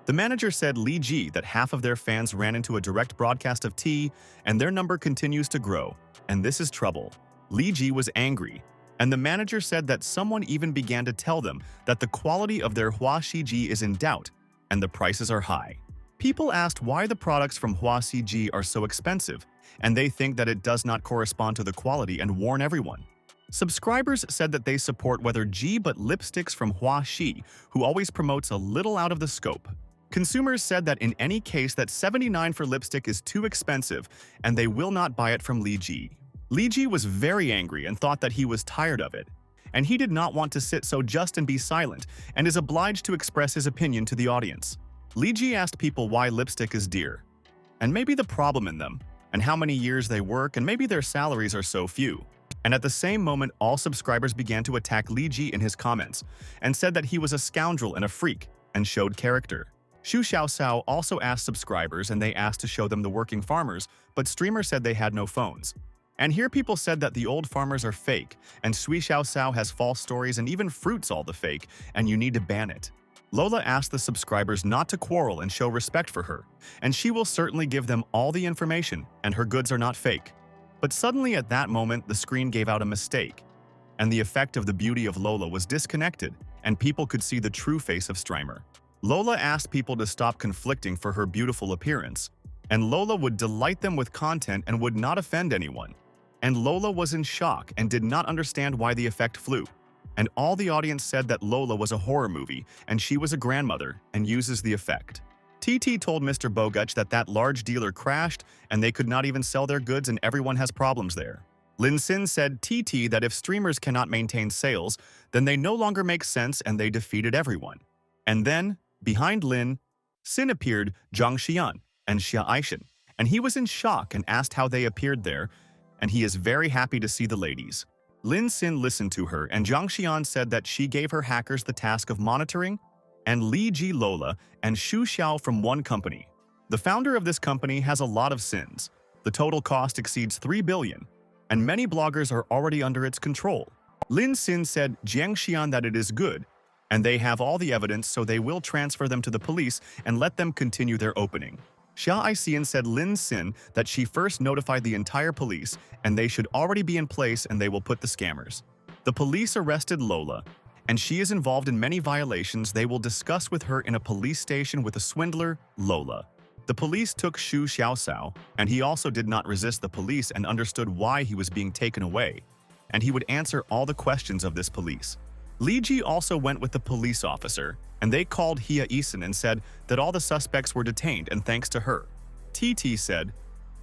The manager said Li Ji that half of their fans ran into a direct broadcast of tea, and their number continues to grow, and this is trouble. Li Ji was angry, and the manager said that someone even began to tell them that the quality of their Hua Shiji is in doubt, and the prices are high. People asked why the products from Hua Shiji are so expensive, and they think that it does not correspond to the quality and warn everyone. Subscribers said that they support whether G but lipsticks from Hua Shi, who always promotes a little out of the scope. Consumers said that in any case that 79 for lipstick is too expensive, and they will not buy it from Li Ji. Li Ji was very angry and thought that he was tired of it, and he did not want to sit so just and be silent, and is obliged to express his opinion to the audience. Li Ji asked people why lipstick is dear, and maybe the problem in them, and how many years they work, and maybe their salaries are so few. And at the same moment, all subscribers began to attack Li Ji in his comments, and said that he was a scoundrel and a freak, and showed character. Xu Xiaosao also asked subscribers, and they asked to show them the working farmers, but streamers said they had no phones. And here people said that the old farmers are fake, and Xu Xiaosao has false stories and even fruits all the fake, and you need to ban it. Lola asked the subscribers not to quarrel and show respect for her, and she will certainly give them all the information, and her goods are not fake. But suddenly at that moment, the screen gave out a mistake, and the effect of the beauty of Lola was disconnected, and people could see the true face of Streamer. Lola asked people to stop conflicting for her beautiful appearance, and Lola would delight them with content and would not offend anyone. And Lola was in shock and did not understand why the effect flew. And all the audience said that Lola was a horror movie and she was a grandmother and uses the effect. TT told Mr. Boguch that that large dealer crashed and they could not even sell their goods and everyone has problems there. Lin Sin said TT that if streamers cannot maintain sales, then they no longer make sense and they defeated everyone. And then, behind Lin Sin appeared Zhang Xian and Xia Aishan, and he was in shock and asked how they appeared there, and he is very happy to see the ladies. Lin Sin listened to her, and Zhang Xian said that she gave her hackers the task of monitoring, and Li Ji Lola and Xu Xiao from one company. The founder of this company has a lot of sins. The total cost exceeds 3 billion, and many bloggers are already under its control. Lin Sin said Jiang Xian that it is good, and they have all the evidence, so they will transfer them to the police and let them continue their opening. Xia Aixian said Lin Sin that she first notified the entire police and they should already be in place and they will put the scammers. The police arrested Lola, and she is involved in many violations they will discuss with her in a police station with a swindler, Lola. The police took Xu Xiaosao, and he also did not resist the police and understood why he was being taken away, and he would answer all the questions of this police. Li Ji also went with the police officer, and they called Hia Isan and said that all the suspects were detained and thanks to her. TT said,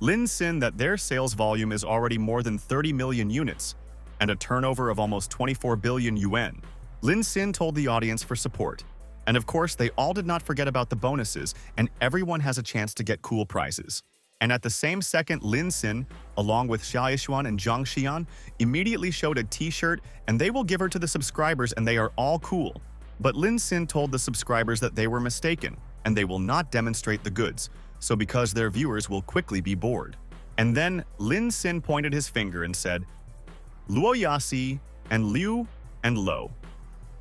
Lin Sin that their sales volume is already more than 30 million units and a turnover of almost 24 billion yuan. Lin Sin told the audience for support. And of course, they all did not forget about the bonuses, and everyone has a chance to get cool prizes. And at the same second, Lin Sin, along with Xia Yishuan and Zhang Xian, immediately showed a t-shirt, and they will give her to the subscribers and they are all cool. But Lin Sin told the subscribers that they were mistaken, and they will not demonstrate the goods, so because their viewers will quickly be bored. And then Lin Sin pointed his finger and said, Luo Yasi and Liu and Lo.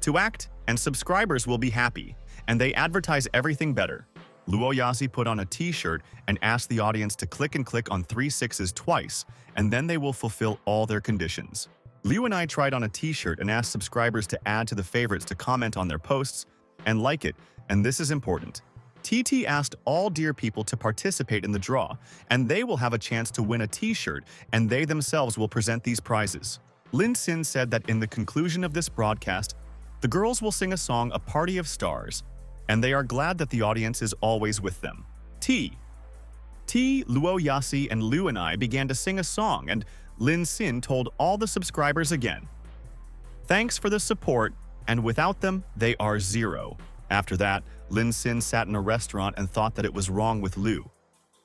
To act, and subscribers will be happy, and they advertise everything better. Luo Yasi put on a t-shirt and asked the audience to click and click on 3 6s twice, and then they will fulfill all their conditions. Liu and I tried on a t-shirt and asked subscribers to add to the favorites to comment on their posts and like it, and this is important. TT asked all dear people to participate in the draw, and they will have a chance to win a t-shirt, and they themselves will present these prizes. Lin Sin said that in the conclusion of this broadcast, the girls will sing a song, A Party of Stars, and they are glad that the audience is always with them. Luo Yasi and Liu and I began to sing a song, and Lin Sin told all the subscribers again, thanks for the support, and without them, they are zero. After that, Lin Sin sat in a restaurant and thought that it was wrong with Liu,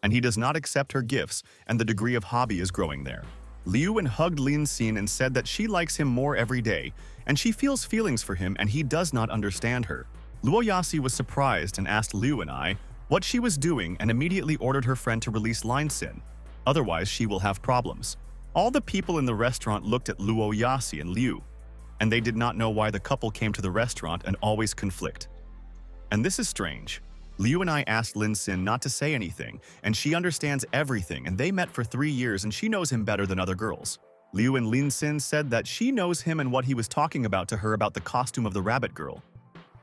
and he does not accept her gifts, and the degree of hobby is growing there. Liu and hugged Lin Sin and said that she likes him more every day, and she feels feelings for him and he does not understand her. Luo Yasi was surprised and asked Liu and I what she was doing and immediately ordered her friend to release Lin Sin, otherwise she will have problems. All the people in the restaurant looked at Luo Yasi and Liu, and they did not know why the couple came to the restaurant and always conflict. And this is strange. Liu and I asked Lin Sin not to say anything, and she understands everything, and they met for 3 years and she knows him better than other girls. Liu and Lin Sin said that she knows him and what he was talking about to her about the costume of the rabbit girl.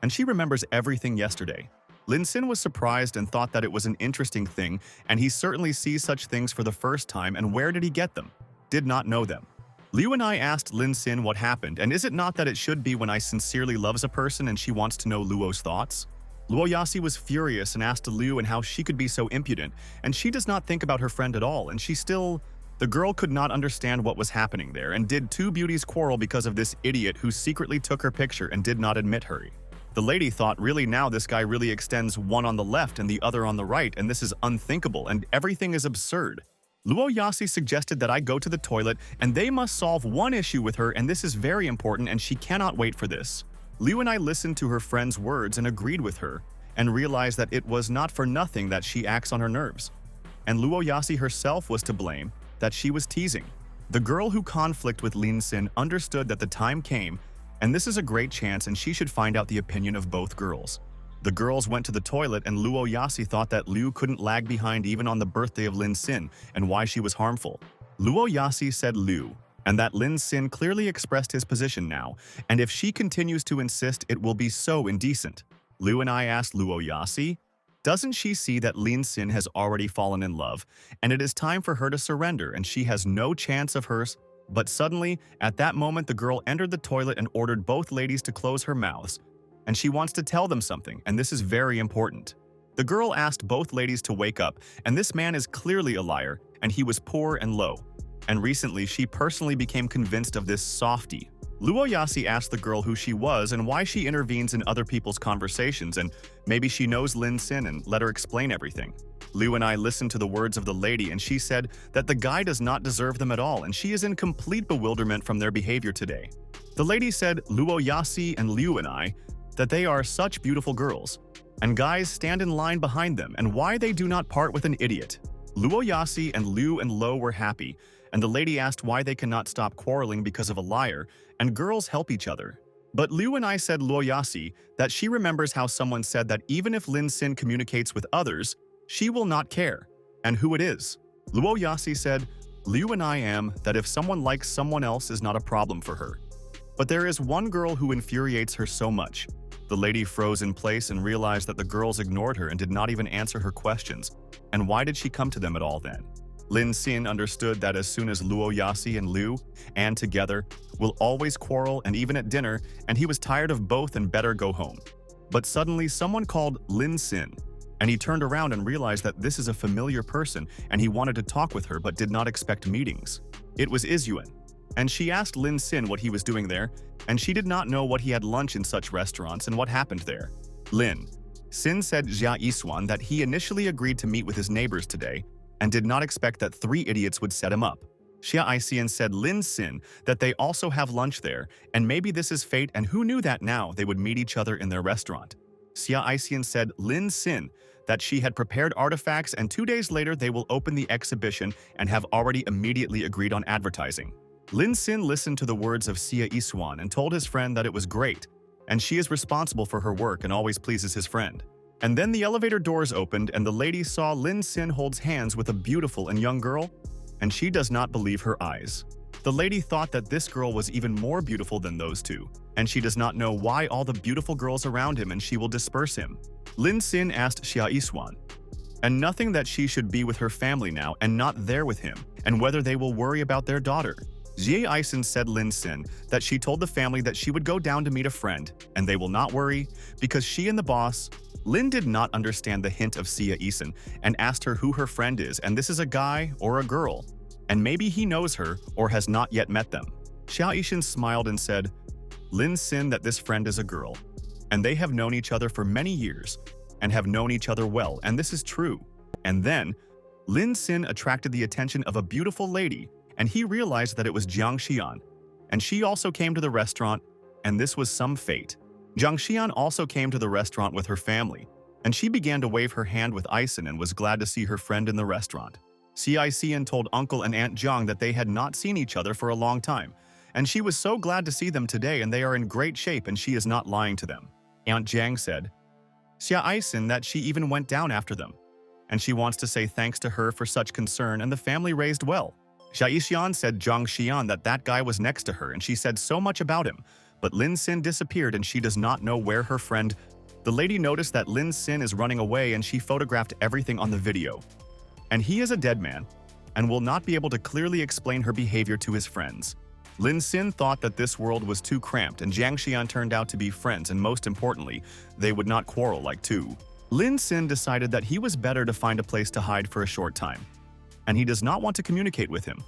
And she remembers everything yesterday. Lin Sin was surprised and thought that it was an interesting thing, and he certainly sees such things for the first time, and where did he get them? Did not know them. Liu and I asked Lin Sin what happened, and is it not that it should be when I sincerely loves a person and she wants to know Luo's thoughts? Luo Yasi was furious and asked Liu and how she could be so impudent, and she does not think about her friend at all, and she still… The girl could not understand what was happening there, and did two beauties quarrel because of this idiot who secretly took her picture and did not admit her. The lady thought really now this guy really extends one on the left and the other on the right, and this is unthinkable and everything is absurd. Luo Yasi suggested that I go to the toilet and they must solve one issue with her, and this is very important and she cannot wait for this. Liu and I listened to her friend's words and agreed with her, and realized that it was not for nothing that she acts on her nerves. And Luo Yasi herself was to blame, that she was teasing. The girl who conflict with Lin Sin understood that the time came, and this is a great chance and she should find out the opinion of both girls. The girls went to the toilet and Luo Yasi thought that Liu couldn't lag behind even on the birthday of Lin Sin and why she was harmful. Luo Yasi said Liu, and that Lin Sin clearly expressed his position now, and if she continues to insist it will be so indecent. Liu and I asked Luo Yasi, doesn't she see that Lin Sin has already fallen in love, and it is time for her to surrender and she has no chance of hers? But suddenly, at that moment the girl entered the toilet and ordered both ladies to close her mouths, and she wants to tell them something, and this is very important. The girl asked both ladies to wake up, and this man is clearly a liar, and he was poor and low. And recently, she personally became convinced of this softie. Luo Yasi asked the girl who she was and why she intervenes in other people's conversations, and maybe she knows Lin Sin and let her explain everything. Liu and I listened to the words of the lady, and she said that the guy does not deserve them at all, and she is in complete bewilderment from their behavior today. The lady said Luo Yasi and Liu and I that they are such beautiful girls, and guys stand in line behind them, and why they do not part with an idiot. Luo Yasi and Liu and Lo were happy, and the lady asked why they cannot stop quarreling because of a liar, and girls help each other. But Liu and I said Luo Yasi that she remembers how someone said that even if Lin Sin communicates with others, she will not care, and who it is. Luo Yasi said, Liu and I am that if someone likes someone else is not a problem for her. But there is one girl who infuriates her so much. The lady froze in place and realized that the girls ignored her and did not even answer her questions. And why did she come to them at all then? Lin Sin understood that as soon as Luo Yasi and Liu, and together, will always quarrel and even at dinner, and he was tired of both and better go home. But suddenly someone called Lin Sin, and he turned around and realized that this is a familiar person and he wanted to talk with her but did not expect meetings. It was Isyuan. And she asked Lin Sin what he was doing there, and she did not know what he had lunch in such restaurants and what happened there. Lin Sin said Jia Yiswan that he initially agreed to meet with his neighbors today and did not expect that 3 idiots would set him up. Xia Isian said Lin Sin that they also have lunch there, and maybe this is fate, and who knew that now they would meet each other in their restaurant. Xia Isian said Lin Sin that she had prepared artifacts, and 2 days later they will open the exhibition and have already immediately agreed on advertising. Lin Sin listened to the words of Xia Yiswan and told his friend that it was great, and she is responsible for her work and always pleases his friend. And then the elevator doors opened and the lady saw Lin Sin holds hands with a beautiful and young girl, and she does not believe her eyes. The lady thought that this girl was even more beautiful than those two, and she does not know why all the beautiful girls around him, and she will disperse him. Lin Sin asked Xia Yiswan, and nothing that she should be with her family now and not there with him, and whether they will worry about their daughter. Xie Isen said Lin Sin that she told the family that she would go down to meet a friend, and they will not worry, because she and the boss… Lin did not understand the hint of Xia Isen and asked her who her friend is, and this is a guy or a girl, and maybe he knows her or has not yet met them. Xia Ishin smiled and said, Lin Sin that this friend is a girl, and they have known each other for many years, and have known each other well, and this is true. And then, Lin Sin attracted the attention of a beautiful lady, and he realized that it was Jiang Xian, and she also came to the restaurant, and this was some fate. Jiang Xian also came to the restaurant with her family, and she began to wave her hand with Isen and was glad to see her friend in the restaurant. Cian told Uncle and Aunt Jiang that they had not seen each other for a long time, and she was so glad to see them today, and they are in great shape and she is not lying to them. Aunt Jiang said, Xia Aisin that she even went down after them. And she wants to say thanks to her for such concern, and the family raised well. Xia Yixian said Zhang Xian that guy was next to her and she said so much about him, but Lin Xin disappeared and she does not know where her friend. The lady noticed that Lin Xin is running away and she photographed everything on the video. And he is a dead man and will not be able to clearly explain her behavior to his friends. Lin Xin thought that this world was too cramped and Zhang Xian turned out to be friends, and most importantly, they would not quarrel like two. Lin Xin decided that he was better to find a place to hide for a short time, and he does not want to communicate with him,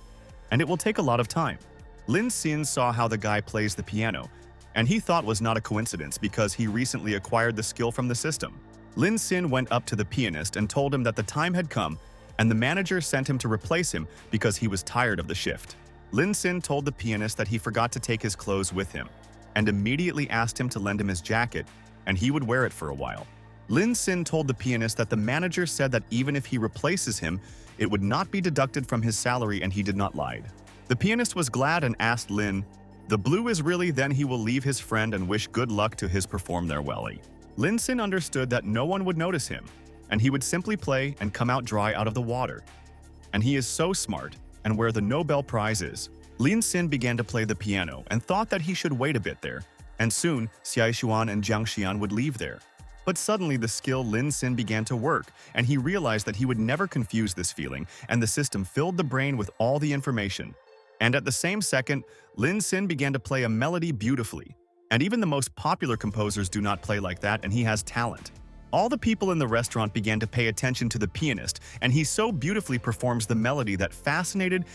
and it will take a lot of time. Lin Xin saw how the guy plays the piano, and he thought was not a coincidence because he recently acquired the skill from the system. Lin Xin went up to the pianist and told him that the time had come, and the manager sent him to replace him because he was tired of the shift. Lin Xin told the pianist that he forgot to take his clothes with him, and immediately asked him to lend him his jacket, and he would wear it for a while. Lin Xin told the pianist that the manager said that even if he replaces him, it would not be deducted from his salary, and he did not lie. The pianist was glad and asked Lin, "The blue is really?" Then he will leave his friend and wish good luck to his perform their welly. Lin Xin understood that no one would notice him, and he would simply play and come out dry out of the water. And he is so smart, and where the Nobel Prize is. Lin Xin began to play the piano and thought that he should wait a bit there, and soon Xia Xuan and Zhang Xian would leave there. But suddenly the skill Lin Xin began to work, and he realized that he would never confuse this feeling, and the system filled the brain with all the information. And at the same second, Lin Xin began to play a melody beautifully. And even the most popular composers do not play like that, and he has talent. All the people in the restaurant began to pay attention to the pianist, and he so beautifully performs the melody that fascinated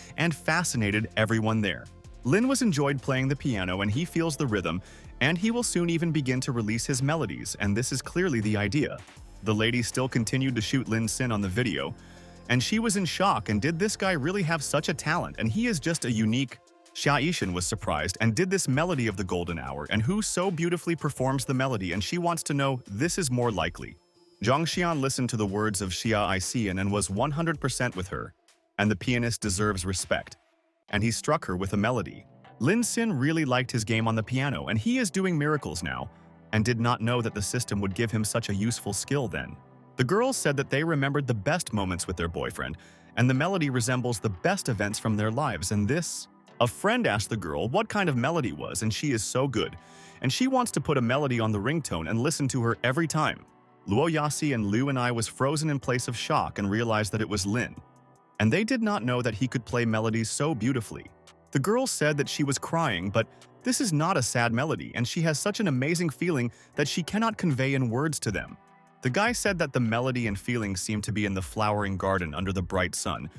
everyone there. Lin was enjoyed playing the piano, and he feels the rhythm, and he will soon even begin to release his melodies, and this is clearly the idea. The lady still continued to shoot Lin Xin on the video, and she was in shock, and did this guy really have such a talent, and he is just a unique. Xia Yishan was surprised and did this melody of the golden hour, and who so beautifully performs the melody, and she wants to know this is more likely. Zhang Xian listened to the words of Xia Yishan and was 100% with her, and the pianist deserves respect, and he struck her with a melody. Lin Xin really liked his game on the piano, and he is doing miracles now, and did not know that the system would give him such a useful skill then. The girls said that they remembered the best moments with their boyfriend, and the melody resembles the best events from their lives, and this. A friend asked the girl what kind of melody was, and she is so good, and she wants to put a melody on the ringtone and listen to her every time. Luo Yasi and Lu and I was frozen in place of shock and realized that it was Lin. And they did not know that he could play melodies so beautifully. The girl said that she was crying, but this is not a sad melody, and she has such an amazing feeling that she cannot convey in words to them. The guy said that the melody and feeling seemed to be in the flowering garden under the bright sun,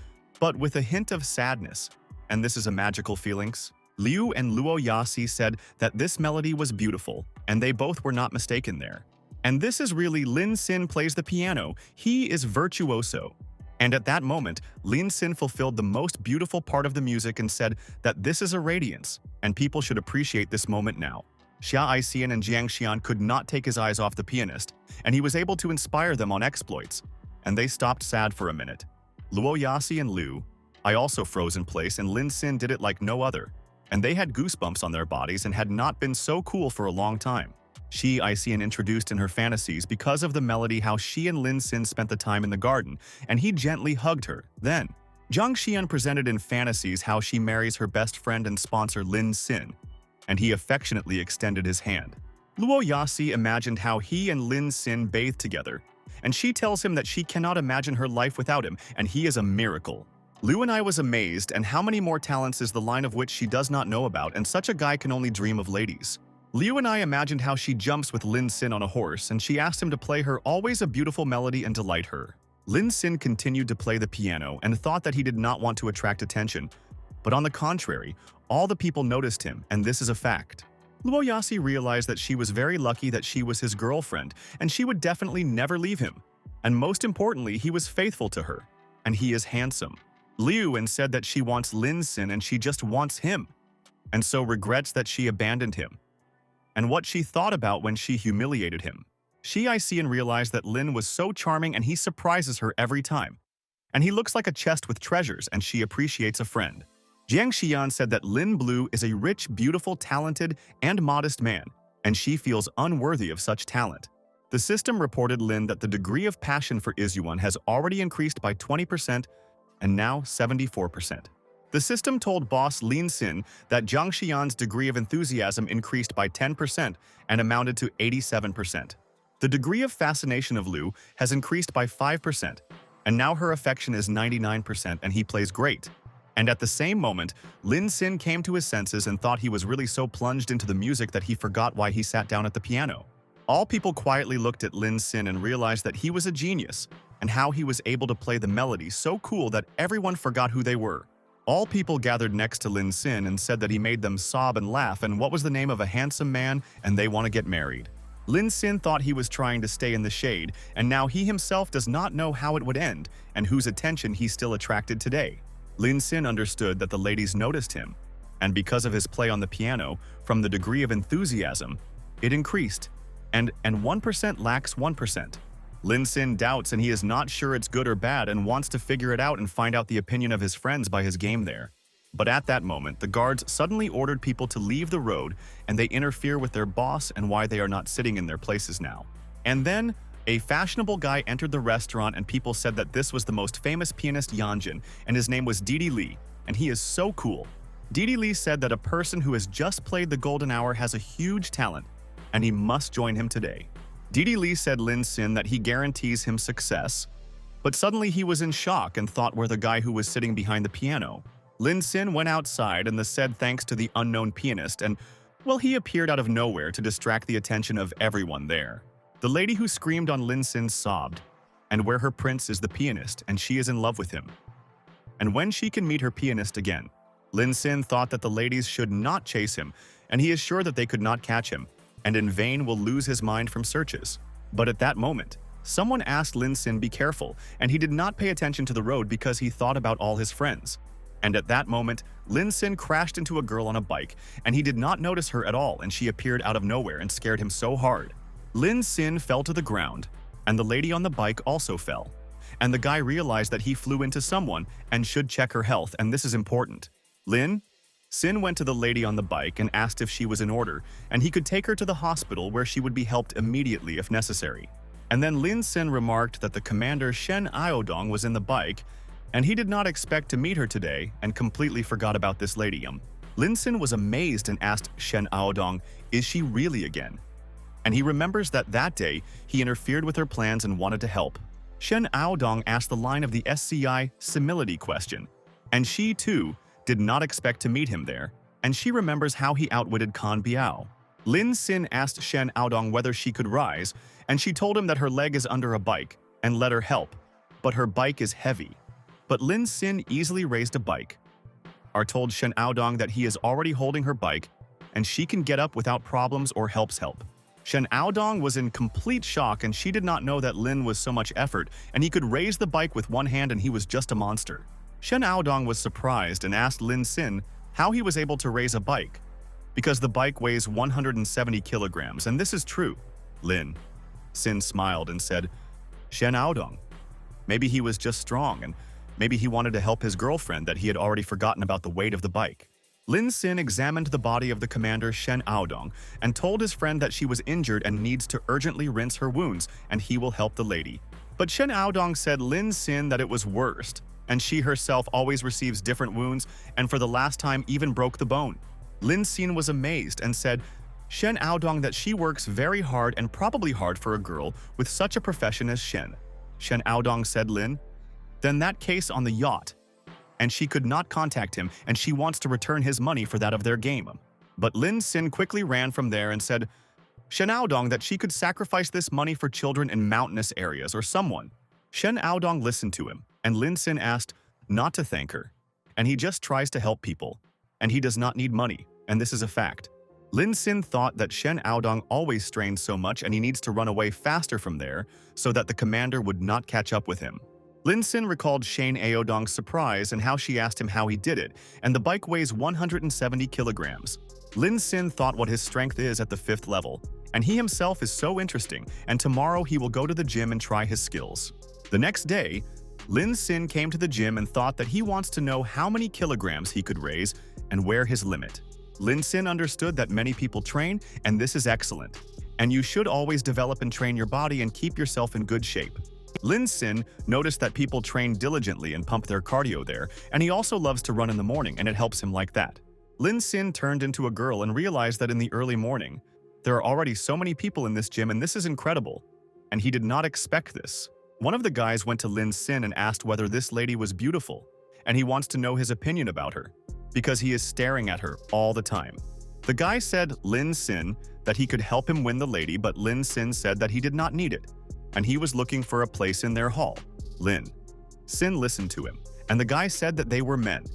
but with a hint of sadness. And this is a magical feelings. Liu and Luo Yasi said that this melody was beautiful, and they both were not mistaken there. And this is really Lin Xin plays the piano. He is virtuoso. And at that moment, Lin Xin fulfilled the most beautiful part of the music and said that this is a radiance, and people should appreciate this moment now. Xia Aixian and Jiang Xian could not take his eyes off the pianist, and he was able to inspire them on exploits. And they stopped sad for a minute. Luo Yasi and Liu, I also froze in place, and Lin Xin did it like no other. And they had goosebumps on their bodies and had not been so cool for a long time. Xi Aixian introduced in her fantasies because of the melody how she and Lin Xin spent the time in the garden, and he gently hugged her. Then, Zhang Xian presented in fantasies how she marries her best friend and sponsor Lin Xin, and he affectionately extended his hand. Luo Yasi imagined how he and Lin Xin bathed together, and she tells him that she cannot imagine her life without him, and he is a miracle. Liu and I was amazed, and how many more talents is the line of which she does not know about, and such a guy can only dream of ladies. Liu and I imagined how she jumps with Lin Xin on a horse, and she asked him to play her always a beautiful melody and delight her. Lin Xin continued to play the piano and thought that he did not want to attract attention, but on the contrary, all the people noticed him, and this is a fact. Luo Yasi realized that she was very lucky that she was his girlfriend, and she would definitely never leave him. And most importantly, he was faithful to her, and he is handsome. Liu and said that she wants Lin Xin and she just wants him, and so regrets that she abandoned him, and what she thought about when she humiliated him. Xi Aixian realized that Lin was so charming and he surprises her every time, and he looks like a chest with treasures, and she appreciates a friend. Jiang Xian said that Lin Blue is a rich, beautiful, talented, and modest man, and she feels unworthy of such talent. The system reported Lin that the degree of passion for Izyuan has already increased by 20% and now 74%. The system told boss Lin Sin that Jiang Xian's degree of enthusiasm increased by 10% and amounted to 87%. The degree of fascination of Liu has increased by 5%, and now her affection is 99% and he plays great. And at the same moment, Lin Sin came to his senses and thought he was really so plunged into the music that he forgot why he sat down at the piano. All people quietly looked at Lin Sin and realized that he was a genius, and how he was able to play the melody so cool that everyone forgot who they were. All people gathered next to Lin Sin and said that he made them sob and laugh, and what was the name of a handsome man, and they want to get married. Lin Sin thought he was trying to stay in the shade, and now he himself does not know how it would end, and whose attention he still attracted today. Lin Sin understood that the ladies noticed him, and because of his play on the piano, from the degree of enthusiasm, it increased, and 1% lacks 1%. Lin Sin doubts and he is not sure it's good or bad and wants to figure it out and find out the opinion of his friends by his game there. But at that moment, the guards suddenly ordered people to leave the road and they interfere with their boss and why they are not sitting in their places now. And then, a fashionable guy entered the restaurant and people said that this was the most famous pianist Yanjin and his name was Didi Li, and he is so cool. Didi Li said that a person who has just played the golden hour has a huge talent and he must join him today. Didi Li said Lin Sin that he guarantees him success, but suddenly he was in shock and thought were the guy who was sitting behind the piano. Lin Sin went outside and said thanks to the unknown pianist and, well, he appeared out of nowhere to distract the attention of everyone there. The lady who screamed on Lin Sin sobbed, and where her prince is the pianist and she is in love with him. And when she can meet her pianist again, Lin Sin thought that the ladies should not chase him, and he is sure that they could not catch him, and in vain will lose his mind from searches. But at that moment, someone asked Lin Sin be careful, and he did not pay attention to the road because he thought about all his friends. And at that moment, Lin Sin crashed into a girl on a bike, and he did not notice her at all, and she appeared out of nowhere and scared him so hard. Lin Sin fell to the ground, and the lady on the bike also fell. And the guy realized that he flew into someone and should check her health, and this is important. Lin Sin went to the lady on the bike and asked if she was in order, and he could take her to the hospital where she would be helped immediately if necessary. And then Lin Sin remarked that the commander Shen Aodong was in the bike, and he did not expect to meet her today and completely forgot about this lady. Lin Sin was amazed and asked Shen Aodong, is she really again? And he remembers that that day he interfered with her plans and wanted to help. Shen Aodong asked the line of the SCI simility question, and she too did not expect to meet him there, and she remembers how he outwitted Kan Biao. Lin Sin asked Shen Aodong whether she could rise, and she told him that her leg is under a bike and let her help, but her bike is heavy. But Lin Sin easily raised a bike. Are told Shen Aodong that he is already holding her bike, and she can get up without problems or help. Shen Aodong was in complete shock and she did not know that Lin was so much effort and he could raise the bike with one hand and he was just a monster. Shen Aodong was surprised and asked Lin Sin how he was able to raise a bike, because the bike weighs 170 kilograms, and this is true. Lin Sin smiled and said, Shen Aodong, maybe he was just strong and maybe he wanted to help his girlfriend that he had already forgotten about the weight of the bike. Lin Sin examined the body of the commander Shen Aodong and told his friend that she was injured and needs to urgently rinse her wounds and he will help the lady. But Shen Aodong said Lin Sin that it was worst, and she herself always receives different wounds and for the last time even broke the bone. Lin Sin was amazed and said Shen Aodong that she works very hard and probably hard for a girl with such a profession as Shen. Shen Aodong said Lin, then that case on the yacht, and she could not contact him and she wants to return his money for that of their game. But Lin Sin quickly ran from there and said Shen Aodong that she could sacrifice this money for children in mountainous areas or someone. Shen Aodong listened to him, and Lin Sin asked not to thank her, and he just tries to help people, and he does not need money, and this is a fact. Lin Sin thought that Shen Aodong always strains so much and he needs to run away faster from there so that the commander would not catch up with him. Lin Sin recalled Shen Aodong's surprise and how she asked him how he did it, and the bike weighs 170 kilograms. Lin Sin thought what his strength is at the 5th level, and he himself is so interesting, and tomorrow he will go to the gym and try his skills. The next day, Lin Sin came to the gym and thought that he wants to know how many kilograms he could raise and where his limit. Lin Sin understood that many people train, and this is excellent. and you should always develop and train your body and keep yourself in good shape. Lin Sin noticed that people train diligently and pump their cardio there, and he also loves to run in the morning, and it helps him like that. Lin Sin turned into a girl and realized that in the early morning, there are already so many people in this gym and this is incredible. And he did not expect this. One of the guys went to Lin Sin and asked whether this lady was beautiful, and he wants to know his opinion about her, because he is staring at her all the time. The guy said Lin Sin that he could help him win the lady, but Lin Sin said that he did not need it, and he was looking for a place in their hall. Lin Sin listened to him, and the guy said that they were men,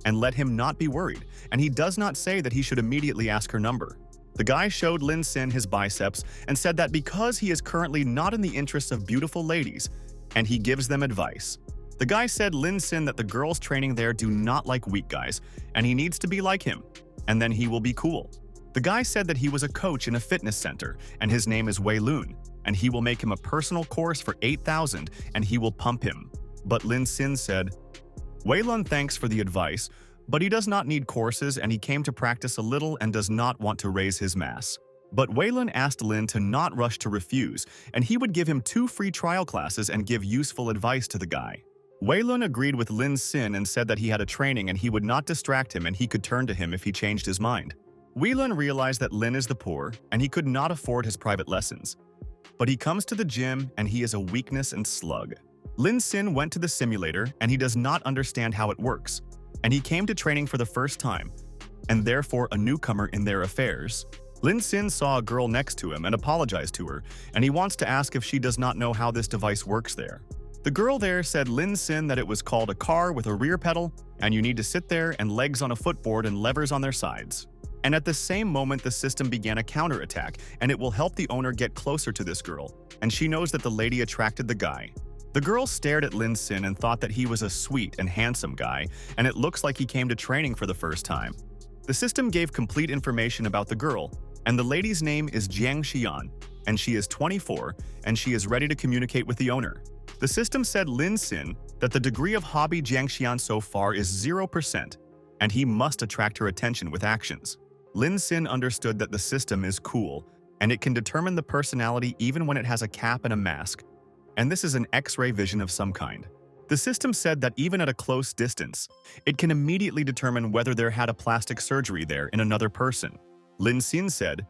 and let him not be worried, and he does not say that he should immediately ask her number. The guy showed Lin Sin his biceps and said that because he is currently not in the interests of beautiful ladies, and he gives them advice. The guy said Lin Sin that the girls training there do not like weak guys, and he needs to be like him, and then he will be cool. The guy said that he was a coach in a fitness center, and his name is Wei Lun, and he will make him a personal course for 8,000, and he will pump him. But Lin Sin said, Wei Lun thanks for the advice, but he does not need courses and he came to practice a little and does not want to raise his mass. But Wei Lun asked Lin to not rush to refuse, and he would give him 2 free trial classes and give useful advice to the guy. Wei Lun agreed with Lin Sin and said that he had a training and he would not distract him and he could turn to him if he changed his mind. Wei Lun realized that Lin is the poor and he could not afford his private lessons. But he comes to the gym and he is a weakness and slug. Lin Sin went to the simulator and he does not understand how it works, and he came to training for the first time, and therefore a newcomer in their affairs. Lin Sin saw a girl next to him and apologized to her, and he wants to ask if she does not know how this device works there. The girl there said Lin Sin that it was called a car with a rear pedal, and you need to sit there and legs on a footboard and levers on their sides. And at the same moment the system began a counterattack, and it will help the owner get closer to this girl, and she knows that the lady attracted the guy. The girl stared at Lin Sin and thought that he was a sweet and handsome guy, and it looks like he came to training for the first time. The system gave complete information about the girl, and the lady's name is Jiang Xian, and she is 24, and she is ready to communicate with the owner. The system said Lin Sin that the degree of hobby Jiang Xian so far is 0%, and he must attract her attention with actions. Lin Sin understood that the system is cool, and it can determine the personality even when it has a cap and a mask. And this is an X-ray vision of some kind. The system said that even at a close distance, it can immediately determine whether there had a plastic surgery there in another person. Lin Sin said,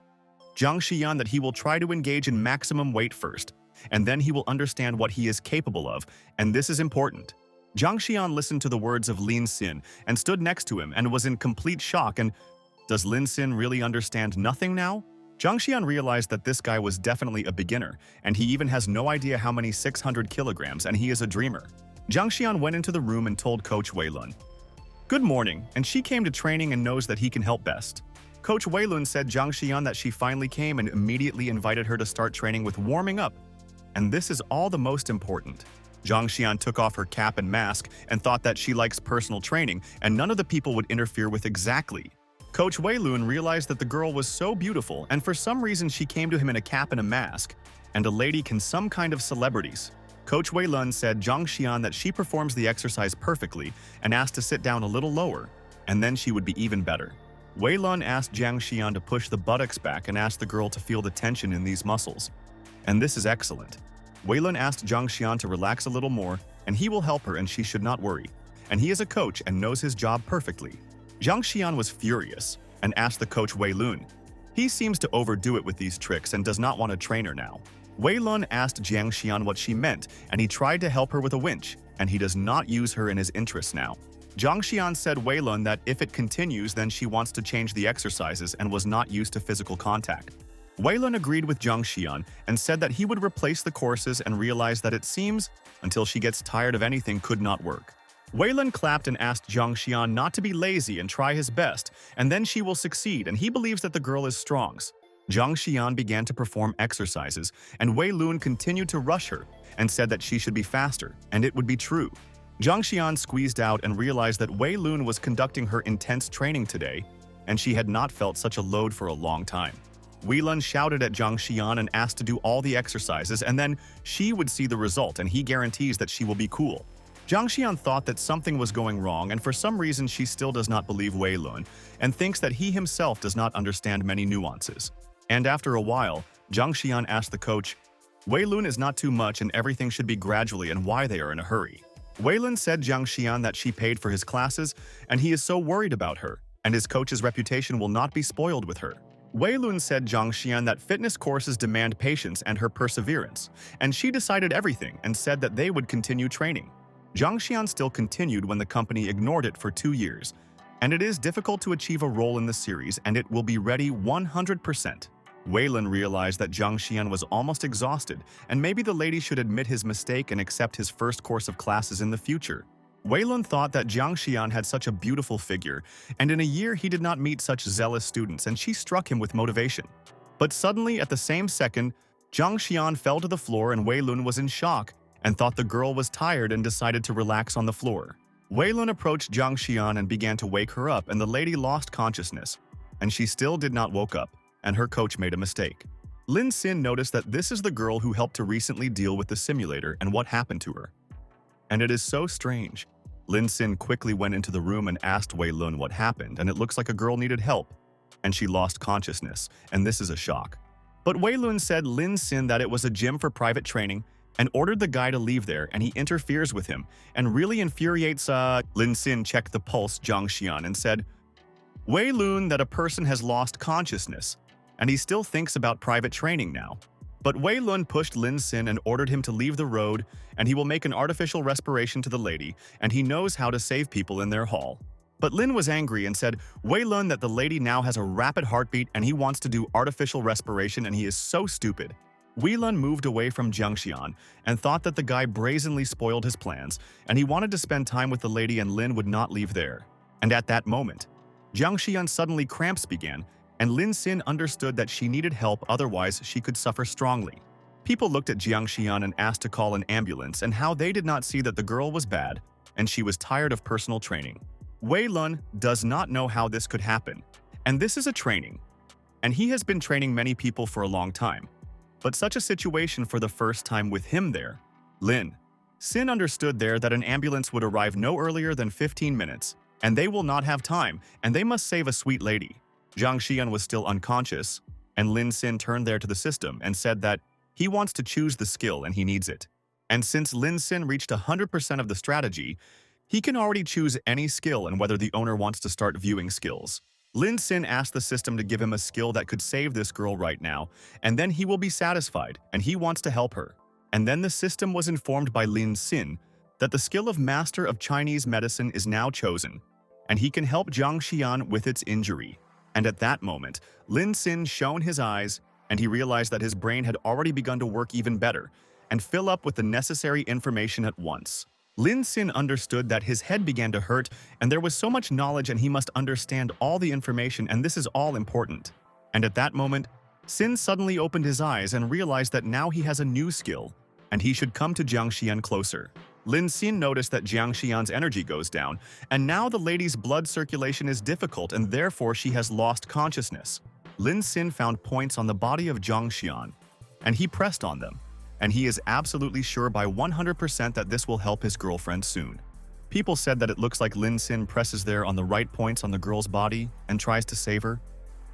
Jiang Xian that he will try to engage in maximum weight first, and then he will understand what he is capable of, and this is important. Jiang Xian listened to the words of Lin Sin and stood next to him and was in complete shock and, does Lin Sin really understand nothing now? Jiang Xian realized that this guy was definitely a beginner, and he even has no idea how many 600 kilograms, and he is a dreamer. Jiang Xian went into the room and told Coach Wei Lun, Good morning, and she came to training and knows that he can help best. Coach Wei Lun said Jiang Xian that she finally came and immediately invited her to start training with warming up. And this is all the most important. Jiang Xian took off her cap and mask and thought that she likes personal training and none of the people would interfere with exactly. Coach Wei Lun realized that the girl was so beautiful and for some reason she came to him in a cap and a mask, and a lady can some kind of celebrities. Coach Wei Lun said Jiang Xian that she performs the exercise perfectly and asked to sit down a little lower, and then she would be even better. Wei Lun asked Jiang Xian to push the buttocks back and asked the girl to feel the tension in these muscles. And this is excellent. Wei Lun asked Jiang Xian to relax a little more, and he will help her and she should not worry. And he is a coach and knows his job perfectly. Jiang Xian was furious and asked the coach Wei Lun. He seems to overdo it with these tricks and does not want a trainer now. Wei Lun asked Jiang Xian what she meant, and he tried to help her with a winch, and he does not use her in his interests now. Jiang Xian said Wei Lun that if it continues then she wants to change the exercises and was not used to physical contact. Wei Lun agreed with Jiang Xian and said that he would replace the courses and realized that it seems, until she gets tired of anything, could not work. Wei Lun clapped and asked Jiang Xian not to be lazy and try his best, and then she will succeed, and he believes that the girl is strong. Jiang Xian began to perform exercises, and Wei Lun continued to rush her and said that she should be faster, and it would be true. Jiang Xian squeezed out and realized that Wei Lun was conducting her intense training today, and she had not felt such a load for a long time. Wei Lun shouted at Jiang Xian and asked to do all the exercises, and then she would see the result, and he guarantees that she will be cool. Jiang Xian thought that something was going wrong, and for some reason she still does not believe Wei Lun and thinks that he himself does not understand many nuances. And after a while, Zhang Xian asked the coach, Wei Lun is not too much and everything should be gradually and why they are in a hurry. Wei Lun said Zhang Xian that she paid for his classes and he is so worried about her, and his coach's reputation will not be spoiled with her. Wei Lun said Zhang Xian that fitness courses demand patience and her perseverance, and she decided everything and said that they would continue training. Zhang Xian still continued when the company ignored it for 2 years, and it is difficult to achieve a role in the series and it will be ready 100%. Wei Lun realized that Zhang Xian was almost exhausted and maybe the lady should admit his mistake and accept his first course of classes in the future. Wei Lun thought that Zhang Xian had such a beautiful figure, and in a year he did not meet such zealous students and she struck him with motivation. But suddenly, at the same second, Zhang Xian fell to the floor and Wei Lun was in shock and thought the girl was tired and decided to relax on the floor. Wei Lun approached Zhang Xian and began to wake her up and the lady lost consciousness, and she still did not woke up, and her coach made a mistake. Lin Xin noticed that this is the girl who helped to recently deal with the simulator and what happened to her. And it is so strange. Lin Xin quickly went into the room and asked Wei Lun what happened, and it looks like a girl needed help, and she lost consciousness, and this is a shock. But Wei Lun said Lin Xin that it was a gym for private training and ordered the guy to leave there, and he interferes with him and really infuriates Lin Xin checked the pulse Zhang Xian and said, Wei Lun that a person has lost consciousness, and he still thinks about private training now. But Wei Lun pushed Lin Xin and ordered him to leave the road, and he will make an artificial respiration to the lady, and he knows how to save people in their hall. But Lin was angry and said, Wei Lun that the lady now has a rapid heartbeat and he wants to do artificial respiration and he is so stupid. Wei Lun moved away from Zhang Xian and thought that the guy brazenly spoiled his plans, and he wanted to spend time with the lady and Lin would not leave there. And at that moment, Zhang Xian suddenly cramps began, and Lin Xin understood that she needed help, otherwise she could suffer strongly. People looked at Zhang Xian and asked to call an ambulance and how they did not see that the girl was bad and she was tired of personal training. Wei Lun does not know how this could happen, and this is a training, and he has been training many people for a long time. But such a situation for the first time with him there. Lin Xin understood there that an ambulance would arrive no earlier than 15 minutes, and they will not have time, and they must save a sweet lady. Zhang Xian was still unconscious, and Lin Xin turned there to the system and said that he wants to choose the skill and he needs it. And since Lin Xin reached 100% of the strategy, he can already choose any skill and whether the owner wants to start viewing skills. Lin Xin asked the system to give him a skill that could save this girl right now, and then he will be satisfied, and he wants to help her. And then the system was informed by Lin Xin that the skill of Master of Chinese Medicine is now chosen, and he can help Zhang Xian with its injury. And at that moment, Lin Xin shone his eyes, and he realized that his brain had already begun to work even better and fill up with the necessary information at once. Lin Xin understood that his head began to hurt, and there was so much knowledge and he must understand all the information, and this is all important. And at that moment, Xin suddenly opened his eyes and realized that now he has a new skill, and he should come to Zhang Xian closer. Lin Xin noticed that Zhang Xian's energy goes down, and now the lady's blood circulation is difficult and therefore she has lost consciousness. Lin Xin found points on the body of Zhang Xian, and he pressed on them, and he is absolutely sure by 100% that this will help his girlfriend soon. People said that it looks like Lin Xin presses there on the right points on the girl's body and tries to save her,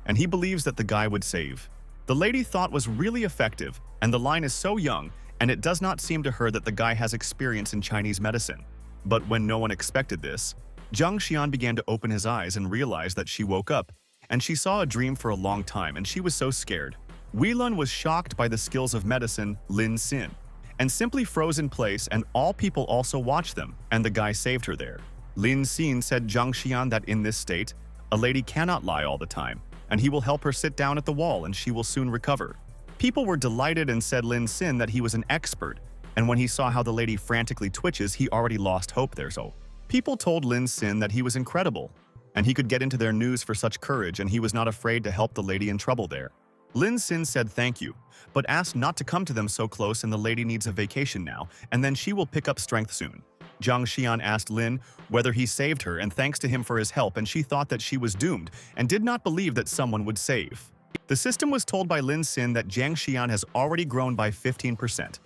and he believes that the guy would save. The lady thought was really effective, and the line is so young, and it does not seem to her that the guy has experience in Chinese medicine. But when no one expected this, Zhang Xian began to open his eyes and realized that she woke up, and she saw a dream for a long time, and she was so scared. Wei Lun was shocked by the skills of medicine Lin Xin, and simply froze in place, and all people also watched them, and the guy saved her there. Lin Xin said Zhang Xian that in this state, a lady cannot lie all the time, and he will help her sit down at the wall and she will soon recover. People were delighted and said Lin Xin that he was an expert, and when he saw how the lady frantically twitches, he already lost hope there. So people told Lin Xin that he was incredible, and he could get into their news for such courage, and he was not afraid to help the lady in trouble there. Lin Xin said thank you, but asked not to come to them so close, and the lady needs a vacation now, and then she will pick up strength soon. Zhang Xian asked Lin whether he saved her, and thanks to him for his help, and she thought that she was doomed and did not believe that someone would save. The system was told by Lin Xin that Zhang Xian has already grown by 15%,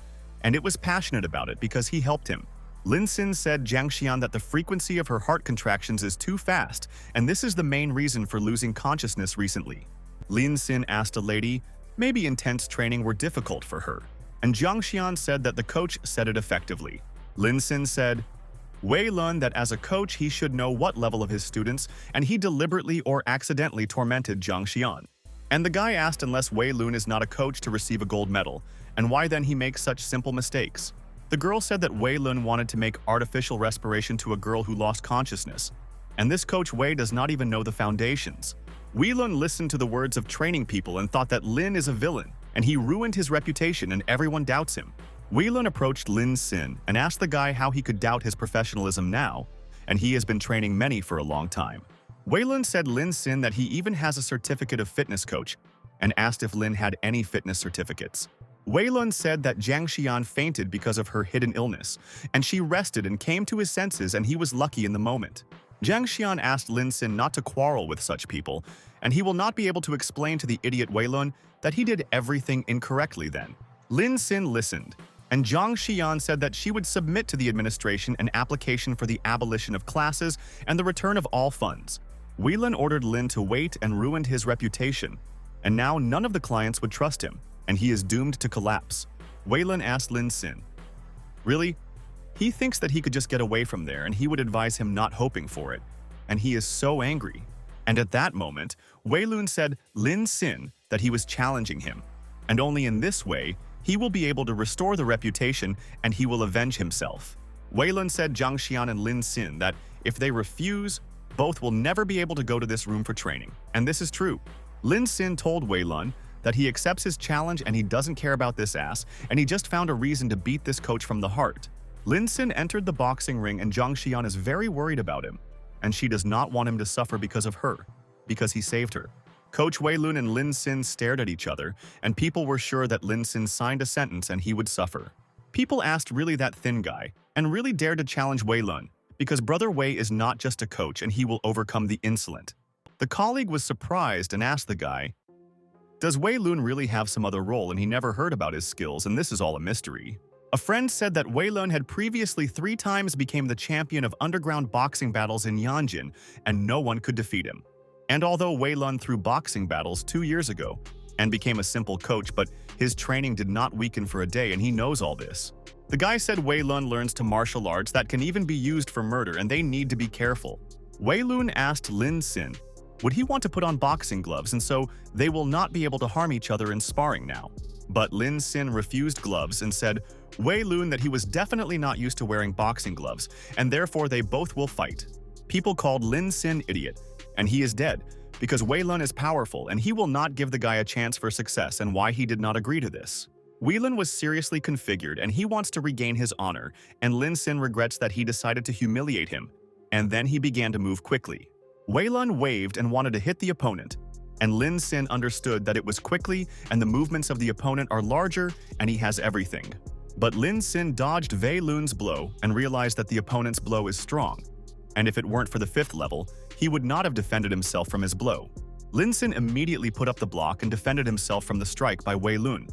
and it was passionate about it because he helped him. Lin Xin said Zhang Xian that the frequency of her heart contractions is too fast, and this is the main reason for losing consciousness recently. Lin Xin asked a lady maybe intense training were difficult for her. And Jiang Xian said that the coach said it effectively. Lin Xin said, Wei learned that as a coach he should know what level of his students, and he deliberately or accidentally tormented Jiang Xian. And the guy asked unless Wei Lun is not a coach to receive a gold medal, and why then he makes such simple mistakes. The girl said that Wei Lun wanted to make artificial respiration to a girl who lost consciousness. And this coach Wei does not even know the foundations. Wei Lun listened to the words of training people and thought that Lin is a villain, and he ruined his reputation and everyone doubts him. Wei Lun approached Lin Xin and asked the guy how he could doubt his professionalism now, and he has been training many for a long time. Wei Lun said Lin Xin that he even has a certificate of fitness coach and asked if Lin had any fitness certificates. Wei Lun said that Jiang Xian fainted because of her hidden illness, and she rested and came to his senses and he was lucky in the moment. Jiang Xian asked Lin Xin not to quarrel with such people, and he will not be able to explain to the idiot Wei Lun that he did everything incorrectly then. Lin Xin listened, and Jiang Xian said that she would submit to the administration an application for the abolition of classes and the return of all funds. Wei Lun ordered Lin to wait and ruined his reputation, and now none of the clients would trust him, and he is doomed to collapse. Wei Lun asked Lin Xin, Really? He thinks that he could just get away from there and he would advise him not hoping for it, and he is so angry. And at that moment, Wei Lun said Lin Xin that he was challenging him, and only in this way he will be able to restore the reputation and he will avenge himself. Wei Lun said Jiang Xian and Lin Xin that if they refuse, both will never be able to go to this room for training, and this is true. Lin Xin told Wei Lun that he accepts his challenge and he doesn't care about this ass, and he just found a reason to beat this coach from the heart. Lin Xin entered the boxing ring and Jiang Xian is very worried about him, and she does not want him to suffer because of her, because he saved her. Coach Wei Lun and Lin Xin stared at each other, and people were sure that Lin Xin signed a sentence and he would suffer. People asked really that thin guy, and really dared to challenge Wei Lun, because Brother Wei is not just a coach and he will overcome the insolent. The colleague was surprised and asked the guy, Does Wei Lun really have some other role and he never heard about his skills and this is all a mystery? A friend said that Wei Lun had previously 3 times became the champion of underground boxing battles in Yanjin, and no one could defeat him. And although Wei Lun threw boxing battles 2 years ago and became a simple coach, but his training did not weaken for a day and he knows all this. The guy said Wei Lun learns to martial arts that can even be used for murder and they need to be careful. Wei Lun asked Lin Xin, would he want to put on boxing gloves and so they will not be able to harm each other in sparring now? But Lin Xin refused gloves and said Wei Lun that he was definitely not used to wearing boxing gloves and therefore they both will fight. People called Lin Xin idiot, and he is dead because Wei Lun is powerful and he will not give the guy a chance for success and why he did not agree to this. Wei Lun was seriously configured and he wants to regain his honor, and Lin Xin regrets that he decided to humiliate him, and then he began to move quickly. Wei Lun waved and wanted to hit the opponent, and Lin Xin understood that it was quickly and the movements of the opponent are larger and he has everything. But Lin Xin dodged Wei Lun's blow and realized that the opponent's blow is strong, and if it weren't for the 5th level, he would not have defended himself from his blow. Lin Xin immediately put up the block and defended himself from the strike by Wei Lun,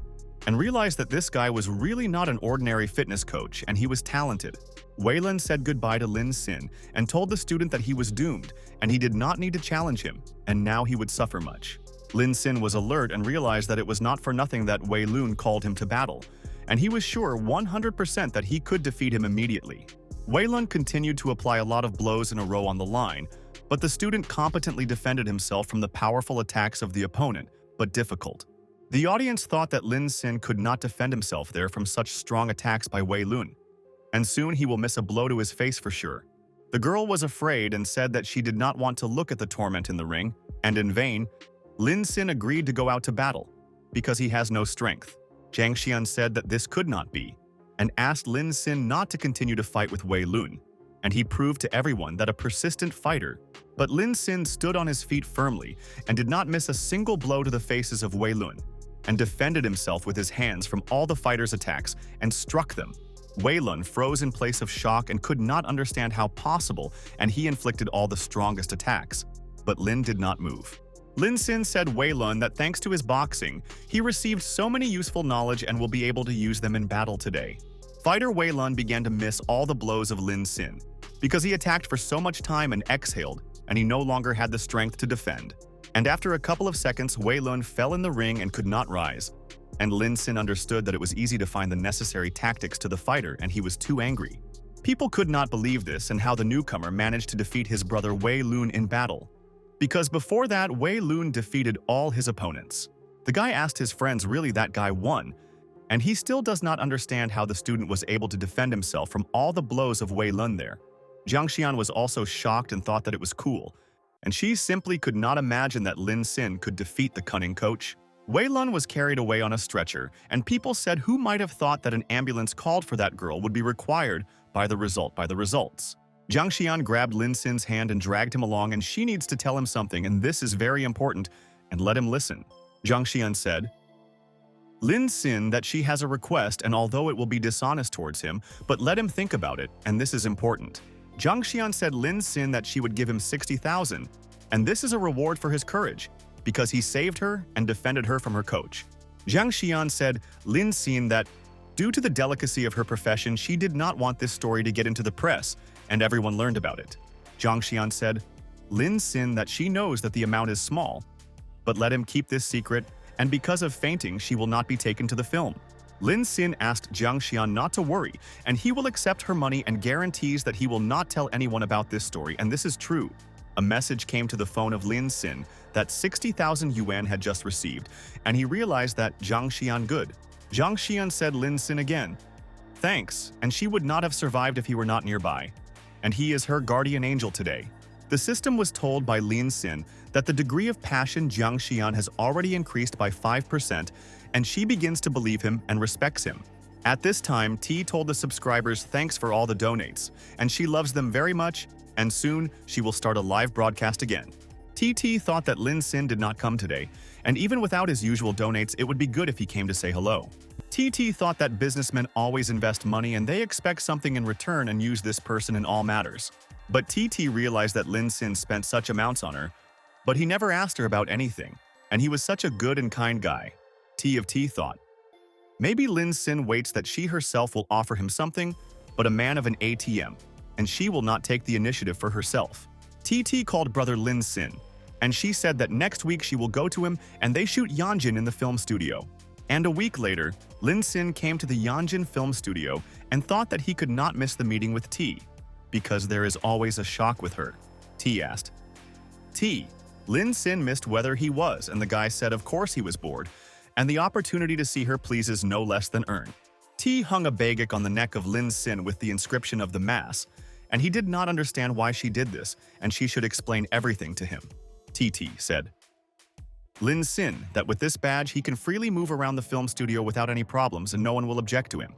and realized that this guy was really not an ordinary fitness coach and he was talented. Wei Lun said goodbye to Lin Xin and told the student that he was doomed and he did not need to challenge him, and now he would suffer much. Lin Xin was alert and realized that it was not for nothing that Wei Lun called him to battle, and he was sure 100% that he could defeat him immediately. Wei Lun continued to apply a lot of blows in a row on the line, but the student competently defended himself from the powerful attacks of the opponent, but difficult. The audience thought that Lin Xin could not defend himself there from such strong attacks by Wei Lun, and soon he will miss a blow to his face for sure. The girl was afraid and said that she did not want to look at the torment in the ring, and in vain, Lin Xin agreed to go out to battle, because he has no strength. Jiang Xian said that this could not be, and asked Lin Xin not to continue to fight with Wei Lun, and he proved to everyone that a persistent fighter. But Lin Xin stood on his feet firmly and did not miss a single blow to the faces of Wei Lun, and defended himself with his hands from all the fighters' attacks and struck them. Wei Lun froze in place of shock and could not understand how possible, and he inflicted all the strongest attacks. But Lin did not move. Lin Xin said Wei Lun that thanks to his boxing, he received so many useful knowledge and will be able to use them in battle today. Fighter Wei Lun began to miss all the blows of Lin Xin, because he attacked for so much time and exhaled, and he no longer had the strength to defend. And after a couple of seconds, Wei Lun fell in the ring and could not rise. And Lin Sin understood that it was easy to find the necessary tactics to the fighter, and he was too angry. People could not believe this and how the newcomer managed to defeat his brother Wei Lun in battle. Because before that, Wei Lun defeated all his opponents. The guy asked his friends really that guy won, and he still does not understand how the student was able to defend himself from all the blows of Wei Lun there. Jiang Xian was also shocked and thought that it was cool, and she simply could not imagine that Lin Sin could defeat the cunning coach. Wei Lun was carried away on a stretcher, and people said who might have thought that an ambulance called for that girl would be required by the results. Jiang Xian grabbed Lin Sin's hand and dragged him along, and she needs to tell him something, and this is very important, and let him listen. Jiang Xian said, Lin Sin that she has a request, and although it will be dishonest towards him, but let him think about it, and this is important. Jiang Xian said Lin Sin that she would give him 60,000, and this is a reward for his courage, because he saved her and defended her from her coach. Jiang Xian said Lin Sin that, due to the delicacy of her profession, she did not want this story to get into the press, and everyone learned about it. Jiang Xian said Lin Sin that she knows that the amount is small, but let him keep this secret, and because of fainting, she will not be taken to the film. Lin Sin asked Jiang Xian not to worry, and he will accept her money and guarantees that he will not tell anyone about this story, and this is true. A message came to the phone of Lin Sin that 60,000 yuan had just received, and he realized that Jiang Xian good. Jiang Xian said Lin Sin again, thanks, and she would not have survived if he were not nearby. And he is her guardian angel today. The system was told by Lin Sin that the degree of passion Jiang Xian has already increased by 5%, and she begins to believe him and respects him. At this time, T told the subscribers thanks for all the donates, and she loves them very much, and soon she will start a live broadcast again. TT thought that Lin Sin did not come today, and even without his usual donates, it would be good if he came to say hello. TT thought that businessmen always invest money and they expect something in return and use this person in all matters. But TT realized that Lin Sin spent such amounts on her, but he never asked her about anything, and he was such a good and kind guy. T of T thought, maybe Lin Sin waits that she herself will offer him something, but a man of an ATM, and she will not take the initiative for herself. TT called brother Lin Sin, and she said that next week she will go to him and they shoot Yanjin in the film studio. And a week later, Lin Sin came to the Yanjin film studio and thought that he could not miss the meeting with T, because there is always a shock with her. T asked, T, Lin Sin missed whether he was, and the guy said of course he was bored, and the opportunity to see her pleases no less than earn. T hung a baguette on the neck of Lin Sin with the inscription of the mass, and he did not understand why she did this, and she should explain everything to him. TT said, Lin Sin, that with this badge he can freely move around the film studio without any problems and no one will object to him.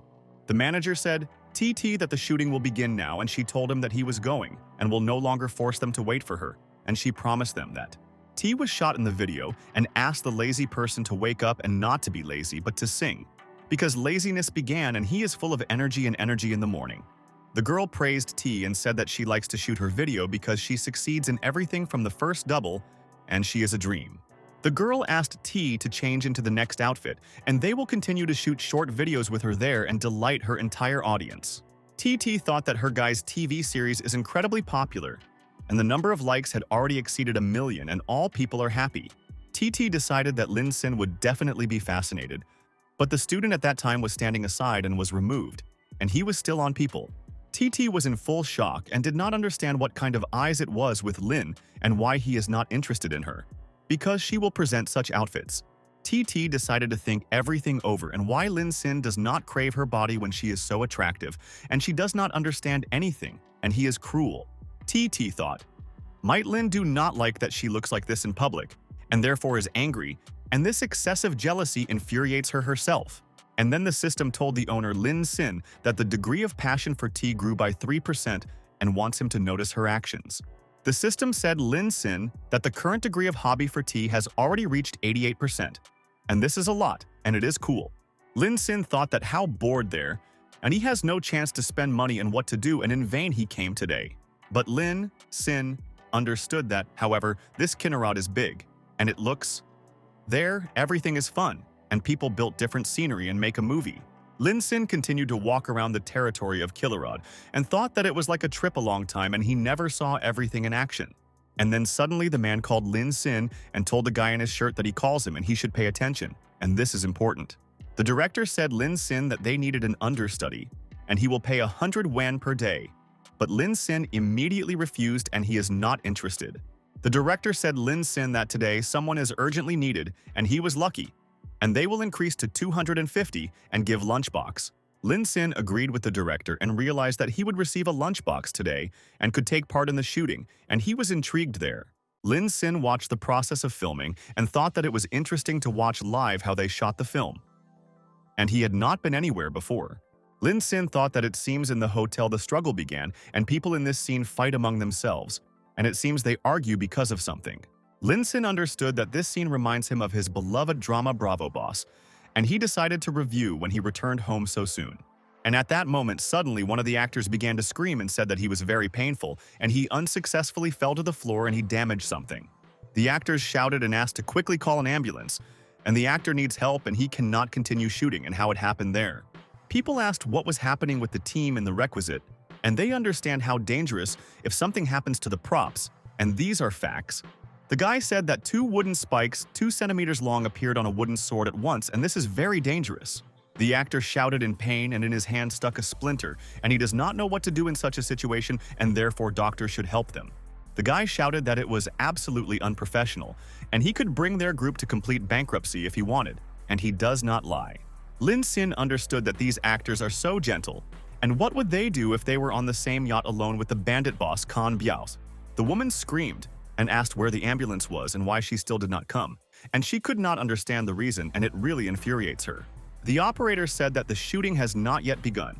The manager said, TT that the shooting will begin now, and she told him that he was going and will no longer force them to wait for her, and she promised them that. T was shot in the video and asked the lazy person to wake up and not to be lazy but to sing, because laziness began and he is full of energy and energy in the morning. The girl praised T and said that she likes to shoot her video because she succeeds in everything from the first double, and she is a dream. The girl asked T to change into the next outfit, and they will continue to shoot short videos with her there and delight her entire audience. TT thought that her guy's TV series is incredibly popular, and the number of likes had already exceeded 1 million and all people are happy. TT decided that Lin Sin would definitely be fascinated, but the student at that time was standing aside and was removed, and he was still on people. TT was in full shock and did not understand what kind of eyes it was with Lin and why he is not interested in her, because she will present such outfits. TT decided to think everything over and why Lin Sin does not crave her body when she is so attractive, and she does not understand anything, and he is cruel. TT thought, might Lin do not like that she looks like this in public, and therefore is angry, and this excessive jealousy infuriates her herself. And then the system told the owner Lin Sin that the degree of passion for T grew by 3% and wants him to notice her actions. The system said Lin Sin that the current degree of hobby for T has already reached 88%. And this is a lot, and it is cool. Lin Sin thought that how bored there, and he has no chance to spend money on what to do, and in vain he came today. But Lin Sin understood that, however, this Kinnerod is big, and it looks there, everything is fun, and people built different scenery and make a movie. Lin Sin continued to walk around the territory of Killerod and thought that it was like a trip a long time and he never saw everything in action. And then suddenly the man called Lin Sin and told the guy in his shirt that he calls him and he should pay attention, and this is important. The director said Lin Sin that they needed an understudy, and he will pay 100 yuan per day. But Lin Sin immediately refused and he is not interested. The director said Lin Sin that today someone is urgently needed and he was lucky, and they will increase to 250 and give lunchbox. Lin Sin agreed with the director and realized that he would receive a lunchbox today and could take part in the shooting, and he was intrigued there. Lin Sin watched the process of filming and thought that it was interesting to watch live how they shot the film. And he had not been anywhere before. Lin Sin thought that it seems in the hotel the struggle began and people in this scene fight among themselves, and it seems they argue because of something. Lin Sin understood that this scene reminds him of his beloved drama Bravo Boss, and he decided to review when he returned home so soon. And at that moment, suddenly one of the actors began to scream and said that he was very painful, and he unsuccessfully fell to the floor and he damaged something. The actors shouted and asked to quickly call an ambulance, and the actor needs help and he cannot continue shooting and how it happened there. People asked what was happening with the team and the requisite, and they understand how dangerous if something happens to the props, and these are facts. The guy said that 2 wooden spikes 2 centimeters long appeared on a wooden sword at once, and this is very dangerous. The actor shouted in pain and in his hand stuck a splinter, and he does not know what to do in such a situation and therefore doctors should help them. The guy shouted that it was absolutely unprofessional, and he could bring their group to complete bankruptcy if he wanted, and he does not lie. Lin Sin understood that these actors are so gentle, and what would they do if they were on the same yacht alone with the bandit boss Kan Biao? The woman screamed and asked where the ambulance was and why she still did not come, and she could not understand the reason and it really infuriates her. The operator said that the shooting has not yet begun,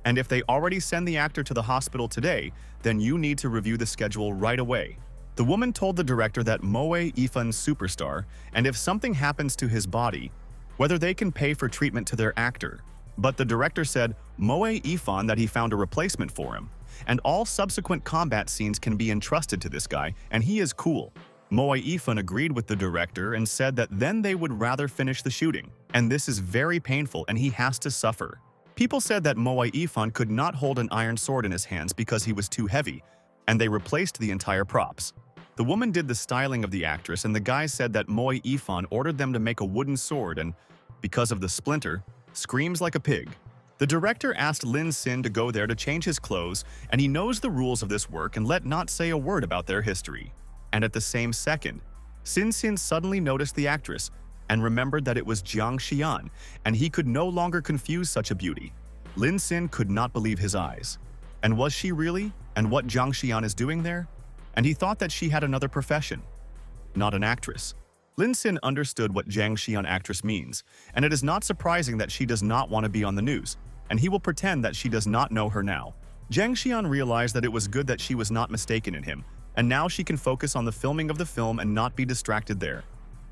and if they already send the actor to the hospital today, then you need to review the schedule right away. The woman told the director that Moe Ifan's superstar, and if something happens to his body, whether they can pay for treatment to their actor. But the director said Moe Ifan that he found a replacement for him, and all subsequent combat scenes can be entrusted to this guy, and he is cool. Moe Ifan agreed with the director and said that then they would rather finish the shooting, and this is very painful and he has to suffer. People said that Moe Ifan could not hold an iron sword in his hands because he was too heavy, and they replaced the entire props. The woman did the styling of the actress, and the guy said that Moe Ifan ordered them to make a wooden sword and, because of the splinter, screams like a pig. The director asked Lin Sin to go there to change his clothes, and he knows the rules of this work and let not say a word about their history. And at the same second, Sin Sin suddenly noticed the actress and remembered that it was Jiang Xian, and he could no longer confuse such a beauty. Lin Sin could not believe his eyes. And was she really? And what Jiang Xian is doing there? And he thought that she had another profession, not an actress. Lin Sin understood what Jiang Xian actress means, and it is not surprising that she does not want to be on the news, and he will pretend that she does not know her now. Jiang Xian realized that it was good that she was not mistaken in him, and now she can focus on the filming of the film and not be distracted there.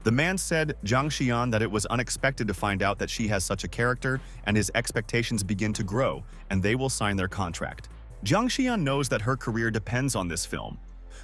The man said, Jiang Xian, that it was unexpected to find out that she has such a character, and his expectations begin to grow, and they will sign their contract. Jiang Xian knows that her career depends on this film.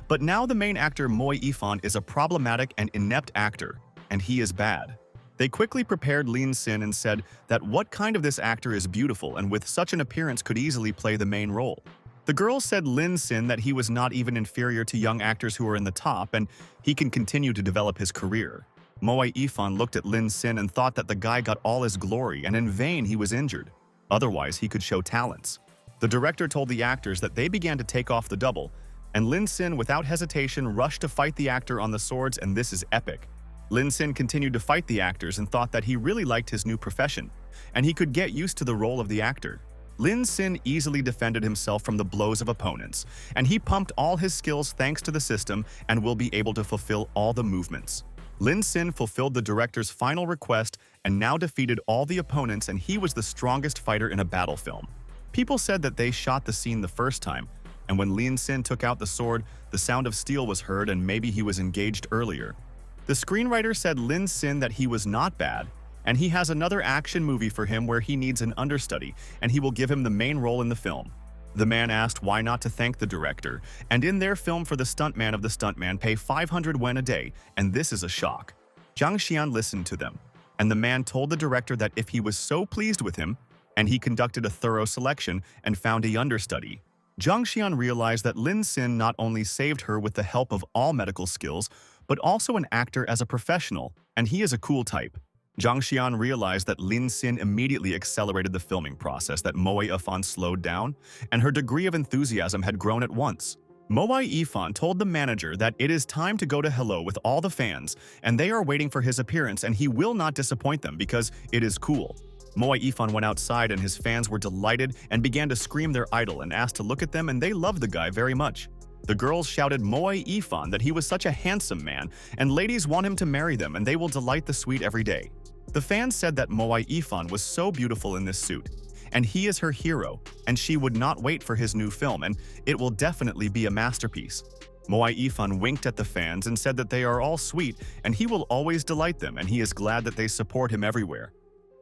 But now the main actor Moe Ifan is a problematic and inept actor, and he is bad. They quickly prepared Lin Sin and said that what kind of this actor is beautiful and with such an appearance could easily play the main role. The girl said Lin Sin that he was not even inferior to young actors who are in the top and he can continue to develop his career. Moe Ifan looked at Lin Sin and thought that the guy got all his glory and in vain he was injured. Otherwise, he could show talents. The director told the actors that they began to take off the double, and Lin Sin without hesitation rushed to fight the actor on the swords, and this is epic. Lin Sin continued to fight the actors and thought that he really liked his new profession, and he could get used to the role of the actor. Lin Sin easily defended himself from the blows of opponents, and he pumped all his skills thanks to the system and will be able to fulfill all the movements. Lin Sin fulfilled the director's final request and now defeated all the opponents, and he was the strongest fighter in a battle film. People said that they shot the scene the first time, and when Lin Sin took out the sword, the sound of steel was heard and maybe he was engaged earlier. The screenwriter said Lin Sin that he was not bad, and he has another action movie for him where he needs an understudy, and he will give him the main role in the film. The man asked why not to thank the director, and in their film for the stuntman of the stuntman pay 500 yuan a day, and this is a shock. Jiang Xian listened to them, and the man told the director that if he was so pleased with him, and he conducted a thorough selection and found a understudy, Zhang Xian realized that Lin Xin not only saved her with the help of all medical skills, but also an actor as a professional, and he is a cool type. Zhang Xian realized that Lin Xin immediately accelerated the filming process, that Moe Yifan slowed down, and her degree of enthusiasm had grown at once. Moe Yifan told the manager that it is time to go to Hello with all the fans, and they are waiting for his appearance, and he will not disappoint them because it is cool. Moe Yifan went outside and his fans were delighted and began to scream their idol and asked to look at them, and they loved the guy very much. The girls shouted Moe Yifan that he was such a handsome man, and ladies want him to marry them and they will delight the suite every day. The fans said that Moe Yifan was so beautiful in this suit, and he is her hero, and she would not wait for his new film, and it will definitely be a masterpiece. Moe Yifan winked at the fans and said that they are all sweet and he will always delight them, and he is glad that they support him everywhere.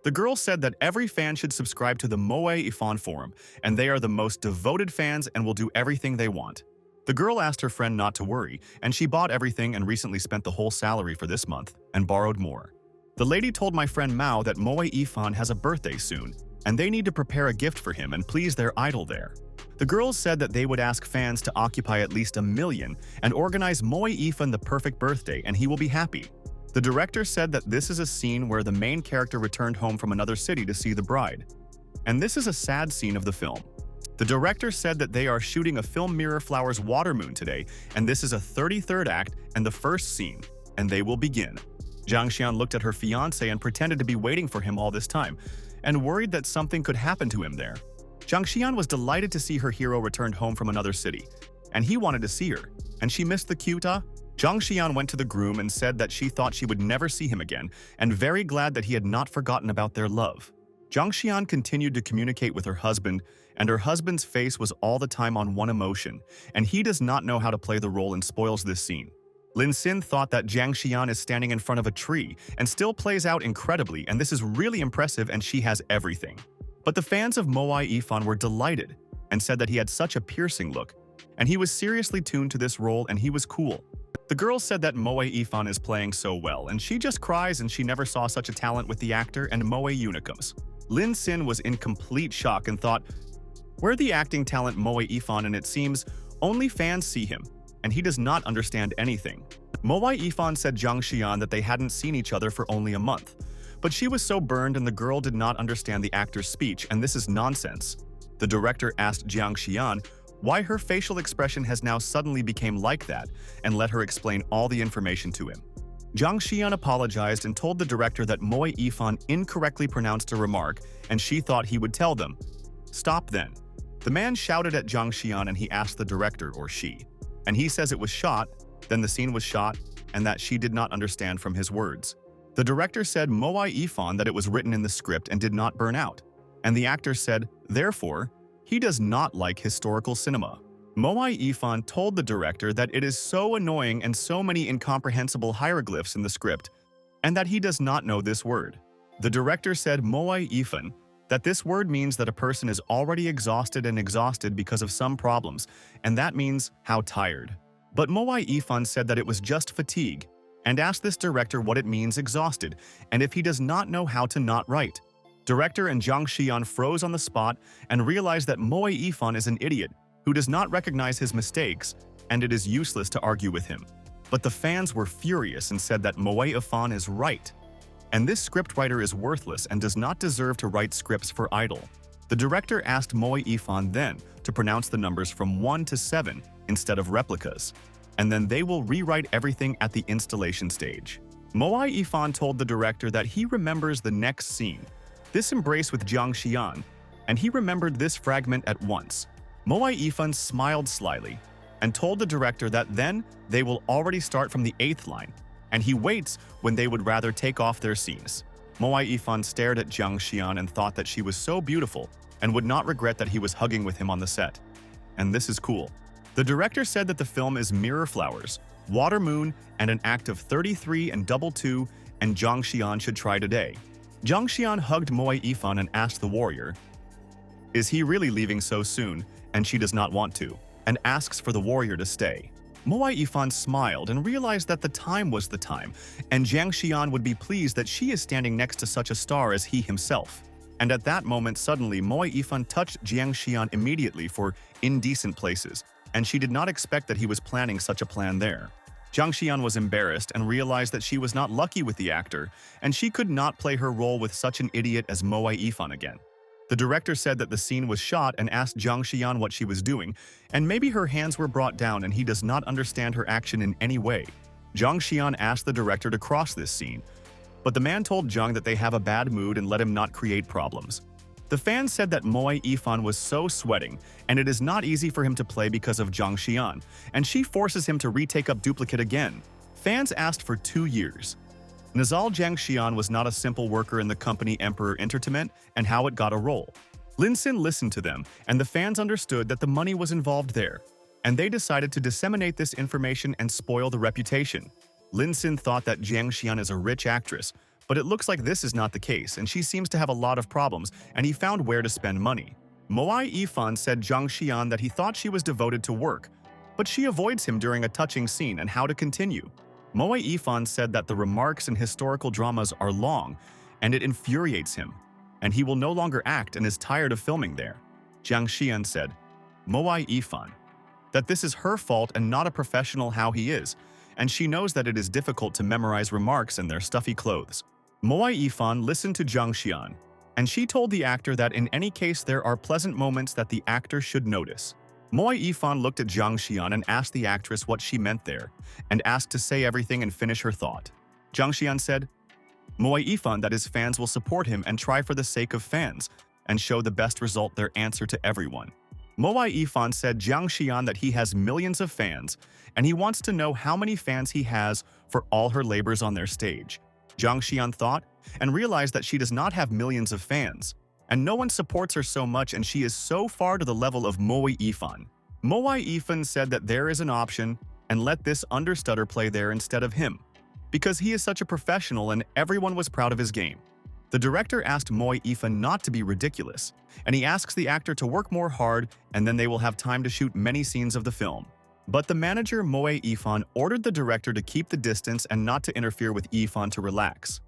The girl said that every fan should subscribe to the Moe Yifan forum, and they are the most devoted fans and will do everything they want. The girl asked her friend not to worry, and she bought everything and recently spent the whole salary for this month and borrowed more. The lady told my friend Mao that Moe Yifan has a birthday soon, and they need to prepare a gift for him and please their idol there. The girls said that they would ask fans to occupy at least 1 million and organize Moe Yifan the perfect birthday, and he will be happy. The director said that this is a scene where the main character returned home from another city to see the bride. And this is a sad scene of the film. The director said that they are shooting a film Mirror Flowers Water Moon today, and this is a 33rd act and the first scene, and they will begin. Zhang Xian looked at her fiancé and pretended to be waiting for him all this time, and worried that something could happen to him there. Zhang Xian was delighted to see her hero returned home from another city, and he wanted to see her, and she missed the cuta. Zhang Xian went to the groom and said that she thought she would never see him again, and very glad that he had not forgotten about their love. Zhang Xian continued to communicate with her husband, and her husband's face was all the time on one emotion, and he does not know how to play the role and spoils this scene. Lin Xin thought that Zhang Xian is standing in front of a tree and still plays out incredibly, and this is really impressive and she has everything. But the fans of Moe Yifan were delighted and said that he had such a piercing look, and he was seriously tuned to this role and he was cool. The girls said that Moe Yifan is playing so well, and she just cries and she never saw such a talent with the actor and Moe Unicums. Lin Xin was in complete shock and thought, where the acting talent Moe Yifan, and it seems only fans see him, and he does not understand anything. Moe Yifan said Zhang Xian that they hadn't seen each other for only a month, but she was so burned and the girl did not understand the actor's speech, and this is nonsense. The director asked Zhang Xian why her facial expression has now suddenly became like that, and let her explain all the information to him. Zhang Xian apologized and told the director that Moe Yifan incorrectly pronounced a remark, and she thought he would tell them. Stop then. The man shouted at Zhang Xian and he asked the director, or she, and he says it was shot, then the scene was shot, and that she did not understand from his words. The director said Moe Yifan that it was written in the script and did not burn out, and the actor said, therefore, he does not like historical cinema. Moe Yifan told the director that it is so annoying and so many incomprehensible hieroglyphs in the script, and that he does not know this word. The director said Moe Yifan that this word means that a person is already exhausted because of some problems, and that means how tired. But Moe Yifan said that it was just fatigue, and asked this director what it means exhausted, and if he does not know how to not write. Director and Zhang Xian froze on the spot and realized that Moe Yifan is an idiot who does not recognize his mistakes, and it is useless to argue with him. But the fans were furious and said that Moe Yifan is right, and this scriptwriter is worthless and does not deserve to write scripts for idol. The director asked Moe Yifan then to pronounce the numbers from 1 to 7 instead of replicas, and then they will rewrite everything at the installation stage. Moe Yifan told the director that he remembers the next scene, this embrace with Zhang Xian, and he remembered this fragment at once. Moe Yifan smiled slyly and told the director that then they will already start from the 8th line, and he waits when they would rather take off their scenes. Moe Yifan stared at Zhang Xian and thought that she was so beautiful and would not regret that he was hugging with him on the set. And this is cool. The director said that the film is Mirror Flowers, Water Moon, and an act of 33 and double 2, and Zhang Xian should try today. Zhang Xian hugged Moe Yifan and asked the warrior, is he really leaving so soon? And she does not want to, and asks for the warrior to stay. Moe Yifan smiled and realized that the time was the time, and Zhang Xian would be pleased that she is standing next to such a star as he himself. And at that moment, suddenly, Moe Ifan touched Jiang Xian immediately for indecent places, and she did not expect that he was planning such a plan there. Jiang Xian was embarrassed and realized that she was not lucky with the actor, and she could not play her role with such an idiot as Moe Ifan again. The director said that the scene was shot and asked Jiang Xian what she was doing, and maybe her hands were brought down and he does not understand her action in any way. Jiang Xian asked the director to cross this scene, but the man told Jiang that they have a bad mood and let him not create problems. The fans said that Moe Ifan was so sweating, and it is not easy for him to play because of Jiang Xian, and she forces him to retake up duplicate again. Fans asked for 2 years. Nazal Jiang Xian was not a simple worker in the company Emperor Entertainment and how it got a role. Lin Sin listened to them, and the fans understood that the money was involved there, and they decided to disseminate this information and spoil the reputation. Lin Sin thought that Jiang Xian is a rich actress, but it looks like this is not the case, and she seems to have a lot of problems, and he found where to spend money. Moe Ifan said Jiang Xian that he thought she was devoted to work, but she avoids him during a touching scene and how to continue. Moe Ifan said that the remarks in historical dramas are long, and it infuriates him, and he will no longer act and is tired of filming there. Jiang Xian said, Moe Ifan, that this is her fault and not a professional how he is, and she knows that it is difficult to memorize remarks in their stuffy clothes. Moe Ifan listened to Jiang Xian, and she told the actor that in any case there are pleasant moments that the actor should notice. Moe Ifan looked at Jiang Xian and asked the actress what she meant there, and asked to say everything and finish her thought. Jiang Xian said, Moe Ifan that his fans will support him and try for the sake of fans, and show the best result their answer to everyone. Moe Ifan said Jiang Xian that he has millions of fans, and he wants to know how many fans he has for all her labors on their stage. Jiang Xian thought and realized that she does not have millions of fans, and no one supports her so much and she is so far to the level of Moe Ifan. Moe Ifan said that there is an option and let this understutter play there instead of him, because he is such a professional and everyone was proud of his game. The director asked Moe Ifan not to be ridiculous, and he asks the actor to work more hard and then they will have time to shoot many scenes of the film. But the manager Moe Ifan ordered the director to keep the distance and not to interfere with Ifan to relax.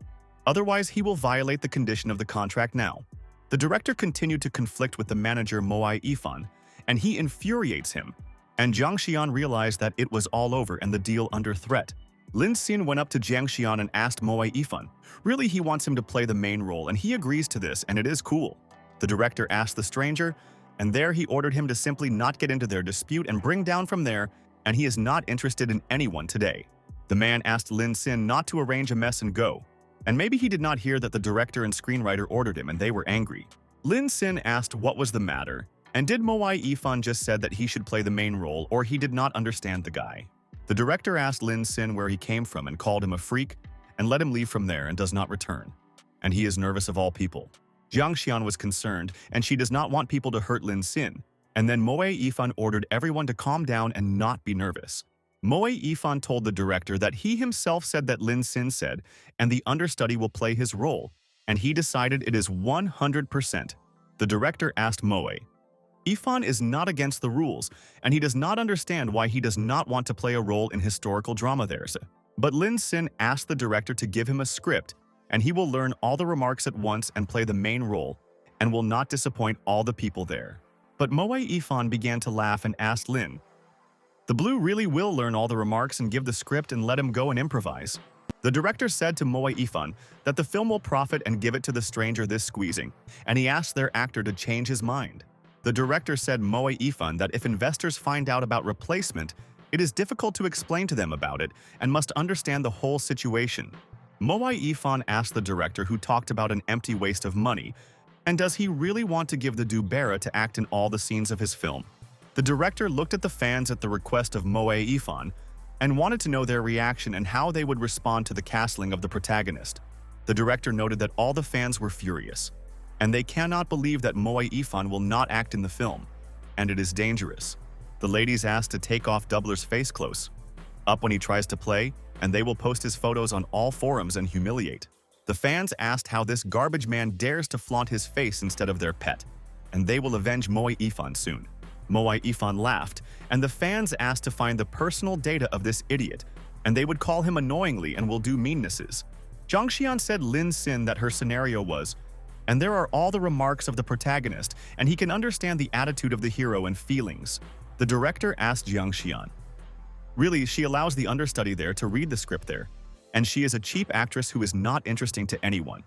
Otherwise, he will violate the condition of the contract now. The director continued to conflict with the manager Moe Ifan, and he infuriates him. And Jiang Xian realized that it was all over and the deal under threat. Lin Xin went up to Jiang Xian and asked Moe Ifan. Really, he wants him to play the main role, and he agrees to this, and it is cool. The director asked the stranger, and there he ordered him to simply not get into their dispute and bring down from there, and he is not interested in anyone today. The man asked Lin Xin not to arrange a mess and go, and maybe he did not hear that the director and screenwriter ordered him and they were angry. Lin Xin asked what was the matter, and did Moe Ifan just said that he should play the main role or he did not understand the guy. The director asked Lin Xin where he came from and called him a freak, and let him leave from there and does not return. And he is nervous of all people. Jiang Xian was concerned, and she does not want people to hurt Lin Xin. And then Moe Ifan ordered everyone to calm down and not be nervous. Moe Ifan told the director that he himself said that Lin Xin said, and the understudy will play his role, and he decided it is 100%. The director asked Moe. Ifan is not against the rules, and he does not understand why he does not want to play a role in historical drama there. But Lin Xin asked the director to give him a script, and he will learn all the remarks at once and play the main role, and will not disappoint all the people there. But Moe Ifan began to laugh and asked Lin, the Blue really will learn all the remarks and give the script and let him go and improvise. The director said to Moe Ifan that the film will profit and give it to the stranger this squeezing, and he asked their actor to change his mind. The director said Moe Ifan that if investors find out about replacement, it is difficult to explain to them about it and must understand the whole situation. Moe Ifan asked the director who talked about an empty waste of money, and does he really want to give the Dubera to act in all the scenes of his film? The director looked at the fans at the request of Moe Ifan and wanted to know their reaction and how they would respond to the casting of the protagonist. The director noted that all the fans were furious, and they cannot believe that Moe Ifan will not act in the film, and it is dangerous. The ladies asked to take off Doubler's face close up when he tries to play, and they will post his photos on all forums and humiliate. The fans asked how this garbage man dares to flaunt his face instead of their pet, and they will avenge Moe Ifan soon. Moe Ifan laughed, and the fans asked to find the personal data of this idiot, and they would call him annoyingly and will do meannesses. Jiang Xian said Lin Xin that her scenario was, And there are all the remarks of the protagonist, and he can understand the attitude of the hero and feelings. The director asked Jiang Xian. Really, she allows the understudy there to read the script there, and she is a cheap actress who is not interesting to anyone.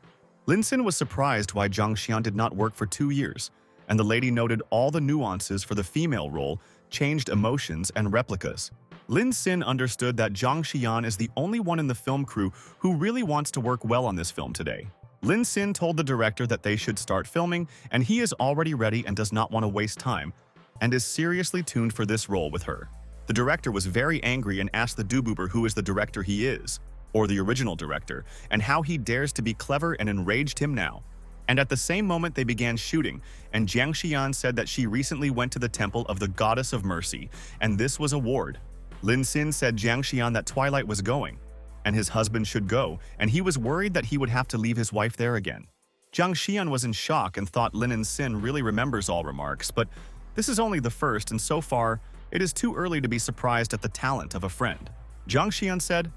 Lin Sin was surprised why Jiang Xian did not work for 2 years, and the lady noted all the nuances for the female role, changed emotions, and replicas. Lin Sin understood that Jiang Xian is the only one in the film crew who really wants to work well on this film today. Lin Sin told the director that they should start filming, and he is already ready and does not want to waste time, and is seriously tuned for this role with her. The director was very angry and asked the duboober who is the director he is, or the original director, and how he dares to be clever, and enraged him now. And at the same moment they began shooting, and Jiang Xian said that she recently went to the temple of the Goddess of Mercy, and this was a ward. Lin Sin said Jiang Xian that Twilight was going, and his husband should go, and he was worried that he would have to leave his wife there again. Jiang Xian was in shock and thought Lin Sin really remembers all remarks, but this is only the first, and so far, it is too early to be surprised at the talent of a friend. Jiang Xian said,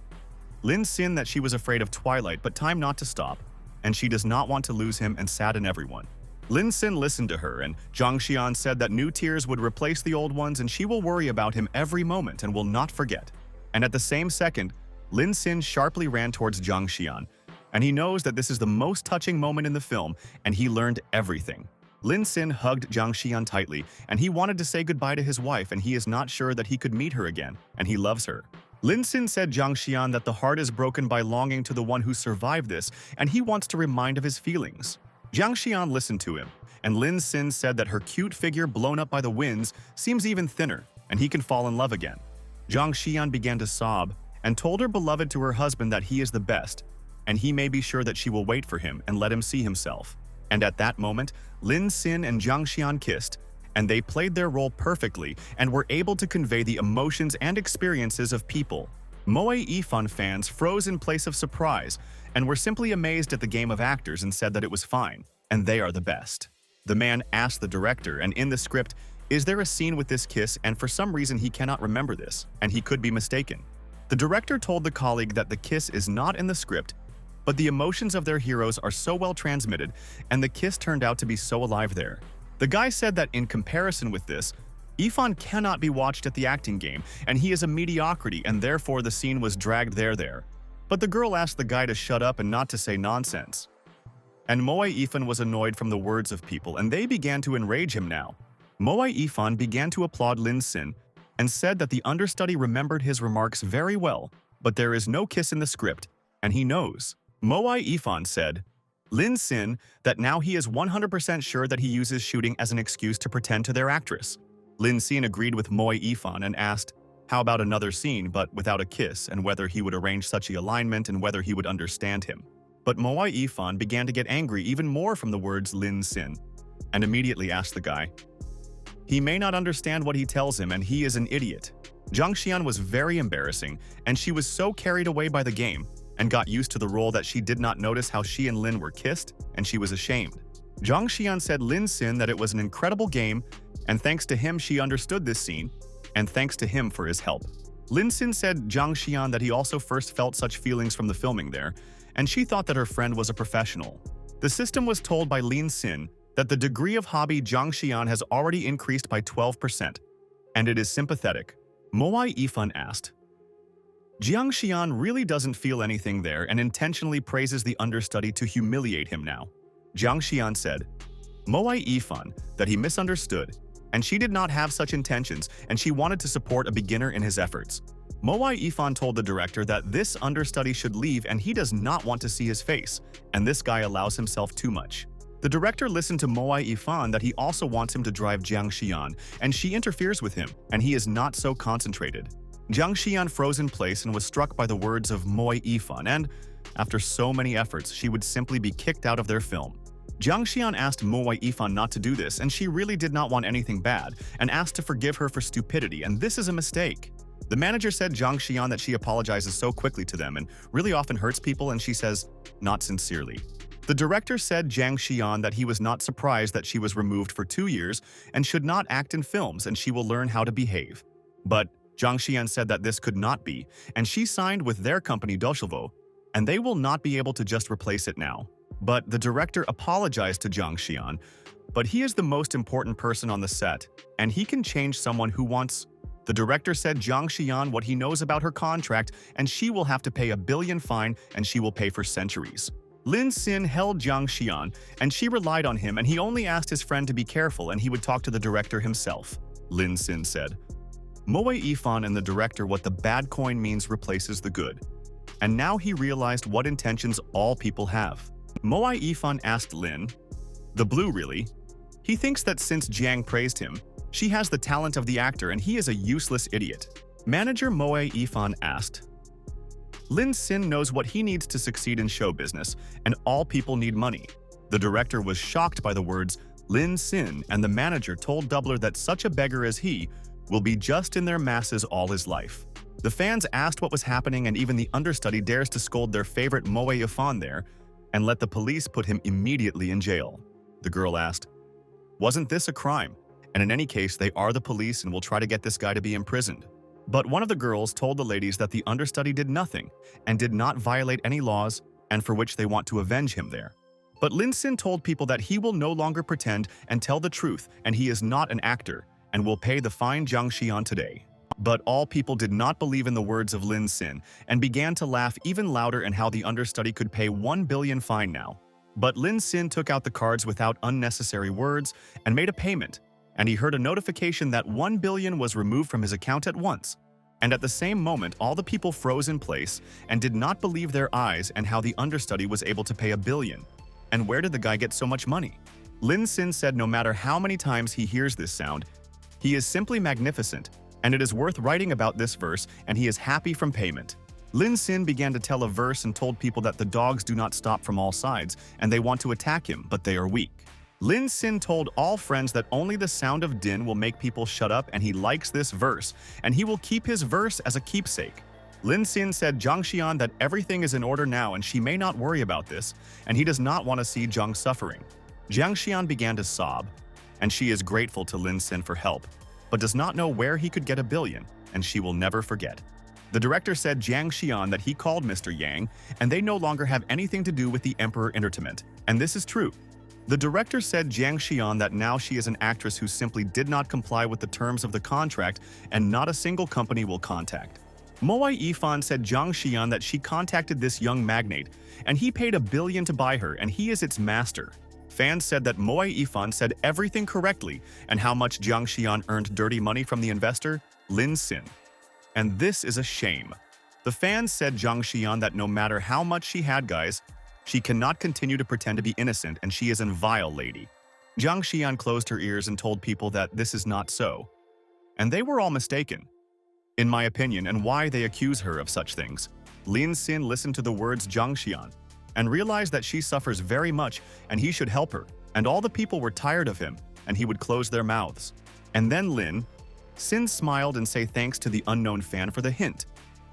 Lin Sin that she was afraid of Twilight, but time not to stop, and she does not want to lose him and sadden everyone. Lin Sin listened to her, and Jiang Xian said that new tears would replace the old ones, and she will worry about him every moment and will not forget. And at the same second, Lin Sin sharply ran towards Jiang Xian, and he knows that this is the most touching moment in the film, and he learned everything. Lin Sin hugged Jiang Xian tightly, and he wanted to say goodbye to his wife, and he is not sure that he could meet her again, and he loves her. Lin Sin said Jiang Xian that the heart is broken by longing to the one who survived this, and he wants to remind of his feelings. Jiang Xian listened to him, and Lin Sin said that her cute figure blown up by the winds seems even thinner, and he can fall in love again. Jiang Xian began to sob, and told her beloved to her husband that he is the best, and he may be sure that she will wait for him and let him see himself. And at that moment, Lin Sin and Jiang Xian kissed, and they played their role perfectly and were able to convey the emotions and experiences of people. Moe Yifan fans froze in place of surprise and were simply amazed at the game of actors and said that it was fine, and they are the best. The man asked the director, and in the script, is there a scene with this kiss, and for some reason he cannot remember this, and he could be mistaken. The director told the colleague that the kiss is not in the script, but the emotions of their heroes are so well transmitted, and the kiss turned out to be so alive there. The guy said that in comparison with this, Yifan cannot be watched at the acting game, and he is a mediocrity, and therefore the scene was dragged there. But the girl asked the guy to shut up and not to say nonsense. And Moe Yifan was annoyed from the words of people, and they began to enrage him now. Moe Yifan began to applaud Lin Sin, and said that the understudy remembered his remarks very well, but there is no kiss in the script, and he knows. Moe Yifan said, Lin Sin, that now he is 100% sure that he uses shooting as an excuse to pretend to their actress. Lin Sin agreed with Moe Yifan and asked, how about another scene but without a kiss, and whether he would arrange such an alignment and whether he would understand him. But Moe Yifan began to get angry even more from the words Lin Sin, and immediately asked the guy, he may not understand what he tells him, and he is an idiot. Jiang Xian was very embarrassing, and she was so carried away by the game and got used to the role that she did not notice how she and Lin were kissed, and she was ashamed. Jiang Xian said Lin Sin that it was an incredible game, and thanks to him she understood this scene, and thanks to him for his help. Lin Sin said Jiang Xian that he also first felt such feelings from the filming there, and she thought that her friend was a professional. The system was told by Lin Sin that the degree of hobby Jiang Xian has already increased by 12%, and it is sympathetic. Moe Yifan asked, Jiang Xian really doesn't feel anything there and intentionally praises the understudy to humiliate him now. Jiang Xian said, Moe Yifan, that he misunderstood, and she did not have such intentions, and she wanted to support a beginner in his efforts. Moe Yifan told the director that this understudy should leave and he does not want to see his face, and this guy allows himself too much. The director listened to Moe Yifan that he also wants him to drive Jiang Xian, and she interferes with him, and he is not so concentrated. Jiang Xian froze in place and was struck by the words of Moe Yifan, and after so many efforts, she would simply be kicked out of their film. Jiang Xian asked Moe Yifan not to do this, and she really did not want anything bad, and asked to forgive her for stupidity, and this is a mistake. The manager said Jiang Xian that she apologizes so quickly to them and really often hurts people, and she says, not sincerely. The director said Jiang Xian that he was not surprised that she was removed for 2 years and should not act in films, and she will learn how to behave. But Jiang Xian said that this could not be, and she signed with their company Doshelvo, and they will not be able to just replace it now. But the director apologized to Zhang Xian, but he is the most important person on the set, and he can change someone who wants. The director said Zhang Xian what he knows about her contract, and she will have to pay a billion fine, and she will pay for centuries. Lin Xin held Zhang Xian, and she relied on him, and he only asked his friend to be careful, and he would talk to the director himself. Lin Xin said. Moe Yifan and the director what the bad coin means replaces the good. And now he realized what intentions all people have. Moe Yifan asked Lin, "The blue really?" He thinks that since Jiang praised him, she has the talent of the actor and he is a useless idiot. Manager Moe Yifan asked, Lin Xin knows what he needs to succeed in show business, and all people need money. The director was shocked by the words Lin Xin, and the manager told Doubler that such a beggar as he will be just in their masses all his life. The fans asked what was happening, and even the understudy dares to scold their favorite Moe Yifan there and let the police put him immediately in jail. The girl asked, "Wasn't this a crime? And in any case, they are the police and will try to get this guy to be imprisoned." But one of the girls told the ladies that the understudy did nothing and did not violate any laws, and for which they want to avenge him there. But Lin Xin told people that he will no longer pretend and tell the truth, and he is not an actor and will pay the fine Zhang Xian today. But all people did not believe in the words of Lin Xin and began to laugh even louder and how the understudy could pay 1 billion fine now. But Lin Xin took out the cards without unnecessary words and made a payment, and he heard a notification that 1 billion was removed from his account at once. And at the same moment, all the people froze in place and did not believe their eyes and how the understudy was able to pay 1 billion. And where did the guy get so much money? Lin Xin said no matter how many times he hears this sound, he is simply magnificent, and it is worth writing about this verse, and he is happy from payment. Lin Xin began to tell a verse and told people that the dogs do not stop from all sides, and they want to attack him, but they are weak. Lin Xin told all friends that only the sound of din will make people shut up, and he likes this verse, and he will keep his verse as a keepsake. Lin Xin said Zhang Xian that everything is in order now and she may not worry about this, and he does not want to see Zhang suffering. Zhang Xian began to sob, and she is grateful to Lin Xin for help, but does not know where he could get 1 billion, and she will never forget. The director said Zhang Xian that he called Mr. Yang, and they no longer have anything to do with the Emperor Entertainment, and this is true. The director said Zhang Xian that now she is an actress who simply did not comply with the terms of the contract, and not a single company will contact. Moe Yifan said Zhang Xian that she contacted this young magnate, and he paid 1 billion to buy her, and he is its master. Fans said that Moe Yifan said everything correctly, and how much Zhang Xian earned dirty money from the investor, Lin Xin. And this is a shame. The fans said Zhang Xian that no matter how much she had, guys, she cannot continue to pretend to be innocent, and she is a vile lady. Zhang Xian closed her ears and told people that this is not so. And they were all mistaken, in my opinion, and why they accuse her of such things. Lin Xin listened to the words Zhang Xian and realized that she suffers very much and he should help her, and all the people were tired of him, and he would close their mouths. And then Lin Xin smiled and say thanks to the unknown fan for the hint.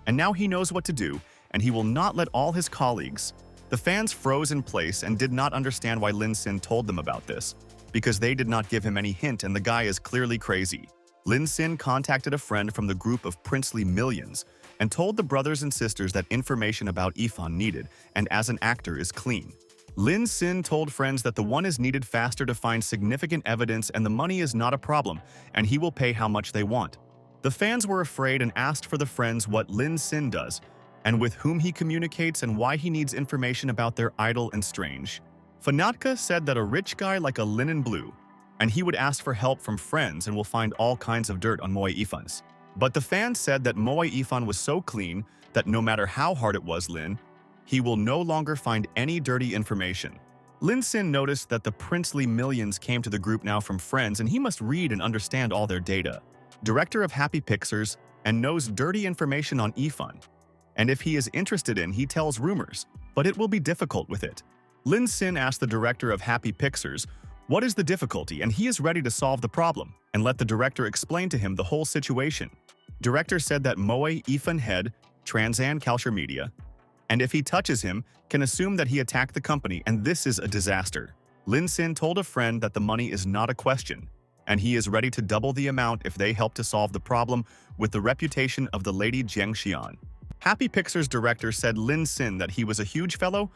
And now he knows what to do, and he will not let all his colleagues. The fans froze in place and did not understand why Lin Xin told them about this, because they did not give him any hint and the guy is clearly crazy. Lin Xin contacted a friend from the group of princely millions and told the brothers and sisters that information about Yifan needed, and as an actor is clean. Lin Xin told friends that the one is needed faster to find significant evidence and the money is not a problem, and he will pay how much they want. The fans were afraid and asked for the friends what Lin Xin does, and with whom he communicates and why he needs information about their idol and strange. Fanatka said that a rich guy like a linen blue, and he would ask for help from friends and will find all kinds of dirt on Moe Yifan's. But the fans said that Moe Yifan was so clean that no matter how hard it was he will no longer find any dirty information. Lin Xin noticed that the princely millions came to the group now from friends and he must read and understand all their data. Director of Happy Pictures and knows dirty information on Yifan. And if he is interested in, he tells rumors, but it will be difficult with it. Lin Xin asked the director of Happy Pictures what is the difficulty, and he is ready to solve the problem and let the director explain to him the whole situation. Director said that Moe Yifan head Transan Culture Media, and if he touches him, can assume that he attacked the company, and this is a disaster. Lin Xin told a friend that the money is not a question, and he is ready to double the amount if they help to solve the problem with the reputation of the lady Zhang Xian. Happy Pictures director said Lin Xin that he was a huge fellow,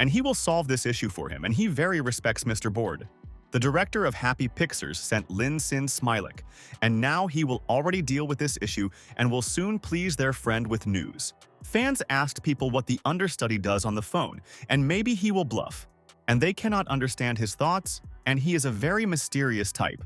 and he will solve this issue for him, and he very respects Mr. Board. The director of Happy Pictures sent Lin Sin Smilek, and now he will already deal with this issue and will soon please their friend with news. Fans asked people what the understudy does on the phone, and maybe he will bluff. And they cannot understand his thoughts, and he is a very mysterious type.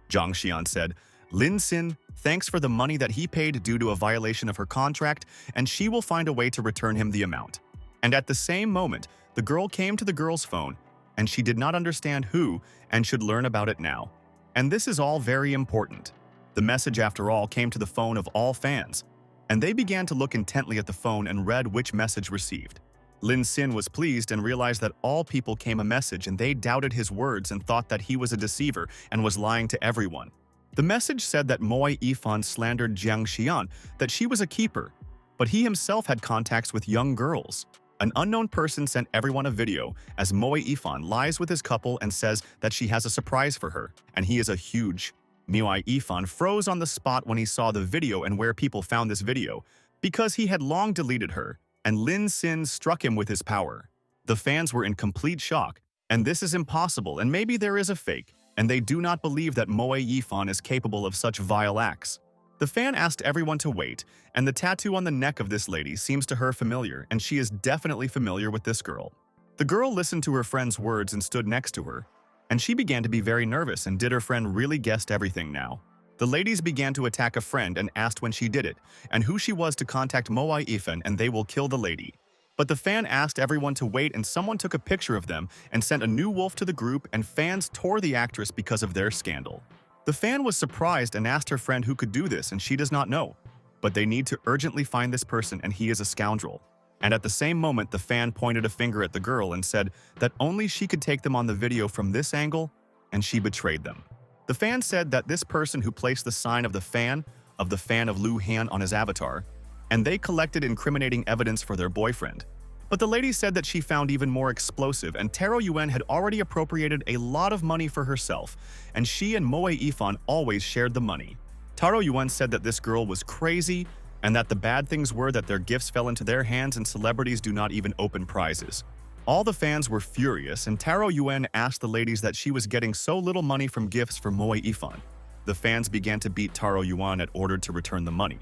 Zhang Xian said, Lin Sin thanks for the money that he paid due to a violation of her contract, and she will find a way to return him the amount. And at the same moment, the girl came to the girl's phone, and she did not understand who and should learn about it now. And this is all very important. The message, after all, came to the phone of all fans, and they began to look intently at the phone and read which message received. Lin Sin was pleased and realized that all people came a message, and they doubted his words and thought that he was a deceiver and was lying to everyone. The message said that Moai Yifan slandered Jiang Xian, that she was a keeper, but he himself had contacts with young girls. An unknown person sent everyone a video as Moai Yifan lies with his couple and says that she has a surprise for her, and he is a huge. Moai Yifan froze on the spot when he saw the video and where people found this video, because he had long deleted her, and Lin Sin struck him with his power. The fans were in complete shock, and this is impossible, and maybe there is a fake, and they do not believe that Moai Yifan is capable of such vile acts. The fan asked everyone to wait, and the tattoo on the neck of this lady seems to her familiar, and she is definitely familiar with this girl. The girl listened to her friend's words and stood next to her, and she began to be very nervous, and did her friend really guessed everything now? The ladies began to attack a friend and asked when she did it, and who she was to contact Moai Yifan, and they will kill the lady. But the fan asked everyone to wait, and someone took a picture of them and sent a new wolf to the group, and fans tore the actress because of their scandal. The fan was surprised and asked her friend who could do this, and she does not know. But they need to urgently find this person, and he is a scoundrel. And at the same moment, the fan pointed a finger at the girl and said that only she could take them on the video from this angle, and she betrayed them. The fan said that this person who placed the sign of the fan of Lu Han on his avatar, and they collected incriminating evidence for their boyfriend. But the lady said that she found even more explosive, and Taro Yuan had already appropriated a lot of money for herself, and she and Moai Yifan always shared the money. Taro Yuan said that this girl was crazy, and that the bad things were that their gifts fell into their hands and celebrities do not even open prizes. All the fans were furious, and Taro Yuan asked the ladies that she was getting so little money from gifts for Moai Yifan. The fans began to beat Taro Yuan and ordered to return the money.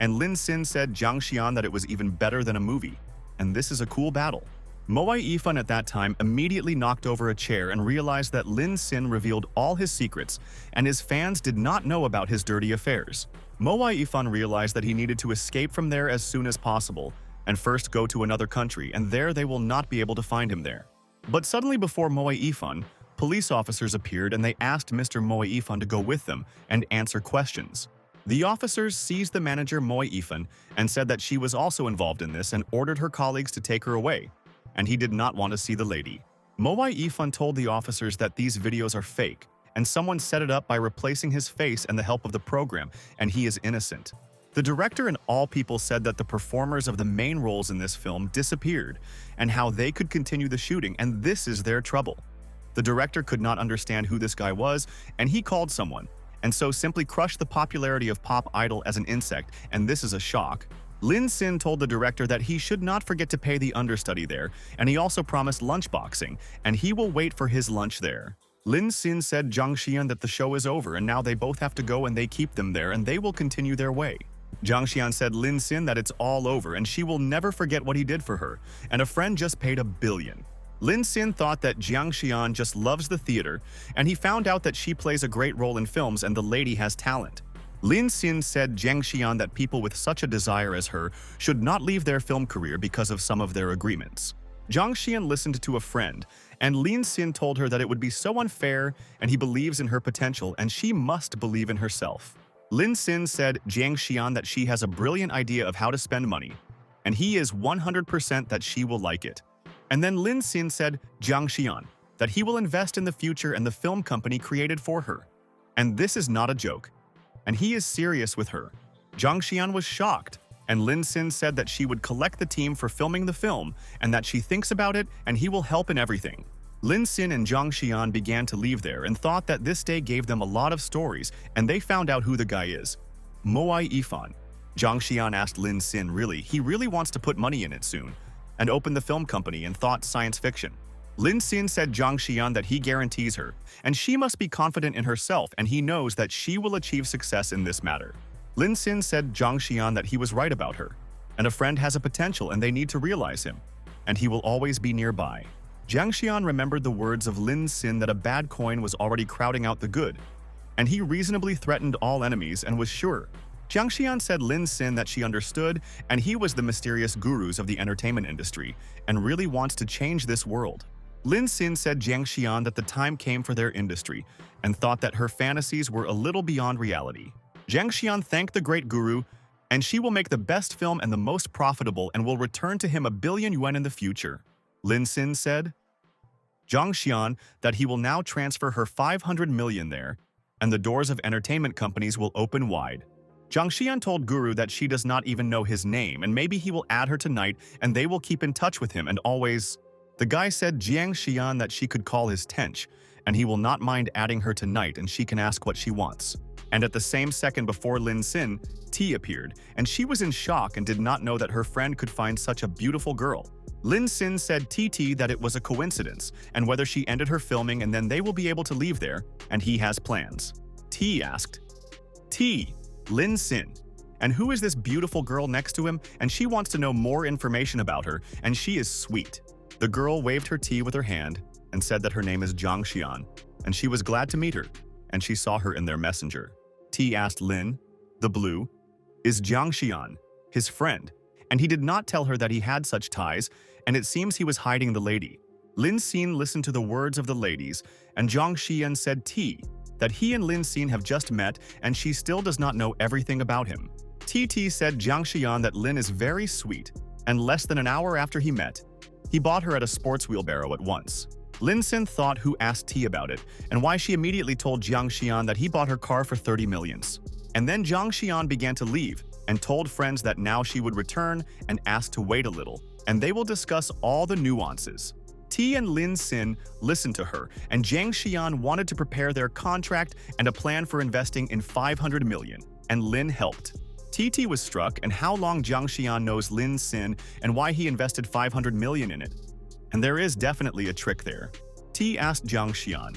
And Lin Sin said Zhang Xian that it was even better than a movie. And this is a cool battle. Moai Yifan at that time immediately knocked over a chair and realized that Lin Sin revealed all his secrets, and his fans did not know about his dirty affairs. Moai Yifan realized that he needed to escape from there as soon as possible, and first go to another country, and there they will not be able to find him there. But suddenly before Moai Yifan, police officers appeared, and they asked Mr. Moai Yifan to go with them and answer questions. The officers seized the manager Moai Yifan and said that she was also involved in this and ordered her colleagues to take her away, and he did not want to see the lady. Moai Yifan told the officers that these videos are fake, and someone set it up by replacing his face and the help of the program, and he is innocent. The director and all people said that the performers of the main roles in this film disappeared, and how they could continue the shooting, and this is their trouble. The director could not understand who this guy was, and he called someone, and so simply crushed the popularity of Pop Idol as an insect, and this is a shock. Lin Sin told the director that he should not forget to pay the understudy there, and he also promised lunchboxing, and he will wait for his lunch there. Lin Sin said Zhang Xian that the show is over, and now they both have to go, and they keep them there, and they will continue their way. Zhang Xian said Lin Sin that it's all over, and she will never forget what he did for her, and a friend just paid $1 billion. Lin Sin thought that Jiang Xian just loves the theater, and he found out that she plays a great role in films and the lady has talent. Lin Sin said Jiang Xian that people with such a desire as her should not leave their film career because of some of their agreements. Jiang Xian listened to a friend, and Lin Sin told her that it would be so unfair, and he believes in her potential, and she must believe in herself. Lin Sin said Jiang Xian that she has a brilliant idea of how to spend money, and he is 100% that she will like it. And then Lin Sin said Jiang Xian that he will invest in the future and the film company created for her. And this is not a joke. And he is serious with her. Jiang Xian was shocked, and Lin Sin said that she would collect the team for filming the film and that she thinks about it and he will help in everything. Lin Sin and Jiang Xian began to leave there and thought that this day gave them a lot of stories, and they found out who the guy is. Moai Yifan. Jiang Xian asked Lin Sin he really wants to put money in it soon. and opened the film company and thought science fiction. Lin Xin said Zhang Xian that he guarantees her, and she must be confident in herself and he knows that she will achieve success in this matter. Lin Xin said Zhang Xian that he was right about her, and a friend has a potential and they need to realize him, and he will always be nearby. Zhang Xian remembered the words of Lin Xin that a bad coin was already crowding out the good, and he reasonably threatened all enemies and was sure. Zhang Xian said Lin Xin that she understood, and he was the mysterious gurus of the entertainment industry and really wants to change this world. Lin Xin said Zhang Xian that the time came for their industry and thought that her fantasies were a little beyond reality. Zhang Xian thanked the great guru, and she will make the best film and the most profitable and will return to him 1 billion yuan in the future. Lin Xin said Zhang Xian that he will now transfer her 500 million there, and the doors of entertainment companies will open wide. Zhang Xian told Guru that she does not even know his name and maybe he will add her tonight and they will keep in touch with him and always. The guy said Zhang Xian that she could call his tench and he will not mind adding her tonight and she can ask what she wants. And at the same second before Lin Xin, T appeared and she was in shock and did not know that her friend could find such a beautiful girl. Lin Xin said TT that it was a coincidence and whether she ended her filming and then they will be able to leave there and he has plans. T asked, T, Lin Xin, and who is this beautiful girl next to him? And she wants to know more information about her and she is sweet. The girl waved her T with her hand and said that her name is Zhang Xian and she was glad to meet her and she saw her in their messenger. T asked Lin, the blue, is Zhang Xian his friend? And he did not tell her that he had such ties, and it seems he was hiding the lady. Lin Xin listened to the words of the ladies, and Zhang Xian said T, that he and Lin Xin have just met and she still does not know everything about him. TT said Zhang Xian that Lin is very sweet, and less than an hour after he met, he bought her at a sports wheelbarrow at once. Lin Xin thought who asked T about it, and why she immediately told Zhang Xian that he bought her car for 30 millions. And then Zhang Xian began to leave, and told friends that now she would return and asked to wait a little, and they will discuss all the nuances. T and Lin Xin listened to her, and Zhang Xian wanted to prepare their contract and a plan for investing in 500 million, and Lin helped. TT was struck and how long Zhang Xian knows Lin Xin and why he invested 500 million in it. And there is definitely a trick there. T asked Zhang Xian,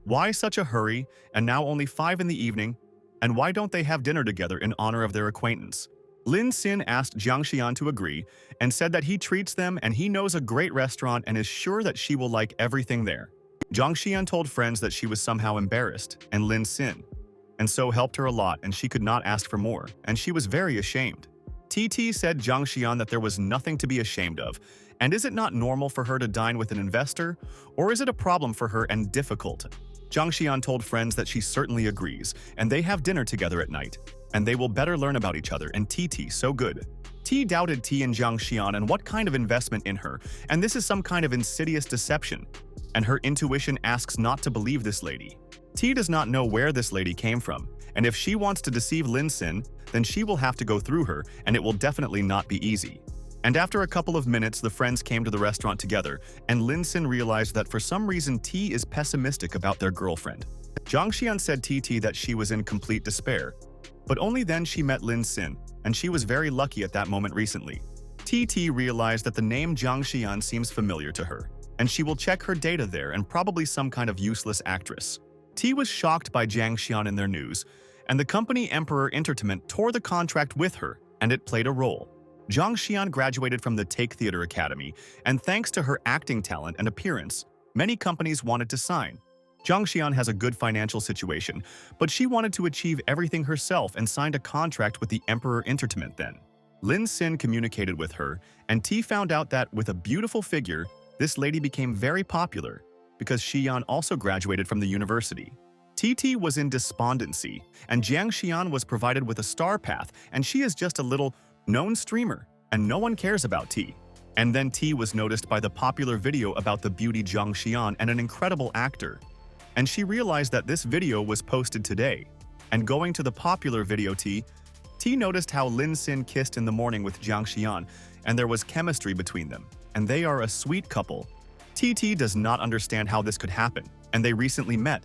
why such a hurry and now only 5 in the evening? And why don't they have dinner together in honor of their acquaintance? Lin Xin asked Zhang Xian to agree and said that he treats them and he knows a great restaurant and is sure that she will like everything there. Zhang Xian told friends that she was somehow embarrassed and Lin Xin, and so helped her a lot and she could not ask for more, and she was very ashamed. TT said Zhang Xian that there was nothing to be ashamed of, and is it not normal for her to dine with an investor, or is it a problem for her and difficult? Zhang Xian told friends that she certainly agrees, and they have dinner together at night, and they will better learn about each other, and TT so good. T doubted T and Zhang Xian and what kind of investment in her, and this is some kind of insidious deception, and her intuition asks not to believe this lady. T does not know where this lady came from, and if she wants to deceive Lin Xin, then she will have to go through her, and it will definitely not be easy. And after a couple of minutes, the friends came to the restaurant together, and Lin Xin realized that for some reason T is pessimistic about their girlfriend. Zhang Xian said TT that she was in complete despair, but only then she met Lin Xin, and she was very lucky at that moment recently. TT realized that the name Zhang Xian seems familiar to her, and she will check her data there and probably some kind of useless actress. T was shocked by Zhang Xian in their news, and the company Emperor Entertainment tore the contract with her, and it played a role. Zhang Xian graduated from the Take Theater Academy, and thanks to her acting talent and appearance, many companies wanted to sign. Zhang Xian has a good financial situation, but she wanted to achieve everything herself and signed a contract with the Emperor Entertainment then. Lin Xin communicated with her, and T found out that with a beautiful figure, this lady became very popular because Xian also graduated from the university. TT was in despondency, and Zhang Xian was provided with a star path, and she is just a little known streamer, and no one cares about T. And then T was noticed by the popular video about the beauty Zhang Xian and an incredible actor. And she realized that this video was posted today. And going to the popular video T noticed how Lin Xin kissed in the morning with Zhang Xian, and there was chemistry between them, and they are a sweet couple. TT does not understand how this could happen, and they recently met,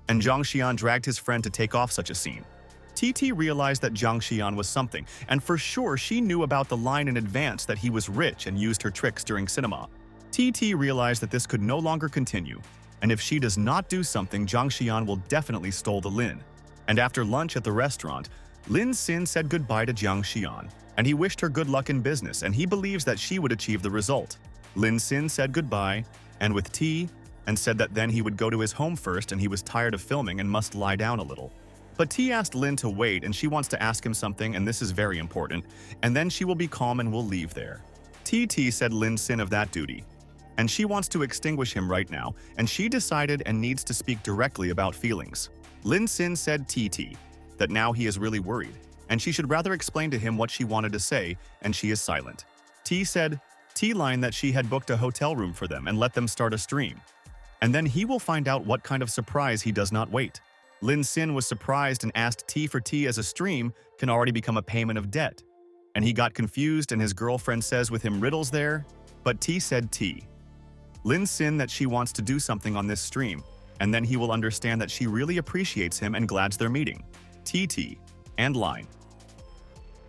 and Zhang Xian dragged his friend to take off such a scene. TT realized that Jiang Xian was something, and for sure she knew about the line in advance that he was rich and used her tricks during cinema. TT realized that this could no longer continue, and if she does not do something, Jiang Xian will definitely stole the Lin. And after lunch at the restaurant, Lin Xin said goodbye to Jiang Xian, and he wished her good luck in business, and he believes that she would achieve the result. Lin Xin said goodbye, and with tea, and said that then he would go to his home first and he was tired of filming and must lie down a little. But T asked Lin to wait and she wants to ask him something, and this is very important, and then she will be calm and will leave there. TT said Lin Xin of that duty, and she wants to extinguish him right now, and she decided and needs to speak directly about feelings. Lin Xin said TT that now he is really worried, and she should rather explain to him what she wanted to say, and she is silent. T said T-line that she had booked a hotel room for them and let them start a stream. And then he will find out what kind of surprise he does not wait. Lin Xin was surprised and asked T for T as a stream can already become a payment of debt. And he got confused and his girlfriend says with him riddles there, but T said T. Lin Xin that she wants to do something on this stream, and then he will understand that she really appreciates him and glads their meeting. TT and line.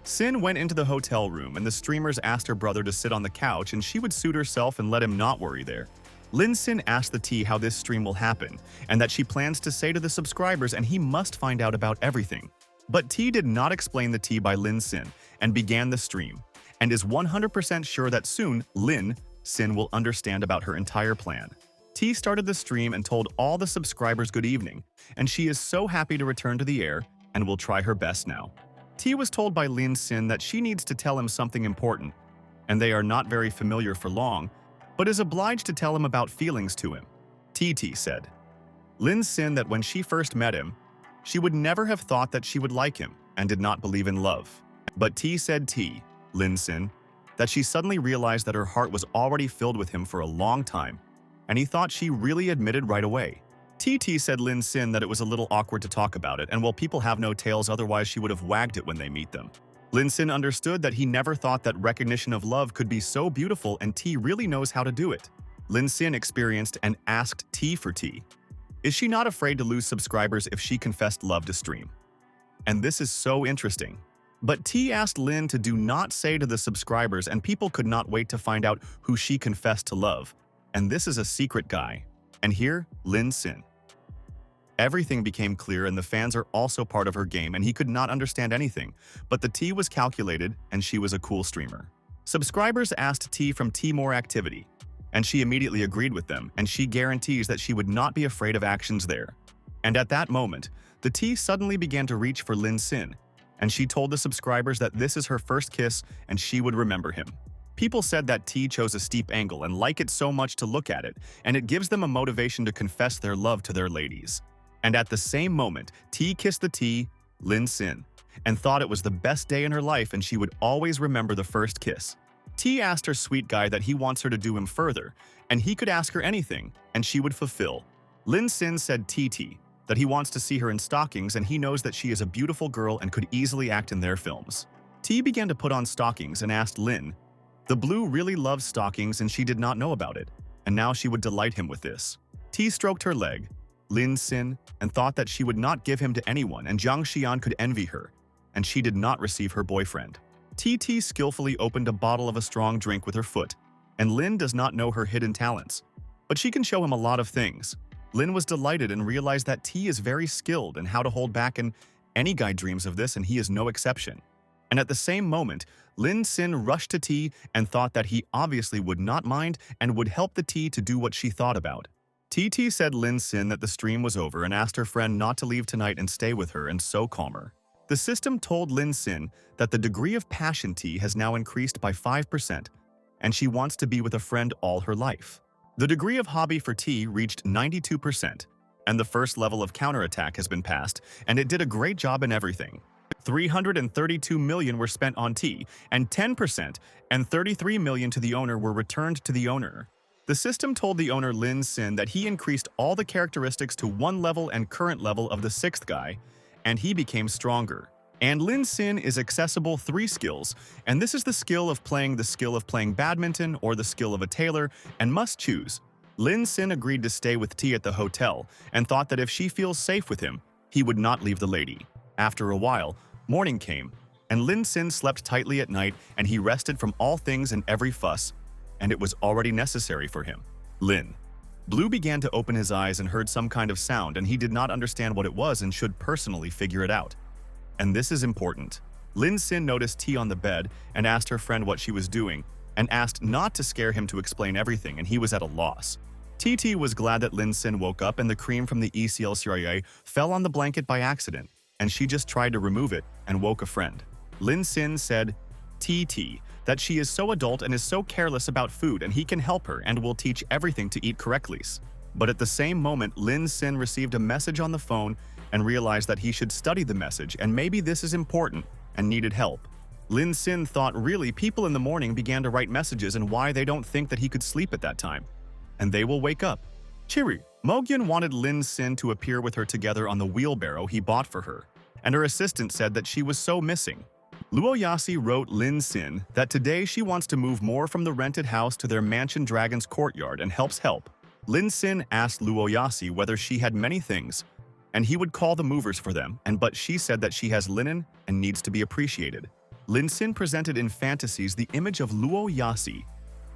Xin went into the hotel room and the streamers asked her brother to sit on the couch and she would suit herself and let him not worry there. Lin Xin asked the T how this stream will happen, and that she plans to say to the subscribers and he must find out about everything. But T did not explain the T by Lin Xin and began the stream, and is 100% sure that soon Lin Xin will understand about her entire plan. T started the stream and told all the subscribers good evening, and she is so happy to return to the air and will try her best now. T was told by Lin Xin that she needs to tell him something important, and they are not very familiar for long, but is obliged to tell him about feelings to him. TT said Lin Xin that when she first met him, she would never have thought that she would like him and did not believe in love. But T said Lin Xin, that she suddenly realized that her heart was already filled with him for a long time, and he thought she really admitted right away. TT said Lin Xin that it was a little awkward to talk about it, and well, people have no tails, otherwise she would have wagged it when they meet them. Lin Xin understood that he never thought that recognition of love could be so beautiful, and T really knows how to do it. Lin Xin experienced and asked T for T. Is she not afraid to lose subscribers if she confessed love to stream? And this is so interesting. But T asked Lin to do not say to the subscribers, and people could not wait to find out who she confessed to love. And this is a secret guy. And here, Lin Xin. Everything became clear and the fans are also part of her game, and he could not understand anything, but the T was calculated and she was a cool streamer. Subscribers asked T from T more activity, and she immediately agreed with them, and she guarantees that she would not be afraid of actions there. And at that moment, the T suddenly began to reach for Lin Xin, and she told the subscribers that this is her first kiss and she would remember him. People said that T chose a steep angle and like it so much to look at it, and it gives them a motivation to confess their love to their ladies. And at the same moment, T kissed the T, Lin Xin, and thought it was the best day in her life and she would always remember the first kiss. T asked her sweet guy that he wants her to do him further, and he could ask her anything, and she would fulfill. Lin Xin said TT that he wants to see her in stockings and he knows that she is a beautiful girl and could easily act in their films. T began to put on stockings and asked Lin. The Blue really loves stockings and she did not know about it, and now she would delight him with this. T stroked her leg, Lin Xin, and thought that she would not give him to anyone and Jiang Xian could envy her, and she did not receive her boyfriend. TT skillfully opened a bottle of a strong drink with her foot, and Lin does not know her hidden talents, but she can show him a lot of things. Lin was delighted and realized that T is very skilled in how to hold back, and any guy dreams of this and he is no exception. And at the same moment, Lin Xin rushed to T and thought that he obviously would not mind and would help the T to do what she thought about. TT said Lin Xin that the stream was over and asked her friend not to leave tonight and stay with her and so calm her. The system told Lin Xin that the degree of passion T has now increased by 5%, and she wants to be with a friend all her life. The degree of hobby for T reached 92%, and the first level of counterattack has been passed, and it did a great job in everything. 332 million were spent on T, and 10% and 33 million to the owner were returned to the owner. The system told the owner Lin Xin that he increased all the characteristics to 1 level and current level of the 6th guy, and he became stronger. And Lin Xin is accessible 3 skills, and this is the skill of playing badminton or the skill of a tailor, and must choose. Lin Xin agreed to stay with T at the hotel and thought that if she feels safe with him, he would not leave the lady. After a while, morning came, and Lin Sin slept tightly at night and he rested from all things and every fuss, and it was already necessary for him. Lin. Blue began to open his eyes and heard some kind of sound, and he did not understand what it was and should personally figure it out. And this is important. Lin Sin noticed T on the bed and asked her friend what she was doing, and asked not to scare him to explain everything, and he was at a loss. TT was glad that Lin Sin woke up and the cream from the ECLCRA fell on the blanket by accident, and she just tried to remove it and woke a friend. Lin Sin said, TT, that she is so adult and is so careless about food and he can help her and will teach everything to eat correctly. But at the same moment, Lin Sin received a message on the phone and realized that he should study the message and maybe this is important and needed help. Lin Sin thought really people in the morning began to write messages and why they don't think that he could sleep at that time. And they will wake up. Chiri, Mogyun wanted Lin Sin to appear with her together on the wheelbarrow he bought for her, and her assistant said that she was so missing. Luo Yasi wrote Lin Sin that today she wants to move more from the rented house to their mansion dragon's courtyard and help. Lin Sin asked Luo Yasi whether she had many things, and he would call the movers for them, but she said that she has linen and needs to be appreciated. Lin Sin presented in fantasies the image of Luo Yasi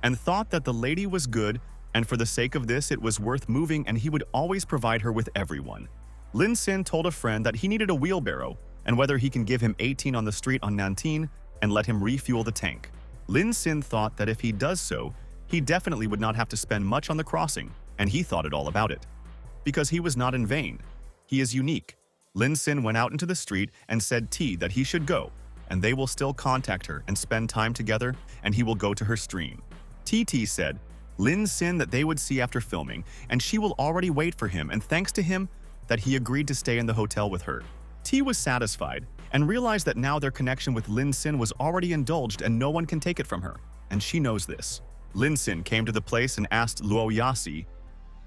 and thought that the lady was good, and for the sake of this it was worth moving and he would always provide her with everyone. Lin Sin told a friend that he needed a wheelbarrow and whether he can give him 18 on the street on Nantin and let him refuel the tank. Lin Sin thought that if he does so, he definitely would not have to spend much on the crossing, and he thought it all about it. Because he was not in vain. He is unique. Lin Sin went out into the street and said T that he should go, and they will still contact her and spend time together, and he will go to her stream. TT said Lin Sin that they would see after filming, and she will already wait for him, and thanks to him that he agreed to stay in the hotel with her. T was satisfied and realized that now their connection with Lin Sin was already indulged and no one can take it from her, and she knows this. Lin Sin came to the place and asked Luo Yasi,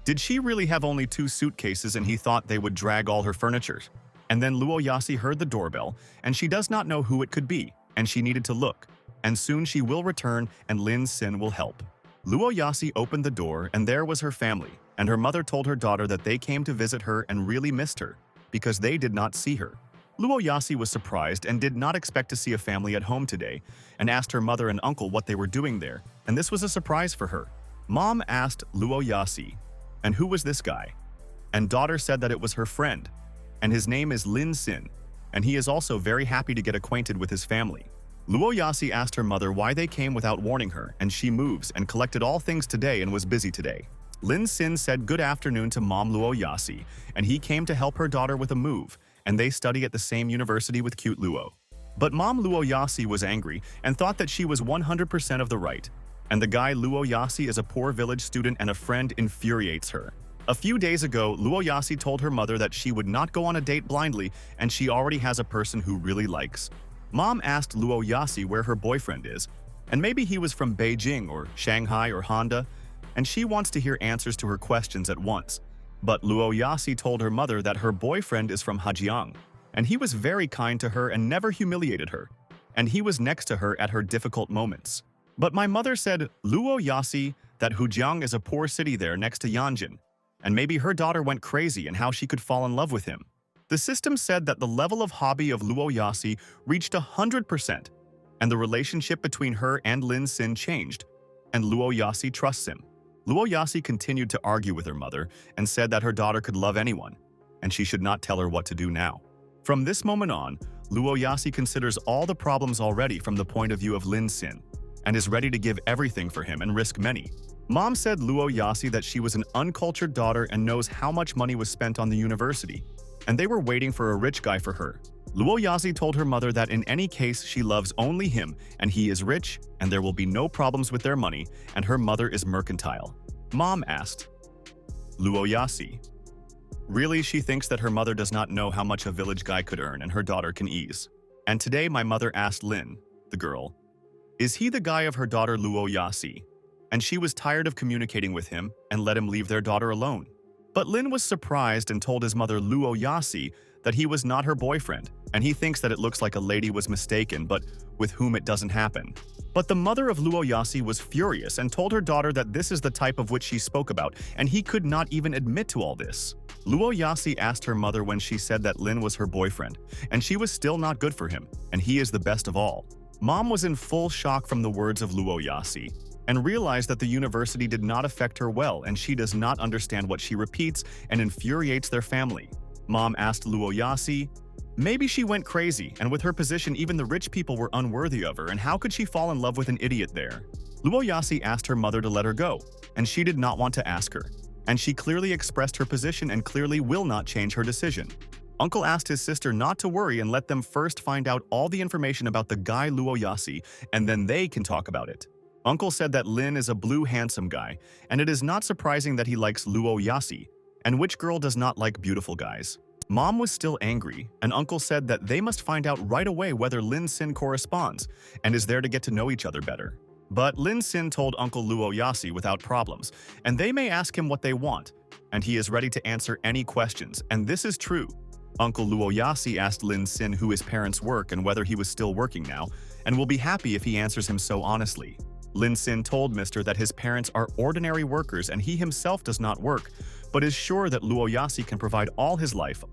did she really have only 2 suitcases and he thought they would drag all her furniture? And then Luo Yasi heard the doorbell, and she does not know who it could be, and she needed to look, and soon she will return and Lin Sin will help. Luo Yasi opened the door and there was her family, and her mother told her daughter that they came to visit her and really missed her, because they did not see her. Luo Yasi was surprised and did not expect to see a family at home today, and asked her mother and uncle what they were doing there, and this was a surprise for her. Mom asked Luo Yasi, and who was this guy? And daughter said that it was her friend, and his name is Lin Sin, and he is also very happy to get acquainted with his family. Luo Yasi asked her mother why they came without warning her, and she moves and collected all things today and was busy today. Lin Sin said good afternoon to Mom Luo Yasi, and he came to help her daughter with a move, and they study at the same university with cute Luo. But Mom Luo Yasi was angry and thought that she was 100% of the right, and the guy Luo Yasi is a poor village student and a friend infuriates her. A few days ago, Luo Yasi told her mother that she would not go on a date blindly and she already has a person who really likes. Mom asked Luo Yasi where her boyfriend is, and maybe he was from Beijing or Shanghai or Honda, and she wants to hear answers to her questions at once. But Luo Yasi told her mother that her boyfriend is from Hajiang, and he was very kind to her and never humiliated her, and he was next to her at her difficult moments. But my mother said Luo Yasi that Hujiang is a poor city there next to Yanjin, and maybe her daughter went crazy and how she could fall in love with him. The system said that the level of hobby of Luo Yasi reached 100%, and the relationship between her and Lin Sin changed, and Luo Yasi trusts him. Luo Yasi continued to argue with her mother and said that her daughter could love anyone, and she should not tell her what to do now. From this moment on, Luo Yasi considers all the problems already from the point of view of Lin Sin, and is ready to give everything for him and risk many. Mom said Luo Yasi that she was an uncultured daughter and knows how much money was spent on the university, and they were waiting for a rich guy for her. Luo Yasi told her mother that in any case she loves only him and he is rich and there will be no problems with their money, and her mother is mercantile. Mom asked Luo Yasi, really she thinks that her mother does not know how much a village guy could earn and her daughter can ease. And today my mother asked Lin, the girl, is he the guy of her daughter Luo Yasi? And she was tired of communicating with him and let him leave their daughter alone. But Lin was surprised and told his mother Luo Yasi that he was not her boyfriend, and he thinks that it looks like a lady was mistaken, but with whom it doesn't happen. But the mother of Luo Yasi was furious and told her daughter that this is the type of which she spoke about, and he could not even admit to all this. Luo Yasi asked her mother when she said that Lin was her boyfriend, and she was still not good for him, and he is the best of all. Mom was in full shock from the words of Luo Yasi, and realized that the university did not affect her well, and she does not understand what she repeats and infuriates their family. Mom asked Luo Yasi, maybe she went crazy, and with her position even the rich people were unworthy of her, and how could she fall in love with an idiot there? Luo Yasi asked her mother to let her go, and she did not want to ask her. And she clearly expressed her position and clearly will not change her decision. Uncle asked his sister not to worry and let them first find out all the information about the guy Luo Yasi, and then they can talk about it. Uncle said that Lin is a blue handsome guy, and it is not surprising that he likes Luo Yasi, and which girl does not like beautiful guys? Mom was still angry, and Uncle said that they must find out right away whether Lin Sin corresponds, and is there to get to know each other better. But Lin Sin told Uncle Luo Yasi without problems, and they may ask him what they want, and he is ready to answer any questions, and this is true. Uncle Luo Yasi asked Lin Sin who his parents work and whether he was still working now, and will be happy if he answers him so honestly. Lin Sin told Mr. that his parents are ordinary workers and he himself does not work, but is sure that Luo Yasi can provide all his life.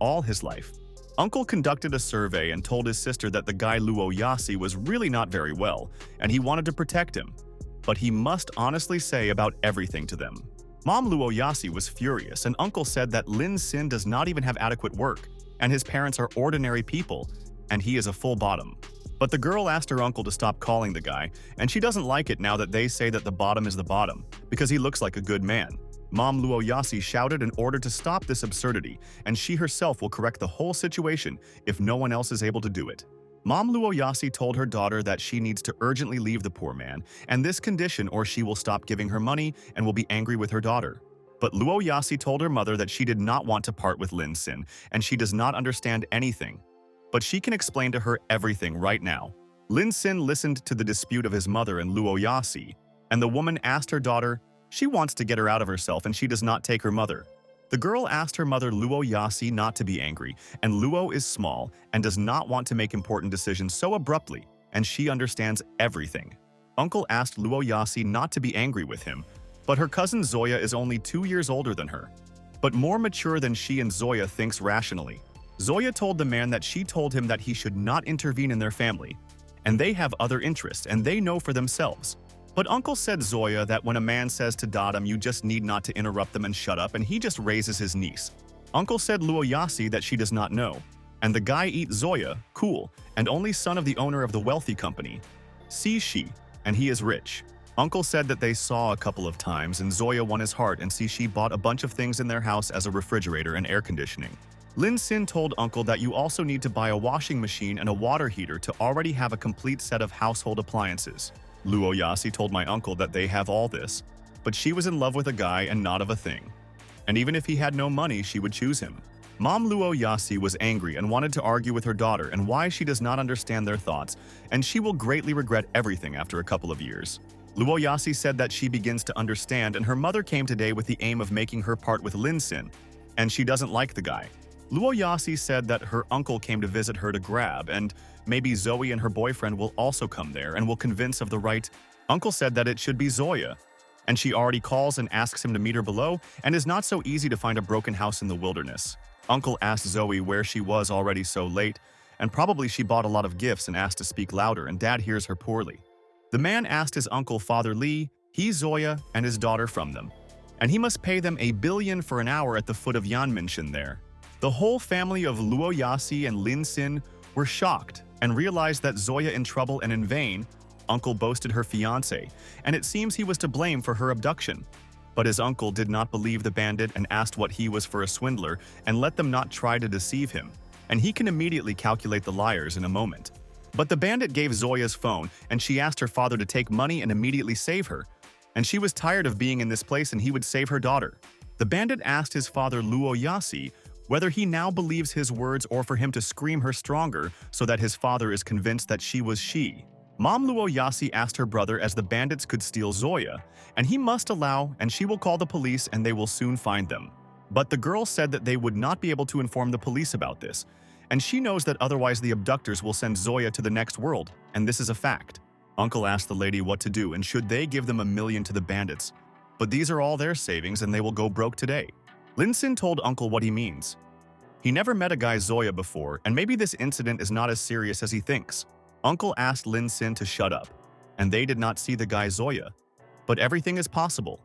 Uncle conducted a survey and told his sister that the guy Luo Yasi was really not very well, and he wanted to protect him. But he must honestly say about everything to them. Mom Luo Yasi was furious, and Uncle said that Lin Sin does not even have adequate work, and his parents are ordinary people, and he is a full bottom. But the girl asked her uncle to stop calling the guy, and she doesn't like it now that they say that the bottom is the bottom, because he looks like a good man. Mom Luo Yasi shouted in order to stop this absurdity, and she herself will correct the whole situation if no one else is able to do it. Mom Luo Yasi told her daughter that she needs to urgently leave the poor man, and this condition or she will stop giving her money and will be angry with her daughter. But Luo Yasi told her mother that she did not want to part with Lin Sin, and she does not understand anything. But she can explain to her everything right now. Lin Sin listened to the dispute of his mother and Luo Yasi, and the woman asked her daughter, she wants to get her out of herself and she does not take her mother. The girl asked her mother Luo Yasi not to be angry, and Luo is small and does not want to make important decisions so abruptly, and she understands everything. Uncle asked Luo Yasi not to be angry with him, but her cousin Zoya is only 2 years older than her, but more mature than she, and Zoya thinks rationally. Zoya told the man that she told him that he should not intervene in their family, and they have other interests and they know for themselves. But Uncle said Zoya that when a man says to Dadam you just need not to interrupt them and shut up, and he just raises his niece. Uncle said Luo Yasi that she does not know, and the guy eats Zoya, cool, and only son of the owner of the wealthy company. See she, and he is rich. Uncle said that they saw a couple of times and Zoya won his heart, and see she bought a bunch of things in their house as a refrigerator and air conditioning. Lin Sin told Uncle that you also need to buy a washing machine and a water heater to already have a complete set of household appliances. Luo Yasi told my uncle that they have all this, but she was in love with a guy and not of a thing. And even if he had no money, she would choose him. Mom Luo Yasi was angry and wanted to argue with her daughter and why she does not understand their thoughts, and she will greatly regret everything after a couple of years. Luo Yasi said that she begins to understand, and her mother came today with the aim of making her part with Lin Sin, and she doesn't like the guy. Luo Yasi said that her uncle came to visit her to grab, and maybe Zoe and her boyfriend will also come there and will convince of the right. Uncle said that it should be Zoya, and she already calls and asks him to meet her below, and is not so easy to find a broken house in the wilderness. Uncle asked Zoe where she was already so late, and probably she bought a lot of gifts and asked to speak louder, and Dad hears her poorly. The man asked his uncle Father Lee, he Zoya and his daughter from them, and he must pay them 1 billion for an hour at the foot of Yanminshan there. The whole family of Luo Yasi and Lin Sin were shocked and realized that Zoya in trouble, and in vain, Uncle boasted her fiancé, and it seems he was to blame for her abduction. But his uncle did not believe the bandit and asked what he was for a swindler and let them not try to deceive him, and he can immediately calculate the liars in a moment. But the bandit gave Zoya's phone, and she asked her father to take money and immediately save her, and she was tired of being in this place and he would save her daughter. The bandit asked his father Luo Yasi whether he now believes his words or for him to scream her stronger so that his father is convinced that she was she. Mom Luo Yasi asked her brother as the bandits could steal Zoya, and he must allow, and she will call the police and they will soon find them. But the girl said that they would not be able to inform the police about this, and she knows that otherwise the abductors will send Zoya to the next world, and this is a fact. Uncle asked the lady what to do and should they give them 1 million to the bandits, but these are all their savings and they will go broke today. Lin Sin told Uncle what he means. He never met a guy Zoya before, and maybe this incident is not as serious as he thinks. Uncle asked Lin Sin to shut up, and they did not see the guy Zoya. But everything is possible.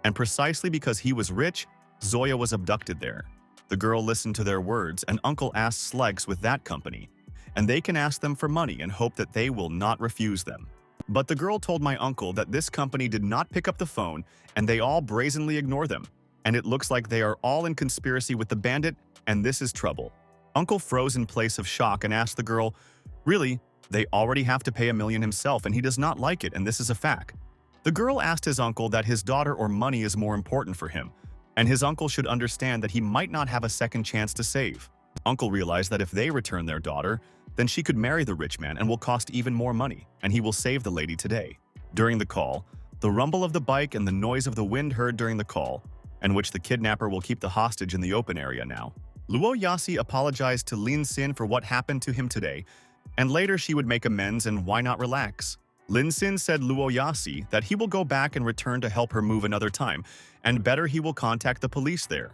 And precisely because he was rich, Zoya was abducted there. The girl listened to their words, and Uncle asked slugs with that company. And they can ask them for money and hope that they will not refuse them. But the girl told my uncle that this company did not pick up the phone, and they all brazenly ignore them. And it looks like they are all in conspiracy with the bandit, and this is trouble. Uncle froze in place of shock and asked the girl, "Really? They already have to pay $1 million himself, and he does not like it, and this is a fact." The girl asked his uncle that his daughter or money is more important for him, and his uncle should understand that he might not have a second chance to save. Uncle realized that if they return their daughter, then she could marry the rich man and will cost even more money, and he will save the lady today. During the call, the rumble of the bike and the noise of the wind heard during the call, in which the kidnapper will keep the hostage in the open area now. Luo Yasi apologized to Lin Sin for what happened to him today, and later she would make amends and why not relax. Lin Sin said Luo Yasi that he will go back and return to help her move another time, and better he will contact the police there.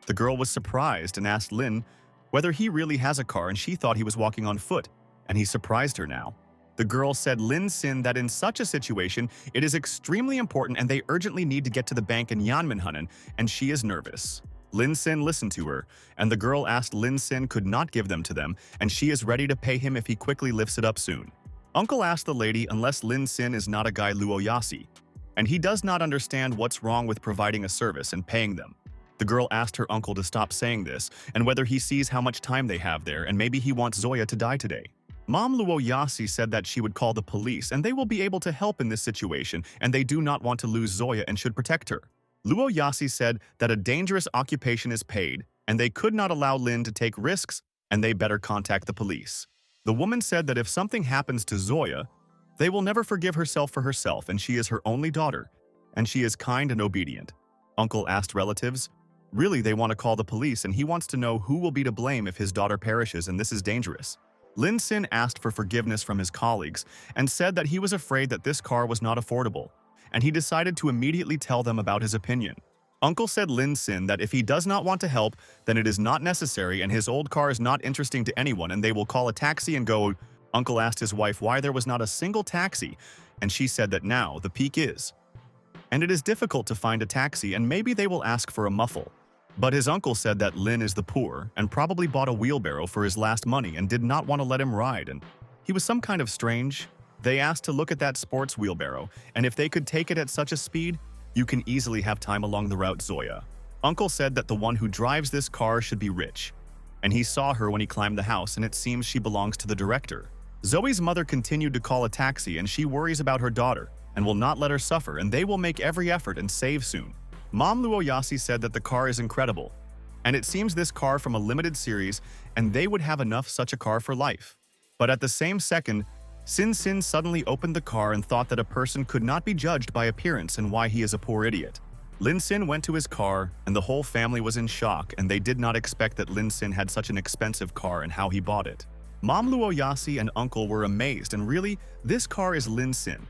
The girl was surprised and asked Lin whether he really has a car, and she thought he was walking on foot, and he surprised her now. The girl said Lin Sin that in such a situation, it is extremely important and they urgently need to get to the bank in Yanmenhunen, and she is nervous. Lin Sin listened to her, and the girl asked Lin Sin could not give them to them, and she is ready to pay him if he quickly lifts it up soon. Uncle asked the lady unless Lin Sin is not a guy Luo Yasi, and he does not understand what's wrong with providing a service and paying them. The girl asked her uncle to stop saying this, and whether he sees how much time they have there, and maybe he wants Zoya to die today. Mom Luo Yasi said that she would call the police, and they will be able to help in this situation, and they do not want to lose Zoya and should protect her. Luo Yasi said that a dangerous occupation is paid, and they could not allow Lin to take risks, and they better contact the police. The woman said that if something happens to Zoya, they will never forgive herself for herself, and she is her only daughter, and she is kind and obedient. Uncle asked relatives, really they want to call the police, and he wants to know who will be to blame if his daughter perishes, and this is dangerous. Lin Sin asked for forgiveness from his colleagues and said that he was afraid that this car was not affordable, and he decided to immediately tell them about his opinion. Uncle said Lin Sin that if he does not want to help, then it is not necessary and his old car is not interesting to anyone and they will call a taxi and go. Uncle asked his wife why there was not a single taxi, and she said that now the peak is. And it is difficult to find a taxi and maybe they will ask for a muffle. But his uncle said that Lin is the poor and probably bought a wheelbarrow for his last money and did not want to let him ride, and he was some kind of strange. They asked to look at that sports wheelbarrow, and if they could take it at such a speed, you can easily have time along the route Zoya. Uncle said that the one who drives this car should be rich, and he saw her when he climbed the house, and it seems she belongs to the director. Zoe's mother continued to call a taxi, and she worries about her daughter and will not let her suffer, and they will make every effort and save soon. Mom Luo Yasi said that the car is incredible, and it seems this car from a limited series, and they would have enough such a car for life. But at the same second, Sin Sin suddenly opened the car and thought that a person could not be judged by appearance and why he is a poor idiot. Lin Sin went to his car, and the whole family was in shock, and they did not expect that Lin Sin had such an expensive car and how he bought it. Mom Luo Yasi and Uncle were amazed, and really, this car is Lin Sin.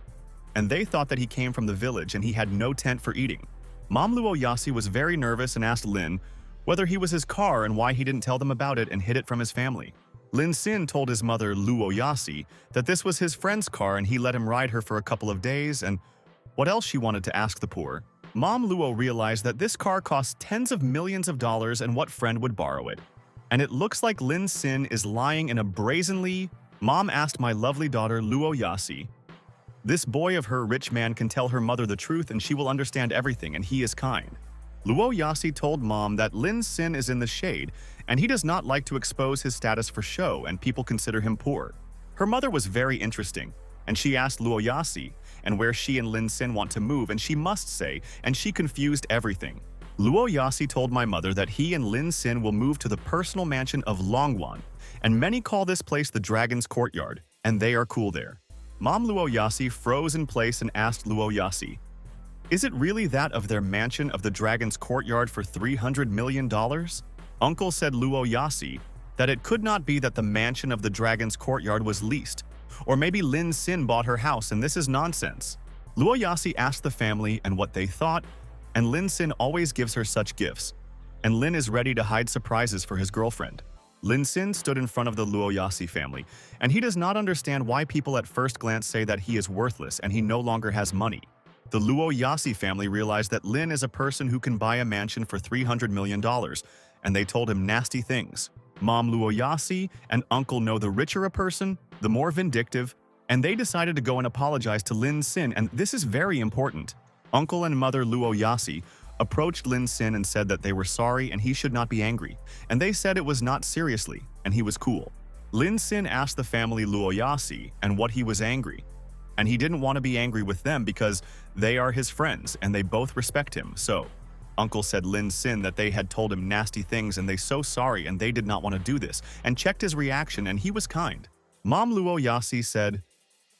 And they thought that he came from the village and he had no tent for eating. Mom Luo Yasi was very nervous and asked Lin whether he was his car and why he didn't tell them about it and hid it from his family. Lin Sin told his mother Luo Yasi that this was his friend's car and he let him ride her for a couple of days, and what else she wanted to ask the poor. Mom Luo realized that this car cost tens of millions of dollars and what friend would borrow it. And it looks like Lin Sin is lying in a brazenly. Mom asked my lovely daughter Luo Yasi. This boy of her rich man can tell her mother the truth and she will understand everything, and he is kind. Luo Yasi told Mom that Lin Sin is in the shade and he does not like to expose his status for show and people consider him poor. Her mother was very interesting, and she asked Luo Yasi and where she and Lin Sin want to move, and she must say, and she confused everything. Luo Yasi told my mother that he and Lin Sin will move to the personal mansion of Longwan, and many call this place the Dragon's Courtyard, and they are cool there. Mom Luo Yasi froze in place and asked Luo Yasi, "Is it really that of their mansion of the Dragon's Courtyard for $300 million? Uncle said Luo Yasi that it could not be that the mansion of the Dragon's Courtyard was leased, or maybe Lin Sin bought her house and this is nonsense. Luo Yasi asked the family and what they thought, and Lin Sin always gives her such gifts. and Lin is ready to hide surprises for his girlfriend. Lin Sin stood in front of the Luo Yasi family, and he does not understand why people at first glance say that he is worthless and he no longer has money. The Luo Yasi family realized that Lin is a person who can buy a mansion for $300 million, and they told him nasty things. Mom Luo Yasi and Uncle know the richer a person, the more vindictive, and they decided to go and apologize to Lin Sin, and this is very important. Uncle and Mother Luo Yasi approached Lin Sin and said that they were sorry and he should not be angry, and they said it was not seriously, and he was cool. Lin Sin asked the family Luo Yasi and what he was angry, and he didn't want to be angry with them because they are his friends and they both respect him, so Uncle said Lin Sin that they had told him nasty things and they so sorry and they did not want to do this, and checked his reaction and he was kind. Mom Luo Yasi said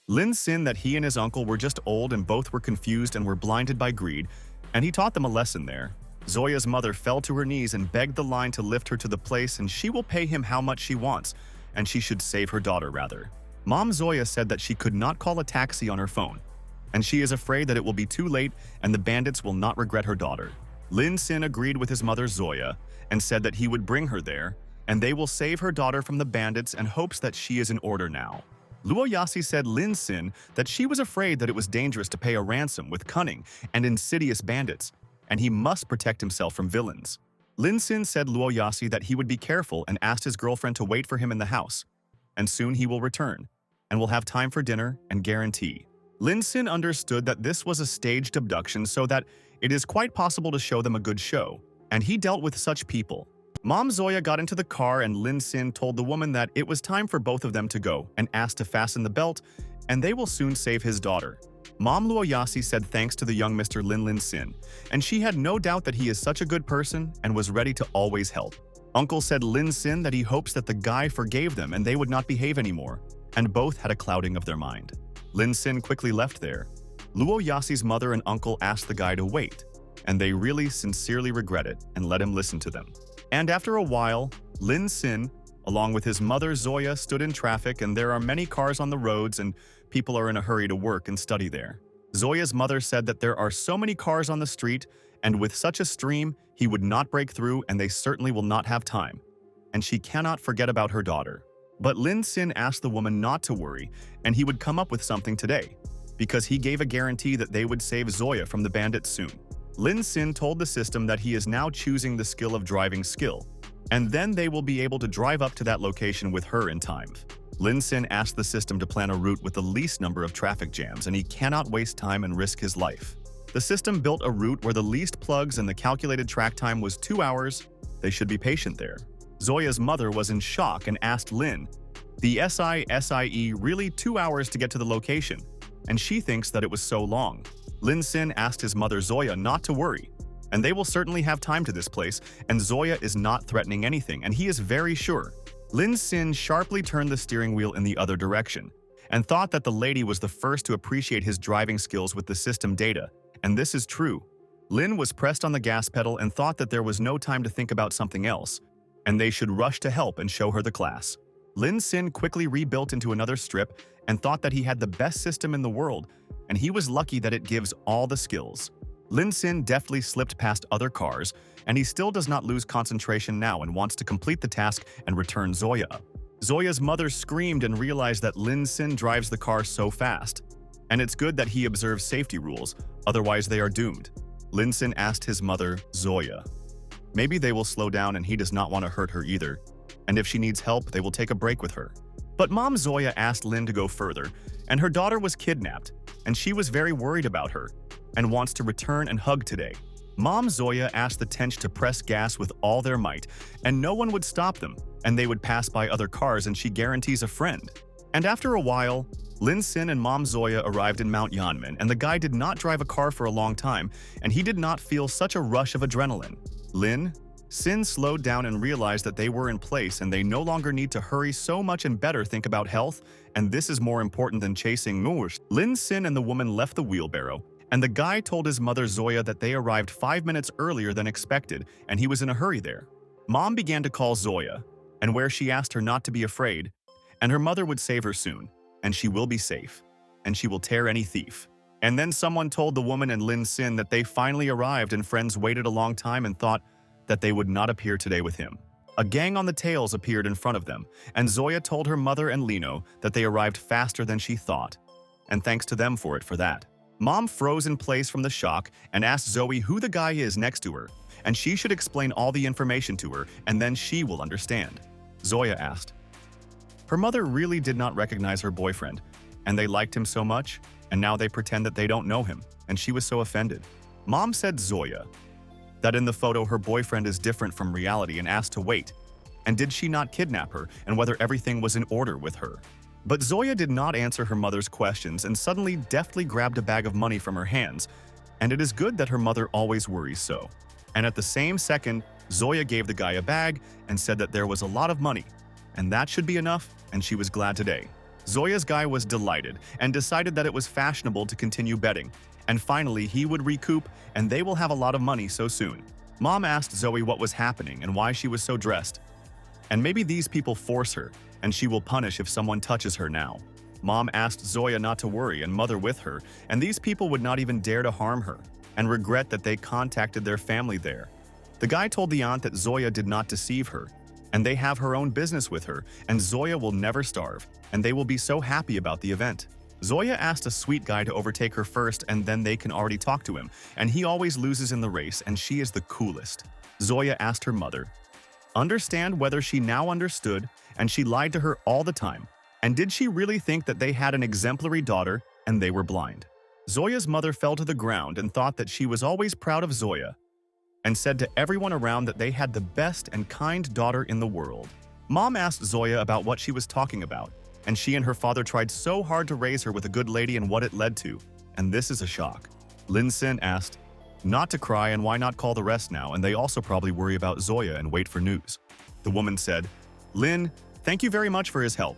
Lin Sin that he and his uncle were just old and both were confused and were blinded by greed, and he taught them a lesson there. Zoya's mother fell to her knees and begged the line to lift her to the place and she will pay him how much she wants, and she should save her daughter rather. Mom Zoya said that she could not call a taxi on her phone, and she is afraid that it will be too late and the bandits will not regret her daughter. Lin Sin agreed with his mother Zoya and said that he would bring her there, and they will save her daughter from the bandits and hopes that she is in order now. Luo Yasi said Lin Sin that she was afraid that it was dangerous to pay a ransom with cunning and insidious bandits, and he must protect himself from villains. Lin Sin said Luo Yasi that he would be careful and asked his girlfriend to wait for him in the house, and soon he will return, and will have time for dinner and guarantee. Lin Sin understood that this was a staged abduction so that it is quite possible to show them a good show, and he dealt with such people. Mom Zoya got into the car and Lin Sin told the woman that it was time for both of them to go and asked to fasten the belt, and they will soon save his daughter. Mom Luo Yasi said thanks to the young Mr. Lin Sin, and she had no doubt that he is such a good person and was ready to always help. Uncle said Lin Sin that he hopes that the guy forgave them and they would not behave anymore, and both had a clouding of their mind. Lin Sin quickly left there. Luo Yasi's mother and uncle asked the guy to wait, and they really sincerely regret it and let him listen to them. And after a while, Lin Sin, along with his mother Zoya, stood in traffic, and there are many cars on the roads and people are in a hurry to work and study there. Zoya's mother said that there are so many cars on the street, and with such a stream, he would not break through and they certainly will not have time. And she cannot forget about her daughter. But Lin Sin asked the woman not to worry, and he would come up with something today, because he gave a guarantee that they would save Zoya from the bandits soon. Lin Sin told the system that he is now choosing the skill of driving skill, and then they will be able to drive up to that location with her in time. Lin Sin asked the system to plan a route with the least number of traffic jams, and he cannot waste time and risk his life. The system built a route where the least plugs and the calculated track time was 2 hours. They should be patient there. Zoya's mother was in shock and asked Lin, the SIE really 2 hours to get to the location, and she thinks that it was so long. Lin Sin asked his mother Zoya not to worry, and they will certainly have time to this place, and Zoya is not threatening anything, and he is very sure. Lin Sin sharply turned the steering wheel in the other direction, and thought that the lady was the first to appreciate his driving skills with the system data, and this is true. Lin was pressed on the gas pedal and thought that there was no time to think about something else, and they should rush to help and show her the class. Lin Sin quickly rebuilt into another strip and thought that he had the best system in the world, and he was lucky that it gives all the skills. Lin Sin deftly slipped past other cars, and he still does not lose concentration now and wants to complete the task and return Zoya up. Zoya's mother screamed and realized that Lin Sin drives the car so fast, and it's good that he observes safety rules, otherwise they are doomed. Lin Sin asked his mother, Zoya. Maybe they will slow down and he does not want to hurt her either, and if she needs help, they will take a break with her. But Mom Zoya asked Lin to go further, and her daughter was kidnapped, and she was very worried about her, and wants to return and hug today. Mom Zoya asked the Tench to press gas with all their might, and no one would stop them, and they would pass by other cars and she guarantees a friend. And after a while, Lin Sin and Mom Zoya arrived in Mount Yanmen, and the guy did not drive a car for a long time, and he did not feel such a rush of adrenaline. Lin Sin slowed down and realized that they were in place and they no longer need to hurry so much and better think about health, and this is more important than chasing Moors. Lin Sin and the woman left the wheelbarrow, and the guy told his mother Zoya that they arrived 5 minutes earlier than expected, and he was in a hurry there. Mom began to call Zoya, and where she asked her not to be afraid, and her mother would save her soon, and she will be safe, and she will tear any thief. And then someone told the woman and Lin Sin that they finally arrived, and friends waited a long time and thought that they would not appear today with him. A gang on the tails appeared in front of them, and Zoya told her mother and Lino that they arrived faster than she thought. And thanks to them for that. Mom froze in place from the shock and asked Zoe who the guy is next to her, and she should explain all the information to her, and then she will understand. Zoya asked. Her mother really did not recognize her boyfriend, and they liked him so much, and now they pretend that they don't know him, and she was so offended. Mom said Zoya that in the photo her boyfriend is different from reality and asked to wait, and did she not kidnap her, and whether everything was in order with her. But Zoya did not answer her mother's questions and suddenly deftly grabbed a bag of money from her hands, and it is good that her mother always worries so. And at the same second, Zoya gave the guy a bag and said that there was a lot of money, and that should be enough, and she was glad today. Zoya's guy was delighted and decided that it was fashionable to continue betting, and finally he would recoup and they will have a lot of money so soon. Mom asked Zoe what was happening and why she was so dressed. And maybe these people force her, and she will punish if someone touches her now. Mom asked Zoya not to worry and mother with her, and these people would not even dare to harm her, and regret that they contacted their family there. The guy told the aunt that Zoya did not deceive her, and they have her own business with her, and Zoya will never starve, and they will be so happy about the event. Zoya asked a sweet guy to overtake her first, and then they can already talk to him, and he always loses in the race, and she is the coolest. Zoya asked her mother, understand whether she now understood, and she lied to her all the time, and did she really think that they had an exemplary daughter and they were blind? Zoya's mother fell to the ground and thought that she was always proud of Zoya, and said to everyone around that they had the best and kind daughter in the world. Mom asked Zoya about what she was talking about, and she and her father tried so hard to raise her with a good lady and what it led to, and this is a shock. Lin Sin asked not to cry and why not call the rest now, and they also probably worry about Zoya and wait for news. The woman said, Lin, thank you very much for his help,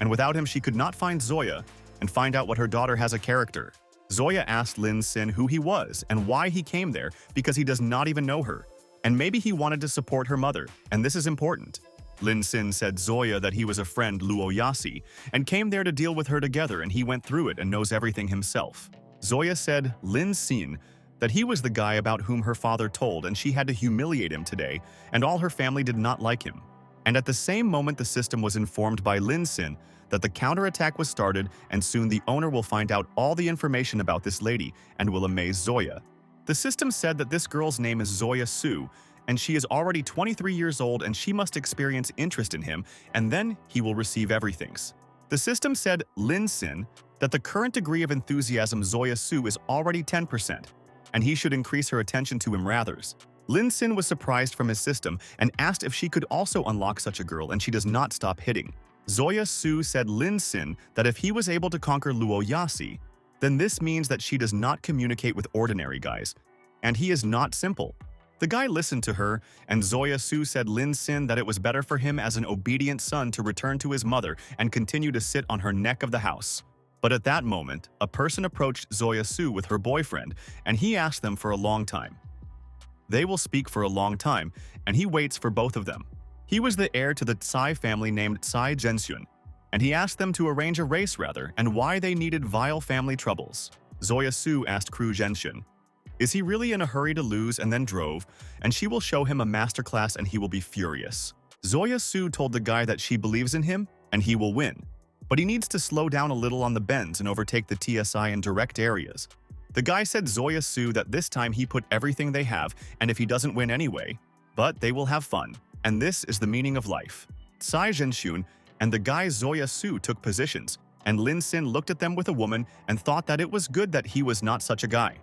and without him she could not find Zoya and find out what her daughter has a character. Zoya asked Lin Sin who he was and why he came there because he does not even know her, and maybe he wanted to support her mother, and this is important. Lin Sin said Zoya that he was a friend Luo Yasi and came there to deal with her together, and he went through it and knows everything himself. Zoya said Lin Sin that he was the guy about whom her father told, and she had to humiliate him today, and all her family did not like him. And at the same moment the system was informed by Lin Sin that the counterattack was started, and soon the owner will find out all the information about this lady and will amaze Zoya. The system said that this girl's name is Zoya Su, and she is already 23 years old, and she must experience interest in him, and then he will receive everything. The system said Lin Sin that the current degree of enthusiasm Zoya Su is already 10%, and he should increase her attention to him rather. Lin Sin was surprised from his system and asked if she could also unlock such a girl, and she does not stop hitting. Zoya Su said Lin Sin that if he was able to conquer Luo Yasi, then this means that she does not communicate with ordinary guys, and he is not simple. The guy listened to her, and Zoya Su said Lin Sin that it was better for him as an obedient son to return to his mother and continue to sit on her neck of the house. But at that moment, a person approached Zoya Su with her boyfriend, and he asked them for a long time. They will speak for a long time, and he waits for both of them. He was the heir to the Tsai family named Tsai Zhenxun, and he asked them to arrange a race and why they needed vile family troubles. Zoya Su asked Cru Zhenxun, is he really in a hurry to lose, and then drove, and she will show him a masterclass and he will be furious. Zoya Su told the guy that she believes in him and he will win, but he needs to slow down a little on the bends and overtake the TSI in direct areas. The guy said Zoya Su that this time he put everything they have, and if he doesn't win anyway, but they will have fun, and this is the meaning of life. Tsai Zhenxun and the guy Zoya Su took positions, and Lin Sin looked at them with a woman and thought that it was good that he was not such a guy.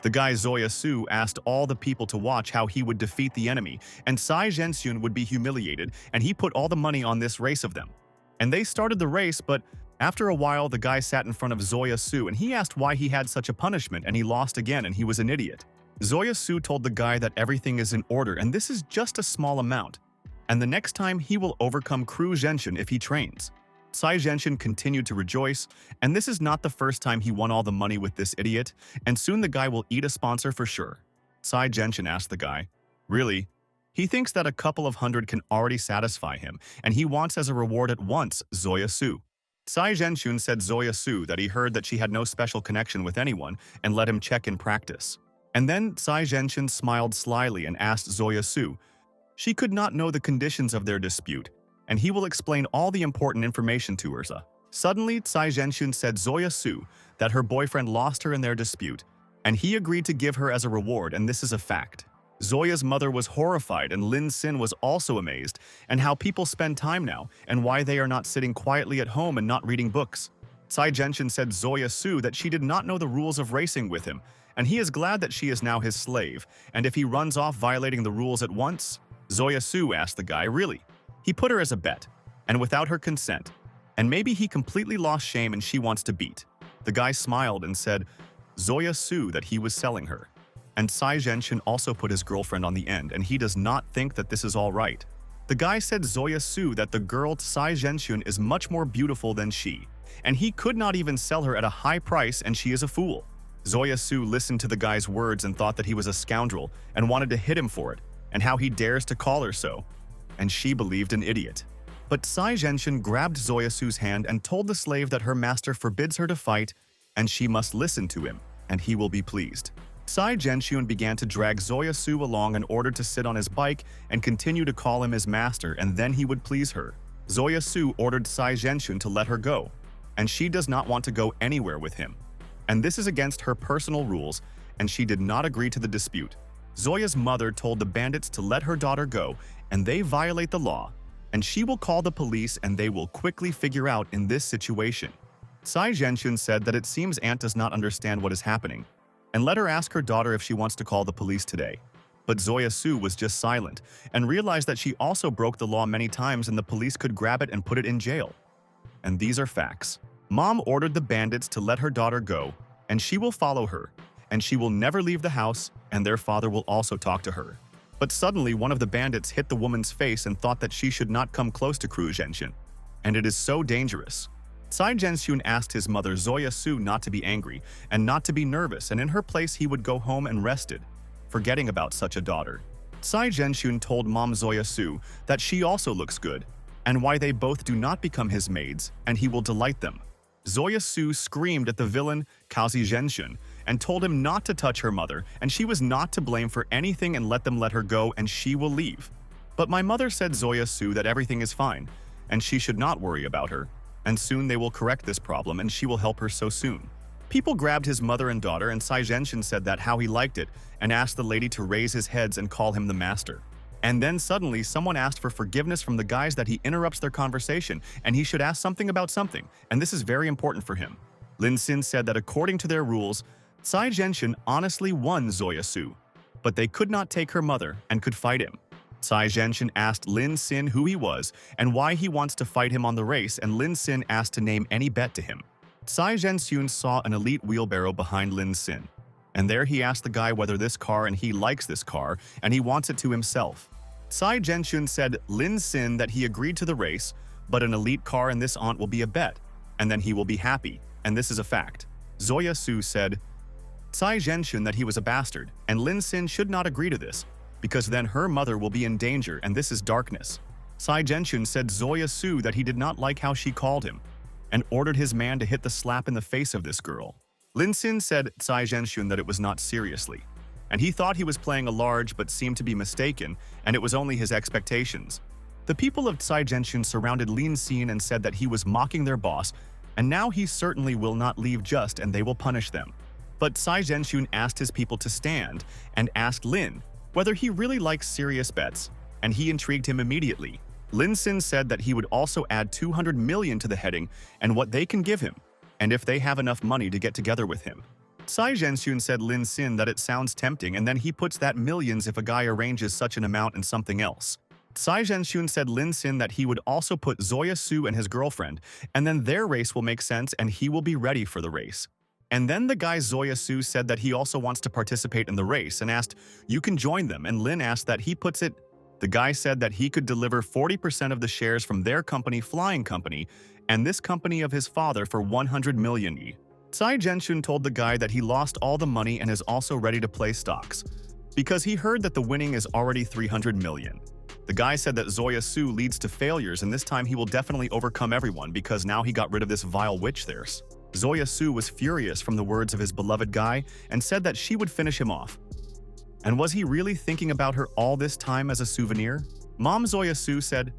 The guy Zoya Su asked all the people to watch how he would defeat the enemy, and Tsai Zhenxun would be humiliated, and he put all the money on this race of them. And they started the race, but after a while the guy sat in front of Zoya Su and he asked why he had such a punishment, and he lost again and he was an idiot. Zoya Su told the guy that everything is in order and this is just a small amount, and the next time he will overcome Cru Zhenxun if he trains. Tsai Zhenxun continued to rejoice, and this is not the first time he won all the money with this idiot, and soon the guy will eat a sponsor for sure. Tsai Zhenxun asked the guy, really? He thinks that a couple of hundred can already satisfy him, and he wants as a reward at once Zoya Su. Tsai Zhenxun said Zoya Su that he heard that she had no special connection with anyone and let him check in practice. And then Tsai Zhenxun smiled slyly and asked Zoya Su. She could not know the conditions of their dispute, and he will explain all the important information to her. Suddenly, Tsai Zhenxun said Zoya Su that her boyfriend lost her in their dispute, and he agreed to give her as a reward, and this is a fact. Zoya's mother was horrified, and Lin Xin was also amazed, and how people spend time now, and why they are not sitting quietly at home and not reading books. Tsai Zhenxun said Zoya Su that she did not know the rules of racing with him, and he is glad that she is now his slave, and if he runs off violating the rules at once. Zoya Su asked the guy, really? He put her as a bet, and without her consent, and maybe he completely lost shame and she wants to beat. The guy smiled and said Zoya Su that he was selling her. And Tsai Zhenxun also put his girlfriend on the end, and he does not think that this is all right. The guy said Zoya Su that the girl Tsai Zhenxun is much more beautiful than she, and he could not even sell her at a high price, and she is a fool. Zoya Su listened to the guy's words and thought that he was a scoundrel and wanted to hit him for it, and how he dares to call her so. And she believed an idiot. But Tsai Zhenxun grabbed Zoya Su's hand and told the slave that her master forbids her to fight, and she must listen to him, and he will be pleased. Tsai Zhenxun began to drag Zoya Su along in order to sit on his bike and continue to call him his master, and then he would please her. Zoya Su ordered Tsai Zhenxun to let her go, and she does not want to go anywhere with him. And this is against her personal rules, and she did not agree to the dispute. Zoya's mother told the bandits to let her daughter go, and they violate the law, and she will call the police and they will quickly figure out in this situation. Tsai Zhenxun said that it seems Aunt does not understand what is happening, and let her ask her daughter if she wants to call the police today. But Zoya Su was just silent and realized that she also broke the law many times and the police could grab it and put it in jail. And these are facts. Mom ordered the bandits to let her daughter go, and she will follow her, and she will never leave the house, and their father will also talk to her. But suddenly one of the bandits hit the woman's face and thought that she should not come close to Kru Zhenxun, and it is so dangerous. Tsai Zhenxun asked his mother Zoya Su not to be angry and not to be nervous, and in her place he would go home and rested, forgetting about such a daughter. Tsai Zhenxun told Mom Zoya Su that she also looks good, and why they both do not become his maids, and he will delight them. Zoya Su screamed at the villain Kaozi Zhenxun and told him not to touch her mother, and she was not to blame for anything, and let them let her go and she will leave. But my mother said Zoya Su that everything is fine, and she should not worry about her, and soon they will correct this problem and she will help her so soon. People grabbed his mother and daughter, and Tsai Zhenxun said that how he liked it and asked the lady to raise his heads and call him the master. And then suddenly someone asked for forgiveness from the guys that he interrupts their conversation and he should ask something about something, and this is very important for him. Lin Xin said that according to their rules, Tsai Zhenxun honestly won Zoya Su, but they could not take her mother and could fight him. Tsai Zhenxun asked Lin Xin who he was and why he wants to fight him on the race, and Lin Xin asked to name any bet to him. Tsai Zhenxun saw an elite wheelbarrow behind Lin Xin, and there he asked the guy whether this car, and he likes this car and he wants it to himself. Tsai Zhenxun said Lin Xin that he agreed to the race, but an elite car and this aunt will be a bet, and then he will be happy, and this is a fact. Zoya Su said Tsai Zhenxun that he was a bastard, and Lin Xin should not agree to this, because then her mother will be in danger, and this is darkness. Tsai Zhenxun said Zoya Su that he did not like how she called him, and ordered his man to hit the slap in the face of this girl. Lin Xin said Tsai Zhenxun that it was not seriously, and he thought he was playing a large but seemed to be mistaken, and it was only his expectations. The people of Tsai Zhenxun surrounded Lin Xin and said that he was mocking their boss, and now he certainly will not leave just, and they will punish them. But Tsai Zhenxun asked his people to stand and asked Lin whether he really likes serious bets, and he intrigued him immediately. Lin Xin said that he would also add 200 million to the heading and what they can give him, and if they have enough money to get together with him. Tsai Zhenxun said Lin Xin that it sounds tempting, and then he puts that millions if a guy arranges such an amount and something else. Tsai Zhenxun said Lin Xin that he would also put Zoya Su and his girlfriend, and then their race will make sense and he will be ready for the race. And then the guy Zoya Su said that he also wants to participate in the race and asked, you can join them, and Lin asked that he puts it. The guy said that he could deliver 40% of the shares from their company, Flying Company, and this company of his father for 100 million yi. Tsai Zhenxun told the guy that he lost all the money and is also ready to play stocks, because he heard that the winning is already 300 million. The guy said that Zoya Su leads to failures, and this time he will definitely overcome everyone because now he got rid of this vile witch theirs. Zoya Su was furious from the words of his beloved guy and said that she would finish him off, And was he really thinking about her all this time as a souvenir? Mom Zoya Su said,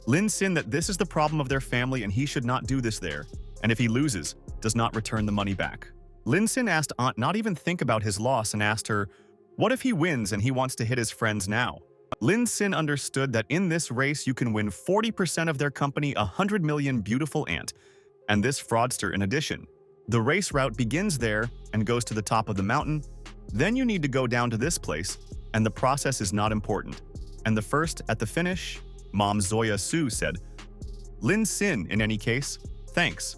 Lin Sin that this is the problem of their family and he should not do this there, and if he loses, does not return the money back. Lin Sin asked Aunt not even think about his loss and asked her, what if he wins and he wants to hit his friends now? Lin Sin understood that in this race you can win 40% of their company 100 million beautiful aunt, and this fraudster in addition. The race route begins there and goes to the top of the mountain, then you need to go down to this place, and the process is not important. And the first at the finish, Mom Zoya Su said, Lin Sin in any case, thanks.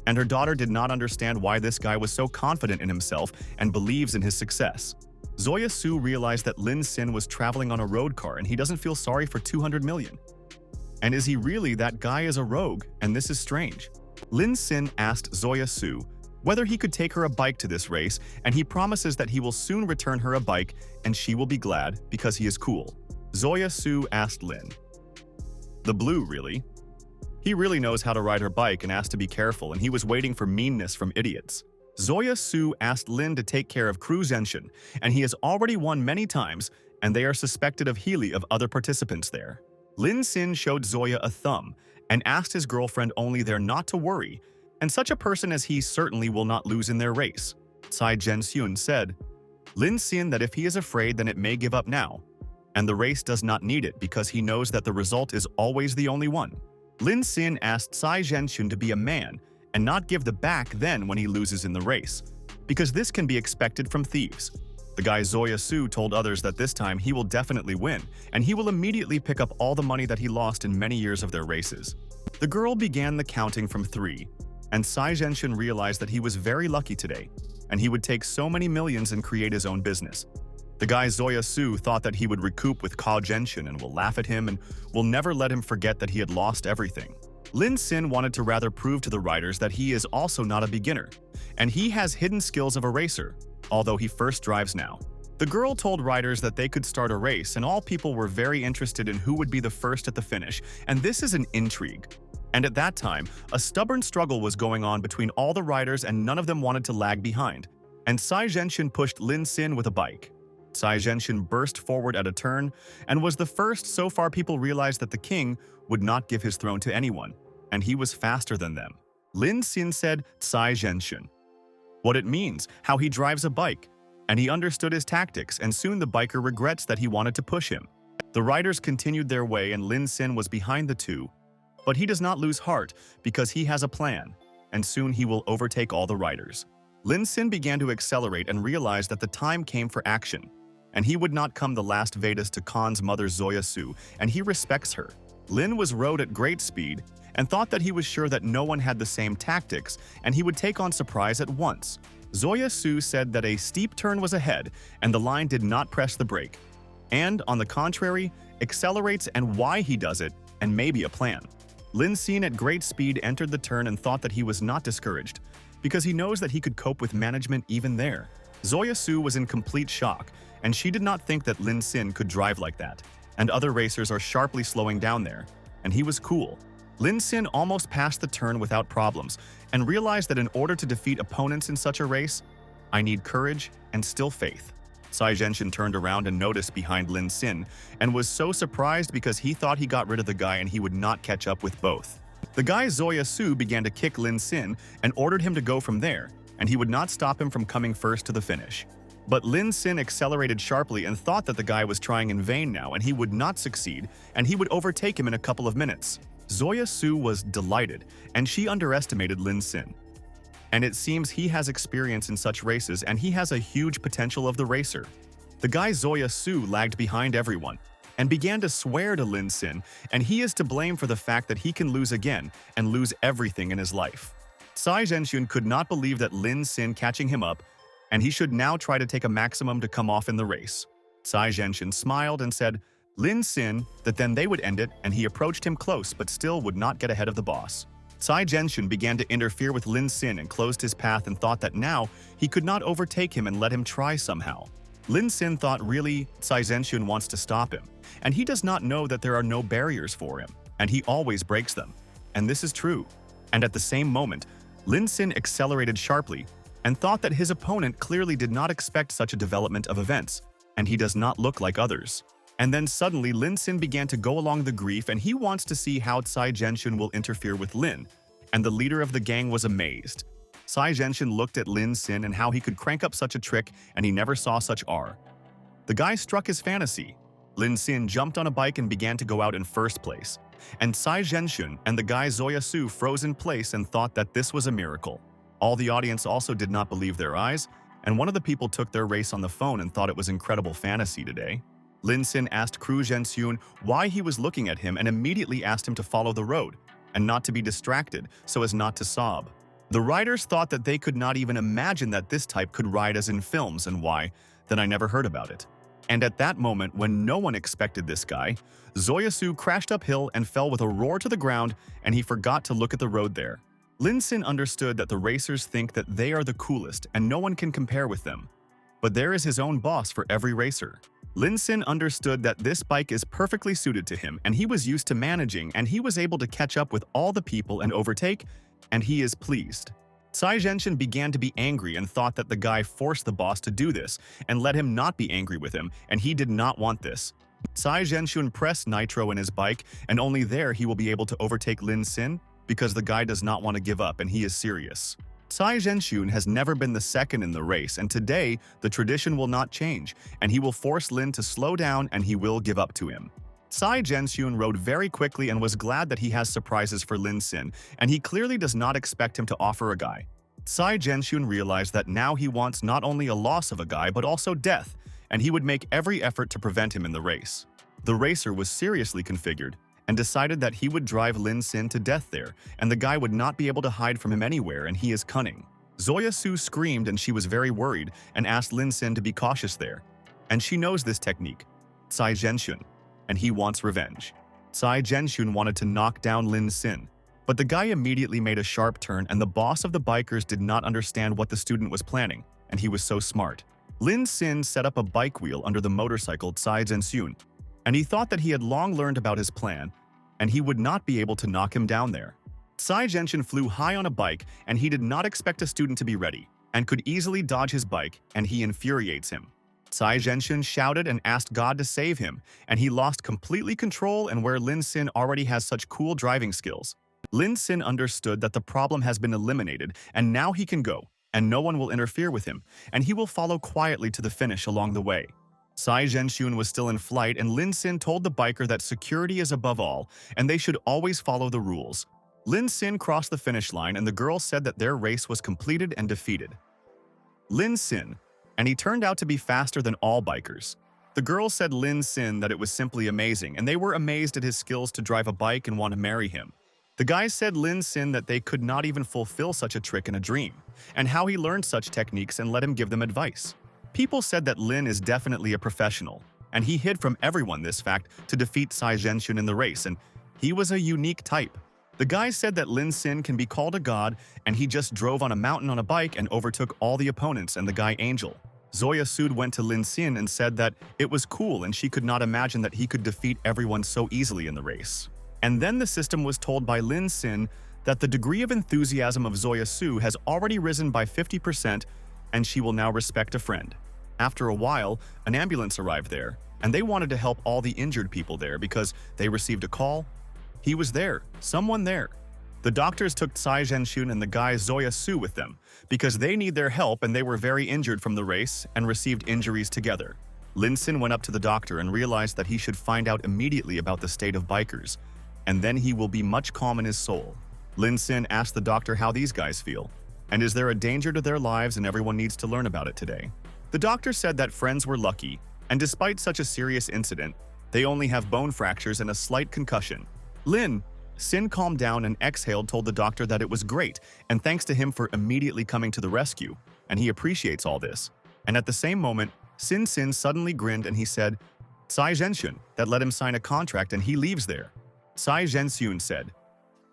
And her daughter did not understand why this guy was so confident in himself and believes in his success. Zoya Su realized that Lin Sin was traveling on a road car and he doesn't feel sorry for 200 million. And is he really that guy is a rogue, and this is strange? Lin Sin asked Zoya Su whether he could take her a bike to this race, and he promises that he will soon return her a bike and she will be glad because he is cool. Zoya Su asked Lin, the blue really? He really knows how to ride her bike and asked to be careful, and he was waiting for meanness from idiots. Zoya Su asked Lin to take care of Kru Zenshin, and he has already won many times, and they are suspected of Healy of other participants there. Lin Sin showed Zoya a thumb and asked his girlfriend only there not to worry, and such a person as he certainly will not lose in their race. Tsai Zhenxun said, Lin Sin that if he is afraid then it may give up now, and the race does not need it because he knows that the result is always the only one. Lin Sin asked Tsai Zhenxun to be a man and not give the back then when he loses in the race, because this can be expected from thieves. The guy Zoya Su told others that this time he will definitely win, and he will immediately pick up all the money that he lost in many years of their races. The girl began the counting from 3, and Tsai Zhenxun realized that he was very lucky today, and he would take so many millions and create his own business. The guy Zoya Su thought that he would recoup with Kao Zhenxun and will laugh at him and will never let him forget that he had lost everything. Lin Sin wanted to rather prove to the riders that he is also not a beginner, and he has hidden skills of a racer, although he first drives now. The girl told riders that they could start a race, and all people were very interested in who would be the first at the finish, and this is an intrigue. And at that time, a stubborn struggle was going on between all the riders and none of them wanted to lag behind, and Tsai Zhenxun pushed Lin Sin with a bike. Tsai Zhenxun burst forward at a turn and was the first. So far people realized that the king would not give his throne to anyone, and he was faster than them. Lin Sin said Tsai Zhenxun what it means, how he drives a bike, and he understood his tactics, and soon the biker regrets that he wanted to push him. The riders continued their way and Lin Sin was behind the two, but he does not lose heart because he has a plan, and soon he will overtake all the riders. Lin Sin began to accelerate and realized that the time came for action, and he would not come the last Vedas to Khan's mother Zoya Su, and he respects her. Lin was rode at great speed and thought that he was sure that no one had the same tactics and he would take on surprise at once. Zoya Su said that a steep turn was ahead and the line did not press the brake, and on the contrary, accelerates, and why he does it, and maybe a plan. Lin Sin at great speed entered the turn and thought that he was not discouraged, because he knows that he could cope with management even there. Zoya Su was in complete shock, and she did not think that Lin Sin could drive like that, and other racers are sharply slowing down there, and he was cool. Lin Sin almost passed the turn without problems, and realized that in order to defeat opponents in such a race, I need courage and still faith. Tsai Zhenxun turned around and noticed behind Lin Sin, and was so surprised because he thought he got rid of the guy and he would not catch up with both. The guy Zoya Su began to kick Lin Sin and ordered him to go from there, and he would not stop him from coming first to the finish. But Lin Sin accelerated sharply and thought that the guy was trying in vain now and he would not succeed, and he would overtake him in a couple of minutes. Zoya Su was delighted, and she underestimated Lin Sin. And it seems he has experience in such races and he has a huge potential of the racer. The guy Zoya Su lagged behind everyone and began to swear to Lin Sin, and he is to blame for the fact that he can lose again and lose everything in his life. Tsai Zhenxun could not believe that Lin Sin catching him up, and he should now try to take a maximum to come off in the race. Tsai Zhenxun smiled and said Lin Sin that then they would end it, and he approached him close but still would not get ahead of the boss. Tsai Zhenxun began to interfere with Lin Sin and closed his path and thought that now he could not overtake him and let him try somehow. Lin Sin thought really Tsai Zhenxun wants to stop him, and he does not know that there are no barriers for him, and he always breaks them. And this is true. And at the same moment, Lin Sin accelerated sharply and thought that his opponent clearly did not expect such a development of events, and he does not look like others. And then suddenly Lin Sin began to go along the grief and he wants to see how Tsai Zhenxun will interfere with Lin. And the leader of the gang was amazed. Tsai Zhenxun looked at Lin Sin and how he could crank up such a trick and he never saw such R. The guy struck his fantasy. Lin Sin jumped on a bike and began to go out in first place. And Tsai Zhenxun and the guy Luo Yasi froze in place and thought that this was a miracle. All the audience also did not believe their eyes, and one of the people took their race on the phone and thought it was incredible fantasy today. Lin Sin asked Kru Zhenxun why he was looking at him and immediately asked him to follow the road and not to be distracted so as not to sob. The writers thought that they could not even imagine that this type could ride as in films, and why, then I never heard about it. And at that moment, when no one expected this guy, Luo Yasi crashed uphill and fell with a roar to the ground, and he forgot to look at the road there. Lin Sin understood that the racers think that they are the coolest and no one can compare with them. But there is his own boss for every racer. Lin Sin understood that this bike is perfectly suited to him and he was used to managing and he was able to catch up with all the people and overtake, and he is pleased. Tsai Zhenxun began to be angry and thought that the guy forced the boss to do this and let him not be angry with him, and he did not want this. Tsai Zhenxun pressed nitro in his bike and only there he will be able to overtake Lin Sin because the guy does not want to give up and he is serious. Tsai Zhenxun has never been the second in the race, and today the tradition will not change and he will force Lin to slow down and he will give up to him. Tsai Zhenxun rode very quickly and was glad that he has surprises for Lin Sin, and he clearly does not expect him to offer a guy. Tsai Zhenxun realized that now he wants not only a loss of a guy but also death, and he would make every effort to prevent him in the race. The racer was seriously configured and decided that he would drive Lin Sin to death there, and the guy would not be able to hide from him anywhere, and he is cunning. Luo Yasi screamed and she was very worried and asked Lin Sin to be cautious there. And she knows this technique, Tsai Zhenxun, and he wants revenge. Tsai Zhenxun wanted to knock down Lin Sin, but the guy immediately made a sharp turn and the boss of the bikers did not understand what the student was planning, and he was so smart. Lin Sin set up a bike wheel under the motorcycle Tsai Zhenxun, and he thought that he had long learned about his plan, and he would not be able to knock him down there. Tsai Zhenxun flew high on a bike, and he did not expect a student to be ready, and could easily dodge his bike, and he infuriates him. Tsai Zhenxun shouted and asked God to save him, and he lost completely control and where Lin Sin already has such cool driving skills. Lin Sin understood that the problem has been eliminated, and now he can go, and no one will interfere with him, and he will follow quietly to the finish along the way. Tsai Zhenxun was still in flight, and Lin Sin told the biker that security is above all, and they should always follow the rules. Lin Sin crossed the finish line, and the girl said that their race was completed and defeated Lin Sin, and he turned out to be faster than all bikers. The girl said Lin Sin that it was simply amazing, and they were amazed at his skills to drive a bike and want to marry him. The guys said Lin Sin that they could not even fulfill such a trick in a dream, and how he learned such techniques and let him give them advice. People said that Lin is definitely a professional, and he hid from everyone this fact to defeat Tsai Zhenxun in the race, and he was a unique type. The guys said that Lin Sin can be called a god, and he just drove on a mountain on a bike and overtook all the opponents and the guy Angel. Luo Yasi went to Lin Sin and said that it was cool and she could not imagine that he could defeat everyone so easily in the race. And then the system was told by Lin Sin that the degree of enthusiasm of Luo Yasi has already risen by 50% and she will now respect a friend. After a while, an ambulance arrived there, and they wanted to help all the injured people there because they received a call. He was there, someone there. The doctors took Tsai Zhenxun and the guy Luo Yasi with them because they need their help and they were very injured from the race and received injuries together. Lin Sin went up to the doctor and realized that he should find out immediately about the state of bikers, and then he will be much calm in his soul. Lin Sin asked the doctor how these guys feel, and is there a danger to their lives and everyone needs to learn about it today. The doctor said that friends were lucky, and despite such a serious incident, they only have bone fractures and a slight concussion. Lin Sin calmed down and exhaled, told the doctor that it was great, and thanks to him for immediately coming to the rescue, and he appreciates all this. And at the same moment, Sin suddenly grinned and he said, Tsai Zhenxun, that let him sign a contract and he leaves there. Tsai Zhenxun said,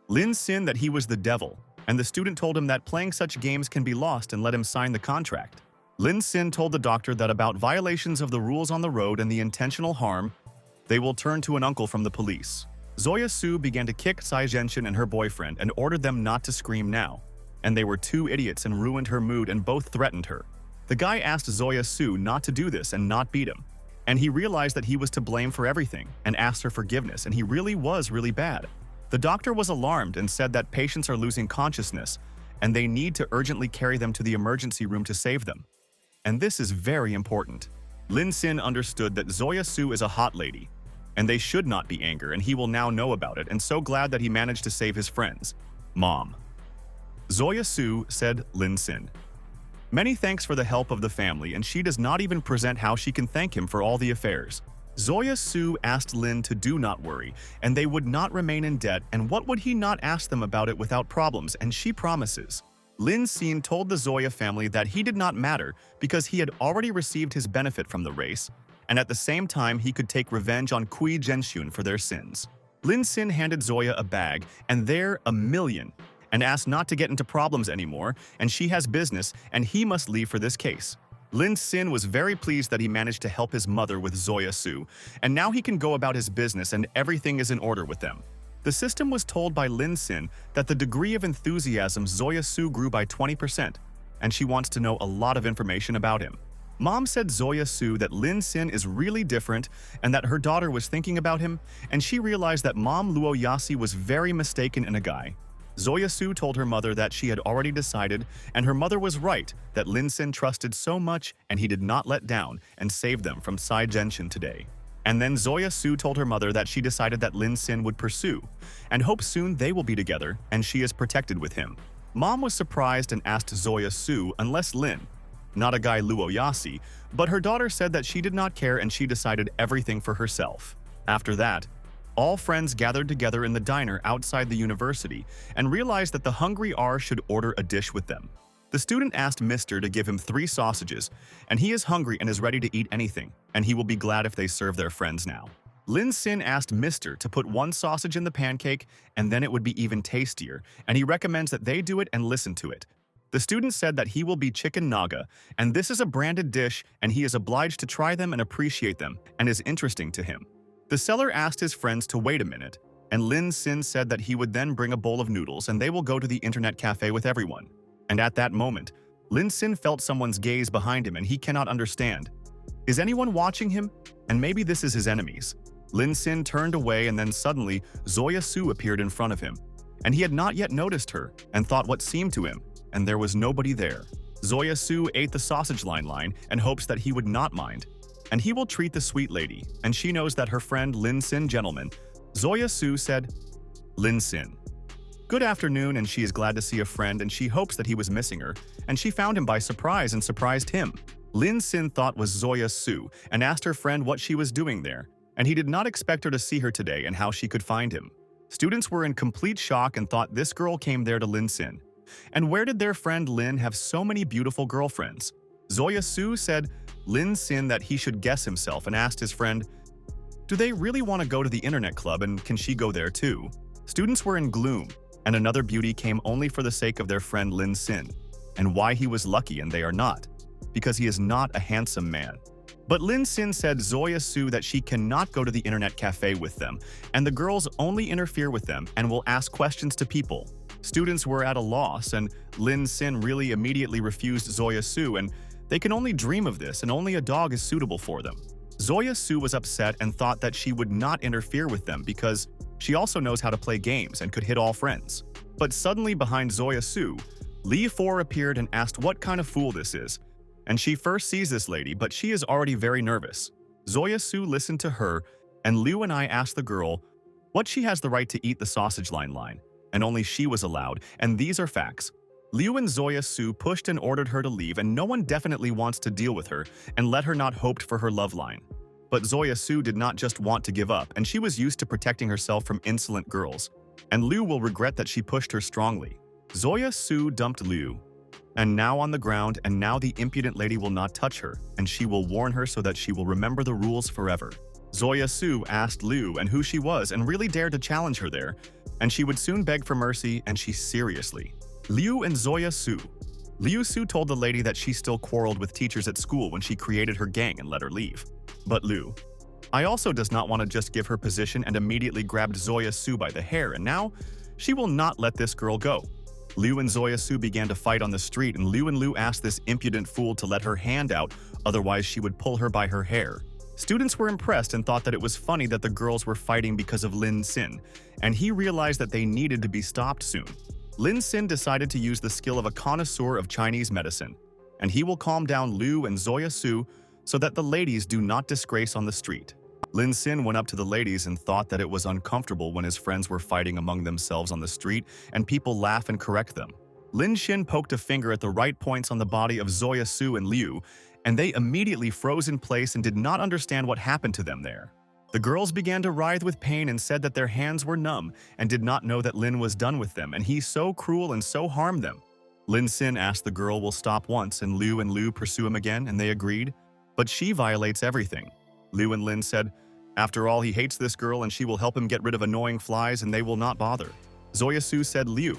Lin Sin that he was the devil, and the student told him that playing such games can be lost and let him sign the contract. Lin Sin told the doctor that about violations of the rules on the road and the intentional harm, they will turn to an uncle from the police. Luo Yasi began to kick Tsai Zhenxun and her boyfriend and ordered them not to scream now, and they were two idiots and ruined her mood and both threatened her. The guy asked Luo Yasi not to do this and not beat him, And he realized that he was to blame for everything and asked her forgiveness, and he really was really bad. The doctor was alarmed and said that patients are losing consciousness and they need to urgently carry them to the emergency room to save them. And this is very important. Lin Sin understood that Zoya Su is a hot lady, and they should not be angry, and he will now know about it, and so glad that he managed to save his friends. Mom. Zoya Su said Lin Sin. Many thanks for the help of the family, and she does not even present how she can thank him for all the affairs. Zoya Su asked Lin to do not worry, and they would not remain in debt, and what would he not ask them about it without problems, and she promises. Lin Sin told the Zoya family that he did not matter because he had already received his benefit from the race, and at the same time he could take revenge on Kui Zhenxun for their sins. Lin Sin handed Zoya a bag, and there $1 million, and asked not to get into problems anymore, and she has business, and he must leave for this case. Lin Sin was very pleased that he managed to help his mother with Zoya Su, and now he can go about his business and everything is in order with them. The system was told by Lin Sin that the degree of enthusiasm Zoya Su grew by 20%, and she wants to know a lot of information about him. Mom said Zoya Su that Lin Sin is really different and that her daughter was thinking about him, and she realized that Mom Luo Yasi was very mistaken in a guy. Zoya Su told her mother that she had already decided, and her mother was right that Lin Sin trusted so much and he did not let down and saved them from Sai Zhenxun today. And then Zoya Su told her mother that she decided that Lin Sin would pursue, and hope soon they will be together and she is protected with him. Mom was surprised and asked Zoya Su unless Lin, not a guy Luo Yasi, but her daughter said that she did not care and she decided everything for herself. After that, all friends gathered together in the diner outside the university and realized that the hungry R should order a dish with them. The student asked Mr. to give him 3 sausages, and he is hungry and is ready to eat anything, and he will be glad if they serve their friends now. Lin Sin asked Mr. to put 1 sausage in the pancake, and then it would be even tastier, and he recommends that they do it and listen to it. The student said that he will be chicken naga, and this is a branded dish, and he is obliged to try them and appreciate them, and is interesting to him. The seller asked his friends to wait a minute, and Lin Sin said that he would then bring a bowl of noodles and they will go to the internet cafe with everyone. And at that moment, Lin Sin felt someone's gaze behind him and he cannot understand. Is anyone watching him? And maybe this is his enemies. Lin Sin turned away and then suddenly Zoya Su appeared in front of him. And he had not yet noticed her and thought what seemed to him, and there was nobody there. Zoya Su ate the sausage line and hopes that he would not mind. And he will treat the sweet lady, and she knows that her friend Lin Sin gentleman. Zoya Su said, Lin Sin. Good afternoon, and she is glad to see a friend and she hopes that he was missing her, and she found him by surprise and surprised him. Lin Sin thought was Zoya Su and asked her friend what she was doing there, and he did not expect her to see her today and how she could find him. Students were in complete shock and thought this girl came there to Lin Sin. And where did their friend Lin have so many beautiful girlfriends? Zoya Su said Lin Sin that he should guess himself and asked his friend, do they really want to go to the internet club and can she go there too? Students were in gloom, and another beauty came only for the sake of their friend Lin Sin, and why he was lucky and they are not, because he is not a handsome man. But Lin Sin said Zoya Su that she cannot go to the internet cafe with them, and the girls only interfere with them and will ask questions to people. Students were at a loss, and Lin Sin really immediately refused Zoya Su, and they can only dream of this, and only a dog is suitable for them. Zoya Su was upset and thought that she would not interfere with them because she also knows how to play games and could hit all friends. But suddenly behind Zoya Su, Li For appeared and asked what kind of fool this is. And she first sees this lady, but she is already very nervous. Zoya Su listened to her, and Liu and I asked the girl what she has the right to eat the sausage line, and only she was allowed, and these are facts. Liu and Zoya Su pushed and ordered her to leave, and no one definitely wants to deal with her and let her not hoped for her love line. But Zoya Su did not just want to give up, and she was used to protecting herself from insolent girls. And Liu will regret that she pushed her strongly. Zoya Su dumped Liu, and now on the ground, and now the impudent lady will not touch her, and she will warn her so that she will remember the rules forever. Zoya Su asked Liu and who she was and really dared to challenge her there, and she would soon beg for mercy, and she seriously. Liu and Zoya Su. Liu Su told the lady that she still quarreled with teachers at school when she created her gang and let her leave. But Liu, I also does not want to just give her position and immediately grabbed Zoya Su by the hair, and now she will not let this girl go. Liu and Zoya Su began to fight on the street, and Liu asked this impudent fool to let her hand out, otherwise she would pull her by her hair. Students were impressed and thought that it was funny that the girls were fighting because of Lin Xin, and he realized that they needed to be stopped soon. Lin Xin decided to use the skill of a connoisseur of Chinese medicine, and he will calm down Liu and Zoya Su so that the ladies do not disgrace on the street. Lin Xin went up to the ladies and thought that it was uncomfortable when his friends were fighting among themselves on the street and people laugh and correct them. Lin Xin poked a finger at the right points on the body of Zoya Su and Liu, and they immediately froze in place and did not understand what happened to them there. The girls began to writhe with pain and said that their hands were numb and did not know that Lin was done with them, and he so cruel and so harmed them. Lin Xin asked the girl will stop once, and Liu pursue him again, and they agreed. But she violates everything. Liu and Lin said, after all, he hates this girl and she will help him get rid of annoying flies and they will not bother. Zoya Su said Liu,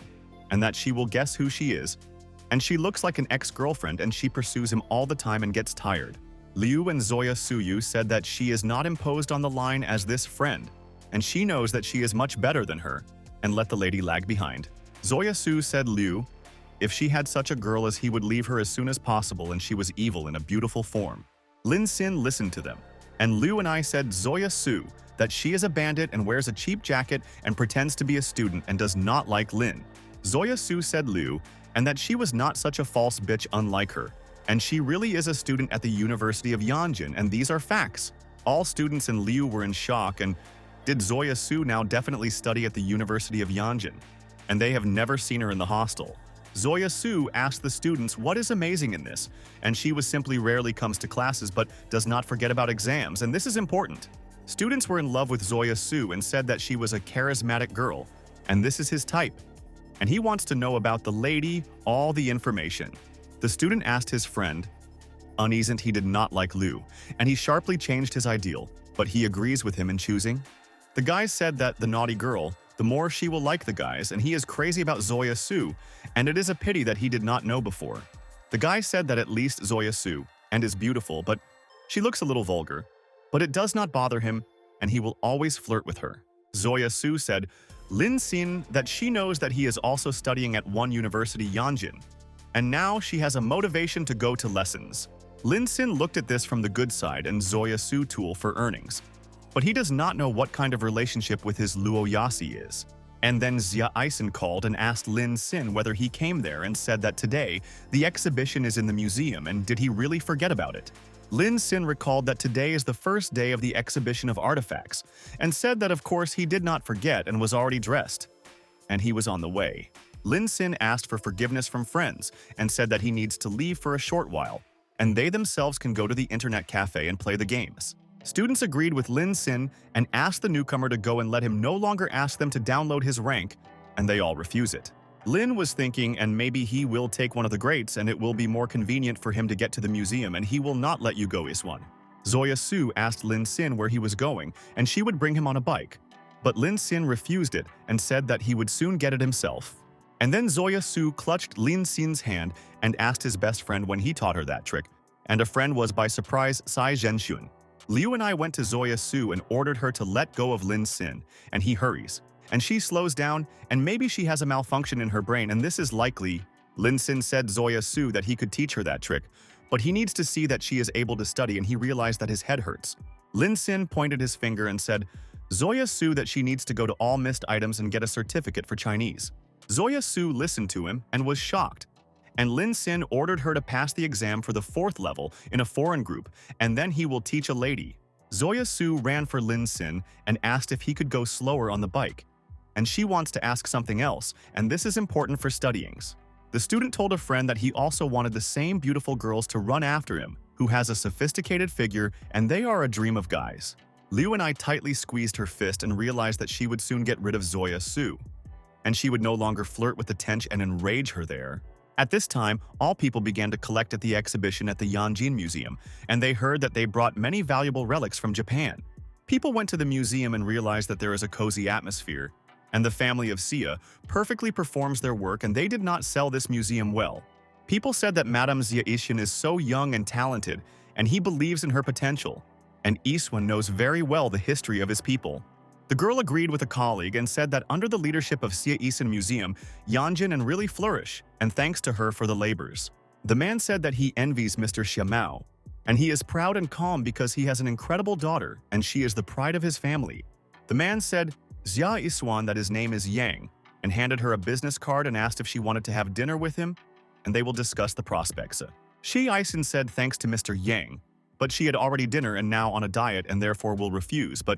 and that she will guess who she is. And she looks like an ex-girlfriend and she pursues him all the time and gets tired. Liu and Zoya Suyu said that she is not imposed on the line as this friend, and she knows that she is much better than her, and let the lady lag behind. Zoya Su said Liu, if she had such a girl as he would leave her as soon as possible, and she was evil in a beautiful form. Lin Xin listened to them, and Liu and I said Zoya Su, that she is a bandit and wears a cheap jacket and pretends to be a student and does not like Lin. Zoya Su said Liu, and that she was not such a false bitch unlike her, and she really is a student at the University of Yanjin, and these are facts. All students in Liu were in shock, and did Zoya Su now definitely study at the University of Yanjin? And they have never seen her in the hostel. Zoya Su asked the students what is amazing in this, and she was simply rarely comes to classes but does not forget about exams, and this is important. Students were in love with Zoya Su and said that she was a charismatic girl, and this is his type. And he wants to know about the lady, all the information. The student asked his friend, uneasy he did not like Liu, and he sharply changed his ideal, but he agrees with him in choosing. The guys said that the naughty girl, the more she will like the guys, and he is crazy about Zoya Su, and it is a pity that he did not know before. The guy said that at least Zoya Su, and is beautiful, but she looks a little vulgar, but it does not bother him, and he will always flirt with her. Zoya Su said, Lin Xin, that she knows that he is also studying at one university Yanjin, and now she has a motivation to go to lessons. Lin Xin looked at this from the good side and Zoya Su tool for earnings. But he does not know what kind of relationship with his Luo Yasi is. And then Xia Eisen called and asked Lin Xin whether he came there and said that today the exhibition is in the museum, and did he really forget about it? Lin Xin recalled that today is the first day of the exhibition of artifacts, and said that of course he did not forget and was already dressed. And he was on the way. Lin Xin asked for forgiveness from friends and said that he needs to leave for a short while, and they themselves can go to the internet cafe and play the games. Students agreed with Lin Xin and asked the newcomer to go and let him no longer ask them to download his rank, and they all refuse it. Lin was thinking, and maybe he will take one of the greats and it will be more convenient for him to get to the museum, and he will not let you go, Iswan. Zoya Su asked Lin Xin where he was going, and she would bring him on a bike. But Lin Xin refused it and said that he would soon get it himself. And then Zoya Su clutched Lin Xin's hand and asked his best friend when he taught her that trick, and a friend was by surprise Sai Zhenxun. Liu and I went to Zoya Su and ordered her to let go of Lin Xin, and he hurries. And she slows down, and maybe she has a malfunction in her brain, and this is likely. Lin Xin said Zoya Su that he could teach her that trick, but he needs to see that she is able to study, and he realized that his head hurts. Lin Xin pointed his finger and said, Zoya Su that she needs to go to all missed items and get a certificate for Chinese. Zoya Su listened to him and was shocked. And Lin Xin ordered her to pass the exam for the 4th level in a foreign group, and then he will teach a lady. Zoya Su ran for Lin Xin and asked if he could go slower on the bike. And she wants to ask something else, and this is important for studyings. The student told a friend that he also wanted the same beautiful girls to run after him, who has a sophisticated figure, and they are a dream of guys. Liu and I tightly squeezed her fist and realized that she would soon get rid of Zoya Su, and she would no longer flirt with the tench and enrage her there. At this time, all people began to collect at the exhibition at the Yanjin Museum, and they heard that they brought many valuable relics from Japan. People went to the museum and realized that there is a cozy atmosphere, and the family of Xia perfectly performs their work, and they did not sell this museum well. People said that Madame Xia Ishan is so young and talented, and he believes in her potential, and Iswan knows very well the history of his people. The girl agreed with a colleague and said that under the leadership of Xia Isan Museum, Yanjin and really flourish, and thanks to her for the labors. The man said that he envies Mr. Xiamao, and he is proud and calm because he has an incredible daughter and she is the pride of his family. The man said Xia Iswan that his name is Yang and handed her a business card and asked if she wanted to have dinner with him, and they will discuss the prospects. Shi Ison said thanks to Mr. Yang, but she had already dinner and now on a diet and therefore will refuse, but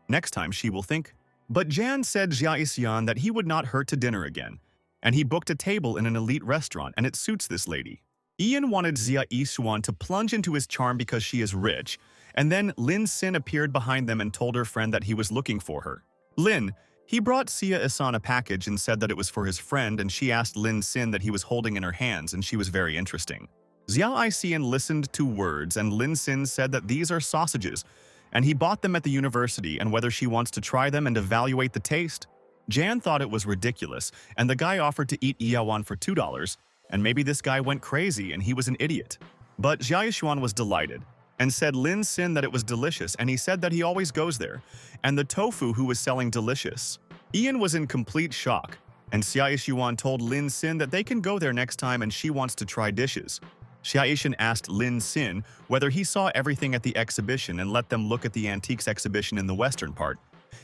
next time she will think. But Jan said Xia Isyan that he would not hurt to dinner again, and he booked a table in an elite restaurant and it suits this lady. Ian wanted Xia Iswan to plunge into his charm because she is rich, and then Lin Sin appeared behind them and told her friend that he was looking for her. Lin, he brought Xia Isan a package and said that it was for his friend, and she asked Lin Sin that he was holding in her hands, and she was very interesting. Xiao Isian listened to words and Lin Sin said that these are sausages, and he bought them at the university and whether she wants to try them and evaluate the taste. Jan thought it was ridiculous, and the guy offered to eat Iawan for $2, and maybe this guy went crazy and he was an idiot. But Xia Yishuan was delighted and said Lin Sin that it was delicious, and he said that he always goes there, and the tofu who was selling delicious. Ian was in complete shock, and Xia Yishuan told Lin Sin that they can go there next time and she wants to try dishes. Xia Yishan asked Lin Sin whether he saw everything at the exhibition and let them look at the antiques exhibition in the western part,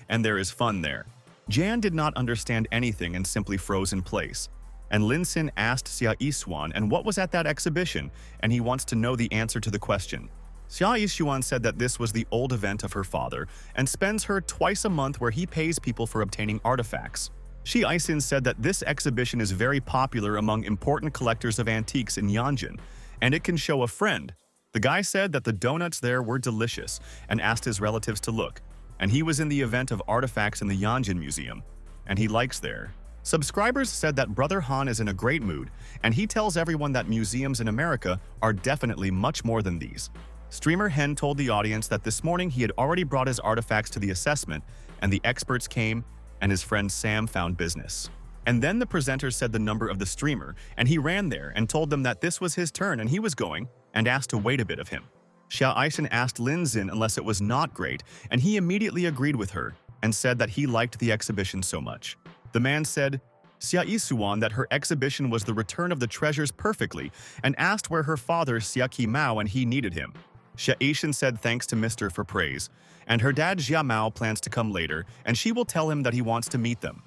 and there is fun there. Jan did not understand anything and simply froze in place. And Lin Sin asked Xia Yishuan and what was at that exhibition, and he wants to know the answer to the question. Xia Yishuan said that this was the old event of her father and spends her twice a month where he pays people for obtaining artifacts. Shi Isin said that this exhibition is very popular among important collectors of antiques in Yanjin, and it can show a friend. The guy said that the donuts there were delicious and asked his relatives to look, and he was in the event of artifacts in the Yanjin Museum, and he likes there. Subscribers said that Brother Han is in a great mood, and he tells everyone that museums in America are definitely much more than these. Streamer Hen told the audience that this morning he had already brought his artifacts to the assessment, and the experts came, and his friend Sam found business. And then the presenter said the number of the streamer, and he ran there and told them that this was his turn and he was going, and asked to wait a bit of him. Xia Aishan asked Lin Xin unless it was not great, and he immediately agreed with her, and said that he liked the exhibition so much. The man said Xia Yisuan that her exhibition was the return of the treasures perfectly, and asked where her father Xia Qi Mao and he needed him. Xia Aishan said thanks to Mr. for praise, and her dad Xia Mao plans to come later, and she will tell him that he wants to meet them.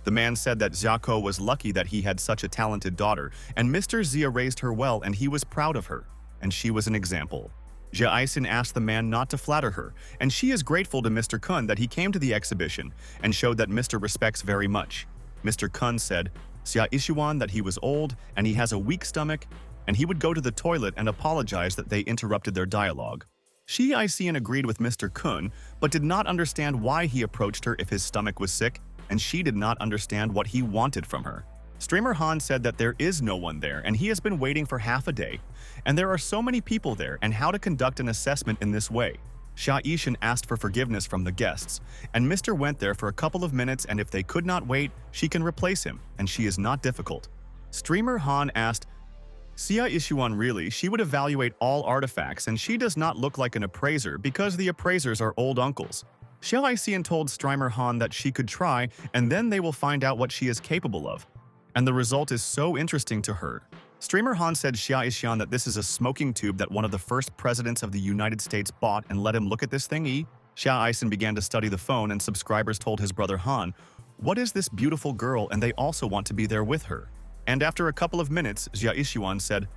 The man said that Xiako was lucky that he had such a talented daughter, and Mr. Xia raised her well and he was proud of her, and she was an example. Xia Aishan asked the man not to flatter her, and she is grateful to Mr. Kun that he came to the exhibition and showed that Mr. respects very much. Mr. Kun said Xia Ishuan that he was old and he has a weak stomach, and he would go to the toilet and apologize that they interrupted their dialogue. Shi Isian agreed with Mr. Kun, but did not understand why he approached her if his stomach was sick, and she did not understand what he wanted from her. Streamer Han said that there is no one there and he has been waiting for half a day, and there are so many people there and how to conduct an assessment in this way. Xia Yishan asked for forgiveness from the guests, and Mr. went there for a couple of minutes, and if they could not wait, she can replace him, and she is not difficult. Streamer Han asked Xia Ishuan really, she would evaluate all artifacts and she does not look like an appraiser because the appraisers are old uncles. Xia Isian told Streamer Han that she could try and then they will find out what she is capable of. And the result is so interesting to her. Streamer Han said Xia Ishian that this is a smoking tube that one of the first presidents of the United States bought and let him look at this thing. Xia Isen began to study the phone and subscribers told his brother Han, "What is this beautiful girl?" and they also want to be there with her. And after a couple of minutes, Xia Ishian said,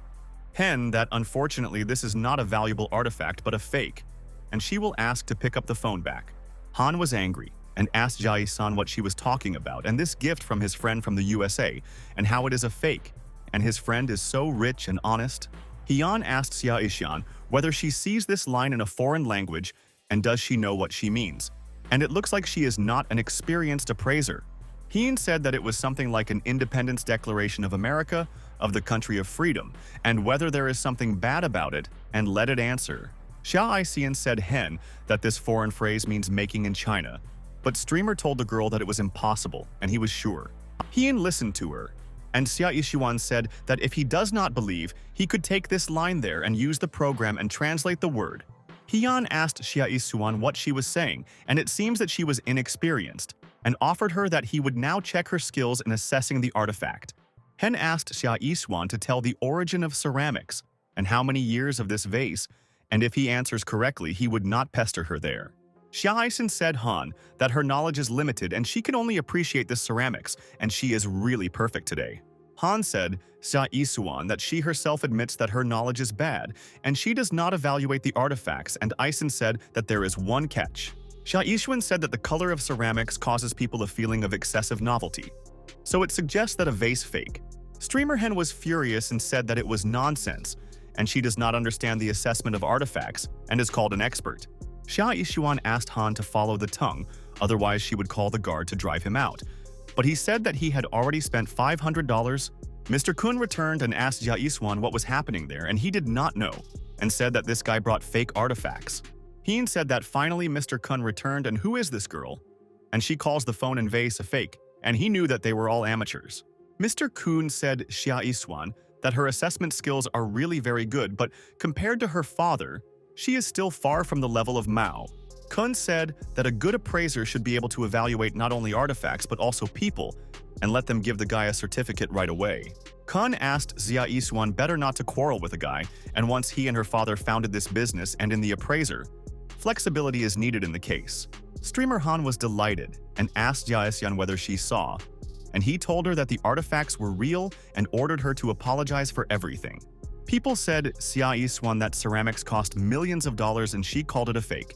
Hen, that unfortunately this is not a valuable artifact but a fake, and she will ask to pick up the phone back. Han was angry and asked Xia Isan what she was talking about and this gift from his friend from the USA and how it is a fake, and his friend is so rich and honest. Hyun asked Xia Ishan whether she sees this line in a foreign language and does she know what she means, and it looks like she is not an experienced appraiser. Hyun said that it was something like an Independence Declaration of America, of the country of freedom, and whether there is something bad about it, and let it answer. Xia Isian said Hen that this foreign phrase means making in China, but Streamer told the girl that it was impossible, and he was sure. Hyun listened to her, and Xia Ishuan said that if he does not believe, he could take this line there and use the program and translate the word. Hyun asked Xia Isuan what she was saying, and it seems that she was inexperienced, and offered her that he would now check her skills in assessing the artifact. Hen asked Xia Isuan to tell the origin of ceramics, and how many years of this vase, and if he answers correctly, he would not pester her there. Xia Yixin said Han that her knowledge is limited and she can only appreciate the ceramics, and she is really perfect today. Han said Xia Yixuan that she herself admits that her knowledge is bad, and she does not evaluate the artifacts, and Yixin said that there is one catch. Xia Yixuan said that the color of ceramics causes people a feeling of excessive novelty, so it suggests that a vase fake. Streamer Hen was furious and said that it was nonsense, and she does not understand the assessment of artifacts and is called an expert. Xia Yixuan asked Han to follow the tongue, otherwise she would call the guard to drive him out. But he said that he had already spent $500. Mr. Kun returned and asked Xia Yixuan what was happening there, and he did not know, and said that this guy brought fake artifacts. Heen said that finally Mr. Kun returned, and who is this girl? And she calls the phone and vase a fake, and he knew that they were all amateurs. Mr. Kun said Xia Yixuan that her assessment skills are really very good, but compared to her father, she is still far from the level of Mao. Kun said that a good appraiser should be able to evaluate not only artifacts but also people, and let them give the guy a certificate right away. Kun asked Xia Yixuan better not to quarrel with the guy, and once he and her father founded this business and in the appraiser, flexibility is needed in the case. Streamer Han was delighted and asked Xia Yixuan whether she saw, and he told her that the artifacts were real and ordered her to apologize for everything. People said Xia Yixuan that ceramics cost millions of dollars and she called it a fake,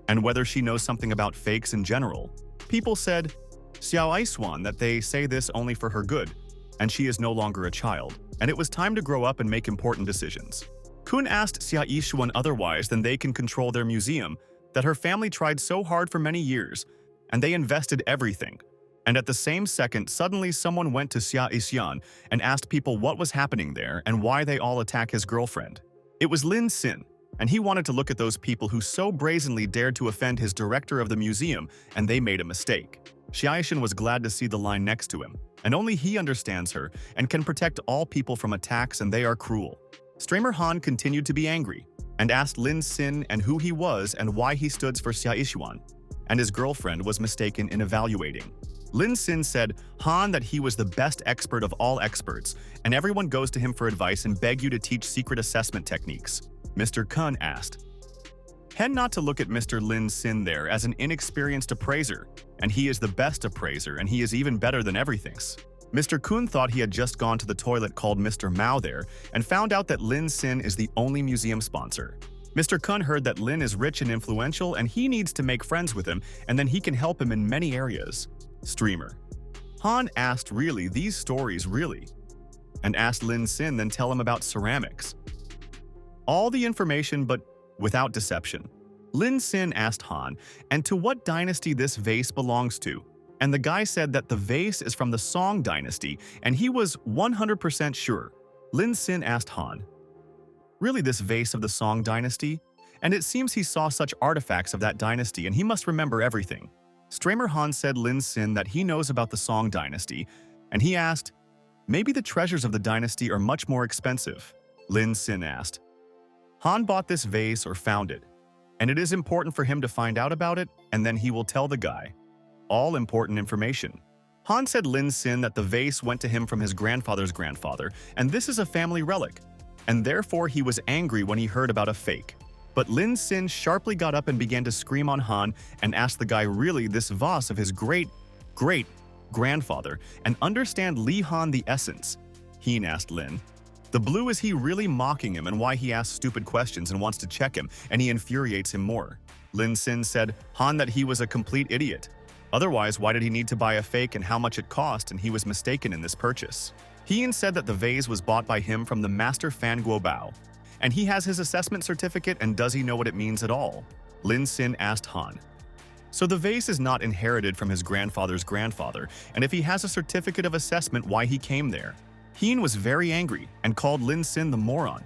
and whether she knows something about fakes in general. People said Xia Yixuan that they say this only for her good, and she is no longer a child, and it was time to grow up and make important decisions. Kun asked Xia Yixuan otherwise than they can control their museum, that her family tried so hard for many years, and they invested everything. And at the same second, suddenly someone went to Xia Yixuan and asked people what was happening there and why they all attack his girlfriend. It was Lin Xin, and he wanted to look at those people who so brazenly dared to offend his director of the museum, and they made a mistake. Xia Yixuan was glad to see the line next to him, and only he understands her and can protect all people from attacks, and they are cruel. Streamer Han continued to be angry and asked Lin Xin and who he was and why he stood for Xia Yixuan, and his girlfriend was mistaken in evaluating. Lin Xin said Han that he was the best expert of all experts, and everyone goes to him for advice and beg you to teach secret assessment techniques. Mr. Kun asked Hen not to look at Mr. Lin Xin there as an inexperienced appraiser, and he is the best appraiser and he is even better than everything. Mr. Kun thought he had just gone to the toilet called Mr. Mao there and found out that Lin Xin is the only museum sponsor. Mr. Kun heard that Lin is rich and influential and he needs to make friends with him, and then he can help him in many areas. Streamer Han asked really these stories really, and asked Lin Xin then tell him about ceramics. All the information but without deception. Lin Xin asked Han and to what dynasty this vase belongs to, and the guy said that the vase is from the Song dynasty, and he was 100% sure. Lin Xin asked Han, really this vase of the Song dynasty? And it seems he saw such artifacts of that dynasty and he must remember everything. Streamer Han said Lin Xin that he knows about the Song dynasty, and he asked, maybe the treasures of the dynasty are much more expensive. Lin Xin asked, Han bought this vase or found it, and it is important for him to find out about it, and then he will tell the guy. All important information. Han said Lin Xin that the vase went to him from his grandfather's grandfather, and this is a family relic, and therefore he was angry when he heard about a fake. But Lin Xin sharply got up and began to scream on Han and asked the guy really this vase of his great-grandfather and understand Li Han the essence. Heen asked Lin. The blue is he really mocking him and why he asks stupid questions and wants to check him, and he infuriates him more. Lin Xin said Han that he was a complete idiot. Otherwise, why did he need to buy a fake and how much it cost, and he was mistaken in this purchase. Heen said that the vase was bought by him from the master Fan Guobao, and he has his assessment certificate, and does he know what it means at all? Lin Xin asked Han. So the vase is not inherited from his grandfather's grandfather, and if he has a certificate of assessment, why he came there? Heen was very angry and called Lin Xin the moron,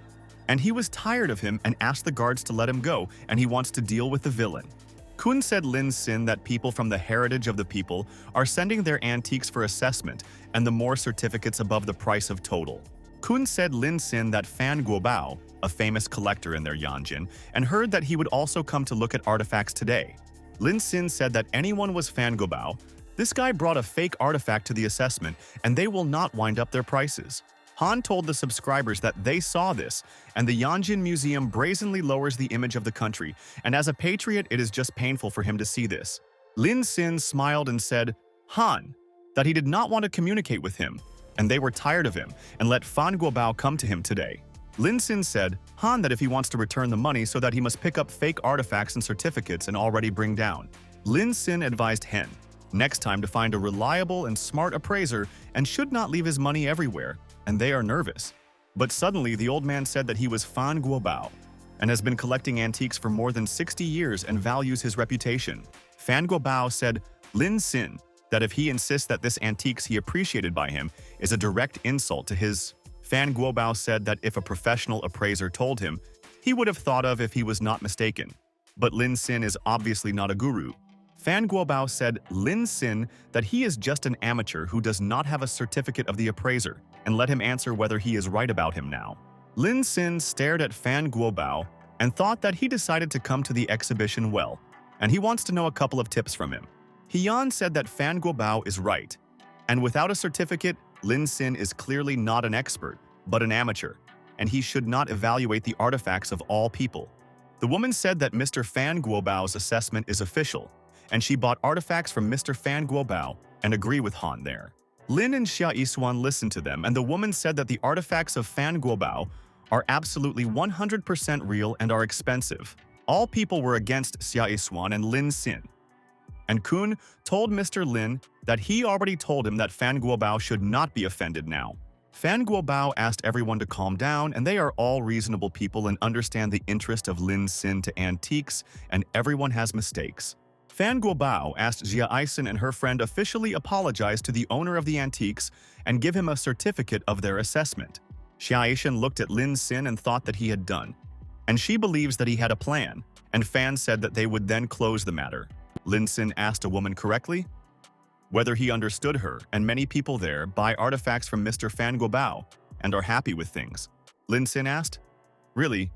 and he was tired of him and asked the guards to let him go, and he wants to deal with the villain. Kun said Lin Xin that people from the heritage of the people are sending their antiques for assessment, and the more certificates above the price of total. Kun said Lin Xin that Fan Guobao, a famous collector in their Yanjin, and heard that he would also come to look at artifacts today. Lin Xin said that anyone was Fan Guobao. This guy brought a fake artifact to the assessment, and they will not wind up their prices. Han told the subscribers that they saw this, and the Yanjin Museum brazenly lowers the image of the country, and as a patriot it is just painful for him to see this. Lin Sin smiled and said, Han, that he did not want to communicate with him, and they were tired of him, and let Fan Guobao come to him today. Lin Sin said, Han, that if he wants to return the money so that he must pick up fake artifacts and certificates and already bring down. Lin Sin advised Hen, next time to find a reliable and smart appraiser and should not leave his money everywhere, and they are nervous. But suddenly the old man said that he was Fan Guobao and has been collecting antiques for more than 60 years and values his reputation. Fan Guobao said, Lin Sin, that if he insists that this antiques he appreciated by him is a direct insult to his. Fan Guobao said that if a professional appraiser told him, he would have thought of if he was not mistaken. But Lin Sin is obviously not a guru. Fan Guobao said Lin Sin that he is just an amateur who does not have a certificate of the appraiser, and let him answer whether he is right about him now. Lin Sin stared at Fan Guobao and thought that he decided to come to the exhibition well, and he wants to know a couple of tips from him. Yan said that Fan Guobao is right, and without a certificate, Lin Sin is clearly not an expert, but an amateur, and he should not evaluate the artifacts of all people. The woman said that Mr. Fan Guobao's assessment is official, and she bought artifacts from Mr. Fan Guobao and agree with Han there. Lin and Xia Yisuan listened to them, and the woman said that the artifacts of Fan Guobao are absolutely 100% real and are expensive. All people were against Xia Yisuan and Lin Sin. And Kun told Mr. Lin that he already told him that Fan Guobao should not be offended now. Fan Guobao asked everyone to calm down, and they are all reasonable people and understand the interest of Lin Sin to antiques, and everyone has mistakes. Fan Guobao asked Jia Eisen and her friend officially apologize to the owner of the antiques and give him a certificate of their assessment. Xia Eisen looked at Lin Sin and thought that he had done, and she believes that he had a plan, and Fan said that they would then close the matter. Lin Sin asked a woman correctly whether he understood her, and many people there buy artifacts from Mr. Fan Guobao and are happy with things. Lin Sin asked, really?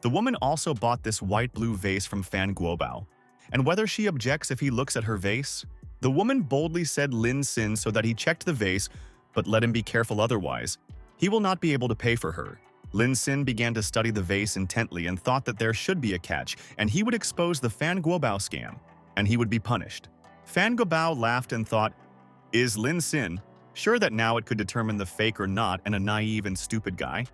The woman also bought this white-blue vase from Fan Guobao, and whether she objects if he looks at her vase? The woman boldly said Lin Sin so that he checked the vase, but let him be careful otherwise. He will not be able to pay for her. Lin Sin began to study the vase intently and thought that there should be a catch, and he would expose the Fan Guobao scam, and he would be punished. Fan Guobao laughed and thought, is Lin Sin sure that now it could determine the fake or not and a naive and stupid guy?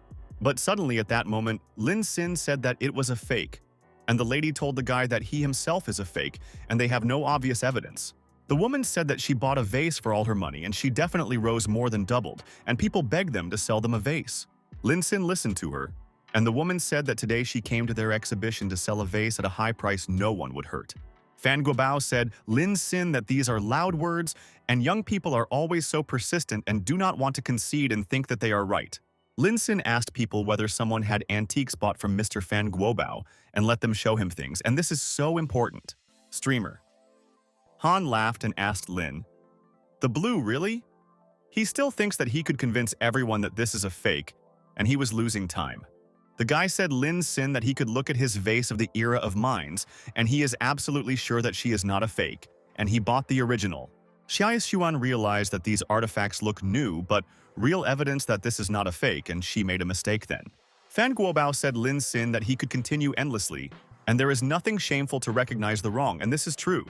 But suddenly at that moment, Lin Sin said that it was a fake, and the lady told the guy that he himself is a fake and they have no obvious evidence. The woman said that she bought a vase for all her money and she definitely rose more than doubled, and people begged them to sell them a vase. Lin Sin listened to her, and the woman said that today she came to their exhibition to sell a vase at a high price no one would hurt. Fan Guobao said Lin Sin that these are loud words, and young people are always so persistent and do not want to concede and think that they are right. Lin Sin asked people whether someone had antiques bought from Mr. Fan Guobao and let them show him things, and this is so important. Streamer. Han laughed and asked Lin, the blue, really? He still thinks that he could convince everyone that this is a fake, and he was losing time. The guy said Lin Sin that he could look at his vase of the era of mines, and he is absolutely sure that she is not a fake, and he bought the original. Xia Xuan realized that these artifacts look new, but real evidence that this is not a fake, and she made a mistake then. Fan Guobao said Lin Sin that he could continue endlessly, and there is nothing shameful to recognize the wrong, and this is true.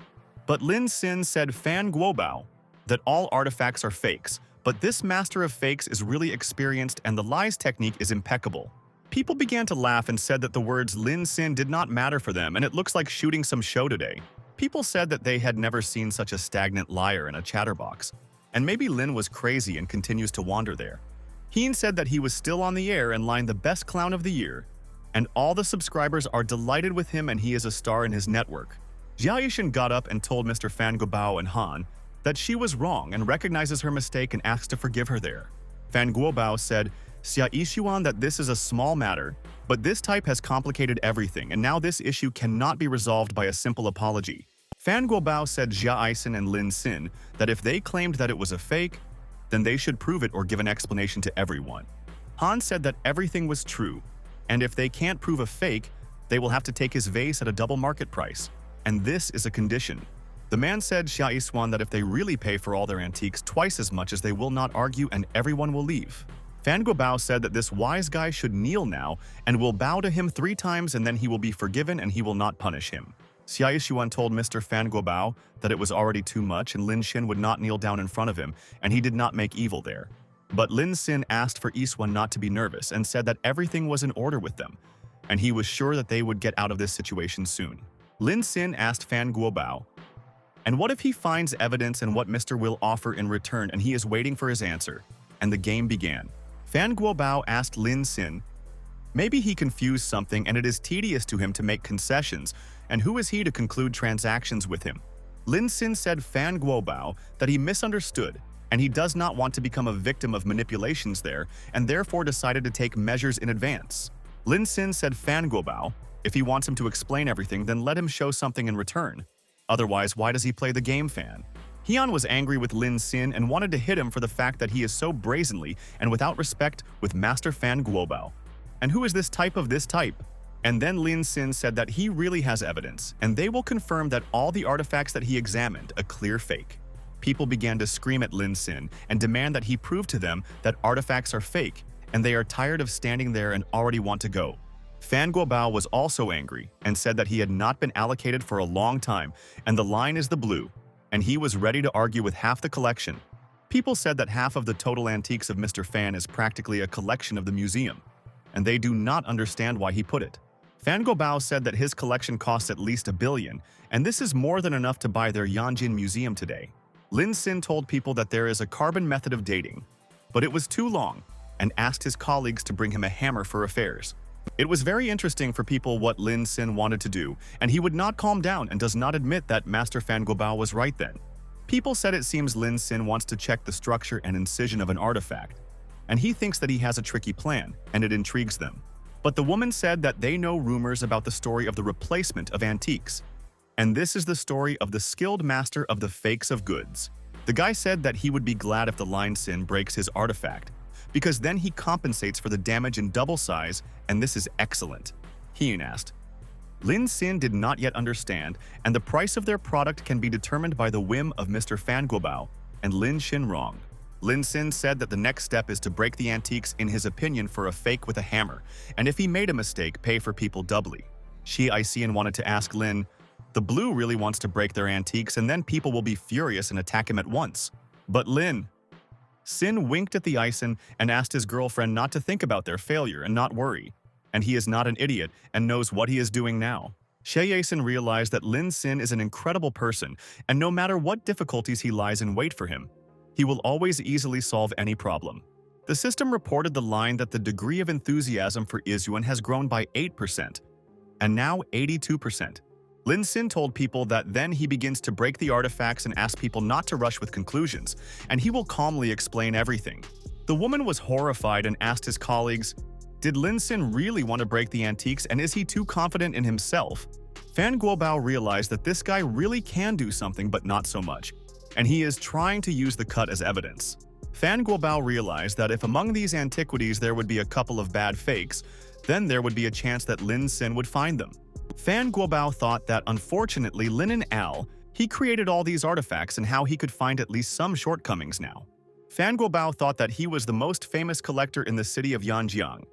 But Lin Sin said Fan Guobao that all artifacts are fakes, but this master of fakes is really experienced and the lies technique is impeccable. People began to laugh and said that the words Lin Sin did not matter for them, and it looks like shooting some show today. People said that they had never seen such a stagnant liar in a chatterbox, and maybe Lin was crazy and continues to wander there. Heen said that he was still on the air and lined the best clown of the year, and all the subscribers are delighted with him and he is a star in his network. Jia Yishan got up and told Mr. Fan Guobao and Han that she was wrong and recognizes her mistake and asks to forgive her there. Fan Guobao said Xia Yishuan that this is a small matter, but this type has complicated everything, and now this issue cannot be resolved by a simple apology. Fan Guobao said Jia Eisen and Lin Sin that if they claimed that it was a fake, then they should prove it or give an explanation to everyone. Han said that everything was true, and if they can't prove a fake, they will have to take his vase at a double market price, and this is a condition. The man said Xia Yishuan that if they really pay for all their antiques twice as much as they will not argue and everyone will leave. Fan Guobao said that this wise guy should kneel now and will bow to him 3 times and then he will be forgiven and he will not punish him. Xia Yishuan told Mr. Fan Guobao that it was already too much and Lin Xin would not kneel down in front of him and he did not make evil there. But Lin Xin asked for Yishuan not to be nervous and said that everything was in order with them, and he was sure that they would get out of this situation soon. Lin Xin asked Fan Guobao, and what if he finds evidence and what Mr. will offer in return and he is waiting for his answer? And the game began. Fan Guobao asked Lin Xin, maybe he confused something and it is tedious to him to make concessions, and who is he to conclude transactions with him? Lin Xin said Fan Guobao that he misunderstood and he does not want to become a victim of manipulations there and therefore decided to take measures in advance. Lin Xin said Fan Guobao, if he wants him to explain everything then let him show something in return. Otherwise, why does he play the game Fan? Heian was angry with Lin Xin and wanted to hit him for the fact that he is so brazenly and without respect with Master Fan Guobao. And who is this type of this type? And then Lin Xin said that he really has evidence, and they will confirm that all the artifacts that he examined a clear fake. People began to scream at Lin Xin and demand that he prove to them that artifacts are fake, and they are tired of standing there and already want to go. Fan Guobao was also angry and said that he had not been allocated for a long time, and the line is the blue, and he was ready to argue with half the collection. People said that half of the total antiques of Mr. Fan is practically a collection of the museum, and they do not understand why he put it. Fan Guobao said that his collection costs at least $1 billion, and this is more than enough to buy their Yanjin museum today. Lin Xin told people that there is a carbon method of dating, but it was too long, and asked his colleagues to bring him a hammer for affairs. It was very interesting for people what Lin Xin wanted to do, and he would not calm down and does not admit that Master Fan Guobao was right then. People said it seems Lin Xin wants to check the structure and incision of an artifact, and he thinks that he has a tricky plan, and it intrigues them. But the woman said that they know rumors about the story of the replacement of antiques, and this is the story of the skilled master of the fakes of goods. The guy said that he would be glad if the Lin Xin breaks his artifact, because then he compensates for the damage in double size, and this is excellent. Heian asked. Lin Xin did not yet understand, and the price of their product can be determined by the whim of Mr. Fan Guobao, and Lin Xin wronged. Lin Xin said that the next step is to break the antiques in his opinion for a fake with a hammer, and if he made a mistake, pay for people doubly. Shi Isian wanted to ask Lin, the blue really wants to break their antiques and then people will be furious and attack him at once. But Lin Xin winked at the Ison and asked his girlfriend not to think about their failure and not worry, and he is not an idiot and knows what he is doing now. Xie Yasin realized that Lin Xin is an incredible person, and no matter what difficulties he lies in wait for him, he will always easily solve any problem. The system reported the line that the degree of enthusiasm for Yishuan has grown by 8%, and now 82%. Lin Xin told people that then he begins to break the artifacts and ask people not to rush with conclusions, and he will calmly explain everything. The woman was horrified and asked his colleagues, did Lin Xin really want to break the antiques and is he too confident in himself? Fan Guobao realized that this guy really can do something but not so much, and he is trying to use the cut as evidence. Fan Guobao realized that if among these antiquities there would be a couple of bad fakes, then there would be a chance that Lin Xin would find them. Fan Guobao thought that unfortunately Lin and Al, he created all these artifacts and how he could find at least some shortcomings now. Fan Guobao thought that he was the most famous collector in the city of Yanjiang,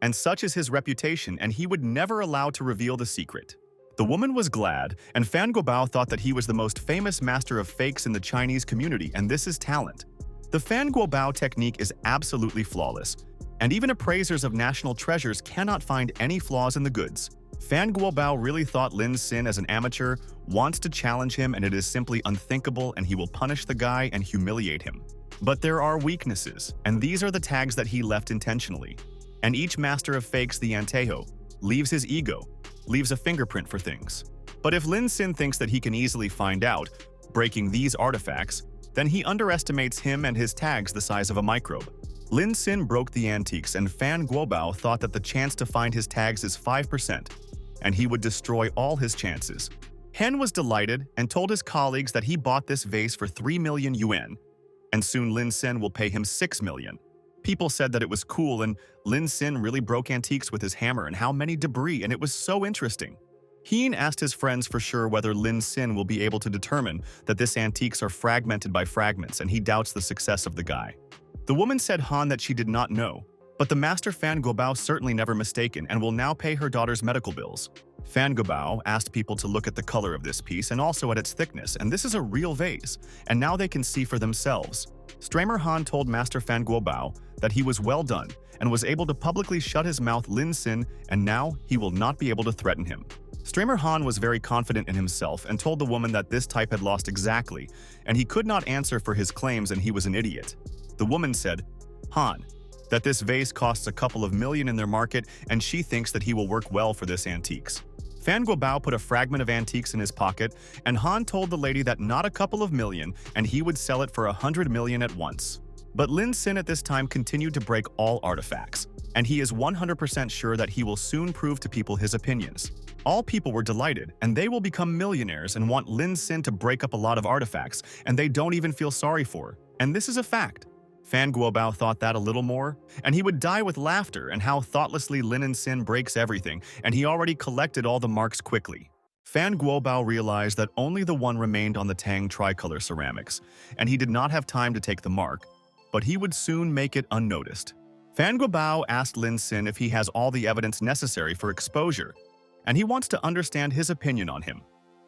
and such is his reputation and he would never allow to reveal the secret. The woman was glad, and Fan Guobao thought that he was the most famous master of fakes in the Chinese community, and this is talent. The Fan Guobao technique is absolutely flawless, and even appraisers of national treasures cannot find any flaws in the goods. Fan Guobao really thought Lin Xin as an amateur, wants to challenge him, and it is simply unthinkable and he will punish the guy and humiliate him. But there are weaknesses, and these are the tags that he left intentionally. And each master of fakes, the Antejo, leaves his ego, leaves a fingerprint for things. But if Lin Xin thinks that he can easily find out, breaking these artifacts, then he underestimates him and his tags the size of a microbe. Lin Xin broke the antiques and Fan Guobao thought that the chance to find his tags is 5%, and he would destroy all his chances. Hen was delighted and told his colleagues that he bought this vase for 3 million yuan, and soon Lin Xin will pay him 6 million. People said that it was cool and Lin Xin really broke antiques with his hammer and how many debris, and it was so interesting. Heian asked his friends for sure whether Lin Xin will be able to determine that this antiques are fragmented by fragments, and he doubts the success of the guy. The woman said Han that she did not know, but the master Fan Guobao certainly never mistaken and will now pay her daughter's medical bills. Fan Guobao asked people to look at the color of this piece and also at its thickness, and this is a real vase, and now they can see for themselves. Stramer Han told Master Fan Guobao that he was well done and was able to publicly shut his mouth Lin Sin, and now he will not be able to threaten him. Stramer Han was very confident in himself and told the woman that this type had lost exactly, and he could not answer for his claims and he was an idiot. The woman said, Han, that this vase costs a couple of million in their market and she thinks that he will work well for this antiques. Fan Guobao put a fragment of antiques in his pocket, and Han told the lady that not a couple of million and he would sell it for 100 million at once. But Lin Sin at this time continued to break all artifacts, and he is 100% sure that he will soon prove to people his opinions. All people were delighted, and they will become millionaires and want Lin Sin to break up a lot of artifacts, and they don't even feel sorry for. And this is a fact. Fan Guobao thought that a little more, and he would die with laughter and how thoughtlessly Lin Sin breaks everything, and he already collected all the marks quickly. Fan Guobao realized that only the one remained on the Tang tricolor ceramics, and he did not have time to take the mark, but he would soon make it unnoticed. Fan Guobao asked Lin Sin if he has all the evidence necessary for exposure, and he wants to understand his opinion on him.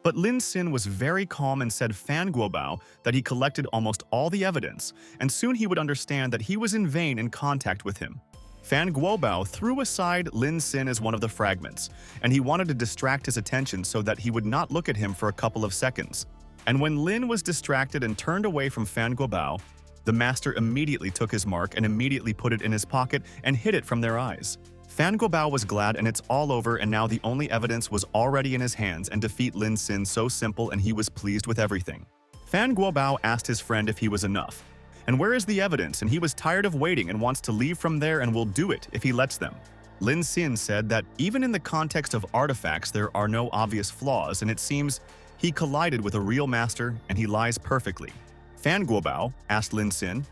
But Lin Sin was very calm and said Fan Guobao that he collected almost all the evidence, and soon he would understand that he was in vain in contact with him. Fan Guobao threw aside Lin Sin as one of the fragments, and he wanted to distract his attention so that he would not look at him for a couple of seconds. And when Lin was distracted and turned away from Fan Guobao, the master immediately took his mark and immediately put it in his pocket and hid it from their eyes. Fan Guobao was glad and it's all over, and now the only evidence was already in his hands, and defeat Lin Sin so simple, and he was pleased with everything. Fan Guobao asked his friend if he was enough. And where is the evidence? And he was tired of waiting and wants to leave from there and will do it if he lets them. Lin Sin said that even in the context of artifacts there are no obvious flaws, and it seems he collided with a real master and he lies perfectly. Fan Guobao asked Lin Sin.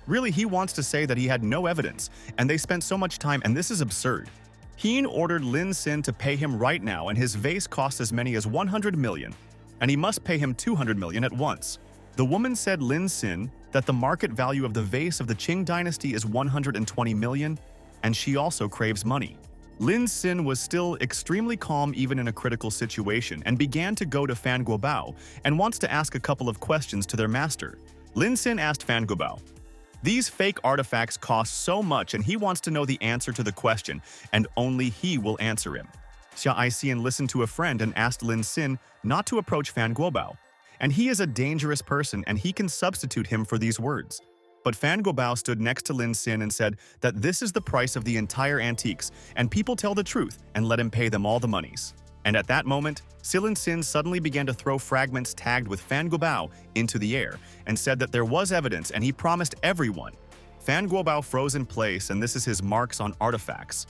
Really, he wants to say that he had no evidence, and they spent so much time, and this is absurd. He ordered Lin Sin to pay him right now, and his vase costs as many as 100 million, and he must pay him 200 million at once. The woman said Lin Sin that the market value of the vase of the Qing dynasty is 120 million, and she also craves money. Lin Sin was still extremely calm even in a critical situation and began to go to Fan Guobao and wants to ask a couple of questions to their master. Lin Sin asked Fan Guobao, "These fake artifacts cost so much, and he wants to know the answer to the question, and only he will answer him." Xia Aixian listened to a friend and asked Lin Sin not to approach Fan Guobao, and he is a dangerous person and he can substitute him for these words. But Fan Guobao stood next to Lin Sin and said that this is the price of the entire antiques, and people tell the truth, and let him pay them all the monies. And at that moment, Lin Sin suddenly began to throw fragments tagged with Fan Guobao into the air and said that there was evidence and he promised everyone. Fan Guobao froze in place, and this is his marks on artifacts.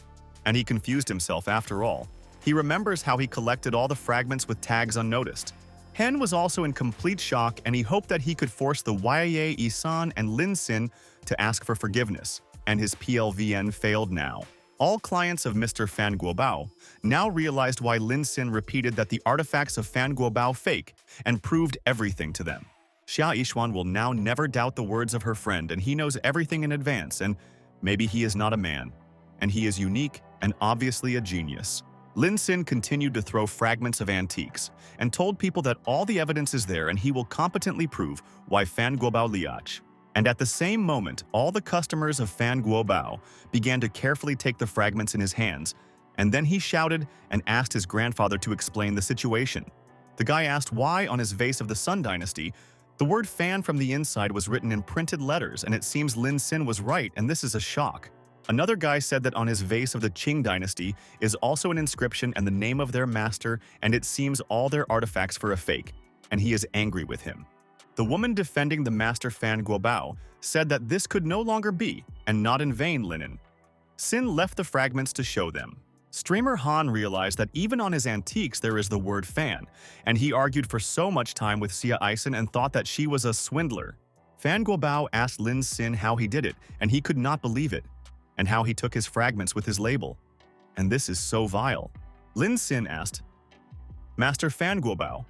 And he confused himself after all. He remembers how he collected all the fragments with tags unnoticed. Hen was also in complete shock, and he hoped that he could force the Waiye Isan and Lin Sin to ask for forgiveness, and his PLVN failed now. All clients of Mr. Fan Guobao now realized why Lin Sin repeated that the artifacts of Fan Guobao fake and proved everything to them. Xia Yishuan will now never doubt the words of her friend, and he knows everything in advance, and maybe he is not a man, and he is unique and obviously a genius. Lin Sin continued to throw fragments of antiques and told people that all the evidence is there and he will competently prove why Fan Guobao liach. And at the same moment, all the customers of Fan Guobao began to carefully take the fragments in his hands, and then he shouted and asked his grandfather to explain the situation. The guy asked why on his vase of the Sun Dynasty, the word Fan from the inside was written in printed letters, and it seems Lin Sin was right, and this is a shock. Another guy said that on his vase of the Qing dynasty is also an inscription and the name of their master, and it seems all their artifacts for a fake, and he is angry with him. The woman defending the master Fan Guobao said that this could no longer be, and not in vain, Linen. Sin left the fragments to show them. Streamer Han realized that even on his antiques there is the word Fan, and he argued for so much time with Xia Aixian and thought that she was a swindler. Fan Guobao asked Lin Sin how he did it, and he could not believe it, and how he took his fragments with his label. And this is so vile. Lin Sin asked, "Master Fan Guobao."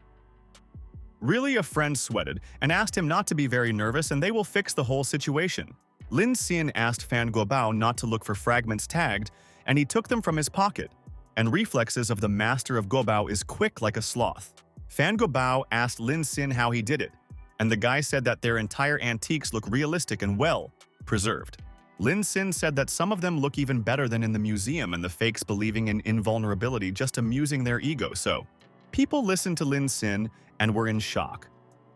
Really, a friend sweated and asked him not to be very nervous, and they will fix the whole situation. Lin Xin asked Fan Guobao not to look for fragments tagged, and he took them from his pocket. And reflexes of the master of Guobao is quick like a sloth. Fan Guobao asked Lin Xin how he did it, and the guy said that their entire antiques look realistic and well preserved. Lin Xin said that some of them look even better than in the museum, and the fakes believing in invulnerability just amusing their ego. So people listened to Lin Xin and were in shock.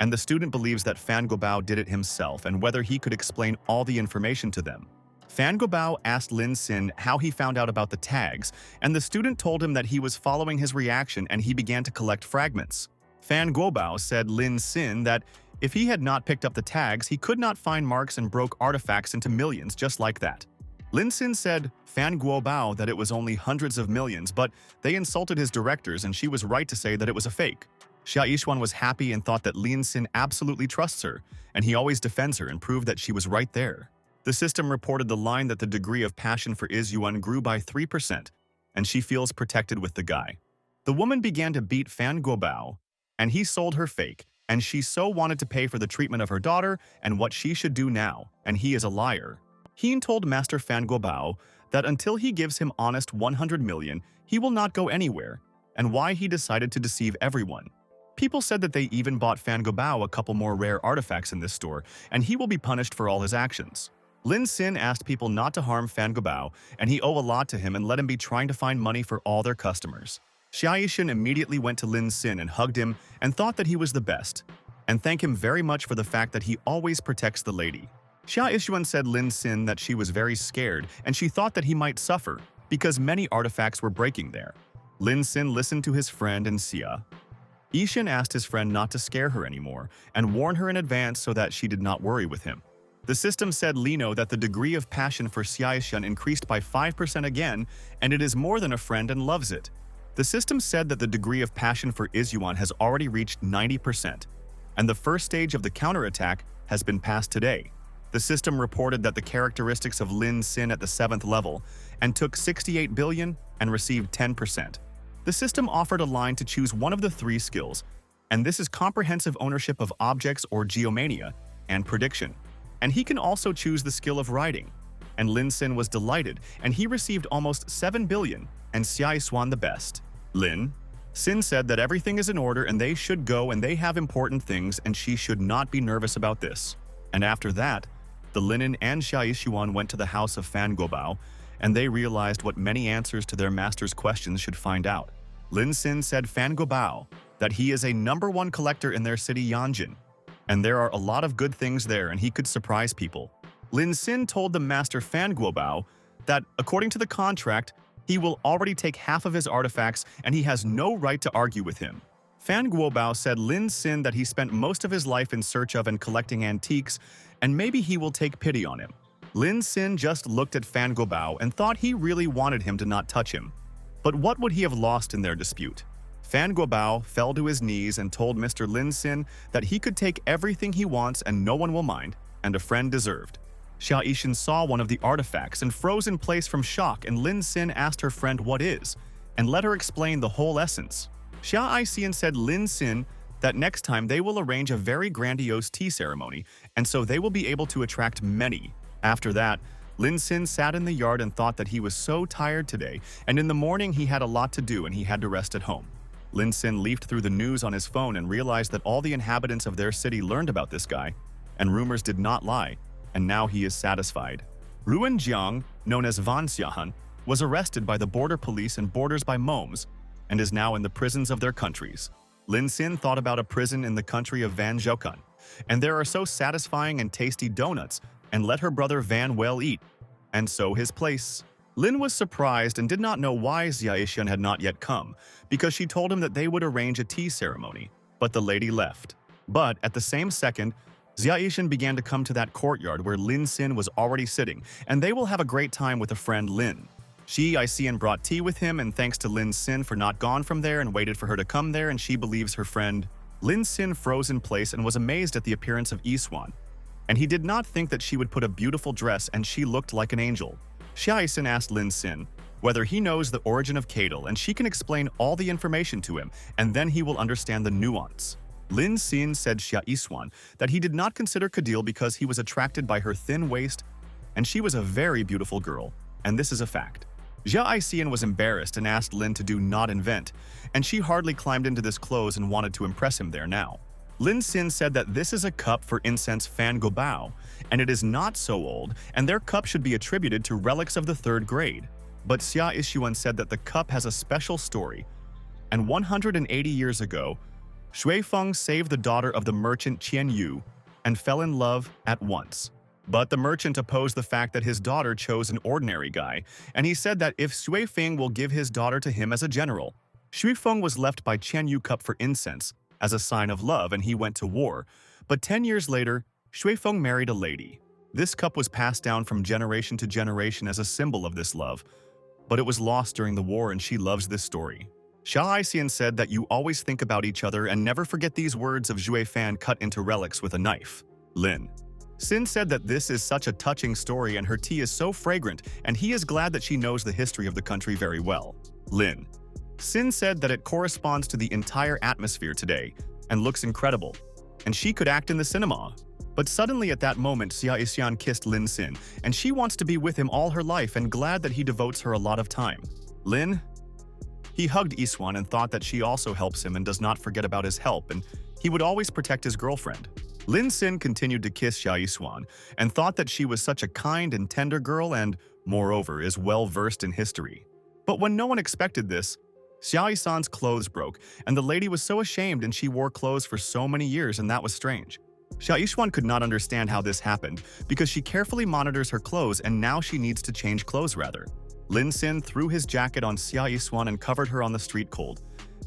And the student believes that Fan Guobao did it himself and whether he could explain all the information to them. Fan Guobao asked Lin Xin how he found out about the tags, and the student told him that he was following his reaction and he began to collect fragments. Fan Guobao said Lin Xin that if he had not picked up the tags, he could not find marks and broke artifacts into millions just like that. Lin Xin said Fan Guobao that it was only hundreds of millions, but they insulted his directors and she was right to say that it was a fake. Xia Yixuan was happy and thought that Lin Xin absolutely trusts her, and he always defends her and proved that she was right there. The system reported the line that the degree of passion for Yuan grew by 3%, and she feels protected with the guy. The woman began to beat Fan Guobao, and he sold her fake, and she so wanted to pay for the treatment of her daughter and what she should do now, and he is a liar. He told Master Fan Guobao that until he gives him honest 100 million, he will not go anywhere, and why he decided to deceive everyone. People said that they even bought Fan Guobao a couple more rare artifacts in this store, and he will be punished for all his actions. Lin Xin asked people not to harm Fan Guobao, and he owed a lot to him and let him be trying to find money for all their customers. Xia Yixuan immediately went to Lin Xin and hugged him and thought that he was the best, and thanked him very much for the fact that he always protects the lady. Xia Yixuan said Lin Xin that she was very scared and she thought that he might suffer because many artifacts were breaking there. Lin Xin listened to his friend and Xia Yixuan asked his friend not to scare her anymore and warn her in advance so that she did not worry with him. The system said Lino that the degree of passion for Xia Yixuan increased by 5% again, and it is more than a friend and loves it. The system said that the degree of passion for Yuan has already reached 90%, and the first stage of the counterattack has been passed today. The system reported that the characteristics of Lin Xin at the 7th level and took 68 billion and received 10%. The system offered a line to choose one of the 3 skills, and this is comprehensive ownership of objects or geomania and prediction. And he can also choose the skill of writing. And Lin Xin was delighted, and he received almost 7 billion, and Xia Yixuan the best. Lin Xin said that everything is in order and they should go and they have important things and she should not be nervous about this. And after that, the Linen and Xia Yixuan went to the house of Fan Guobao, and they realized what many answers to their master's questions should find out. Lin Xin said Fan Guobao that he is a #1 collector in their city Yanjin, and there are a lot of good things there and he could surprise people. Lin Xin told the master Fan Guobao that, according to the contract, he will already take half of his artifacts and he has no right to argue with him. Fan Guobao said Lin Xin that he spent most of his life in search of and collecting antiques, and maybe he will take pity on him. Lin Xin just looked at Fan Guobao and thought he really wanted him to not touch him. But what would he have lost in their dispute? Fan Guobao fell to his knees and told Mr. Lin Xin that he could take everything he wants and no one will mind, and a friend deserved. Xia Yixuan saw one of the artifacts and froze in place from shock, and Lin Xin asked her friend what is, and let her explain the whole essence. Xia Yixuan said Lin Xin that next time they will arrange a very grandiose tea ceremony, and so they will be able to attract many. After that, Lin Xin sat in the yard and thought that he was so tired today, and in the morning he had a lot to do and he had to rest at home. Lin Xin leafed through the news on his phone and realized that all the inhabitants of their city learned about this guy, and rumors did not lie, and now he is satisfied. Ruan Jiang, known as Van Xiahan, was arrested by the border police and borders by Moms, and is now in the prisons of their countries. Lin Xin thought about a prison in the country of Van Zhoukun, and there are so satisfying and tasty donuts, and let her brother Van well eat, and so his place. Lin was surprised and did not know why Xia Yixuan had not yet come, because she told him that they would arrange a tea ceremony, but the lady left. But at the same second, Xia Yixuan began to come to that courtyard where Lin Xin was already sitting, and they will have a great time with a friend Lin. Xia Yixuan brought tea with him, and thanks to Lin Xin for not gone from there and waited for her to come there, and she believes her friend. Lin Xin froze in place and was amazed at the appearance of Yixuan, and he did not think that she would put a beautiful dress and she looked like an angel. Xia Yixuan asked Lin Xin whether he knows the origin of Cadel, and she can explain all the information to him, and then he will understand the nuance. Lin Xin said Xia Yixuan that he did not consider Cadil because he was attracted by her thin waist and she was a very beautiful girl, and this is a fact. Jia Aixian was embarrassed and asked Lin to do not invent, and she hardly climbed into this clothes and wanted to impress him there now. Lin Xin said that this is a cup for incense fan gobao, and it is not so old, and their cup should be attributed to relics of the 3rd grade. But Xia Ishuan said that the cup has a special story, and 180 years ago, Shui Feng saved the daughter of the merchant Qian Yu and fell in love at once. But the merchant opposed the fact that his daughter chose an ordinary guy, and he said that if Shui Feng will give his daughter to him as a general, Shui Feng was left by Qian Yu cup for incense as a sign of love, and he went to war. But 10 years later, Shui Feng married a lady. This cup was passed down from generation to generation as a symbol of this love, but it was lost during the war, and she loves this story. Xia Aixian said that you always think about each other and never forget these words of Zhui Fan cut into relics with a knife. Lin Xin said that this is such a touching story and her tea is so fragrant, and he is glad that she knows the history of the country very well. Lin Xin said that it corresponds to the entire atmosphere today and looks incredible, and she could act in the cinema. But suddenly at that moment, Xia Ishan kissed Lin Xin, and she wants to be with him all her life and glad that he devotes her a lot of time. He hugged Iswan and thought that she also helps him and does not forget about his help, and he would always protect his girlfriend. Lin Xin continued to kiss Xia Yiswan and thought that she was such a kind and tender girl and, moreover, is well-versed in history. But when no one expected this, Xia Yiswan's clothes broke, and the lady was so ashamed, and she wore clothes for so many years, and that was strange. Xia Yiswan could not understand how this happened because she carefully monitors her clothes and now she needs to change clothes rather. Lin Xin threw his jacket on Xia Yiswan and covered her on the street cold,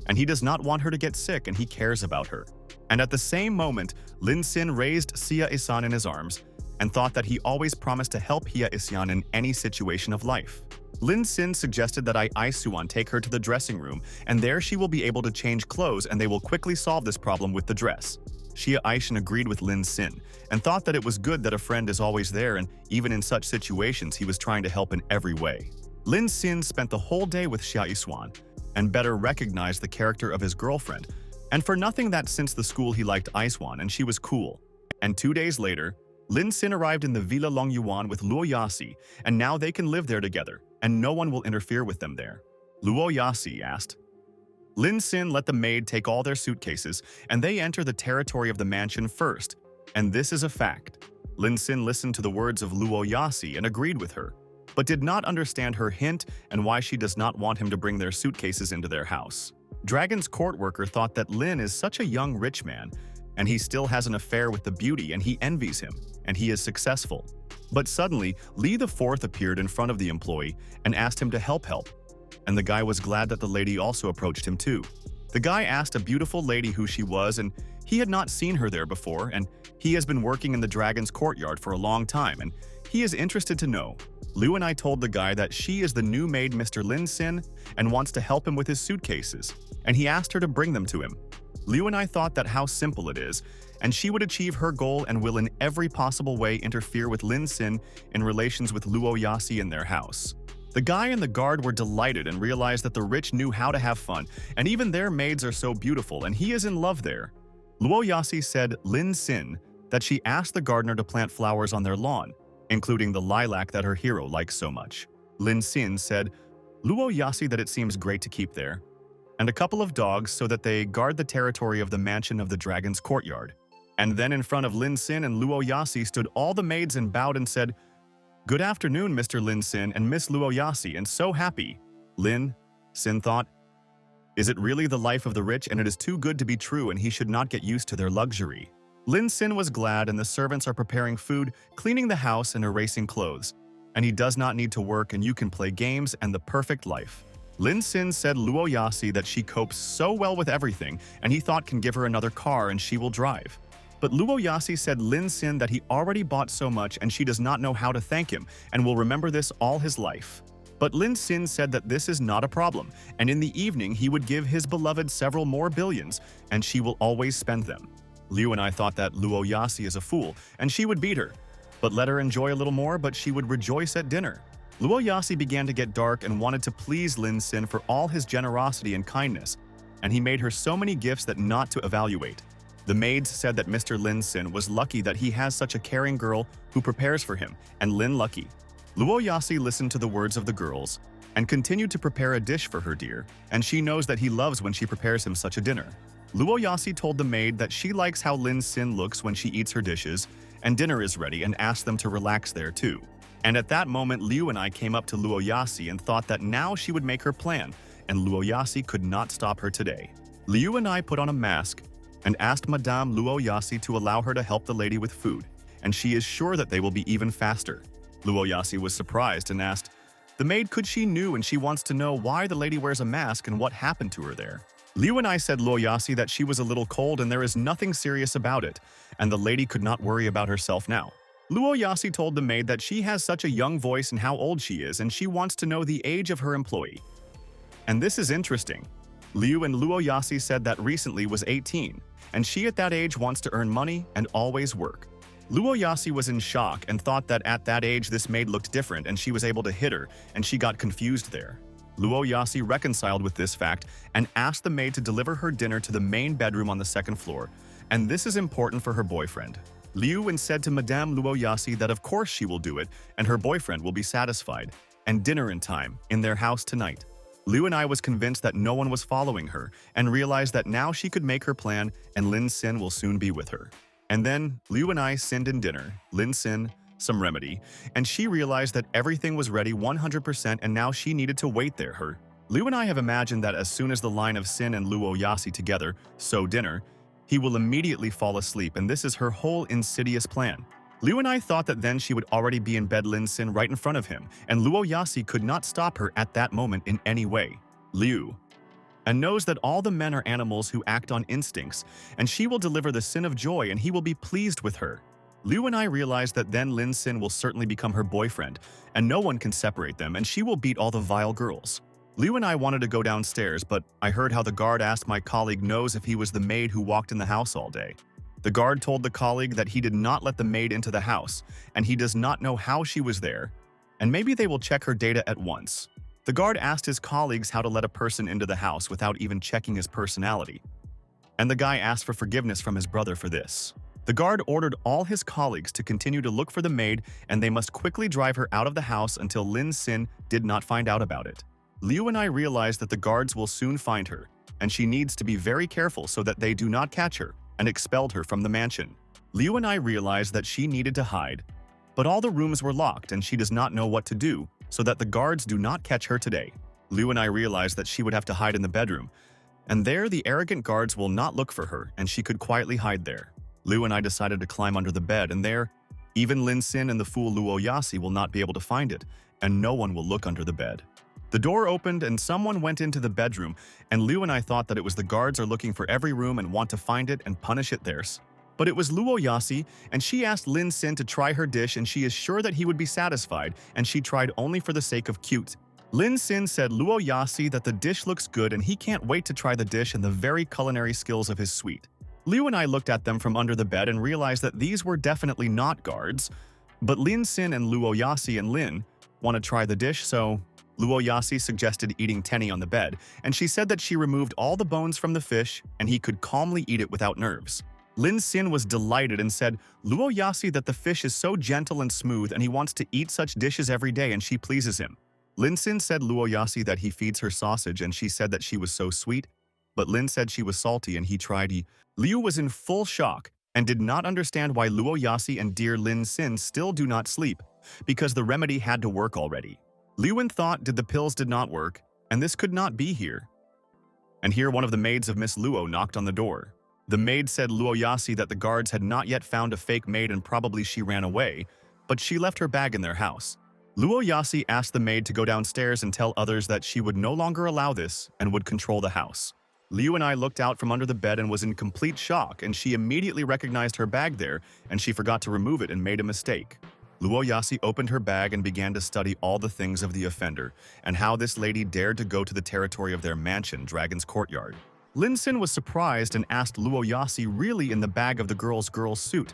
and he does not want her to get sick and he cares about her. And at the same moment, Lin Xin raised Xia Isan in his arms and thought that he always promised to help Xia Isyan in any situation of life. Lin Xin suggested that Aisuan take her to the dressing room, and there she will be able to change clothes and they will quickly solve this problem with the dress. Xia Aishan agreed with Lin Xin and thought that it was good that a friend is always there, and even in such situations he was trying to help in every way. Lin Xin spent the whole day with Xia Yiswan and better recognized the character of his girlfriend, and for nothing that since the school he liked Aiswan and she was cool. And 2 days later, Lin Xin arrived in the Villa Long Yuan with Luo Yasi, and now they can live there together, and no one will interfere with them there. Luo Yasi asked. Lin Xin let the maid take all their suitcases, and they enter the territory of the mansion first, and this is a fact. Lin Xin listened to the words of Luo Yasi and agreed with her, but did not understand her hint and why she does not want him to bring their suitcases into their house. Dragon's court worker thought that Lin is such a young rich man, and he still has an affair with the beauty, and he envies him, and he is successful. But suddenly, Li the Fourth appeared in front of the employee and asked him to help, and the guy was glad that the lady also approached him too. The guy asked a beautiful lady who she was, and he had not seen her there before, and he has been working in the dragon's courtyard for a long time, and he is interested to know. Liu and I told the guy that she is the new maid Mr. Lin Xin and wants to help him with his suitcases, and he asked her to bring them to him. Liu and I thought that how simple it is, and she would achieve her goal and will in every possible way interfere with Lin Xin in relations with Luo Yasi in their house. The guy and the guard were delighted and realized that the rich knew how to have fun, and even their maids are so beautiful, and he is in love there. Luo Yasi said Lin Xin that she asked the gardener to plant flowers on their lawn, including the lilac that her hero likes so much. Lin Xin said Luo Yasi that it seems great to keep there, and a couple of dogs so that they guard the territory of the mansion of the dragon's courtyard. And then in front of Lin Xin and Luo Yasi stood all the maids and bowed and said, "Good afternoon, Mr. Lin Xin and Miss Luo Yasi, and so happy." Lin Xin thought, "Is it really the life of the rich, and it is too good to be true, and he should not get used to their luxury." Lin Xin was glad, and the servants are preparing food, cleaning the house, and erasing clothes. And he does not need to work, and you can play games and the perfect life. Lin Xin said Luo Yasi that she copes so well with everything, and he thought can give her another car and she will drive. But Luo Yasi said Lin Xin that he already bought so much and she does not know how to thank him and will remember this all his life. But Lin Xin said that this is not a problem, and in the evening he would give his beloved several more billions, and she will always spend them. Liu and I thought that Luo Yasi is a fool, and she would beat her, but let her enjoy a little more, but she would rejoice at dinner. Luo Yasi began to get dark and wanted to please Lin Xin for all his generosity and kindness, and he made her so many gifts that not to evaluate. The maids said that Mr. Lin Sin was lucky that he has such a caring girl who prepares for him, and Lin lucky. Luo Yasi listened to the words of the girls and continued to prepare a dish for her dear, and she knows that he loves when she prepares him such a dinner. Luo Yasi told the maid that she likes how Lin Sin looks when she eats her dishes, and dinner is ready, and asked them to relax there too. And at that moment, Liu and I came up to Luo Yasi and thought that now she would make her plan, and Luo Yasi could not stop her today. Liu and I put on a mask and asked Madame Luo Yasi to allow her to help the lady with food, and she is sure that they will be even faster. Luo Yasi was surprised and asked, "The maid could she knew and she wants to know why the lady wears a mask and what happened to her there." Liu and I said Luo Yasi that she was a little cold and there is nothing serious about it, and the lady could not worry about herself now. Luo Yasi told the maid that she has such a young voice and how old she is, and she wants to know the age of her employee. And this is interesting. Liu and Luo Yasi said that recently was 18, and she at that age wants to earn money and always work. Luo Yasi was in shock and thought that at that age this maid looked different and she was able to hit her, and she got confused there. Luo Yasi reconciled with this fact and asked the maid to deliver her dinner to the main bedroom on the second floor, and this is important for her boyfriend. Liu and said to Madame Luo Yasi that of course she will do it and her boyfriend will be satisfied, and dinner in time, in their house tonight. Liu and I was convinced that no one was following her and realized that now she could make her plan and Lin Sin will soon be with her. And then Liu and I sinned in dinner, Lin Sin, some remedy, and she realized that everything was ready 100% and now she needed to wait there. Liu and I have imagined that as soon as the line of Sin and Luo Yasi together, so dinner, he will immediately fall asleep, and this is her whole insidious plan. Liu and I thought that then she would already be in bed Lin Sin right in front of him, and Luo Yasi could not stop her at that moment in any way. Liu and knows that all the men are animals who act on instincts, and she will deliver the sin of joy and he will be pleased with her. Liu and I realized that then Lin Sin will certainly become her boyfriend, and no one can separate them, and she will beat all the vile girls. Liu and I wanted to go downstairs, but I heard how the guard asked my colleague knows if he was the maid who walked in the house all day. The guard told the colleague that he did not let the maid into the house, and he does not know how she was there, and maybe they will check her data at once. The guard asked his colleagues how to let a person into the house without even checking his personality, and the guy asked for forgiveness from his brother for this. The guard ordered all his colleagues to continue to look for the maid, and they must quickly drive her out of the house until Lin Sin did not find out about it. Liu and I realized that the guards will soon find her, and she needs to be very careful so that they do not catch her, and expelled her from the mansion. Liu and I realized that she needed to hide, but all the rooms were locked and she does not know what to do so that the guards do not catch her today. Liu and I realized that she would have to hide in the bedroom, and there the arrogant guards will not look for her and she could quietly hide there. Liu and I decided to climb under the bed, and there, even Lin Sin and the fool Luo Yasi will not be able to find it, and no one will look under the bed. The door opened and someone went into the bedroom, and Liu and I thought that it was the guards are looking for every room and want to find it and punish it theirs. But it was Luo Yasi, and she asked Lin Sin to try her dish, and she is sure that he would be satisfied, and she tried only for the sake of cute. Lin Sin said Luo Yasi that the dish looks good and he can't wait to try the dish and the very culinary skills of his suite. Liu and I looked at them from under the bed and realized that these were definitely not guards, but Lin Sin and Luo Yasi and Lin want to try the dish, so Luo Yasi suggested eating Tenny on the bed, and she said that she removed all the bones from the fish and he could calmly eat it without nerves. Lin Sin was delighted and said Luo Yasi that the fish is so gentle and smooth and he wants to eat such dishes every day and she pleases him. Lin Sin said Luo Yasi that he feeds her sausage and she said that she was so sweet, but Lin said she was salty and he tried. Liu was in full shock and did not understand why Luo Yasi and dear Lin Sin still do not sleep, because the remedy had to work already. Liu thought the pills did not work, and this could not be here. And here one of the maids of Miss Luo knocked on the door. The maid said Luo Yasi that the guards had not yet found a fake maid and probably she ran away, but she left her bag in their house. Luo Yasi asked the maid to go downstairs and tell others that she would no longer allow this and would control the house. Liu and I looked out from under the bed and was in complete shock, and she immediately recognized her bag there and she forgot to remove it and made a mistake. Luo Yasi opened her bag and began to study all the things of the offender and how this lady dared to go to the territory of their mansion, Dragon's Courtyard. Lin Sin was surprised and asked Luo Yasi really in the bag of the girl's suit,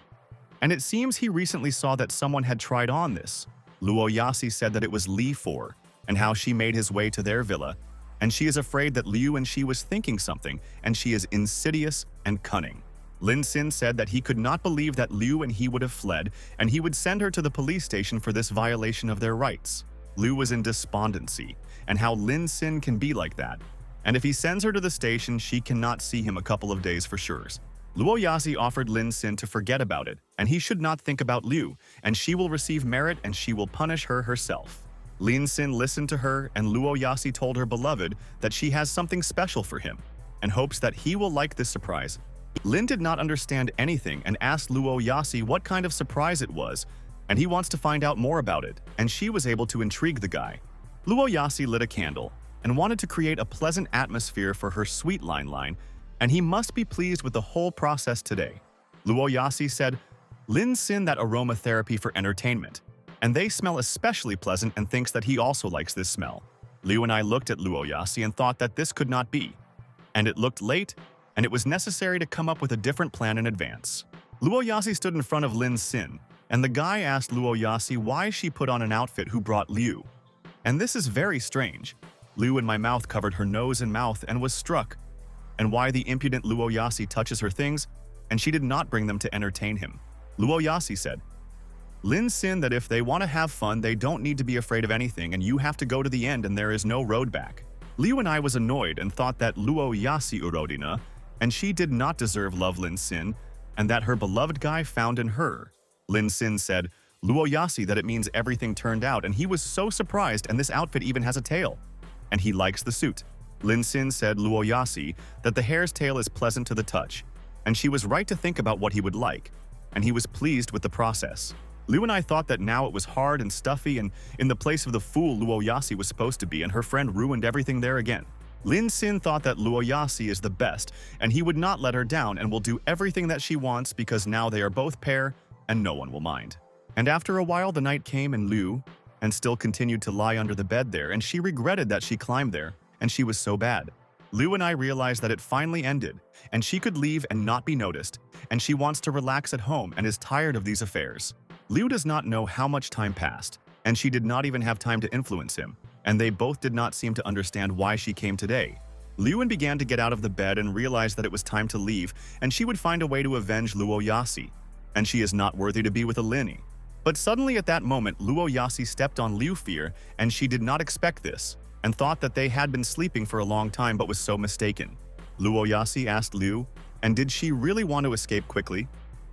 and it seems he recently saw that someone had tried on this. Luo Yasi said that it was Li For, and how she made his way to their villa, and she is afraid that Liu and she was thinking something, and she is insidious and cunning. Lin Sin said that he could not believe that Liu and he would have fled, and he would send her to the police station for this violation of their rights. Liu was in despondency, and how Lin Sin can be like that. And if he sends her to the station, she cannot see him a couple of days for sure. Luo Yasi offered Lin Sin to forget about it, and he should not think about Liu, and she will receive merit and she will punish her herself. Lin Sin listened to her, and Luo Yasi told her beloved that she has something special for him, and hopes that he will like this surprise. Lin did not understand anything and asked Luo Yasi what kind of surprise it was, and he wants to find out more about it, and she was able to intrigue the guy. Luo Yasi lit a candle and wanted to create a pleasant atmosphere for her sweet line, and he must be pleased with the whole process today. Luo Yasi said, Lin Sin that aromatherapy for entertainment, and they smell especially pleasant and thinks that he also likes this smell. Liu and I looked at Luo Yasi and thought that this could not be. And it looked late, and it was necessary to come up with a different plan in advance. Luo Yasi stood in front of Lin Sin, and the guy asked Luo Yasi why she put on an outfit who brought Liu. And this is very strange. Liu in my mouth covered her nose and mouth and was struck. And why the impudent Luo Yasi touches her things, and she did not bring them to entertain him. Luo Yasi said, Lin Sin that if they want to have fun, they don't need to be afraid of anything, and you have to go to the end and there is no road back. Liu and I was annoyed and thought that Luo Yasi urodina, and she did not deserve love Lin Sin, and that her beloved guy found in her. Lin Sin said, Luo Yasi that it means everything turned out, and he was so surprised, and this outfit even has a tail. And he likes the suit. Lin Sin said Luo Yasi that the hare's tail is pleasant to the touch, and she was right to think about what he would like, and he was pleased with the process. Liu and I thought that now it was hard and stuffy and in the place of the fool Luo Yasi was supposed to be, and her friend ruined everything there again. Lin Sin thought that Luo Yasi is the best, and he would not let her down and will do everything that she wants because now they are both pair and no one will mind. And after a while the night came and Liu and still continued to lie under the bed there, and she regretted that she climbed there, and she was so bad. Liu and I realized that it finally ended, and she could leave and not be noticed, and she wants to relax at home and is tired of these affairs. Liu does not know how much time passed, and she did not even have time to influence him, and they both did not seem to understand why she came today. Liu began to get out of the bed and realized that it was time to leave, and she would find a way to avenge Luo Yasi, and she is not worthy to be with a Lini. But suddenly at that moment, Luo Yasi stepped on Liu Fear, and she did not expect this, and thought that they had been sleeping for a long time but was so mistaken. Luo Yasi asked Liu, and did she really want to escape quickly?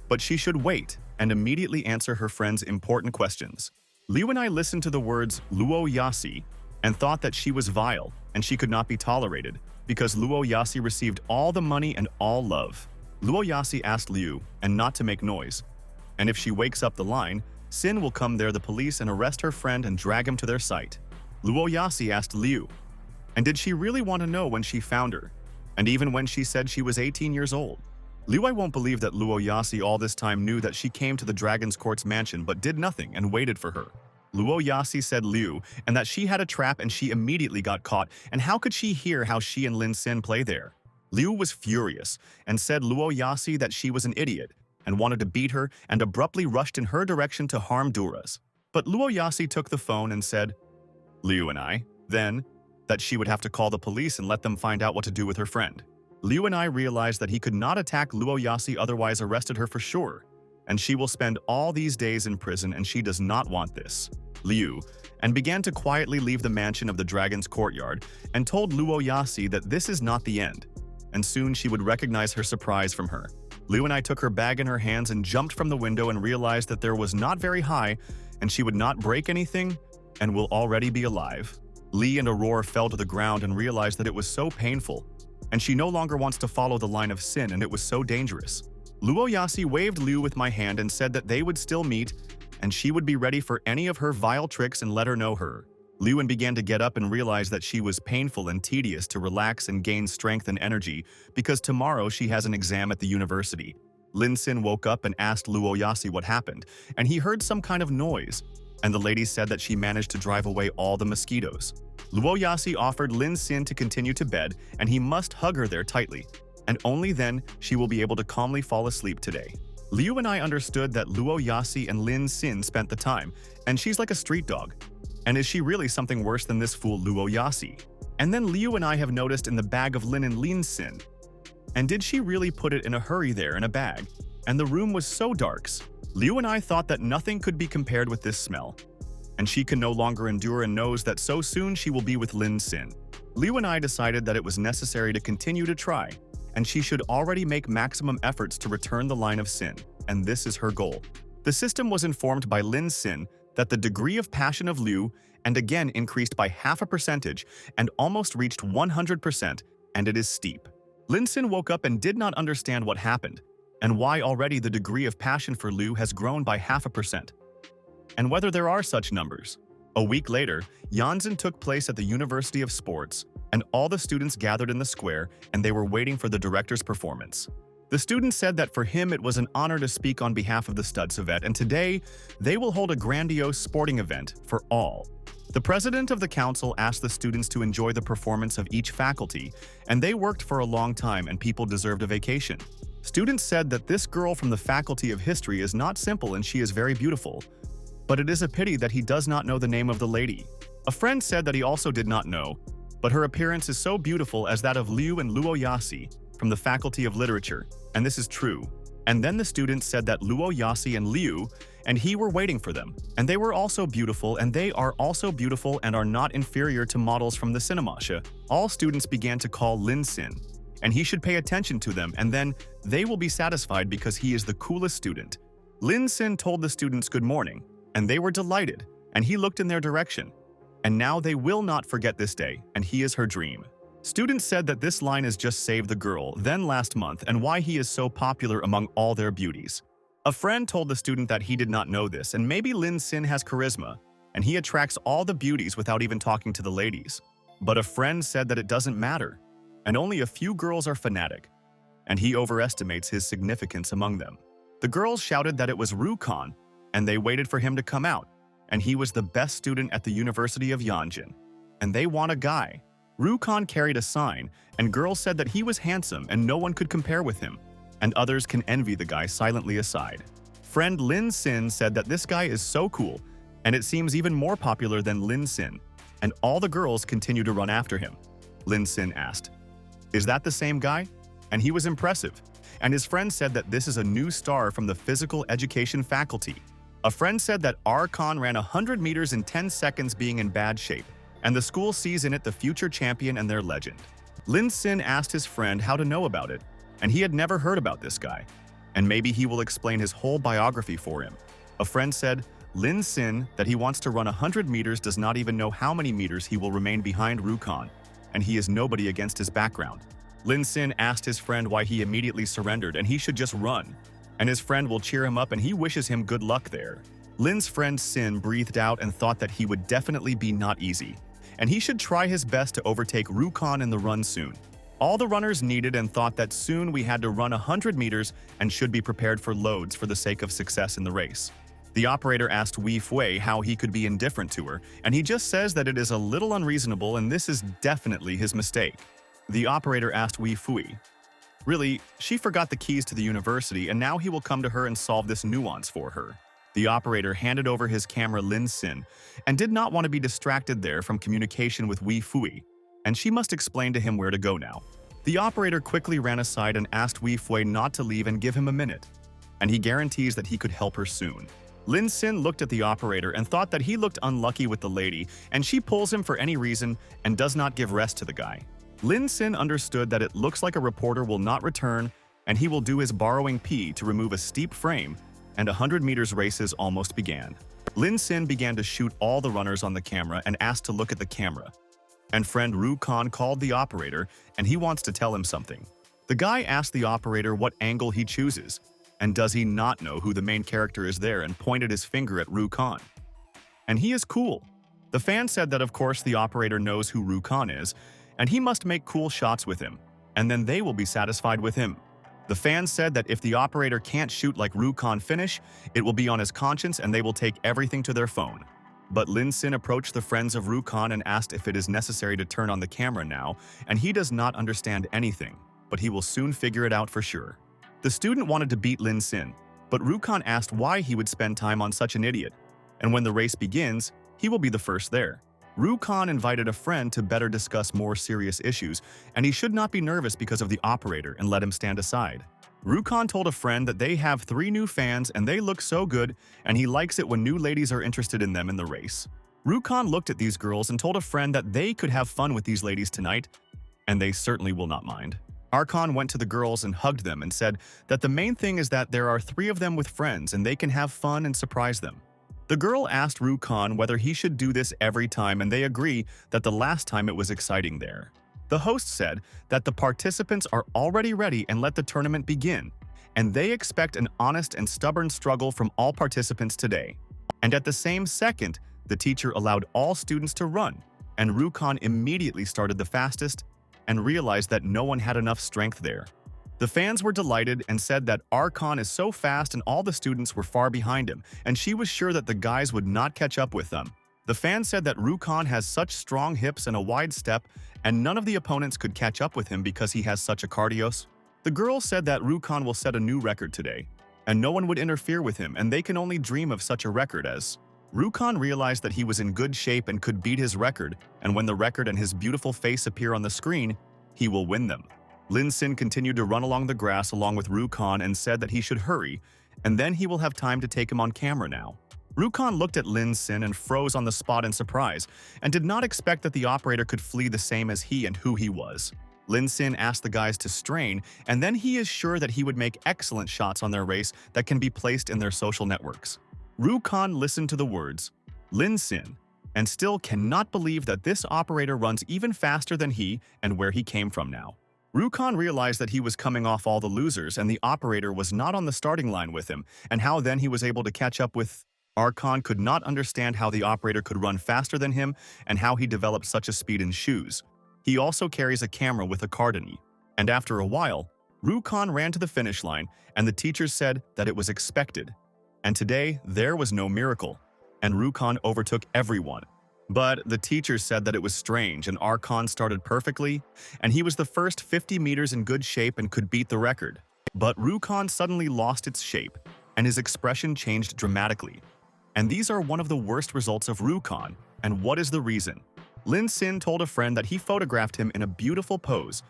But she should wait and immediately answer her friend's important questions. Liu and I listened to the words Luo Yasi and thought that she was vile and she could not be tolerated because Luo Yasi received all the money and all love. Luo Yasi asked Liu and not to make noise, and if she wakes up the line, Sin will come there the police and arrest her friend and drag him to their site. Luo Yasi asked Liu, and did she really want to know when she found her, and even when she said she was 18 years old? Liu I won't believe that Luo Yasi all this time knew that she came to the Dragon's Court's mansion but did nothing and waited for her. Luo Yasi said Liu and that she had a trap and she immediately got caught, and how could she hear how she and Lin Sin play there? Liu was furious and said Luo Yasi that she was an idiot and wanted to beat her and abruptly rushed in her direction to harm Duras. But Luo Yasi took the phone and said, Liu and I, then, that she would have to call the police and let them find out what to do with her friend. Liu and I realized that he could not attack Luo Yasi, otherwise arrested her for sure, and she will spend all these days in prison and she does not want this. Liu and began to quietly leave the mansion of the dragon's courtyard and told Luo Yasi that this is not the end, and soon she would recognize her surprise from her. Liu and I took her bag in her hands and jumped from the window and realized that there was not very high and she would not break anything and will already be alive. Li and Aurora fell to the ground and realized that it was so painful, and she no longer wants to follow the line of sin and it was so dangerous. Luo Yasi waved Liu with my hand and said that they would still meet and she would be ready for any of her vile tricks and let her know her. Liu began to get up and realized that she was painful and tedious to relax and gain strength and energy because tomorrow she has an exam at the university. Lin Sin woke up and asked Luo Yasi what happened, and he heard some kind of noise, and the lady said that she managed to drive away all the mosquitoes. Luo Yasi offered Lin Sin to continue to bed, and he must hug her there tightly, and only then she will be able to calmly fall asleep today. Liu and I understood that Luo Yasi and Lin Sin spent the time, and she's like a street dog. And is she really something worse than this fool Luo Yasi? And then Liu and I have noticed in the bag of Lin and Lin Sin And did she really put it in a hurry there in a bag? And the room was so dark. Liu and I thought that nothing could be compared with this smell. And she can no longer endure and knows that so soon she will be with Lin Sin. Liu and I decided that it was necessary to continue to try, and she should already make maximum efforts to return the line of Sin, and this is her goal. The system was informed by Lin Sin that the degree of passion of Liu and again increased by 0.5% and almost reached 100%, and it is steep. Lin Sin woke up and did not understand what happened, and why already the degree of passion for Liu has grown by 0.5%. And whether there are such numbers. A week later, Yanzhen took place at the University of Sports, and all the students gathered in the square and they were waiting for the director's performance. The students said that for him it was an honor to speak on behalf of the Studsavet, and today they will hold a grandiose sporting event for all. The president of the council asked the students to enjoy the performance of each faculty, and they worked for a long time and people deserved a vacation. Students said that this girl from the Faculty of History is not simple and she is very beautiful. But it is a pity that he does not know the name of the lady. A friend said that he also did not know, but her appearance is so beautiful as that of Liu and Luo Yasi from the Faculty of Literature, and this is true. And then the students said that Luo Yasi and Liu and he were waiting for them, and they were also beautiful, and they are also beautiful and are not inferior to models from the cinema. All students began to call Lin Sin, and he should pay attention to them, and then they will be satisfied because he is the coolest student. Lin Sin told the students good morning, and they were delighted, and he looked in their direction. And now they will not forget this day, and he is her dream. Students said that this line is just Save the Girl, then last month, and why he is so popular among all their beauties. A friend told the student that he did not know this, and maybe Lin Sin has charisma, and he attracts all the beauties without even talking to the ladies. But a friend said that it doesn't matter, and only a few girls are fanatic, and he overestimates his significance among them. The girls shouted that it was Rukan, and they waited for him to come out, and he was the best student at the University of Yanjin. And they want a guy. Rukan carried a sign, and girls said that he was handsome and no one could compare with him, and others can envy the guy silently aside. Friend Lin Sin said that this guy is so cool, and it seems even more popular than Lin Sin, and all the girls continue to run after him. Lin Sin asked, "Is that the same guy?" And he was impressive, and his friend said that this is a new star from the Physical Education faculty. A friend said that Khan ran 100 meters in 10 seconds being in bad shape, and the school sees in it the future champion and their legend. Lin Sin asked his friend how to know about it, and he had never heard about this guy, and maybe he will explain his whole biography for him. A friend said, Lin Sin, that he wants to run 100 meters does not even know how many meters he will remain behind Rukan, and he is nobody against his background. Lin Sin asked his friend why he immediately surrendered and he should just run, and his friend will cheer him up and he wishes him good luck there. Lin's friend Sin breathed out and thought that he would definitely be not easy, and he should try his best to overtake Rukan in the run soon. All the runners needed and thought that soon we had to run 100 meters and should be prepared for loads for the sake of success in the race. The operator asked Wei Fui how he could be indifferent to her, and he just says that it is a little unreasonable and this is definitely his mistake. The operator asked Wei Fui, "Really, she forgot the keys to the university and now he will come to her and solve this nuance for her." The operator handed over his camera Lin Sin and did not want to be distracted there from communication with Wei Fui, and she must explain to him where to go now. The operator quickly ran aside and asked Wei Fui not to leave and give him a minute, and he guarantees that he could help her soon. Lin Sin looked at the operator and thought that he looked unlucky with the lady, and she pulls him for any reason and does not give rest to the guy. Lin Sin understood that it looks like a reporter will not return, and he will do his borrowing P to remove a steep frame, and 100 meters races almost began. Lin Sin began to shoot all the runners on the camera and asked to look at the camera. And friend Rukan called the operator, and he wants to tell him something. The guy asked the operator what angle he chooses, and does he not know who the main character is there, and pointed his finger at Rukan. And he is cool. The fan said that of course the operator knows who Rukan is, and he must make cool shots with him, and then they will be satisfied with him. The fans said that if the operator can't shoot like Rukan finish, it will be on his conscience and they will take everything to their phone. But Lin Sin approached the friends of Rukan and asked if it is necessary to turn on the camera now, and he does not understand anything, but he will soon figure it out for sure. The student wanted to beat Lin Sin, but Rukan asked why he would spend time on such an idiot, and when the race begins, he will be the first there. Rukon invited a friend to better discuss more serious issues, and he should not be nervous because of the operator and let him stand aside. Rukon told a friend that they have 3 new fans and they look so good, and he likes it when new ladies are interested in them in the race. Rukon looked at these girls and told a friend that they could have fun with these ladies tonight, and they certainly will not mind. Archon went to the girls and hugged them and said that the main thing is that there are 3 of them with friends and they can have fun and surprise them. The girl asked Rukon whether he should do this every time, and they agree that the last time it was exciting there. The host said that the participants are already ready and let the tournament begin, and they expect an honest and stubborn struggle from all participants today. And at the same second, the teacher allowed all students to run, and Rukon immediately started the fastest and realized that no one had enough strength there. The fans were delighted and said that Archon is so fast and all the students were far behind him, and she was sure that the guys would not catch up with them. The fans said that Rukon has such strong hips and a wide step, and none of the opponents could catch up with him because he has such a cardios. The girls said that Rukon will set a new record today, and no one would interfere with him, and they can only dream of such a record as. Rukon realized that he was in good shape and could beat his record, and when the record and his beautiful face appear on the screen, he will win them. Lin Sin continued to run along the grass along with Rukon and said that he should hurry, and then he will have time to take him on camera now. Rukon looked at Lin Sin and froze on the spot in surprise, and did not expect that the operator could flee the same as he and who he was. Lin Sin asked the guys to strain, and then he is sure that he would make excellent shots on their race that can be placed in their social networks. Rukon listened to the words, Lin Sin, and still cannot believe that this operator runs even faster than he and where he came from now. Rukon realized that he was coming off all the losers and the operator was not on the starting line with him, and how then he was able to catch up with. Archon could not understand how the operator could run faster than him and how he developed such a speed in shoes. He also carries a camera with a card in it. And after a while, Rukon ran to the finish line, and the teachers said that it was expected. And today, there was no miracle, and Rukon overtook everyone. But the teachers said that it was strange, and Archon started perfectly, and he was the first 50 meters in good shape and could beat the record. But Rukon suddenly lost its shape, and his expression changed dramatically. And these are one of the worst results of Rukon, and what is the reason? Lin Sin told a friend that he photographed him in a beautiful pose,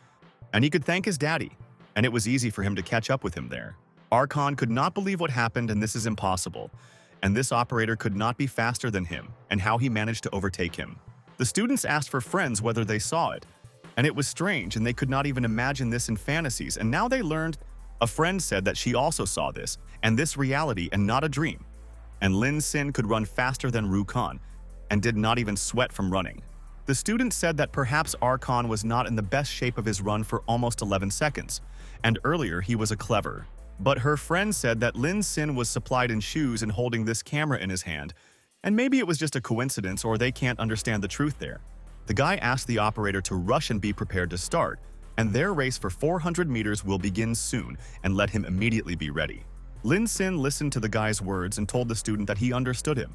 and he could thank his daddy, and it was easy for him to catch up with him there. Archon could not believe what happened, and this is impossible. And this operator could not be faster than him, and how he managed to overtake him. The students asked for friends whether they saw it, and it was strange, and they could not even imagine this in fantasies, and now they learned. A friend said that she also saw this, and this reality and not a dream. And Lin Sin could run faster than Rukon, and did not even sweat from running. The students said that perhaps Archon was not in the best shape of his run for almost 11 seconds, and earlier he was a clever. But her friend said that Lin Sin was supplied in shoes and holding this camera in his hand, and maybe it was just a coincidence or they can't understand the truth there. The guy asked the operator to rush and be prepared to start, and their race for 400 meters will begin soon, and let him immediately be ready. Lin Sin listened to the guy's words and told the student that he understood him,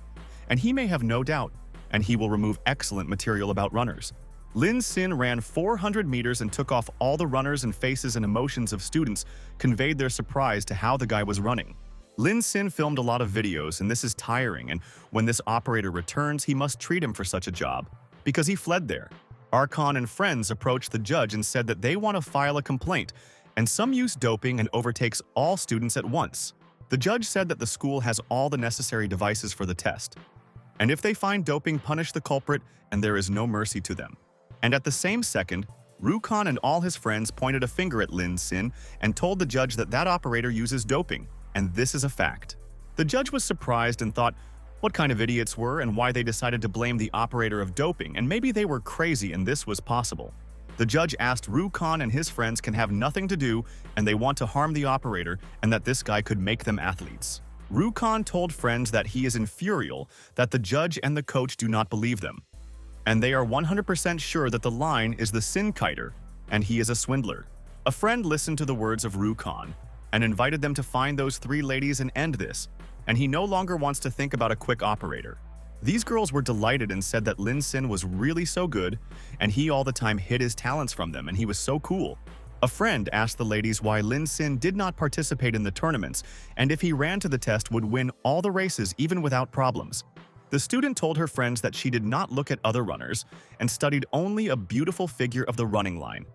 and he may have no doubt, and he will remove excellent material about runners. Lin Sin ran 400 meters and took off all the runners, and faces and emotions of students conveyed their surprise to how the guy was running. Lin Sin filmed a lot of videos, and this is tiring, and when this operator returns, he must treat him for such a job, because he fled there. Archon and friends approached the judge and said that they want to file a complaint, and some use doping and overtakes all students at once. The judge said that the school has all the necessary devices for the test, and if they find doping, punish the culprit, and there is no mercy to them. And at the same second, Rukon and all his friends pointed a finger at Lin Sin and told the judge that that operator uses doping, and this is a fact. The judge was surprised and thought what kind of idiots were and why they decided to blame the operator of doping, and maybe they were crazy and this was possible. The judge asked Rukon and his friends can have nothing to do and they want to harm the operator and that this guy could make them athletes. Rukon told friends that he is infuriated that the judge and the coach do not believe them, and they are 100% sure that the line is the Sin-kiter, and he is a swindler. A friend listened to the words of Rukon and invited them to find those 3 ladies and end this, and he no longer wants to think about a quick operator. These girls were delighted and said that Lin Sin was really so good, and he all the time hid his talents from them, and he was so cool. A friend asked the ladies why Lin Sin did not participate in the tournaments, and if he ran to the test would win all the races even without problems. The student told her friends that she did not look at other runners and studied only a beautiful figure of the running line.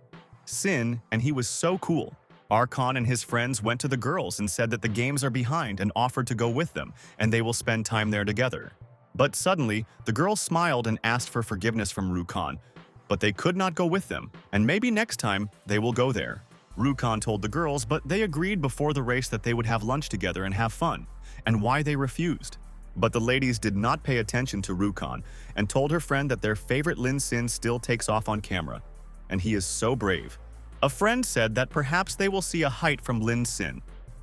Sin, and he was so cool. Archon and his friends went to the girls and said that the games are behind and offered to go with them, and they will spend time there together. But suddenly, the girls smiled and asked for forgiveness from Rukon, but they could not go with them, and maybe next time they will go there. Rukon told the girls, but they agreed before the race that they would have lunch together and have fun, and why they refused. But the ladies did not pay attention to Rukon and told her friend that their favorite Lin Sin still takes off on camera, and he is so brave. A friend said that perhaps they will see a height from Lin Sin,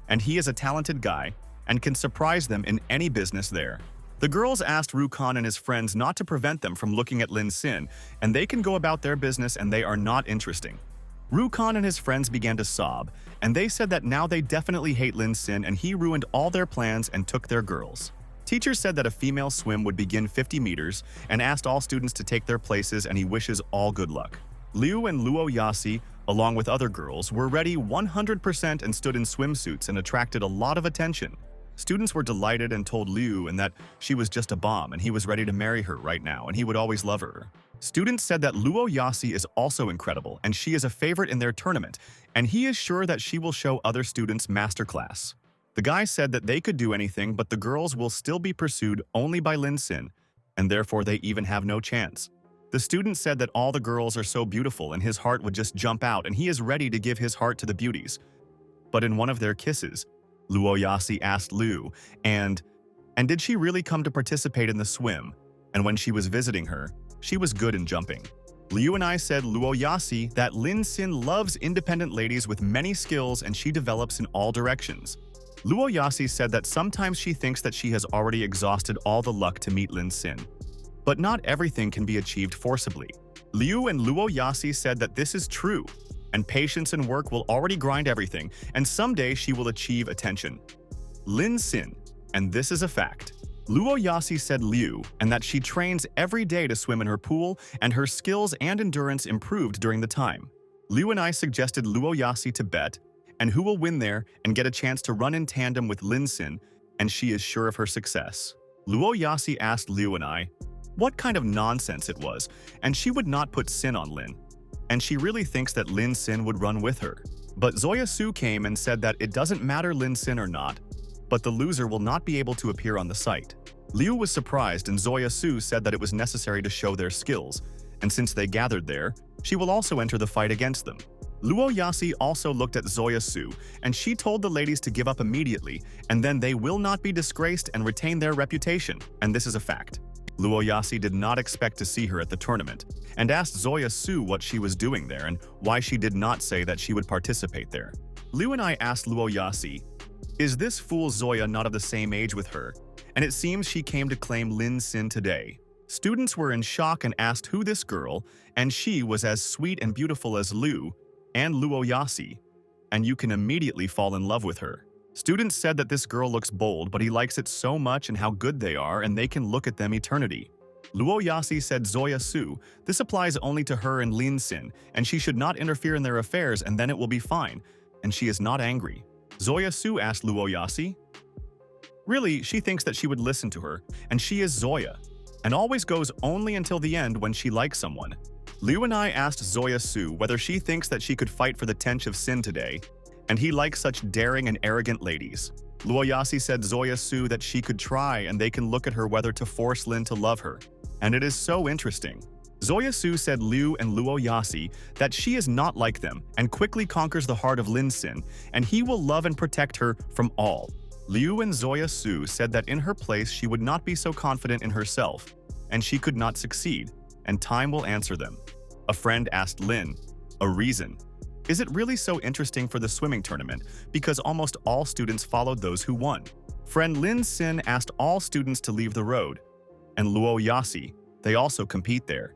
and he is a talented guy and can surprise them in any business there. The girls asked Rukon and his friends not to prevent them from looking at Lin Sin, and they can go about their business and they are not interesting. Rukon and his friends began to sob, and they said that now they definitely hate Lin Sin and he ruined all their plans and took their girls. Teacher said that a female swim would begin 50 meters and asked all students to take their places, and he wishes all good luck. Liu and Luo Yasi, along with other girls, were ready 100% and stood in swimsuits and attracted a lot of attention. Students were delighted and told Liu and that she was just a bomb and he was ready to marry her right now and he would always love her. Students said that Luo Yasi is also incredible and she is a favorite in their tournament, and he is sure that she will show other students masterclass. The guy said that they could do anything, but the girls will still be pursued only by Lin Sin, and therefore they even have no chance. The student said that all the girls are so beautiful and his heart would just jump out and he is ready to give his heart to the beauties. But in one of their kisses, Luo Yasi asked Liu, and did she really come to participate in the swim? And when she was visiting her, she was good in jumping. Liu and I said Luo Yasi that Lin Sin loves independent ladies with many skills and she develops in all directions. Luo Yasi said that sometimes she thinks that she has already exhausted all the luck to meet Lin Sin. But not everything can be achieved forcibly. Liu and Luo Yasi said that this is true, and patience and work will already grind everything, and someday she will achieve attention. Lin Sin, and this is a fact. Luo Yasi said Liu, and that she trains every day to swim in her pool, and her skills and endurance improved during the time. Liu and I suggested Luo Yasi to bet, and who will win there and get a chance to run in tandem with Lin Sin, and she is sure of her success. Luo Yasi asked Liu and I what kind of nonsense it was, and she would not put Sin on Lin, and she really thinks that Lin Sin would run with her. But Zoya Su came and said that it doesn't matter Lin Sin or not, but the loser will not be able to appear on the site. Liu was surprised, and Zoya Su said that it was necessary to show their skills, and since they gathered there, she will also enter the fight against them. Luo Yasi also looked at Zoya Su, and she told the ladies to give up immediately, and then they will not be disgraced and retain their reputation, and this is a fact. Luo Yasi did not expect to see her at the tournament, and asked Zoya Su what she was doing there and why she did not say that she would participate there. Liu and I asked Luo Yasi, is this fool Zoya not of the same age with her? And it seems she came to claim Lin Sin today. Students were in shock and asked who this girl, and she was as sweet and beautiful as Liu and Luo Yasi, and you can immediately fall in love with her. Students said that this girl looks bold, but he likes it so much and how good they are, and they can look at them eternity. Luo Yasi said Zoya Su, this applies only to her and Lin Sin, and she should not interfere in their affairs and then it will be fine, and she is not angry. Zoya Su asked Luo Yasi. Really, she thinks that she would listen to her, and she is Zoya, and always goes only until the end when she likes someone. Liu and I asked Zoya Su whether she thinks that she could fight for the Tench of Sin today, and he likes such daring and arrogant ladies. Luo Yasi said Zoya Su that she could try and they can look at her whether to force Lin to love her, and it is so interesting. Zoya Su said Liu and Luo Yasi that she is not like them and quickly conquers the heart of Lin Sin, and he will love and protect her from all. Liu and Zoya Su said that in her place she would not be so confident in herself, and she could not succeed, and time will answer them. A friend asked Lin, a reason. Is it really so interesting for the swimming tournament because almost all students followed those who won? Friend Lin Sin asked all students to leave the road, and Luo Yasi, they also compete there,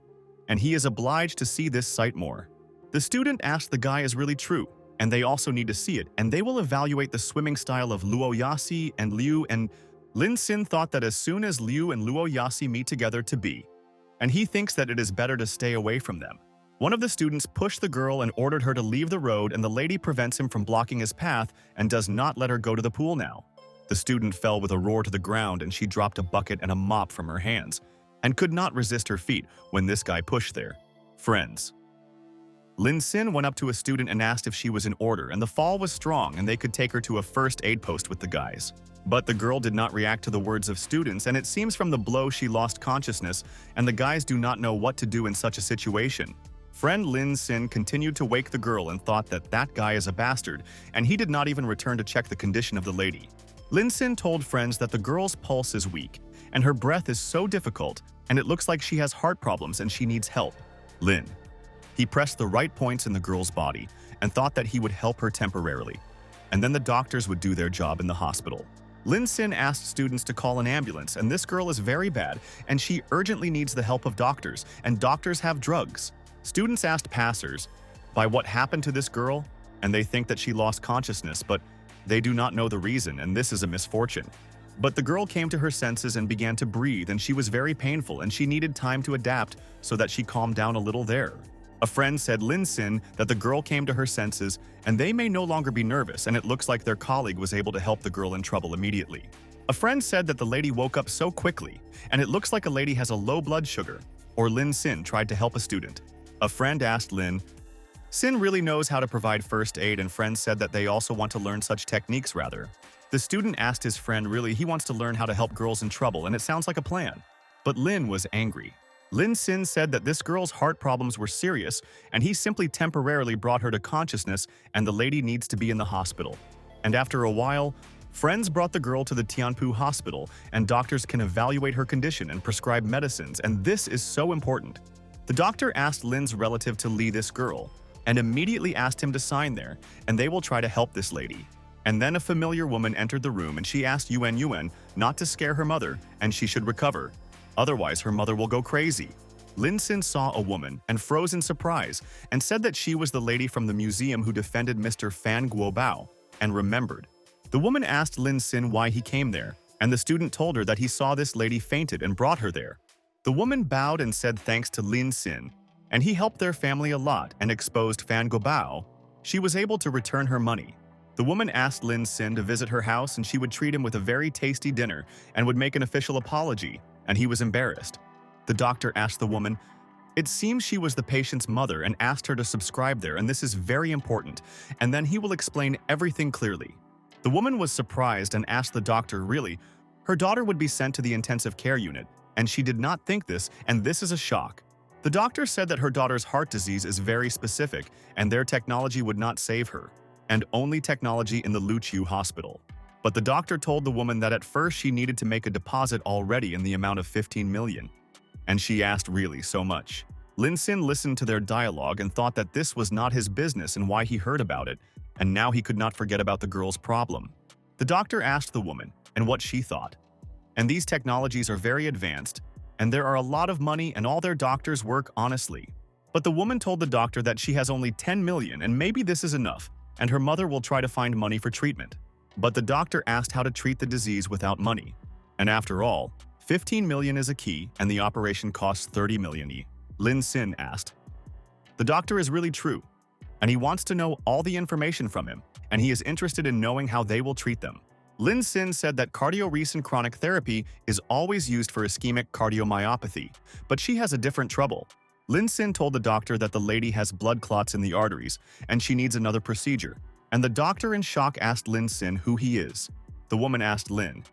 and he is obliged to see this site more. The student asked the guy is really true, and they also need to see it, and they will evaluate the swimming style of Luo Yasi and Liu, and Lin Sin thought that as soon as Liu and Luo Yasi meet together to be, and he thinks that it is better to stay away from them. One of the students pushed the girl and ordered her to leave the road, and the lady prevents him from blocking his path and does not let her go to the pool now. The student fell with a roar to the ground and she dropped a bucket and a mop from her hands and could not resist her feet when this guy pushed there. Friends. Lin Sin went up to a student and asked if she was in order, and the fall was strong and they could take her to a first aid post with the guys. But the girl did not react to the words of students, and it seems from the blow she lost consciousness, and the guys do not know what to do in such a situation. Friend Lin Sin continued to wake the girl and thought that that guy is a bastard, and he did not even return to check the condition of the lady. Lin Sin told friends that the girl's pulse is weak, and her breath is so difficult, and it looks like she has heart problems and she needs help. Lin. He pressed the right points in the girl's body and thought that he would help her temporarily, and then the doctors would do their job in the hospital. Lin Sin asked students to call an ambulance, and this girl is very bad, and she urgently needs the help of doctors, and doctors have drugs. Students asked passers by what happened to this girl, and they think that she lost consciousness, but they do not know the reason, and this is a misfortune. But the girl came to her senses and began to breathe, and she was very painful, and she needed time to adapt so that she calmed down a little there. A friend said Lin Sin that the girl came to her senses and they may no longer be nervous, and it looks like their colleague was able to help the girl in trouble immediately. A friend said that the lady woke up so quickly and it looks like a lady has a low blood sugar, or Lin Sin tried to help a student. A friend asked Lin Sin really knows how to provide first aid, and friends said that they also want to learn such techniques rather. The student asked his friend really he wants to learn how to help girls in trouble, and it sounds like a plan. But Lin was angry. Lin Sin said that this girl's heart problems were serious, and he simply temporarily brought her to consciousness, and the lady needs to be in the hospital. And after a while, friends brought the girl to the Tianpu hospital, and doctors can evaluate her condition and prescribe medicines, and this is so important. The doctor asked Lin's relative to Li this girl, and immediately asked him to sign there, and they will try to help this lady. And then a familiar woman entered the room, and she asked Yuan not to scare her mother, and she should recover. Otherwise, her mother will go crazy. Lin Sin saw a woman and froze in surprise and said that she was the lady from the museum who defended Mr. Fan Guobao and remembered. The woman asked Lin Sin why he came there, and the student told her that he saw this lady fainted and brought her there. The woman bowed and said thanks to Lin Sin, and he helped their family a lot and exposed Fan Guobao. She was able to return her money. The woman asked Lin Sin to visit her house, and she would treat him with a very tasty dinner and would make an official apology, and he was embarrassed. The doctor asked the woman, it seems she was the patient's mother, and asked her to subscribe there, and this is very important, and then he will explain everything clearly. The woman was surprised and asked the doctor really, her daughter would be sent to the intensive care unit, and she did not think this, and this is a shock. The doctor said that her daughter's heart disease is very specific, and their technology would not save her, and only technology in the Luqiu hospital. But the doctor told the woman that at first she needed to make a deposit already in the amount of 15 million. And she asked really so much. Lin Sin listened to their dialogue and thought that this was not his business and why he heard about it, and now he could not forget about the girl's problem. The doctor asked the woman and what she thought. And these technologies are very advanced, and there are a lot of money and all their doctors work honestly. But the woman told the doctor that she has only 10 million and maybe this is enough, and her mother will try to find money for treatment. But the doctor asked how to treat the disease without money. And after all, 15 million is a key, and the operation costs 30 million. Lin Sin asked. The doctor is really true, and he wants to know all the information from him, and he is interested in knowing how they will treat them. Lin Sin said that cardioresynchronic therapy is always used for ischemic cardiomyopathy, but she has a different trouble. Lin Sin told the doctor that the lady has blood clots in the arteries, and she needs another procedure. And the doctor in shock asked Lin Sin who he is. The woman asked Lin.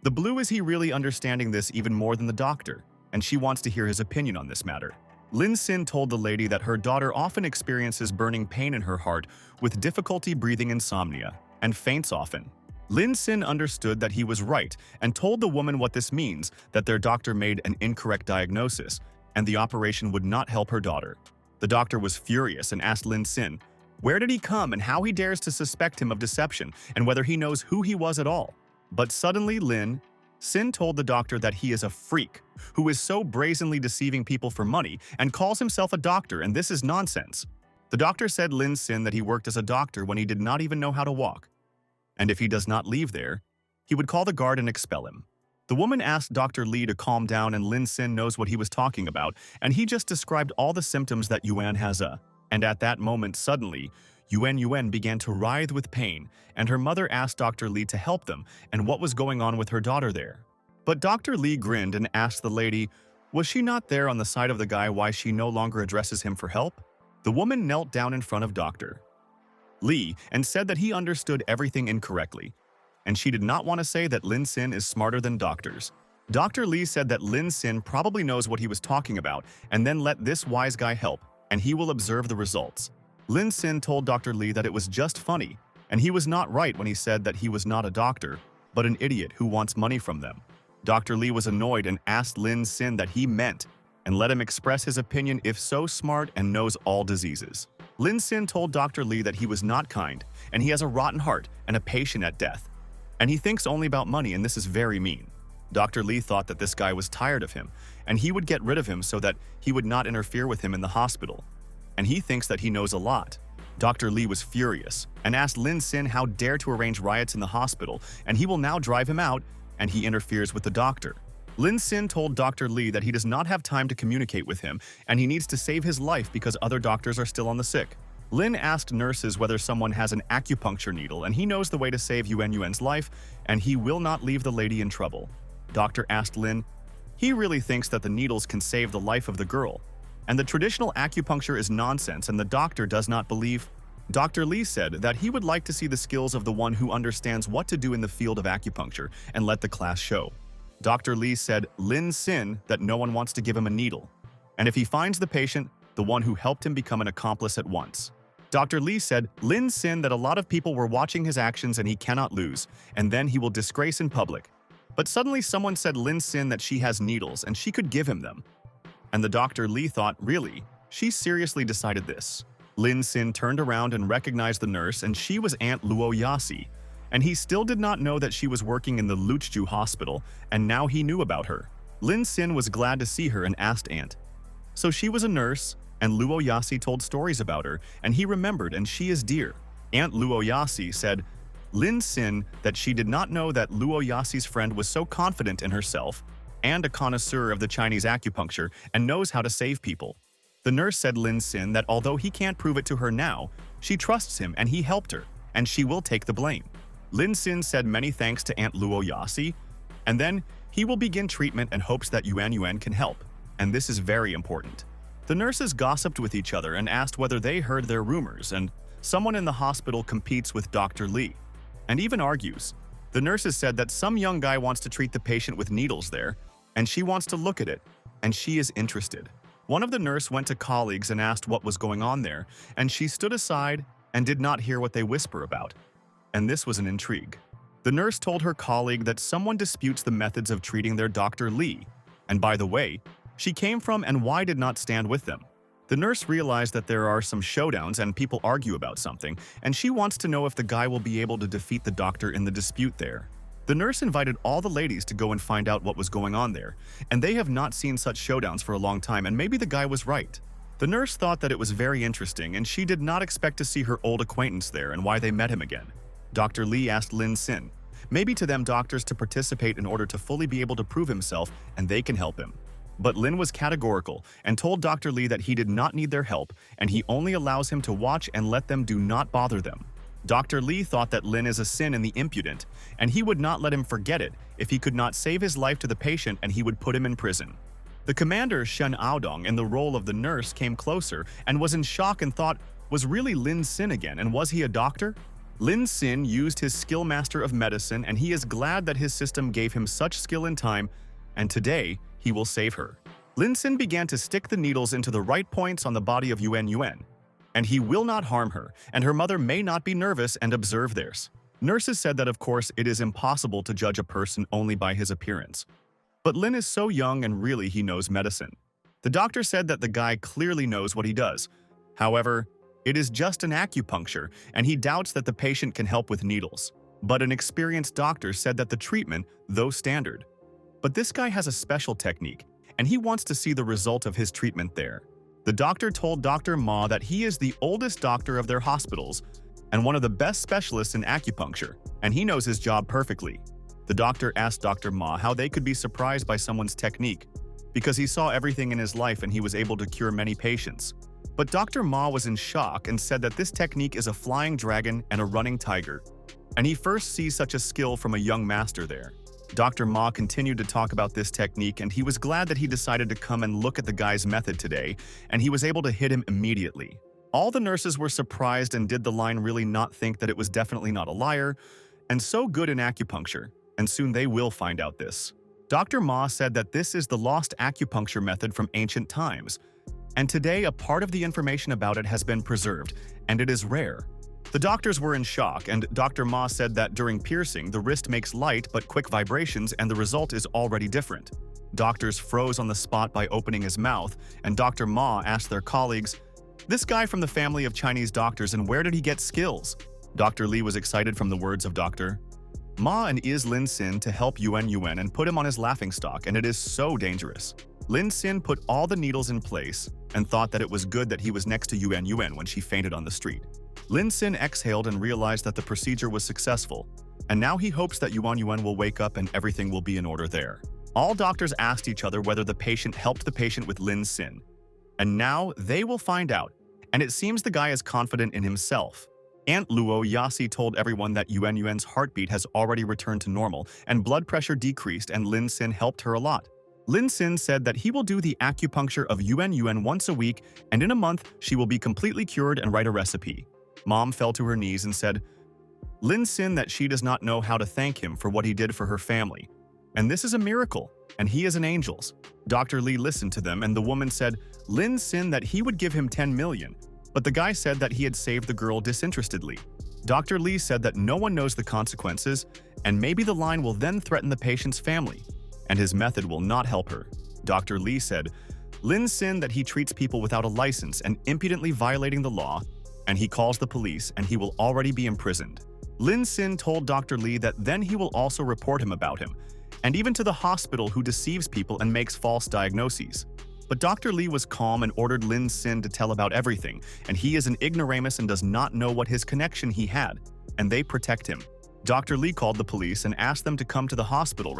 The blue is he really understanding this even more than the doctor, and she wants to hear his opinion on this matter. Lin Sin told the lady that her daughter often experiences burning pain in her heart with difficulty breathing, insomnia, and faints often. Lin Sin understood that he was right and told the woman what this means, that their doctor made an incorrect diagnosis, and the operation would not help her daughter. The doctor was furious and asked Lin Sin where did he come and how he dares to suspect him of deception and whether he knows who he was at all. But suddenly Lin Sin told the doctor that he is a freak who is so brazenly deceiving people for money and calls himself a doctor, and this is nonsense. The doctor said Lin Sin that he worked as a doctor when he did not even know how to walk, and if he does not leave there, he would call the guard and expel him. The woman asked Dr. Li to calm down, and Lin Sin knows what he was talking about, and he just described all the symptoms that Yuan has and at that moment suddenly, Yuan began to writhe with pain, and her mother asked Dr. Li to help them and what was going on with her daughter there. But Dr. Li grinned and asked the lady, was she not there on the side of the guy why she no longer addresses him for help? The woman knelt down in front of Dr. Li and said that he understood everything incorrectly, and she did not want to say that Lin Sin is smarter than doctors. Dr. Li said that Lin Sin probably knows what he was talking about and then let this wise guy help, and he will observe the results. Lin Sin told Dr. Li that it was just funny, and he was not right when he said that he was not a doctor, but an idiot who wants money from them. Dr. Li was annoyed and asked Lin Sin that he meant, and let him express his opinion if so smart and knows all diseases. Lin Sin told Dr. Li that he was not kind, and he has a rotten heart and a patient at death. And he thinks only about money, and this is very mean. Dr. Li thought that this guy was tired of him, and he would get rid of him so that he would not interfere with him in the hospital. And he thinks that he knows a lot. Dr. Li was furious and asked Lin Sin how dare to arrange riots in the hospital, and he will now drive him out, and he interferes with the doctor. Lin Sin told Dr. Li that he does not have time to communicate with him, and he needs to save his life because other doctors are still on the sick. Lin asked nurses whether someone has an acupuncture needle, and he knows the way to save Yuan's life, and he will not leave the lady in trouble. Doctor asked Lin, he really thinks that the needles can save the life of the girl, and the traditional acupuncture is nonsense, and the doctor does not believe. Dr. Li said that he would like to see the skills of the one who understands what to do in the field of acupuncture and let the class show. Dr. Li said Lin Sin that no one wants to give him a needle, and if he finds the patient, the one who helped him become an accomplice at once. Dr. Li said Lin Sin that a lot of people were watching his actions and he cannot lose, and then he will disgrace in public. But suddenly someone said Lin Sin that she has needles and she could give him them. And the Dr. Li thought, really? She seriously decided this. Lin Sin turned around and recognized the nurse, and she was Aunt Luo Yasi. And he still did not know that she was working in the Luchju hospital, and now he knew about her. Lin Sin was glad to see her and asked Aunt. So she was a nurse, and Luo Yasi told stories about her, and he remembered, and she is dear. Aunt Luo Yasi said, Lin Sin that she did not know that Luo Yasi's friend was so confident in herself and a connoisseur of the Chinese acupuncture and knows how to save people. The nurse said Lin Sin that although he can't prove it to her now, she trusts him and he helped her, and she will take the blame. Lin Sin said many thanks to Aunt Luo Yasi, and then he will begin treatment and hopes that Yuan can help, and this is very important. The nurses gossiped with each other and asked whether they heard their rumors, and someone in the hospital competes with Dr. Li, and even argues. The nurses said that some young guy wants to treat the patient with needles there, and she wants to look at it, and she is interested. One of the nurse went to colleagues and asked what was going on there, and she stood aside and did not hear what they whisper about. And this was an intrigue. The nurse told her colleague that someone disputes the methods of treating their Dr. Li, and by the way, she came from and why did not stand with them. The nurse realized that there are some showdowns and people argue about something, and she wants to know if the guy will be able to defeat the doctor in the dispute there. The nurse invited all the ladies to go and find out what was going on there, and they have not seen such showdowns for a long time, and maybe the guy was right. The nurse thought that it was very interesting, and she did not expect to see her old acquaintance there and why they met him again. Dr. Li asked Lin Sin, maybe to them doctors to participate in order to fully be able to prove himself, and they can help him. But Lin was categorical and told Dr. Li that he did not need their help, and he only allows him to watch and let them do not bother them. Dr. Li thought that Lin is a sin in the impudent, and he would not let him forget it if he could not save his life to the patient, and he would put him in prison. The commander Shen Aodong in the role of the nurse came closer and was in shock and thought, was really Lin Sin again, and was he a doctor? Lin Sin used his skill master of medicine, and he is glad that his system gave him such skill in time, and today he will save her. Lin Sin began to stick the needles into the right points on the body of Yuan, and he will not harm her, and her mother may not be nervous and observe theirs. Nurses said that of course it is impossible to judge a person only by his appearance. But Lin is so young and really he knows medicine. The doctor said that the guy clearly knows what he does. However, it is just an acupuncture, and he doubts that the patient can help with needles. But an experienced doctor said that the treatment, though standard. But this guy has a special technique, and he wants to see the result of his treatment there. The doctor told Dr. Ma that he is the oldest doctor of their hospitals and one of the best specialists in acupuncture, and he knows his job perfectly. The doctor asked Dr. Ma how they could be surprised by someone's technique, because he saw everything in his life and he was able to cure many patients. But Dr. Ma was in shock and said that this technique is a flying dragon and a running tiger, and he first sees such a skill from a young master there. Dr. Ma continued to talk about this technique, and he was glad that he decided to come and look at the guy's method today, and he was able to hit him immediately. All the nurses were surprised, and did the line really not think that it was definitely not a liar, and so good in acupuncture, and soon they will find out this. Dr. Ma said that this is the lost acupuncture method from ancient times, and today a part of the information about it has been preserved, and it is rare. The doctors were in shock, and Dr. Ma said that during piercing, the wrist makes light but quick vibrations and the result is already different. Doctors froze on the spot by opening his mouth, and Dr. Ma asked their colleagues, "This guy from the family of Chinese doctors, and where did he get skills?" Dr. Li was excited from the words of Dr. Ma and is Lin Sin to help Yuan and put him on his laughingstock, and it is so dangerous. Lin Sin put all the needles in place and thought that it was good that he was next to Yuan when she fainted on the street. Lin Sin exhaled and realized that the procedure was successful, and now he hopes that Yuan will wake up and everything will be in order there. All doctors asked each other whether the patient helped the patient with Lin Sin, and now they will find out, and it seems the guy is confident in himself. Aunt Luo Yasi told everyone that Yuan's heartbeat has already returned to normal and blood pressure decreased, and Lin Sin helped her a lot. Lin Sin said that he will do the acupuncture of Yuan once a week, and in a month she will be completely cured, and write a recipe. Mom fell to her knees and said, Lin Sin, that she does not know how to thank him for what he did for her family. And this is a miracle, and he is an angel's. Dr. Li listened to them, and the woman said, Lin Sin, that he would give him 10 million, but the guy said that he had saved the girl disinterestedly. Dr. Li said that no one knows the consequences, and maybe the line will then threaten the patient's family, and his method will not help her. Dr. Li said, Lin Sin, that he treats people without a license and impudently violating the law, and he calls the police, and he will already be imprisoned. Lin Sin told Dr. Li that then he will also report him about him, and even to the hospital who deceives people and makes false diagnoses. But Dr. Li was calm and ordered Lin Sin to tell about everything, and he is an ignoramus and does not know what his connection he had, and they protect him. Dr. Li called the police and asked them to come to the hospital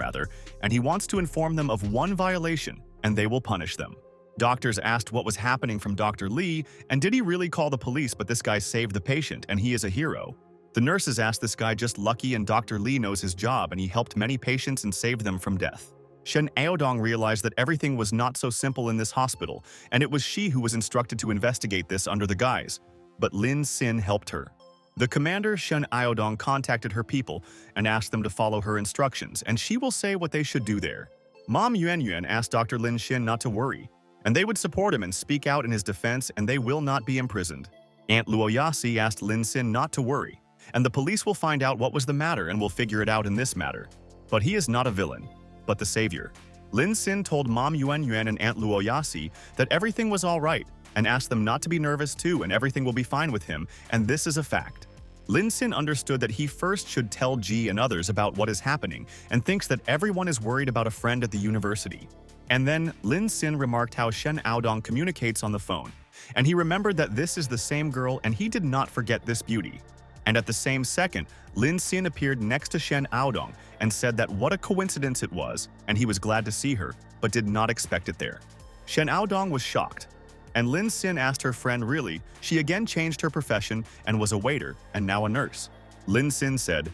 and he wants to inform them of one violation, and they will punish them. Doctors asked what was happening from Dr. Li, and did he really call the police, but this guy saved the patient, and he is a hero. The nurses asked this guy just lucky, and Dr. Li knows his job, and he helped many patients and saved them from death. Shen Aodong realized that everything was not so simple in this hospital, and it was she who was instructed to investigate this under the guise. But Lin Sin helped her. The commander, Shen Aodong, contacted her people and asked them to follow her instructions, and she will say what they should do there. Mom Yuan asked Dr. Lin Xin not to worry, and they would support him and speak out in his defense, and they will not be imprisoned. Aunt Luo Yasi asked Lin Sin not to worry, and the police will find out what was the matter and will figure it out in this matter. But he is not a villain, but the savior. Lin Sin told Mom Yuan and Aunt Luo Yasi that everything was all right, and asked them not to be nervous too, and everything will be fine with him, and this is a fact. Lin Sin understood that he first should tell Ji and others about what is happening, and thinks that everyone is worried about a friend at the university. And then Lin Sin remarked how Shen Aodong communicates on the phone, and he remembered that this is the same girl, and he did not forget this beauty. And at the same second, Lin Sin appeared next to Shen Aodong and said that what a coincidence it was, and he was glad to see her, but did not expect it there. Shen Aodong was shocked, and Lin Sin asked her friend really, she again changed her profession and was a waiter and now a nurse. Lin Sin said,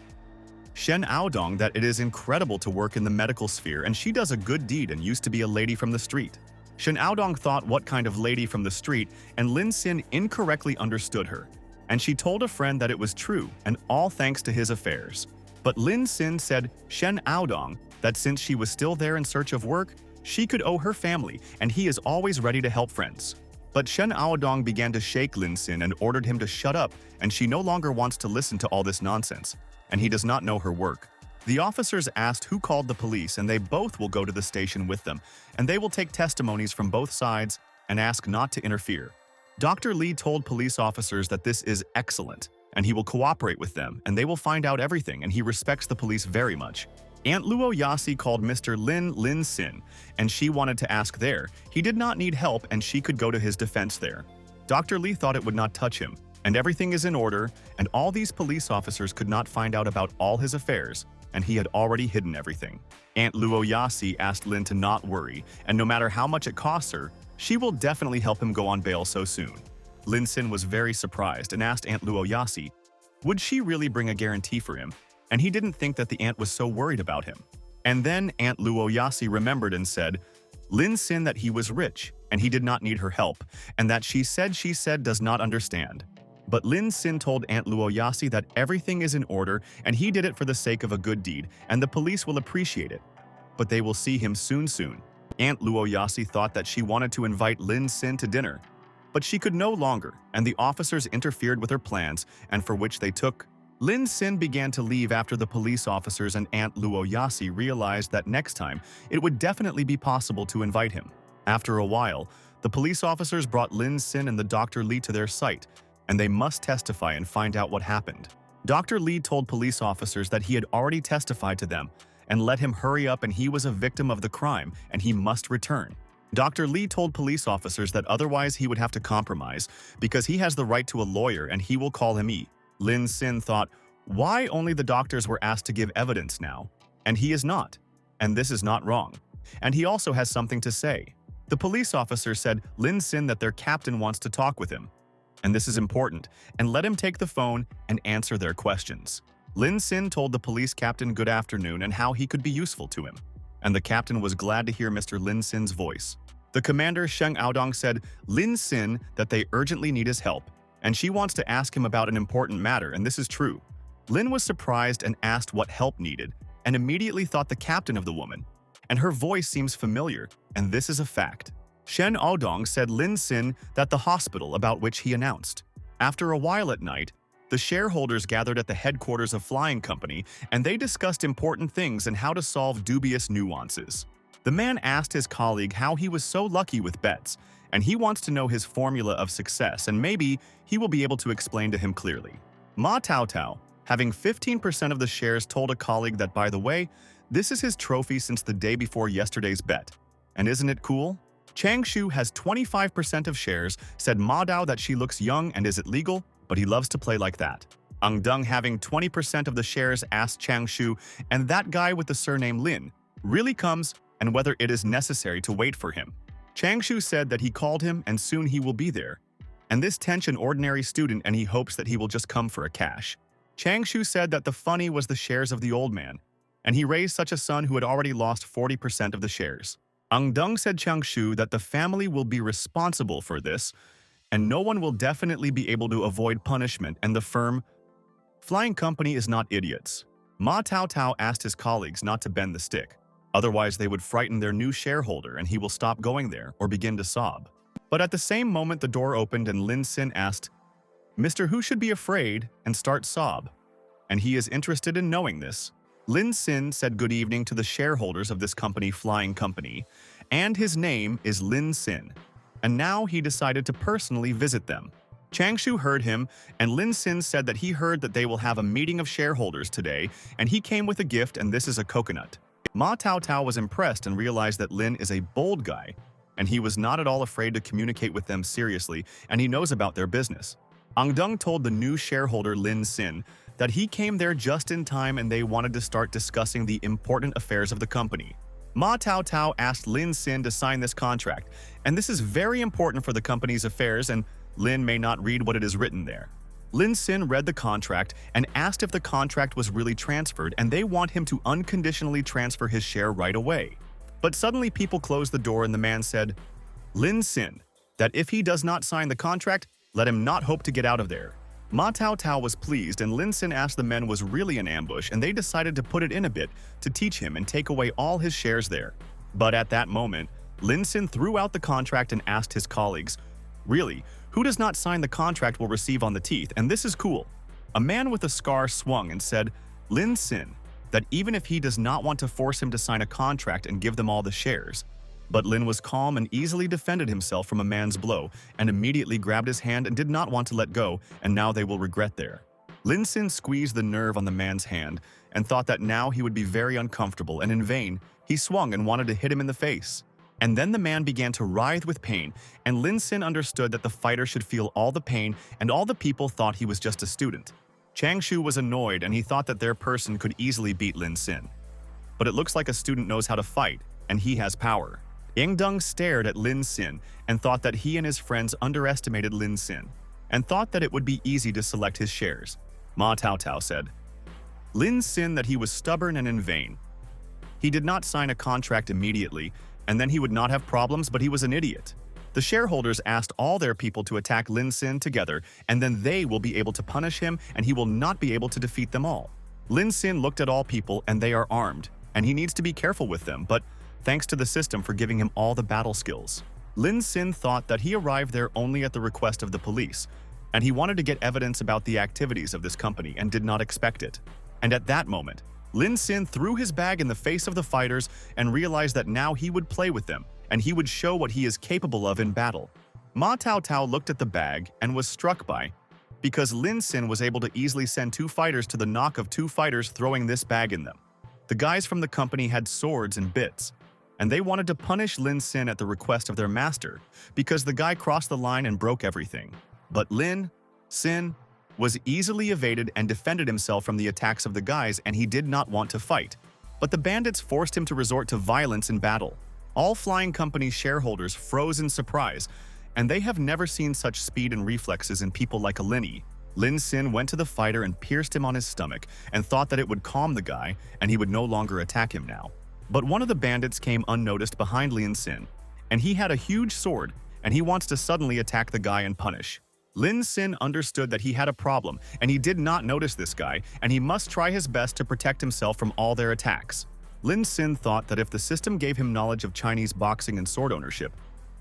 Shen Aodong, that it is incredible to work in the medical sphere, and she does a good deed and used to be a lady from the street. Shen Aodong thought what kind of lady from the street, and Lin Sin incorrectly understood her, and she told a friend that it was true, and all thanks to his affairs. But Lin Sin said Shen Aodong that since she was still there in search of work, she could owe her family, and he is always ready to help friends. But Shen Aodong began to shake Lin Sin and ordered him to shut up, and she no longer wants to listen to all this nonsense, and he does not know her work. The officers asked who called the police, and they both will go to the station with them, and they will take testimonies from both sides and ask not to interfere. Dr. Li told police officers that this is excellent, and he will cooperate with them, and they will find out everything, and he respects the police very much. Aunt Luo Yasi called Mr. Lin Sin, and she wanted to ask there. He did not need help, and she could go to his defense there. Dr. Li thought it would not touch him, and everything is in order, and all these police officers could not find out about all his affairs, and he had already hidden everything. Aunt Luo Yasi asked Lin to not worry, and no matter how much it costs her, She will definitely help him go on bail so soon. Lin Sin was very surprised and asked Aunt Luo Yasi, would she really bring a guarantee for him? And he didn't think that the aunt was so worried about him. And then Aunt Luo Yasi remembered and said, Lin Sin that he was rich and he did not need her help, and that she said does not understand. But Lin Sin told Aunt Luo Yasi that everything is in order and he did it for the sake of a good deed and the police will appreciate it. But they will see him soon. Aunt Luo Yasi thought that she wanted to invite Lin Sin to dinner, but she could no longer, and the officers interfered with her plans, and for which they took. Lin Sin began to leave after the police officers and Aunt Luo Yasi realized that next time it would definitely be possible to invite him. After a while, the police officers brought Lin Sin and the Dr. Li to their site, and they must testify and find out what happened. Dr. Li told police officers that he had already testified to them and let him hurry up, and he was a victim of the crime and he must return. Dr. Li told police officers that otherwise he would have to compromise because he has the right to a lawyer and he will call him E. Lin Sin thought, why only the doctors were asked to give evidence now? And he is not. And this is not wrong. And he also has something to say. The police officer said Lin Sin that their captain wants to talk with him. And this is important, and let him take the phone and answer their questions. Lin Sin told the police captain good afternoon and how he could be useful to him. And the captain was glad to hear Mr. Lin Sin's voice. The commander Sheng Aodong said Lin Sin that they urgently need his help, and she wants to ask him about an important matter, and this is true. Lin was surprised and asked what help needed, and immediately thought the captain of the woman. And her voice seems familiar, and this is a fact. Shen Aodong said Lin Sin that the hospital about which he announced. After a while at night, the shareholders gathered at the headquarters of Flying Company, and they discussed important things and how to solve dubious nuances. The man asked his colleague how he was so lucky with bets, and he wants to know his formula of success, and maybe he will be able to explain to him clearly. Ma Tao Tao, having 15% of the shares, told a colleague that, by the way, this is his trophy since the day before yesterday's bet. And isn't it cool? Chang Shu has 25% of shares, said Ma Dao that she looks young and is it legal, but he loves to play like that. Ang Deng, having 20% of the shares, asked Chang Shu, and that guy with the surname Lin really comes, and whether it is necessary to wait for him. Chang Shu said that he called him and soon he will be there. And this Tench an ordinary student and he hopes that he will just come for a cash. Chang Shu said that the funny was the shares of the old man, and he raised such a son who had already lost 40% of the shares. Ang Deng said Chang Shu that the family will be responsible for this, and no one will definitely be able to avoid punishment, and the firm Flying Company is not idiots. Ma Tao Tao asked his colleagues not to bend the stick. Otherwise, they would frighten their new shareholder and he will stop going there or begin to sob. But at the same moment, the door opened and Lin Sin asked, Mr. Who should be afraid and start sob? And he is interested in knowing this. Lin Sin said good evening to the shareholders of this company, Flying Company, and his name is Lin Sin. And now he decided to personally visit them. Chang Shu heard him, and Lin Sin said that he heard that they will have a meeting of shareholders today, and he came with a gift, and this is a coconut. Ma Tao Tao was impressed and realized that Lin is a bold guy, and he was not at all afraid to communicate with them seriously, and he knows about their business. Ang Deng told the new shareholder Lin Sin that he came there just in time and they wanted to start discussing the important affairs of the company. Ma Tao Tao asked Lin Sin to sign this contract, and this is very important for the company's affairs, and Lin may not read what it is written there. Lin Sin read the contract and asked if the contract was really transferred, and they want him to unconditionally transfer his share right away. But suddenly people closed the door and the man said, Lin Sin, that if he does not sign the contract, let him not hope to get out of there. Ma Tao Tao was pleased, and Lin Sin asked the men was really an ambush, and they decided to put it in a bit to teach him and take away all his shares there. But at that moment, Lin Sin threw out the contract and asked his colleagues, really, who does not sign the contract will receive on the teeth, and this is cool. A man with a scar swung and said, Lin Sin, that even if he does not want to force him to sign a contract and give them all the shares. But Lin was calm and easily defended himself from a man's blow and immediately grabbed his hand and did not want to let go, and now they will regret there. Lin Sin squeezed the nerve on the man's hand and thought that now he would be very uncomfortable, and in vain, he swung and wanted to hit him in the face. And then the man began to writhe with pain, and Lin Sin understood that the fighter should feel all the pain, and all the people thought he was just a student. Chang Shu was annoyed, and he thought that their person could easily beat Lin Sin. But it looks like a student knows how to fight, and he has power. Yingdong stared at Lin Xin and thought that he and his friends underestimated Lin Xin and thought that it would be easy to select his shares. Ma Taotao said, Lin Xin that he was stubborn and in vain. He did not sign a contract immediately, and then he would not have problems, but he was an idiot. The shareholders asked all their people to attack Lin Xin together, and then they will be able to punish him, and he will not be able to defeat them all. Lin Xin looked at all people, and they are armed, and he needs to be careful with them, but thanks to the system for giving him all the battle skills. Lin Xin thought that he arrived there only at the request of the police, and he wanted to get evidence about the activities of this company and did not expect it. And at that moment, Lin Xin threw his bag in the face of the fighters and realized that now he would play with them, and he would show what he is capable of in battle. Ma Taotao looked at the bag and was struck by, because Lin Xin was able to easily send 2 fighters to the knock of 2 fighters throwing this bag in them. The guys from the company had swords and bits, and they wanted to punish Lin Xin at the request of their master, because the guy crossed the line and broke everything. But Lin Xin was easily evaded and defended himself from the attacks of the guys, and he did not want to fight. But the bandits forced him to resort to violence in battle. All Flying Company shareholders froze in surprise, and they have never seen such speed and reflexes in people like a Linny. Lin Xin went to the fighter and pierced him on his stomach and thought that it would calm the guy and he would no longer attack him now. But one of the bandits came unnoticed behind Lin Xin, and he had a huge sword, and he wants to suddenly attack the guy and punish. Lin Xin understood that he had a problem, and he did not notice this guy, and he must try his best to protect himself from all their attacks. Lin Xin thought that if the system gave him knowledge of Chinese boxing and sword ownership,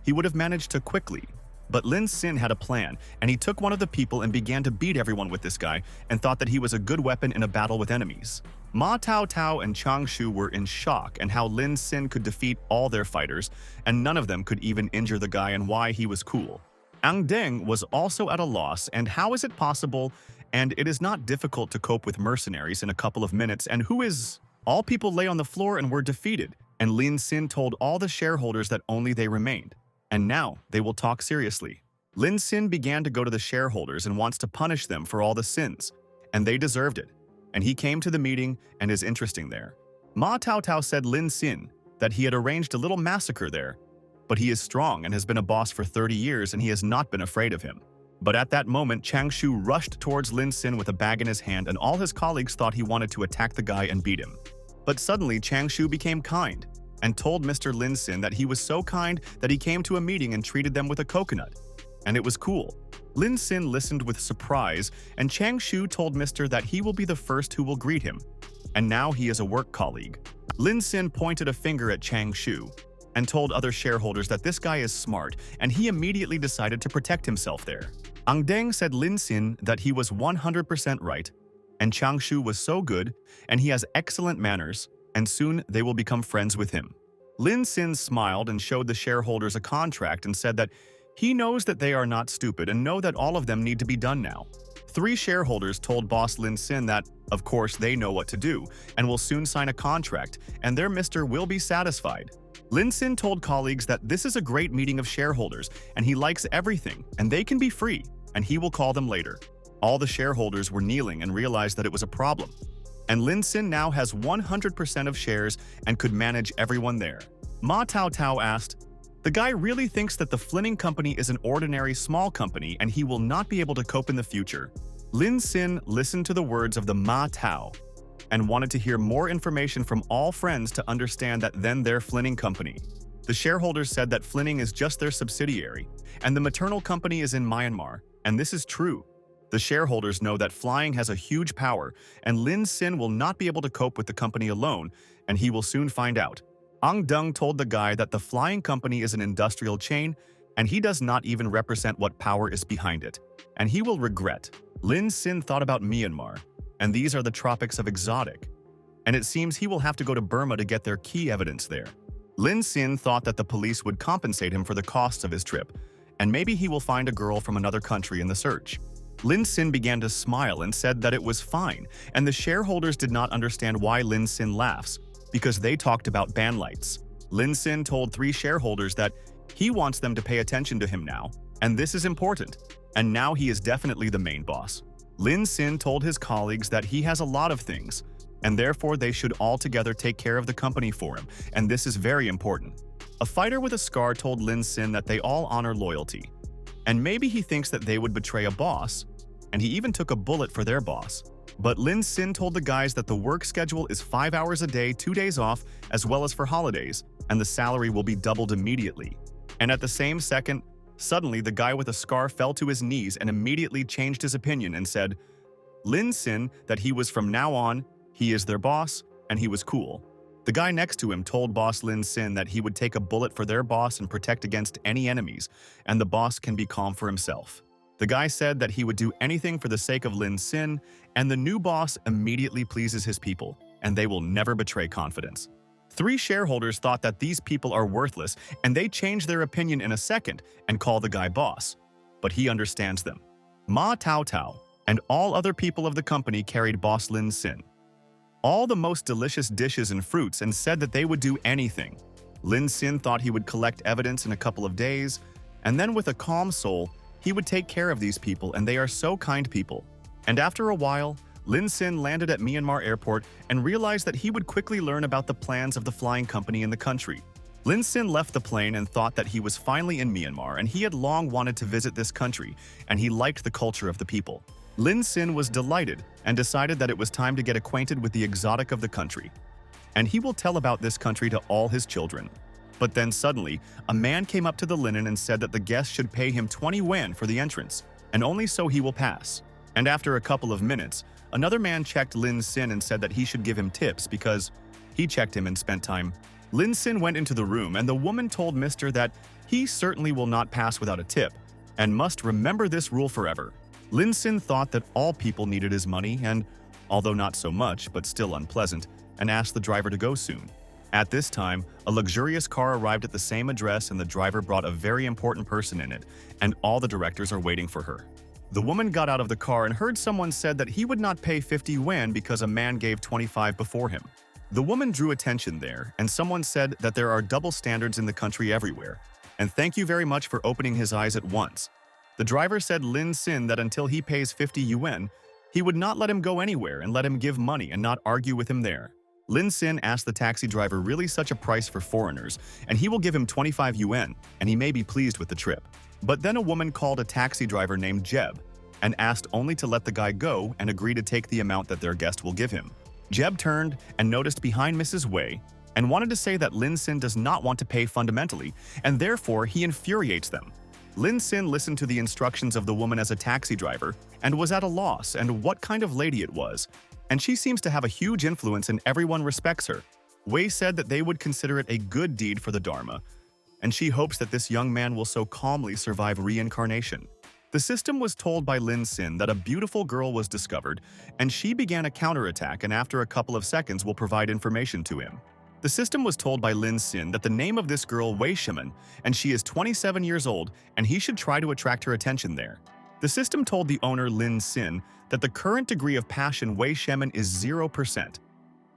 he would have managed to quickly. But Lin Xin had a plan, and he took one of the people and began to beat everyone with this guy and thought that he was a good weapon in a battle with enemies. Ma Taotao and Chang Shu were in shock and how Lin Xin could defeat all their fighters, and none of them could even injure the guy and why he was cool. Ang Deng was also at a loss, and how is it possible? And it is not difficult to cope with mercenaries in a couple of minutes, and who is? All people lay on the floor and were defeated, and Lin Xin told all the shareholders that only they remained. And now they will talk seriously. Lin Xin began to go to the shareholders and wants to punish them for all the sins, and they deserved it. And he came to the meeting and is interesting there. Ma Taotao said Lin Xin that he had arranged a little massacre there, but he is strong and has been a boss for 30 years and he has not been afraid of him. But at that moment, Chang Shu rushed towards Lin Xin with a bag in his hand, and all his colleagues thought he wanted to attack the guy and beat him. But suddenly, Chang Shu became kind and told Mr. Lin Xin that he was so kind that he came to a meeting and treated them with a coconut. And it was cool. Lin Xin listened with surprise, and Chang Shu told Mr. that he will be the first who will greet him. And now he is a work colleague. Lin Xin pointed a finger at Chang Shu and told other shareholders that this guy is smart, and he immediately decided to protect himself there. Ang Deng said Lin Xin that he was 100% right, and Chang Shu was so good, and he has excellent manners, and soon they will become friends with him. Lin Xin smiled and showed the shareholders a contract and said that he knows that they are not stupid and know that all of them need to be done now. 3 shareholders told boss Lin Xin that, of course, they know what to do and will soon sign a contract, and their mister will be satisfied. Lin Xin told colleagues that this is a great meeting of shareholders and he likes everything and they can be free, and he will call them later. All the shareholders were kneeling and realized that it was a problem. And Lin Xin now has 100% of shares and could manage everyone there. Ma Taotao asked, "The guy really thinks that the Flinning Company is an ordinary small company and he will not be able to cope in the future." Lin Xin listened to the words of the Ma Tao and wanted to hear more information from all friends to understand that then their Flinning Company. The shareholders said that Flinning is just their subsidiary, and the maternal company is in Myanmar, and this is true. The shareholders know that flying has a huge power, and Lin Xin will not be able to cope with the company alone, and he will soon find out. Ang Deng told the guy that the flying company is an industrial chain, and he does not even represent what power is behind it, and he will regret. Lin Xin thought about Myanmar, and these are the tropics of exotic, and it seems he will have to go to Burma to get their key evidence there. Lin Xin thought that the police would compensate him for the costs of his trip, and maybe he will find a girl from another country in the search. Lin Xin began to smile and said that it was fine, and the shareholders did not understand why Lin Xin laughs, because they talked about ban lights. Lin Xin told 3 shareholders that he wants them to pay attention to him now, and this is important, and now he is definitely the main boss. Lin Xin told his colleagues that he has a lot of things, and therefore they should all together take care of the company for him, and this is very important. A fighter with a scar told Lin Sin that they all honor loyalty. And maybe he thinks that they would betray a boss, and he even took a bullet for their boss. But Lin Sin told the guys that the work schedule is 5 hours a day, 2 days off, as well as for holidays, and the salary will be doubled immediately. And at the same second, suddenly the guy with a scar fell to his knees and immediately changed his opinion and said, Lin Sin, that he was from now on, he is their boss, and he was cool. The guy next to him told boss Lin Sin that he would take a bullet for their boss and protect against any enemies, and the boss can be calm for himself. The guy said that he would do anything for the sake of Lin Sin, and the new boss immediately pleases his people, and they will never betray confidence. 3 shareholders thought that these people are worthless, and they changed their opinion in a second and call the guy boss. But he understands them. Ma Tao Tao and all other people of the company carried boss Lin Sin all the most delicious dishes and fruits and said that they would do anything. Lin Sin thought he would collect evidence in a couple of days, and then with a calm soul, he would take care of these people, and they are so kind people. And after a while, Lin Sin landed at Myanmar airport and realized that he would quickly learn about the plans of the flying company in the country. Lin Sin left the plane and thought that he was finally in Myanmar, and he had long wanted to visit this country, and he liked the culture of the people. Lin Sin was delighted and decided that it was time to get acquainted with the exotic of the country. And he will tell about this country to all his children. But then suddenly, a man came up to the linen and said that the guest should pay him 20 yuan for the entrance, and only so he will pass. And after a couple of minutes, another man checked Lin Sin and said that he should give him tips because he checked him and spent time. Lin Sin went into the room, and the woman told Mr. that he certainly will not pass without a tip, and must remember this rule forever. Lin Sin thought that all people needed his money, and, although not so much, but still unpleasant, and asked the driver to go soon. At this time, a luxurious car arrived at the same address, and the driver brought a very important person in it, and all the directors are waiting for her. The woman got out of the car and heard someone said that he would not pay 50 yuan because a man gave 25 before him. The woman drew attention there, and someone said that there are double standards in the country everywhere, and thank you very much for opening his eyes at once. The driver said Lin Sin that until he pays 50 yuan, he would not let him go anywhere and let him give money and not argue with him there. Lin Sin asked the taxi driver really such a price for foreigners, and he will give him 25 yuan, and he may be pleased with the trip. But then a woman called a taxi driver named Jeb and asked only to let the guy go and agree to take the amount that their guest will give him. Jeb turned and noticed behind Mrs. Wei and wanted to say that Lin Sin does not want to pay fundamentally, and therefore he infuriates them. Lin Sin listened to the instructions of the woman as a taxi driver and was at a loss and what kind of lady it was, and she seems to have a huge influence and everyone respects her. Wei said that they would consider it a good deed for the Dharma, and she hopes that this young man will so calmly survive reincarnation. The system was told by Lin Sin that a beautiful girl was discovered, and she began a counterattack and after a couple of seconds will provide information to him. The system was told by Lin Sin that the name of this girl Wei Shimen, and she is 27 years old, and he should try to attract her attention there. The system told the owner Lin Sin that the current degree of passion Wei Shimen is 0%,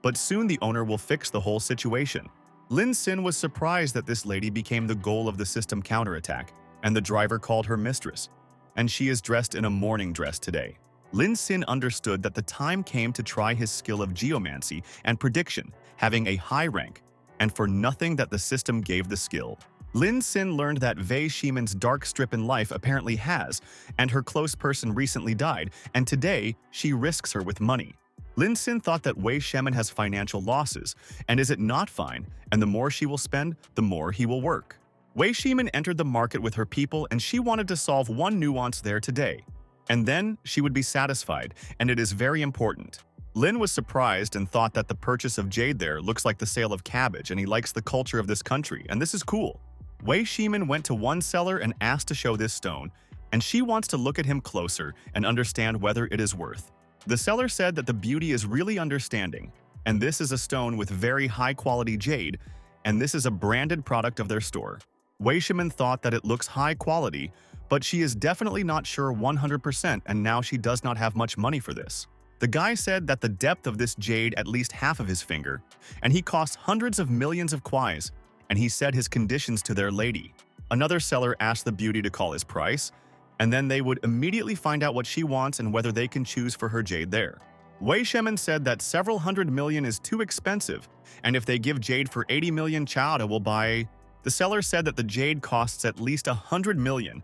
but soon the owner will fix the whole situation. Lin Sin was surprised that this lady became the goal of the system counterattack, and the driver called her mistress, and she is dressed in a mourning dress today. Lin Sin understood that the time came to try his skill of geomancy and prediction, having a high rank, and for nothing that the system gave the skill. Lin Sin learned that Wei Shimen's dark strip in life apparently has, and her close person recently died, and today she risks her with money. Lin Sin thought that Wei Shimen has financial losses, and is it not fine, and the more she will spend, the more he will work. Wei Shimen entered the market with her people, and she wanted to solve one nuance there today. And then she would be satisfied, and it is very important. Lin was surprised and thought that the purchase of jade there looks like the sale of cabbage, and he likes the culture of this country, and this is cool. Wei Shimen went to one seller and asked to show this stone, and she wants to look at him closer and understand whether it is worth. The seller said that the beauty is really understanding, and this is a stone with very high-quality jade, and this is a branded product of their store. Wei Shimen thought that it looks high quality, but she is definitely not sure 100%, and now she does not have much money for this. The guy said that the depth of this jade at least half of his finger, and he costs hundreds of millions of kwais, and he said his conditions to their lady. Another seller asked the beauty to call his price, and then they would immediately find out what she wants and whether they can choose for her jade there. Wei Shimen said that several hundred million is too expensive, and if they give jade for 80 million, Chowda will buy The seller said that the jade costs at least 100 million,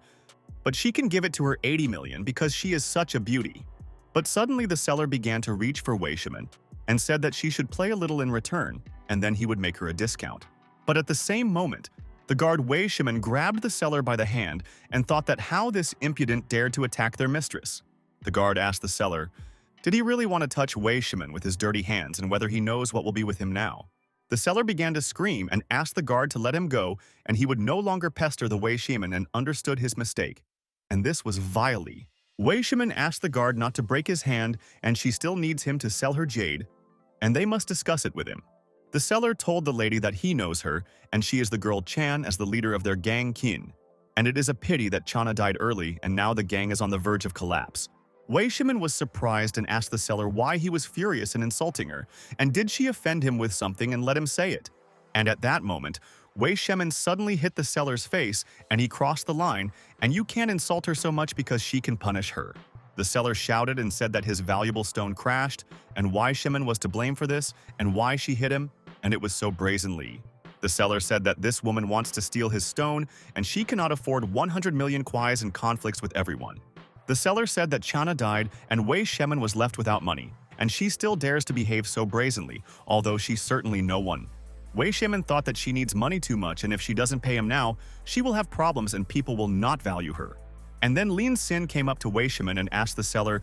but she can give it to her 80 million because she is such a beauty. But suddenly the seller began to reach for Wei Shimin and said that she should play a little in return, and then he would make her a discount. But at the same moment, the guard Wei Shimin grabbed the seller by the hand and thought that how this impudent dared to attack their mistress. The guard asked the seller, did he really want to touch Wei Shimin with his dirty hands and whether he knows what will be with him now? The seller began to scream and asked the guard to let him go, and he would no longer pester the Wei Shimin and understood his mistake. And this was vilely. Wei Shimin asked the guard not to break his hand, and she still needs him to sell her jade, and they must discuss it with him. The seller told the lady that he knows her, and she is the girl Chan as the leader of their gang Kin. And it is a pity that Chana died early, and now the gang is on the verge of collapse. Wei Shimin was surprised and asked the seller why he was furious and insulting her, and did she offend him with something and let him say it. And at that moment, Wei Shimin suddenly hit the seller's face and he crossed the line, and you can't insult her so much because she can punish her. The seller shouted and said that his valuable stone crashed, and why Shimin was to blame for this, and why she hit him, and it was so brazenly. The seller said that this woman wants to steal his stone, and she cannot afford 100 million kwais and conflicts with everyone. The seller said that Chana died and Wei Shimin was left without money, and she still dares to behave so brazenly, although she's certainly no one. Wei Shimin thought that she needs money too much, and if she doesn't pay him now, she will have problems and people will not value her. And then Lin Xin came up to Wei Shimin and asked the seller,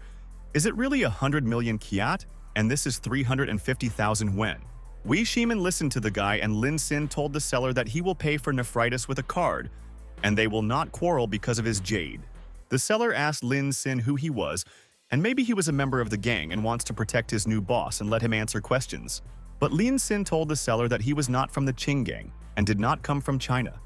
is it really 100 million kyat? And this is 350,000 wen. Wei Shimin listened to the guy, and Lin Xin told the seller that he will pay for nephritis with a card, and they will not quarrel because of his jade. The seller asked Lin Xin who he was, and maybe he was a member of the gang and wants to protect his new boss and let him answer questions. But Lin Xin told the seller that he was not from the Qing gang and did not come from China,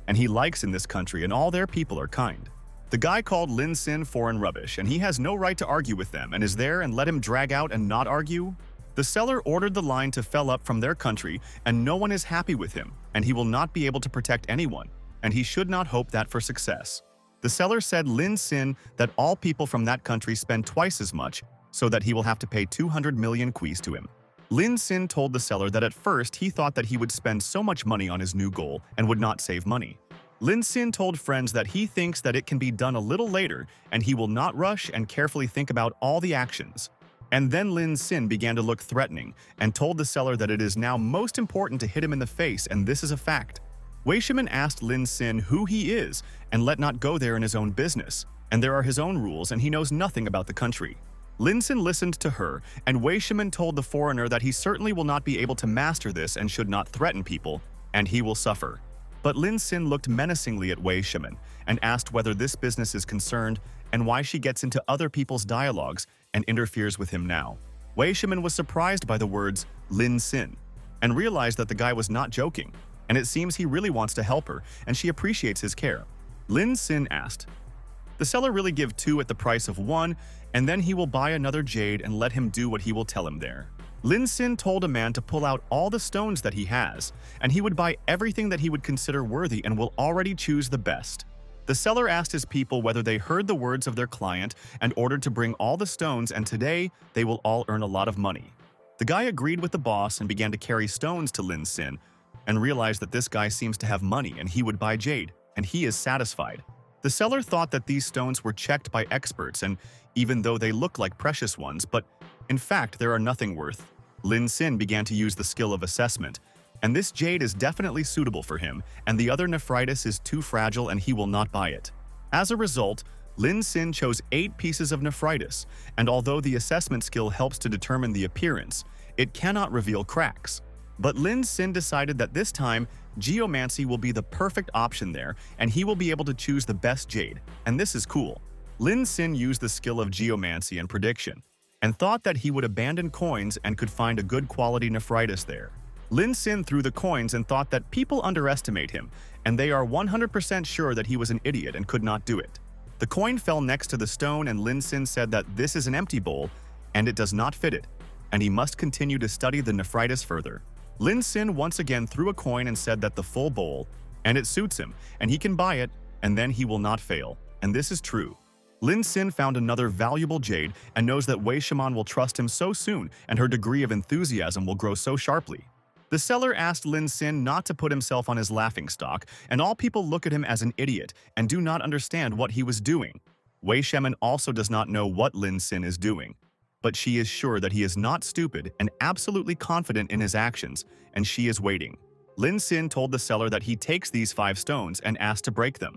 and he likes in this country and all their people are kind. The guy called Lin Xin foreign rubbish, and he has no right to argue with them and is there and let him drag out and not argue. The seller ordered the line to fell up from their country, and no one is happy with him, and he will not be able to protect anyone, and he should not hope that for success. The seller said Lin Xin that all people from that country spend twice as much, so that he will have to pay 200 million kwis to him. Lin Xin told the seller that at first he thought that he would spend so much money on his new goal and would not save money. Lin Xin told friends that he thinks that it can be done a little later and he will not rush and carefully think about all the actions. And then Lin Xin began to look threatening and told the seller that it is now most important to hit him in the face, and this is a fact. Wei Shimin asked Lin Xin who he is and let not go there in his own business, and there are his own rules and he knows nothing about the country. Lin Xin listened to her, and Wei Shimin told the foreigner that he certainly will not be able to master this and should not threaten people, and he will suffer. But Lin Xin looked menacingly at Wei Shimin and asked whether this business is concerned and why she gets into other people's dialogues and interferes with him now. Wei Shimin was surprised by the words Lin Xin and realized that the guy was not joking, and it seems he really wants to help her and she appreciates his care. Lin Xin asked, the seller really give 2 at the price of 1, and then he will buy another jade and let him do what he will tell him there. Lin Xin told a man to pull out all the stones that he has, and he would buy everything that he would consider worthy and will already choose the best. The seller asked his people whether they heard the words of their client and ordered to bring all the stones, and today they will all earn a lot of money. The guy agreed with the boss and began to carry stones to Lin Xin and realized that this guy seems to have money and he would buy jade, and he is satisfied. The seller thought that these stones were checked by experts, and even though they look like precious ones, but in fact there are nothing worth. Lin Xin began to use the skill of assessment, and this jade is definitely suitable for him, and the other nephritis is too fragile and he will not buy it. As a result, Lin Xin chose 8 pieces of nephritis, and although the assessment skill helps to determine the appearance, it cannot reveal cracks. But Lin Xin decided that this time, geomancy will be the perfect option there, and he will be able to choose the best jade, and this is cool. Lin Xin used the skill of geomancy and prediction, and thought that he would abandon coins and could find a good quality nephritis there. Lin Xin threw the coins and thought that people underestimate him, and they are 100% sure that he was an idiot and could not do it. The coin fell next to the stone, and Lin Xin said that this is an empty bowl, and it does not fit it, and he must continue to study the nephritis further. Lin Xin once again threw a coin and said that the full bowl, and it suits him, and he can buy it, and then he will not fail, and this is true. Lin Xin found another valuable jade and knows that Wei Shimin will trust him so soon, and her degree of enthusiasm will grow so sharply. The seller asked Lin Sin not to put himself on his laughingstock, and all people look at him as an idiot and do not understand what he was doing. Wei Shemin also does not know what Lin Sin is doing, but she is sure that he is not stupid and absolutely confident in his actions, and she is waiting. Lin Sin told the seller that he takes these 5 stones and asked to break them.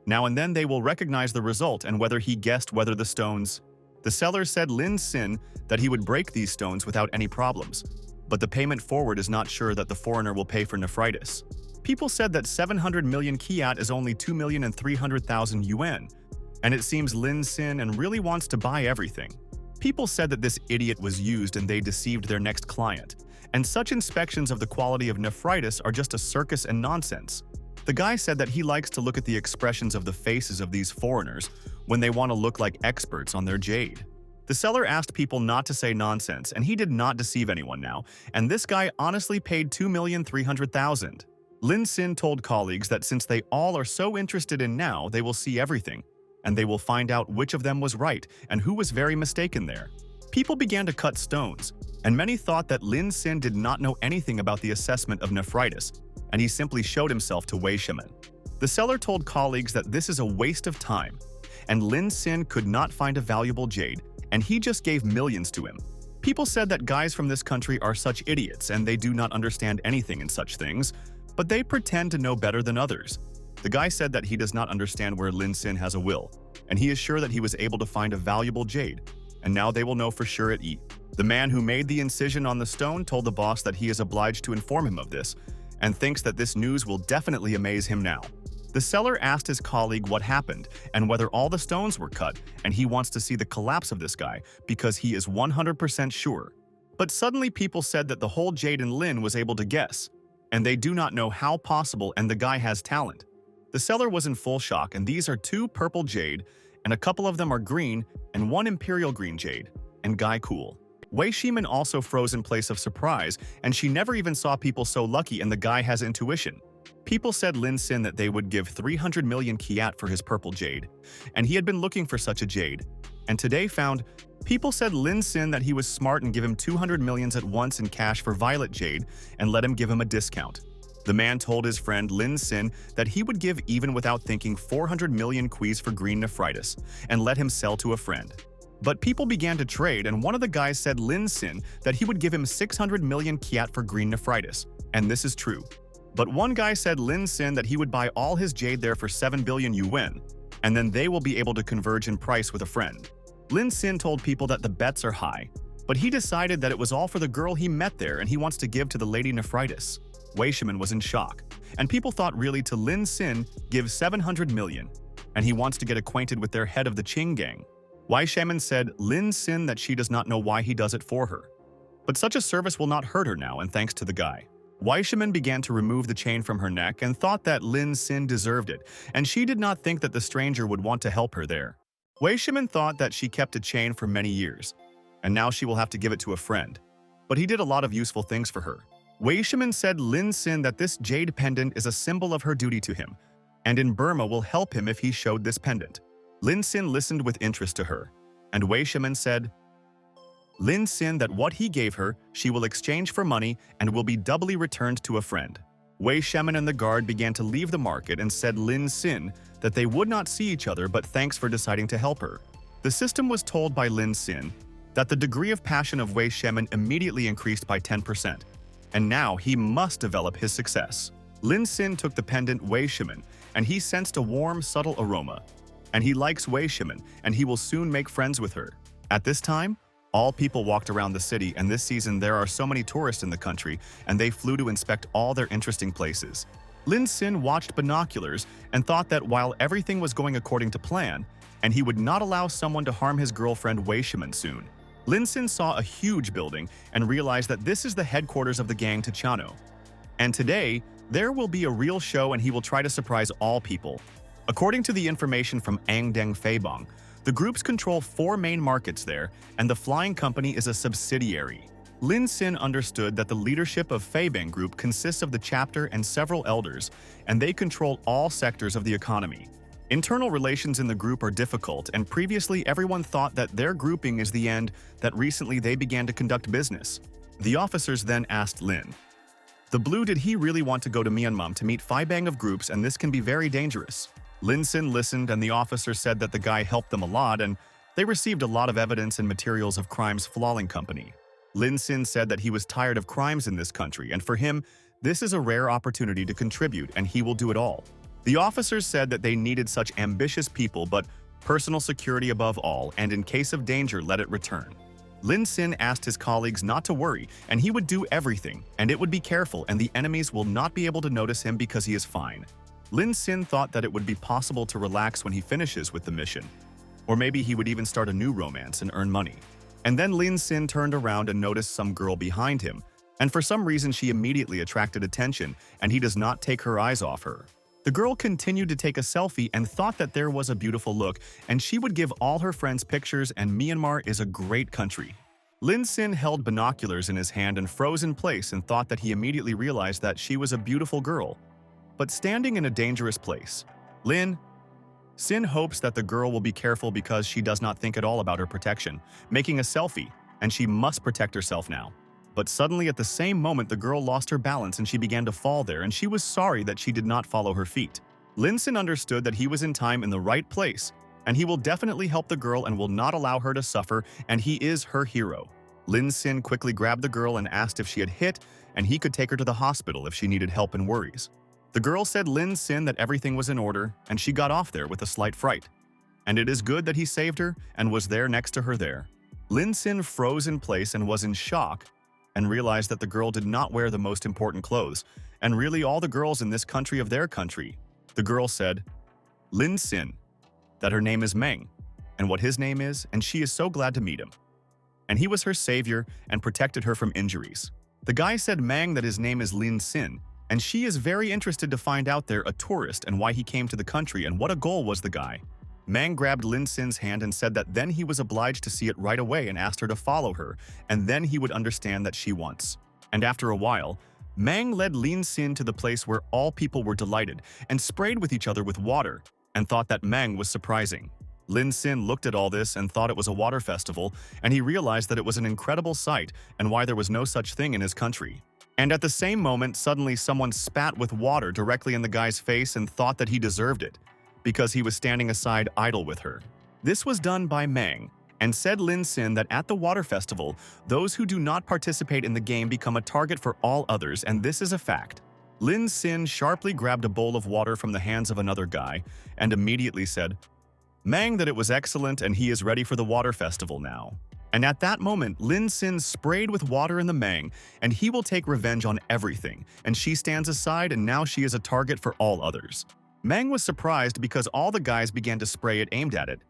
Now and then they will recognize the result and whether he guessed whether the stones. The seller said Lin Sin that he would break these stones without any problems, but the payment forward is not sure that the foreigner will pay for nephritis. People said that 700 million kyat is only 2,300,000 yuan, and it seems Lin Sin and really wants to buy everything. People said that this idiot was used and they deceived their next client, and such inspections of the quality of nephritis are just a circus and nonsense. The guy said that he likes to look at the expressions of the faces of these foreigners when they want to look like experts on their jade. The seller asked people not to say nonsense, and he did not deceive anyone now, and this guy honestly paid 2,300,000. Lin Sin told colleagues that since they all are so interested in now, they will see everything, and they will find out which of them was right and who was very mistaken there. People began to cut stones, and many thought that Lin Sin did not know anything about the assessment of nephritis, and he simply showed himself to Wei Shemin. The seller told colleagues that this is a waste of time, and Lin Sin could not find a valuable jade, and he just gave millions to him. People said that guys from this country are such idiots and they do not understand anything in such things, but they pretend to know better than others. The guy said that he does not understand where Lin Sin has a will, and he is sure that he was able to find a valuable jade, and now they will know for sure at E. The man who made the incision on the stone told the boss that he is obliged to inform him of this, and thinks that this news will definitely amaze him now. The seller asked his colleague what happened and whether all the stones were cut, and he wants to see the collapse of this guy because he is 100% sure. But suddenly people said that the whole Jade and Lin was able to guess, and they do not know how possible, and the guy has talent. The seller was in full shock, and these are 2 purple jade, and a couple of them are green, and 1 imperial green jade, and guy cool. Wei Shemin also froze in place of surprise, and she never even saw people so lucky, and the guy has intuition. People said Lin Sin that they would give 300 million kyat for his purple jade, and he had been looking for such a jade, and today found. People said Lin Sin that he was smart and give him 200 millions at once in cash for violet jade and let him give him a discount. The man told his friend Lin Sin that he would give even without thinking 400 million kuis for green nephritis and let him sell to a friend. But people began to trade, and one of the guys said Lin Sin that he would give him 600 million kyat for green nephritis, and this is true. But one guy said Lin Sin that he would buy all his jade there for 7 billion yuan, and then they will be able to converge in price with a friend. Lin Sin told people that the bets are high, but he decided that it was all for the girl he met there and he wants to give to the lady nephritis. Wei Shemin was in shock, and people thought really to Lin Sin give 700 million, and he wants to get acquainted with their head of the Qing gang. Wei Shemin said Lin Sin that she does not know why he does it for her. But such a service will not hurt her now, and thanks to the guy. Wei Shemin began to remove the chain from her neck and thought that Lin Sin deserved it, and she did not think that the stranger would want to help her there. Wei Shemin thought that she kept a chain for many years, and now she will have to give it to a friend. But he did a lot of useful things for her. Wei Shemin said Lin Sin that this jade pendant is a symbol of her duty to him, and in Burma will help him if he showed this pendant. Lin Sin listened with interest to her, and Wei Shemin said Lin Sin that what he gave her, she will exchange for money and will be doubly returned to a friend. Wei Shemin and the guard began to leave the market and said Lin Sin that they would not see each other, but thanks for deciding to help her. The system was told by Lin Sin that the degree of passion of Wei Shemin immediately increased by 10%, and now he must develop his success. Lin Sin took the pendant Wei Shemin, and he sensed a warm, subtle aroma. And he likes Wei Shemin, and he will soon make friends with her. At this time, all people walked around the city, and this season there are so many tourists in the country, and they flew to inspect all their interesting places. Lin Sin watched binoculars and thought that while everything was going according to plan, and he would not allow someone to harm his girlfriend Wei Shemin soon. Lin Sin saw a huge building and realized that this is the headquarters of the gang Tachano. And today, there will be a real show and he will try to surprise all people. According to the information from Angdeng Feibong, the groups control 4 main markets there, and the flying company is a subsidiary. Lin Sin understood that the leadership of Feibong Group consists of the chapter and several elders, and they control all sectors of the economy. Internal relations in the group are difficult, and previously everyone thought that their grouping is the end, that recently they began to conduct business. The officers then asked Lin, "The blue, did he really want to go to Myanmar to meet Bang of groups, and this can be very dangerous?" Lin Sin listened, and the officer said that the guy helped them a lot and they received a lot of evidence and materials of crimes flawing company. Lin Sin said that he was tired of crimes in this country, and for him, this is a rare opportunity to contribute, and he will do it all. The officers said that they needed such ambitious people, but personal security above all, and in case of danger, let it return. Lin Sin asked his colleagues not to worry, and he would do everything, and it would be careful, and the enemies will not be able to notice him because he is fine. Lin Sin thought that it would be possible to relax when he finishes with the mission. Or maybe he would even start a new romance and earn money. And then Lin Sin turned around and noticed some girl behind him, and for some reason she immediately attracted attention, and he does not take her eyes off her. The girl continued to take a selfie and thought that there was a beautiful look, and she would give all her friends pictures, and Myanmar is a great country. Lin Sin held binoculars in his hand and froze in place and thought that he immediately realized that she was a beautiful girl. But standing in a dangerous place, Lin Sin hopes that the girl will be careful because she does not think at all about her protection, making a selfie, and she must protect herself now. But suddenly at the same moment the girl lost her balance and she began to fall there, and she was sorry that she did not follow her feet. Lin Sin understood that he was in time in the right place, and he will definitely help the girl and will not allow her to suffer, and he is her hero. Lin Sin quickly grabbed the girl and asked if she had hit, and he could take her to the hospital if she needed help and worries. The girl said Lin Sin that everything was in order, and she got off there with a slight fright. And it is good that he saved her and was there next to her there. Lin Sin froze in place and was in shock, and realized that the girl did not wear the most important clothes, and really all the girls in this country of their country. The girl said, Lin Sin, that her name is Meng, and what his name is, and she is so glad to meet him. And he was her savior and protected her from injuries. The guy said Meng that his name is Lin Sin, and she is very interested to find out they're a tourist and why he came to the country and what a goal was the guy. Mang grabbed Lin Sin's hand and said that then he was obliged to see it right away and asked her to follow her, and then he would understand that she wants. And after a while, Mang led Lin Sin to the place where all people were delighted and sprayed with each other with water and thought that Mang was surprising. Lin Sin looked at all this and thought it was a water festival, and he realized that it was an incredible sight and why there was no such thing in his country. And at the same moment, suddenly someone spat with water directly in the guy's face and thought that he deserved it, because he was standing aside idle with her. This was done by Mang, and said Lin Sin that at the water festival, those who do not participate in the game become a target for all others, and this is a fact. Lin Sin sharply grabbed a bowl of water from the hands of another guy and immediately said, Mang that it was excellent and he is ready for the water festival now. And at that moment, Lin Sin sprayed with water in the Mang, and he will take revenge on everything, and she stands aside and now she is a target for all others. Mang was surprised because all the guys began to spray it aimed at it,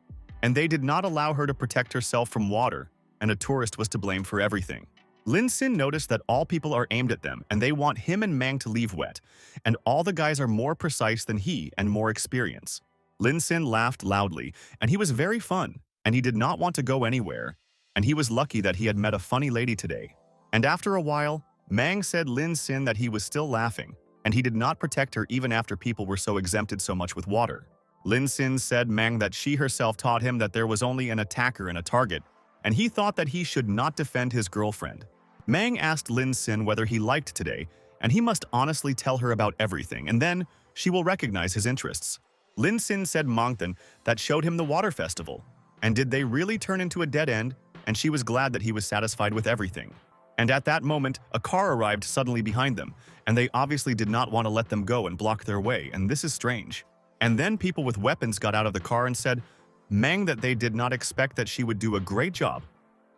and they did not allow her to protect herself from water, and a tourist was to blame for everything. Lin Sin noticed that all people are aimed at them, and they want him and Mang to leave wet, and all the guys are more precise than he and more experience. Lin Sin laughed loudly, and he was very fun, and he did not want to go anywhere, and he was lucky that he had met a funny lady today. And after a while, Mang said Lin Sin that he was still laughing, and he did not protect her even after people were so exempted so much with water. Lin Sin said Mang that she herself taught him that there was only an attacker and a target, and he thought that he should not defend his girlfriend. Mang asked Lin Sin whether he liked today, and he must honestly tell her about everything, and then she will recognize his interests. Lin Sin said Mongthan that showed him the water festival, and did they really turn into a dead end, and she was glad that he was satisfied with everything. And at that moment, a car arrived suddenly behind them, and they obviously did not want to let them go and block their way, and this is strange. And then people with weapons got out of the car and said, Mang that they did not expect that she would do a great job,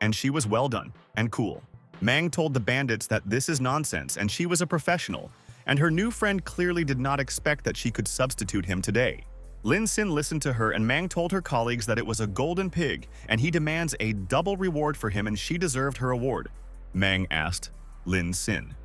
and she was well done and cool. Mang told the bandits that this is nonsense and she was a professional, and her new friend clearly did not expect that she could substitute him today. Lin Sin listened to her, and Mang told her colleagues that it was a golden pig, and he demands a double reward for him, and she deserved her award. Mang asked Lin Sin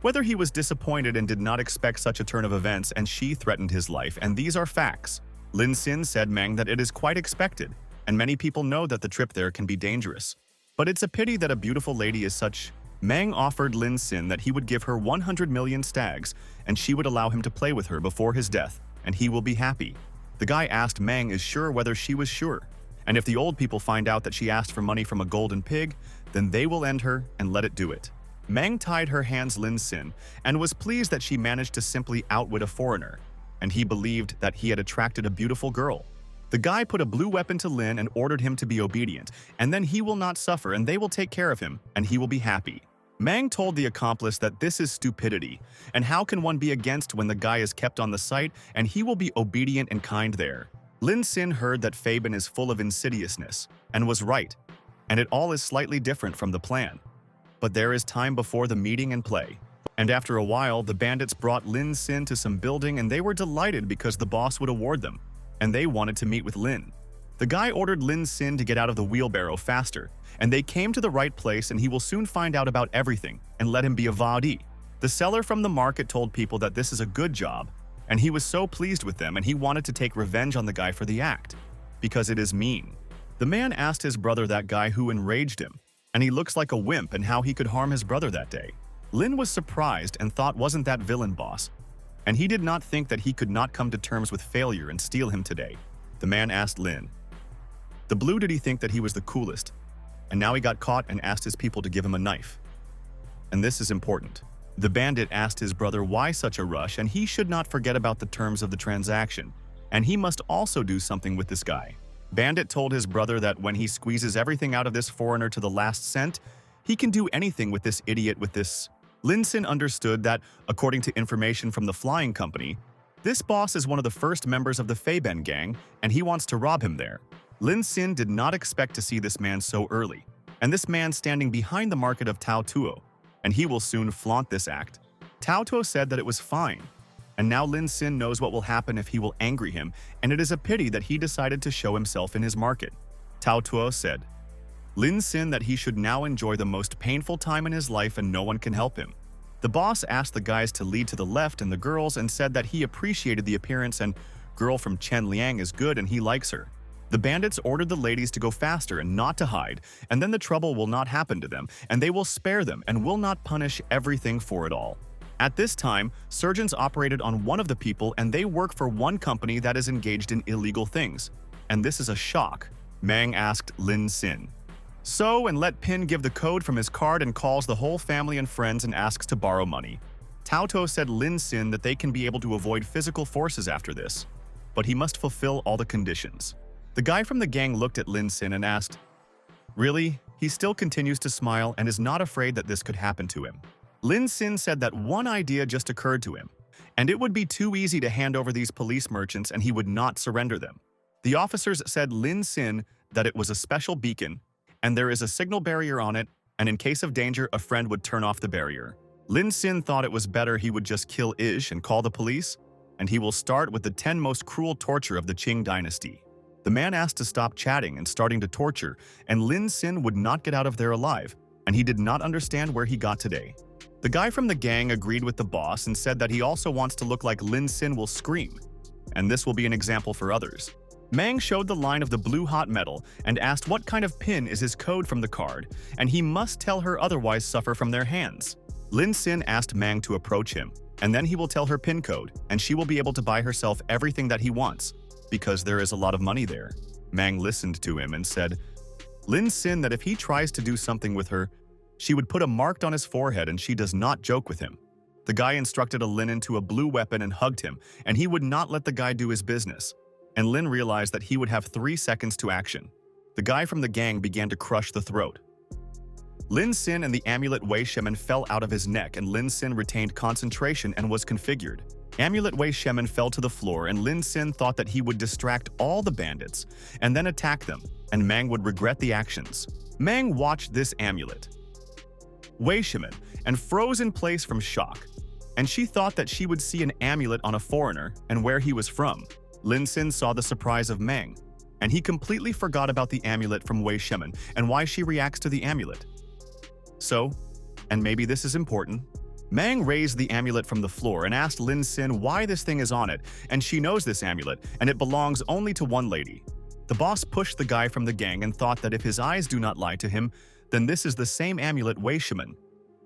whether he was disappointed and did not expect such a turn of events, and she threatened his life, and these are facts. Lin Sin said Mang that it is quite expected, and many people know that the trip there can be dangerous. But it's a pity that a beautiful lady is such. Mang offered Lin Sin that he would give her 100 million stags, and she would allow him to play with her before his death, and he will be happy. The guy asked Mang is sure whether she was sure, and if the old people find out that she asked for money from a golden pig, then they will end her and let it do it. Mang tied her hands Lin Sin and was pleased that she managed to simply outwit a foreigner, and he believed that he had attracted a beautiful girl. The guy put a blue weapon to Lin and ordered him to be obedient, and then he will not suffer and they will take care of him, and he will be happy. Mang told the accomplice that this is stupidity, and how can one be against when the guy is kept on the site and he will be obedient and kind there. Lin Sin heard that Fabian is full of insidiousness, and was right, and it all is slightly different from the plan. But there is time before the meeting and play. And after a while, the bandits brought Lin Sin to some building and they were delighted because the boss would award them, and they wanted to meet with Lin. The guy ordered Lin Sin to get out of the wheelbarrow faster, and they came to the right place and he will soon find out about everything and let him be a Vadi. The seller from the market told people that this is a good job, and he was so pleased with them and he wanted to take revenge on the guy for the act, because it is mean. The man asked his brother that guy who enraged him, and he looks like a wimp and how he could harm his brother that day. Lin was surprised and thought wasn't that villain boss, and he did not think that he could not come to terms with failure and steal him today. The man asked Lin. The blue did he think that he was the coolest, and now he got caught and asked his people to give him a knife. And this is important. The bandit asked his brother why such a rush, and he should not forget about the terms of the transaction, and he must also do something with this guy. Bandit told his brother that when he squeezes everything out of this foreigner to the last cent, he can do anything with this idiot with this. Lin Sin understood that, according to information from the flying company, this boss is one of the first members of the Fabian gang, and he wants to rob him there. Lin Sin did not expect to see this man so early, and this man standing behind the market of Tao Tuo, and he will soon flaunt this act. Tao Tuo said that it was fine, and now Lin Sin knows what will happen if he will angry him, and it is a pity that he decided to show himself in his market. Tao Tuo said, Lin Sin that he should now enjoy the most painful time in his life and no one can help him. The boss asked the guys to lead to the left and the girls and said that he appreciated the appearance and girl from Chen Liang is good and he likes her. The bandits ordered the ladies to go faster and not to hide, and then the trouble will not happen to them, and they will spare them and will not punish everything for it all. At this time, surgeons operated on one of the people and they work for one company that is engaged in illegal things. And this is a shock. Mang asked Lin Sin. So, and let Pin give the code from his card and calls the whole family and friends and asks to borrow money. Tao Tuo said Lin Sin that they can be able to avoid physical forces after this, but he must fulfill all the conditions. The guy from the gang looked at Lin Sin and asked, Really? He still continues to smile and is not afraid that this could happen to him. Lin Sin said that one idea just occurred to him, and it would be too easy to hand over these police merchants and he would not surrender them. The officers said Lin Sin that it was a special beacon, and there is a signal barrier on it, and in case of danger, a friend would turn off the barrier. Lin Sin thought it was better he would just kill Ish and call the police, and he will start with the 10 most cruel torture of the Qing dynasty. The man asked to stop chatting and starting to torture, and Lin Sin would not get out of there alive, and he did not understand where he got today. The guy from the gang agreed with the boss and said that he also wants to look like Lin Sin will scream, and this will be an example for others. Mang showed the line of the blue hot metal and asked what kind of pin is his code from the card, and he must tell her otherwise suffer from their hands. Lin Sin asked Mang to approach him, and then he will tell her pin code, and she will be able to buy herself everything that he wants, because there is a lot of money there. Mang listened to him and said, Lin Sin that if he tries to do something with her, she would put a mark on his forehead and she does not joke with him. The guy instructed a Lin to a blue weapon and hugged him, and he would not let the guy do his business. And Lin realized that he would have 3 seconds to action. The guy from the gang began to crush the throat. Lin Sin and the amulet Wei Shemin fell out of his neck, and Lin Sin retained concentration and was configured. Amulet Wei Shemin fell to the floor, and Lin Sin thought that he would distract all the bandits and then attack them, and Mang would regret the actions. Mang watched this amulet Wei Shemin and froze in place from shock, and she thought that she would see an amulet on a foreigner and where he was from. Lin Sin saw the surprise of Mang, and he completely forgot about the amulet from Wei Shemin and why she reacts to the amulet. So, and maybe this is important, Mang raised the amulet from the floor and asked Lin Sin why this thing is on it, and she knows this amulet, and it belongs only to one lady. The boss pushed the guy from the gang and thought that if his eyes do not lie to him, then this is the same amulet Wei Shemin,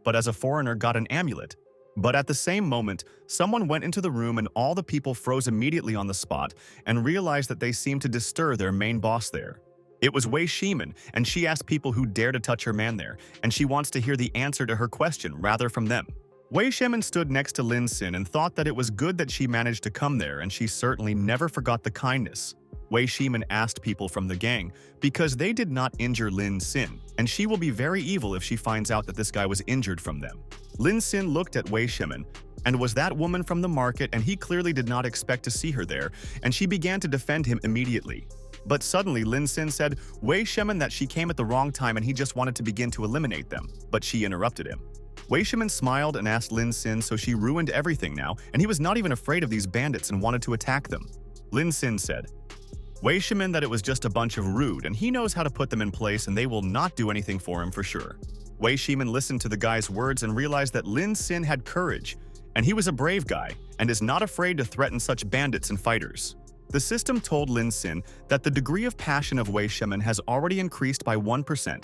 but as a foreigner got an amulet. But at the same moment, someone went into the room and all the people froze immediately on the spot and realized that they seemed to disturb their main boss there. It was Wei Shimin, and she asked people who dare to touch her man there, and she wants to hear the answer to her question rather from them. Wei Shimin stood next to Lin Sin and thought that it was good that she managed to come there, and she certainly never forgot the kindness. Wei Shimin asked people from the gang because they did not injure Lin Sin, and she will be very evil if she finds out that this guy was injured from them. Lin Sin looked at Wei Shimin, and was that woman from the market, and he clearly did not expect to see her there, and she began to defend him immediately. But suddenly Lin Sin said Wei Shimin that she came at the wrong time and he just wanted to begin to eliminate them, but she interrupted him. Wei Shimin smiled and asked Lin Sin so she ruined everything now, and he was not even afraid of these bandits and wanted to attack them. Lin Sin said Wei Shimin that it was just a bunch of rude and he knows how to put them in place and they will not do anything for him for sure. Wei Shimin listened to the guy's words and realized that Lin Sin had courage, and he was a brave guy and is not afraid to threaten such bandits and fighters. The system told Lin Sin that the degree of passion of Wei Shimin has already increased by 1%,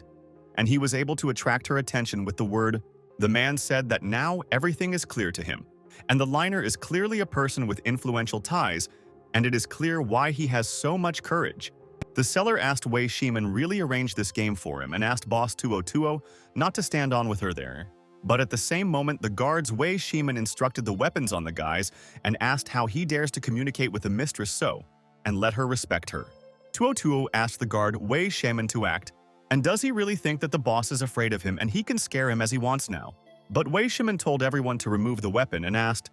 and he was able to attract her attention with the word. The man said that now everything is clear to him, and the liner is clearly a person with influential ties, and it is clear why he has so much courage. The seller asked Wei Shimin really arrange this game for him and asked boss 2020 not to stand on with her there. But at the same moment, the guards Wei Shimin instructed the weapons on the guys and asked how he dares to communicate with the mistress so, and let her respect her. 2020 asked the guard Wei Shimin to act, and does he really think that the boss is afraid of him and he can scare him as he wants now? But Wei Shimin told everyone to remove the weapon and asked,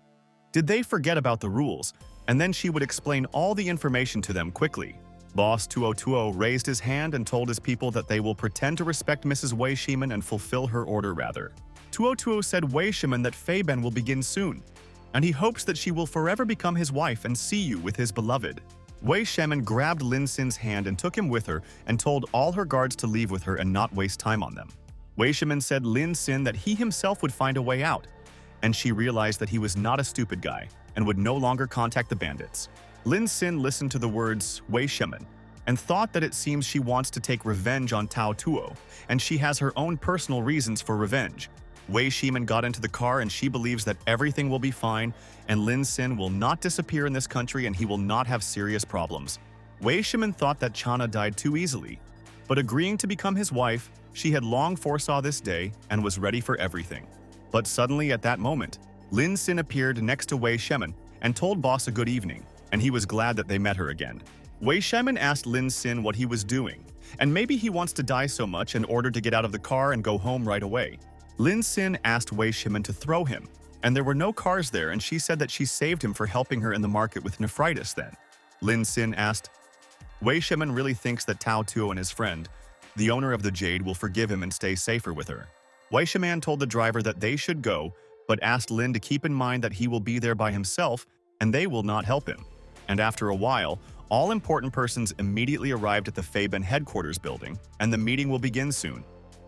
did they forget about the rules? And then she would explain all the information to them quickly. Boss 2020 raised his hand and told his people that they will pretend to respect Mrs. Wei Shimin and fulfill her order rather. 2020 said Wei Shimin that Feiben will begin soon, and he hopes that she will forever become his wife and see you with his beloved. Wei Shimin grabbed Lin Sin's hand and took him with her and told all her guards to leave with her and not waste time on them. Wei Shimin said Lin Sin that he himself would find a way out, and she realized that he was not a stupid guy and would no longer contact the bandits. Lin Sin listened to the words Wei Shimin and thought that it seems she wants to take revenge on Tao Tuo, and she has her own personal reasons for revenge. Wei Shimin got into the car and she believes that everything will be fine and Lin Sin will not disappear in this country and he will not have serious problems. Wei Shimin thought that Chana died too easily, but agreeing to become his wife, she had long foresaw this day and was ready for everything. But suddenly at that moment, Lin Sin appeared next to Wei Shimin and told boss a good evening, and he was glad that they met her again. Wei Shimin asked Lin Sin what he was doing, and maybe he wants to die so much in order to get out of the car and go home right away. Lin Sin asked Wei Shimin to throw him, and there were no cars there, and she said that she saved him for helping her in the market with nephritis then. Lin Sin asked, Wei Shimin really thinks that Tao Tuo and his friend, the owner of the Jade, will forgive him and stay safer with her. Wei Shimin told the driver that they should go, but asked Lin to keep in mind that he will be there by himself and they will not help him. And after a while, all important persons immediately arrived at the Feiben headquarters building, and the meeting will begin soon,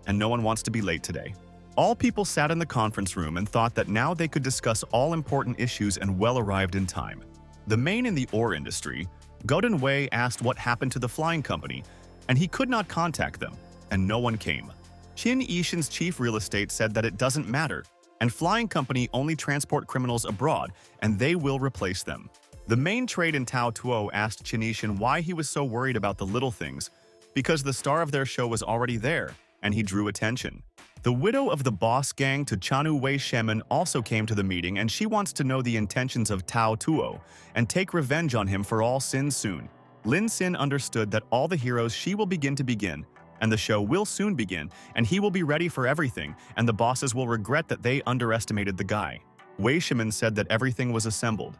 and no one wants to be late today. All people sat in the conference room and thought that now they could discuss all important issues and well arrived in time. The main in the ore industry, Godin Wei, asked what happened to the flying company, and he could not contact them, and no one came. Qin Yishin's chief real estate said that it doesn't matter, and flying company only transport criminals abroad, and they will replace them. The main trade in Tao Tuo asked Qin Yishin why he was so worried about the little things, because the star of their show was already there, and he drew attention. The widow of the boss gang to Chanu Wei Shimin also came to the meeting, and she wants to know the intentions of Tao Tuo and take revenge on him for all sins soon. Lin Sin understood that all the heroes she will begin, and the show will soon begin, and he will be ready for everything, and the bosses will regret that they underestimated the guy. Wei Shimin said that everything was assembled,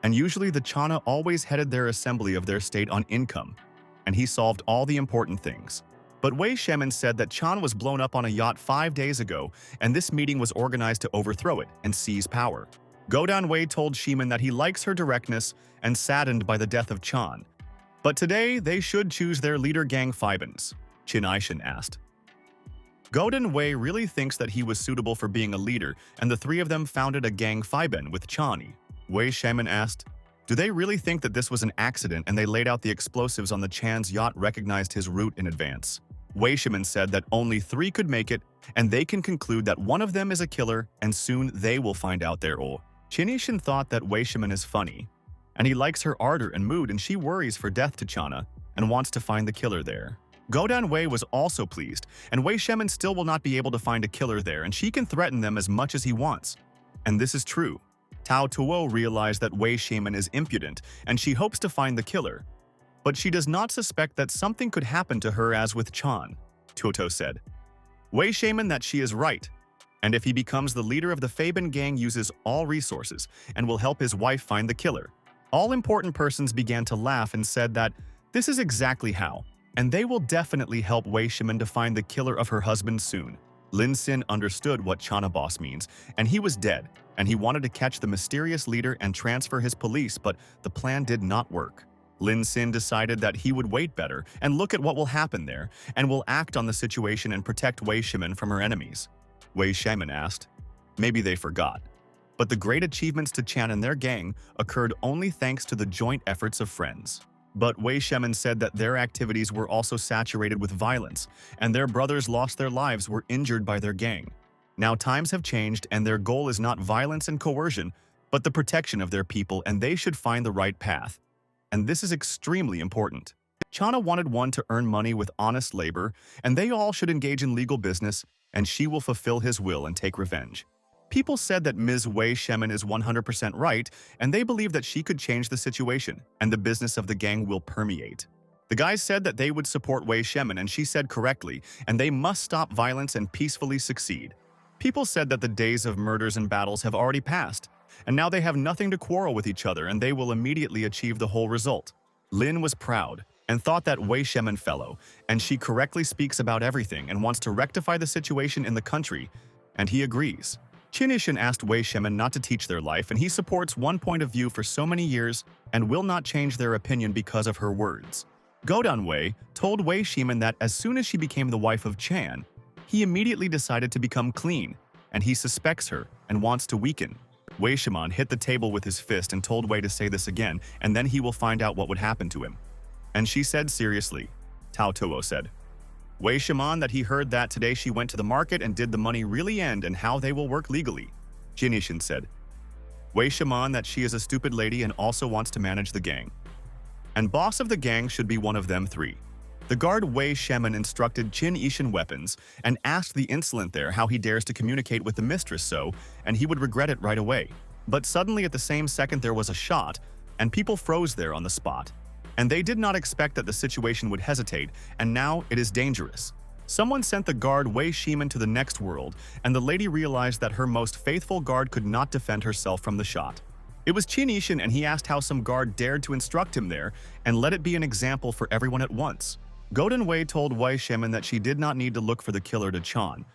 and usually the Chana always headed their assembly of their state on income, and he solved all the important things. But Wei Shimin said that Chan was blown up on a yacht 5 days ago, and this meeting was organized to overthrow it and seize power. Godan Wei told Shimin that he likes her directness and saddened by the death of Chan. But today, they should choose their leader gang Feibens, Qin Yishin asked. Godan Wei really thinks that he was suitable for being a leader, and the three of them founded a gang Feiben with Chani. Wei Shimin asked, do they really think that this was an accident and they laid out the explosives on the Chan's yacht recognized his route in advance? Wei Shimin said that only 3 could make it, and they can conclude that one of them is a killer, and soon they will find out their role. Qin Yishin thought that Wei Shimin is funny, and he likes her ardor and mood, and she worries for death to Chana and wants to find the killer there. Go Wei was also pleased, and Wei Shemin still will not be able to find a killer there, and she can threaten them as much as he wants. And this is true. Tao Tuo realized that Wei Shemin is impudent, and she hopes to find the killer. But she does not suspect that something could happen to her as with Chan, Tuoto said. Wei Shemin that she is right, and if he becomes the leader of the Fabian gang uses all resources and will help his wife find the killer. All important persons began to laugh and said that this is exactly how, and they will definitely help Wei Shemin to find the killer of her husband soon. Lin Sin understood what Chana boss means, and he was dead, and he wanted to catch the mysterious leader and transfer his police, but the plan did not work. Lin Sin decided that he would wait better and look at what will happen there, and will act on the situation and protect Wei Shemin from her enemies. Wei Shemin asked. Maybe they forgot. But the great achievements to Chan and their gang occurred only thanks to the joint efforts of friends. But Wei Shemin said that their activities were also saturated with violence, and their brothers lost their lives were injured by their gang. Now times have changed and their goal is not violence and coercion, but the protection of their people, and they should find the right path. And this is extremely important. Chana wanted one to earn money with honest labor, and they all should engage in legal business, and she will fulfill his will and take revenge. People said that Ms. Wei Shemin is 100% right, and they believe that she could change the situation, and the business of the gang will permeate. The guys said that they would support Wei Shemin, and she said correctly, and they must stop violence and peacefully succeed. People said that the days of murders and battles have already passed, and now they have nothing to quarrel with each other, and they will immediately achieve the whole result. Lin was proud, and thought that Wei Shemin fellow, and she correctly speaks about everything and wants to rectify the situation in the country, and he agrees. Qin Yishan asked Wei Shemin not to teach their life, and he supports one point of view for so many years and will not change their opinion because of her words. Godan Wei told Wei Shemin that as soon as she became the wife of Chan, he immediately decided to become clean, and he suspects her and wants to weaken. Wei Shemin hit the table with his fist and told Wei to say this again, and then he will find out what would happen to him. And she said seriously, Tao Tuo said. Wei Shemin that he heard that today she went to the market and did the money really end and how they will work legally. Jin Yishan said. Wei Shemin that she is a stupid lady and also wants to manage the gang. And boss of the gang should be one of them three. The guard Wei Shemin instructed Qin Yishan weapons and asked the insolent there how he dares to communicate with the mistress so, and he would regret it right away. But suddenly at the same second there was a shot, and people froze there on the spot. And they did not expect that the situation would hesitate, and now it is dangerous. Someone sent the guard Wei Shemin to the next world, and the lady realized that her most faithful guard could not defend herself from the shot. It was Qin Yishan, and he asked how some guard dared to instruct him there, and let it be an example for everyone at once. Godan Wei told Wei Shemin that she did not need to look for the killer to Chan,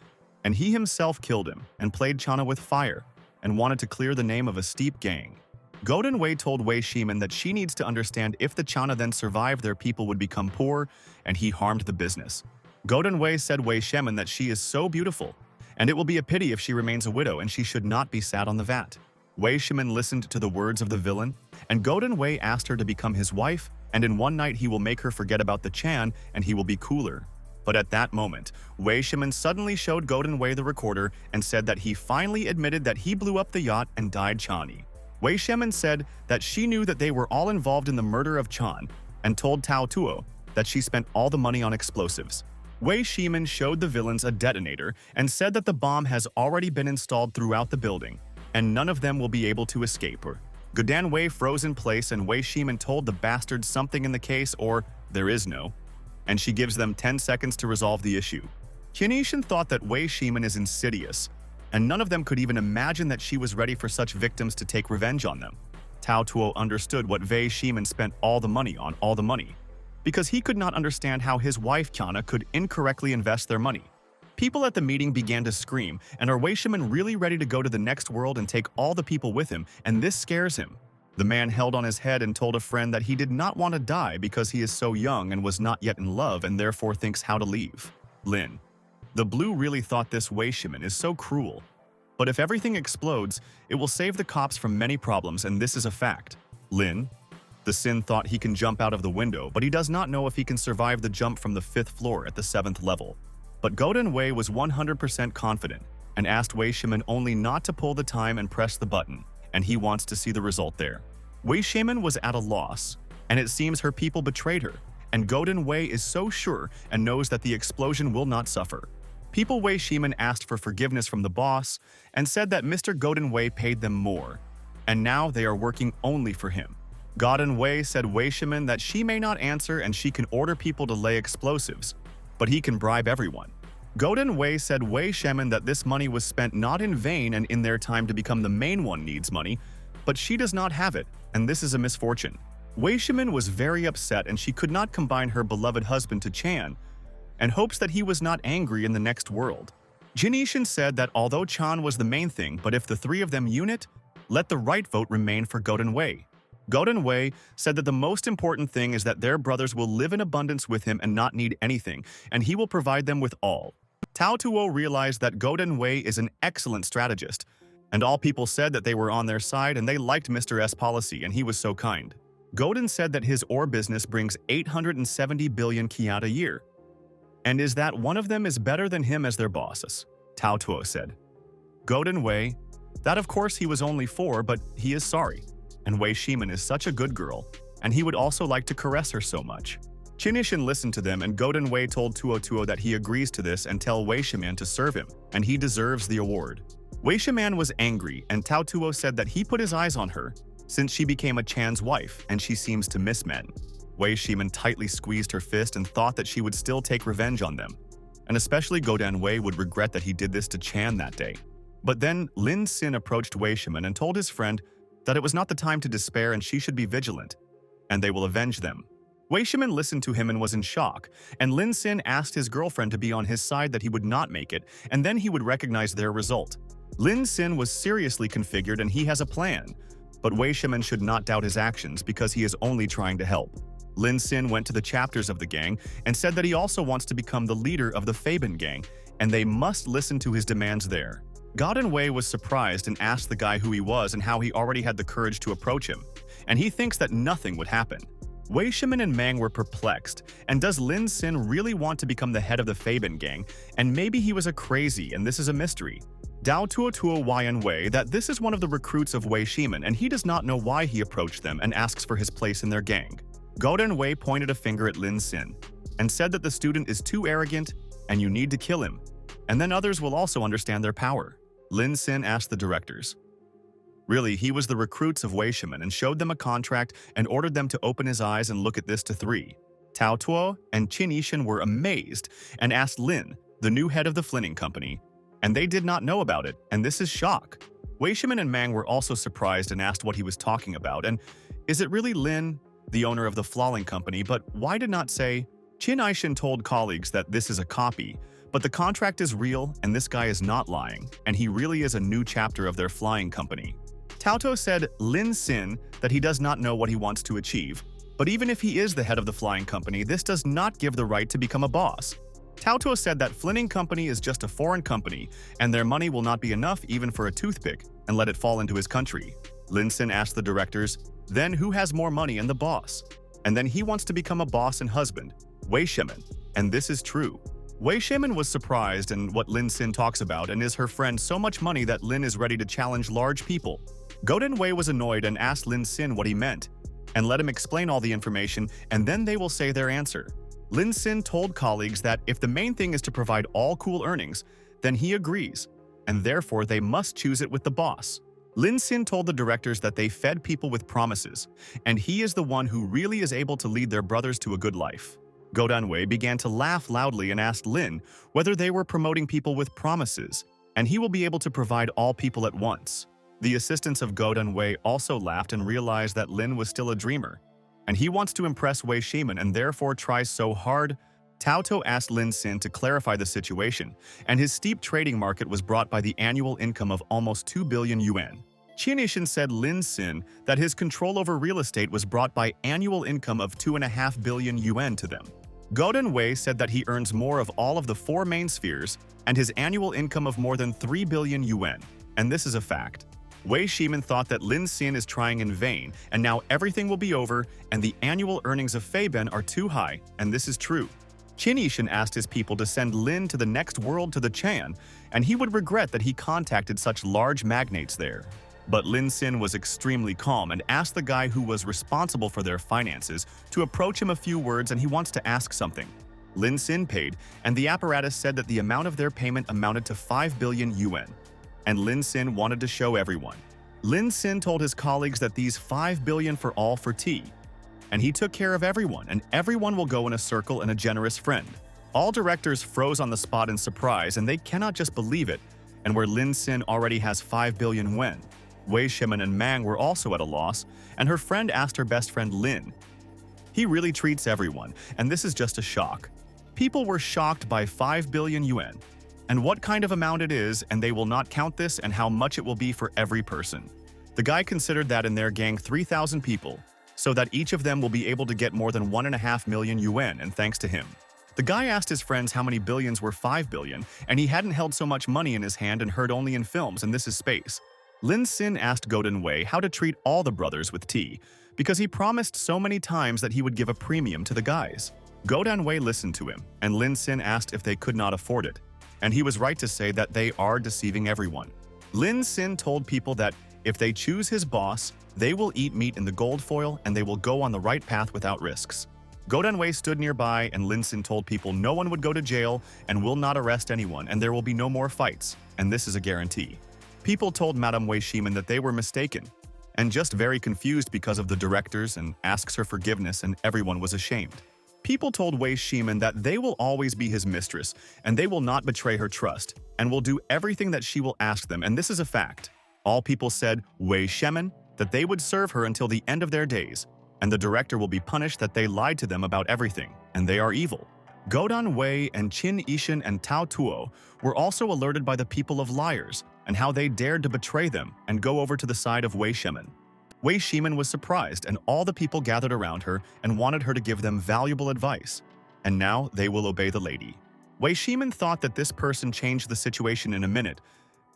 and he himself killed him and played Chana with fire, and wanted to clear the name of a steep gang. Godan Wei told Wei Shemin that she needs to understand if the Chana then survived their people would become poor, and he harmed the business. Godan Wei said Wei Shemin that she is so beautiful, and it will be a pity if she remains a widow and she should not be sat on the vat. Wei Shemin listened to the words of the villain, and Godan Wei asked her to become his wife, and in one night he will make her forget about the Chan and he will be cooler. But at that moment, Wei Shemin suddenly showed Godan Wei the recorder and said that he finally admitted that he blew up the yacht and died Chani. Wei Shemin said that she knew that they were all involved in the murder of Chan and told Tao Tuo that she spent all the money on explosives. Wei Shemin showed the villains a detonator and said that the bomb has already been installed throughout the building and none of them will be able to escape her. Godan Wei froze in place and Wei Shemin told the bastards something in the case or there is no, and she gives them 10 seconds to resolve the issue. Qin Yishan thought that Wei Shemin is insidious, and none of them could even imagine that she was ready for such victims to take revenge on them. Tao Tuo understood what Wei Shemin spent all the money on, because he could not understand how his wife Kiana could incorrectly invest their money. People at the meeting began to scream, and are Wei Shemin really ready to go to the next world and take all the people with him, and this scares him. The man held on his head and told a friend that he did not want to die because he is so young and was not yet in love and therefore thinks how to leave. Lin. The Blue really thought this Wei Shemin is so cruel. But if everything explodes, it will save the cops from many problems, and this is a fact. Lin. The Sin thought he can jump out of the window, but he does not know if he can survive the jump from the 5th floor at the 7th level. But Godan Wei was 100% confident and asked Wei Shemin only not to pull the time and press the button, and he wants to see the result there. Wei Shemin was at a loss, and it seems her people betrayed her, and Godin Wei is so sure and knows that the explosion will not suffer. People Wei Shimin asked for forgiveness from the boss and said that Mr. Godin Wei paid them more, and now they are working only for him. Godin Wei said Wei Shimin that she may not answer and she can order people to lay explosives, but he can bribe everyone. Godin Wei said Wei Shimin that this money was spent not in vain and in their time to become the main one needs money, but she does not have it, and this is a misfortune. Wei Shimin was very upset and she could not combine her beloved husband to Chan, and hopes that he was not angry in the next world. Jin Yishan said that although Chan was the main thing, but if the three of them unite, let the right vote remain for Godin Wei. Godin Wei said that the most important thing is that their brothers will live in abundance with him and not need anything, and he will provide them with all. Tao Tuo realized that Godin Wei is an excellent strategist, and all people said that they were on their side and they liked Mr. S policy and he was so kind. Godin said that his ore business brings 870 billion kyat a year, and is that one of them is better than him as their bosses, Tao Tuo said. Godin Wei, that of course he was only 4, but he is sorry. And Wei Shimin is such a good girl, and he would also like to caress her so much. Qin Yishan listened to them and Godin Wei told Tuo that he agrees to this and tell Wei Shimin to serve him, and he deserves the award. Wei Shimin was angry and Tao Tuo said that he put his eyes on her, since she became a Chan's wife and she seems to miss men. Wei Shimin tightly squeezed her fist and thought that she would still take revenge on them, and especially Godin Wei would regret that he did this to Chan that day. But then Lin Xin approached Wei Shimin and told his friend that it was not the time to despair and she should be vigilant, and they will avenge them. Wei Shimin listened to him and was in shock, and Lin Xin asked his girlfriend to be on his side that he would not make it, and then he would recognize their result. Lin Xin was seriously configured and he has a plan, but Wei Shimin should not doubt his actions because he is only trying to help. Lin Xin went to the chapters of the gang and said that he also wants to become the leader of the Faban gang, and they must listen to his demands there. Godin Wei was surprised and asked the guy who he was and how he already had the courage to approach him, and he thinks that nothing would happen. Wei Shimin and Mang were perplexed, and does Lin Xin really want to become the head of the Faban gang, and maybe he was a crazy and this is a mystery. Dao Tuo Yan Wei that this is one of the recruits of Wei Shimin and he does not know why he approached them and asks for his place in their gang. Godin Wei pointed a finger at Lin Xin and said that the student is too arrogant and you need to kill him, and then others will also understand their power. Lin Xin asked the directors. Really, he was the recruits of Wei Shimin and showed them a contract and ordered them to open his eyes and look at this to 3. Tao Tuo and Qin Yishan were amazed and asked Lin, the new head of the Flinning Company, and they did not know about it, and this is shock. Wei Shimin and Mang were also surprised and asked what he was talking about, and is it really Lin, the owner of the Flalling Company, but why did not say? Qin Yishan told colleagues that this is a copy, but the contract is real and this guy is not lying, and he really is a new chapter of their flying company. Tao Tuo said Lin Xin that he does not know what he wants to achieve, but even if he is the head of the flying company, this does not give the right to become a boss. Tao Tuo said that Flinning Company is just a foreign company, and their money will not be enough even for a toothpick, and let it fall into his country. Lin Xin asked the directors, then who has more money and the boss? And then he wants to become a boss and husband, Wei Shimin, and this is true. Wei Shimin was surprised in what Lin Xin talks about and is her friend so much money that Lin is ready to challenge large people. Godin Wei was annoyed and asked Lin Xin what he meant, and let him explain all the information and then they will say their answer. Lin Xin told colleagues that if the main thing is to provide all cool earnings, then he agrees, and therefore they must choose it with the boss. Lin Xin told the directors that they fed people with promises, and he is the one who really is able to lead their brothers to a good life. Godin Wei began to laugh loudly and asked Lin whether they were promoting people with promises, and he will be able to provide all people at once. The assistants of Godin Wei also laughed and realized that Lin was still a dreamer, and he wants to impress Wei Shimin and therefore tries so hard. Tao Tuo asked Lin Xin to clarify the situation, and his steep trading market was brought by the annual income of almost 2 billion yuan. Qin Yishan said Lin Xin that his control over real estate was brought by annual income of 2.5 billion yuan to them. Godin Wei said that he earns more of all of the 4 main spheres and his annual income of more than 3 billion yuan, and this is a fact. Wei Shimin thought that Lin Xin is trying in vain, and now everything will be over, and the annual earnings of Faban are too high, and this is true. Qin Yishan asked his people to send Lin to the next world to the Chan, and he would regret that he contacted such large magnates there. But Lin Sin was extremely calm and asked the guy who was responsible for their finances to approach him a few words and he wants to ask something. Lin Sin paid, and the apparatus said that the amount of their payment amounted to 5 billion yuan. And Lin Sin wanted to show everyone. Lin Sin told his colleagues that these 5 billion for all for tea. And he took care of everyone, and everyone will go in a circle and a generous friend. All directors froze on the spot in surprise, and they cannot just believe it. And where Lin Sin already has 5 billion yuan, Wei Shimin and Mang were also at a loss, and her friend asked her best friend Lin. He really treats everyone, and this is just a shock. People were shocked by 5 billion yuan, and what kind of amount it is, and they will not count this and how much it will be for every person. The guy considered that in their gang 3,000 people, so that each of them will be able to get more than 1.5 million yuan, and thanks to him. The guy asked his friends how many billions were 5 billion, and he hadn't held so much money in his hand and heard only in films, and this is space. Lin Sin asked Godun Wei how to treat all the brothers with tea, because he promised so many times that he would give a premium to the guys. Godun Wei listened to him, and Lin Sin asked if they could not afford it, and he was right to say that they are deceiving everyone. Lin Sin told people that if they choose his boss, they will eat meat in the gold foil and they will go on the right path without risks. Godun Wei stood nearby, and Lin Sin told people no one would go to jail and will not arrest anyone, and there will be no more fights, and this is a guarantee. People told Madame Wei Shimin that they were mistaken, and just very confused because of the directors, and asks her forgiveness, and everyone was ashamed. People told Wei Shimin that they will always be his mistress, and they will not betray her trust, and will do everything that she will ask them, and this is a fact. All people said, Wei Shimin, that they would serve her until the end of their days, and the director will be punished that they lied to them about everything, and they are evil. Godun Wei and Qin Yishan and Tao Tuo were also alerted by the people of liars, and how they dared to betray them and go over to the side of Wei Shimin. Wei Shimin was surprised, and all the people gathered around her and wanted her to give them valuable advice. And now they will obey the lady. Wei Shimin thought that this person changed the situation in a minute,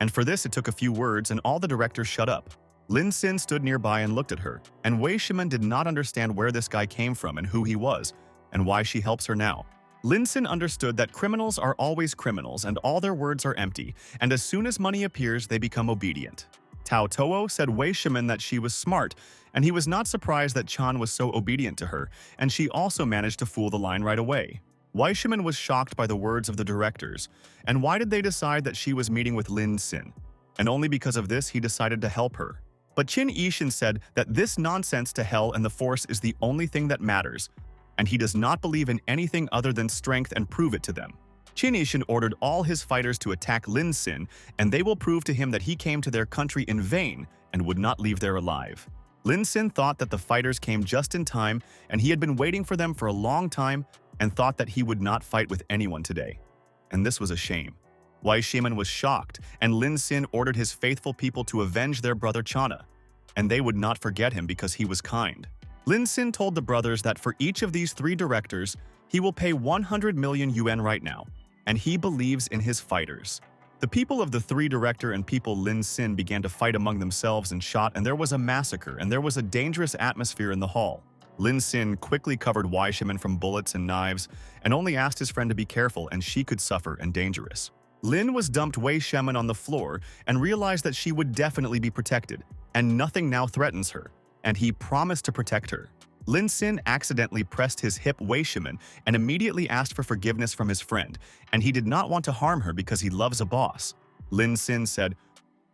and for this it took a few words and all the directors shut up. Lin Sin stood nearby and looked at her, and Wei Shimin did not understand where this guy came from and who he was, and why she helps her now. Lin Sin understood that criminals are always criminals and all their words are empty, and as soon as money appears, they become obedient. Tao Tuo said Wei Shimin that she was smart, and he was not surprised that Chan was so obedient to her, and she also managed to fool the line right away. Wei Shimin was shocked by the words of the directors, and why did they decide that she was meeting with Lin Sin? And only because of this he decided to help her. But Qin Yishan said that this nonsense to hell and the force is the only thing that matters, and he does not believe in anything other than strength and prove it to them. Qin Yishan ordered all his fighters to attack Lin Sin, and they will prove to him that he came to their country in vain and would not leave there alive. Lin Sin thought that the fighters came just in time, and he had been waiting for them for a long time and thought that he would not fight with anyone today. And this was a shame. Wei Shimin was shocked, and Lin Sin ordered his faithful people to avenge their brother Chana, and they would not forget him because he was kind. Lin Sin told the brothers that for each of these 3 directors, he will pay 100 million yuan right now, and he believes in his fighters. The people of the 3 director and people Lin Sin began to fight among themselves and shot, and there was a massacre, and there was a dangerous atmosphere in the hall. Lin Sin quickly covered Wei Shimin from bullets and knives, and only asked his friend to be careful, and she could suffer and dangerous. Lin was dumped Wei Shimin on the floor and realized that she would definitely be protected, and nothing now threatens her, and he promised to protect her. Lin Sin accidentally pressed his hip Wei Shimin and immediately asked for forgiveness from his friend, and he did not want to harm her because he loves a boss. Lin Sin said,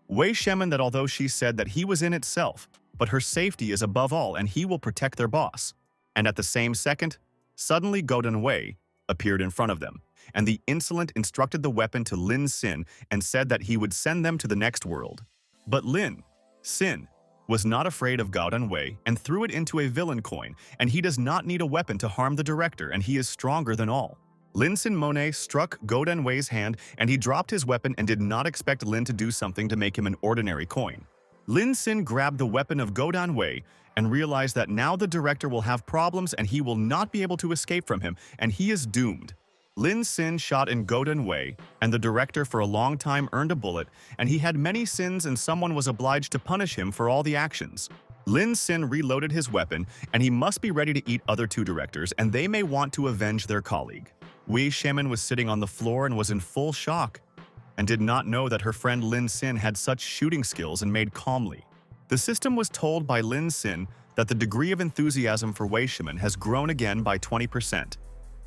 Wei Shimin that although she said that he was in itself, but her safety is above all and he will protect their boss. And at the same second, suddenly Godun Wei appeared in front of them, and the insolent instructed the weapon to Lin Sin and said that he would send them to the next world. But Lin Sin was not afraid of Godun Wei and threw it into a villain coin, and he does not need a weapon to harm the director, and he is stronger than all. Lin Sin Monet struck Godun Wei's hand, and he dropped his weapon and did not expect Lin to do something to make him an ordinary coin. Lin Sin grabbed the weapon of Godun Wei and realized that now the director will have problems and he will not be able to escape from him, and he is doomed. Lin Sin shot in Godun Wei, and the director for a long time earned a bullet, and he had many sins and someone was obliged to punish him for all the actions. Lin Sin reloaded his weapon, and he must be ready to eat other 2 directors, and they may want to avenge their colleague. Wei Shimin was sitting on the floor and was in full shock, and did not know that her friend Lin Sin had such shooting skills and made calmly. The system was told by Lin Sin that the degree of enthusiasm for Wei Shimin has grown again by 20%,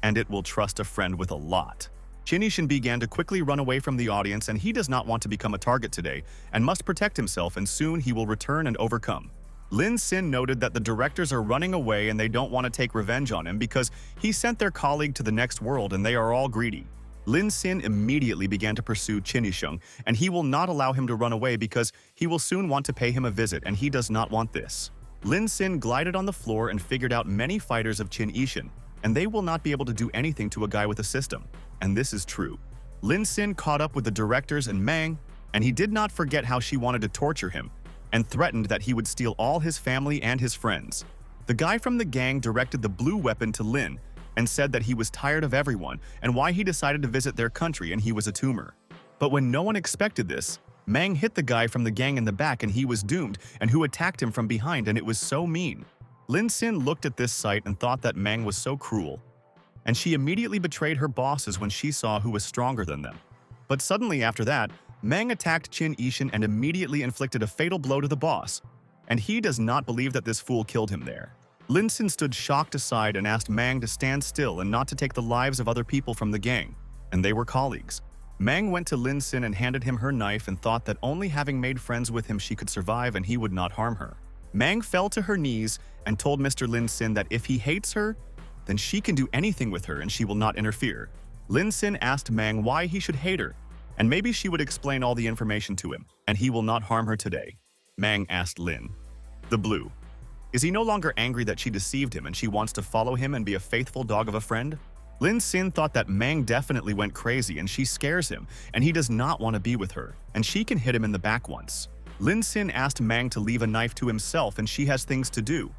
and it will trust a friend with a lot. Qin Yishan began to quickly run away from the audience, and he does not want to become a target today and must protect himself, and soon he will return and overcome. Lin Sin noted that the directors are running away and they don't want to take revenge on him because he sent their colleague to the next world and they are all greedy. Lin Sin immediately began to pursue Qin Yisheng, and he will not allow him to run away because he will soon want to pay him a visit, and he does not want this. Lin Sin glided on the floor and figured out many fighters of Qin Yishan, and they will not be able to do anything to a guy with a system. And this is true. Lin Sin caught up with the directors and Mang, and he did not forget how she wanted to torture him, and threatened that he would steal all his family and his friends. The guy from the gang directed the blue weapon to Lin, and said that he was tired of everyone and why he decided to visit their country and he was a tumor. But when no one expected this, Mang hit the guy from the gang in the back and he was doomed, and who attacked him from behind, and it was so mean. Lin Sin looked at this sight and thought that Mang was so cruel, and she immediately betrayed her bosses when she saw who was stronger than them. But suddenly after that, Mang attacked Qin Yishan and immediately inflicted a fatal blow to the boss, and he does not believe that this fool killed him there. Lin Sin stood shocked aside and asked Mang to stand still and not to take the lives of other people from the gang, and they were colleagues. Mang went to Lin Sin and handed him her knife and thought that only having made friends with him she could survive and he would not harm her. Mang fell to her knees and told Mr. Lin Sin that if he hates her, then she can do anything with her and she will not interfere. Lin Sin asked Mang why he should hate her, and maybe she would explain all the information to him, and he will not harm her today. Mang asked Lin. The blue. Is he no longer angry that she deceived him and she wants to follow him and be a faithful dog of a friend? Lin Sin thought that Mang definitely went crazy and she scares him, and he does not want to be with her, and she can hit him in the back once. Lin Sin asked Mang to leave a knife to himself and she has things to do,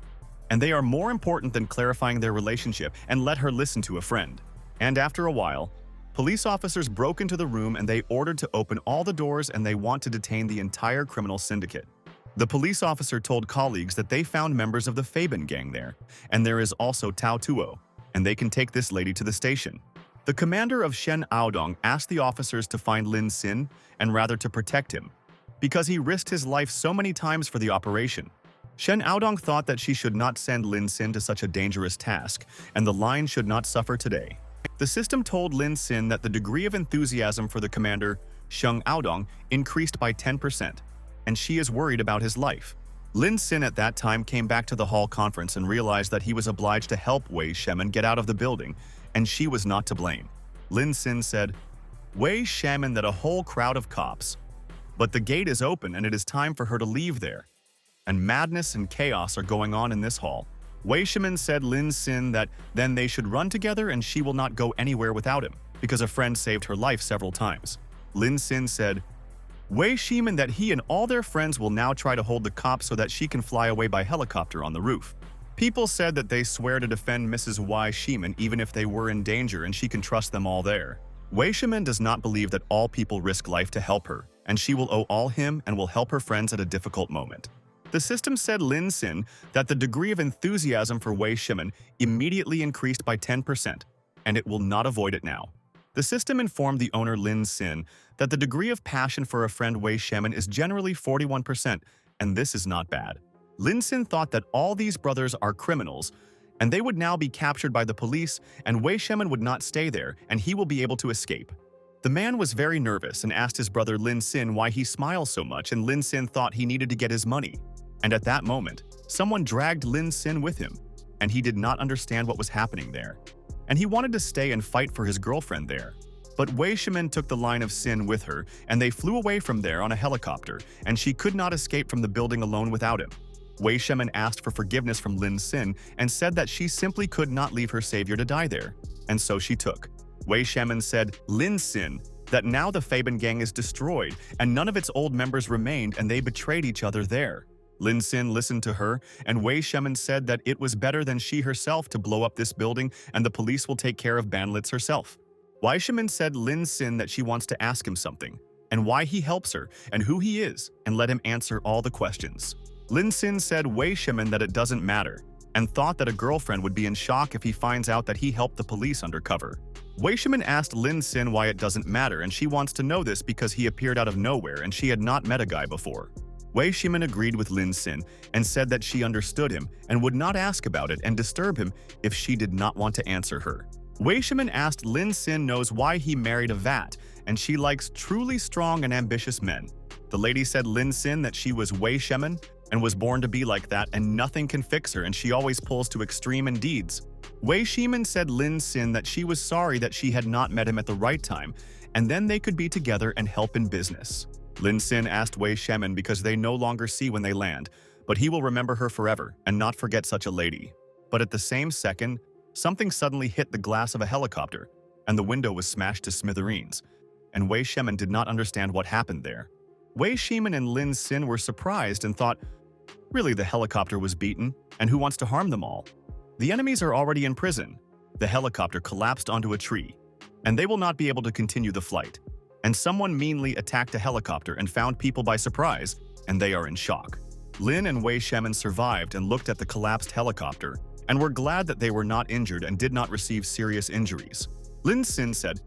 and they are more important than clarifying their relationship, and let her listen to a friend. And after a while, police officers broke into the room and they ordered to open all the doors and they want to detain the entire criminal syndicate. The police officer told colleagues that they found members of the Fabian gang there, and there is also Tao Tuo, and they can take this lady to the station. The commander of Shen Aodong asked the officers to find Lin Sin and rather to protect him, because he risked his life so many times for the operation. Shen Aodong thought that she should not send Lin Sin to such a dangerous task, and the line should not suffer today. The system told Lin Sin that the degree of enthusiasm for the commander, Sheng Aodong, increased by 10%, and she is worried about his life. Lin Sin at that time came back to the hall conference and realized that he was obliged to help Wei Shimin get out of the building, and she was not to blame. Lin Sin said, "Wei Shimin that a whole crowd of cops, but the gate is open and it is time for her to leave there, and madness and chaos are going on in this hall." Wei Shimin said Lin Sin that then they should run together and she will not go anywhere without him, because a friend saved her life several times. Lin Sin said, Wei Shimin that he and all their friends will now try to hold the cops so that she can fly away by helicopter on the roof. People said that they swear to defend Mrs. Wei Shimin even if they were in danger and she can trust them all there. Wei Shimin does not believe that all people risk life to help her, and she will owe all him and will help her friends at a difficult moment. The system said Lin Sin that the degree of enthusiasm for Wei Shimin immediately increased by 10%, and it will not avoid it now. The system informed the owner Lin Sin that the degree of passion for a friend Wei Shimin is generally 41%, and this is not bad. Lin Sin thought that all these brothers are criminals, and they would now be captured by the police, and Wei Shimin would not stay there, and he will be able to escape. The man was very nervous and asked his brother Lin Sin why he smiles so much, and Lin Sin thought he needed to get his money. And at that moment, someone dragged Lin Sin with him, and he did not understand what was happening there. And he wanted to stay and fight for his girlfriend there. But Wei Shimin took the line of Sin with her, and they flew away from there on a helicopter, and she could not escape from the building alone without him. Wei Shimin asked for forgiveness from Lin Sin and said that she simply could not leave her savior to die there, and so she took. Wei Shimin said Lin Sin that now the Fabian gang is destroyed and none of its old members remained and they betrayed each other there. Lin Sin listened to her, and Wei Shimin said that it was better than she herself to blow up this building and the police will take care of Banlitz herself. Wei Shimin said Lin Sin that she wants to ask him something, and why he helps her, and who he is, and let him answer all the questions. Lin Sin said Wei Shimin that it doesn't matter, and thought that a girlfriend would be in shock if he finds out that he helped the police undercover. Wei Shimin asked Lin Sin why it doesn't matter, and she wants to know this because he appeared out of nowhere and she had not met a guy before. Wei Shimin agreed with Lin Xin and said that she understood him and would not ask about it and disturb him if she did not want to answer her. Wei Shimin asked Lin Xin knows why he married a vat, and she likes truly strong and ambitious men. The lady said Lin Xin that she was Wei Shimin and was born to be like that and nothing can fix her and she always pulls to extreme in deeds. Wei Shimin said Lin Xin that she was sorry that she had not met him at the right time and then they could be together and help in business. Lin Xin asked Wei Shimin because they no longer see when they land, but he will remember her forever and not forget such a lady. But at the same second, something suddenly hit the glass of a helicopter and the window was smashed to smithereens, and Wei Shimin did not understand what happened there. Wei Shimin and Lin Xin were surprised and thought, really the helicopter was beaten, and who wants to harm them all? The enemies are already in prison. The helicopter collapsed onto a tree, and they will not be able to continue the flight. And someone meanly attacked a helicopter and found people by surprise, and they are in shock. Lin and Wei Shimin survived and looked at the collapsed helicopter, and were glad that they were not injured and did not receive serious injuries. Lin Xin said,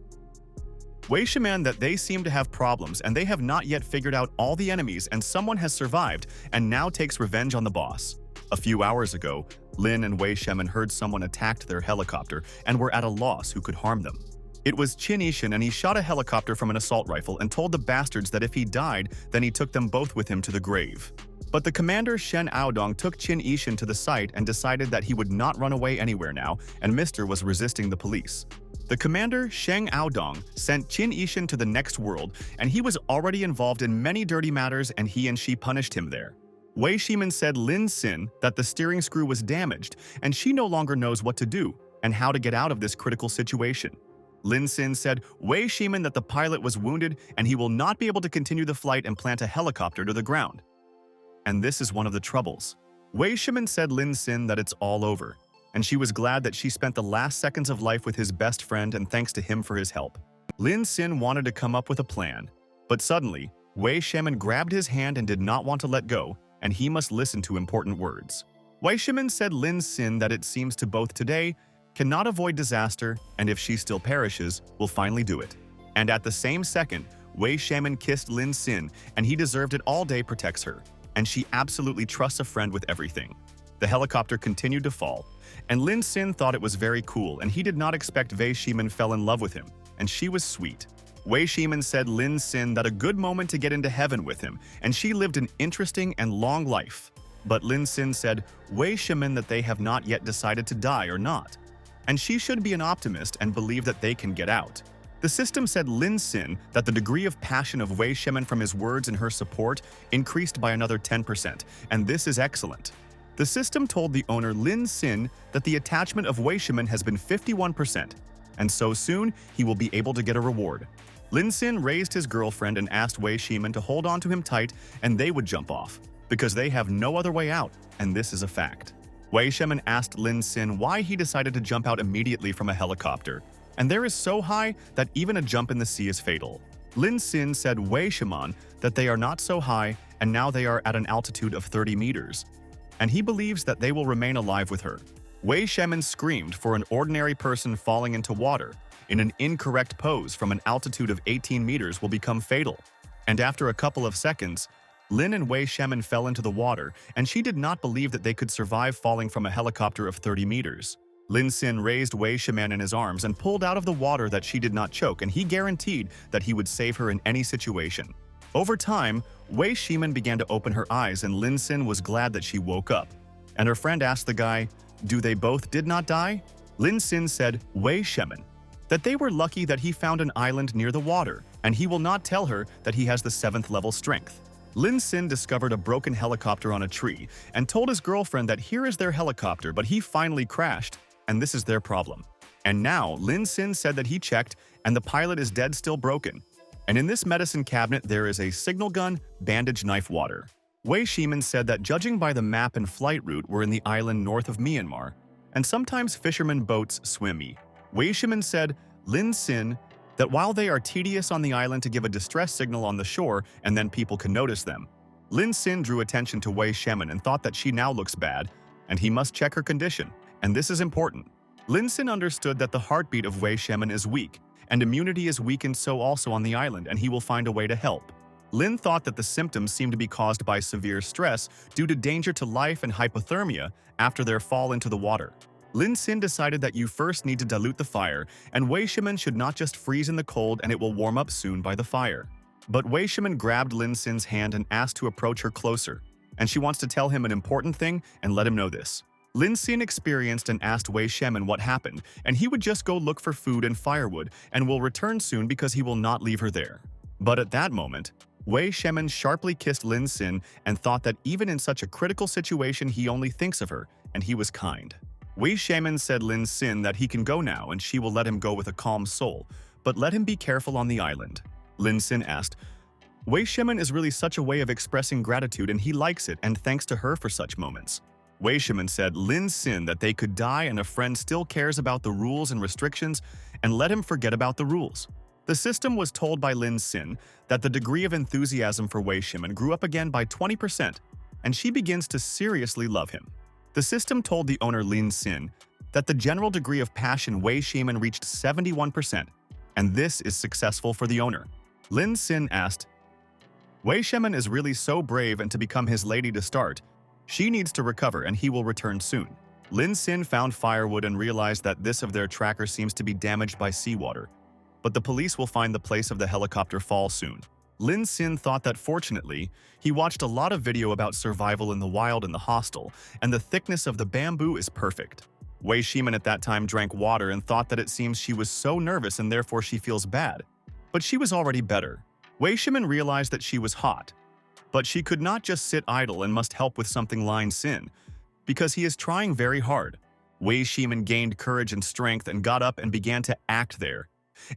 Wei Shimin that they seem to have problems and they have not yet figured out all the enemies and someone has survived and now takes revenge on the boss. A few hours ago, Lin and Wei Shimin heard someone attacked their helicopter and were at a loss who could harm them. It was Qin Yishan and he shot a helicopter from an assault rifle and told the bastards that if he died, then he took them both with him to the grave. But the commander Shen Aodong took Qin Yishan to the site and decided that he would not run away anywhere now, and Mr. was resisting the police. The commander, Sheng Aodong, sent Qin Yishan to the next world, and he was already involved in many dirty matters and he and she punished him there. Wei Shimin said Lin Xin that the steering screw was damaged and she no longer knows what to do and how to get out of this critical situation. Lin Xin said Wei Shimin that the pilot was wounded and he will not be able to continue the flight and plant a helicopter to the ground. And this is one of the troubles. Wei Shimin said Lin Xin that it's all over, and she was glad that she spent the last seconds of life with his best friend and thanks to him for his help. Lin Xin wanted to come up with a plan, but suddenly, Wei Shimin grabbed his hand and did not want to let go, and he must listen to important words. Wei Shimin said Lin Xin that it seems to both today cannot avoid disaster, and if she still perishes, will finally do it. And at the same second, Wei Shimin kissed Lin Xin, and he deserved it all day protects her, and she absolutely trusts a friend with everything. The helicopter continued to fall, and Lin Xin thought it was very cool and he did not expect Wei Shimin fell in love with him, and she was sweet. Wei Shimin said Lin Xin that a good moment to get into heaven with him, and she lived an interesting and long life. But Lin Xin said Wei Shimin that they have not yet decided to die or not, and she should be an optimist and believe that they can get out. The system said Lin Xin that the degree of passion of Wei Shimin from his words and her support increased by another 10%, and this is excellent. The system told the owner Lin Xin that the attachment of Wei Shimin has been 51%, and so soon he will be able to get a reward. Lin Xin raised his girlfriend and asked Wei Shimin to hold on to him tight and they would jump off, because they have no other way out, and this is a fact. Wei Shimin asked Lin Xin why he decided to jump out immediately from a helicopter, and there is so high that even a jump in the sea is fatal. Lin Xin said Wei Shimin that they are not so high and now they are at an altitude of 30 meters, and he believes that they will remain alive with her. Wei Shimin screamed for an ordinary person falling into water in an incorrect pose from an altitude of 18 meters will become fatal. And after a couple of seconds, Lin and Wei Shimin fell into the water, and she did not believe that they could survive falling from a helicopter of 30 meters. Lin Xin raised Wei Shimin in his arms and pulled out of the water that she did not choke, and he guaranteed that he would save her in any situation. Over time, Wei Shimin began to open her eyes and Lin Xin was glad that she woke up. And her friend asked the guy, "Do they both did not die?" Lin Xin said, Wei Shimin, that they were lucky that he found an island near the water, and he will not tell her that he has the 7th level strength. Lin Xin discovered a broken helicopter on a tree and told his girlfriend that here is their helicopter, but he finally crashed, and this is their problem. And now, Lin Xin said that he checked, and the pilot is dead still broken. And in this medicine cabinet there is a signal gun, bandage, knife, water. Wei Shimin said that judging by the map and flight route we're in the island north of Myanmar, and sometimes fishermen boats swim. Wei Shimin said Lin Xin that while they are tedious on the island to give a distress signal on the shore and then people can notice them, Lin Xin drew attention to Wei Shimin and thought that she now looks bad, and he must check her condition, and this is important. Lin Xin understood that the heartbeat of Wei Shimin is weak, and immunity is weakened so also on the island, and he will find a way to help. Lin thought that the symptoms seemed to be caused by severe stress due to danger to life and hypothermia after their fall into the water. Lin Sin decided that you first need to dilute the fire, and Wei Shimin should not just freeze in the cold and it will warm up soon by the fire. But Wei Shimin grabbed Lin Sin's hand and asked to approach her closer, and she wants to tell him an important thing and let him know this. Lin Sin experienced and asked Wei Shimin what happened, and he would just go look for food and firewood and will return soon because he will not leave her there. But at that moment, Wei Shimin sharply kissed Lin Sin and thought that even in such a critical situation he only thinks of her, and he was kind. Wei Shimin said Lin Sin that he can go now and she will let him go with a calm soul, but let him be careful on the island. Lin Sin asked, Wei Shimin is really such a way of expressing gratitude and he likes it and thanks to her for such moments. Wei Shimin said Lin Sin that they could die and a friend still cares about the rules and restrictions and let him forget about the rules. The system was told by Lin Sin that the degree of enthusiasm for Wei Shimin grew up again by 20%, and she begins to seriously love him. The system told the owner Lin Sin that the general degree of passion Wei Shimin reached 71%, and this is successful for the owner. Lin Sin asked, Wei Shimin is really so brave and to become his lady to start, she needs to recover and he will return soon. Lin Sin found firewood and realized that this of their tracker seems to be damaged by seawater, but the police will find the place of the helicopter fall soon. Lin Sin thought that fortunately, he watched a lot of video about survival in the wild in the hostel, and the thickness of the bamboo is perfect. Wei Shimin at that time drank water and thought that it seems she was so nervous and therefore she feels bad. But she was already better. Wei Shimin realized that she was hot. But she could not just sit idle and must help with something Lin Sin, because he is trying very hard. Wei Shimin gained courage and strength and got up and began to act there.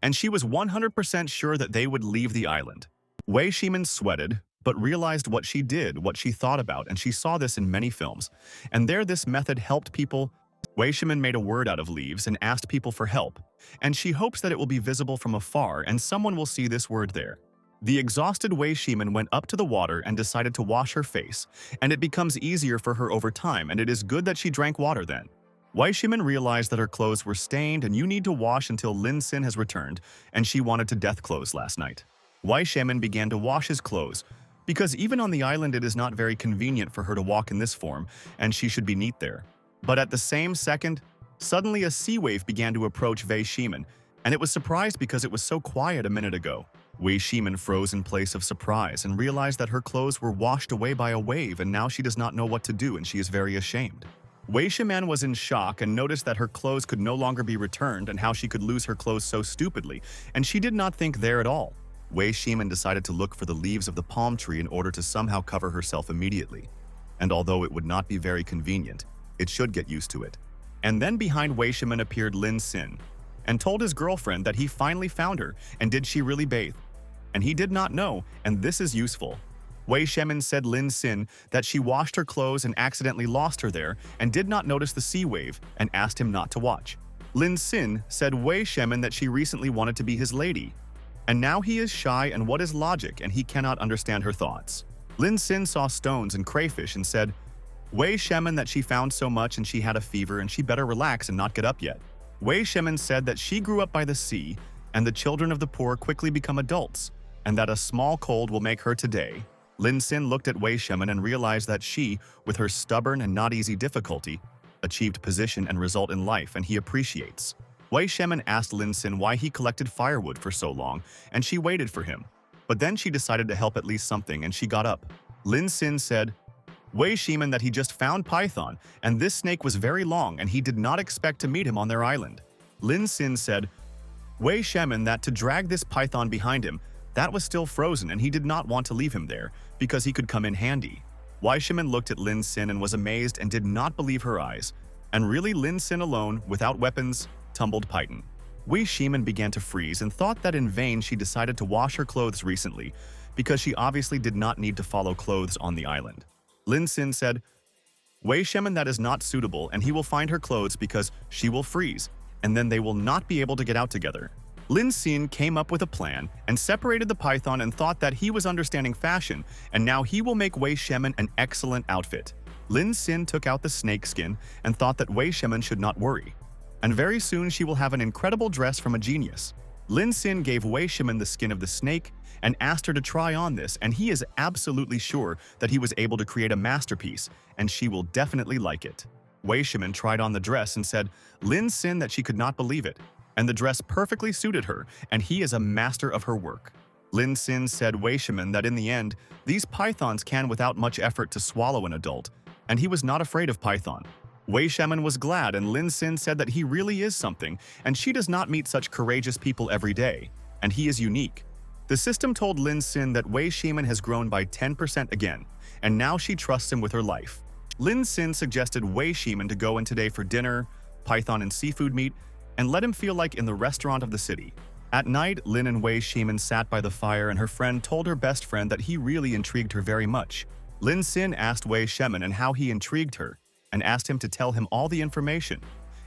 And she was 100% sure that they would leave the island. Wei Shimin sweated, but realized what she did, what she thought about, and she saw this in many films. And there this method helped people. Wei Shimin made a word out of leaves and asked people for help, and she hopes that it will be visible from afar and someone will see this word there. The exhausted Wei Shimin went up to the water and decided to wash her face, and it becomes easier for her over time, and it is good that she drank water then. Wei Shimin realized that her clothes were stained and you need to wash until Lin Sin has returned, and she wanted to death clothes last night. Wei Shimin began to wash his clothes, because even on the island it is not very convenient for her to walk in this form, and she should be neat there. But at the same second, suddenly a sea wave began to approach Wei Shimin, and it was surprised because it was so quiet a minute ago. Wei Shimin froze in place of surprise and realized that her clothes were washed away by a wave and now she does not know what to do and she is very ashamed. Wei Shimin was in shock and noticed that her clothes could no longer be returned and how she could lose her clothes so stupidly, and she did not think there at all. Wei Shimin decided to look for the leaves of the palm tree in order to somehow cover herself immediately. And although it would not be very convenient, it should get used to it. And then behind Wei Shimin appeared Lin Sin and told his girlfriend that he finally found her and did she really bathe. And he did not know, and this is useful. Wei Shimin said Lin Sin that she washed her clothes and accidentally lost her there and did not notice the sea wave and asked him not to watch. Lin Sin said Wei Shimin that she recently wanted to be his lady. And now he is shy and what is logic and he cannot understand her thoughts. Lin Sin saw stones and crayfish and said Wei Shimin that she found so much and she had a fever and she better relax and not get up yet. Wei Shimin said that she grew up by the sea and the children of the poor quickly become adults and that a small cold will make her today. Lin Sin looked at Wei Shimin and realized that she, with her stubborn and not easy difficulty, achieved position and result in life and he appreciates. Wei Shimin asked Lin Sin why he collected firewood for so long and she waited for him. But then she decided to help at least something and she got up. Lin Sin said Wei Shimin that he just found Python and this snake was very long and he did not expect to meet him on their island. Lin Sin said Wei Shimin that to drag this python behind him, that was still frozen and he did not want to leave him there because he could come in handy. Wei Shimin looked at Lin Sin and was amazed and did not believe her eyes. And really Lin Sin alone, without weapons, tumbled Python. Wei Shimin began to freeze and thought that in vain she decided to wash her clothes recently because she obviously did not need to follow clothes on the island. Lin Sin said, Wei Shimin that is not suitable and he will find her clothes because she will freeze and then they will not be able to get out together. Lin Sin came up with a plan and separated the python and thought that he was understanding fashion and now he will make Wei Shimin an excellent outfit. Lin Sin took out the snake skin and thought that Wei Shimin should not worry. And very soon she will have an incredible dress from a genius. Lin Sin gave Wei Shimin the skin of the snake and asked her to try on this, and he is absolutely sure that he was able to create a masterpiece, and she will definitely like it. Wei Shimin tried on the dress and said Lin Sin that she could not believe it, and the dress perfectly suited her, and he is a master of her work. Lin Sin said Wei Shimin that in the end, these pythons can without much effort to swallow an adult, and he was not afraid of python. Wei Shimin was glad, and Lin Sin said that he really is something, and she does not meet such courageous people every day, and he is unique. The system told Lin Sin that Wei Shimin has grown by 10% again, and now she trusts him with her life. Lin Sin suggested Wei Shimin to go in today for dinner, python and seafood meat, and let him feel like in the restaurant of the city. At night, Lin and Wei Shimin sat by the fire, and her friend told her best friend that he really intrigued her very much. Lin Sin asked Wei Shimin and how he intrigued her, and asked him to tell him all the information,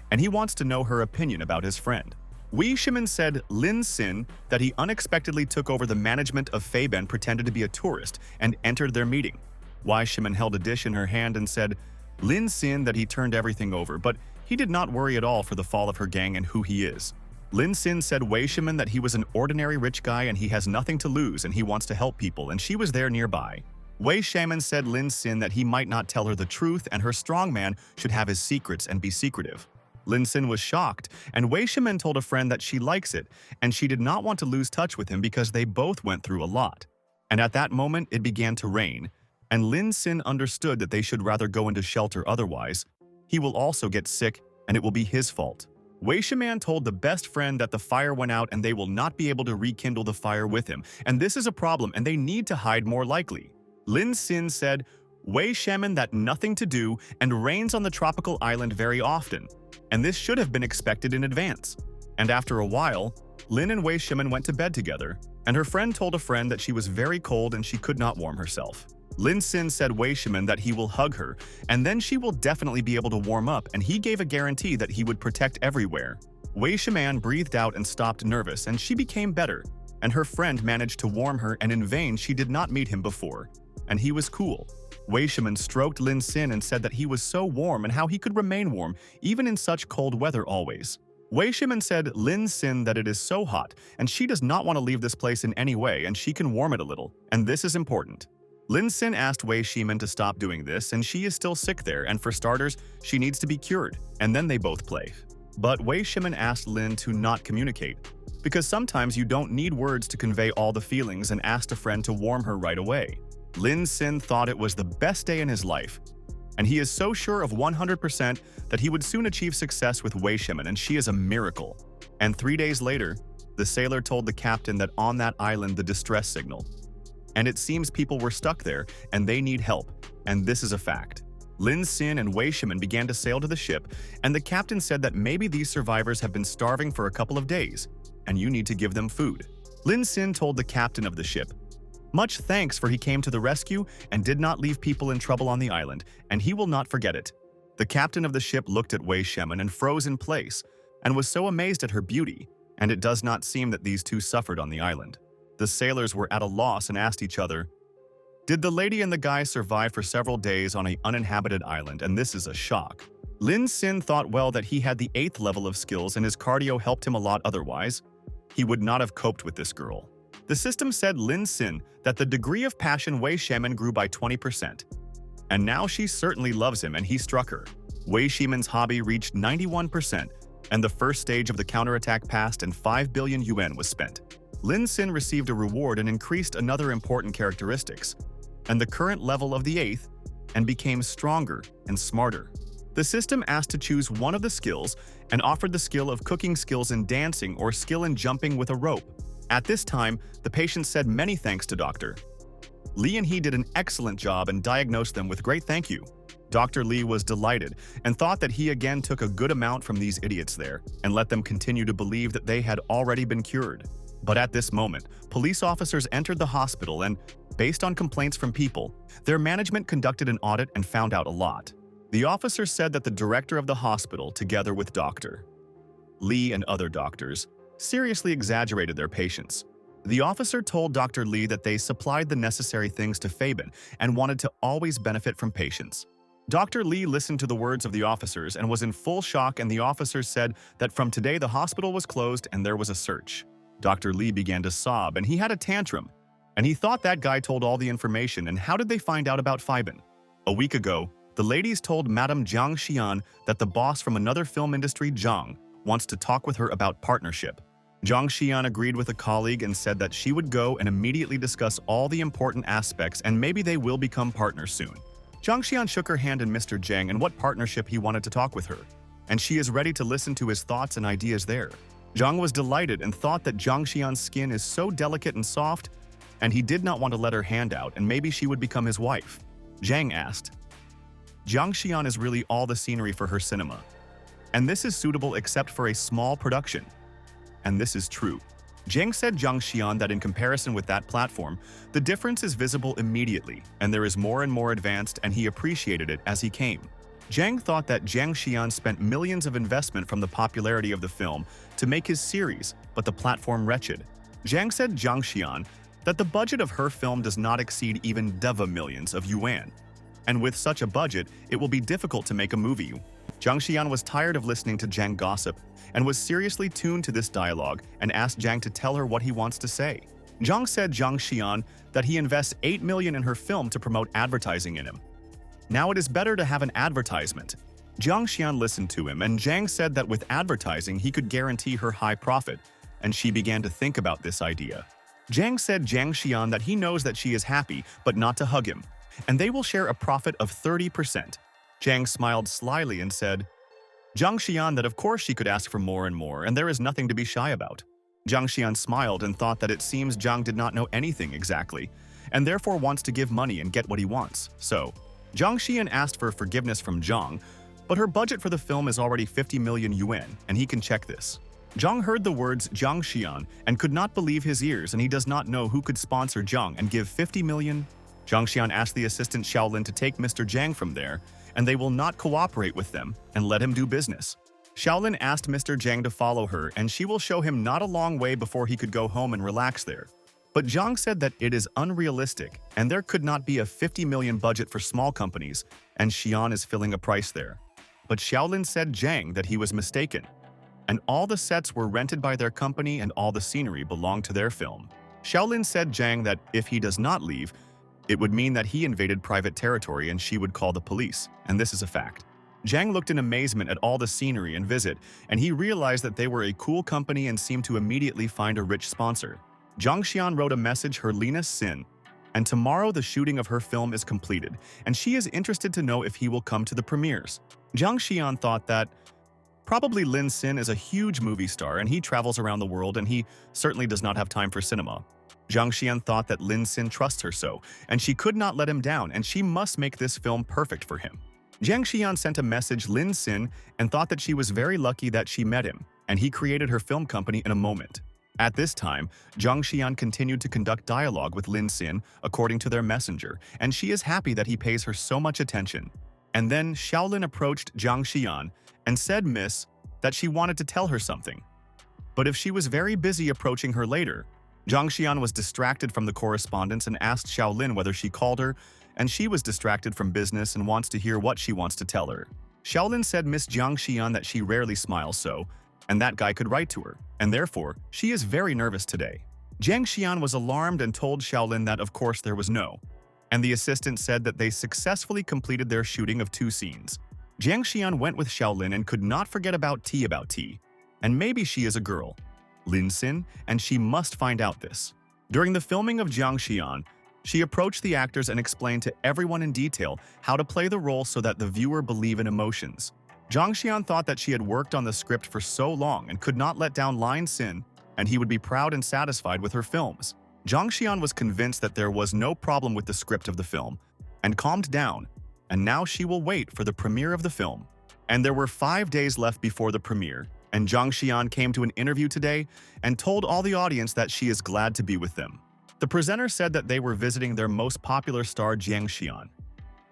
and he wants to know her opinion about his friend. Wei Shimin said Lin Sin that he unexpectedly took over the management of Feiben, pretended to be a tourist, and entered their meeting. Wei Shimin held a dish in her hand and said Lin Sin that he turned everything over, but he did not worry at all for the fall of her gang and who he is. Lin Sin said Wei Shimin that he was an ordinary rich guy and he has nothing to lose and he wants to help people, and she was there nearby. Wei Shimin said Lin Sin that he might not tell her the truth and her strongman should have his secrets and be secretive. Lin Sin was shocked, and Wei Shimin told a friend that she likes it, and she did not want to lose touch with him because they both went through a lot. And at that moment, it began to rain, and Lin Sin understood that they should rather go into shelter, otherwise he will also get sick and it will be his fault. Wei Shimin told the best friend that the fire went out and they will not be able to rekindle the fire with him, and this is a problem and they need to hide more likely. Lin Sin said Wei Shimin that nothing to do and rains on the tropical island very often, and this should have been expected in advance. And after a while, Lin and Wei Shimin went to bed together, and her friend told a friend that she was very cold and she could not warm herself. Lin Sin said Wei Shimin that he will hug her, and then she will definitely be able to warm up, and he gave a guarantee that he would protect everywhere. Wei Shimin breathed out and stopped nervous, and she became better, and her friend managed to warm her, and in vain she did not meet him before. And he was cool. Wei Shimin stroked Lin Sin and said that he was so warm and how he could remain warm even in such cold weather always. Wei Shimin said Lin Sin that it is so hot and she does not want to leave this place in any way and she can warm it a little, and this is important. Lin Sin asked Wei Shimin to stop doing this, and she is still sick there, and for starters, she needs to be cured, and then they both play. But Wei Shimin asked Lin to not communicate, because sometimes you don't need words to convey all the feelings, and asked a friend to warm her right away. Lin Sin thought it was the best day in his life, and he is so sure of 100% that he would soon achieve success with Wei Shimin, and she is a miracle. And 3 days later, the sailor told the captain that on that island the distress signal, and it seems people were stuck there and they need help, and this is a fact. Lin Sin and Wei Shimin began to sail to the ship, and the captain said that maybe these survivors have been starving for a couple of days, and you need to give them food. Lin Sin told the captain of the ship, "Much thanks, for he came to the rescue and did not leave people in trouble on the island, and he will not forget it." The captain of the ship looked at Wei Shimin and froze in place, and was so amazed at her beauty, and it does not seem that these two suffered on the island. The sailors were at a loss and asked each other, "Did the lady and the guy survive for several days on an uninhabited island?" And this is a shock. Lin Sin thought well that he had the 8th level of skills and his cardio helped him a lot, otherwise he would not have coped with this girl. The system said Lin Sin that the degree of passion Wei Shimin grew by 20%. And now she certainly loves him and he struck her. Wei Shimin's hobby reached 91%, and the first stage of the counterattack passed and 5 billion yuan was spent. Lin Sin received a reward and increased another important characteristics, and the current level of the 8th, and became stronger and smarter. The system asked to choose one of the skills and offered the skill of cooking, skills in dancing, or skill in jumping with a rope. At this time, the patient said many thanks to Dr. Li, and he did an excellent job and diagnosed them with great thank you. Dr. Li was delighted and thought that he again took a good amount from these idiots there and let them continue to believe that they had already been cured. But at this moment, police officers entered the hospital and, based on complaints from people, their management conducted an audit and found out a lot. The officer said that the director of the hospital, together with Dr. Li and other doctors, seriously exaggerated their patients. The officer told Dr. Li that they supplied the necessary things to Feiben and wanted to always benefit from patients. Dr. Li listened to the words of the officers and was in full shock, and the officers said that from today the hospital was closed and there was a search. Dr. Li began to sob and he had a tantrum, And he thought that guy told all the information, and how did they find out about Fiben? A week ago, the ladies told Madame Jiang Xian that the boss from another film industry, Zhang, wants to talk with her about partnership. Jiang Xian agreed with a colleague and said that she would go and immediately discuss all the important aspects and maybe they will become partners soon. Jiang Xian shook her hand in Mr. Zhang and what partnership he wanted to talk with her, and she is ready to listen to his thoughts and ideas there. Zhang was delighted and thought that Jiang Xian's skin is so delicate and soft, and he did not want to let her hand out and maybe she would become his wife. Zhang asked, Jiang Xian is really all the scenery for her cinema, and this is suitable except for a small production. And this is true. Zhang said Jiang Xian that in comparison with that platform, the difference is visible immediately, and there is more and more advanced, and he appreciated it as he came. Zhang thought that Jiang Xian spent millions of investment from the popularity of the film to make his series, but the platform wretched. Zhang said Jiang Xian that the budget of her film does not exceed even deva millions of yuan. And with such a budget, it will be difficult to make a movie. Jiang Xian was tired of listening to Zhang gossip and was seriously tuned to this dialogue and asked Zhang to tell her what he wants to say. Zhang said Jiang Xian that he invests 8 million in her film to promote advertising in him. Now it is better to have an advertisement. Jiang Xian listened to him and Zhang said that with advertising he could guarantee her high profit, and she began to think about this idea. Zhang said Jiang Xian that he knows that she is happy but not to hug him, and they will share a profit of 30%. Zhang smiled slyly and said, Jiang Xian that of course she could ask for more and more, and there is nothing to be shy about. Jiang Xian smiled and thought that it seems Zhang did not know anything exactly, and therefore wants to give money and get what he wants. So, Jiang Xian asked for forgiveness from Zhang, but her budget for the film is already 50 million yuan, and he can check this. Zhang heard the words Jiang Xian and could not believe his ears, and he does not know who could sponsor Zhang and give 50 million. Jiang Xian asked the assistant Xiaolin to take Mr. Zhang from there, and they will not cooperate with them and let him do business. Xiaolin asked Mr. Zhang to follow her, and she will show him not a long way before he could go home and relax there. But Zhang said that it is unrealistic, and there could not be a 50 million budget for small companies, and Xian is filling a price there. But Xiaolin said Zhang that he was mistaken, and all the sets were rented by their company and all the scenery belonged to their film. Xiaolin said Zhang that if he does not leave, it would mean that he invaded private territory and she would call the police, and this is a fact. Zhang looked in amazement at all the scenery and visit, and he realized that they were a cool company and seemed to immediately find a rich sponsor. Jiang Xian wrote a message her Lina Sin, and tomorrow the shooting of her film is completed, and she is interested to know if he will come to the premieres. Jiang Xian thought that probably Lin Sin is a huge movie star and he travels around the world and he certainly does not have time for cinema. Jiang Xian thought that Lin Sin trusts her so, and she could not let him down and she must make this film perfect for him. Jiang Xian sent a message Lin Sin and thought that she was very lucky that she met him, and he created her film company in a moment. At this time, Jiang Xian continued to conduct dialogue with Lin Sin according to their messenger, and she is happy that he pays her so much attention. And then Xiaolin approached Jiang Xian and said Miss that she wanted to tell her something. But if she was very busy approaching her later, Jiang Xian was distracted from the correspondence and asked Xiaolin whether she called her, and she was distracted from business and wants to hear what she wants to tell her. Xiaolin said Miss Jiang Xian that she rarely smiles so, and that guy could write to her, and therefore, she is very nervous today. Jiang Xian was alarmed and told Xiaolin that of course there was no, and the assistant said that they successfully completed their shooting of 2 scenes. Jiang Xian went with Xiaolin and could not forget about tea, and maybe she is a girl, Lin Sin, and she must find out this. During the filming of Jiang Xian, she approached the actors and explained to everyone in detail how to play the role so that the viewer believe in emotions. Jiang Xian thought that she had worked on the script for so long and could not let down Lin Sin, and he would be proud and satisfied with her films. Jiang Xian was convinced that there was no problem with the script of the film, and calmed down, and now she will wait for the premiere of the film. And there were 5 days left before the premiere, and Jiang Xian came to an interview today and told all the audience that she is glad to be with them. The presenter said that they were visiting their most popular star Jiang Xian,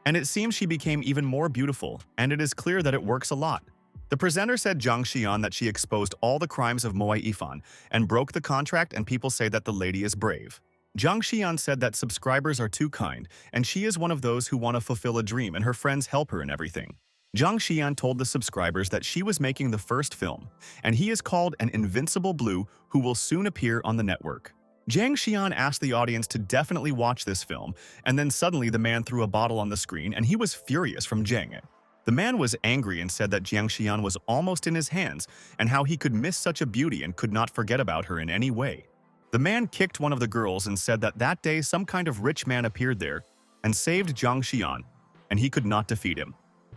and it seems she became even more beautiful, and it is clear that it works a lot. The presenter said Jiang Xian that she exposed all the crimes of Moai Ifan and broke the contract, and people say that the lady is brave. Jiang Xian said that subscribers are too kind, and she is one of those who want to fulfill a dream and her friends help her in everything. Jiang Xian told the subscribers that she was making the first film, and he is called an Invincible Blue who will soon appear on the network. Jiang Xian asked the audience to definitely watch this film, and then suddenly the man threw a bottle on the screen and he was furious from Jiang. The man was angry and said that Jiang Xian was almost in his hands and how he could miss such a beauty and could not forget about her in any way. The man kicked one of the girls and said that that day some kind of rich man appeared there and saved Jiang Xian, and he could not defeat him.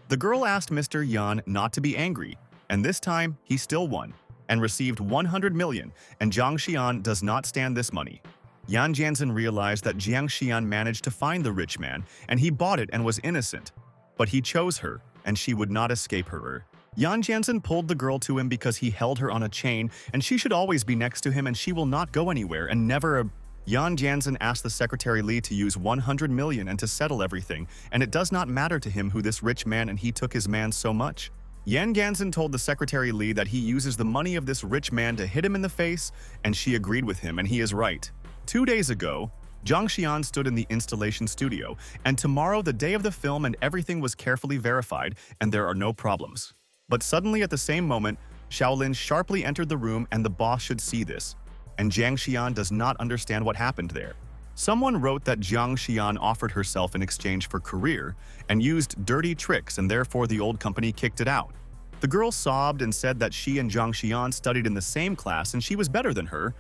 The girl asked Mr. Yan not to be angry, and this time he still won and received 100 million, and Jiang Xian does not stand this money. Yan Jianzhen realized that Jiang Xian managed to find the rich man and he bought it and was innocent. But he chose her, and she would not escape her. Yan Jianzhen pulled the girl to him because he held her on a chain and she should always be next to him and she will not go anywhere and never. Yan Jianzhen asked the secretary Li to use 100 million and to settle everything, and it does not matter to him who this rich man and he took his man so much. Yan Jianzhen told the secretary Li that he uses the money of this rich man to hit him in the face, and she agreed with him and he is right. 2 days ago, Jiang Xian stood in the installation studio, and tomorrow the day of the film and everything was carefully verified and there are no problems. But suddenly at the same moment, Shaolin sharply entered the room and the boss should see this. And Jiang Xian does not understand what happened there. Someone wrote that Jiang Xian offered herself in exchange for career and used dirty tricks and therefore the old company kicked it out. The girl sobbed and said that she and Jiang Xian studied in the same class and she was better than her,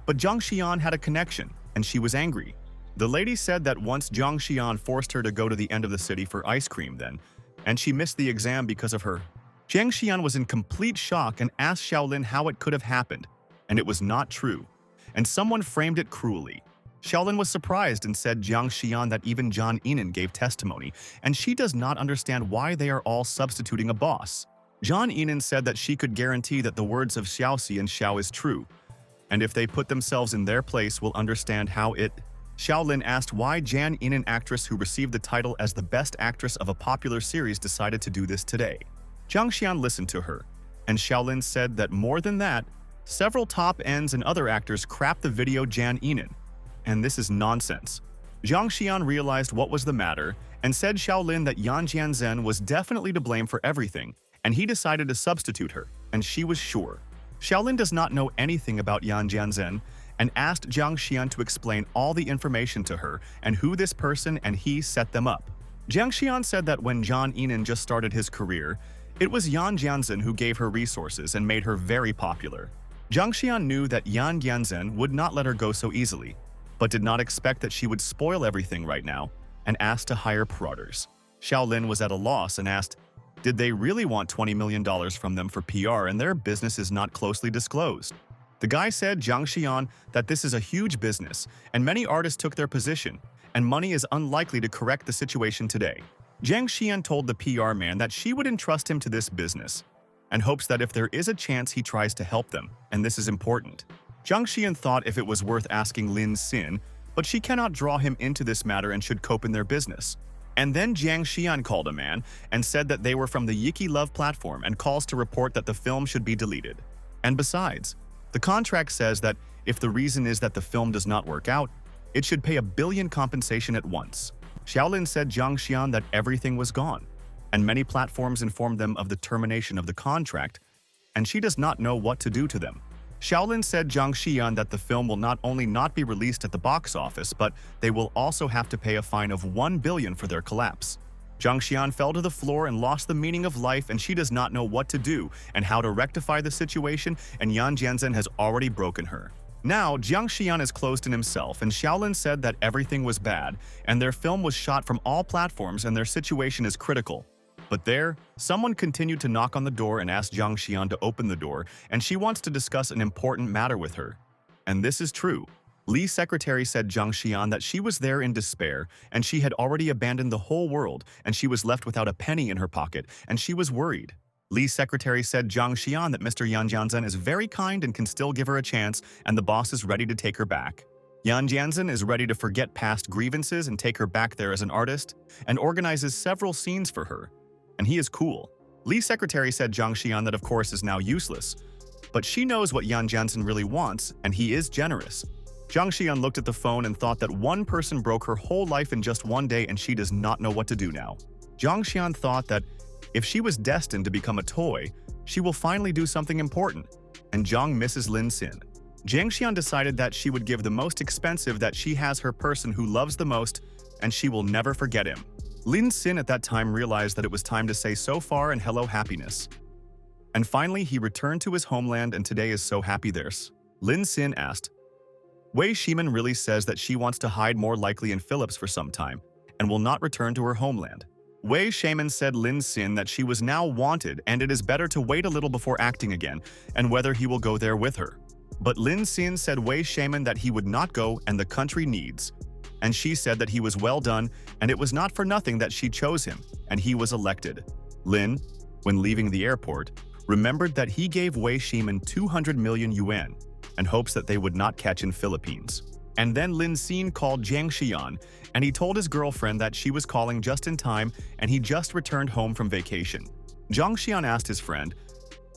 but Jiang Xian had a connection and she was angry. The lady said that once Jiang Xian forced her to go to the end of the city for ice cream then, and she missed the exam because of her. Jiang Xian was in complete shock and asked Shaolin how it could have happened, and it was not true, and someone framed it cruelly. Shaolin was surprised and said Jiang Xian that even Zhan Yinan gave testimony, and she does not understand why they are all substituting a boss. Zhan Yinan said that she could guarantee that the words of Xiaoxi and Xiao is true, and if they put themselves in their place will understand how it. Shaolin asked why Zhan Yinan, actress who received the title as the best actress of a popular series, decided to do this today. Jiang Xian listened to her, and Shaolin said that more than that, several top ends and other actors crapped the video Zhan Yinan, and this is nonsense. Jiang Xian realized what was the matter and said Shaolin that Yan Jianzhen was definitely to blame for everything, and he decided to substitute her, and she was sure. Shaolin does not know anything about Yan Jianzhen and asked Jiang Xian to explain all the information to her and who this person and he set them up. Jiang Xian said that when Zhan Yinan just started his career, it was Yan Jianzhen who gave her resources and made her very popular. Jiang Xian knew that Yan Jianzhen would not let her go so easily, but did not expect that she would spoil everything right now, and asked to hire fraudsters. Shaolin was at a loss and asked, did they really want $20 million from them for PR and their business is not closely disclosed? The guy said Jiang Xian that this is a huge business and many artists took their position, and money is unlikely to correct the situation today. Jiang Xian told the PR man that she would entrust him to this business and hopes that if there is a chance he tries to help them, and this is important. Jiang Xian thought if it was worth asking Lin Xin, but she cannot draw him into this matter and should cope in their business. And then Jiang Xian called a man and said that they were from the Yiki Love platform and calls to report that the film should be deleted. And besides, the contract says that if the reason is that the film does not work out, it should pay $1 billion compensation at once. Shaolin said Jiang Xian that everything was gone, and many platforms informed them of the termination of the contract, and she does not know what to do to them. Shaolin said Jiang Xian that the film will not only not be released at the box office, but they will also have to pay a fine of $1 billion for their collapse. Jiang Xian fell to the floor and lost the meaning of life, and she does not know what to do and how to rectify the situation, and Yan Jianzhen has already broken her. Now, Jiang Xian is closed in himself, and Shaolin said that everything was bad, and their film was shot from all platforms and their situation is critical. But there, someone continued to knock on the door and asked Jiang Xian to open the door, and she wants to discuss an important matter with her. And this is true. Li's secretary said Jiang Xian that she was there in despair, and she had already abandoned the whole world, and she was left without a penny in her pocket, and she was worried. Li's secretary said Jiang Xian that Mr. Yan Jianzhen is very kind and can still give her a chance, and the boss is ready to take her back. Yan Jianzhen is ready to forget past grievances and take her back there as an artist, and organizes several scenes for her. And he is cool. Li's secretary said Jiang Xian that of course is now useless, but she knows what Yan Jianzhen really wants, and he is generous. Jiang Xian looked at the phone and thought that one person broke her whole life in just one day and she does not know what to do now. Jiang Xian thought that if she was destined to become a toy, she will finally do something important, and Jiang misses Lin Xin. Jiang Xian decided that she would give the most expensive that she has her person who loves the most, and she will never forget him. Lin Xin at that time realized that it was time to say so far and hello happiness. And finally, he returned to his homeland and today is so happy there's. Lin Xin asked, Wei Shimin really says that she wants to hide more likely in Philips for some time and will not return to her homeland. Wei Shimin said Lin Xin that she was now wanted and it is better to wait a little before acting again and whether he will go there with her. But Lin Xin said Wei Shimin that he would not go and the country needs. And she said that he was well done and it was not for nothing that she chose him and he was elected. Lin, when leaving the airport, remembered that he gave Wei Shimin 200 million yuan and hopes that they would not catch in Philippines. And then Lin Xin called Jiang Xian and he told his girlfriend that she was calling just in time and he just returned home from vacation. Jiang Xian asked his friend,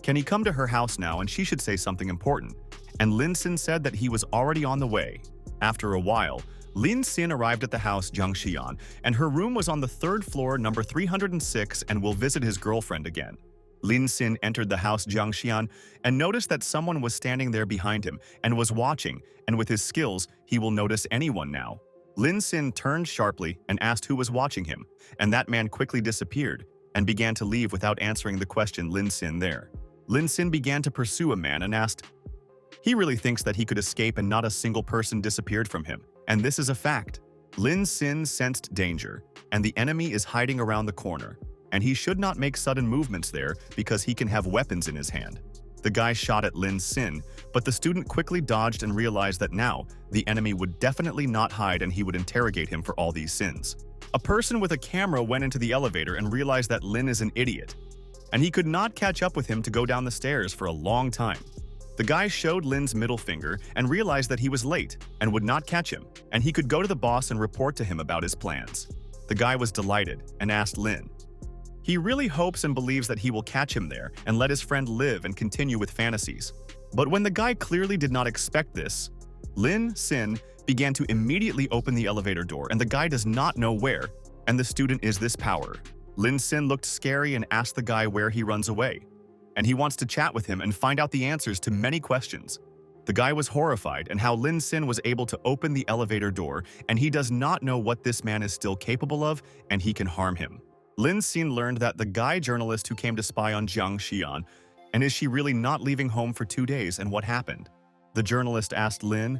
can he come to her house now and she should say something important? And Lin Xin said that he was already on the way. After a while, Lin Xin arrived at the house Jiang Xian and her room was on the third floor number 306 and will visit his girlfriend again. Lin Xin entered the house Jiang Xian and noticed that someone was standing there behind him and was watching, and with his skills, he will notice anyone now. Lin Xin turned sharply and asked who was watching him, and that man quickly disappeared and began to leave without answering the question Lin Xin there. Lin Xin began to pursue a man and asked, he really thinks that he could escape and not a single person disappeared from him, and this is a fact. Lin Xin sensed danger, and the enemy is hiding around the corner, and he should not make sudden movements there because he can have weapons in his hand. The guy shot at Lin Xin, but the student quickly dodged and realized that now the enemy would definitely not hide and he would interrogate him for all these sins. A person with a camera went into the elevator and realized that Lin is an idiot, and he could not catch up with him to go down the stairs for a long time. The guy showed Lin's middle finger and realized that he was late and would not catch him, and he could go to the boss and report to him about his plans. The guy was delighted and asked Lin. He really hopes and believes that he will catch him there and let his friend live and continue with fantasies. But when the guy clearly did not expect this, Lin Xin began to immediately open the elevator door and the guy does not know where, and the student is this power. Lin Xin looked scary and asked the guy where he runs away, and he wants to chat with him and find out the answers to many questions. The guy was horrified and how Lin Xin was able to open the elevator door and he does not know what this man is still capable of and he can harm him. Lin Xin learned that the guy journalist who came to spy on Jiang Xian, and is she really not leaving home for 2 days and what happened? The journalist asked Lin,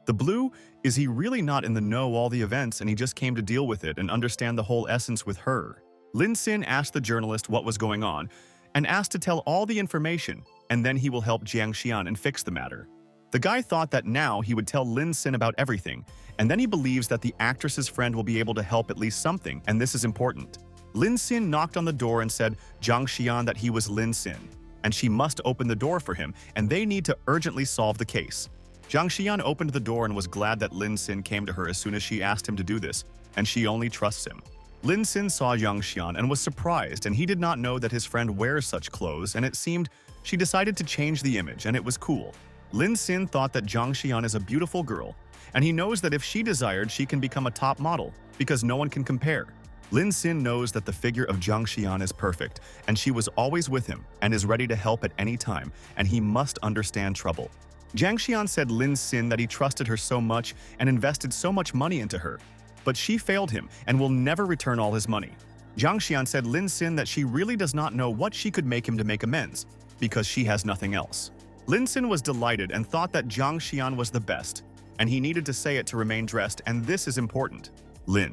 the blue, is he really not in the know all the events and he just came to deal with it and understand the whole essence with her? Lin Xin asked the journalist what was going on and asked to tell all the information and then he will help Jiang Xian and fix the matter. The guy thought that now he would tell Lin Xin about everything and then he believes that the actress's friend will be able to help at least something and this is important. Lin Xin knocked on the door and said Jiang Xian that he was Lin Xin, and she must open the door for him, and they need to urgently solve the case. Jiang Xian opened the door and was glad that Lin Xin came to her as soon as she asked him to do this, and she only trusts him. Lin Xin saw Jiang Xian and was surprised, and he did not know that his friend wears such clothes, and it seemed she decided to change the image, and it was cool. Lin Xin thought that Jiang Xian is a beautiful girl, and he knows that if she desired, she can become a top model, because no one can compare. Lin Xin knows that the figure of Jiang Xian is perfect, and she was always with him and is ready to help at any time, and he must understand trouble. Jiang Xian said Lin Xin that he trusted her so much and invested so much money into her, but she failed him and will never return all his money. Jiang Xian said Lin Xin that she really does not know what she could make him to make amends, because she has nothing else. Lin Xin was delighted and thought that Jiang Xian was the best, and he needed to say it to remain dressed, and this is important. Lin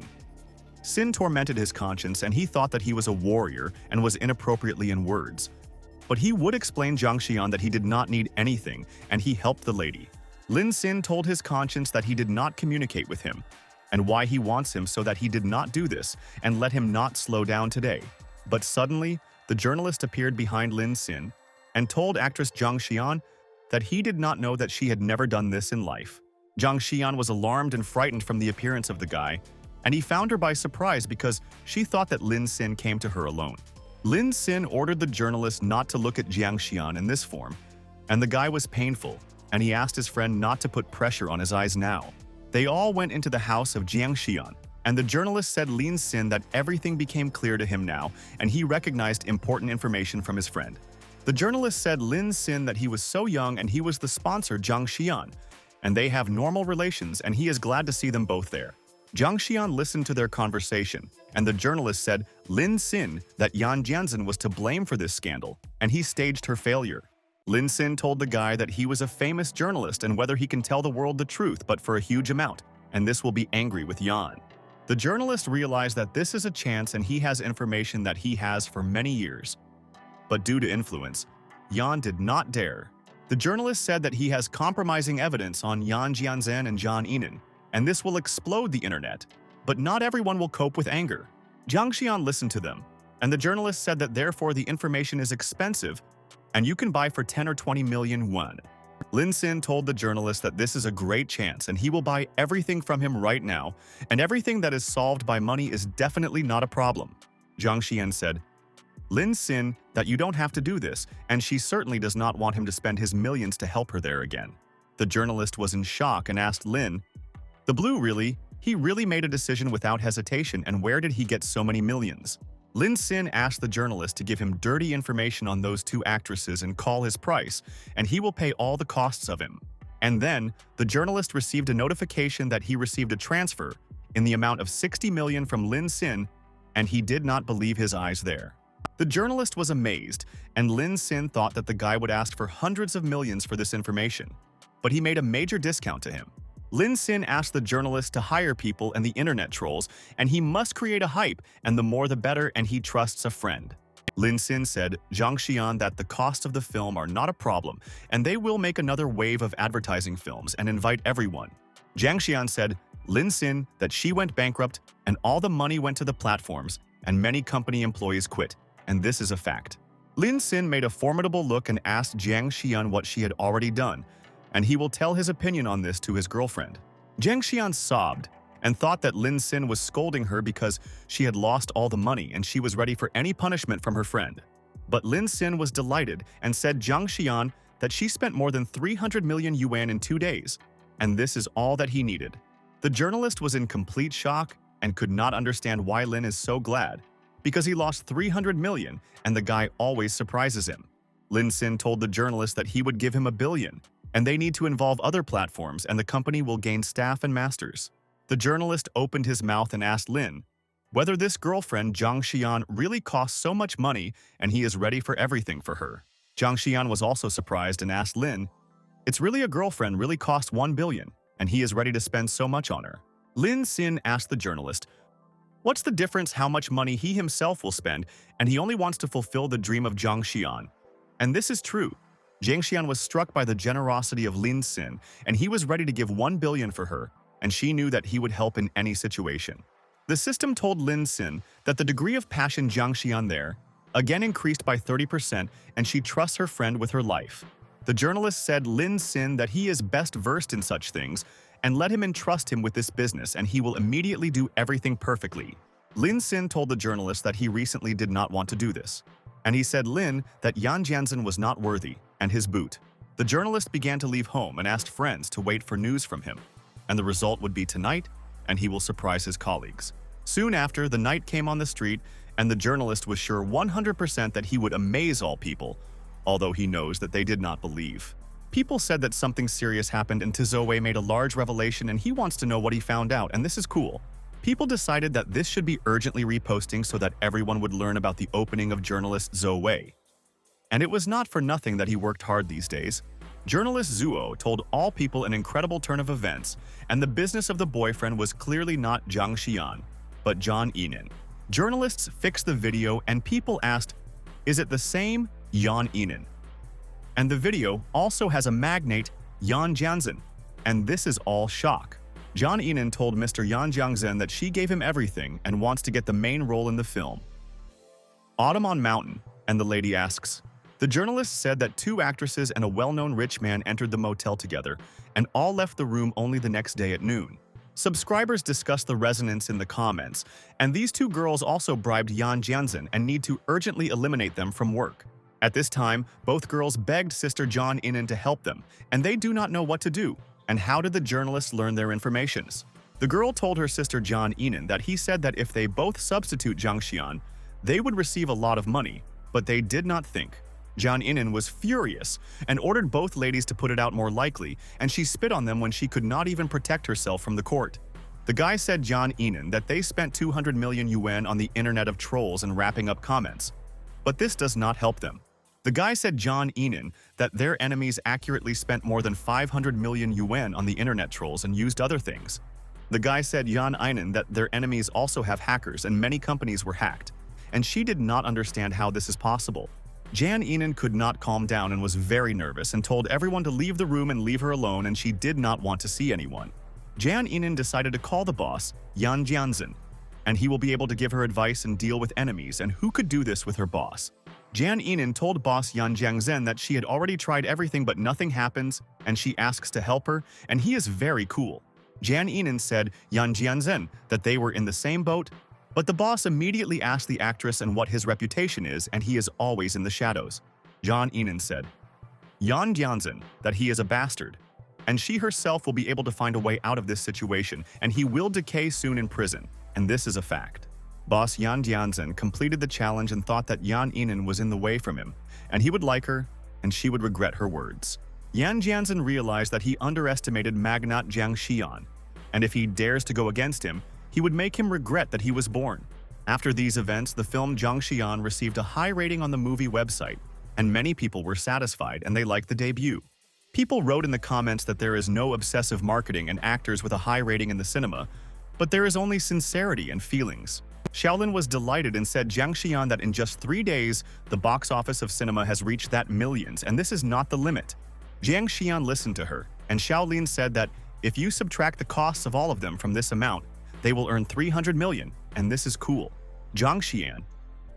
Xin tormented his conscience and he thought that he was a warrior and was inappropriately in words. But he would explain Jiang Xian that he did not need anything and he helped the lady. Lin Xin told his conscience that he did not communicate with him and why he wants him so that he did not do this and let him not slow down today. But suddenly, the journalist appeared behind Lin Xin and told actress Jiang Xian that he did not know that she had never done this in life. Jiang Xian was alarmed and frightened from the appearance of the guy, and he found her by surprise because she thought that Lin Xin came to her alone. Lin Xin ordered the journalist not to look at Jiang Xian in this form, and the guy was painful, and he asked his friend not to put pressure on his eyes now. They all went into the house of Jiang Xian, and the journalist said Lin Xin that everything became clear to him now, and he recognized important information from his friend. The journalist said Lin Sin that he was so young and he was the sponsor Zhang Xian, and they have normal relations and he is glad to see them both there. Zhang Xian listened to their conversation, and the journalist said Lin Sin that Yan Jianzhen was to blame for this scandal, and he staged her failure. Lin Sin told the guy that he was a famous journalist and whether he can tell the world the truth but for a huge amount, and this will be angry with Yan. The journalist realized that this is a chance and he has information that he has for many years. But due to influence, Yan did not dare. The journalist said that he has compromising evidence on Yan Jianzhen and Zhang Yinan, and this will explode the internet. But not everyone will cope with anger. Zhang Xian listened to them, and the journalist said that therefore the information is expensive and you can buy for 10 or 20 million yuan. Lin Sin told the journalist that this is a great chance and he will buy everything from him right now, and everything that is solved by money is definitely not a problem. Zhang Xian said, Lin Sin that you don't have to do this, and she certainly does not want him to spend his millions to help her there again. The journalist was in shock and asked Lin, "The blue really? He really made a decision without hesitation, and where did he get so many millions?" Lin Sin asked the journalist to give him dirty information on those two actresses and call his price, and he will pay all the costs of him. And then, the journalist received a notification that he received a transfer in the amount of 60 million from Lin Sin, and he did not believe his eyes there. The journalist was amazed, and Lin Sin thought that the guy would ask for hundreds of millions for this information, but he made a major discount to him. Lin Sin asked the journalist to hire people and the internet trolls, and he must create a hype, and the more the better, and he trusts a friend. Lin Sin said Zhang Xian that the cost of the film are not a problem, and they will make another wave of advertising films and invite everyone. Zhang Xian said Lin Sin that she went bankrupt, and all the money went to the platforms, and many company employees quit, and this is a fact. Lin Sin made a formidable look and asked Zhang Xian what she had already done, and he will tell his opinion on this to his girlfriend. Zhang Xian sobbed and thought that Lin Sin was scolding her because she had lost all the money and she was ready for any punishment from her friend. But Lin Sin was delighted and said Zhang Xian that she spent more than 300 million yuan in 2 days, and this is all that he needed. The journalist was in complete shock and could not understand why Lin is so glad, because he lost 300 million and the guy always surprises him. Lin Sin told the journalist that he would give him $1 billion, and they need to involve other platforms and the company will gain staff and masters. The journalist opened his mouth and asked Lin whether this girlfriend Zhang Xian really costs so much money and he is ready for everything for her. Zhang Xian was also surprised and asked Lin, "It's really a girlfriend really cost 1 billion and he is ready to spend so much on her." Lin Sin asked the journalist, "What's the difference how much money he himself will spend, and he only wants to fulfill the dream of Zhang Xian?" And this is true. Zhang Xian was struck by the generosity of Lin Sin, and he was ready to give 1 billion for her, and she knew that he would help in any situation. The system told Lin Sin that the degree of passion Zhang Xian there again increased by 30%, and she trusts her friend with her life. The journalist said Lin Sin that he is best versed in such things, and let him entrust him with this business and he will immediately do everything perfectly. Lin Sin told the journalist that he recently did not want to do this, and he said Lin that Yan Jianzhen was not worthy, and his boot. The journalist began to leave home and asked friends to wait for news from him, and the result would be tonight, and he will surprise his colleagues. Soon after, the night came on the street, and the journalist was sure 100% that he would amaze all people, although he knows that they did not believe. People said that something serious happened and Tizoe made a large revelation and he wants to know what he found out, and this is cool. People decided that this should be urgently reposting so that everyone would learn about the opening of journalist Zoe. And it was not for nothing that he worked hard these days. Journalist Zuo told all people an incredible turn of events, and the business of the boyfriend was clearly not Zhang Xian, but Zhang Yinan. Journalists fixed the video and people asked, "Is it the same Yan Yinan?" And the video also has a magnate, Yan Jianzhen, and this is all shock. Zhang Yinan told Mr. Yan Jianzhen that she gave him everything and wants to get the main role in the film. Autumn on Mountain, and the lady asks. The journalist said that 2 actresses and a well-known rich man entered the motel together, and all left the room only the next day at noon. Subscribers discussed the resonance in the comments, and these 2 girls also bribed Yan Jianzhen and need to urgently eliminate them from work. At this time, both girls begged Sister Zhang Yinan to help them, and they do not know what to do. And how did the journalists learn their informations? The girl told her sister Zhang Yinan that he said that if they both substitute Zhang Xian, they would receive a lot of money, but they did not think. Jian Inan was furious and ordered both ladies to put it out more likely, and she spit on them when she could not even protect herself from the court. The guy said Jian Inan that they spent 200 million yuan on the internet of trolls and wrapping up comments. But this does not help them. The guy said Jian Inan that their enemies accurately spent more than 500 million yuan on the internet trolls and used other things. The guy said Jian Inan that their enemies also have hackers and many companies were hacked, and she did not understand how this is possible. Jian Inan could not calm down and was very nervous and told everyone to leave the room and leave her alone, and she did not want to see anyone. Jian Inan decided to call the boss, Yan Jianzhen, and he will be able to give her advice and deal with enemies, and who could do this with her boss? Jian Inan told boss Yan Jiangzhen that she had already tried everything but nothing happens, and she asks to help her, and he is very cool. Jian Inan said Yan Jianzhen that they were in the same boat, but the boss immediately asked the actress and what his reputation is, and he is always in the shadows. Jian Inan said Yan Jianzhen that he is a bastard, and she herself will be able to find a way out of this situation, and he will decay soon in prison, and this is a fact. Boss Yan Jianzhen completed the challenge and thought that Yan Inan was in the way from him, and he would like her, and she would regret her words. Yan Jianzhen realized that he underestimated magnate Jiang Xian, and if he dares to go against him, he would make him regret that he was born. After these events, the film Jiang Xian received a high rating on the movie website, and many people were satisfied and they liked the debut. People wrote in the comments that there is no obsessive marketing and actors with a high rating in the cinema, but there is only sincerity and feelings. Xiaolin was delighted and said Jiang Xian that in just 3 days, the box office of cinema has reached that millions, and this is not the limit. Jiang Xian listened to her, and Xiaolin said that if you subtract the costs of all of them from this amount, they will earn 300 million, and this is cool. Jiang Xian,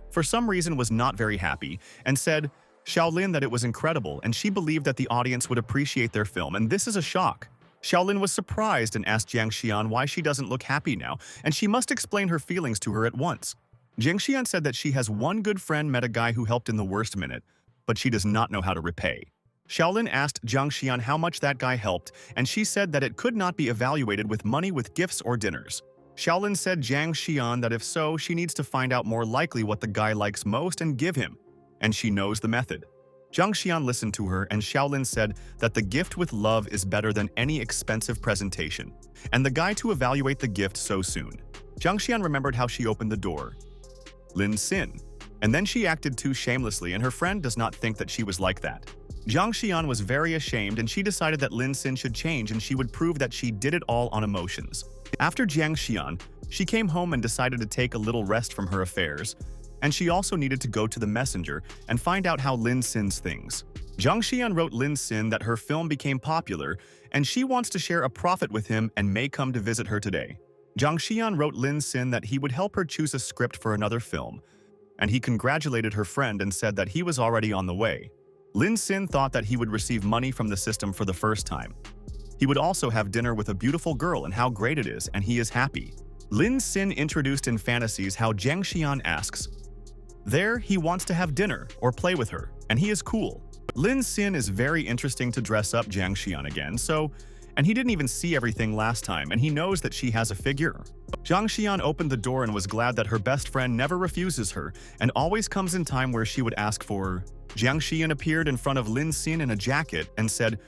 for some reason, was not very happy and said Xiaolin that it was incredible, and she believed that the audience would appreciate their film, and this is a shock. Xiaolin was surprised and asked Jiang Xian why she doesn't look happy now, and she must explain her feelings to her at once. Jiang Xian said that she has one good friend met a guy who helped in the worst minute, but she does not know how to repay. Xiaolin asked Jiang Xian how much that guy helped, and she said that it could not be evaluated with money with gifts or dinners. Xiaolin said Jiang Xian that if so, she needs to find out more likely what the guy likes most and give him, and she knows the method. Jiang Xian listened to her, and Xiaolin said that the gift with love is better than any expensive presentation, and the guy to evaluate the gift so soon. Jiang Xian remembered how she opened the door. Lin Xin. And then she acted too shamelessly, and her friend does not think that she was like that. Jiang Xian was very ashamed, and she decided that Lin Xin should change and she would prove that she did it all on emotions. After Jiang Xian, she came home and decided to take a little rest from her affairs, and she also needed to go to the messenger and find out how Lin Xin's things. Jiang Xian wrote Lin Xin that her film became popular, and she wants to share a profit with him and may come to visit her today. Jiang Xian wrote Lin Xin that he would help her choose a script for another film, and he congratulated her friend and said that he was already on the way. Lin Xin thought that he would receive money from the system for the first time. He would also have dinner with a beautiful girl and how great it is, and he is happy. Lin Xin introduced in fantasies how Jiang Xian asks. There, he wants to have dinner or play with her, and he is cool. Lin Xin is very interesting to dress up Jiang Xian again, and he didn't even see everything last time, and he knows that she has a figure. Jiang Xian opened the door and was glad that her best friend never refuses her and always comes in time where she would ask for. Jiang Xian appeared in front of Lin Xin in a jacket and said,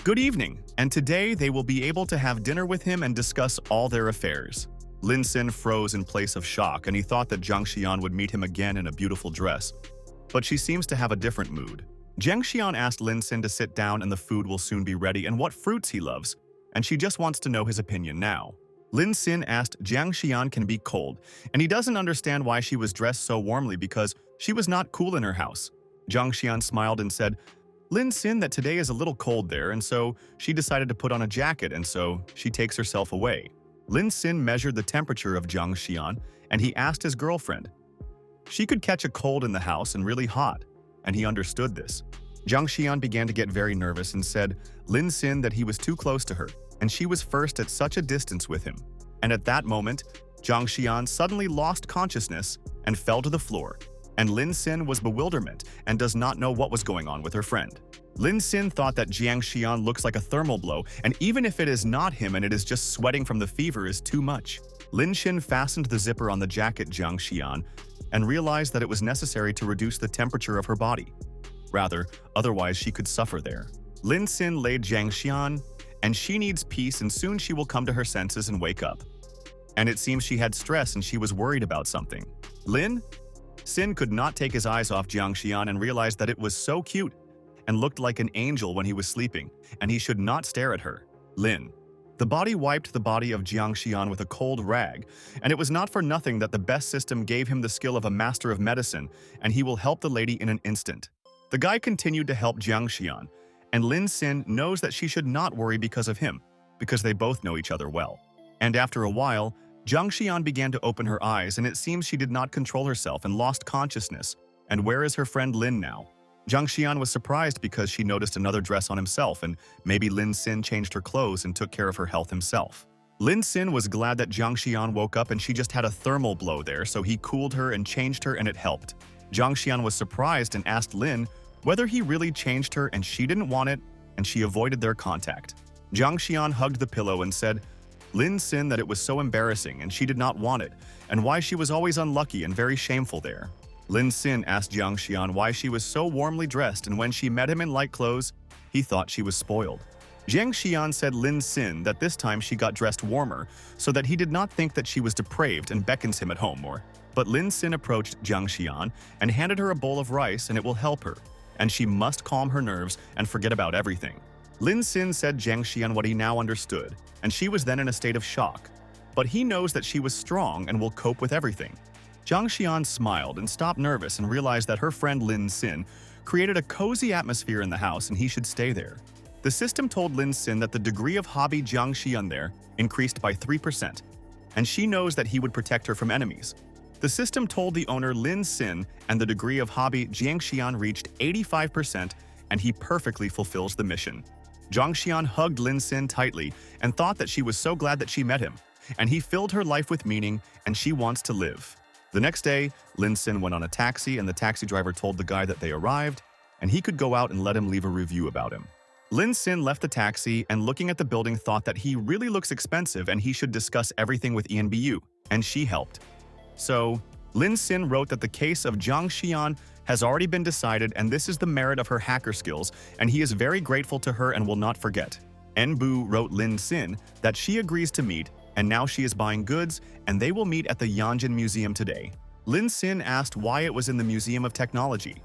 "Good evening, and today they will be able to have dinner with him and discuss all their affairs." Lin Xin froze in place of shock, and he thought that Jiang Xian would meet him again in a beautiful dress. But she seems to have a different mood. Jiang Xian asked Lin Xin to sit down and the food will soon be ready and what fruits he loves, and she just wants to know his opinion now. Lin Xin asked Jiang Xian can be cold, and he doesn't understand why she was dressed so warmly because she was not cool in her house. Jiang Xian smiled and said, Lin Xin that today is a little cold there, and so she decided to put on a jacket, and so she takes herself away. Lin Xin measured the temperature of Jiang Xian, and he asked his girlfriend. She could catch a cold in the house and really hot, and he understood this. Jiang Xian began to get very nervous and said Lin Xin that he was too close to her, and she was first at such a distance with him. And at that moment, Jiang Xian suddenly lost consciousness and fell to the floor, and Lin Xin was bewilderment and does not know what was going on with her friend. Lin Xin thought that Jiang Xian looks like a thermal blow, and even if it is not him and it is just sweating from the fever is too much. Lin Xin fastened the zipper on the jacket Jiang Xian and realized that it was necessary to reduce the temperature of her body. rather, otherwise she could suffer there. Lin Sin laid Jiang Xian, and she needs peace and soon she will come to her senses and wake up. And it seems she had stress and she was worried about something. Lin Sin could not take his eyes off Jiang Xian and realized that it was so cute and looked like an angel when he was sleeping, and he should not stare at her. The body wiped the body of Jiang Xian with a cold rag, and it was not for nothing that the best system gave him the skill of a master of medicine, and he will help the lady in an instant. The guy continued to help Jiang Xian, and Lin Sin knows that she should not worry because of him, because they both know each other well. And after a while, Jiang Xian began to open her eyes, and it seems she did not control herself and lost consciousness. And where is her friend Lin now? Jiang Xian was surprised because she noticed another dress on himself, and maybe Lin Sin changed her clothes and took care of her health himself. Lin Sin was glad that Jiang Xian woke up and she just had a thermal blow there, so he cooled her and changed her and it helped. Jiang Xian was surprised and asked Lin whether he really changed her, and she didn't want it, and she avoided their contact. Jiang Xian hugged the pillow and said Lin Sin that it was so embarrassing and she did not want it, and why she was always unlucky and very shameful there. Lin Sin asked Jiang Xian why she was so warmly dressed, and when she met him in light clothes, he thought she was spoiled. Jiang Xian said Lin Sin that this time she got dressed warmer so that he did not think that she was depraved and beckons him at home more. But Lin Sin approached Jiang Xian and handed her a bowl of rice, and it will help her, and she must calm her nerves and forget about everything. Lin Sin said Jiang Xian what he now understood, and she was then in a state of shock. But he knows that she was strong and will cope with everything. Jiang Xian smiled and stopped nervous and realized that her friend Lin Sin created a cozy atmosphere in the house and he should stay there. The system told Lin Sin that the degree of hobby Jiang Xian there increased by 3%, and she knows that he would protect her from enemies. The system told the owner Lin Sin and the degree of hobby Jiang Xian reached 85%, and he perfectly fulfills the mission. Jiang Xian hugged Lin Sin tightly and thought that she was so glad that she met him, and he filled her life with meaning, and she wants to live. The next day, Lin Sin went on a taxi, and the taxi driver told the guy that they arrived, and he could go out and let him leave a review about him. Lin Sin left the taxi and looking at the building thought that he really looks expensive and he should discuss everything with ENBU, and she helped. So, Lin Sin wrote that the case of Jiang Xian has already been decided, and this is the merit of her hacker skills, and he is very grateful to her and will not forget. Enbu wrote Lin Sin that she agrees to meet, and now she is buying goods, and they will meet at the Yanjin Museum today. Lin Sin asked why it was in the Museum of Technology.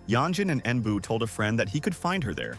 Yanjin and Enbu told a friend that he could find her there,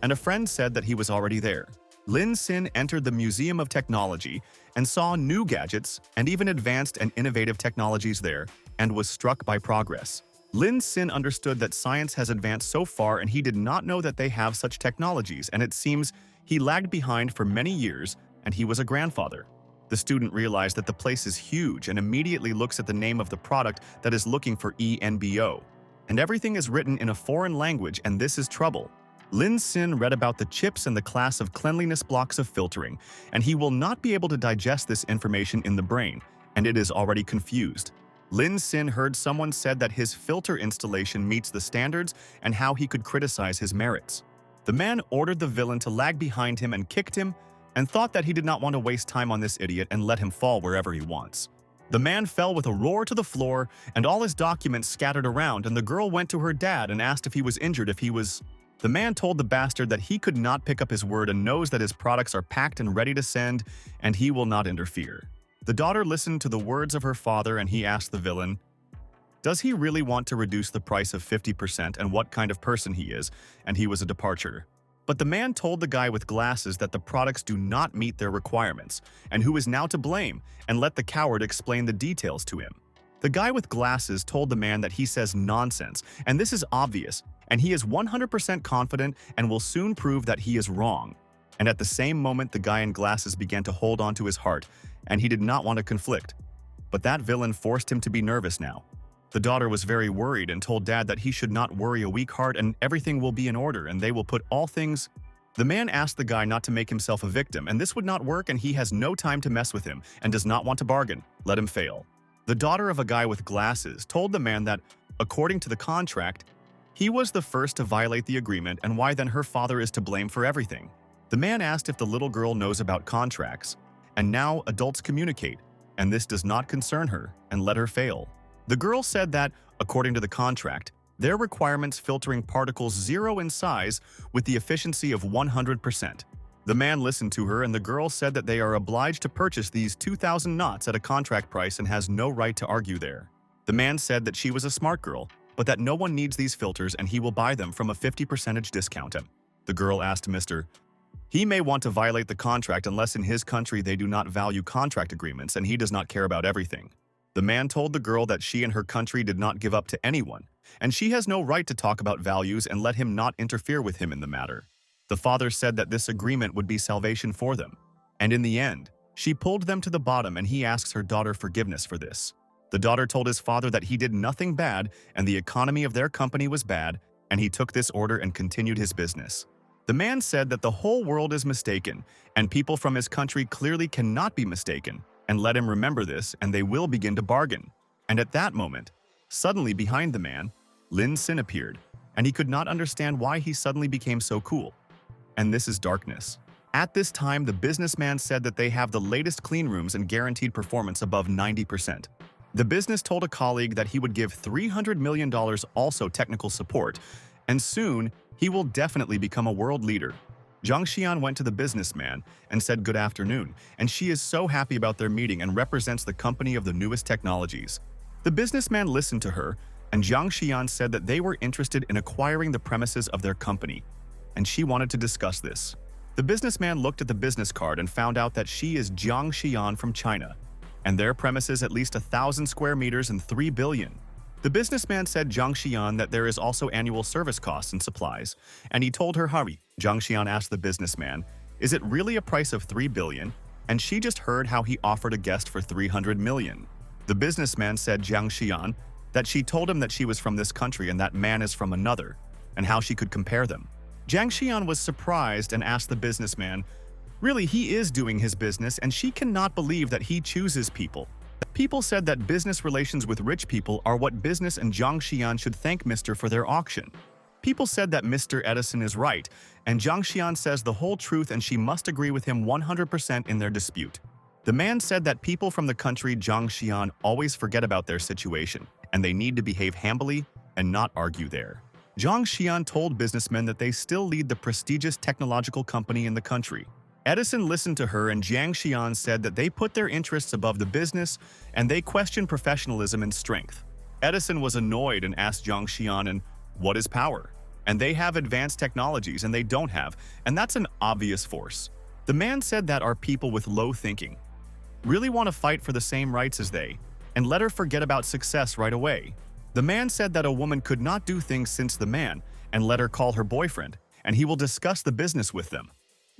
and a friend said that he was already there. Lin Sin entered the Museum of Technology and saw new gadgets and even advanced and innovative technologies there, and was struck by progress. Lin Sin understood that science has advanced so far, and he did not know that they have such technologies, and it seems he lagged behind for many years, and he was a grandfather. The student realized that the place is huge and immediately looks at the name of the product that is looking for ENBO. And everything is written in a foreign language, and this is trouble. Lin Sin read about the chips and the class of cleanliness blocks of filtering, and he will not be able to digest this information in the brain, and it is already confused. Lin Sin heard someone said that his filter installation meets the standards and how he could criticize his merits. The man ordered the villain to lag behind him and kicked him, and thought that he did not want to waste time on this idiot and let him fall wherever he wants. The man fell with a roar to the floor, and all his documents scattered around, and the girl went to her dad and asked if he was injured, if he was... The man told the bastard that he could not pick up his word and knows that his products are packed and ready to send, and he will not interfere. The daughter listened to the words of her father, and he asked the villain, does he really want to reduce the price of 50% and what kind of person he is, and he was a departure. But the man told the guy with glasses that the products do not meet their requirements, and who is now to blame, and let the coward explain the details to him. The guy with glasses told the man that he says nonsense, and this is obvious, and he is 100% confident and will soon prove that he is wrong. And at the same moment, the guy in glasses began to hold on to his heart, and he did not want to conflict. But that villain forced him to be nervous now. The daughter was very worried and told dad that he should not worry a weak heart and everything will be in order and they will put all things... The man asked the guy not to make himself a victim, and this would not work, and he has no time to mess with him and does not want to bargain. Let him fail. The daughter of a guy with glasses told the man that, according to the contract, he was the first to violate the agreement, and why then her father is to blame for everything. The man asked if the little girl knows about contracts, and now adults communicate, and this does not concern her, and let her fail. The girl said that, according to the contract, their requirements filtering particles 0 in size with the efficiency of 100%. The man listened to her and the girl said that they are obliged to purchase these 2,000 knots at a contract price and has no right to argue there. The man said that she was a smart girl, but that no one needs these filters and he will buy them from a 50% discount. The girl asked Mr. He may want to violate the contract unless in his country they do not value contract agreements and he does not care about everything. The man told the girl that she and her country did not give up to anyone, and she has no right to talk about values and let him not interfere with him in the matter. The father said that this agreement would be salvation for them, and in the end, she pulled them to the bottom and he asks her daughter forgiveness for this. The daughter told his father that he did nothing bad and the economy of their company was bad, and he took this order and continued his business. The man said that the whole world is mistaken, and people from his country clearly cannot be mistaken, and let him remember this, and they will begin to bargain. And at that moment, suddenly behind the man, Lin Sin appeared, and he could not understand why he suddenly became so cool. And this is darkness. At this time, the businessman said that they have the latest clean rooms and guaranteed performance above 90%. The business told a colleague that he would give $300 million also technical support, and soon he will definitely become a world leader. Zhang Xian went to the businessman and said good afternoon, and she is so happy about their meeting and represents the company of the newest technologies. The businessman listened to her, and Zhang Xian said that they were interested in acquiring the premises of their company, and she wanted to discuss this. The businessman looked at the business card and found out that she is Zhang Xian from China, and their premises at least 1,000 square meters and 3 billion. The businessman said Zhang Xian that there is also annual service costs and supplies, and he told her hurry. Zhang Xian asked the businessman, is it really a price of 3 billion? And she just heard how he offered a guest for 300 million. The businessman said Zhang Xian that she told him that she was from this country and that man is from another, and how she could compare them. Zhang Xian was surprised and asked the businessman, really, he is doing his business and she cannot believe that he chooses people. People said that business relations with rich people are what business, and Zhang Xian should thank Mr. for their auction. People said that Mr. Edison is right, and Zhang Xian says the whole truth and she must agree with him 100% in their dispute. The man said that people from the country Zhang Xian always forget about their situation, and they need to behave humbly and not argue there. Zhang Xian told businessmen that they still lead the prestigious technological company in the country. Edison listened to her, and Zhang Xian said that they put their interests above the business and they question professionalism and strength. Edison was annoyed and asked Zhang Xian, and what is power? And they have advanced technologies and they don't have, and that's an obvious force. The man said that our people with low thinking really want to fight for the same rights as they, and let her forget about success right away. The man said that a woman could not do things since the man, and let her call her boyfriend, and he will discuss the business with them.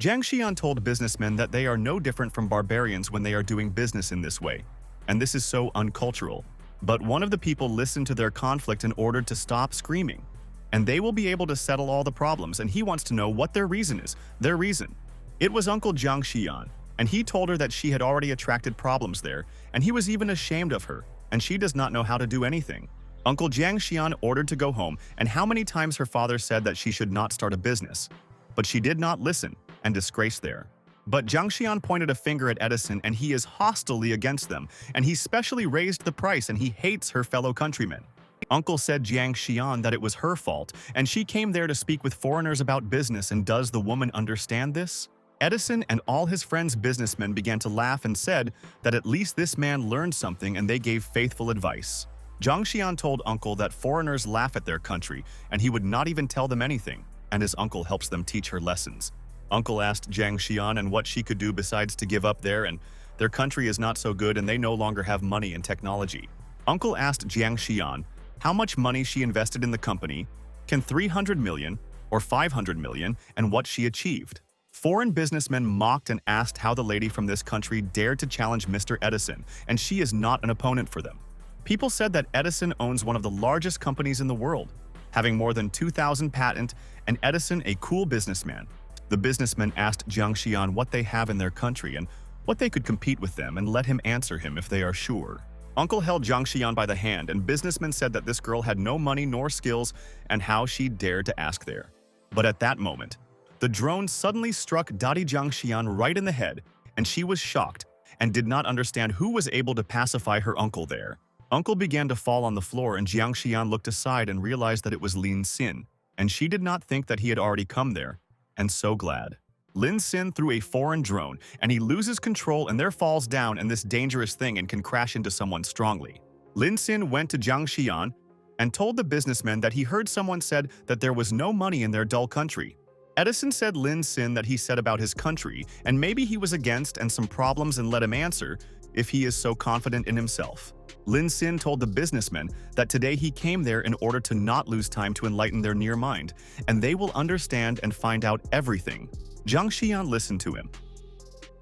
Zhang Xian told businessmen that they are no different from barbarians when they are doing business in this way, and this is so uncultural. But one of the people listened to their conflict and ordered to stop screaming, and they will be able to settle all the problems, and he wants to know what their reason is. Their reason. It was Uncle Zhang Xian, and he told her that she had already attracted problems there, and he was even ashamed of her, and she does not know how to do anything. Uncle Zhang Xian ordered to go home, and how many times her father said that she should not start a business. But she did not listen, and disgraced there. But Zhang Xian pointed a finger at Edison, and he is hostilely against them, and he specially raised the price, and he hates her fellow countrymen. Uncle said Zhang Xian that it was her fault, and she came there to speak with foreigners about business, and does the woman understand this? Edison and all his friends businessmen began to laugh and said that at least this man learned something, and they gave faithful advice. Zhang Xian told Uncle that foreigners laugh at their country, and he would not even tell them anything, and his uncle helps them teach her lessons. Uncle asked Zhang Xian and what she could do besides to give up there, and their country is not so good and they no longer have money and technology. Uncle asked Zhang Xian how much money she invested in the company, can 300 million or 500 million, and what she achieved. Foreign businessmen mocked and asked how the lady from this country dared to challenge Mr. Edison, and she is not an opponent for them. People said that Edison owns one of the largest companies in the world, having more than 2,000 patents, and Edison a cool businessman. The businessman asked Zhang Xian what they have in their country and what they could compete with them, and let him answer him if they are sure. Uncle held Zhang Xian by the hand, and businessmen said that this girl had no money nor skills and how she dared to ask there. But at that moment, the drone suddenly struck Daddy Zhang Xian right in the head, and she was shocked and did not understand who was able to pacify her uncle there. Uncle began to fall on the floor and Jiang Xian looked aside and realized that it was Lin Xin, and she did not think that he had already come there, and so glad. Lin Xin threw a foreign drone, and he loses control and there falls down in this dangerous thing and can crash into someone strongly. Lin Xin went to Jiang Xian and told the businessman that he heard someone said that there was no money in their dull country. Edison said Lin Xin that he said about his country, and maybe he was against and some problems and let him answer if he is so confident in himself. Lin Xin told the businessman that today he came there in order to not lose time to enlighten their near mind, and they will understand and find out everything. Jiang Xian listened to him.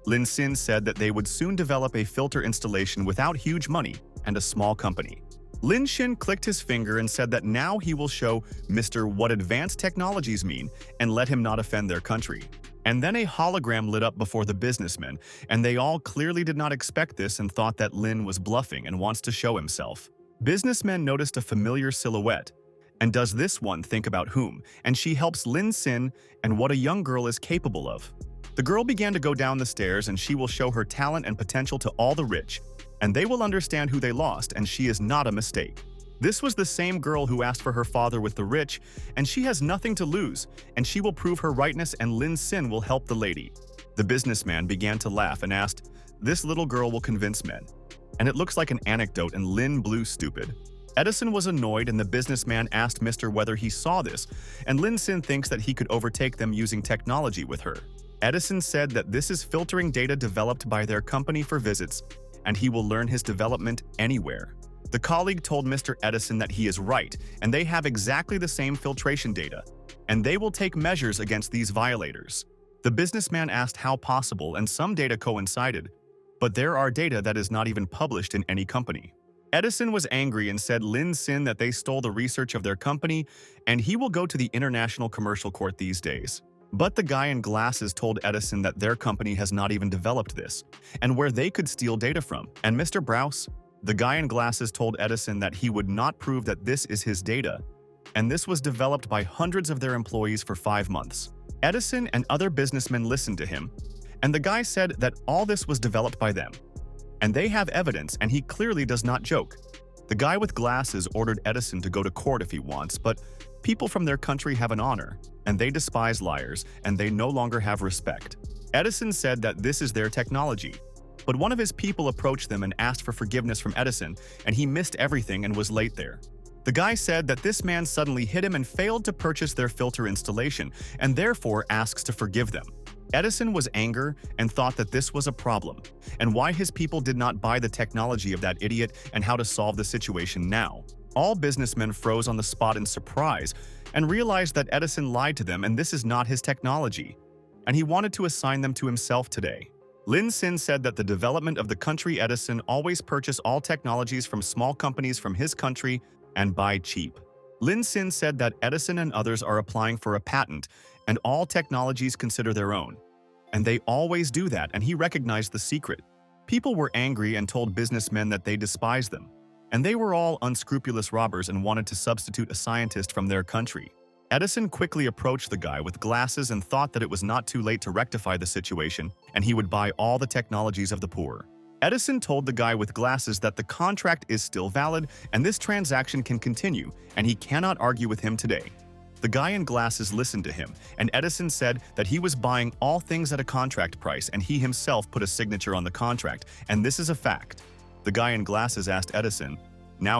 Lin Xin said that they would soon develop a filter installation without huge money and a small company. Lin Xin clicked his finger and said that now he will show Mr. what advanced technologies mean and let him not offend their country. And then a hologram lit up before the businessmen, and they all clearly did not expect this and thought that Lin was bluffing and wants to show himself. Businessmen noticed a familiar silhouette. And does this one think about whom? And she helps Lin Xin and what a young girl is capable of. The girl began to go down the stairs and she will show her talent and potential to all the rich, and they will understand who they lost, and she is not a mistake. This was the same girl who asked for her father with the rich, and she has nothing to lose, and she will prove her rightness and Lin Xin will help the lady. The businessman began to laugh and asked, "This little girl will convince men." And it looks like an anecdote and Lin blew stupid. Edison was annoyed and the businessman asked Mr. whether he saw this, and Lin Xin thinks that he could overtake them using technology with her. Edison said that this is filtering data developed by their company for visits, and he will learn his development anywhere. The colleague told Mr. Edison that he is right, and they have exactly the same filtration data, and they will take measures against these violators. The businessman asked how possible, and some data coincided, but there are data that is not even published in any company. Edison was angry and said Lin Xin that they stole the research of their company, and he will go to the International Commercial Court these days. But the guy in glasses told Edison that their company has not even developed this, and where they could steal data from. And Mr. Browse, the guy in glasses told Edison that he would not prove that this is his data, and this was developed by hundreds of their employees for 5 months. Edison and other businessmen listened to him, and the guy said that all this was developed by them. And they have evidence, and he clearly does not joke. The guy with glasses ordered Edison to go to court if he wants, but people from their country have an honor, and they despise liars, and they no longer have respect. Edison said that this is their technology, but one of his people approached them and asked for forgiveness from Edison, and he missed everything and was late there. The guy said that this man suddenly hit him and failed to purchase their filter installation, and therefore asks to forgive them. Edison was angry and thought that this was a problem, and why his people did not buy the technology of that idiot and how to solve the situation now. All businessmen froze on the spot in surprise and realized that Edison lied to them and this is not his technology, and he wanted to assign them to himself today. Lin Xin said that the development of the country Edison always purchase all technologies from small companies from his country and buy cheap. Lin Xin said that Edison and others are applying for a patent and all technologies consider their own. And they always do that, and he recognized the secret. People were angry and told businessmen that they despised them. And they were all unscrupulous robbers and wanted to substitute a scientist from their country. Edison quickly approached the guy with glasses and thought that it was not too late to rectify the situation, and he would buy all the technologies of the poor. Edison told the guy with glasses that the contract is still valid and this transaction can continue, and he cannot argue with him today. The guy in glasses listened to him, and Edison said that he was buying all things at a contract price and he himself put a signature on the contract, and this is a fact. The guy in glasses asked Edison.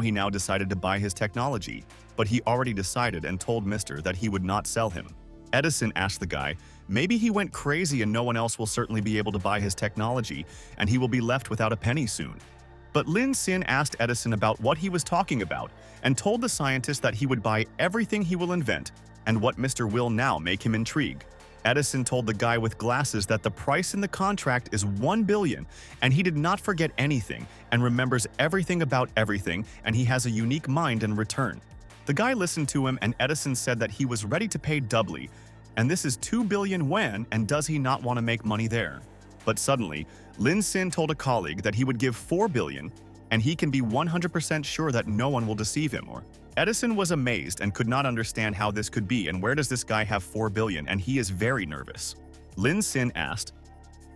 He now decided to buy his technology, but he already decided and told Mr. that he would not sell him. Edison asked the guy, maybe he went crazy and no one else will certainly be able to buy his technology, and he will be left without a penny soon. But Lin Xin asked Edison about what he was talking about and told the scientist that he would buy everything he will invent and what Mr. will now make him intrigue. Edison told the guy with glasses that the price in the contract is 1 billion, and he did not forget anything and remembers everything about everything, and he has a unique mind in return. The guy listened to him, and Edison said that he was ready to pay doubly, and this is 2 billion yuan, and does he not want to make money there? But suddenly, Lin Xin told a colleague that he would give 4 billion, and he can be 100% sure that no one will deceive him. Edison was amazed and could not understand how this could be, and where does this guy have 4 billion, and he is very nervous. Lin Xin asked,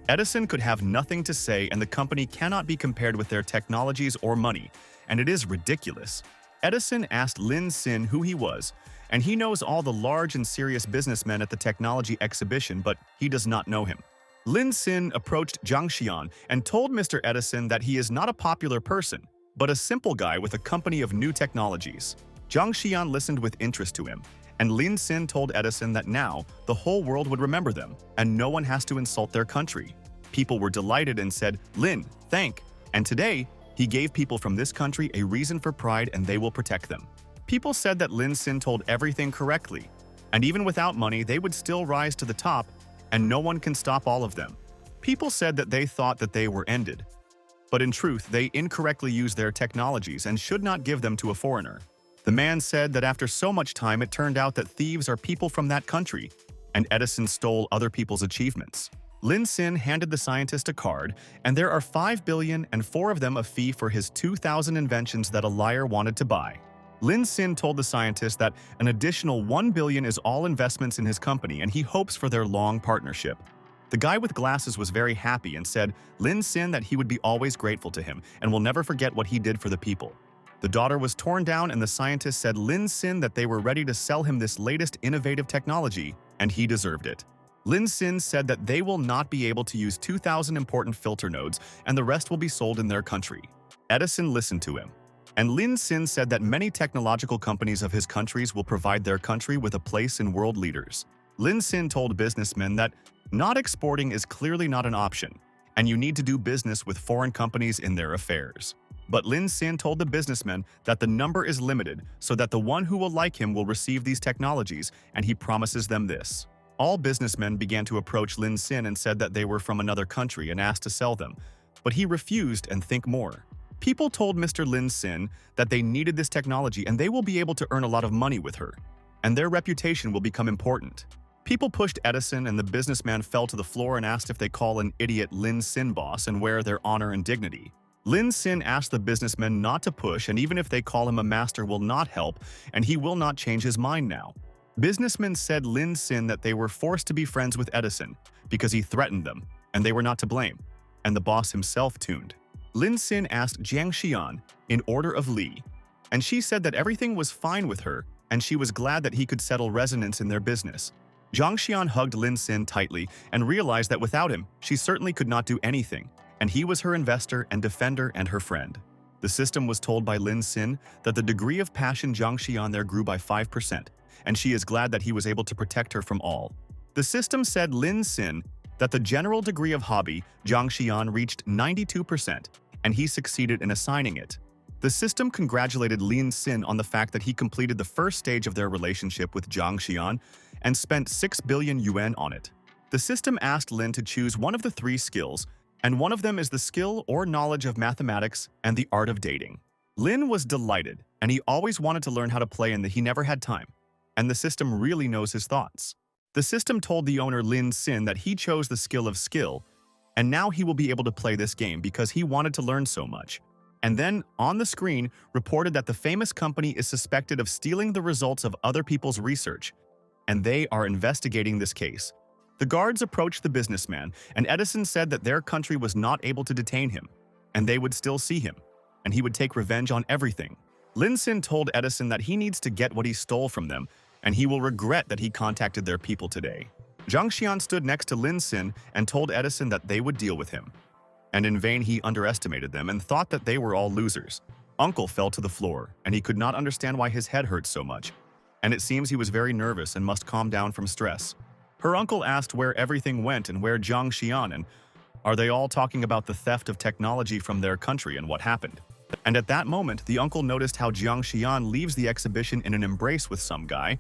Edison could have nothing to say and the company cannot be compared with their technologies or money, and it is ridiculous. Edison asked Lin Sin who he was, and he knows all the large and serious businessmen at the technology exhibition, but he does not know him. Lin Sin approached Zhang Xian and told Mr. Edison that he is not a popular person, but a simple guy with a company of new technologies. Zhang Xian listened with interest to him, and Lin Sin told Edison that now the whole world would remember them, and no one has to insult their country. People were delighted and said, "Lin, thank." And today, he gave people from this country a reason for pride and they will protect them. People said that Lin Sin told everything correctly, and even without money, they would still rise to the top, and no one can stop all of them. People said that they thought that they were ended, but in truth, they incorrectly used their technologies and should not give them to a foreigner. The man said that after so much time, it turned out that thieves are people from that country, and Edison stole other people's achievements. Lin Sin handed the scientist a card, and there are 5 billion and 4 of them a fee for his 2,000 inventions that a liar wanted to buy. Lin Sin told the scientist that an additional 1 billion is all investments in his company and he hopes for their long partnership. The guy with glasses was very happy and said Lin Sin that he would be always grateful to him and will never forget what he did for the people. The daughter was torn down and the scientist said Lin Sin that they were ready to sell him this latest innovative technology and he deserved it. Lin Sin said that they will not be able to use 2,000 important filter nodes and the rest will be sold in their country. Edison listened to him. And Lin Sin said that many technological companies of his countries will provide their country with a place in world leaders. Lin Sin told businessmen that not exporting is clearly not an option, and you need to do business with foreign companies in their affairs. But Lin Sin told the businessmen that the number is limited so that the one who will like him will receive these technologies, and he promises them this. All businessmen began to approach Lin Sin and said that they were from another country and asked to sell them, but he refused and think more. People told Mr. Lin Sin that they needed this technology and they will be able to earn a lot of money with her, and their reputation will become important. People pushed Edison and the businessman fell to the floor and asked if they call an idiot Lin Sin boss and wear their honor and dignity. Lin Sin asked the businessmen not to push, and even if they call him a master will not help, and he will not change his mind now. Businessmen said Lin Sin that they were forced to be friends with Edison because he threatened them, and they were not to blame, and the boss himself tuned. Lin Sin asked Zhang Xian in order of Li, and she said that everything was fine with her and she was glad that he could settle resonance in their business. Zhang Xian hugged Lin Sin tightly and realized that without him, she certainly could not do anything, and he was her investor and defender and her friend. The system was told by Lin Sin that the degree of passion Zhang Xian there grew by 5%, and she is glad that he was able to protect her from all. The system said Lin Sin that the general degree of hobby Zhang Xian reached 92%, and he succeeded in assigning it. The system congratulated Lin Sin on the fact that he completed the first stage of their relationship with Zhang Xian and spent 6 billion yuan on it. The system asked Lin to choose one of the 3 skills, and one of them is the skill or knowledge of mathematics and the art of dating. Lin was delighted, and he always wanted to learn how to play and he never had time, and the system really knows his thoughts. The system told the owner Lin Sin that he chose the skill of skill, and now he will be able to play this game because he wanted to learn so much. And then, on the screen, reported that the famous company is suspected of stealing the results of other people's research, and they are investigating this case. The guards approached the businessman, and Edison said that their country was not able to detain him, and they would still see him, and he would take revenge on everything. Lin Sin told Edison that he needs to get what he stole from them, and he will regret that he contacted their people today. Zhang Xian stood next to Lin Sin and told Edison that they would deal with him. And in vain he underestimated them and thought that they were all losers. Uncle fell to the floor, and he could not understand why his head hurt so much. And it seems he was very nervous and must calm down from stress. Her uncle asked where everything went and where Zhang Xian and are they all talking about the theft of technology from their country and what happened. And at that moment, the uncle noticed how Zhang Xian leaves the exhibition in an embrace with some guy,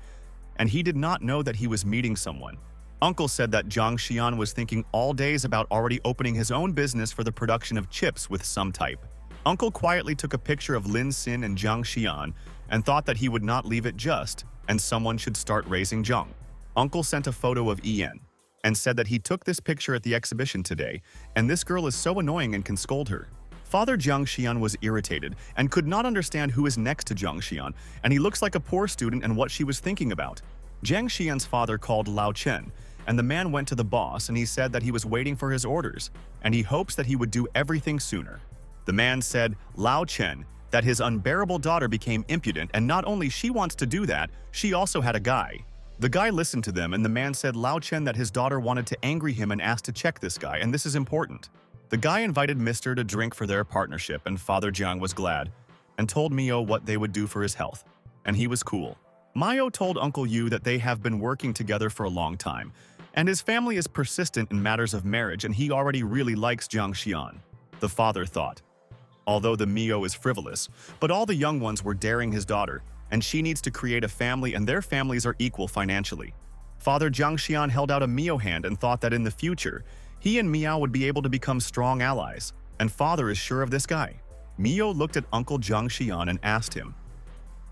and he did not know that he was meeting someone. Uncle said that Zhang Xian was thinking all days about already opening his own business for the production of chips with some type. Uncle quietly took a picture of Lin Sin and Zhang Xian and thought that he would not leave it just, and someone should start raising Zhang. Uncle sent a photo of Ian and said that he took this picture at the exhibition today, and this girl is so annoying and can scold her. Father Zhang Xian was irritated and could not understand who is next to Zhang Xian, and he looks like a poor student and what she was thinking about. Zhang Xian's father called Lao Chen and the man went to the boss and he said that he was waiting for his orders, and he hopes that he would do everything sooner. The man said, Lao Chen, that his unbearable daughter became impudent, and not only she wants to do that, she also had a guy. The guy listened to them, and the man said Lao Chen that his daughter wanted to angry him and asked to check this guy, and this is important. The guy invited Mr. to drink for their partnership, and Father Jiang was glad, and told Mio what they would do for his health, and he was cool. Mio told Uncle Yu that they have been working together for a long time, and his family is persistent in matters of marriage, and he already really likes Jiang Xian. The father thought, although the Mio is frivolous, but all the young ones were daring his daughter, and she needs to create a family and their families are equal financially. Father Jiang Xian held out a Mio hand and thought that in the future, he and Miao would be able to become strong allies, and father is sure of this guy. Mio looked at Uncle Jiang Xian and asked him,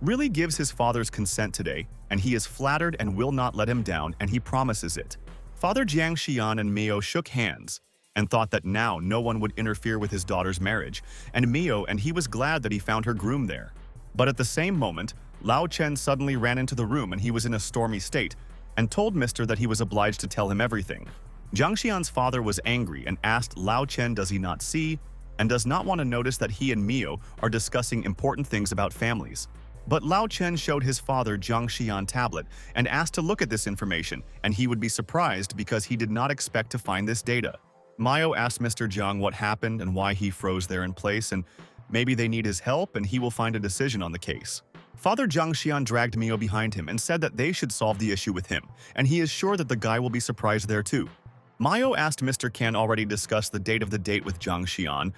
really gives his father's consent today, and he is flattered and will not let him down, and he promises it. Father Jiang Xian and Mio shook hands and thought that now no one would interfere with his daughter's marriage, and Mio and he was glad that he found her groom there. But at the same moment, Lao Chen suddenly ran into the room and he was in a stormy state, and told Mr. that he was obliged to tell him everything. Jiang Xian's father was angry and asked Lao Chen does he not see, and does not want to notice that he and Mio are discussing important things about families. But Lao Chen showed his father Jiang Xian tablet and asked to look at this information, and he would be surprised because he did not expect to find this data. Mio asked Mr. Jiang what happened and why he froze there in place, and maybe they need his help and he will find a decision on the case. Father Jiang Xian dragged Mio behind him and said that they should solve the issue with him, and he is sure that the guy will be surprised there too. Mio asked Mr. Can already discuss the date of the date with Jiang Xian,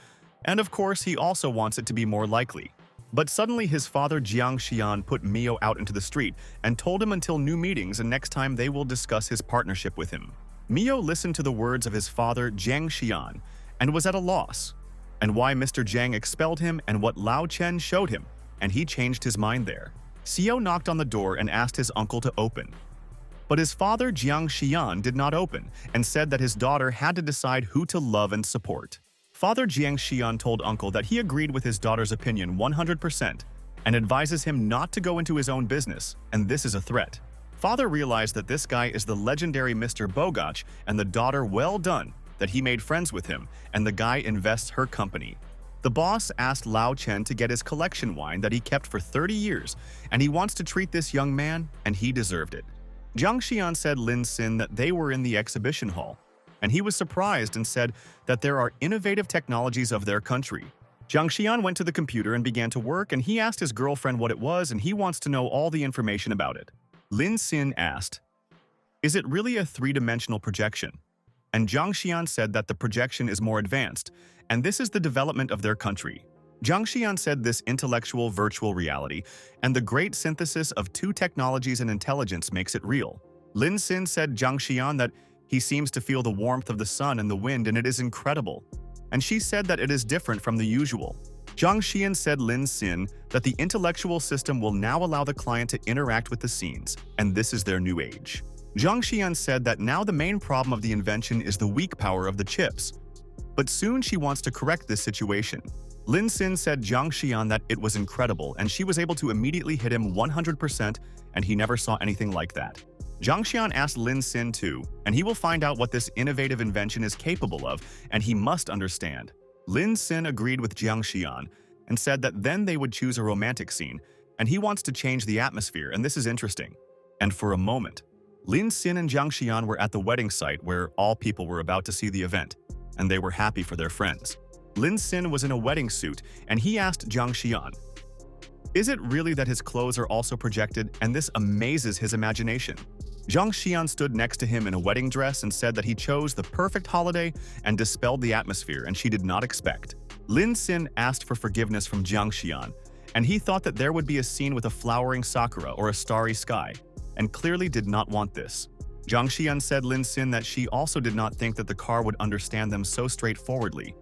and of course he also wants it to be more likely. But suddenly his father Jiang Xian put Mio out into the street and told him until new meetings and next time they will discuss his partnership with him. Mio listened to the words of his father Jiang Xian and was at a loss, and why Mr. Jiang expelled him and what Lao Chen showed him, and he changed his mind there. Xiao knocked on the door and asked his uncle to open. But his father Jiang Xian did not open and said that his daughter had to decide who to love and support. Father Jiang Xian told uncle that he agreed with his daughter's opinion 100% and advises him not to go into his own business, and this is a threat. Father realized that this guy is the legendary Mr. Bogach, and the daughter well done that he made friends with him, and the guy invests her company. The boss asked Lao Chen to get his collection wine that he kept for 30 years, and he wants to treat this young man, and he deserved it. Jiang Xian said Lin Xin that they were in the exhibition hall, and he was surprised and said that there are innovative technologies of their country. Jiang Xian went to the computer and began to work, and he asked his girlfriend what it was, and he wants to know all the information about it. Lin Xin asked, is it really a three-dimensional projection? And Jiang Xian said that the projection is more advanced, and this is the development of their country. Jiang Xian said this intellectual virtual reality and the great synthesis of two technologies and intelligence makes it real. Lin Xin said Jiang Xian that he seems to feel the warmth of the sun and the wind, and it is incredible. And she said that it is different from the usual. Jiang Xian said Lin Xin that the intellectual system will now allow the client to interact with the scenes, and this is their new age. Jiang Xian said that now the main problem of the invention is the weak power of the chips, but soon she wants to correct this situation. Lin Xin said Jiang Xian that it was incredible, and she was able to immediately hit him 100%, and he never saw anything like that. Jiang Xian asked Lin Xin too, and he will find out what this innovative invention is capable of, and he must understand. Lin Xin agreed with Jiang Xian and said that then they would choose a romantic scene, and he wants to change the atmosphere, and this is interesting. And for a moment, Lin Xin and Jiang Xian were at the wedding site where all people were about to see the event, and they were happy for their friends. Lin Xin was in a wedding suit, and he asked Jiang Xian, is it really that his clothes are also projected, and this amazes his imagination? Jiang Xian stood next to him in a wedding dress and said that he chose the perfect holiday and dispelled the atmosphere, and she did not expect. Lin Xin asked for forgiveness from Jiang Xian, and he thought that there would be a scene with a flowering sakura or a starry sky, and clearly did not want this. Jiang Xian said Lin Xin that she also did not think that the car would understand them so straightforwardly,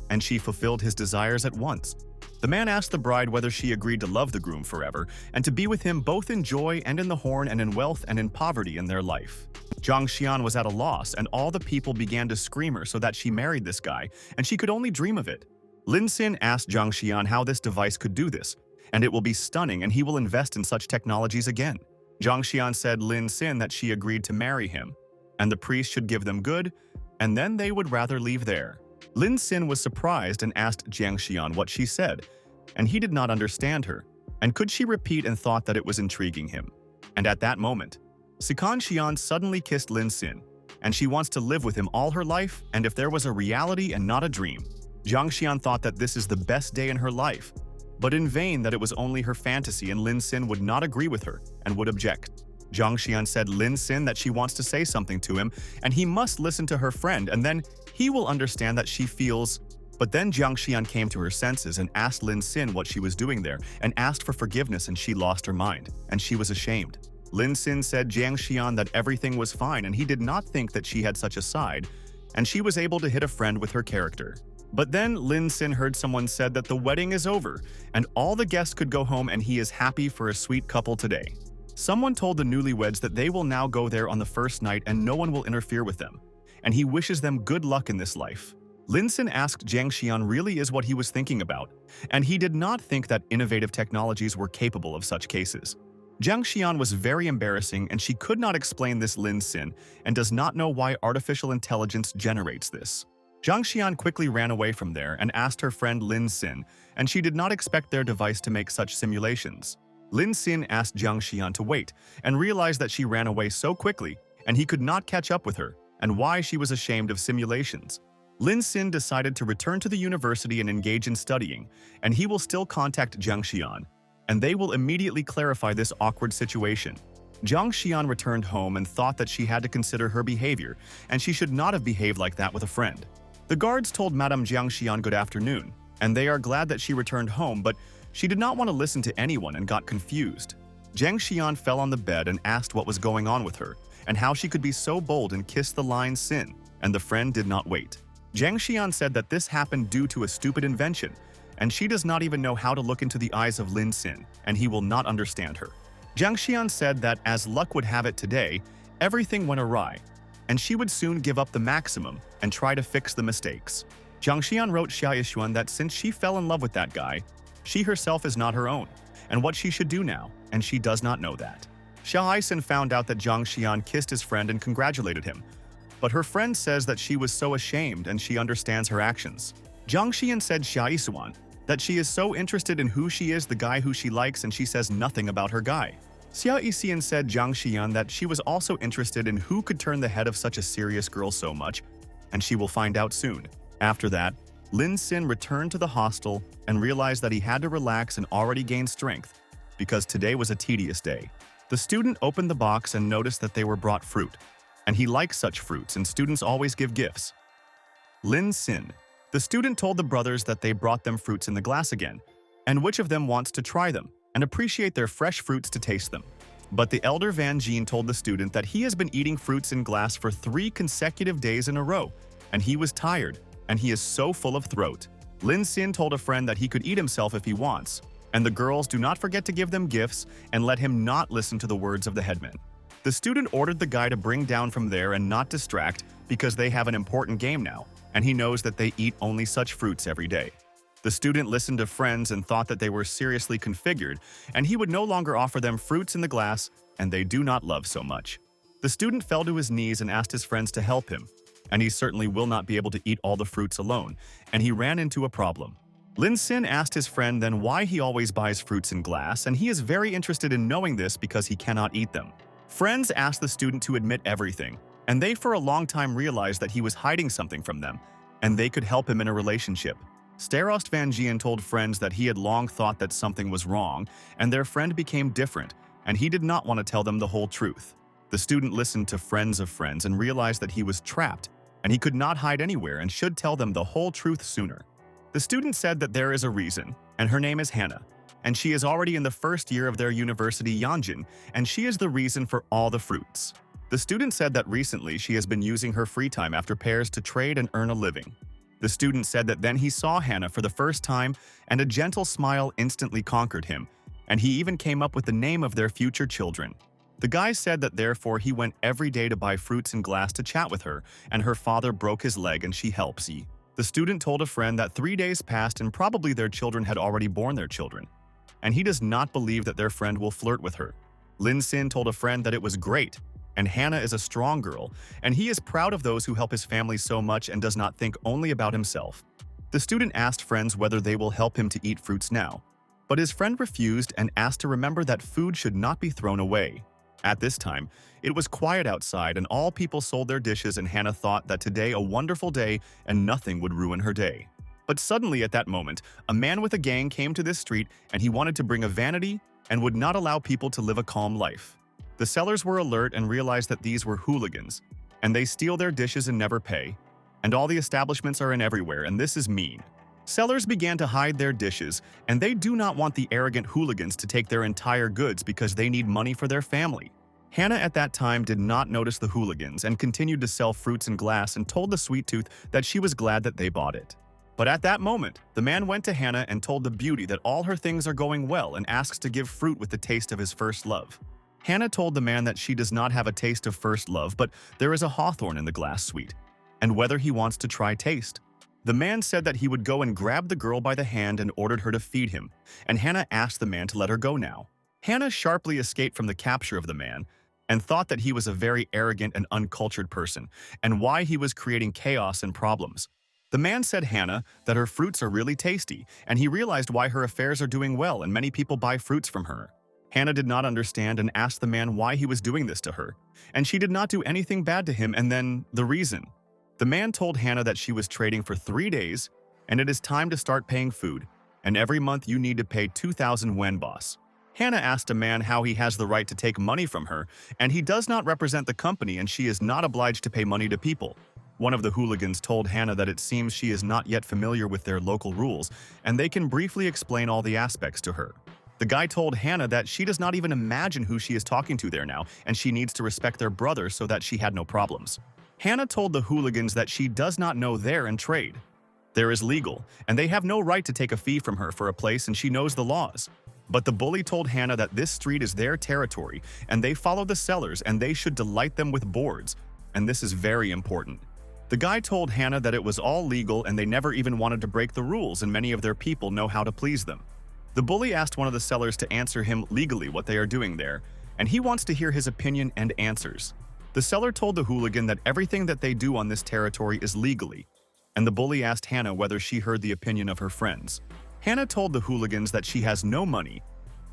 and she fulfilled his desires at once. The man asked the bride whether she agreed to love the groom forever and to be with him both in joy and in the horn and in wealth and in poverty in their life. Jiang Xian was at a loss, and all the people began to scream her so that she married this guy, and she could only dream of it. Lin Xin asked Jiang Xian how this device could do this, and it will be stunning and he will invest in such technologies again. Jiang Xian said Lin Xin that she agreed to marry him, and the priest should give them good, and then they would rather leave there. Lin Xin was surprised and asked Jiang Xian what she said, and he did not understand her, and could she repeat, and thought that it was intriguing him. And at that moment, Sikan Xian suddenly kissed Lin Xin, and she wants to live with him all her life, and if there was a reality and not a dream. Jiang Xian thought that this is the best day in her life, but in vain, that it was only her fantasy, and Lin Xin would not agree with her and would object. Jiang Xian said Lin Xin that she wants to say something to him, and he must listen to her friend, and then he will understand that she feels. But then Jiang Xian came to her senses and asked Lin Xin what she was doing there, and asked for forgiveness, and she lost her mind, and she was ashamed. Lin Xin said Jiang Xian that everything was fine, and he did not think that she had such a side, and she was able to hit a friend with her character. But then Lin Xin heard someone said that the wedding is over, and all the guests could go home, and he is happy for a sweet couple today. Someone told the newlyweds that they will now go there on the first night and no one will interfere with them, and he wishes them good luck in this life. Lin Xin asked Jiang Xian really is what he was thinking about, and he did not think that innovative technologies were capable of such cases. Jiang Xian was very embarrassing, and she could not explain this Lin Xin and does not know why artificial intelligence generates this. Jiang Xian quickly ran away from there and asked her friend Lin Xin, and she did not expect their device to make such simulations. Lin Xin asked Jiang Xian to wait and realized that she ran away so quickly and he could not catch up with her, and why she was ashamed of simulations. Lin Xin decided to return to the university and engage in studying, and he will still contact Jiang Xian, and they will immediately clarify this awkward situation. Jiang Xian returned home and thought that she had to consider her behavior, and she should not have behaved like that with a friend. The guards told Madame Jiang Xian good afternoon, and they are glad that she returned home, but she did not want to listen to anyone and got confused. Jiang Xian fell on the bed and asked what was going on with her, and how she could be so bold and kiss the Lion Sin, and the friend did not wait. Jiang Xian said that this happened due to a stupid invention, and she does not even know how to look into the eyes of Lin Xin, and he will not understand her. Jiang Xian said that as luck would have it today, everything went awry, and she would soon give up the maximum and try to fix the mistakes. Jiang Xian wrote Xia Yixuan that since she fell in love with that guy, she herself is not her own, and what she should do now, and she does not know that. Xia Yixuan found out that Jiang Xian kissed his friend and congratulated him, but her friend says that she was so ashamed and she understands her actions. Jiang Xian said Xia Yixuan that she is so interested in who she is, the guy who she likes, and she says nothing about her guy. Xia Yixuan said Jiang Xian that she was also interested in who could turn the head of such a serious girl so much, and she will find out soon. After that, Lin Xin returned to the hostel and realized that he had to relax and already gain strength, because today was a tedious day. The student opened the box and noticed that they were brought fruit, and he likes such fruits, and students always give gifts. Lin Xin. The student told the brothers that they brought them fruits in the glass again, and which of them wants to try them and appreciate their fresh fruits to taste them. But the elder Van Jin told the student that he has been eating fruits in glass for 3 consecutive days in a row, and he was tired, and he is so full of throat. Lin Xin told a friend that he could eat himself if he wants, and the girls do not forget to give them gifts and let him not listen to the words of the headman. The student ordered the guy to bring down from there and not distract because they have an important game now, and he knows that they eat only such fruits every day. The student listened to friends and thought that they were seriously configured, and he would no longer offer them fruits in the glass, and they do not love so much. The student fell to his knees and asked his friends to help him, and he certainly will not be able to eat all the fruits alone, and he ran into a problem. Lin Xin asked his friend then why he always buys fruits in glass, and he is very interested in knowing this because he cannot eat them. Friends asked the student to admit everything, and they for a long time realized that he was hiding something from them, and they could help him in a relationship. Starost Van Jien told friends that he had long thought that something was wrong, and their friend became different, and he did not want to tell them the whole truth. The student listened to friends of friends and realized that he was trapped, and he could not hide anywhere and should tell them the whole truth sooner. The student said that there is a reason, and her name is Hannah, and she is already in the first year of their university Yanjin, and she is the reason for all the fruits. The student said that recently she has been using her free time after pairs to trade and earn a living. The student said that then he saw Hannah for the first time, and a gentle smile instantly conquered him, and he even came up with the name of their future children. The guy said that therefore he went every day to buy fruits and glass to chat with her, and her father broke his leg and she helps he. The student told a friend that 3 days passed and probably their children had already born their children, and he does not believe that their friend will flirt with her. Lin Xin told a friend that it was great, and Hannah is a strong girl, and he is proud of those who help his family so much and does not think only about himself. The student asked friends whether they will help him to eat fruits now, but his friend refused and asked to remember that food should not be thrown away. At this time, it was quiet outside and all people sold their dishes, and Hannah thought that today a wonderful day and nothing would ruin her day. But suddenly at that moment, a man with a gang came to this street and he wanted to bring a vanity and would not allow people to live a calm life. The sellers were alert and realized that these were hooligans, and they steal their dishes and never pay. And all the establishments are in everywhere, and this is mean. Sellers began to hide their dishes, and they do not want the arrogant hooligans to take their entire goods because they need money for their family. Hannah at that time did not notice the hooligans and continued to sell fruits and glass and told the sweet tooth that she was glad that they bought it. But at that moment, the man went to Hannah and told the beauty that all her things are going well and asks to give fruit with the taste of his first love. Hannah told the man that she does not have a taste of first love, but there is a hawthorn in the glass sweet, and whether he wants to try taste. The man said that he would go and grab the girl by the hand and ordered her to feed him, and Hannah asked the man to let her go now. Hannah sharply escaped from the capture of the man and thought that he was a very arrogant and uncultured person, and why he was creating chaos and problems. The man said Hannah that her fruits are really tasty, and he realized why her affairs are doing well and many people buy fruits from her. Hannah did not understand and asked the man why he was doing this to her, and she did not do anything bad to him, and then the reason. The man told Hannah that she was trading for 3 days, and it is time to start paying food, and every month you need to pay 2,000 wen boss. Hannah asked a man how he has the right to take money from her, and he does not represent the company and she is not obliged to pay money to people. One of the hooligans told Hannah that it seems she is not yet familiar with their local rules, and they can briefly explain all the aspects to her. The guy told Hannah that she does not even imagine who she is talking to there now, and she needs to respect their brother so that she had no problems. Hannah told the hooligans that she does not know there and trade. There is legal, and they have no right to take a fee from her for a place, and she knows the laws. But the bully told Hannah that this street is their territory, and they follow the sellers, and they should delight them with boards, and this is very important. The guy told Hannah that it was all legal and they never even wanted to break the rules, and many of their people know how to please them. The bully asked one of the sellers to answer him legally what they are doing there, and he wants to hear his opinion and answers. The seller told the hooligan that everything that they do on this territory is legally, and the bully asked Hannah whether she heard the opinion of her friends. Hannah told the hooligans that she has no money,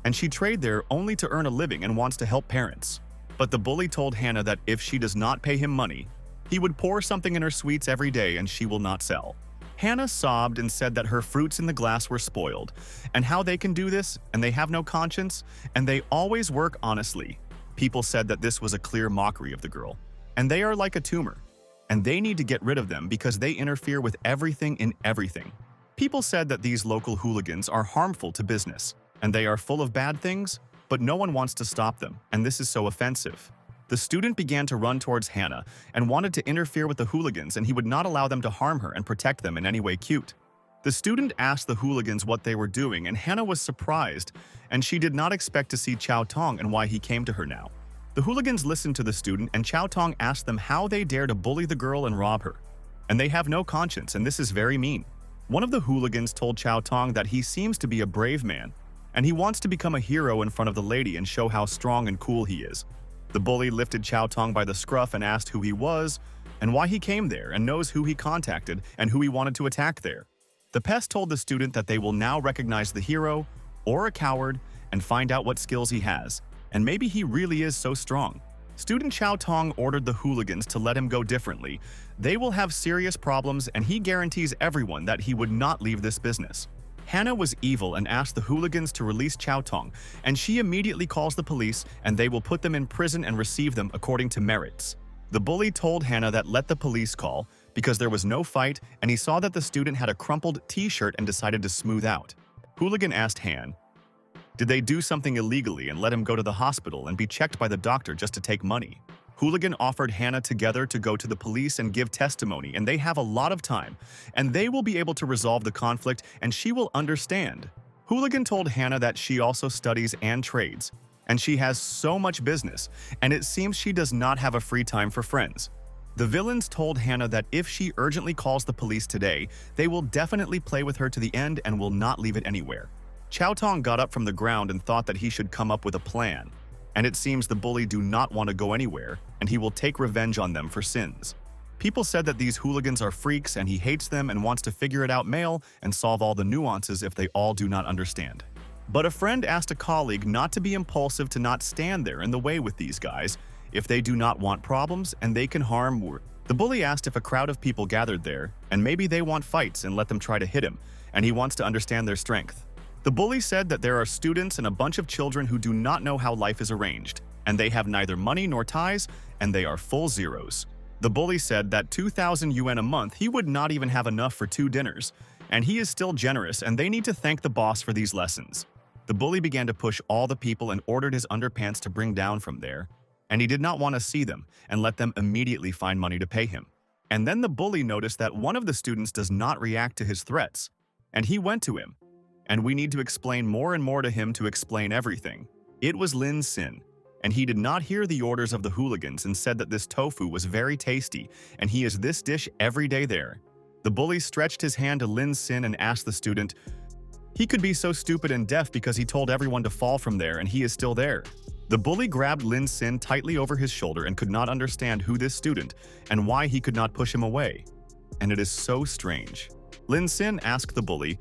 and she trade there only to earn a living and wants to help parents. But the bully told Hannah that if she does not pay him money, he would pour something in her sweets every day and she will not sell. Hannah sobbed and said that her fruits in the glass were spoiled, and how they can do this, and they have no conscience, and they always work honestly. People said that this was a clear mockery of the girl, and they are like a tumor, and they need to get rid of them because they interfere with everything in everything. People said that these local hooligans are harmful to business, and they are full of bad things, but no one wants to stop them, and this is so offensive. The student began to run towards Hannah and wanted to interfere with the hooligans, and he would not allow them to harm her and protect them in any way cute. The student asked the hooligans what they were doing, and Hannah was surprised, and she did not expect to see Chow Tong and why he came to her now. The hooligans listened to the student, and Chow Tong asked them how they dare to bully the girl and rob her. And they have no conscience, and this is very mean. One of the hooligans told Chow Tong that he seems to be a brave man, and he wants to become a hero in front of the lady and show how strong and cool he is. The bully lifted Chow Tong by the scruff and asked who he was and why he came there, and knows who he contacted and who he wanted to attack there. The pest told the student that they will now recognize the hero or a coward and find out what skills he has, and maybe he really is so strong. Student Chow Tong ordered the hooligans to let him go differently. They will have serious problems, and he guarantees everyone that he would not leave this business. Hannah was evil and asked the hooligans to release Chow Tong, and she immediately calls the police, and they will put them in prison and receive them according to merits. The bully told Hannah that let the police call because there was no fight, and he saw that the student had a crumpled t-shirt and decided to smooth out. Hooligan asked Han, did they do something illegally and let him go to the hospital and be checked by the doctor just to take money? Hooligan offered Hannah together to go to the police and give testimony, and they have a lot of time, and they will be able to resolve the conflict, and she will understand. Hooligan told Hannah that she also studies and trades, and she has so much business, and it seems she does not have a free time for friends. The villains told Hannah that if she urgently calls the police today, they will definitely play with her to the end and will not leave it anywhere. Chow Tong got up from the ground and thought that he should come up with a plan. and it seems the bully do not want to go anywhere, and he will take revenge on them for sins. People said that these hooligans are freaks and he hates them and wants to figure it out male and solve all the nuances if they all do not understand. But a friend asked a colleague not to be impulsive, to not stand there in the way with these guys if they do not want problems and they can harm more. The bully asked if a crowd of people gathered there and maybe they want fights and let them try to hit him, and he wants to understand their strength. The bully said that there are students and a bunch of children who do not know how life is arranged, and they have neither money nor ties, and they are full zeros. The bully said that 2,000 yuan a month he would not even have enough for 2 dinners, and he is still generous and they need to thank the boss for these lessons. The bully began to push all the people and ordered his underpants to bring down from there, and he did not want to see them and let them immediately find money to pay him. And then the bully noticed that one of the students does not react to his threats, and he went to him. And we need to explain more and more to him to explain everything. It was Lin Sin, and he did not hear the orders of the hooligans and said that this tofu was very tasty and he is this dish every day there. The bully stretched his hand to Lin Sin and asked the student, he could be so stupid and deaf because he told everyone to fall from there and he is still there. The bully grabbed Lin Sin tightly over his shoulder and could not understand who this student and why he could not push him away. And it is so strange. Lin Sin asked the bully,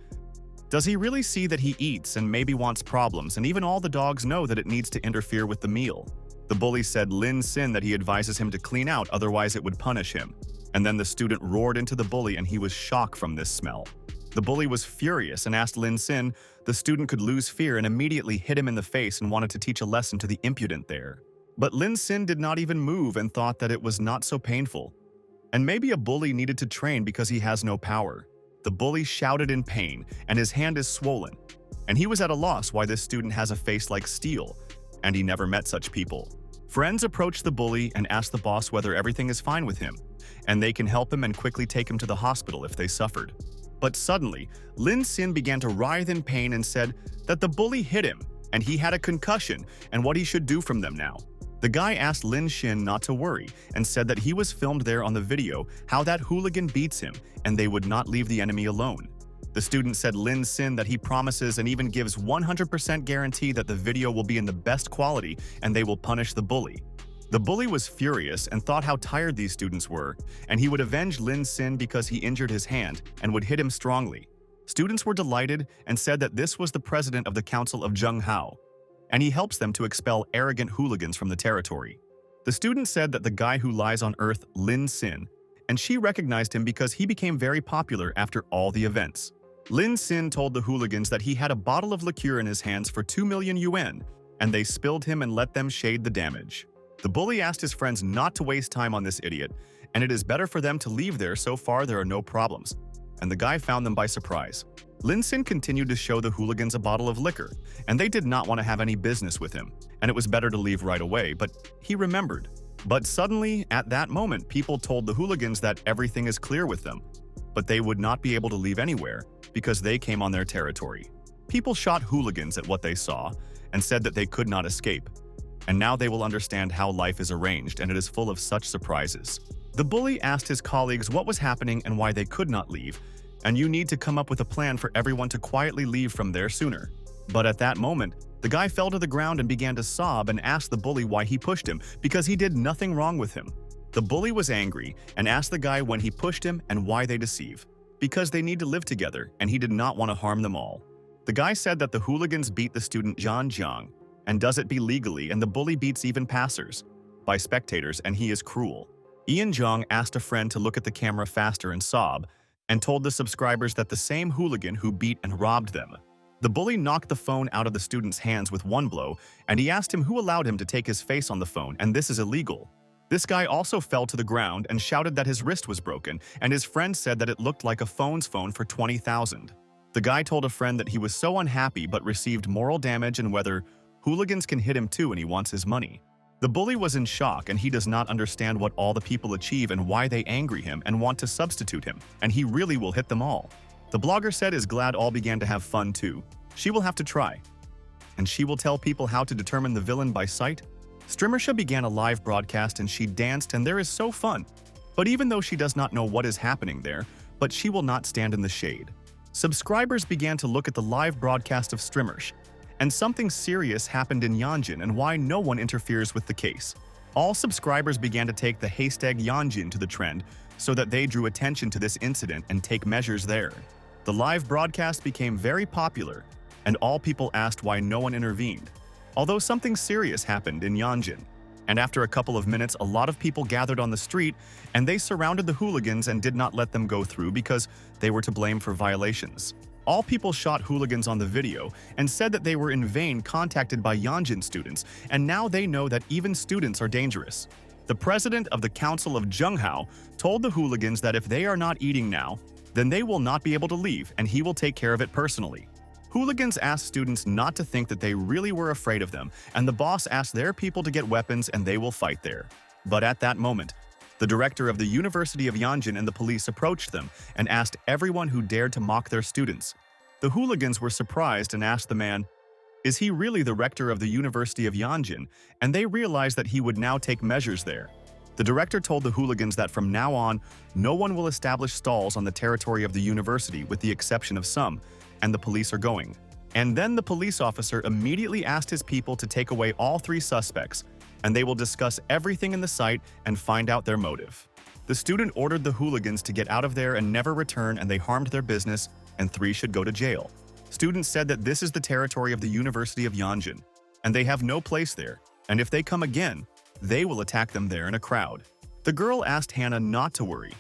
does he really see that he eats and maybe wants problems, and even all the dogs know that it needs to interfere with the meal? The bully said Lin Sin that he advises him to clean out, otherwise it would punish him. And then the student roared into the bully and he was shocked from this smell. The bully was furious and asked Lin Sin the student could lose fear and immediately hit him in the face and wanted to teach a lesson to the impudent there. But Lin Sin did not even move and thought that it was not so painful. And maybe a bully needed to train because he has no power. The bully shouted in pain, and his hand is swollen. And he was at a loss why this student has a face like steel, and he never met such people. Friends approached the bully and asked the boss whether everything is fine with him, and they can help him and quickly take him to the hospital if they suffered. But suddenly, Lin Sin began to writhe in pain and said that the bully hit him, and he had a concussion, and what he should do from them now. The guy asked Lin Sin not to worry and said that he was filmed there on the video how that hooligan beats him and they would not leave the enemy alone. The student said Lin Sin that he promises and even gives 100% guarantee that the video will be in the best quality and they will punish the bully. The bully was furious and thought how tired these students were, and he would avenge Lin Sin because he injured his hand and would hit him strongly. Students were delighted and said that this was the president of the Council of Zhenghao, and he helps them to expel arrogant hooligans from the territory. The student said that the guy who lies on earth, Lin Sin, and she recognized him because he became very popular after all the events. Lin Sin told the hooligans that he had a bottle of liqueur in his hands for 2 million yuan, and they spilled him and let them shade the damage. The bully asked his friends not to waste time on this idiot, and it is better for them to leave there, so far there are no problems. And the guy found them by surprise. Lin Sin continued to show the hooligans a bottle of liquor, and they did not want to have any business with him, and it was better to leave right away, but he remembered. But suddenly, at that moment, people told the hooligans that everything is clear with them, but they would not be able to leave anywhere because they came on their territory. People shot hooligans at what they saw and said that they could not escape. And now they will understand how life is arranged, and it is full of such surprises. The bully asked his colleagues what was happening and why they could not leave, and you need to come up with a plan for everyone to quietly leave from there sooner. But at that moment, the guy fell to the ground and began to sob and asked the bully why he pushed him, because he did nothing wrong with him. The bully was angry and asked the guy when he pushed him and why they deceive. Because they need to live together, and he did not want to harm them all. The guy said that the hooligans beat the student Zhan Jiang, and does it be legally, and the bully beats even passers by spectators, and he is cruel. Ian Zhang asked a friend to look at the camera faster and sob, and told the subscribers that the same hooligan who beat and robbed them. The bully knocked the phone out of the student's hands with one blow, and he asked him who allowed him to take his face on the phone, and this is illegal. This guy also fell to the ground and shouted that his wrist was broken, and his friend said that it looked like a phone for 20,000. The guy told a friend that he was so unhappy but received moral damage and whether hooligans can hit him too and he wants his money. The bully was in shock and he does not understand what all the people achieve and why they angry him and want to substitute him, and he really will hit them all. The blogger said is glad all began to have fun too. She will have to try. And she will tell people how to determine the villain by sight. Streamersha began a live broadcast and she danced and there is so fun. But even though she does not know what is happening there, but she will not stand in the shade. Subscribers began to look at the live broadcast of Streamersh, and something serious happened in Yanjin and why no one interferes with the case. All subscribers began to take the hashtag Yanjin to the trend so that they drew attention to this incident and take measures there. The live broadcast became very popular, and all people asked why no one intervened, although something serious happened in Yanjin. And after a couple of minutes, a lot of people gathered on the street, and they surrounded the hooligans and did not let them go through because they were to blame for violations. All people shot hooligans on the video and said that they were in vain contacted by Yanjin students, and now they know that even students are dangerous. The president of the Council of Zhenghao told the hooligans that if they are not eating now, then they will not be able to leave, and he will take care of it personally. Hooligans asked students not to think that they really were afraid of them, and the boss asked their people to get weapons and they will fight there. But at that moment, the director of the University of Yanjin and the police approached them and asked everyone who dared to mock their students. The hooligans were surprised and asked the man, "Is he really the rector of the University of Yanjin?" And they realized that he would now take measures there. The director told the hooligans that from now on, no one will establish stalls on the territory of the university with the exception of some, and the police are going. And then the police officer immediately asked his people to take away all 3 suspects, and they will discuss everything in the site and find out their motive. The student ordered the hooligans to get out of there and never return, and they harmed their business, and 3 should go to jail. Students said that this is the territory of the University of Yanjin, and they have no place there, and if they come again, they will attack them there in a crowd. The girl asked Hannah not to worry,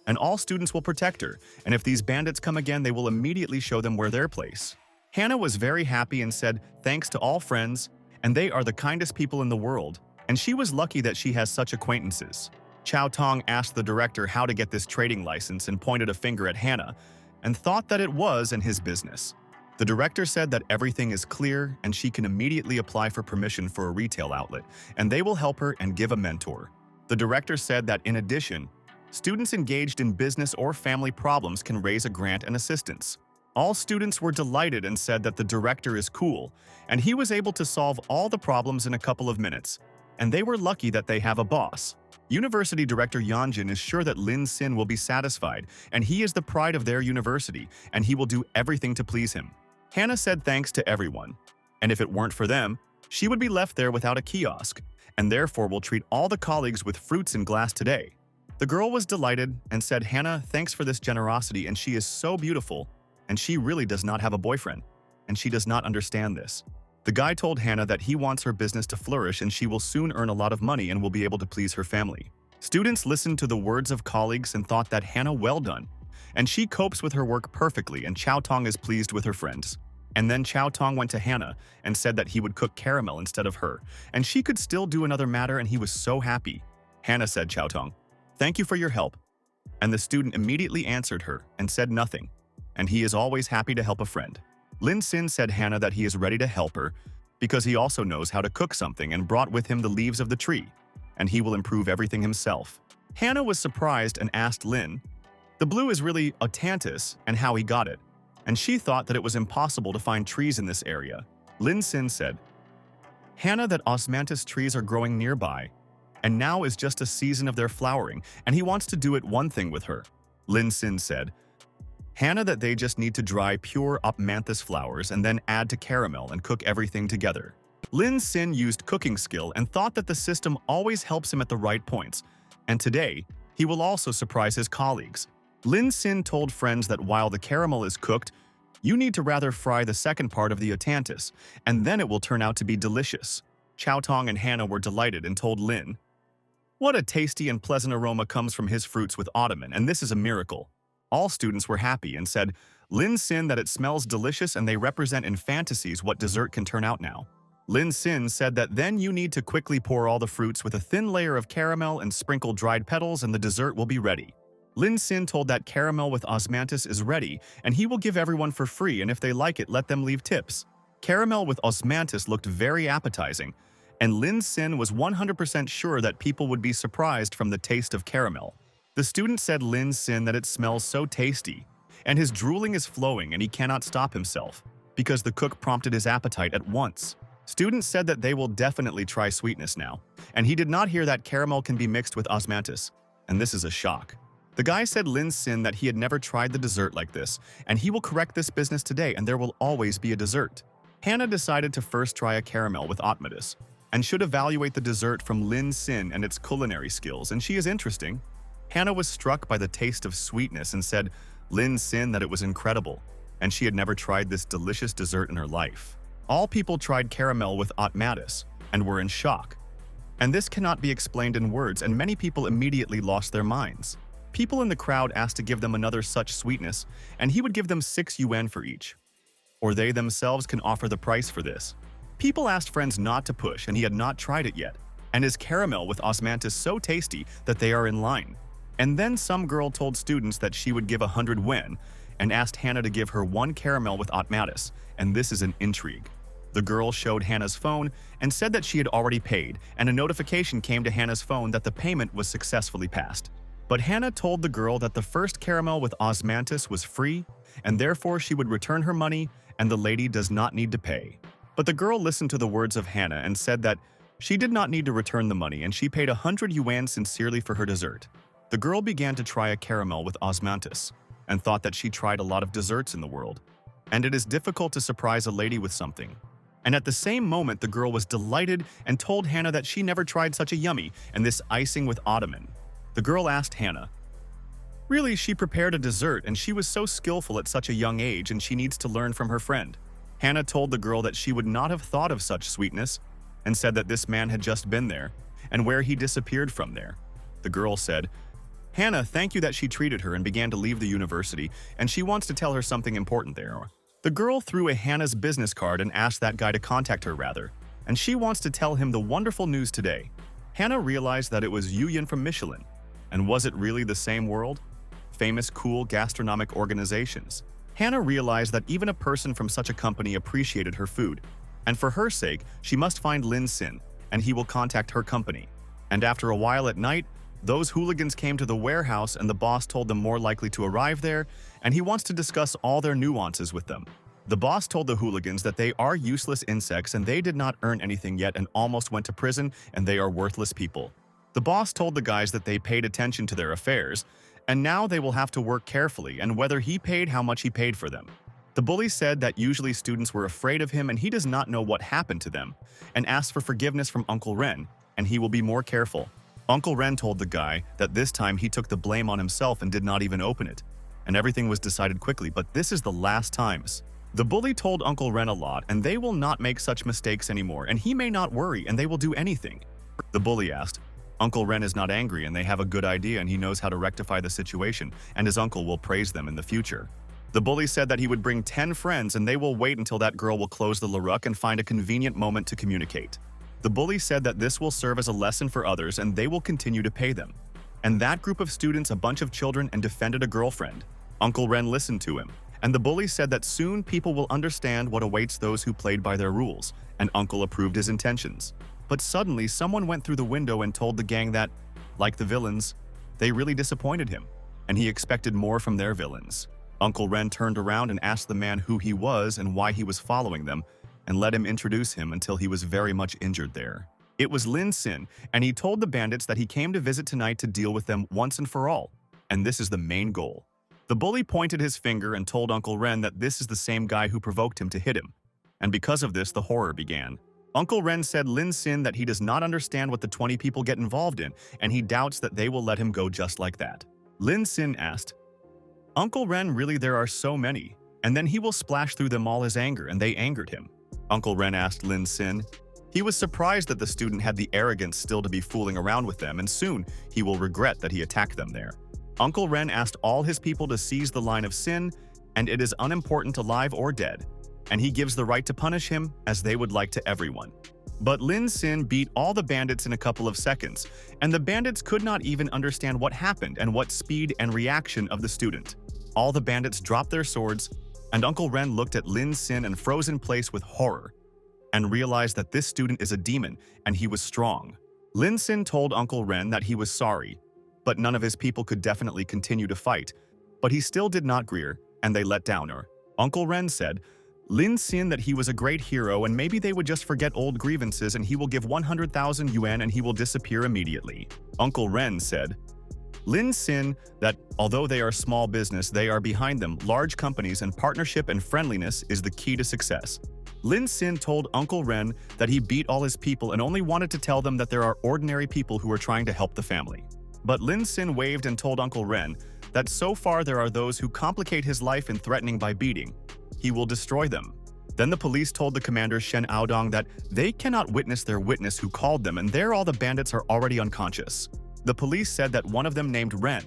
and all students will protect her, and if these bandits come again, they will immediately show them where their place. Hannah was very happy and said, "Thanks to all friends, and they are the kindest people in the world," and she was lucky that she has such acquaintances. Chao Tong asked the director how to get this trading license and pointed a finger at Hannah, and thought that it was in his business. The director said that everything is clear and she can immediately apply for permission for a retail outlet, and they will help her and give a mentor. The director said that in addition, students engaged in business or family problems can raise a grant and assistance. All students were delighted and said that the director is cool, and he was able to solve all the problems in a couple of minutes, and they were lucky that they have a boss. University Director Yanjin is sure that Lin Xin will be satisfied, and he is the pride of their university, and he will do everything to please him. Hannah said thanks to everyone, and if it weren't for them, she would be left there without a kiosk, and therefore will treat all the colleagues with fruits in glass today. The girl was delighted and said, "Hannah, thanks for this generosity, and she is so beautiful, and she really does not have a boyfriend, and she does not understand this." The guy told Hannah that he wants her business to flourish and she will soon earn a lot of money and will be able to please her family. Students listened to the words of colleagues and thought that Hannah well done, and she copes with her work perfectly, and Chao Tong is pleased with her friends. And then Chao Tong went to Hannah and said that he would cook caramel instead of her, and she could still do another matter, and he was so happy. Hannah said, "Chao Tong, thank you for your help." And the student immediately answered her and said nothing, and he is always happy to help a friend. Lin Xin said Hannah that he is ready to help her because he also knows how to cook something and brought with him the leaves of the tree, and he will improve everything himself. Hannah was surprised and asked Lin, "The blue is really a tantus and how he got it," and she thought that it was impossible to find trees in this area. Lin Xin said, "Hannah, that osmanthus trees are growing nearby, and now is just a season of their flowering, and he wants to do it one thing with her." Lin Xin said, "Hannah, that they just need to dry pure opmanthus flowers and then add to caramel and cook everything together." Lin Xin used cooking skill and thought that the system always helps him at the right points, and today, he will also surprise his colleagues. Lin Xin told friends that while the caramel is cooked, you need to rather fry the second part of the otantis, and then it will turn out to be delicious. Chao Tong and Hannah were delighted and told Lin, "What a tasty and pleasant aroma comes from his fruits with ottoman, and this is a miracle." All students were happy and said, "Lin Xin, that it smells delicious and they represent in fantasies what dessert can turn out now." Lin Xin said that then you need to quickly pour all the fruits with a thin layer of caramel and sprinkle dried petals and the dessert will be ready. Lin Xin told that caramel with osmanthus is ready and he will give everyone for free, and if they like it, let them leave tips. Caramel with osmanthus looked very appetizing, and Lin Xin was 100% sure that people would be surprised from the taste of caramel. The student said Lin Xin that it smells so tasty, and his drooling is flowing and he cannot stop himself, because the cook prompted his appetite at once. Students said that they will definitely try sweetness now, and he did not hear that caramel can be mixed with osmanthus, and this is a shock. The guy said Lin Xin that he had never tried the dessert like this, and he will correct this business today and there will always be a dessert. Hannah decided to first try a caramel with Otmatus, and should evaluate the dessert from Lin Sin and its culinary skills, and she is interesting. Hannah was struck by the taste of sweetness and said Lin Sin that it was incredible, and she had never tried this delicious dessert in her life. All people tried caramel with Otmatus and were in shock. And this cannot be explained in words, and many people immediately lost their minds. People in the crowd asked to give them another such sweetness, and he would give them 6 yuan for each. Or they themselves can offer the price for this. People asked friends not to push, and he had not tried it yet, and his caramel with osmanthus so tasty that they are in line. And then some girl told students that she would give 100 yuan, and asked Hannah to give her 1 caramel with Otmatus, and this is an intrigue. The girl showed Hannah's phone and said that she had already paid, and a notification came to Hannah's phone that the payment was successfully passed. But Hannah told the girl that the first caramel with osmanthus was free, and therefore she would return her money, and the lady does not need to pay. But the girl listened to the words of Hannah and said that she did not need to return the money, and she paid 100 yuan sincerely for her dessert. The girl began to try a caramel with osmanthus, and thought that she tried a lot of desserts in the world. And it is difficult to surprise a lady with something. And at the same moment, the girl was delighted and told Hannah that she never tried such a yummy and this icing with ottoman. The girl asked Hannah, really, she prepared a dessert and she was so skillful at such a young age and she needs to learn from her friend. Hannah told the girl that she would not have thought of such sweetness and said that this man had just been there and where he disappeared from there. The girl said, Hannah, thank you that she treated her and began to leave the university, and she wants to tell her something important there. The girl threw a Hannah's business card and asked that guy to contact her rather, and she wants to tell him the wonderful news today. Hannah realized that it was Yuyan from Michelin. And was it really the same world? Famous cool gastronomic organizations. Hannah realized that even a person from such a company appreciated her food, and for her sake, she must find Lin Sin, and he will contact her company. And after a while at night, those hooligans came to the warehouse and the boss told them more likely to arrive there, and he wants to discuss all their nuances with them. The boss told the hooligans that they are useless insects and they did not earn anything yet and almost went to prison and they are worthless people. The boss told the guys that they paid attention to their affairs, and now they will have to work carefully and whether he paid how much he paid for them. The bully said that usually students were afraid of him and he does not know what happened to them, and asked for forgiveness from Uncle Ren, and he will be more careful. Uncle Ren told the guy that this time he took the blame on himself and did not even open it, and everything was decided quickly, but this is the last times. The bully told Uncle Ren a lot, and they will not make such mistakes anymore, and he may not worry, and they will do anything. The bully asked, Uncle Ren is not angry, and they have a good idea, and he knows how to rectify the situation, and his uncle will praise them in the future. The bully said that he would bring 10 friends, and they will wait until that girl will close the LaRuck and find a convenient moment to communicate. The bully said that this will serve as a lesson for others and they will continue to pay them. And that group of students, a bunch of children, and defended a girlfriend. Uncle Ren listened to him, and the bully said that soon people will understand what awaits those who played by their rules, and Uncle approved his intentions. But suddenly, someone went through the window and told the gang that, like the villains, they really disappointed him, and he expected more from their villains. Uncle Ren turned around and asked the man who he was and why he was following them, and let him introduce him until he was very much injured there. It was Lin Sin, and he told the bandits that he came to visit tonight to deal with them once and for all, and this is the main goal. The bully pointed his finger and told Uncle Ren that this is the same guy who provoked him to hit him, and because of this the horror began. Uncle Ren said Lin Sin that he does not understand what the 20 people get involved in, and he doubts that they will let him go just like that. Lin Sin asked, Uncle Ren, really there are so many, and then he will splash through them all his anger, and they angered him. Uncle Ren asked Lin Sin. He was surprised that the student had the arrogance still to be fooling around with them, and soon he will regret that he attacked them there. Uncle Ren asked all his people to seize the line of Sin, and it is unimportant alive or dead, and he gives the right to punish him as they would like to everyone. But Lin Sin beat all the bandits in a couple of seconds, and the bandits could not even understand what happened and what speed and reaction of the student. All the bandits dropped their swords, and Uncle Ren looked at Lin Sin and froze in place with horror, and realized that this student is a demon and he was strong. Lin Sin told Uncle Ren that he was sorry, but none of his people could definitely continue to fight, but he still did not greer, and they let down her. Uncle Ren said, Lin Sin that he was a great hero and maybe they would just forget old grievances and he will give 100,000 yuan and he will disappear immediately. Uncle Ren said, Lin Sin that, although they are small business, they are behind them, large companies, and partnership and friendliness is the key to success. Lin Sin told Uncle Ren that he beat all his people and only wanted to tell them that there are ordinary people who are trying to help the family. But Lin Sin waved and told Uncle Ren that so far there are those who complicate his life in threatening by beating. He will destroy them. Then the police told the commander Shen Aodong that they cannot witness their witness who called them, and there all the bandits are already unconscious. The police said that one of them named Ren,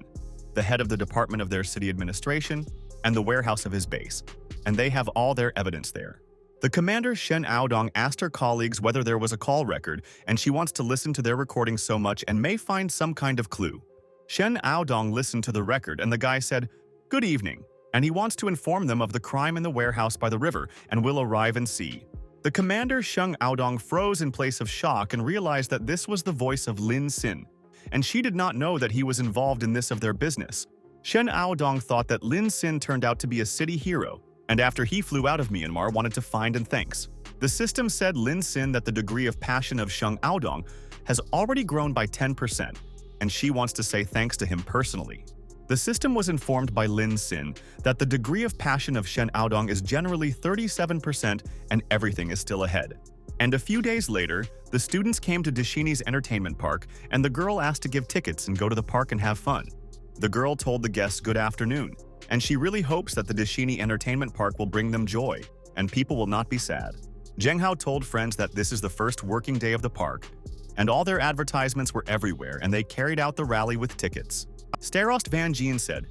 the head of the department of their city administration, and the warehouse of his base, and they have all their evidence there. The commander Shen Aodong asked her colleagues whether there was a call record, and she wants to listen to their recording so much and may find some kind of clue. Shen Aodong listened to the record, and the guy said, "Good evening," and he wants to inform them of the crime in the warehouse by the river and will arrive and see. The commander Shen Aodong froze in place of shock and realized that this was the voice of Lin Sin, and she did not know that he was involved in this of their business. Shen Aodong thought that Lin Sin turned out to be a city hero, and after he flew out of Myanmar wanted to find and thanks. The system said Lin Sin that the degree of passion of Shen Aodong has already grown by 10%, and she wants to say thanks to him personally. The system was informed by Lin Sin that the degree of passion of Shen Aodong is generally 37% and everything is still ahead. And a few days later, the students came to Deshini's entertainment park, and the girl asked to give tickets and go to the park and have fun. The girl told the guests good afternoon, and she really hopes that the Deshini entertainment park will bring them joy, and people will not be sad. Zheng Hao told friends that this is the first working day of the park, and all their advertisements were everywhere, and they carried out the rally with tickets. Starost Van Jien said,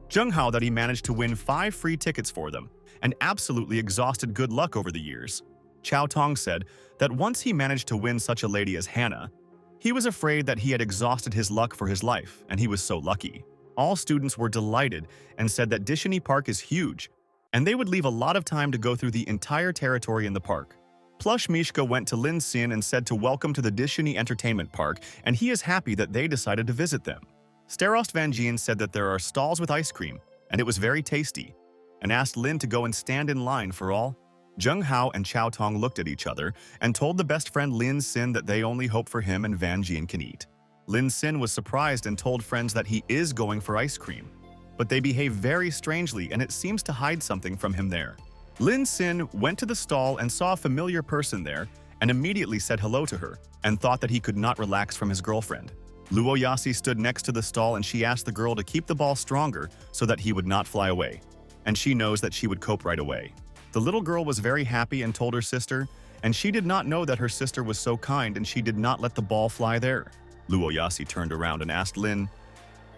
Zheng Hao that he managed to win 5 free tickets for them, and absolutely exhausted good luck over the years. Chao Tong said that once he managed to win such a lady as Hannah, he was afraid that he had exhausted his luck for his life, and he was so lucky. All students were delighted and said that Deshini Park is huge, and they would leave a lot of time to go through the entire territory in the park. Plush Mishka went to Lin Sin and said to welcome to the Deshini Entertainment Park, and he is happy that they decided to visit them. Starost Van Jien said that there are stalls with ice cream, and it was very tasty, and asked Lin to go and stand in line for all. Zheng Hao and Chao Tong looked at each other and told the best friend Lin Sin that they only hope for him and Van Jien can eat. Lin Sin was surprised and told friends that he is going for ice cream, but they behave very strangely and it seems to hide something from him there. Lin Sin went to the stall and saw a familiar person there and immediately said hello to her and thought that he could not relax from his girlfriend. Luo Yasi stood next to the stall and she asked the girl to keep the ball stronger so that he would not fly away, and she knows that she would cope right away. The little girl was very happy and told her sister, and she did not know that her sister was so kind and she did not let the ball fly there. Luo Yasi turned around and asked Lin,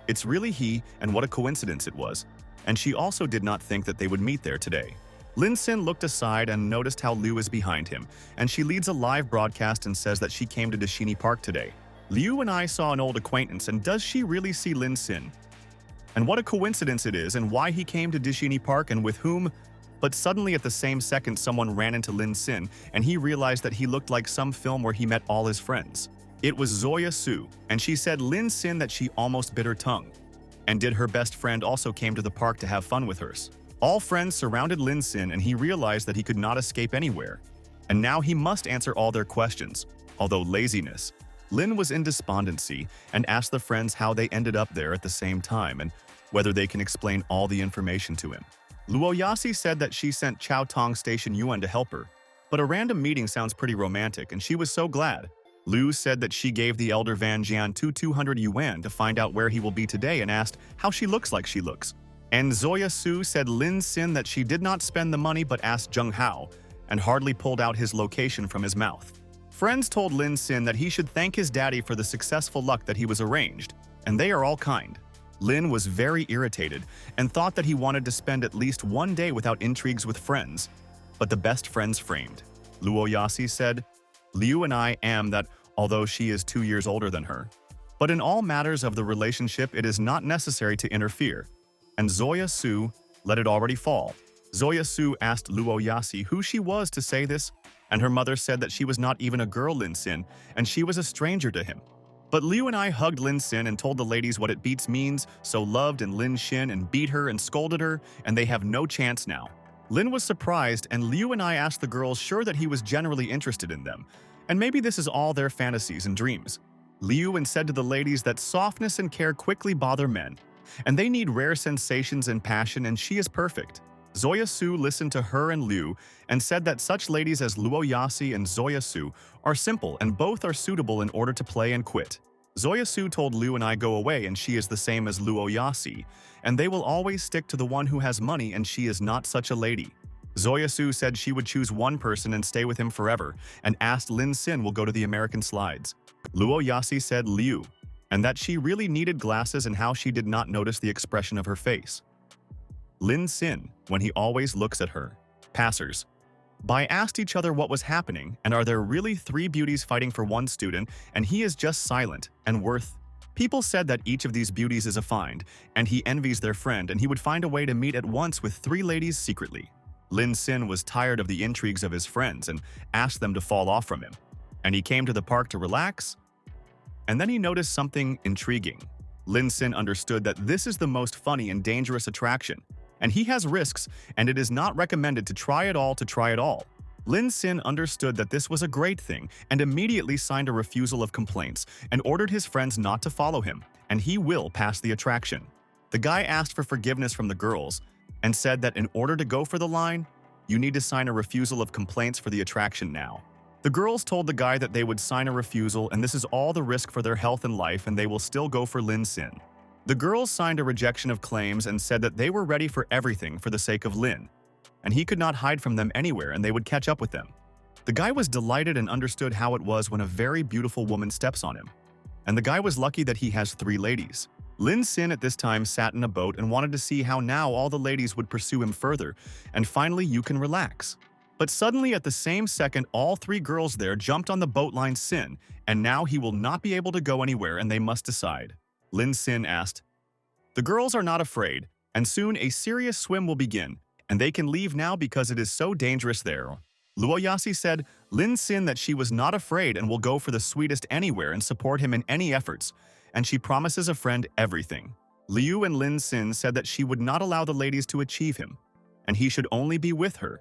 "It's really he, and what a coincidence it was," and she also did not think that they would meet there today. Lin Sin looked aside and noticed how Liu is behind him, and she leads a live broadcast and says that she came to Deshini Park today. Liu and I saw an old acquaintance, and does she really see Lin Sin? And what a coincidence it is, and why he came to Deshini Park and with whom? But suddenly at the same second someone ran into Lin Sin, and he realized that he looked like some film where he met all his friends. It was Zoya Su, and she said Lin Sin that she almost bit her tongue. And did her best friend also came to the park to have fun with hers. All friends surrounded Lin Sin and he realized that he could not escape anywhere. And now he must answer all their questions, although laziness. Lin was in despondency and asked the friends how they ended up there at the same time and whether they can explain all the information to him. Luo Yasi said that she sent Chao Tong Station Yuan to help her, but a random meeting sounds pretty romantic and she was so glad. Liu said that she gave the elder Van Jian 200 yuan to find out where he will be today and asked how she looks like she looks. And Zoya Su said Lin Sin that she did not spend the money but asked Zheng Hao and hardly pulled out his location from his mouth. Friends told Lin Sin that he should thank his daddy for the successful luck that he was arranged, and they are all kind. Lin was very irritated and thought that he wanted to spend at least one day without intrigues with friends, but the best friends framed. Luo Yasi said, Liu and I am that although she is 2 years older than her. But in all matters of the relationship it is not necessary to interfere. And Zoya Su let it already fall. Zoya Su asked Luo Yasi who she was to say this, and her mother said that she was not even a girl Lin Sin, and she was a stranger to him. But Liu and I hugged Lin Sin and told the ladies what it beats means, so loved and Lin Xin and beat her and scolded her, and they have no chance now. Lin was surprised, and Liu and I asked the girls sure that he was generally interested in them, and maybe this is all their fantasies and dreams. Liu and said to the ladies that softness and care quickly bother men, and they need rare sensations and passion, and she is perfect. Zoya Su listened to her and Liu and said that such ladies as Luo Yasi and Zoya Su are simple and both are suitable in order to play and quit. Zoya Su told Liu and I go away and she is the same as Luo Yasi, and they will always stick to the one who has money and she is not such a lady. Zoya Su said she would choose one person and stay with him forever and asked Lin Sin will go to the American slides. Luo Yasi said Liu, and that she really needed glasses and how she did not notice the expression of her face. Lin Sin, when he always looks at her. Passers by asked each other what was happening and are there really three beauties fighting for one student and he is just silent and worth. People said that each of these beauties is a find and he envies their friend and he would find a way to meet at once with three ladies secretly. Lin Sin was tired of the intrigues of his friends and asked them to fall off from him. And he came to the park to relax. And then he noticed something intriguing. Lin Sin understood that this is the most funny and dangerous attraction. And he has risks, and it is not recommended to try it all. Lin Sin understood that this was a great thing and immediately signed a refusal of complaints and ordered his friends not to follow him, and he will pass the attraction. The guy asked for forgiveness from the girls and said that in order to go for the line, you need to sign a refusal of complaints for the attraction now. The girls told the guy that they would sign a refusal and this is all the risk for their health and life and they will still go for Lin Sin. The girls signed a rejection of claims and said that they were ready for everything for the sake of Lin, and he could not hide from them anywhere and they would catch up with them. The guy was delighted and understood how it was when a very beautiful woman steps on him. And the guy was lucky that he has three ladies. Lin Sin at this time sat in a boat and wanted to see how now all the ladies would pursue him further, and finally you can relax. But suddenly at the same second all three girls there jumped on the boat line Sin, and now he will not be able to go anywhere and they must decide. Lin Sin asked, "The girls are not afraid, and soon a serious swim will begin, and they can leave now because it is so dangerous there." Luo Yasi said Lin Sin that she was not afraid and will go for the sweetest anywhere and support him in any efforts, and she promises a friend everything. Liu and Lin Sin said that she would not allow the ladies to achieve him, and he should only be with her,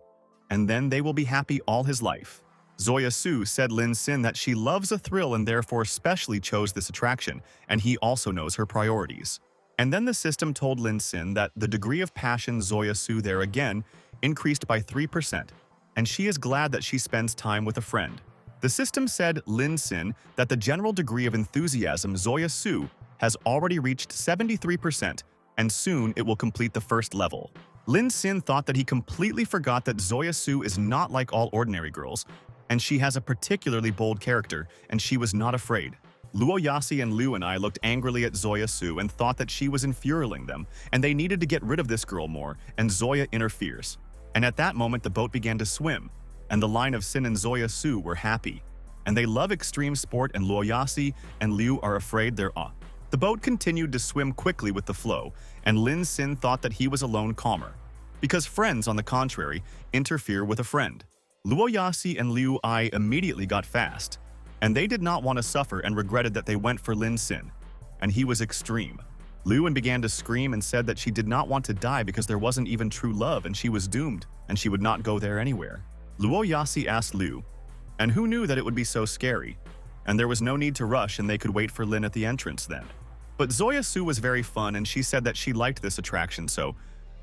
and then they will be happy all his life. Zoya Su said Lin Sin that she loves a thrill and therefore specially chose this attraction, and he also knows her priorities. And then the system told Lin Sin that the degree of passion Zoya Su there again increased by 3%, and she is glad that she spends time with a friend. The system said Lin Sin that the general degree of enthusiasm Zoya Su has already reached 73%, and soon it will complete the first level. Lin Sin thought that he completely forgot that Zoya Su is not like all ordinary girls, and she has a particularly bold character, and she was not afraid. Luo Yasi and Liu and I looked angrily at Zoya Su and thought that she was infuriating them, and they needed to get rid of this girl more, and Zoya interferes. And at that moment the boat began to swim, and the line of Sin and Zoya Su were happy. And they love extreme sport, and Luo Yasi and Liu are afraid they're off. The boat continued to swim quickly with the flow, and Lin Sin thought that he was alone calmer. Because friends, on the contrary, interfere with a friend. Luo Yasi and Liu I immediately got fast, and they did not want to suffer and regretted that they went for Lin Sin, and he was extreme. Liu began to scream and said that she did not want to die because there wasn't even true love and she was doomed, and she would not go there anywhere. Luo Yasi asked Liu, and who knew that it would be so scary? And there was no need to rush and they could wait for Lin at the entrance then. But Zoya Su was very fun and she said that she liked this attraction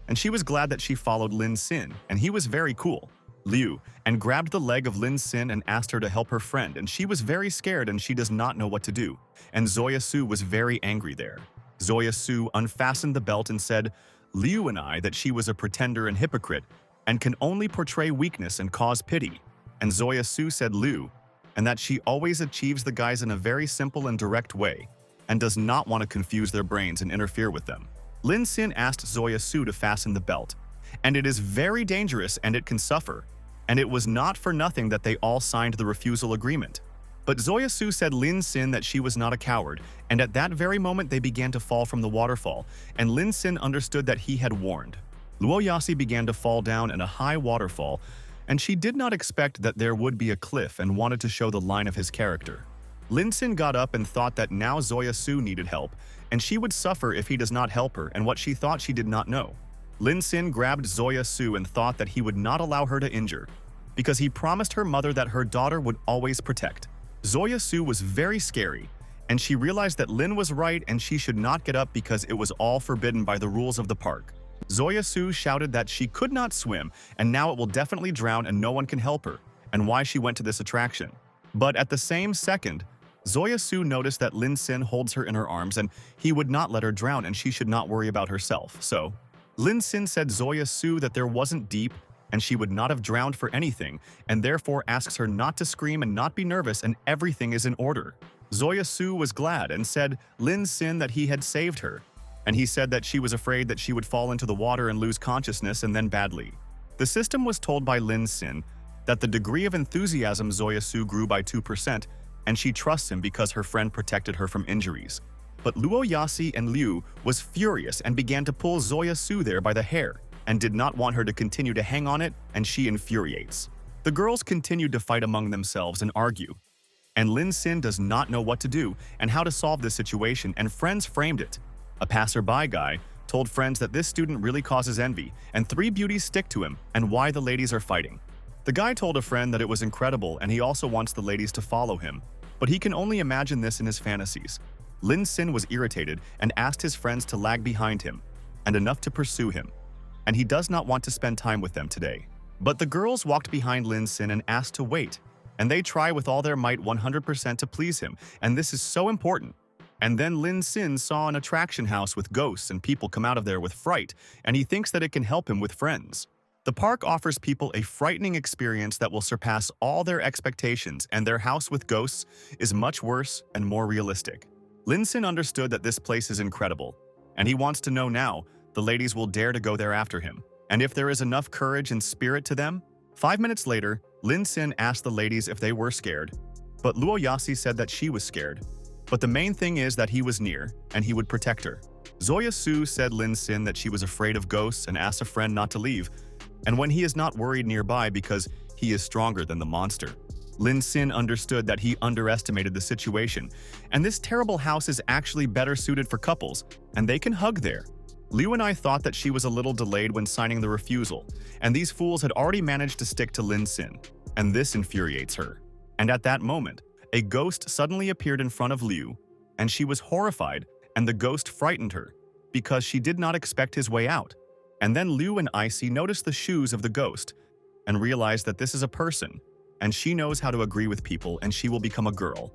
and she was glad that she followed Lin Sin, and he was very cool. Liu and grabbed the leg of Lin Sin and asked her to help her friend, and she was very scared and she does not know what to do. And Zoya Su was very angry there. Zoya Su unfastened the belt and said, Liu and I, that she was a pretender and hypocrite and can only portray weakness and cause pity. And Zoya Su said Liu, and that she always achieves the guys in a very simple and direct way and does not want to confuse their brains and interfere with them. Lin Sin asked Zoya Su to fasten the belt, and it is very dangerous and it can suffer, and it was not for nothing that they all signed the refusal agreement. But Zoya Su said Lin Sin that she was not a coward, and at that very moment they began to fall from the waterfall, and Lin Sin understood that he had warned. Luo Yasi began to fall down in a high waterfall, and she did not expect that there would be a cliff and wanted to show the line of his character. Lin Sin got up and thought that now Zoya Su needed help, and she would suffer if he does not help her, and what she thought she did not know. Lin Sin grabbed Zoya Su and thought that he would not allow her to injure, because he promised her mother that her daughter would always protect. Zoya Su was very scary, And she realized that Lin was right and she should not get up because it was all forbidden by the rules of the park. Zoya Su shouted that she could not swim and now it will definitely drown and no one can help her, and why she went to this attraction. But at the same second, Zoya Su noticed that Lin Sin holds her in her arms and he would not let her drown and she should not worry about herself. So, Lin Sin said Zoya Su that there wasn't deep and she would not have drowned for anything, and therefore asks her not to scream and not be nervous and everything is in order. Zoya Su was glad and said Lin Sin that he had saved her, and he said that she was afraid that she would fall into the water and lose consciousness and then badly. The system was told by Lin Sin that the degree of enthusiasm Zoya Su grew by 2%, and she trusts him because her friend protected her from injuries. But Luo Yasi and Liu was furious and began to pull Zoya Su there by the hair, and did not want her to continue to hang on it, and she infuriates. The girls continued to fight among themselves and argue, and Lin Sin does not know what to do and how to solve this situation, and friends framed it. A passerby guy told friends that this student really causes envy, and 3 beauties stick to him, and why the ladies are fighting. The guy told a friend that it was incredible and he also wants the ladies to follow him, but he can only imagine this in his fantasies. Lin Sin was irritated and asked his friends to lag behind him, and enough to pursue him, and he does not want to spend time with them today. But the girls walked behind Lin Sin and asked to wait, and they try with all their might 100% to please him, and this is so important. And then Lin Sin saw an attraction house with ghosts and people come out of there with fright, and he thinks that it can help him with friends. The park offers people a frightening experience that will surpass all their expectations, and their house with ghosts is much worse and more realistic. Lin Sin understood that this place is incredible, and he wants to know now the ladies will dare to go there after him, and if there is enough courage and spirit to them. 5 minutes later, Lin Sin asked the ladies if they were scared, but Luo Yasi said that she was scared. But the main thing is that he was near, and he would protect her. Zoya Su said Lin Sin that she was afraid of ghosts and asked a friend not to leave, and when he is not worried nearby because he is stronger than the monster. Lin Sin understood that he underestimated the situation, and this terrible house is actually better suited for couples, and they can hug there. Liu and I thought that she was a little delayed when signing the refusal, and these fools had already managed to stick to Lin Sin, and this infuriates her. And at that moment, a ghost suddenly appeared in front of Liu, and she was horrified, and the ghost frightened her, because she did not expect his way out. And then Liu and Icy noticed the shoes of the ghost, and realized that this is a person, and she knows how to agree with people, and she will become a girl.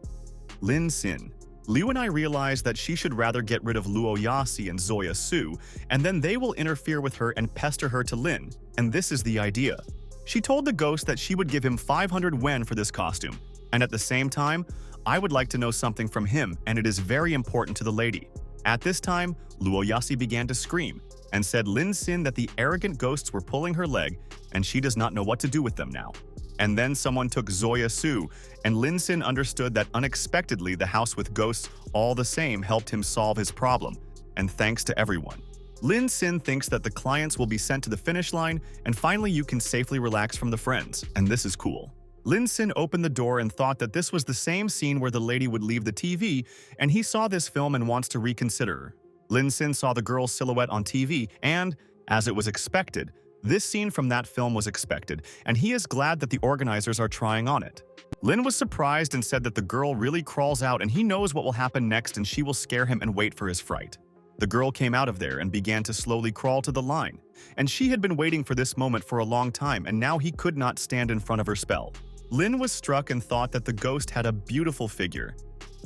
Lin Sin. Liu and I realized that she should rather get rid of Luo Yasi and Zoya Su, and then they will interfere with her and pester her to Lin, and this is the idea. She told the ghost that she would give him 500 wen for this costume, and at the same time, I would like to know something from him, and it is very important to the lady. At this time, Luo Yasi began to scream, and said Lin Sin that the arrogant ghosts were pulling her leg, and she does not know what to do with them now. And then someone took Zoya Su, and Lin Sin understood that unexpectedly the house with ghosts all the same helped him solve his problem, and thanks to everyone. Lin Sin thinks that the clients will be sent to the finish line, and finally you can safely relax from the friends, and this is cool. Lin Sin opened the door and thought that this was the same scene where the lady would leave the TV, and he saw this film and wants to reconsider. Lin Sin saw the girl's silhouette on TV, and, as it was expected, this scene from that film was expected, and he is glad that the organizers are trying on it. Lin was surprised and said that the girl really crawls out and he knows what will happen next and she will scare him and wait for his fright. The girl came out of there and began to slowly crawl to the line, and she had been waiting for this moment for a long time, and now he could not stand in front of her spell. Lin was struck and thought that the ghost had a beautiful figure,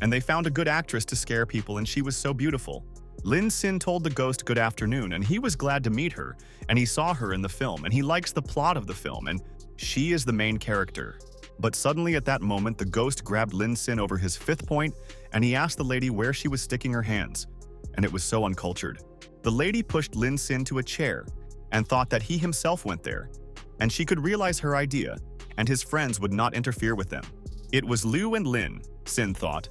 and they found a good actress to scare people, and she was so beautiful. Lin Sin told the ghost good afternoon, and he was glad to meet her, and he saw her in the film, and he likes the plot of the film, and she is the main character. But suddenly at that moment, the ghost grabbed Lin Sin over his 5th point, and he asked the lady where she was sticking her hands, and it was so uncultured. The lady pushed Lin Sin to a chair, and thought that he himself went there, and she could realize her idea, and his friends would not interfere with them. It was Liu and Lin, Sin thought.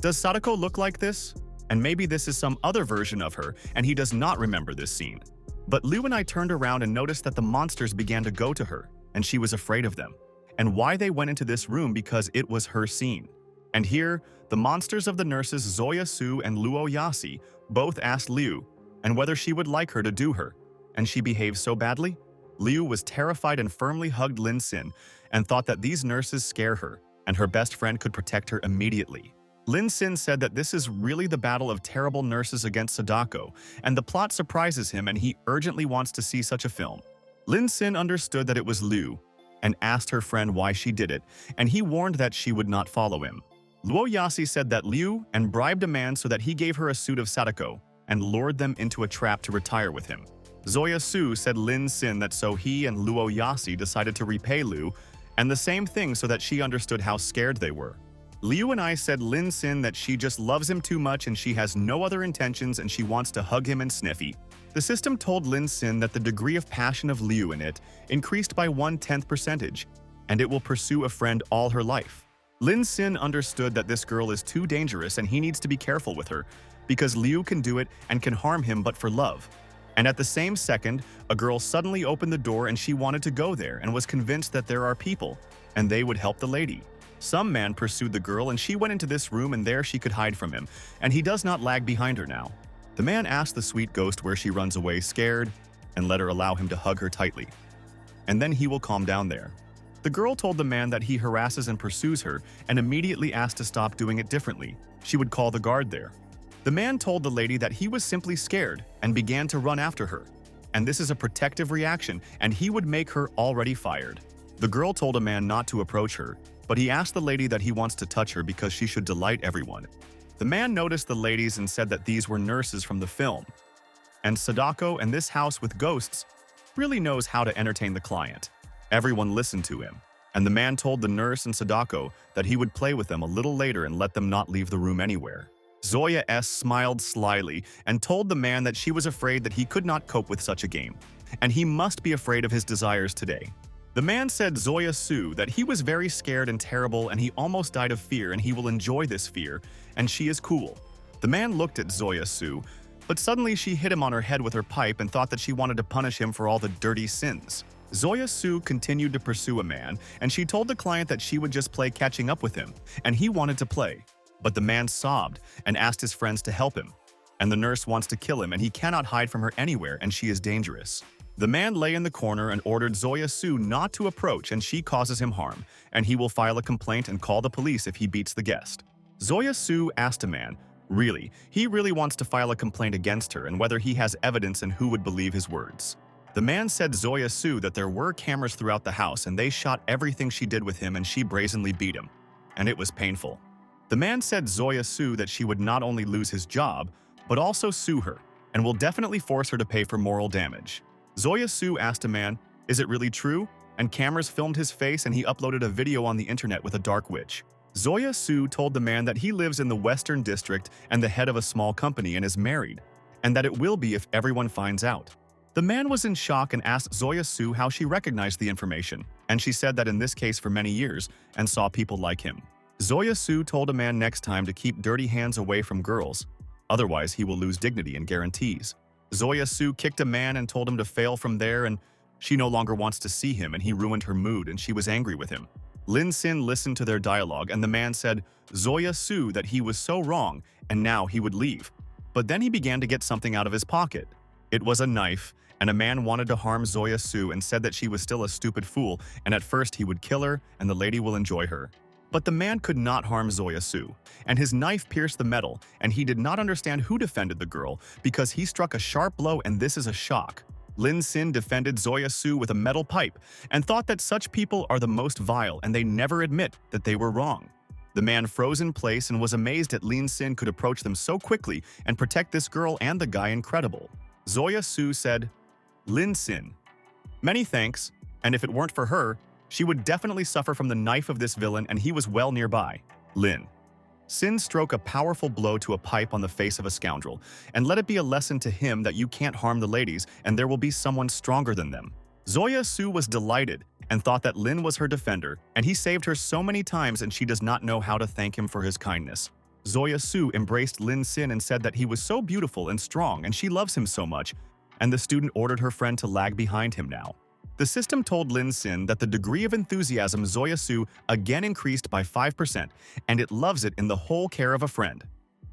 Does Sadako look like this? And maybe this is some other version of her, and he does not remember this scene. But Liu and I turned around and noticed that the monsters began to go to her, and she was afraid of them, and why they went into this room because it was her scene. And here, the monsters of the nurses Zoya Su and Luo Yasi both asked Liu, and whether she would like her to do her, and she behaved so badly. Liu was terrified and firmly hugged Lin Sin, and thought that these nurses scare her, and her best friend could protect her immediately. Lin Sin said that this is really the battle of terrible nurses against Sadako, and the plot surprises him and he urgently wants to see such a film. Lin Sin understood that it was Liu, and asked her friend why she did it, and he warned that she would not follow him. Luo Yasi said that Liu and bribed a man so that he gave her a suit of Sadako and lured them into a trap to retire with him. Zoya Su said Lin Sin that so he and Luo Yasi decided to repay Liu, and the same thing so that she understood how scared they were. Liu and I said Lin Sin that she just loves him too much and she has no other intentions and she wants to hug him and sniffy. The system told Lin Sin that the degree of passion of Liu in it increased by 1/10%, and it will pursue a friend all her life. Lin Sin understood that this girl is too dangerous and he needs to be careful with her, because Liu can do it and can harm him but for love. And at the same second, a girl suddenly opened the door and she wanted to go there and was convinced that there are people, and they would help the lady. Some man pursued the girl and she went into this room and there she could hide from him, and he does not lag behind her now. The man asked the sweet ghost where she runs away scared and let her allow him to hug her tightly. And then he will calm down there. The girl told the man that he harasses and pursues her and immediately asked to stop doing it differently. She would call the guard there. The man told the lady that he was simply scared and began to run after her. And this is a protective reaction and he would make her already fired. The girl told a man not to approach her, but he asked the lady that he wants to touch her because she should delight everyone. The man noticed the ladies and said that these were nurses from the film. And Sadako and this house with ghosts really knows how to entertain the client. Everyone listened to him, and the man told the nurse and Sadako that he would play with them a little later and let them not leave the room anywhere. Zoya S. smiled slyly and told the man that she was afraid that he could not cope with such a game, and he must be afraid of his desires today. The man said Zoya Su that he was very scared and terrible and he almost died of fear and he will enjoy this fear, and she is cool. The man looked at Zoya Su, but suddenly she hit him on her head with her pipe and thought that she wanted to punish him for all the dirty sins. Zoya Su continued to pursue a man, and she told the client that she would just play catching up with him, and he wanted to play. But the man sobbed and asked his friends to help him. And the nurse wants to kill him and he cannot hide from her anywhere and she is dangerous. The man lay in the corner and ordered Zoya Su not to approach and she causes him harm, and he will file a complaint and call the police if he beats the guest. Zoya Su asked a man, he really wants to file a complaint against her and whether he has evidence and who would believe his words. The man said Zoya Su that there were cameras throughout the house and they shot everything she did with him and she brazenly beat him. And it was painful. The man said Zoya Su that she would not only lose his job, but also sue her, and will definitely force her to pay for moral damage. Zoya Su asked a man, "Is it really true?" And cameras filmed his face and he uploaded a video on the internet with a dark witch. Zoya Su told the man that he lives in the Western District and the head of a small company and is married, and that it will be if everyone finds out. The man was in shock and asked Zoya Su how she recognized the information, and she said that in this case for many years and saw people like him. Zoya Su told a man next time to keep dirty hands away from girls, otherwise he will lose dignity and guarantees. Zoya Su kicked a man and told him to fail from there, and she no longer wants to see him and he ruined her mood and she was angry with him. Lin Sin listened to their dialogue and the man said Zoya Su that he was so wrong and now he would leave. But then he began to get something out of his pocket. It was a knife, and a man wanted to harm Zoya Su and said that she was still a stupid fool and at first he would kill her and the lady will enjoy her. But the man could not harm Zoya Su, and his knife pierced the metal, and he did not understand who defended the girl because he struck a sharp blow and this is a shock. Lin Sin defended Zoya Su with a metal pipe and thought that such people are the most vile and they never admit that they were wrong. The man froze in place and was amazed that Lin Sin could approach them so quickly and protect this girl and the guy incredible. Zoya Su said, "Lin Sin, many thanks, and if it weren't for her, she would definitely suffer from the knife of this villain and he was well nearby." Lin Sin struck a powerful blow to a pipe on the face of a scoundrel, and let it be a lesson to him that you can't harm the ladies and there will be someone stronger than them. Zoya Su was delighted and thought that Lin was her defender, and he saved her so many times and she does not know how to thank him for his kindness. Zoya Su embraced Lin Sin and said that he was so beautiful and strong and she loves him so much, and the student ordered her friend to lag behind him now. The system told Lin Sin that the degree of enthusiasm Zoya Su again increased by 5%, and it loves it in the whole care of a friend.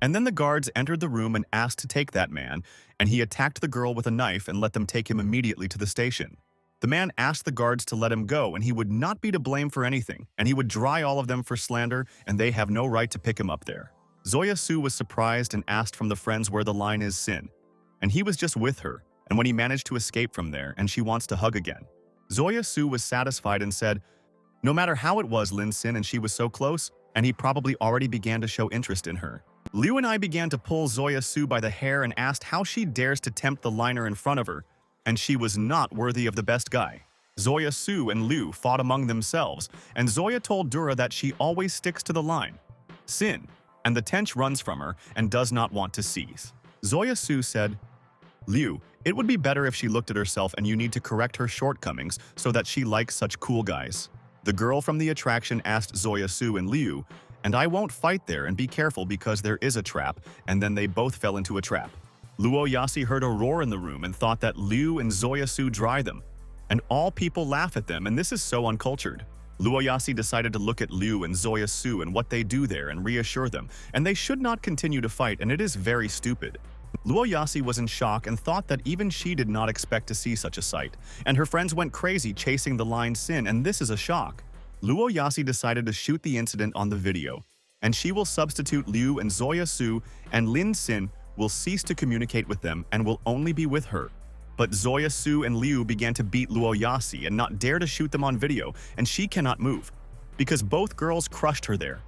And then the guards entered the room and asked to take that man, and he attacked the girl with a knife and let them take him immediately to the station. The man asked the guards to let him go and he would not be to blame for anything, and he would dry all of them for slander and they have no right to pick him up there. Zoya Su was surprised and asked from the friends where the line is Sin, and he was just with her, and when he managed to escape from there and she wants to hug again. Zoya Su was satisfied and said, no matter how it was Lin Sin and she was so close, and he probably already began to show interest in her. Liu and I began to pull Zoya Su by the hair and asked how she dares to tempt the liner in front of her, and she was not worthy of the best guy. Zoya Su and Liu fought among themselves, and Zoya told Dura that she always sticks to the line, Sin, and the tench runs from her and does not want to seize. Zoya Su said, Liu, it would be better if she looked at herself and you need to correct her shortcomings so that she likes such cool guys. The girl from the attraction asked Zoya Su and Liu, and I won't fight there and be careful because there is a trap, and then they both fell into a trap. Luo Yasi heard a roar in the room and thought that Liu and Zoya Su dry them, and all people laugh at them, and this is so uncultured. Luo Yasi decided to look at Liu and Zoya Su and what they do there and reassure them, and they should not continue to fight, and it is very stupid. Luo Yasi was in shock and thought that even she did not expect to see such a sight, and her friends went crazy chasing the line Sin, and this is a shock. Luo Yasi decided to shoot the incident on the video, and she will substitute Liu and Zoya Su, and Lin Sin will cease to communicate with them and will only be with her. But Zoya Su and Liu began to beat Luo Yasi and not dare to shoot them on video, and she cannot move, because both girls crushed her there.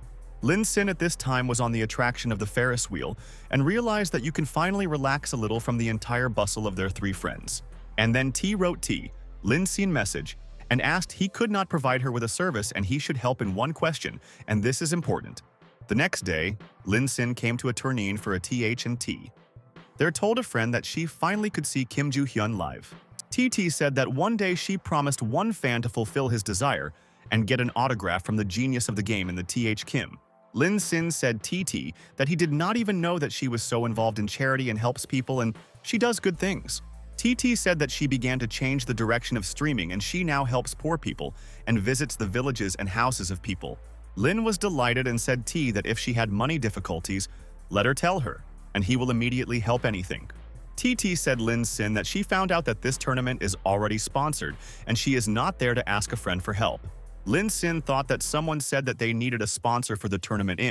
Lin Sin at this time was on the attraction of the Ferris wheel and realized that you can finally relax a little from the entire bustle of their three friends. And then T wrote T, Lin Sin message, and asked he could not provide her with a service and he should help in one question, and this is important. The next day, Lin Sin came to a tourney for a TH&T. They told a friend that she finally could see Kim Joo-hyun live. TT said that one day she promised one fan to fulfill his desire and get an autograph from the genius of the game in the TH Kim. Lin Sin said TT that he did not even know that she was so involved in charity and helps people and she does good things. TT said that she began to change the direction of streaming and she now helps poor people and visits the villages and houses of people. Lin was delighted and said T that if she had money difficulties, let her tell her, and he will immediately help anything. TT said Lin Sin that she found out that this tournament is already sponsored and she is not there to ask a friend for help. Lin Sin thought that someone said that they needed a sponsor for the tournament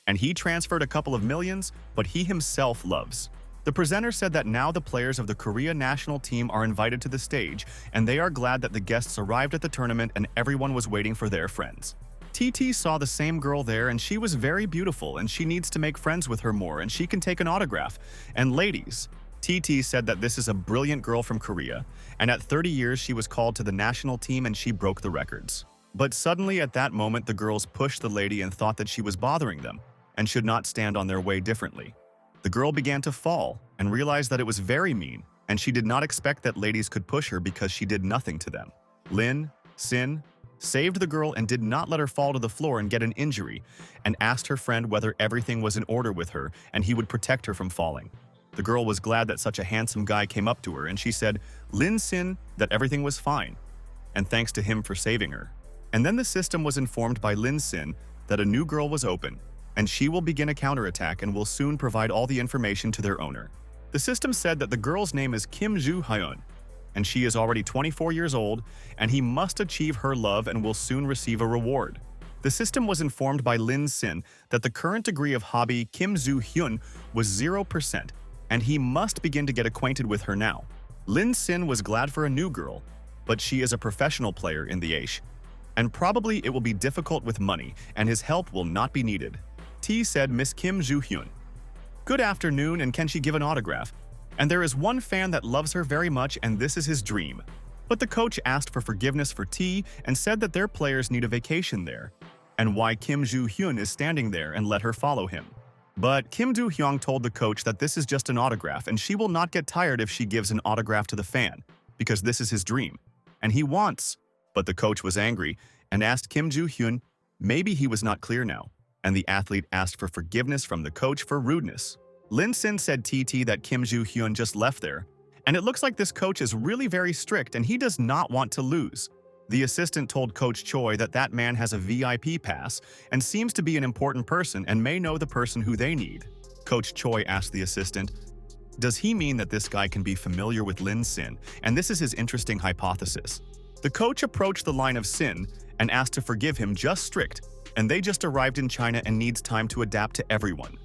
and he transferred a couple of millions, but he himself loves. The presenter said that now the players of the Korea national team are invited to the stage, and they are glad that the guests arrived at the tournament and everyone was waiting for their friends. TT saw the same girl there and she was very beautiful and she needs to make friends with her more and she can take an autograph. And ladies, TT said that this is a brilliant girl from Korea, and at 30 years she was called to the national team and she broke the records. But suddenly at that moment the girls pushed the lady and thought that she was bothering them and should not stand on their way differently. The girl began to fall and realized that it was very mean, and she did not expect that ladies could push her because she did nothing to them. Lin Sin saved the girl and did not let her fall to the floor and get an injury, and asked her friend whether everything was in order with her and he would protect her from falling. The girl was glad that such a handsome guy came up to her and she said, Lin Sin, that everything was fine, and thanks to him for saving her. And then the system was informed by Lin Sin that a new girl was open, and she will begin a counterattack and will soon provide all the information to their owner. The system said that the girl's name is Kim Joo-hyun, and she is already 24 years old, and he must achieve her love and will soon receive a reward. The system was informed by Lin Sin that the current degree of hobby Kim Joo-hyun was 0%, and he must begin to get acquainted with her now. Lin Sin was glad for a new girl, but she is a professional player in the Aish, and probably it will be difficult with money, and his help will not be needed. T said Miss Kim Joo-hyun, good afternoon, and can she give an autograph? And there is one fan that loves her very much and this is his dream. But the coach asked for forgiveness for T and said that their players need a vacation there, and why Kim Joo-hyun is standing there and let her follow him. But Kim Do-hyung told the coach that this is just an autograph and she will not get tired if she gives an autograph to the fan, because this is his dream, and he wants. But the coach was angry and asked Kim Joo-hyun, maybe he was not clear now, and the athlete asked for forgiveness from the coach for rudeness. Lin Sin said TT that Kim Joo-hyun just left there, and it looks like this coach is really very strict and he does not want to lose. The assistant told Coach Choi that that man has a VIP pass and seems to be an important person and may know the person who they need. Coach Choi asked the assistant, does he mean that this guy can be familiar with Lin Sin? And this is his interesting hypothesis. The coach approached the line of Sin and asked to forgive him just strict, and they just arrived in China and needs time to adapt to everyone.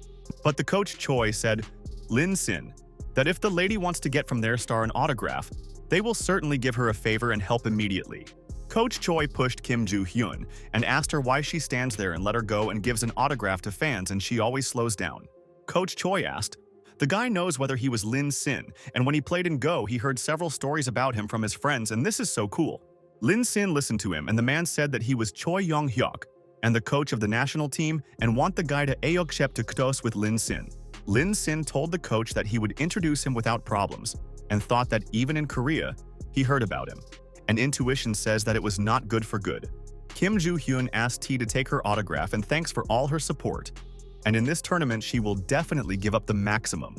But the coach Choi said, Lin Sin, that if the lady wants to get from their star an autograph, they will certainly give her a favor and help immediately. Coach Choi pushed Kim Joo-hyun and asked her why she stands there and let her go and gives an autograph to fans and she always slows down. Coach Choi asked, the guy knows whether he was Lin Sin, and when he played in Go, he heard several stories about him from his friends, and this is so cool. Lin Sin listened to him, and the man said that he was Choi Yong-hyuk, and the coach of the national team, and want the guy to aeokshep to ktos with Lin Sin. Lin Sin told the coach that he would introduce him without problems, and thought that even in Korea, he heard about him. And intuition says that it was not good for good. Kim Joo-hyun asked T to take her autograph and thanks for all her support. And in this tournament, she will definitely give up the maximum.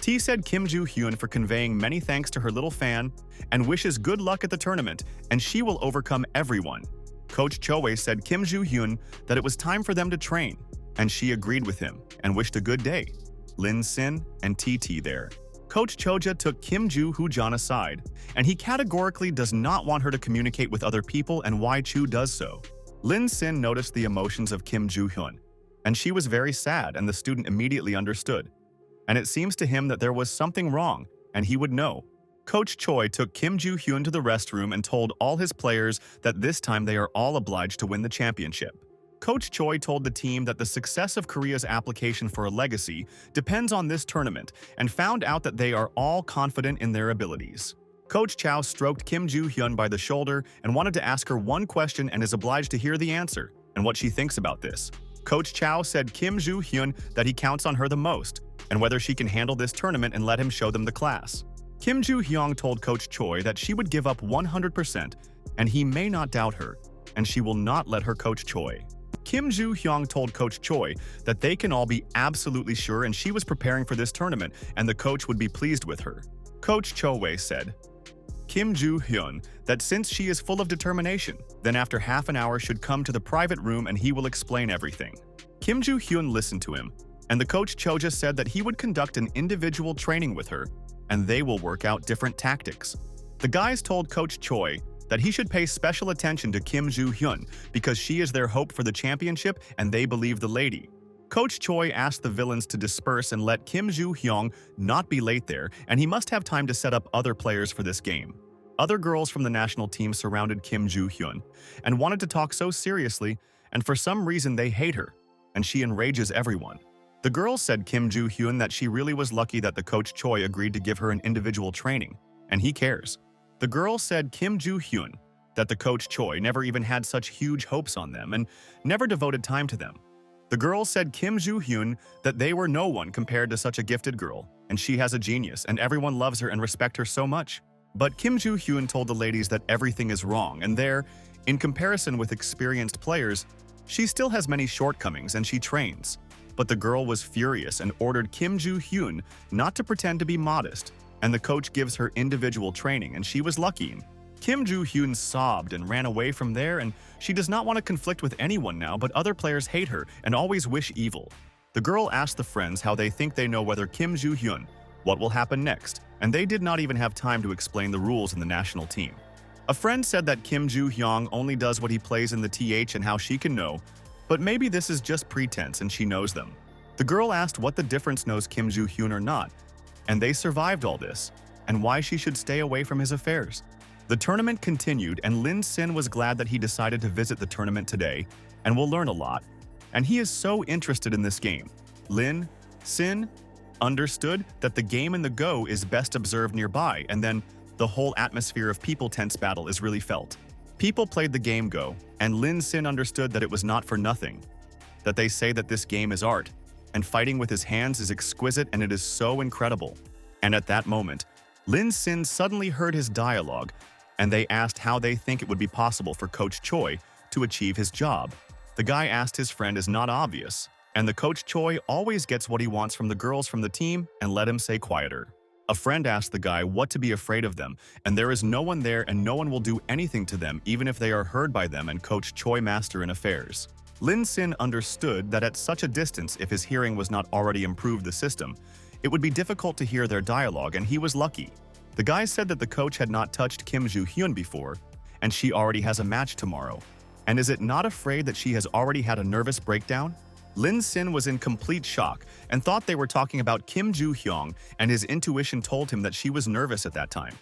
T said Kim Joo-hyun for conveying many thanks to her little fan and wishes good luck at the tournament, and she will overcome everyone. Coach Choi said Kim Joo-hyun that it was time for them to train, and she agreed with him and wished a good day. Lin Sin and TT there. Coach Choja took Kim Joo-hyun aside, and he categorically does not want her to communicate with other people, and why Chu does so. Lin Sin noticed the emotions of Kim Joo-hyun, and she was very sad, and the student immediately understood. And it seems to him that there was something wrong, and he would know. Coach Choi took Kim Joo-hyun to the restroom and told all his players that this time they are all obliged to win the championship. Coach Choi told the team that the success of Korea's application for a legacy depends on this tournament and found out that they are all confident in their abilities. Coach Chow stroked Kim Joo-hyun by the shoulder and wanted to ask her one question and is obliged to hear the answer and what she thinks about this. Coach Chow said Kim Joo-hyun that he counts on her the most and whether she can handle this tournament and let him show them the class. Kim Joo-hyun told Coach Choi that she would give up 100% and he may not doubt her, and she will not let her coach Choi. Kim Joo-hyun told Coach Choi that they can all be absolutely sure and she was preparing for this tournament and the coach would be pleased with her. Coach Choi said, Kim Joo-hyun that since she is full of determination, then after half an hour should come to the private room and he will explain everything. Kim Joo-hyun listened to him, and the coach Choja said that he would conduct an individual training with her, and they will work out different tactics. The guys told Coach Choi that he should pay special attention to Kim Joo-hyun because she is their hope for the championship and they believe the lady. Coach Choi asked the villains to disperse and let Kim Joo-hyun not be late there, and he must have time to set up other players for this game. Other girls from the national team surrounded Kim Joo-hyun and wanted to talk so seriously, and for some reason they hate her, and she enrages everyone. The girls said Kim Joo-hyun that she really was lucky that the coach Choi agreed to give her an individual training, and he cares. The girls said Kim Joo-hyun that the coach Choi never even had such huge hopes on them and never devoted time to them. The girls said Kim Joo-hyun that they were no one compared to such a gifted girl, and she has a genius, and everyone loves her and respect her so much. But Kim Joo-hyun told the ladies that everything is wrong, and there, in comparison with experienced players, she still has many shortcomings and she trains. But the girl was furious and ordered Kim Joo-hyun not to pretend to be modest, and the coach gives her individual training, and she was lucky. Kim Joo-hyun sobbed and ran away from there, and she does not want to conflict with anyone now, but other players hate her and always wish evil. The girl asked the friends how they think they know whether Kim Joo-hyun, what will happen next, and they did not even have time to explain the rules in the national team. A friend said that Kim Joo-hyun only does what he plays in the TH and how she can know, but maybe this is just pretense and she knows them. The girl asked what the difference knows Kim Joo-hyun or not, and they survived all this, and why she should stay away from his affairs. The tournament continued, and Lin Sin was glad that he decided to visit the tournament today and will learn a lot, and he is so interested in this game. Lin Sin understood that the game in the Go is best observed nearby, and then the whole atmosphere of people tense battle is really felt. People played the game Go, and Lin Sin understood that it was not for nothing, that they say that this game is art, and fighting with his hands is exquisite and it is so incredible. And at that moment, Lin Sin suddenly heard his dialogue, and they asked how they think it would be possible for Coach Choi to achieve his job. The guy asked his friend is not obvious, and the Coach Choi always gets what he wants from the girls from the team and let him say quieter. A friend asked the guy what to be afraid of them, and there is no one there and no one will do anything to them even if they are heard by them and Coach Choi master in affairs. Lin Sin understood that at such a distance, if his hearing was not already improved the system, it would be difficult to hear their dialogue, and he was lucky. The guy said that the coach had not touched Kim Joo-hyun before, and she already has a match tomorrow. And is it not afraid that she has already had a nervous breakdown? Lin Sin was in complete shock and thought they were talking about Kim Joo-hyun, and his intuition told him that she was nervous at that time.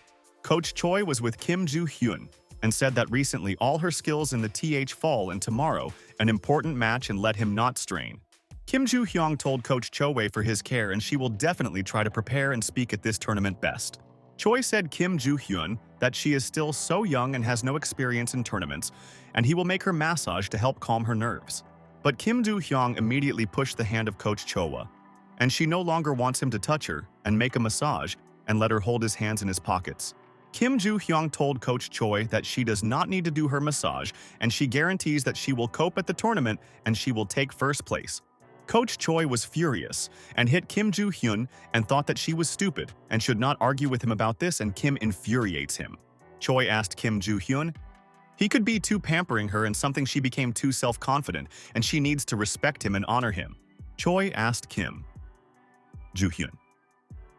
Coach Choi was with Kim Joo-hyun and said that recently all her skills in the TH fall and tomorrow, an important match, and let him not strain. Kim Joo-hyun told Coach Choi for his care, and she will definitely try to prepare and speak at this tournament best. Choi said Kim Joo-hyun that she is still so young and has no experience in tournaments, and he will make her massage to help calm her nerves. But Kim Joo-hyun immediately pushed the hand of Coach Choi, and she no longer wants him to touch her and make a massage and let her hold his hands in his pockets. Kim Joo-hyun told Coach Choi that she does not need to do her massage, and she guarantees that she will cope at the tournament and she will take first place. Coach Choi was furious and hit Kim Joo-hyun and thought that she was stupid and should not argue with him about this, and Kim infuriates him. Choi asked Kim Joo-hyun, he could be too pampering her and something she became too self-confident, and she needs to respect him and honor him. Choi asked Kim Joo-hyun,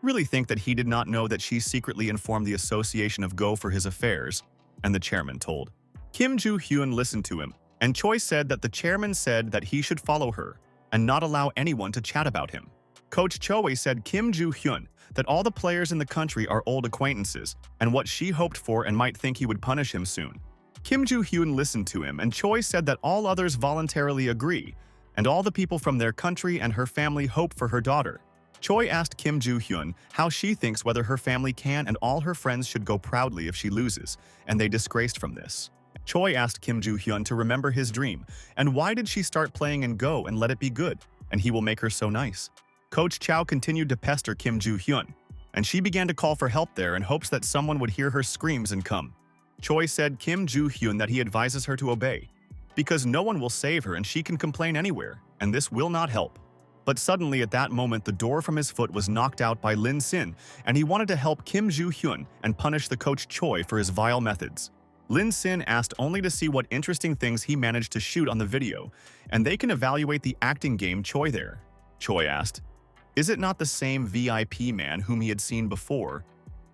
really think that he did not know that she secretly informed the Association of Go for his affairs, and the chairman told. Kim Joo-hyun listened to him, and Choi said that the chairman said that he should follow her and not allow anyone to chat about him. Coach Choi said Kim Joo-hyun that all the players in the country are old acquaintances and what she hoped for and might think he would punish him soon. Kim Joo-hyun listened to him, and Choi said that all others voluntarily agree, and all the people from their country and her family hope for her daughter. Choi asked Kim Joo-hyun how she thinks whether her family can and all her friends should go proudly if she loses, and they disgraced from this. Choi asked Kim Joo-hyun to remember his dream, and why did she start playing and go and let it be good, and he will make her so nice. Coach Chow continued to pester Kim Joo-hyun, and she began to call for help there in hopes that someone would hear her screams and come. Choi said Kim Joo-hyun that he advises her to obey, because no one will save her and she can complain anywhere, and this will not help. But suddenly at that moment the door from his foot was knocked out by Lin Sin, and he wanted to help Kim Joo-hyun and punish the coach Choi for his vile methods. Lin Sin asked only to see what interesting things he managed to shoot on the video, and they can evaluate the acting game Choi there. Choi asked, is it not the same VIP man whom he had seen before?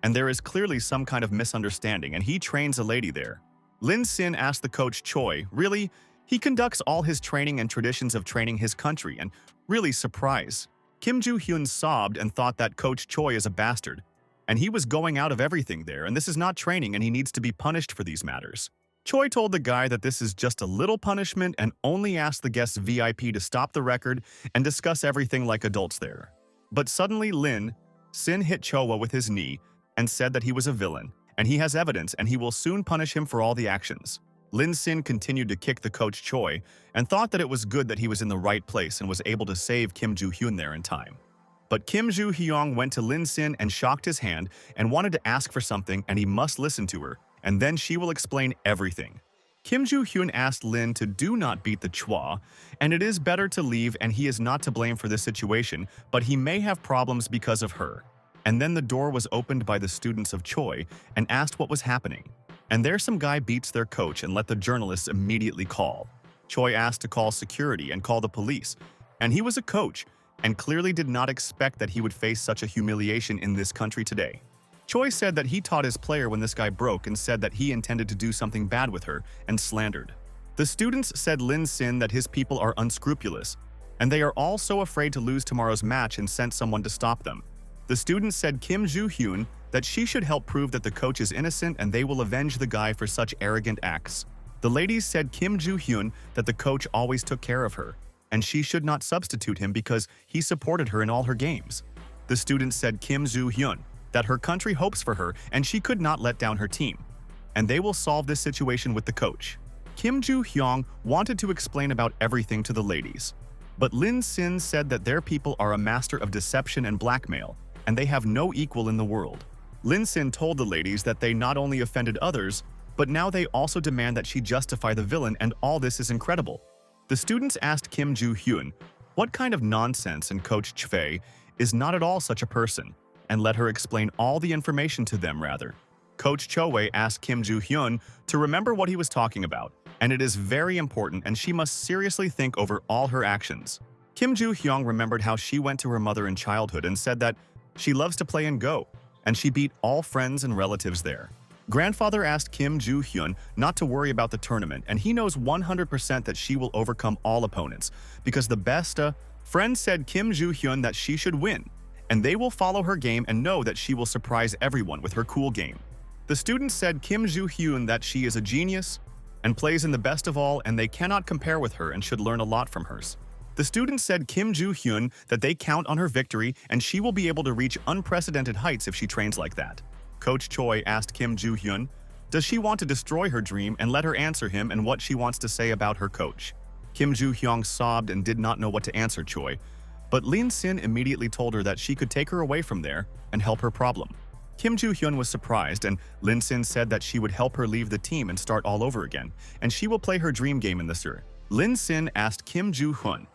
And there is clearly some kind of misunderstanding, and he trains a lady there. Lin Sin asked the coach Choi, really? He conducts all his training and traditions of training his country, and really surprise. Kim Joo-hyun sobbed and thought that coach Choi is a bastard, and he was going out of everything there, and this is not training and he needs to be punished for these matters. Choi told the guy that this is just a little punishment and only asked the guests VIP to stop the record and discuss everything like adults there. But suddenly Lin Sin hit Choa with his knee and said that he was a villain, and he has evidence and he will soon punish him for all the actions. Lin Sin continued to kick the coach Choi and thought that it was good that he was in the right place and was able to save Kim Joo-hyun there in time. But Kim Joo-hyun went to Lin Sin and shocked his hand and wanted to ask for something, and he must listen to her, and then she will explain everything. Kim Joo-hyun asked Lin to do not beat the Chua, and it is better to leave, and he is not to blame for this situation, but he may have problems because of her. And then the door was opened by the students of Choi and asked what was happening. And there some guy beats their coach and let the journalists immediately call. Choi asked to call security and call the police, and he was a coach and clearly did not expect that he would face such a humiliation in this country today. Choi said that he taught his player when this guy broke and said that he intended to do something bad with her and slandered. The students said Lin Sin that his people are unscrupulous, and they are all so afraid to lose tomorrow's match and sent someone to stop them. The students said Kim Joo-hyun that she should help prove that the coach is innocent and they will avenge the guy for such arrogant acts. The ladies said Kim Joo-hyun that the coach always took care of her, and she should not substitute him because he supported her in all her games. The students said Kim Joo-hyun that her country hopes for her and she could not let down her team, and they will solve this situation with the coach. Kim Joo-hyun wanted to explain about everything to the ladies, but Lin Sin said that their people are a master of deception and blackmail, and they have no equal in the world. Lin Sin told the ladies that they not only offended others, but now they also demand that she justify the villain, and all this is incredible. The students asked Kim Joo-hyun what kind of nonsense, and Coach Choi is not at all such a person, and let her explain all the information to them rather. Coach Choi asked Kim Joo-hyun to remember what he was talking about, and it is very important and she must seriously think over all her actions. Kim Joo-hyun remembered how she went to her mother in childhood and said that she loves to play and go, and she beat all friends and relatives there. Grandfather asked Kim Joo-hyun not to worry about the tournament, and he knows 100% that she will overcome all opponents, because the best friend said Kim Joo-hyun that she should win, and they will follow her game and know that she will surprise everyone with her cool game. The students said Kim Joo-hyun that she is a genius and plays in the best of all, and they cannot compare with her and should learn a lot from hers. The students said Kim Joo-hyun that they count on her victory and she will be able to reach unprecedented heights if she trains like that. Coach Choi asked Kim Joo-hyun, does she want to destroy her dream, and let her answer him and what she wants to say about her coach. Kim Joo-hyun sobbed and did not know what to answer Choi, but Lin Sin immediately told her that she could take her away from there and help her problem. Kim Joo-hyun was surprised, and Lin Sin said that she would help her leave the team and start all over again, and she will play her dream game in this year. Lin Sin asked Kim Joo-hyun,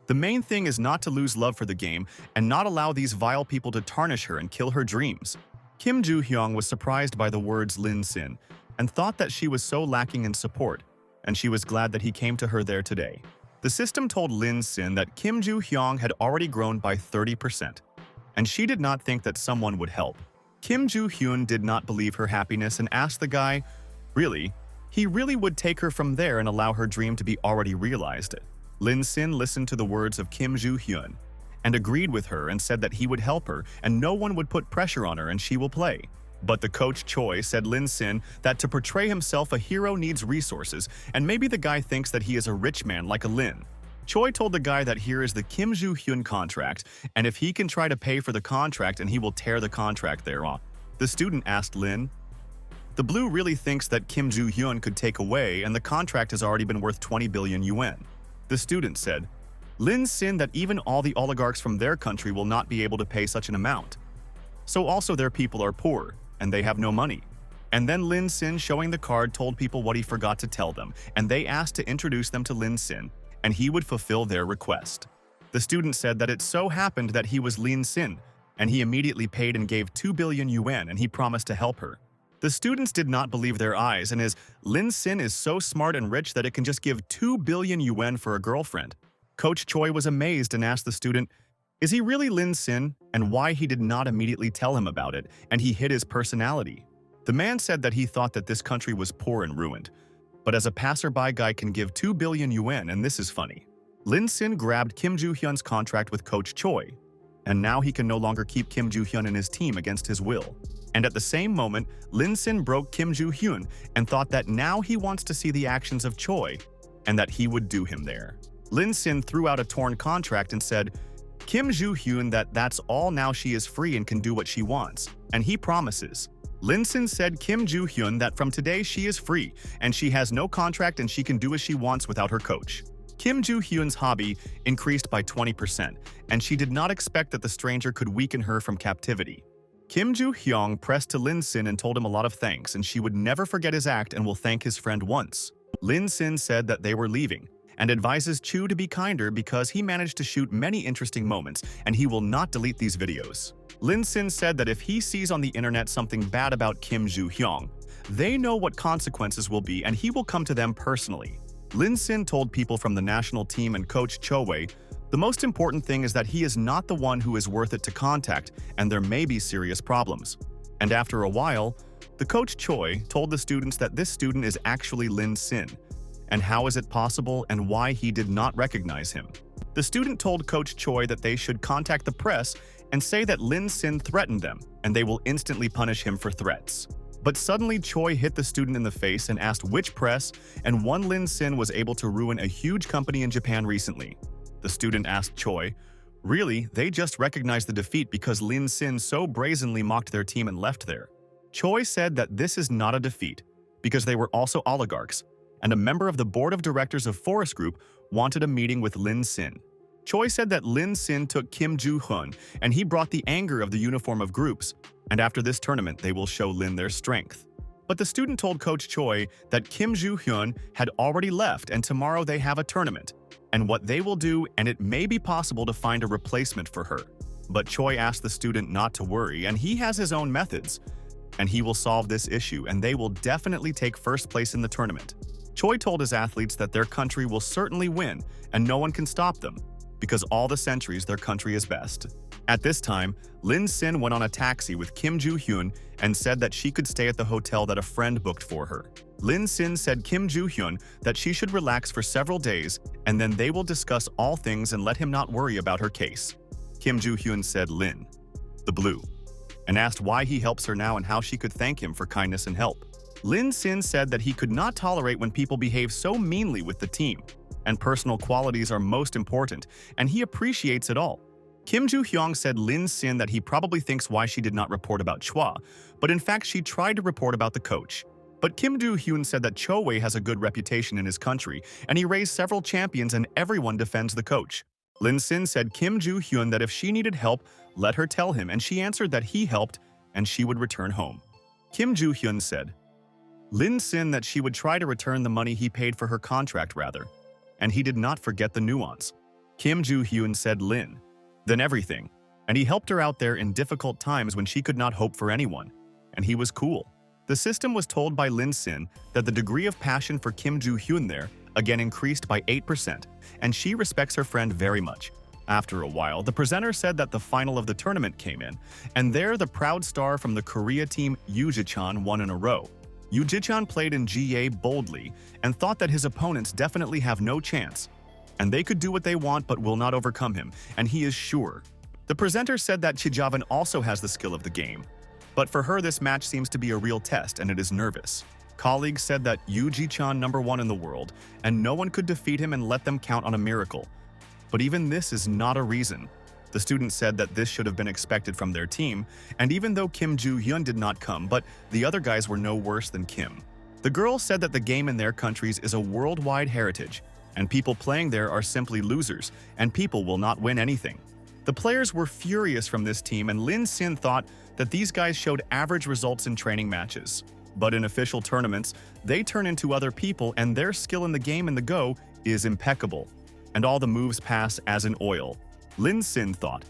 the main thing is not to lose love for the game and not allow these vile people to tarnish her and kill her dreams. Kim Joo-hyun was surprised by the words Lin Sin and thought that she was so lacking in support, and she was glad that he came to her there today. The system told Lin Sin that Kim Joo-hyun had already grown by 30%, and she did not think that someone would help. Kim Joo-hyun did not believe her happiness and asked the guy, really? He really would take her from there and allow her dream to be already realized. Lin Sin listened to the words of Kim Joo-hyun and agreed with her and said that he would help her and no one would put pressure on her and she will play. But the coach Choi said Lin Sin that to portray himself a hero needs resources, and maybe the guy thinks that he is a rich man like a Lin. Choi told the guy that here is the Kim Joo-hyun contract, and if he can try to pay for the contract and he will tear the contract thereon. The student asked Lin, the blue really thinks that Kim Joo-hyun could take away and the contract has already been worth 20 billion yuan. The student said, Lin Sin that even all the oligarchs from their country will not be able to pay such an amount. So also their people are poor, and they have no money. And then Lin Sin showing the card told people what he forgot to tell them, and they asked to introduce them to Lin Sin, and he would fulfill their request. The student said that it so happened that he was Lin Sin, and he immediately paid and gave 2 billion yuan and he promised to help her. The students did not believe their eyes, and as Lin Sin is so smart and rich that it can just give 2 billion yuan for a girlfriend. Coach Choi was amazed and asked the student, is he really Lin Sin, and why he did not immediately tell him about it, and he hid his personality. The man said that he thought that this country was poor and ruined, but as a passerby guy can give 2 billion yuan, and this is funny. Lin Sin grabbed Kim Joo-hyun's contract with Coach Choi, and now he can no longer keep Kim Joo-hyun in his team against his will. And at the same moment, Lin Sin broke Kim Joo-hyun and thought that now he wants to see the actions of Choi and that he would do him there. Lin Sin threw out a torn contract and said, Kim Joo-hyun that that's all, now she is free and can do what she wants, and he promises. Lin Sin said Kim Joo-hyun that from today she is free and she has no contract and she can do as she wants without her coach. Kim Joo-hyun's hobby increased by 20%, and she did not expect that the stranger could weaken her from captivity. Kim Joo-hyun pressed to Lin Sin and told him a lot of thanks, and she would never forget his act and will thank his friend once. Lin Sin said that they were leaving, and advises Chu to be kinder because he managed to shoot many interesting moments, and he will not delete these videos. Lin Sin said that if he sees on the internet something bad about Kim Joo-hyun, they know what consequences will be and he will come to them personally. Lin Sin told people from the national team and coach Choi, the most important thing is that he is not the one who is worth it to contact, and there may be serious problems. And after a while, the coach Choi told the students that this student is actually Lin Sin, and how is it possible and why he did not recognize him. The student told Coach Choi that they should contact the press and say that Lin Sin threatened them, and they will instantly punish him for threats. But suddenly Choi hit the student in the face and asked which press, and one Lin Sin was able to ruin a huge company in Japan recently. The student asked Choi, really, they just recognized the defeat because Lin Sin so brazenly mocked their team and left there. Choi said that this is not a defeat, because they were also oligarchs, and a member of the board of directors of Forest Group wanted a meeting with Lin Sin. Choi said that Lin Sin took Kim Joo-hyun, and he brought the anger of the uniform of groups, and after this tournament they will show Lin their strength. But the student told Coach Choi that Kim Joo-hyun had already left and tomorrow they have a tournament, and what they will do, and it may be possible to find a replacement for her. But Choi asked the student not to worry, and he has his own methods, and he will solve this issue, and they will definitely take first place in the tournament. Choi told his athletes that their country will certainly win, and no one can stop them. because all the centuries their country is best. At this time, Lin Sin went on a taxi with Kim Joo-hyun and said that she could stay at the hotel that a friend booked for her. Lin Sin said Kim Joo-hyun that she should relax for several days and then they will discuss all things and let him not worry about her case. Kim Joo-hyun said Lin, the blue, and asked why he helps her now and how she could thank him for kindness and help. Lin Sin said that he could not tolerate when people behave so meanly with the team, and personal qualities are most important, and he appreciates it all. Kim Joo-hyun said Lin Sin that he probably thinks why she did not report about Chua, but in fact she tried to report about the coach. But Kim Joo-hyun said that Cho Wei has a good reputation in his country, and he raised several champions and everyone defends the coach. Lin Sin said Kim Joo-hyun that if she needed help, let her tell him, and she answered that he helped and she would return home. Kim Joo-hyun said Lin Sin that she would try to return the money he paid for her contract rather, and he did not forget the nuance. Kim Joo-hyun said Lin, then everything, and he helped her out there in difficult times when she could not hope for anyone, and he was cool. The system was told by Lin Sin that the degree of passion for Kim Joo-hyun there again increased by 8%, and she respects her friend very much. After a while, the presenter said that the final of the tournament came in, and there the proud star from the Korea team Yoo Ji-chan won in a row. Yoo Ji-chan played in GA boldly and thought that his opponents definitely have no chance, and they could do what they want but will not overcome him, and he is sure. The presenter said that Chijavan also has the skill of the game, but for her this match seems to be a real test and it is nervous. Colleagues said that Yoo Ji-chan #1 in the world, and no one could defeat him and let them count on a miracle. But even this is not a reason. The students said that this should have been expected from their team, and even though Kim Joo-hyun did not come, but the other guys were no worse than Kim. The girls said that the game in their countries is a worldwide heritage, and people playing there are simply losers, and people will not win anything. The players were furious from this team, and Lin Sin thought that these guys showed average results in training matches. But in official tournaments, they turn into other people and their skill in the game and the go is impeccable, and all the moves pass as in oil. Lin Sin thought,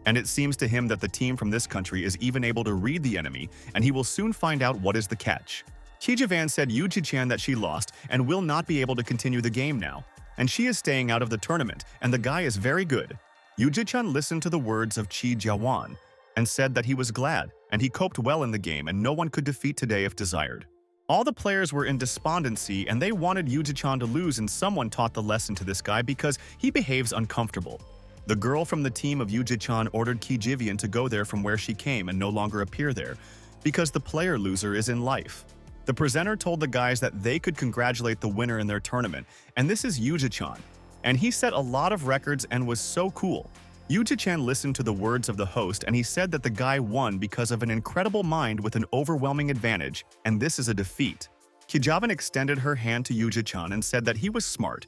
and it seems to him that the team from this country is even able to read the enemy, and he will soon find out what is the catch. Chijavan said Yoo Ji-chan that she lost and will not be able to continue the game now, and she is staying out of the tournament, and the guy is very good. Yoo Ji-chan listened to the words of Chi Jawan and said that he was glad, and he coped well in the game and no one could defeat today if desired. All the players were in despondency and they wanted Yoo Ji-chan to lose, and someone taught the lesson to this guy because he behaves uncomfortable. The girl from the team of Yoo Ji-chan ordered Ki Jivian to go there from where she came and no longer appear there, because the player loser is in life. The presenter told the guys that they could congratulate the winner in their tournament, and this is Yoo Ji-chan, and he set a lot of records and was so cool. Yoo Ji-chan listened to the words of the host and he said that the guy won because of an incredible mind with an overwhelming advantage, and this is a defeat. Kijavan extended her hand to Yoo Ji-chan and said that he was smart,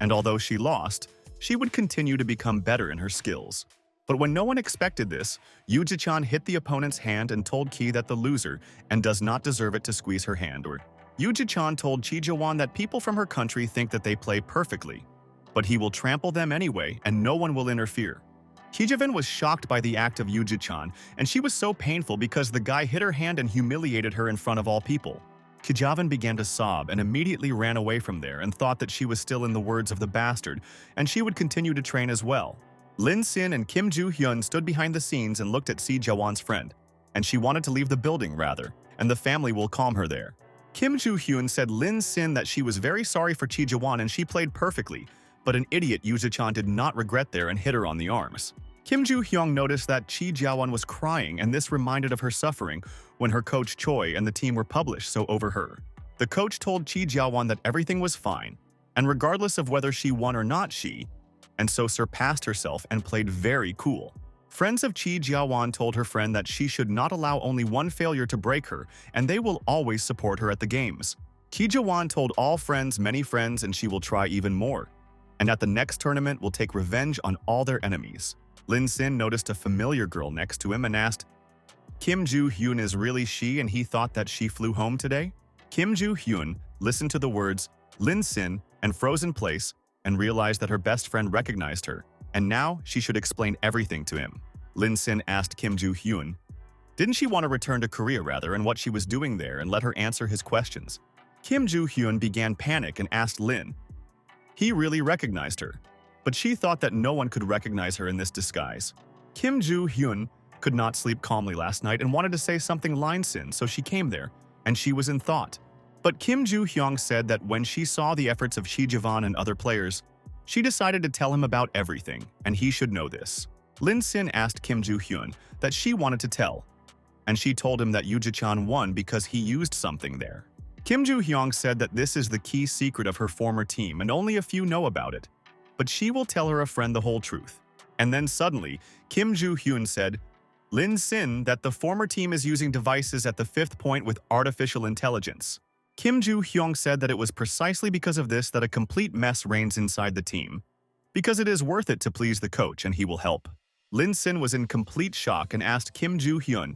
and although she lost, she would continue to become better in her skills. But when no one expected this, Yoo Ji-chan hit the opponent's hand and told Ki that the loser and does not deserve it to squeeze her hand. Or Yoo Ji-chan told Chi Jawan that people from her country think that they play perfectly, but he will trample them anyway and no one will interfere. Kijavan was shocked by the act of Yoo Ji-chan, and she was so painful because the guy hit her hand and humiliated her in front of all people. Kijavan began to sob and immediately ran away from there and thought that she was still in the words of the bastard, and she would continue to train as well. Lin Sin and Kim Joo-hyun stood behind the scenes and looked at Si Jawan's friend, and she wanted to leave the building rather, and the family will calm her there. Kim Joo-hyun said Lin Sin that she was very sorry for Chi Jawan and she played perfectly, but an idiot Yoo Ji-chan did not regret there and hit her on the arms. Kim Joo-hyun noticed that Chi Jawan was crying, and this reminded of her suffering when her coach Choi and the team were published so over her. The coach told Chi Jawan that everything was fine, and regardless of whether she won or not and so surpassed herself and played very cool. Friends of Chi Jawan told her friend that she should not allow only one failure to break her, and they will always support her at the games. Chi Jawan told all friends many friends and she will try even more, and at the next tournament will take revenge on all their enemies. Lin Sin noticed a familiar girl next to him and asked, Kim Joo-hyun is really she, and he thought that she flew home today? Kim Joo-hyun listened to the words Lin Sin and froze in place and realized that her best friend recognized her, and now she should explain everything to him. Lin Sin asked Kim Joo-hyun, didn't she want to return to Korea rather, and what she was doing there, and let her answer his questions. Kim Joo-hyun began panic and asked Lin. He really recognized her. but she thought that no one could recognize her in this disguise. Kim Joo-hyun could not sleep calmly last night and wanted to say something Lin-sin, so she came there, and she was in thought. But Kim Joo-hyung said that when she saw the efforts of Shi Jae-won and other players, she decided to tell him about everything, and he should know this. Lin-sin asked Kim Joo-hyun that she wanted to tell, and she told him that Yoo Ji-chan won because he used something there. Kim Joo-hyung said that this is the key secret of her former team and only a few know about it, but she will tell her a friend the whole truth. And then suddenly, Kim Joo-hyun said, Lin-sin, that the former team is using devices at the 5th point with artificial intelligence. Kim Joo-hyung said that it was precisely because of this that a complete mess reigns inside the team. Because it is worth it to please the coach and he will help. Lin-sin was in complete shock and asked Kim Joo-hyun,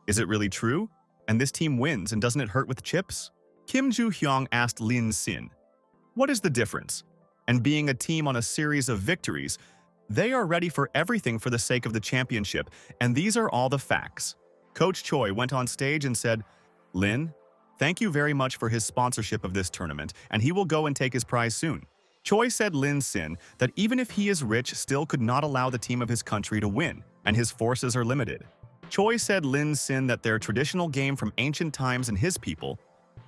is it really true? And this team wins and doesn't it hurt with chips? Kim Joo-hyung asked Lin-sin, what is the difference? And being a team on a series of victories, they are ready for everything for the sake of the championship, and these are all the facts. Coach Choi went on stage and said, Lin, thank you very much for his sponsorship of this tournament, and he will go and take his prize soon. Choi said Lin-sin that even if he is rich, still could not allow the team of his country to win, and his forces are limited. Choi said Lin-sin that their traditional game from ancient times and his people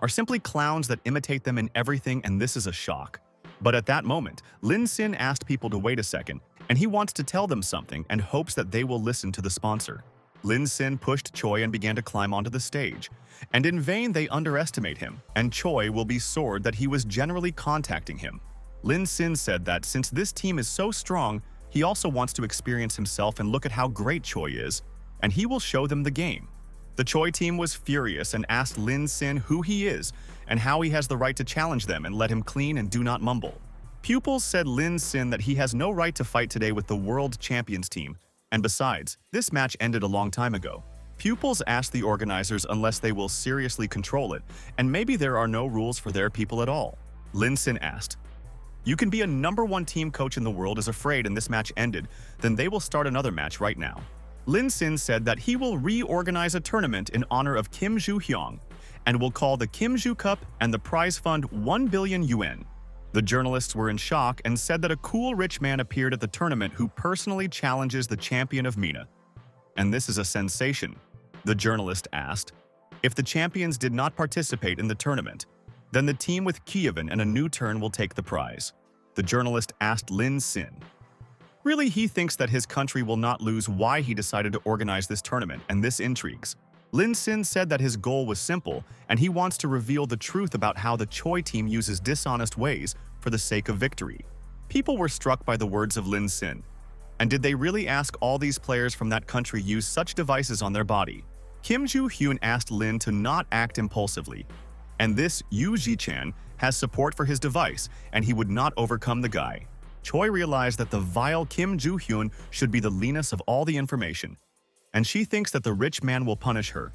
are simply clowns that imitate them in everything, and this is a shock. But at that moment, Lin-sin asked people to wait a second, and he wants to tell them something and hopes that they will listen to the sponsor. Lin-sin pushed Choi and began to climb onto the stage, and in vain they underestimate him, and Choi will be sore that he was generally contacting him. Lin-sin said that since this team is so strong, he also wants to experience himself and look at how great Choi is, and he will show them the game. The Choi team was furious and asked Lin-sin who he is and how he has the right to challenge them and let him clean and do not mumble. Pupils said Lin-sin that he has no right to fight today with the world champions team, and besides, this match ended a long time ago. Pupils asked the organizers unless they will seriously control it, and maybe there are no rules for their people at all. Lin-sin asked, you can be a #1 team coach in the world is afraid and this match ended, then they will start another match right now. Lin-sin said that he will reorganize a tournament in honor of Kim Joo-hyung and will call the Kim Joo Cup and the prize fund 1 billion yuan. The journalists were in shock and said that a cool rich man appeared at the tournament who personally challenges the champion of MENA. And this is a sensation. The journalist asked, if the champions did not participate in the tournament, then the team with Kievan and a new turn will take the prize. The journalist asked Lin-sin, really, he thinks that his country will not lose why he decided to organize this tournament, and this intrigues. Lin-sin said that his goal was simple, and he wants to reveal the truth about how the Choi team uses dishonest ways for the sake of victory. People were struck by the words of Lin-sin. And did they really ask all these players from that country use such devices on their body? Kim Joo-hyun asked Lin to not act impulsively. And this Yoo Ji-chan has support for his device, and he would not overcome the guy. Choi realized that the vile Kim Joo-hyun should be the leanest of all the information, and she thinks that the rich man will punish her.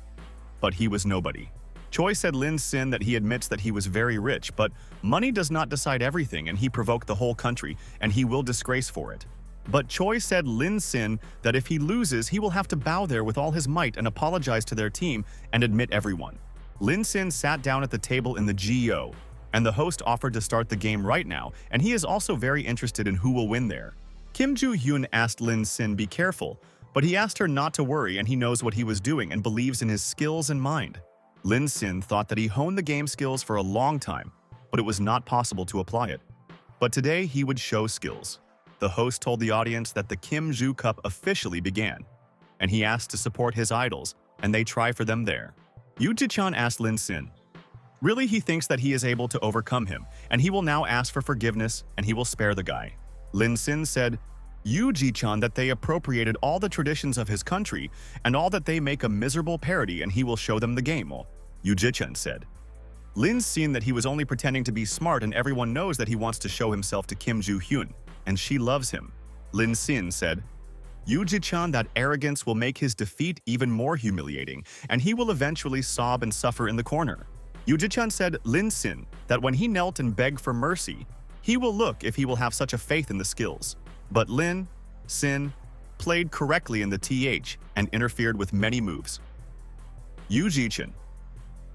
But he was nobody. Choi said Lin-sin that he admits that he was very rich, but money does not decide everything and he provoked the whole country, and he will disgrace for it. But Choi said Lin-sin that if he loses, he will have to bow there with all his might and apologize to their team and admit everyone. Lin-sin sat down at the table in the GO, and the host offered to start the game right now, and he is also very interested in who will win there. Kim Joo-hyun asked Lin-sin be careful, but he asked her not to worry and he knows what he was doing and believes in his skills and mind. Lin-sin thought that he honed the game skills for a long time, but it was not possible to apply it. But today he would show skills. The host told the audience that the Kim Joo Cup officially began, and he asked to support his idols, and they try for them there. Yoo Ji-chan asked Lin-sin, really, he thinks that he is able to overcome him, and he will now ask for forgiveness, and he will spare the guy. Lin-sin said, Yoo Ji-chan that they appropriated all the traditions of his country, and all that they make a miserable parody, and he will show them the game. Yoo Ji-chan said. Lin-sin that he was only pretending to be smart, and everyone knows that he wants to show himself to Kim Joo-hyun, and she loves him. Lin-sin said, Yoo Ji-chan that arrogance will make his defeat even more humiliating, and he will eventually sob and suffer in the corner. Yoo Ji-chan said Lin-sin that when he knelt and begged for mercy, he will look if he will have such a faith in the skills. But Lin-sin played correctly in the TH and interfered with many moves. Yoo Ji-chan,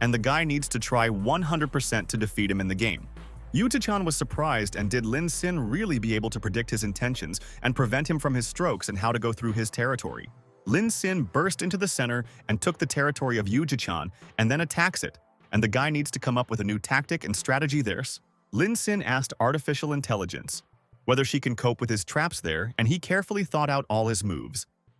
and the guy needs to try 100% to defeat him in the game. Yuta-chan was surprised, and did Lin Sin really be able to predict his intentions and prevent him from his strokes and how to go through his territory? Lin Sin burst into the center and took the territory of Yuta-chan and then attacks it, and the guy needs to come up with a new tactic and strategy there. Lin Sin asked artificial intelligence whether she can cope with his traps there, and he carefully thought out all his moves.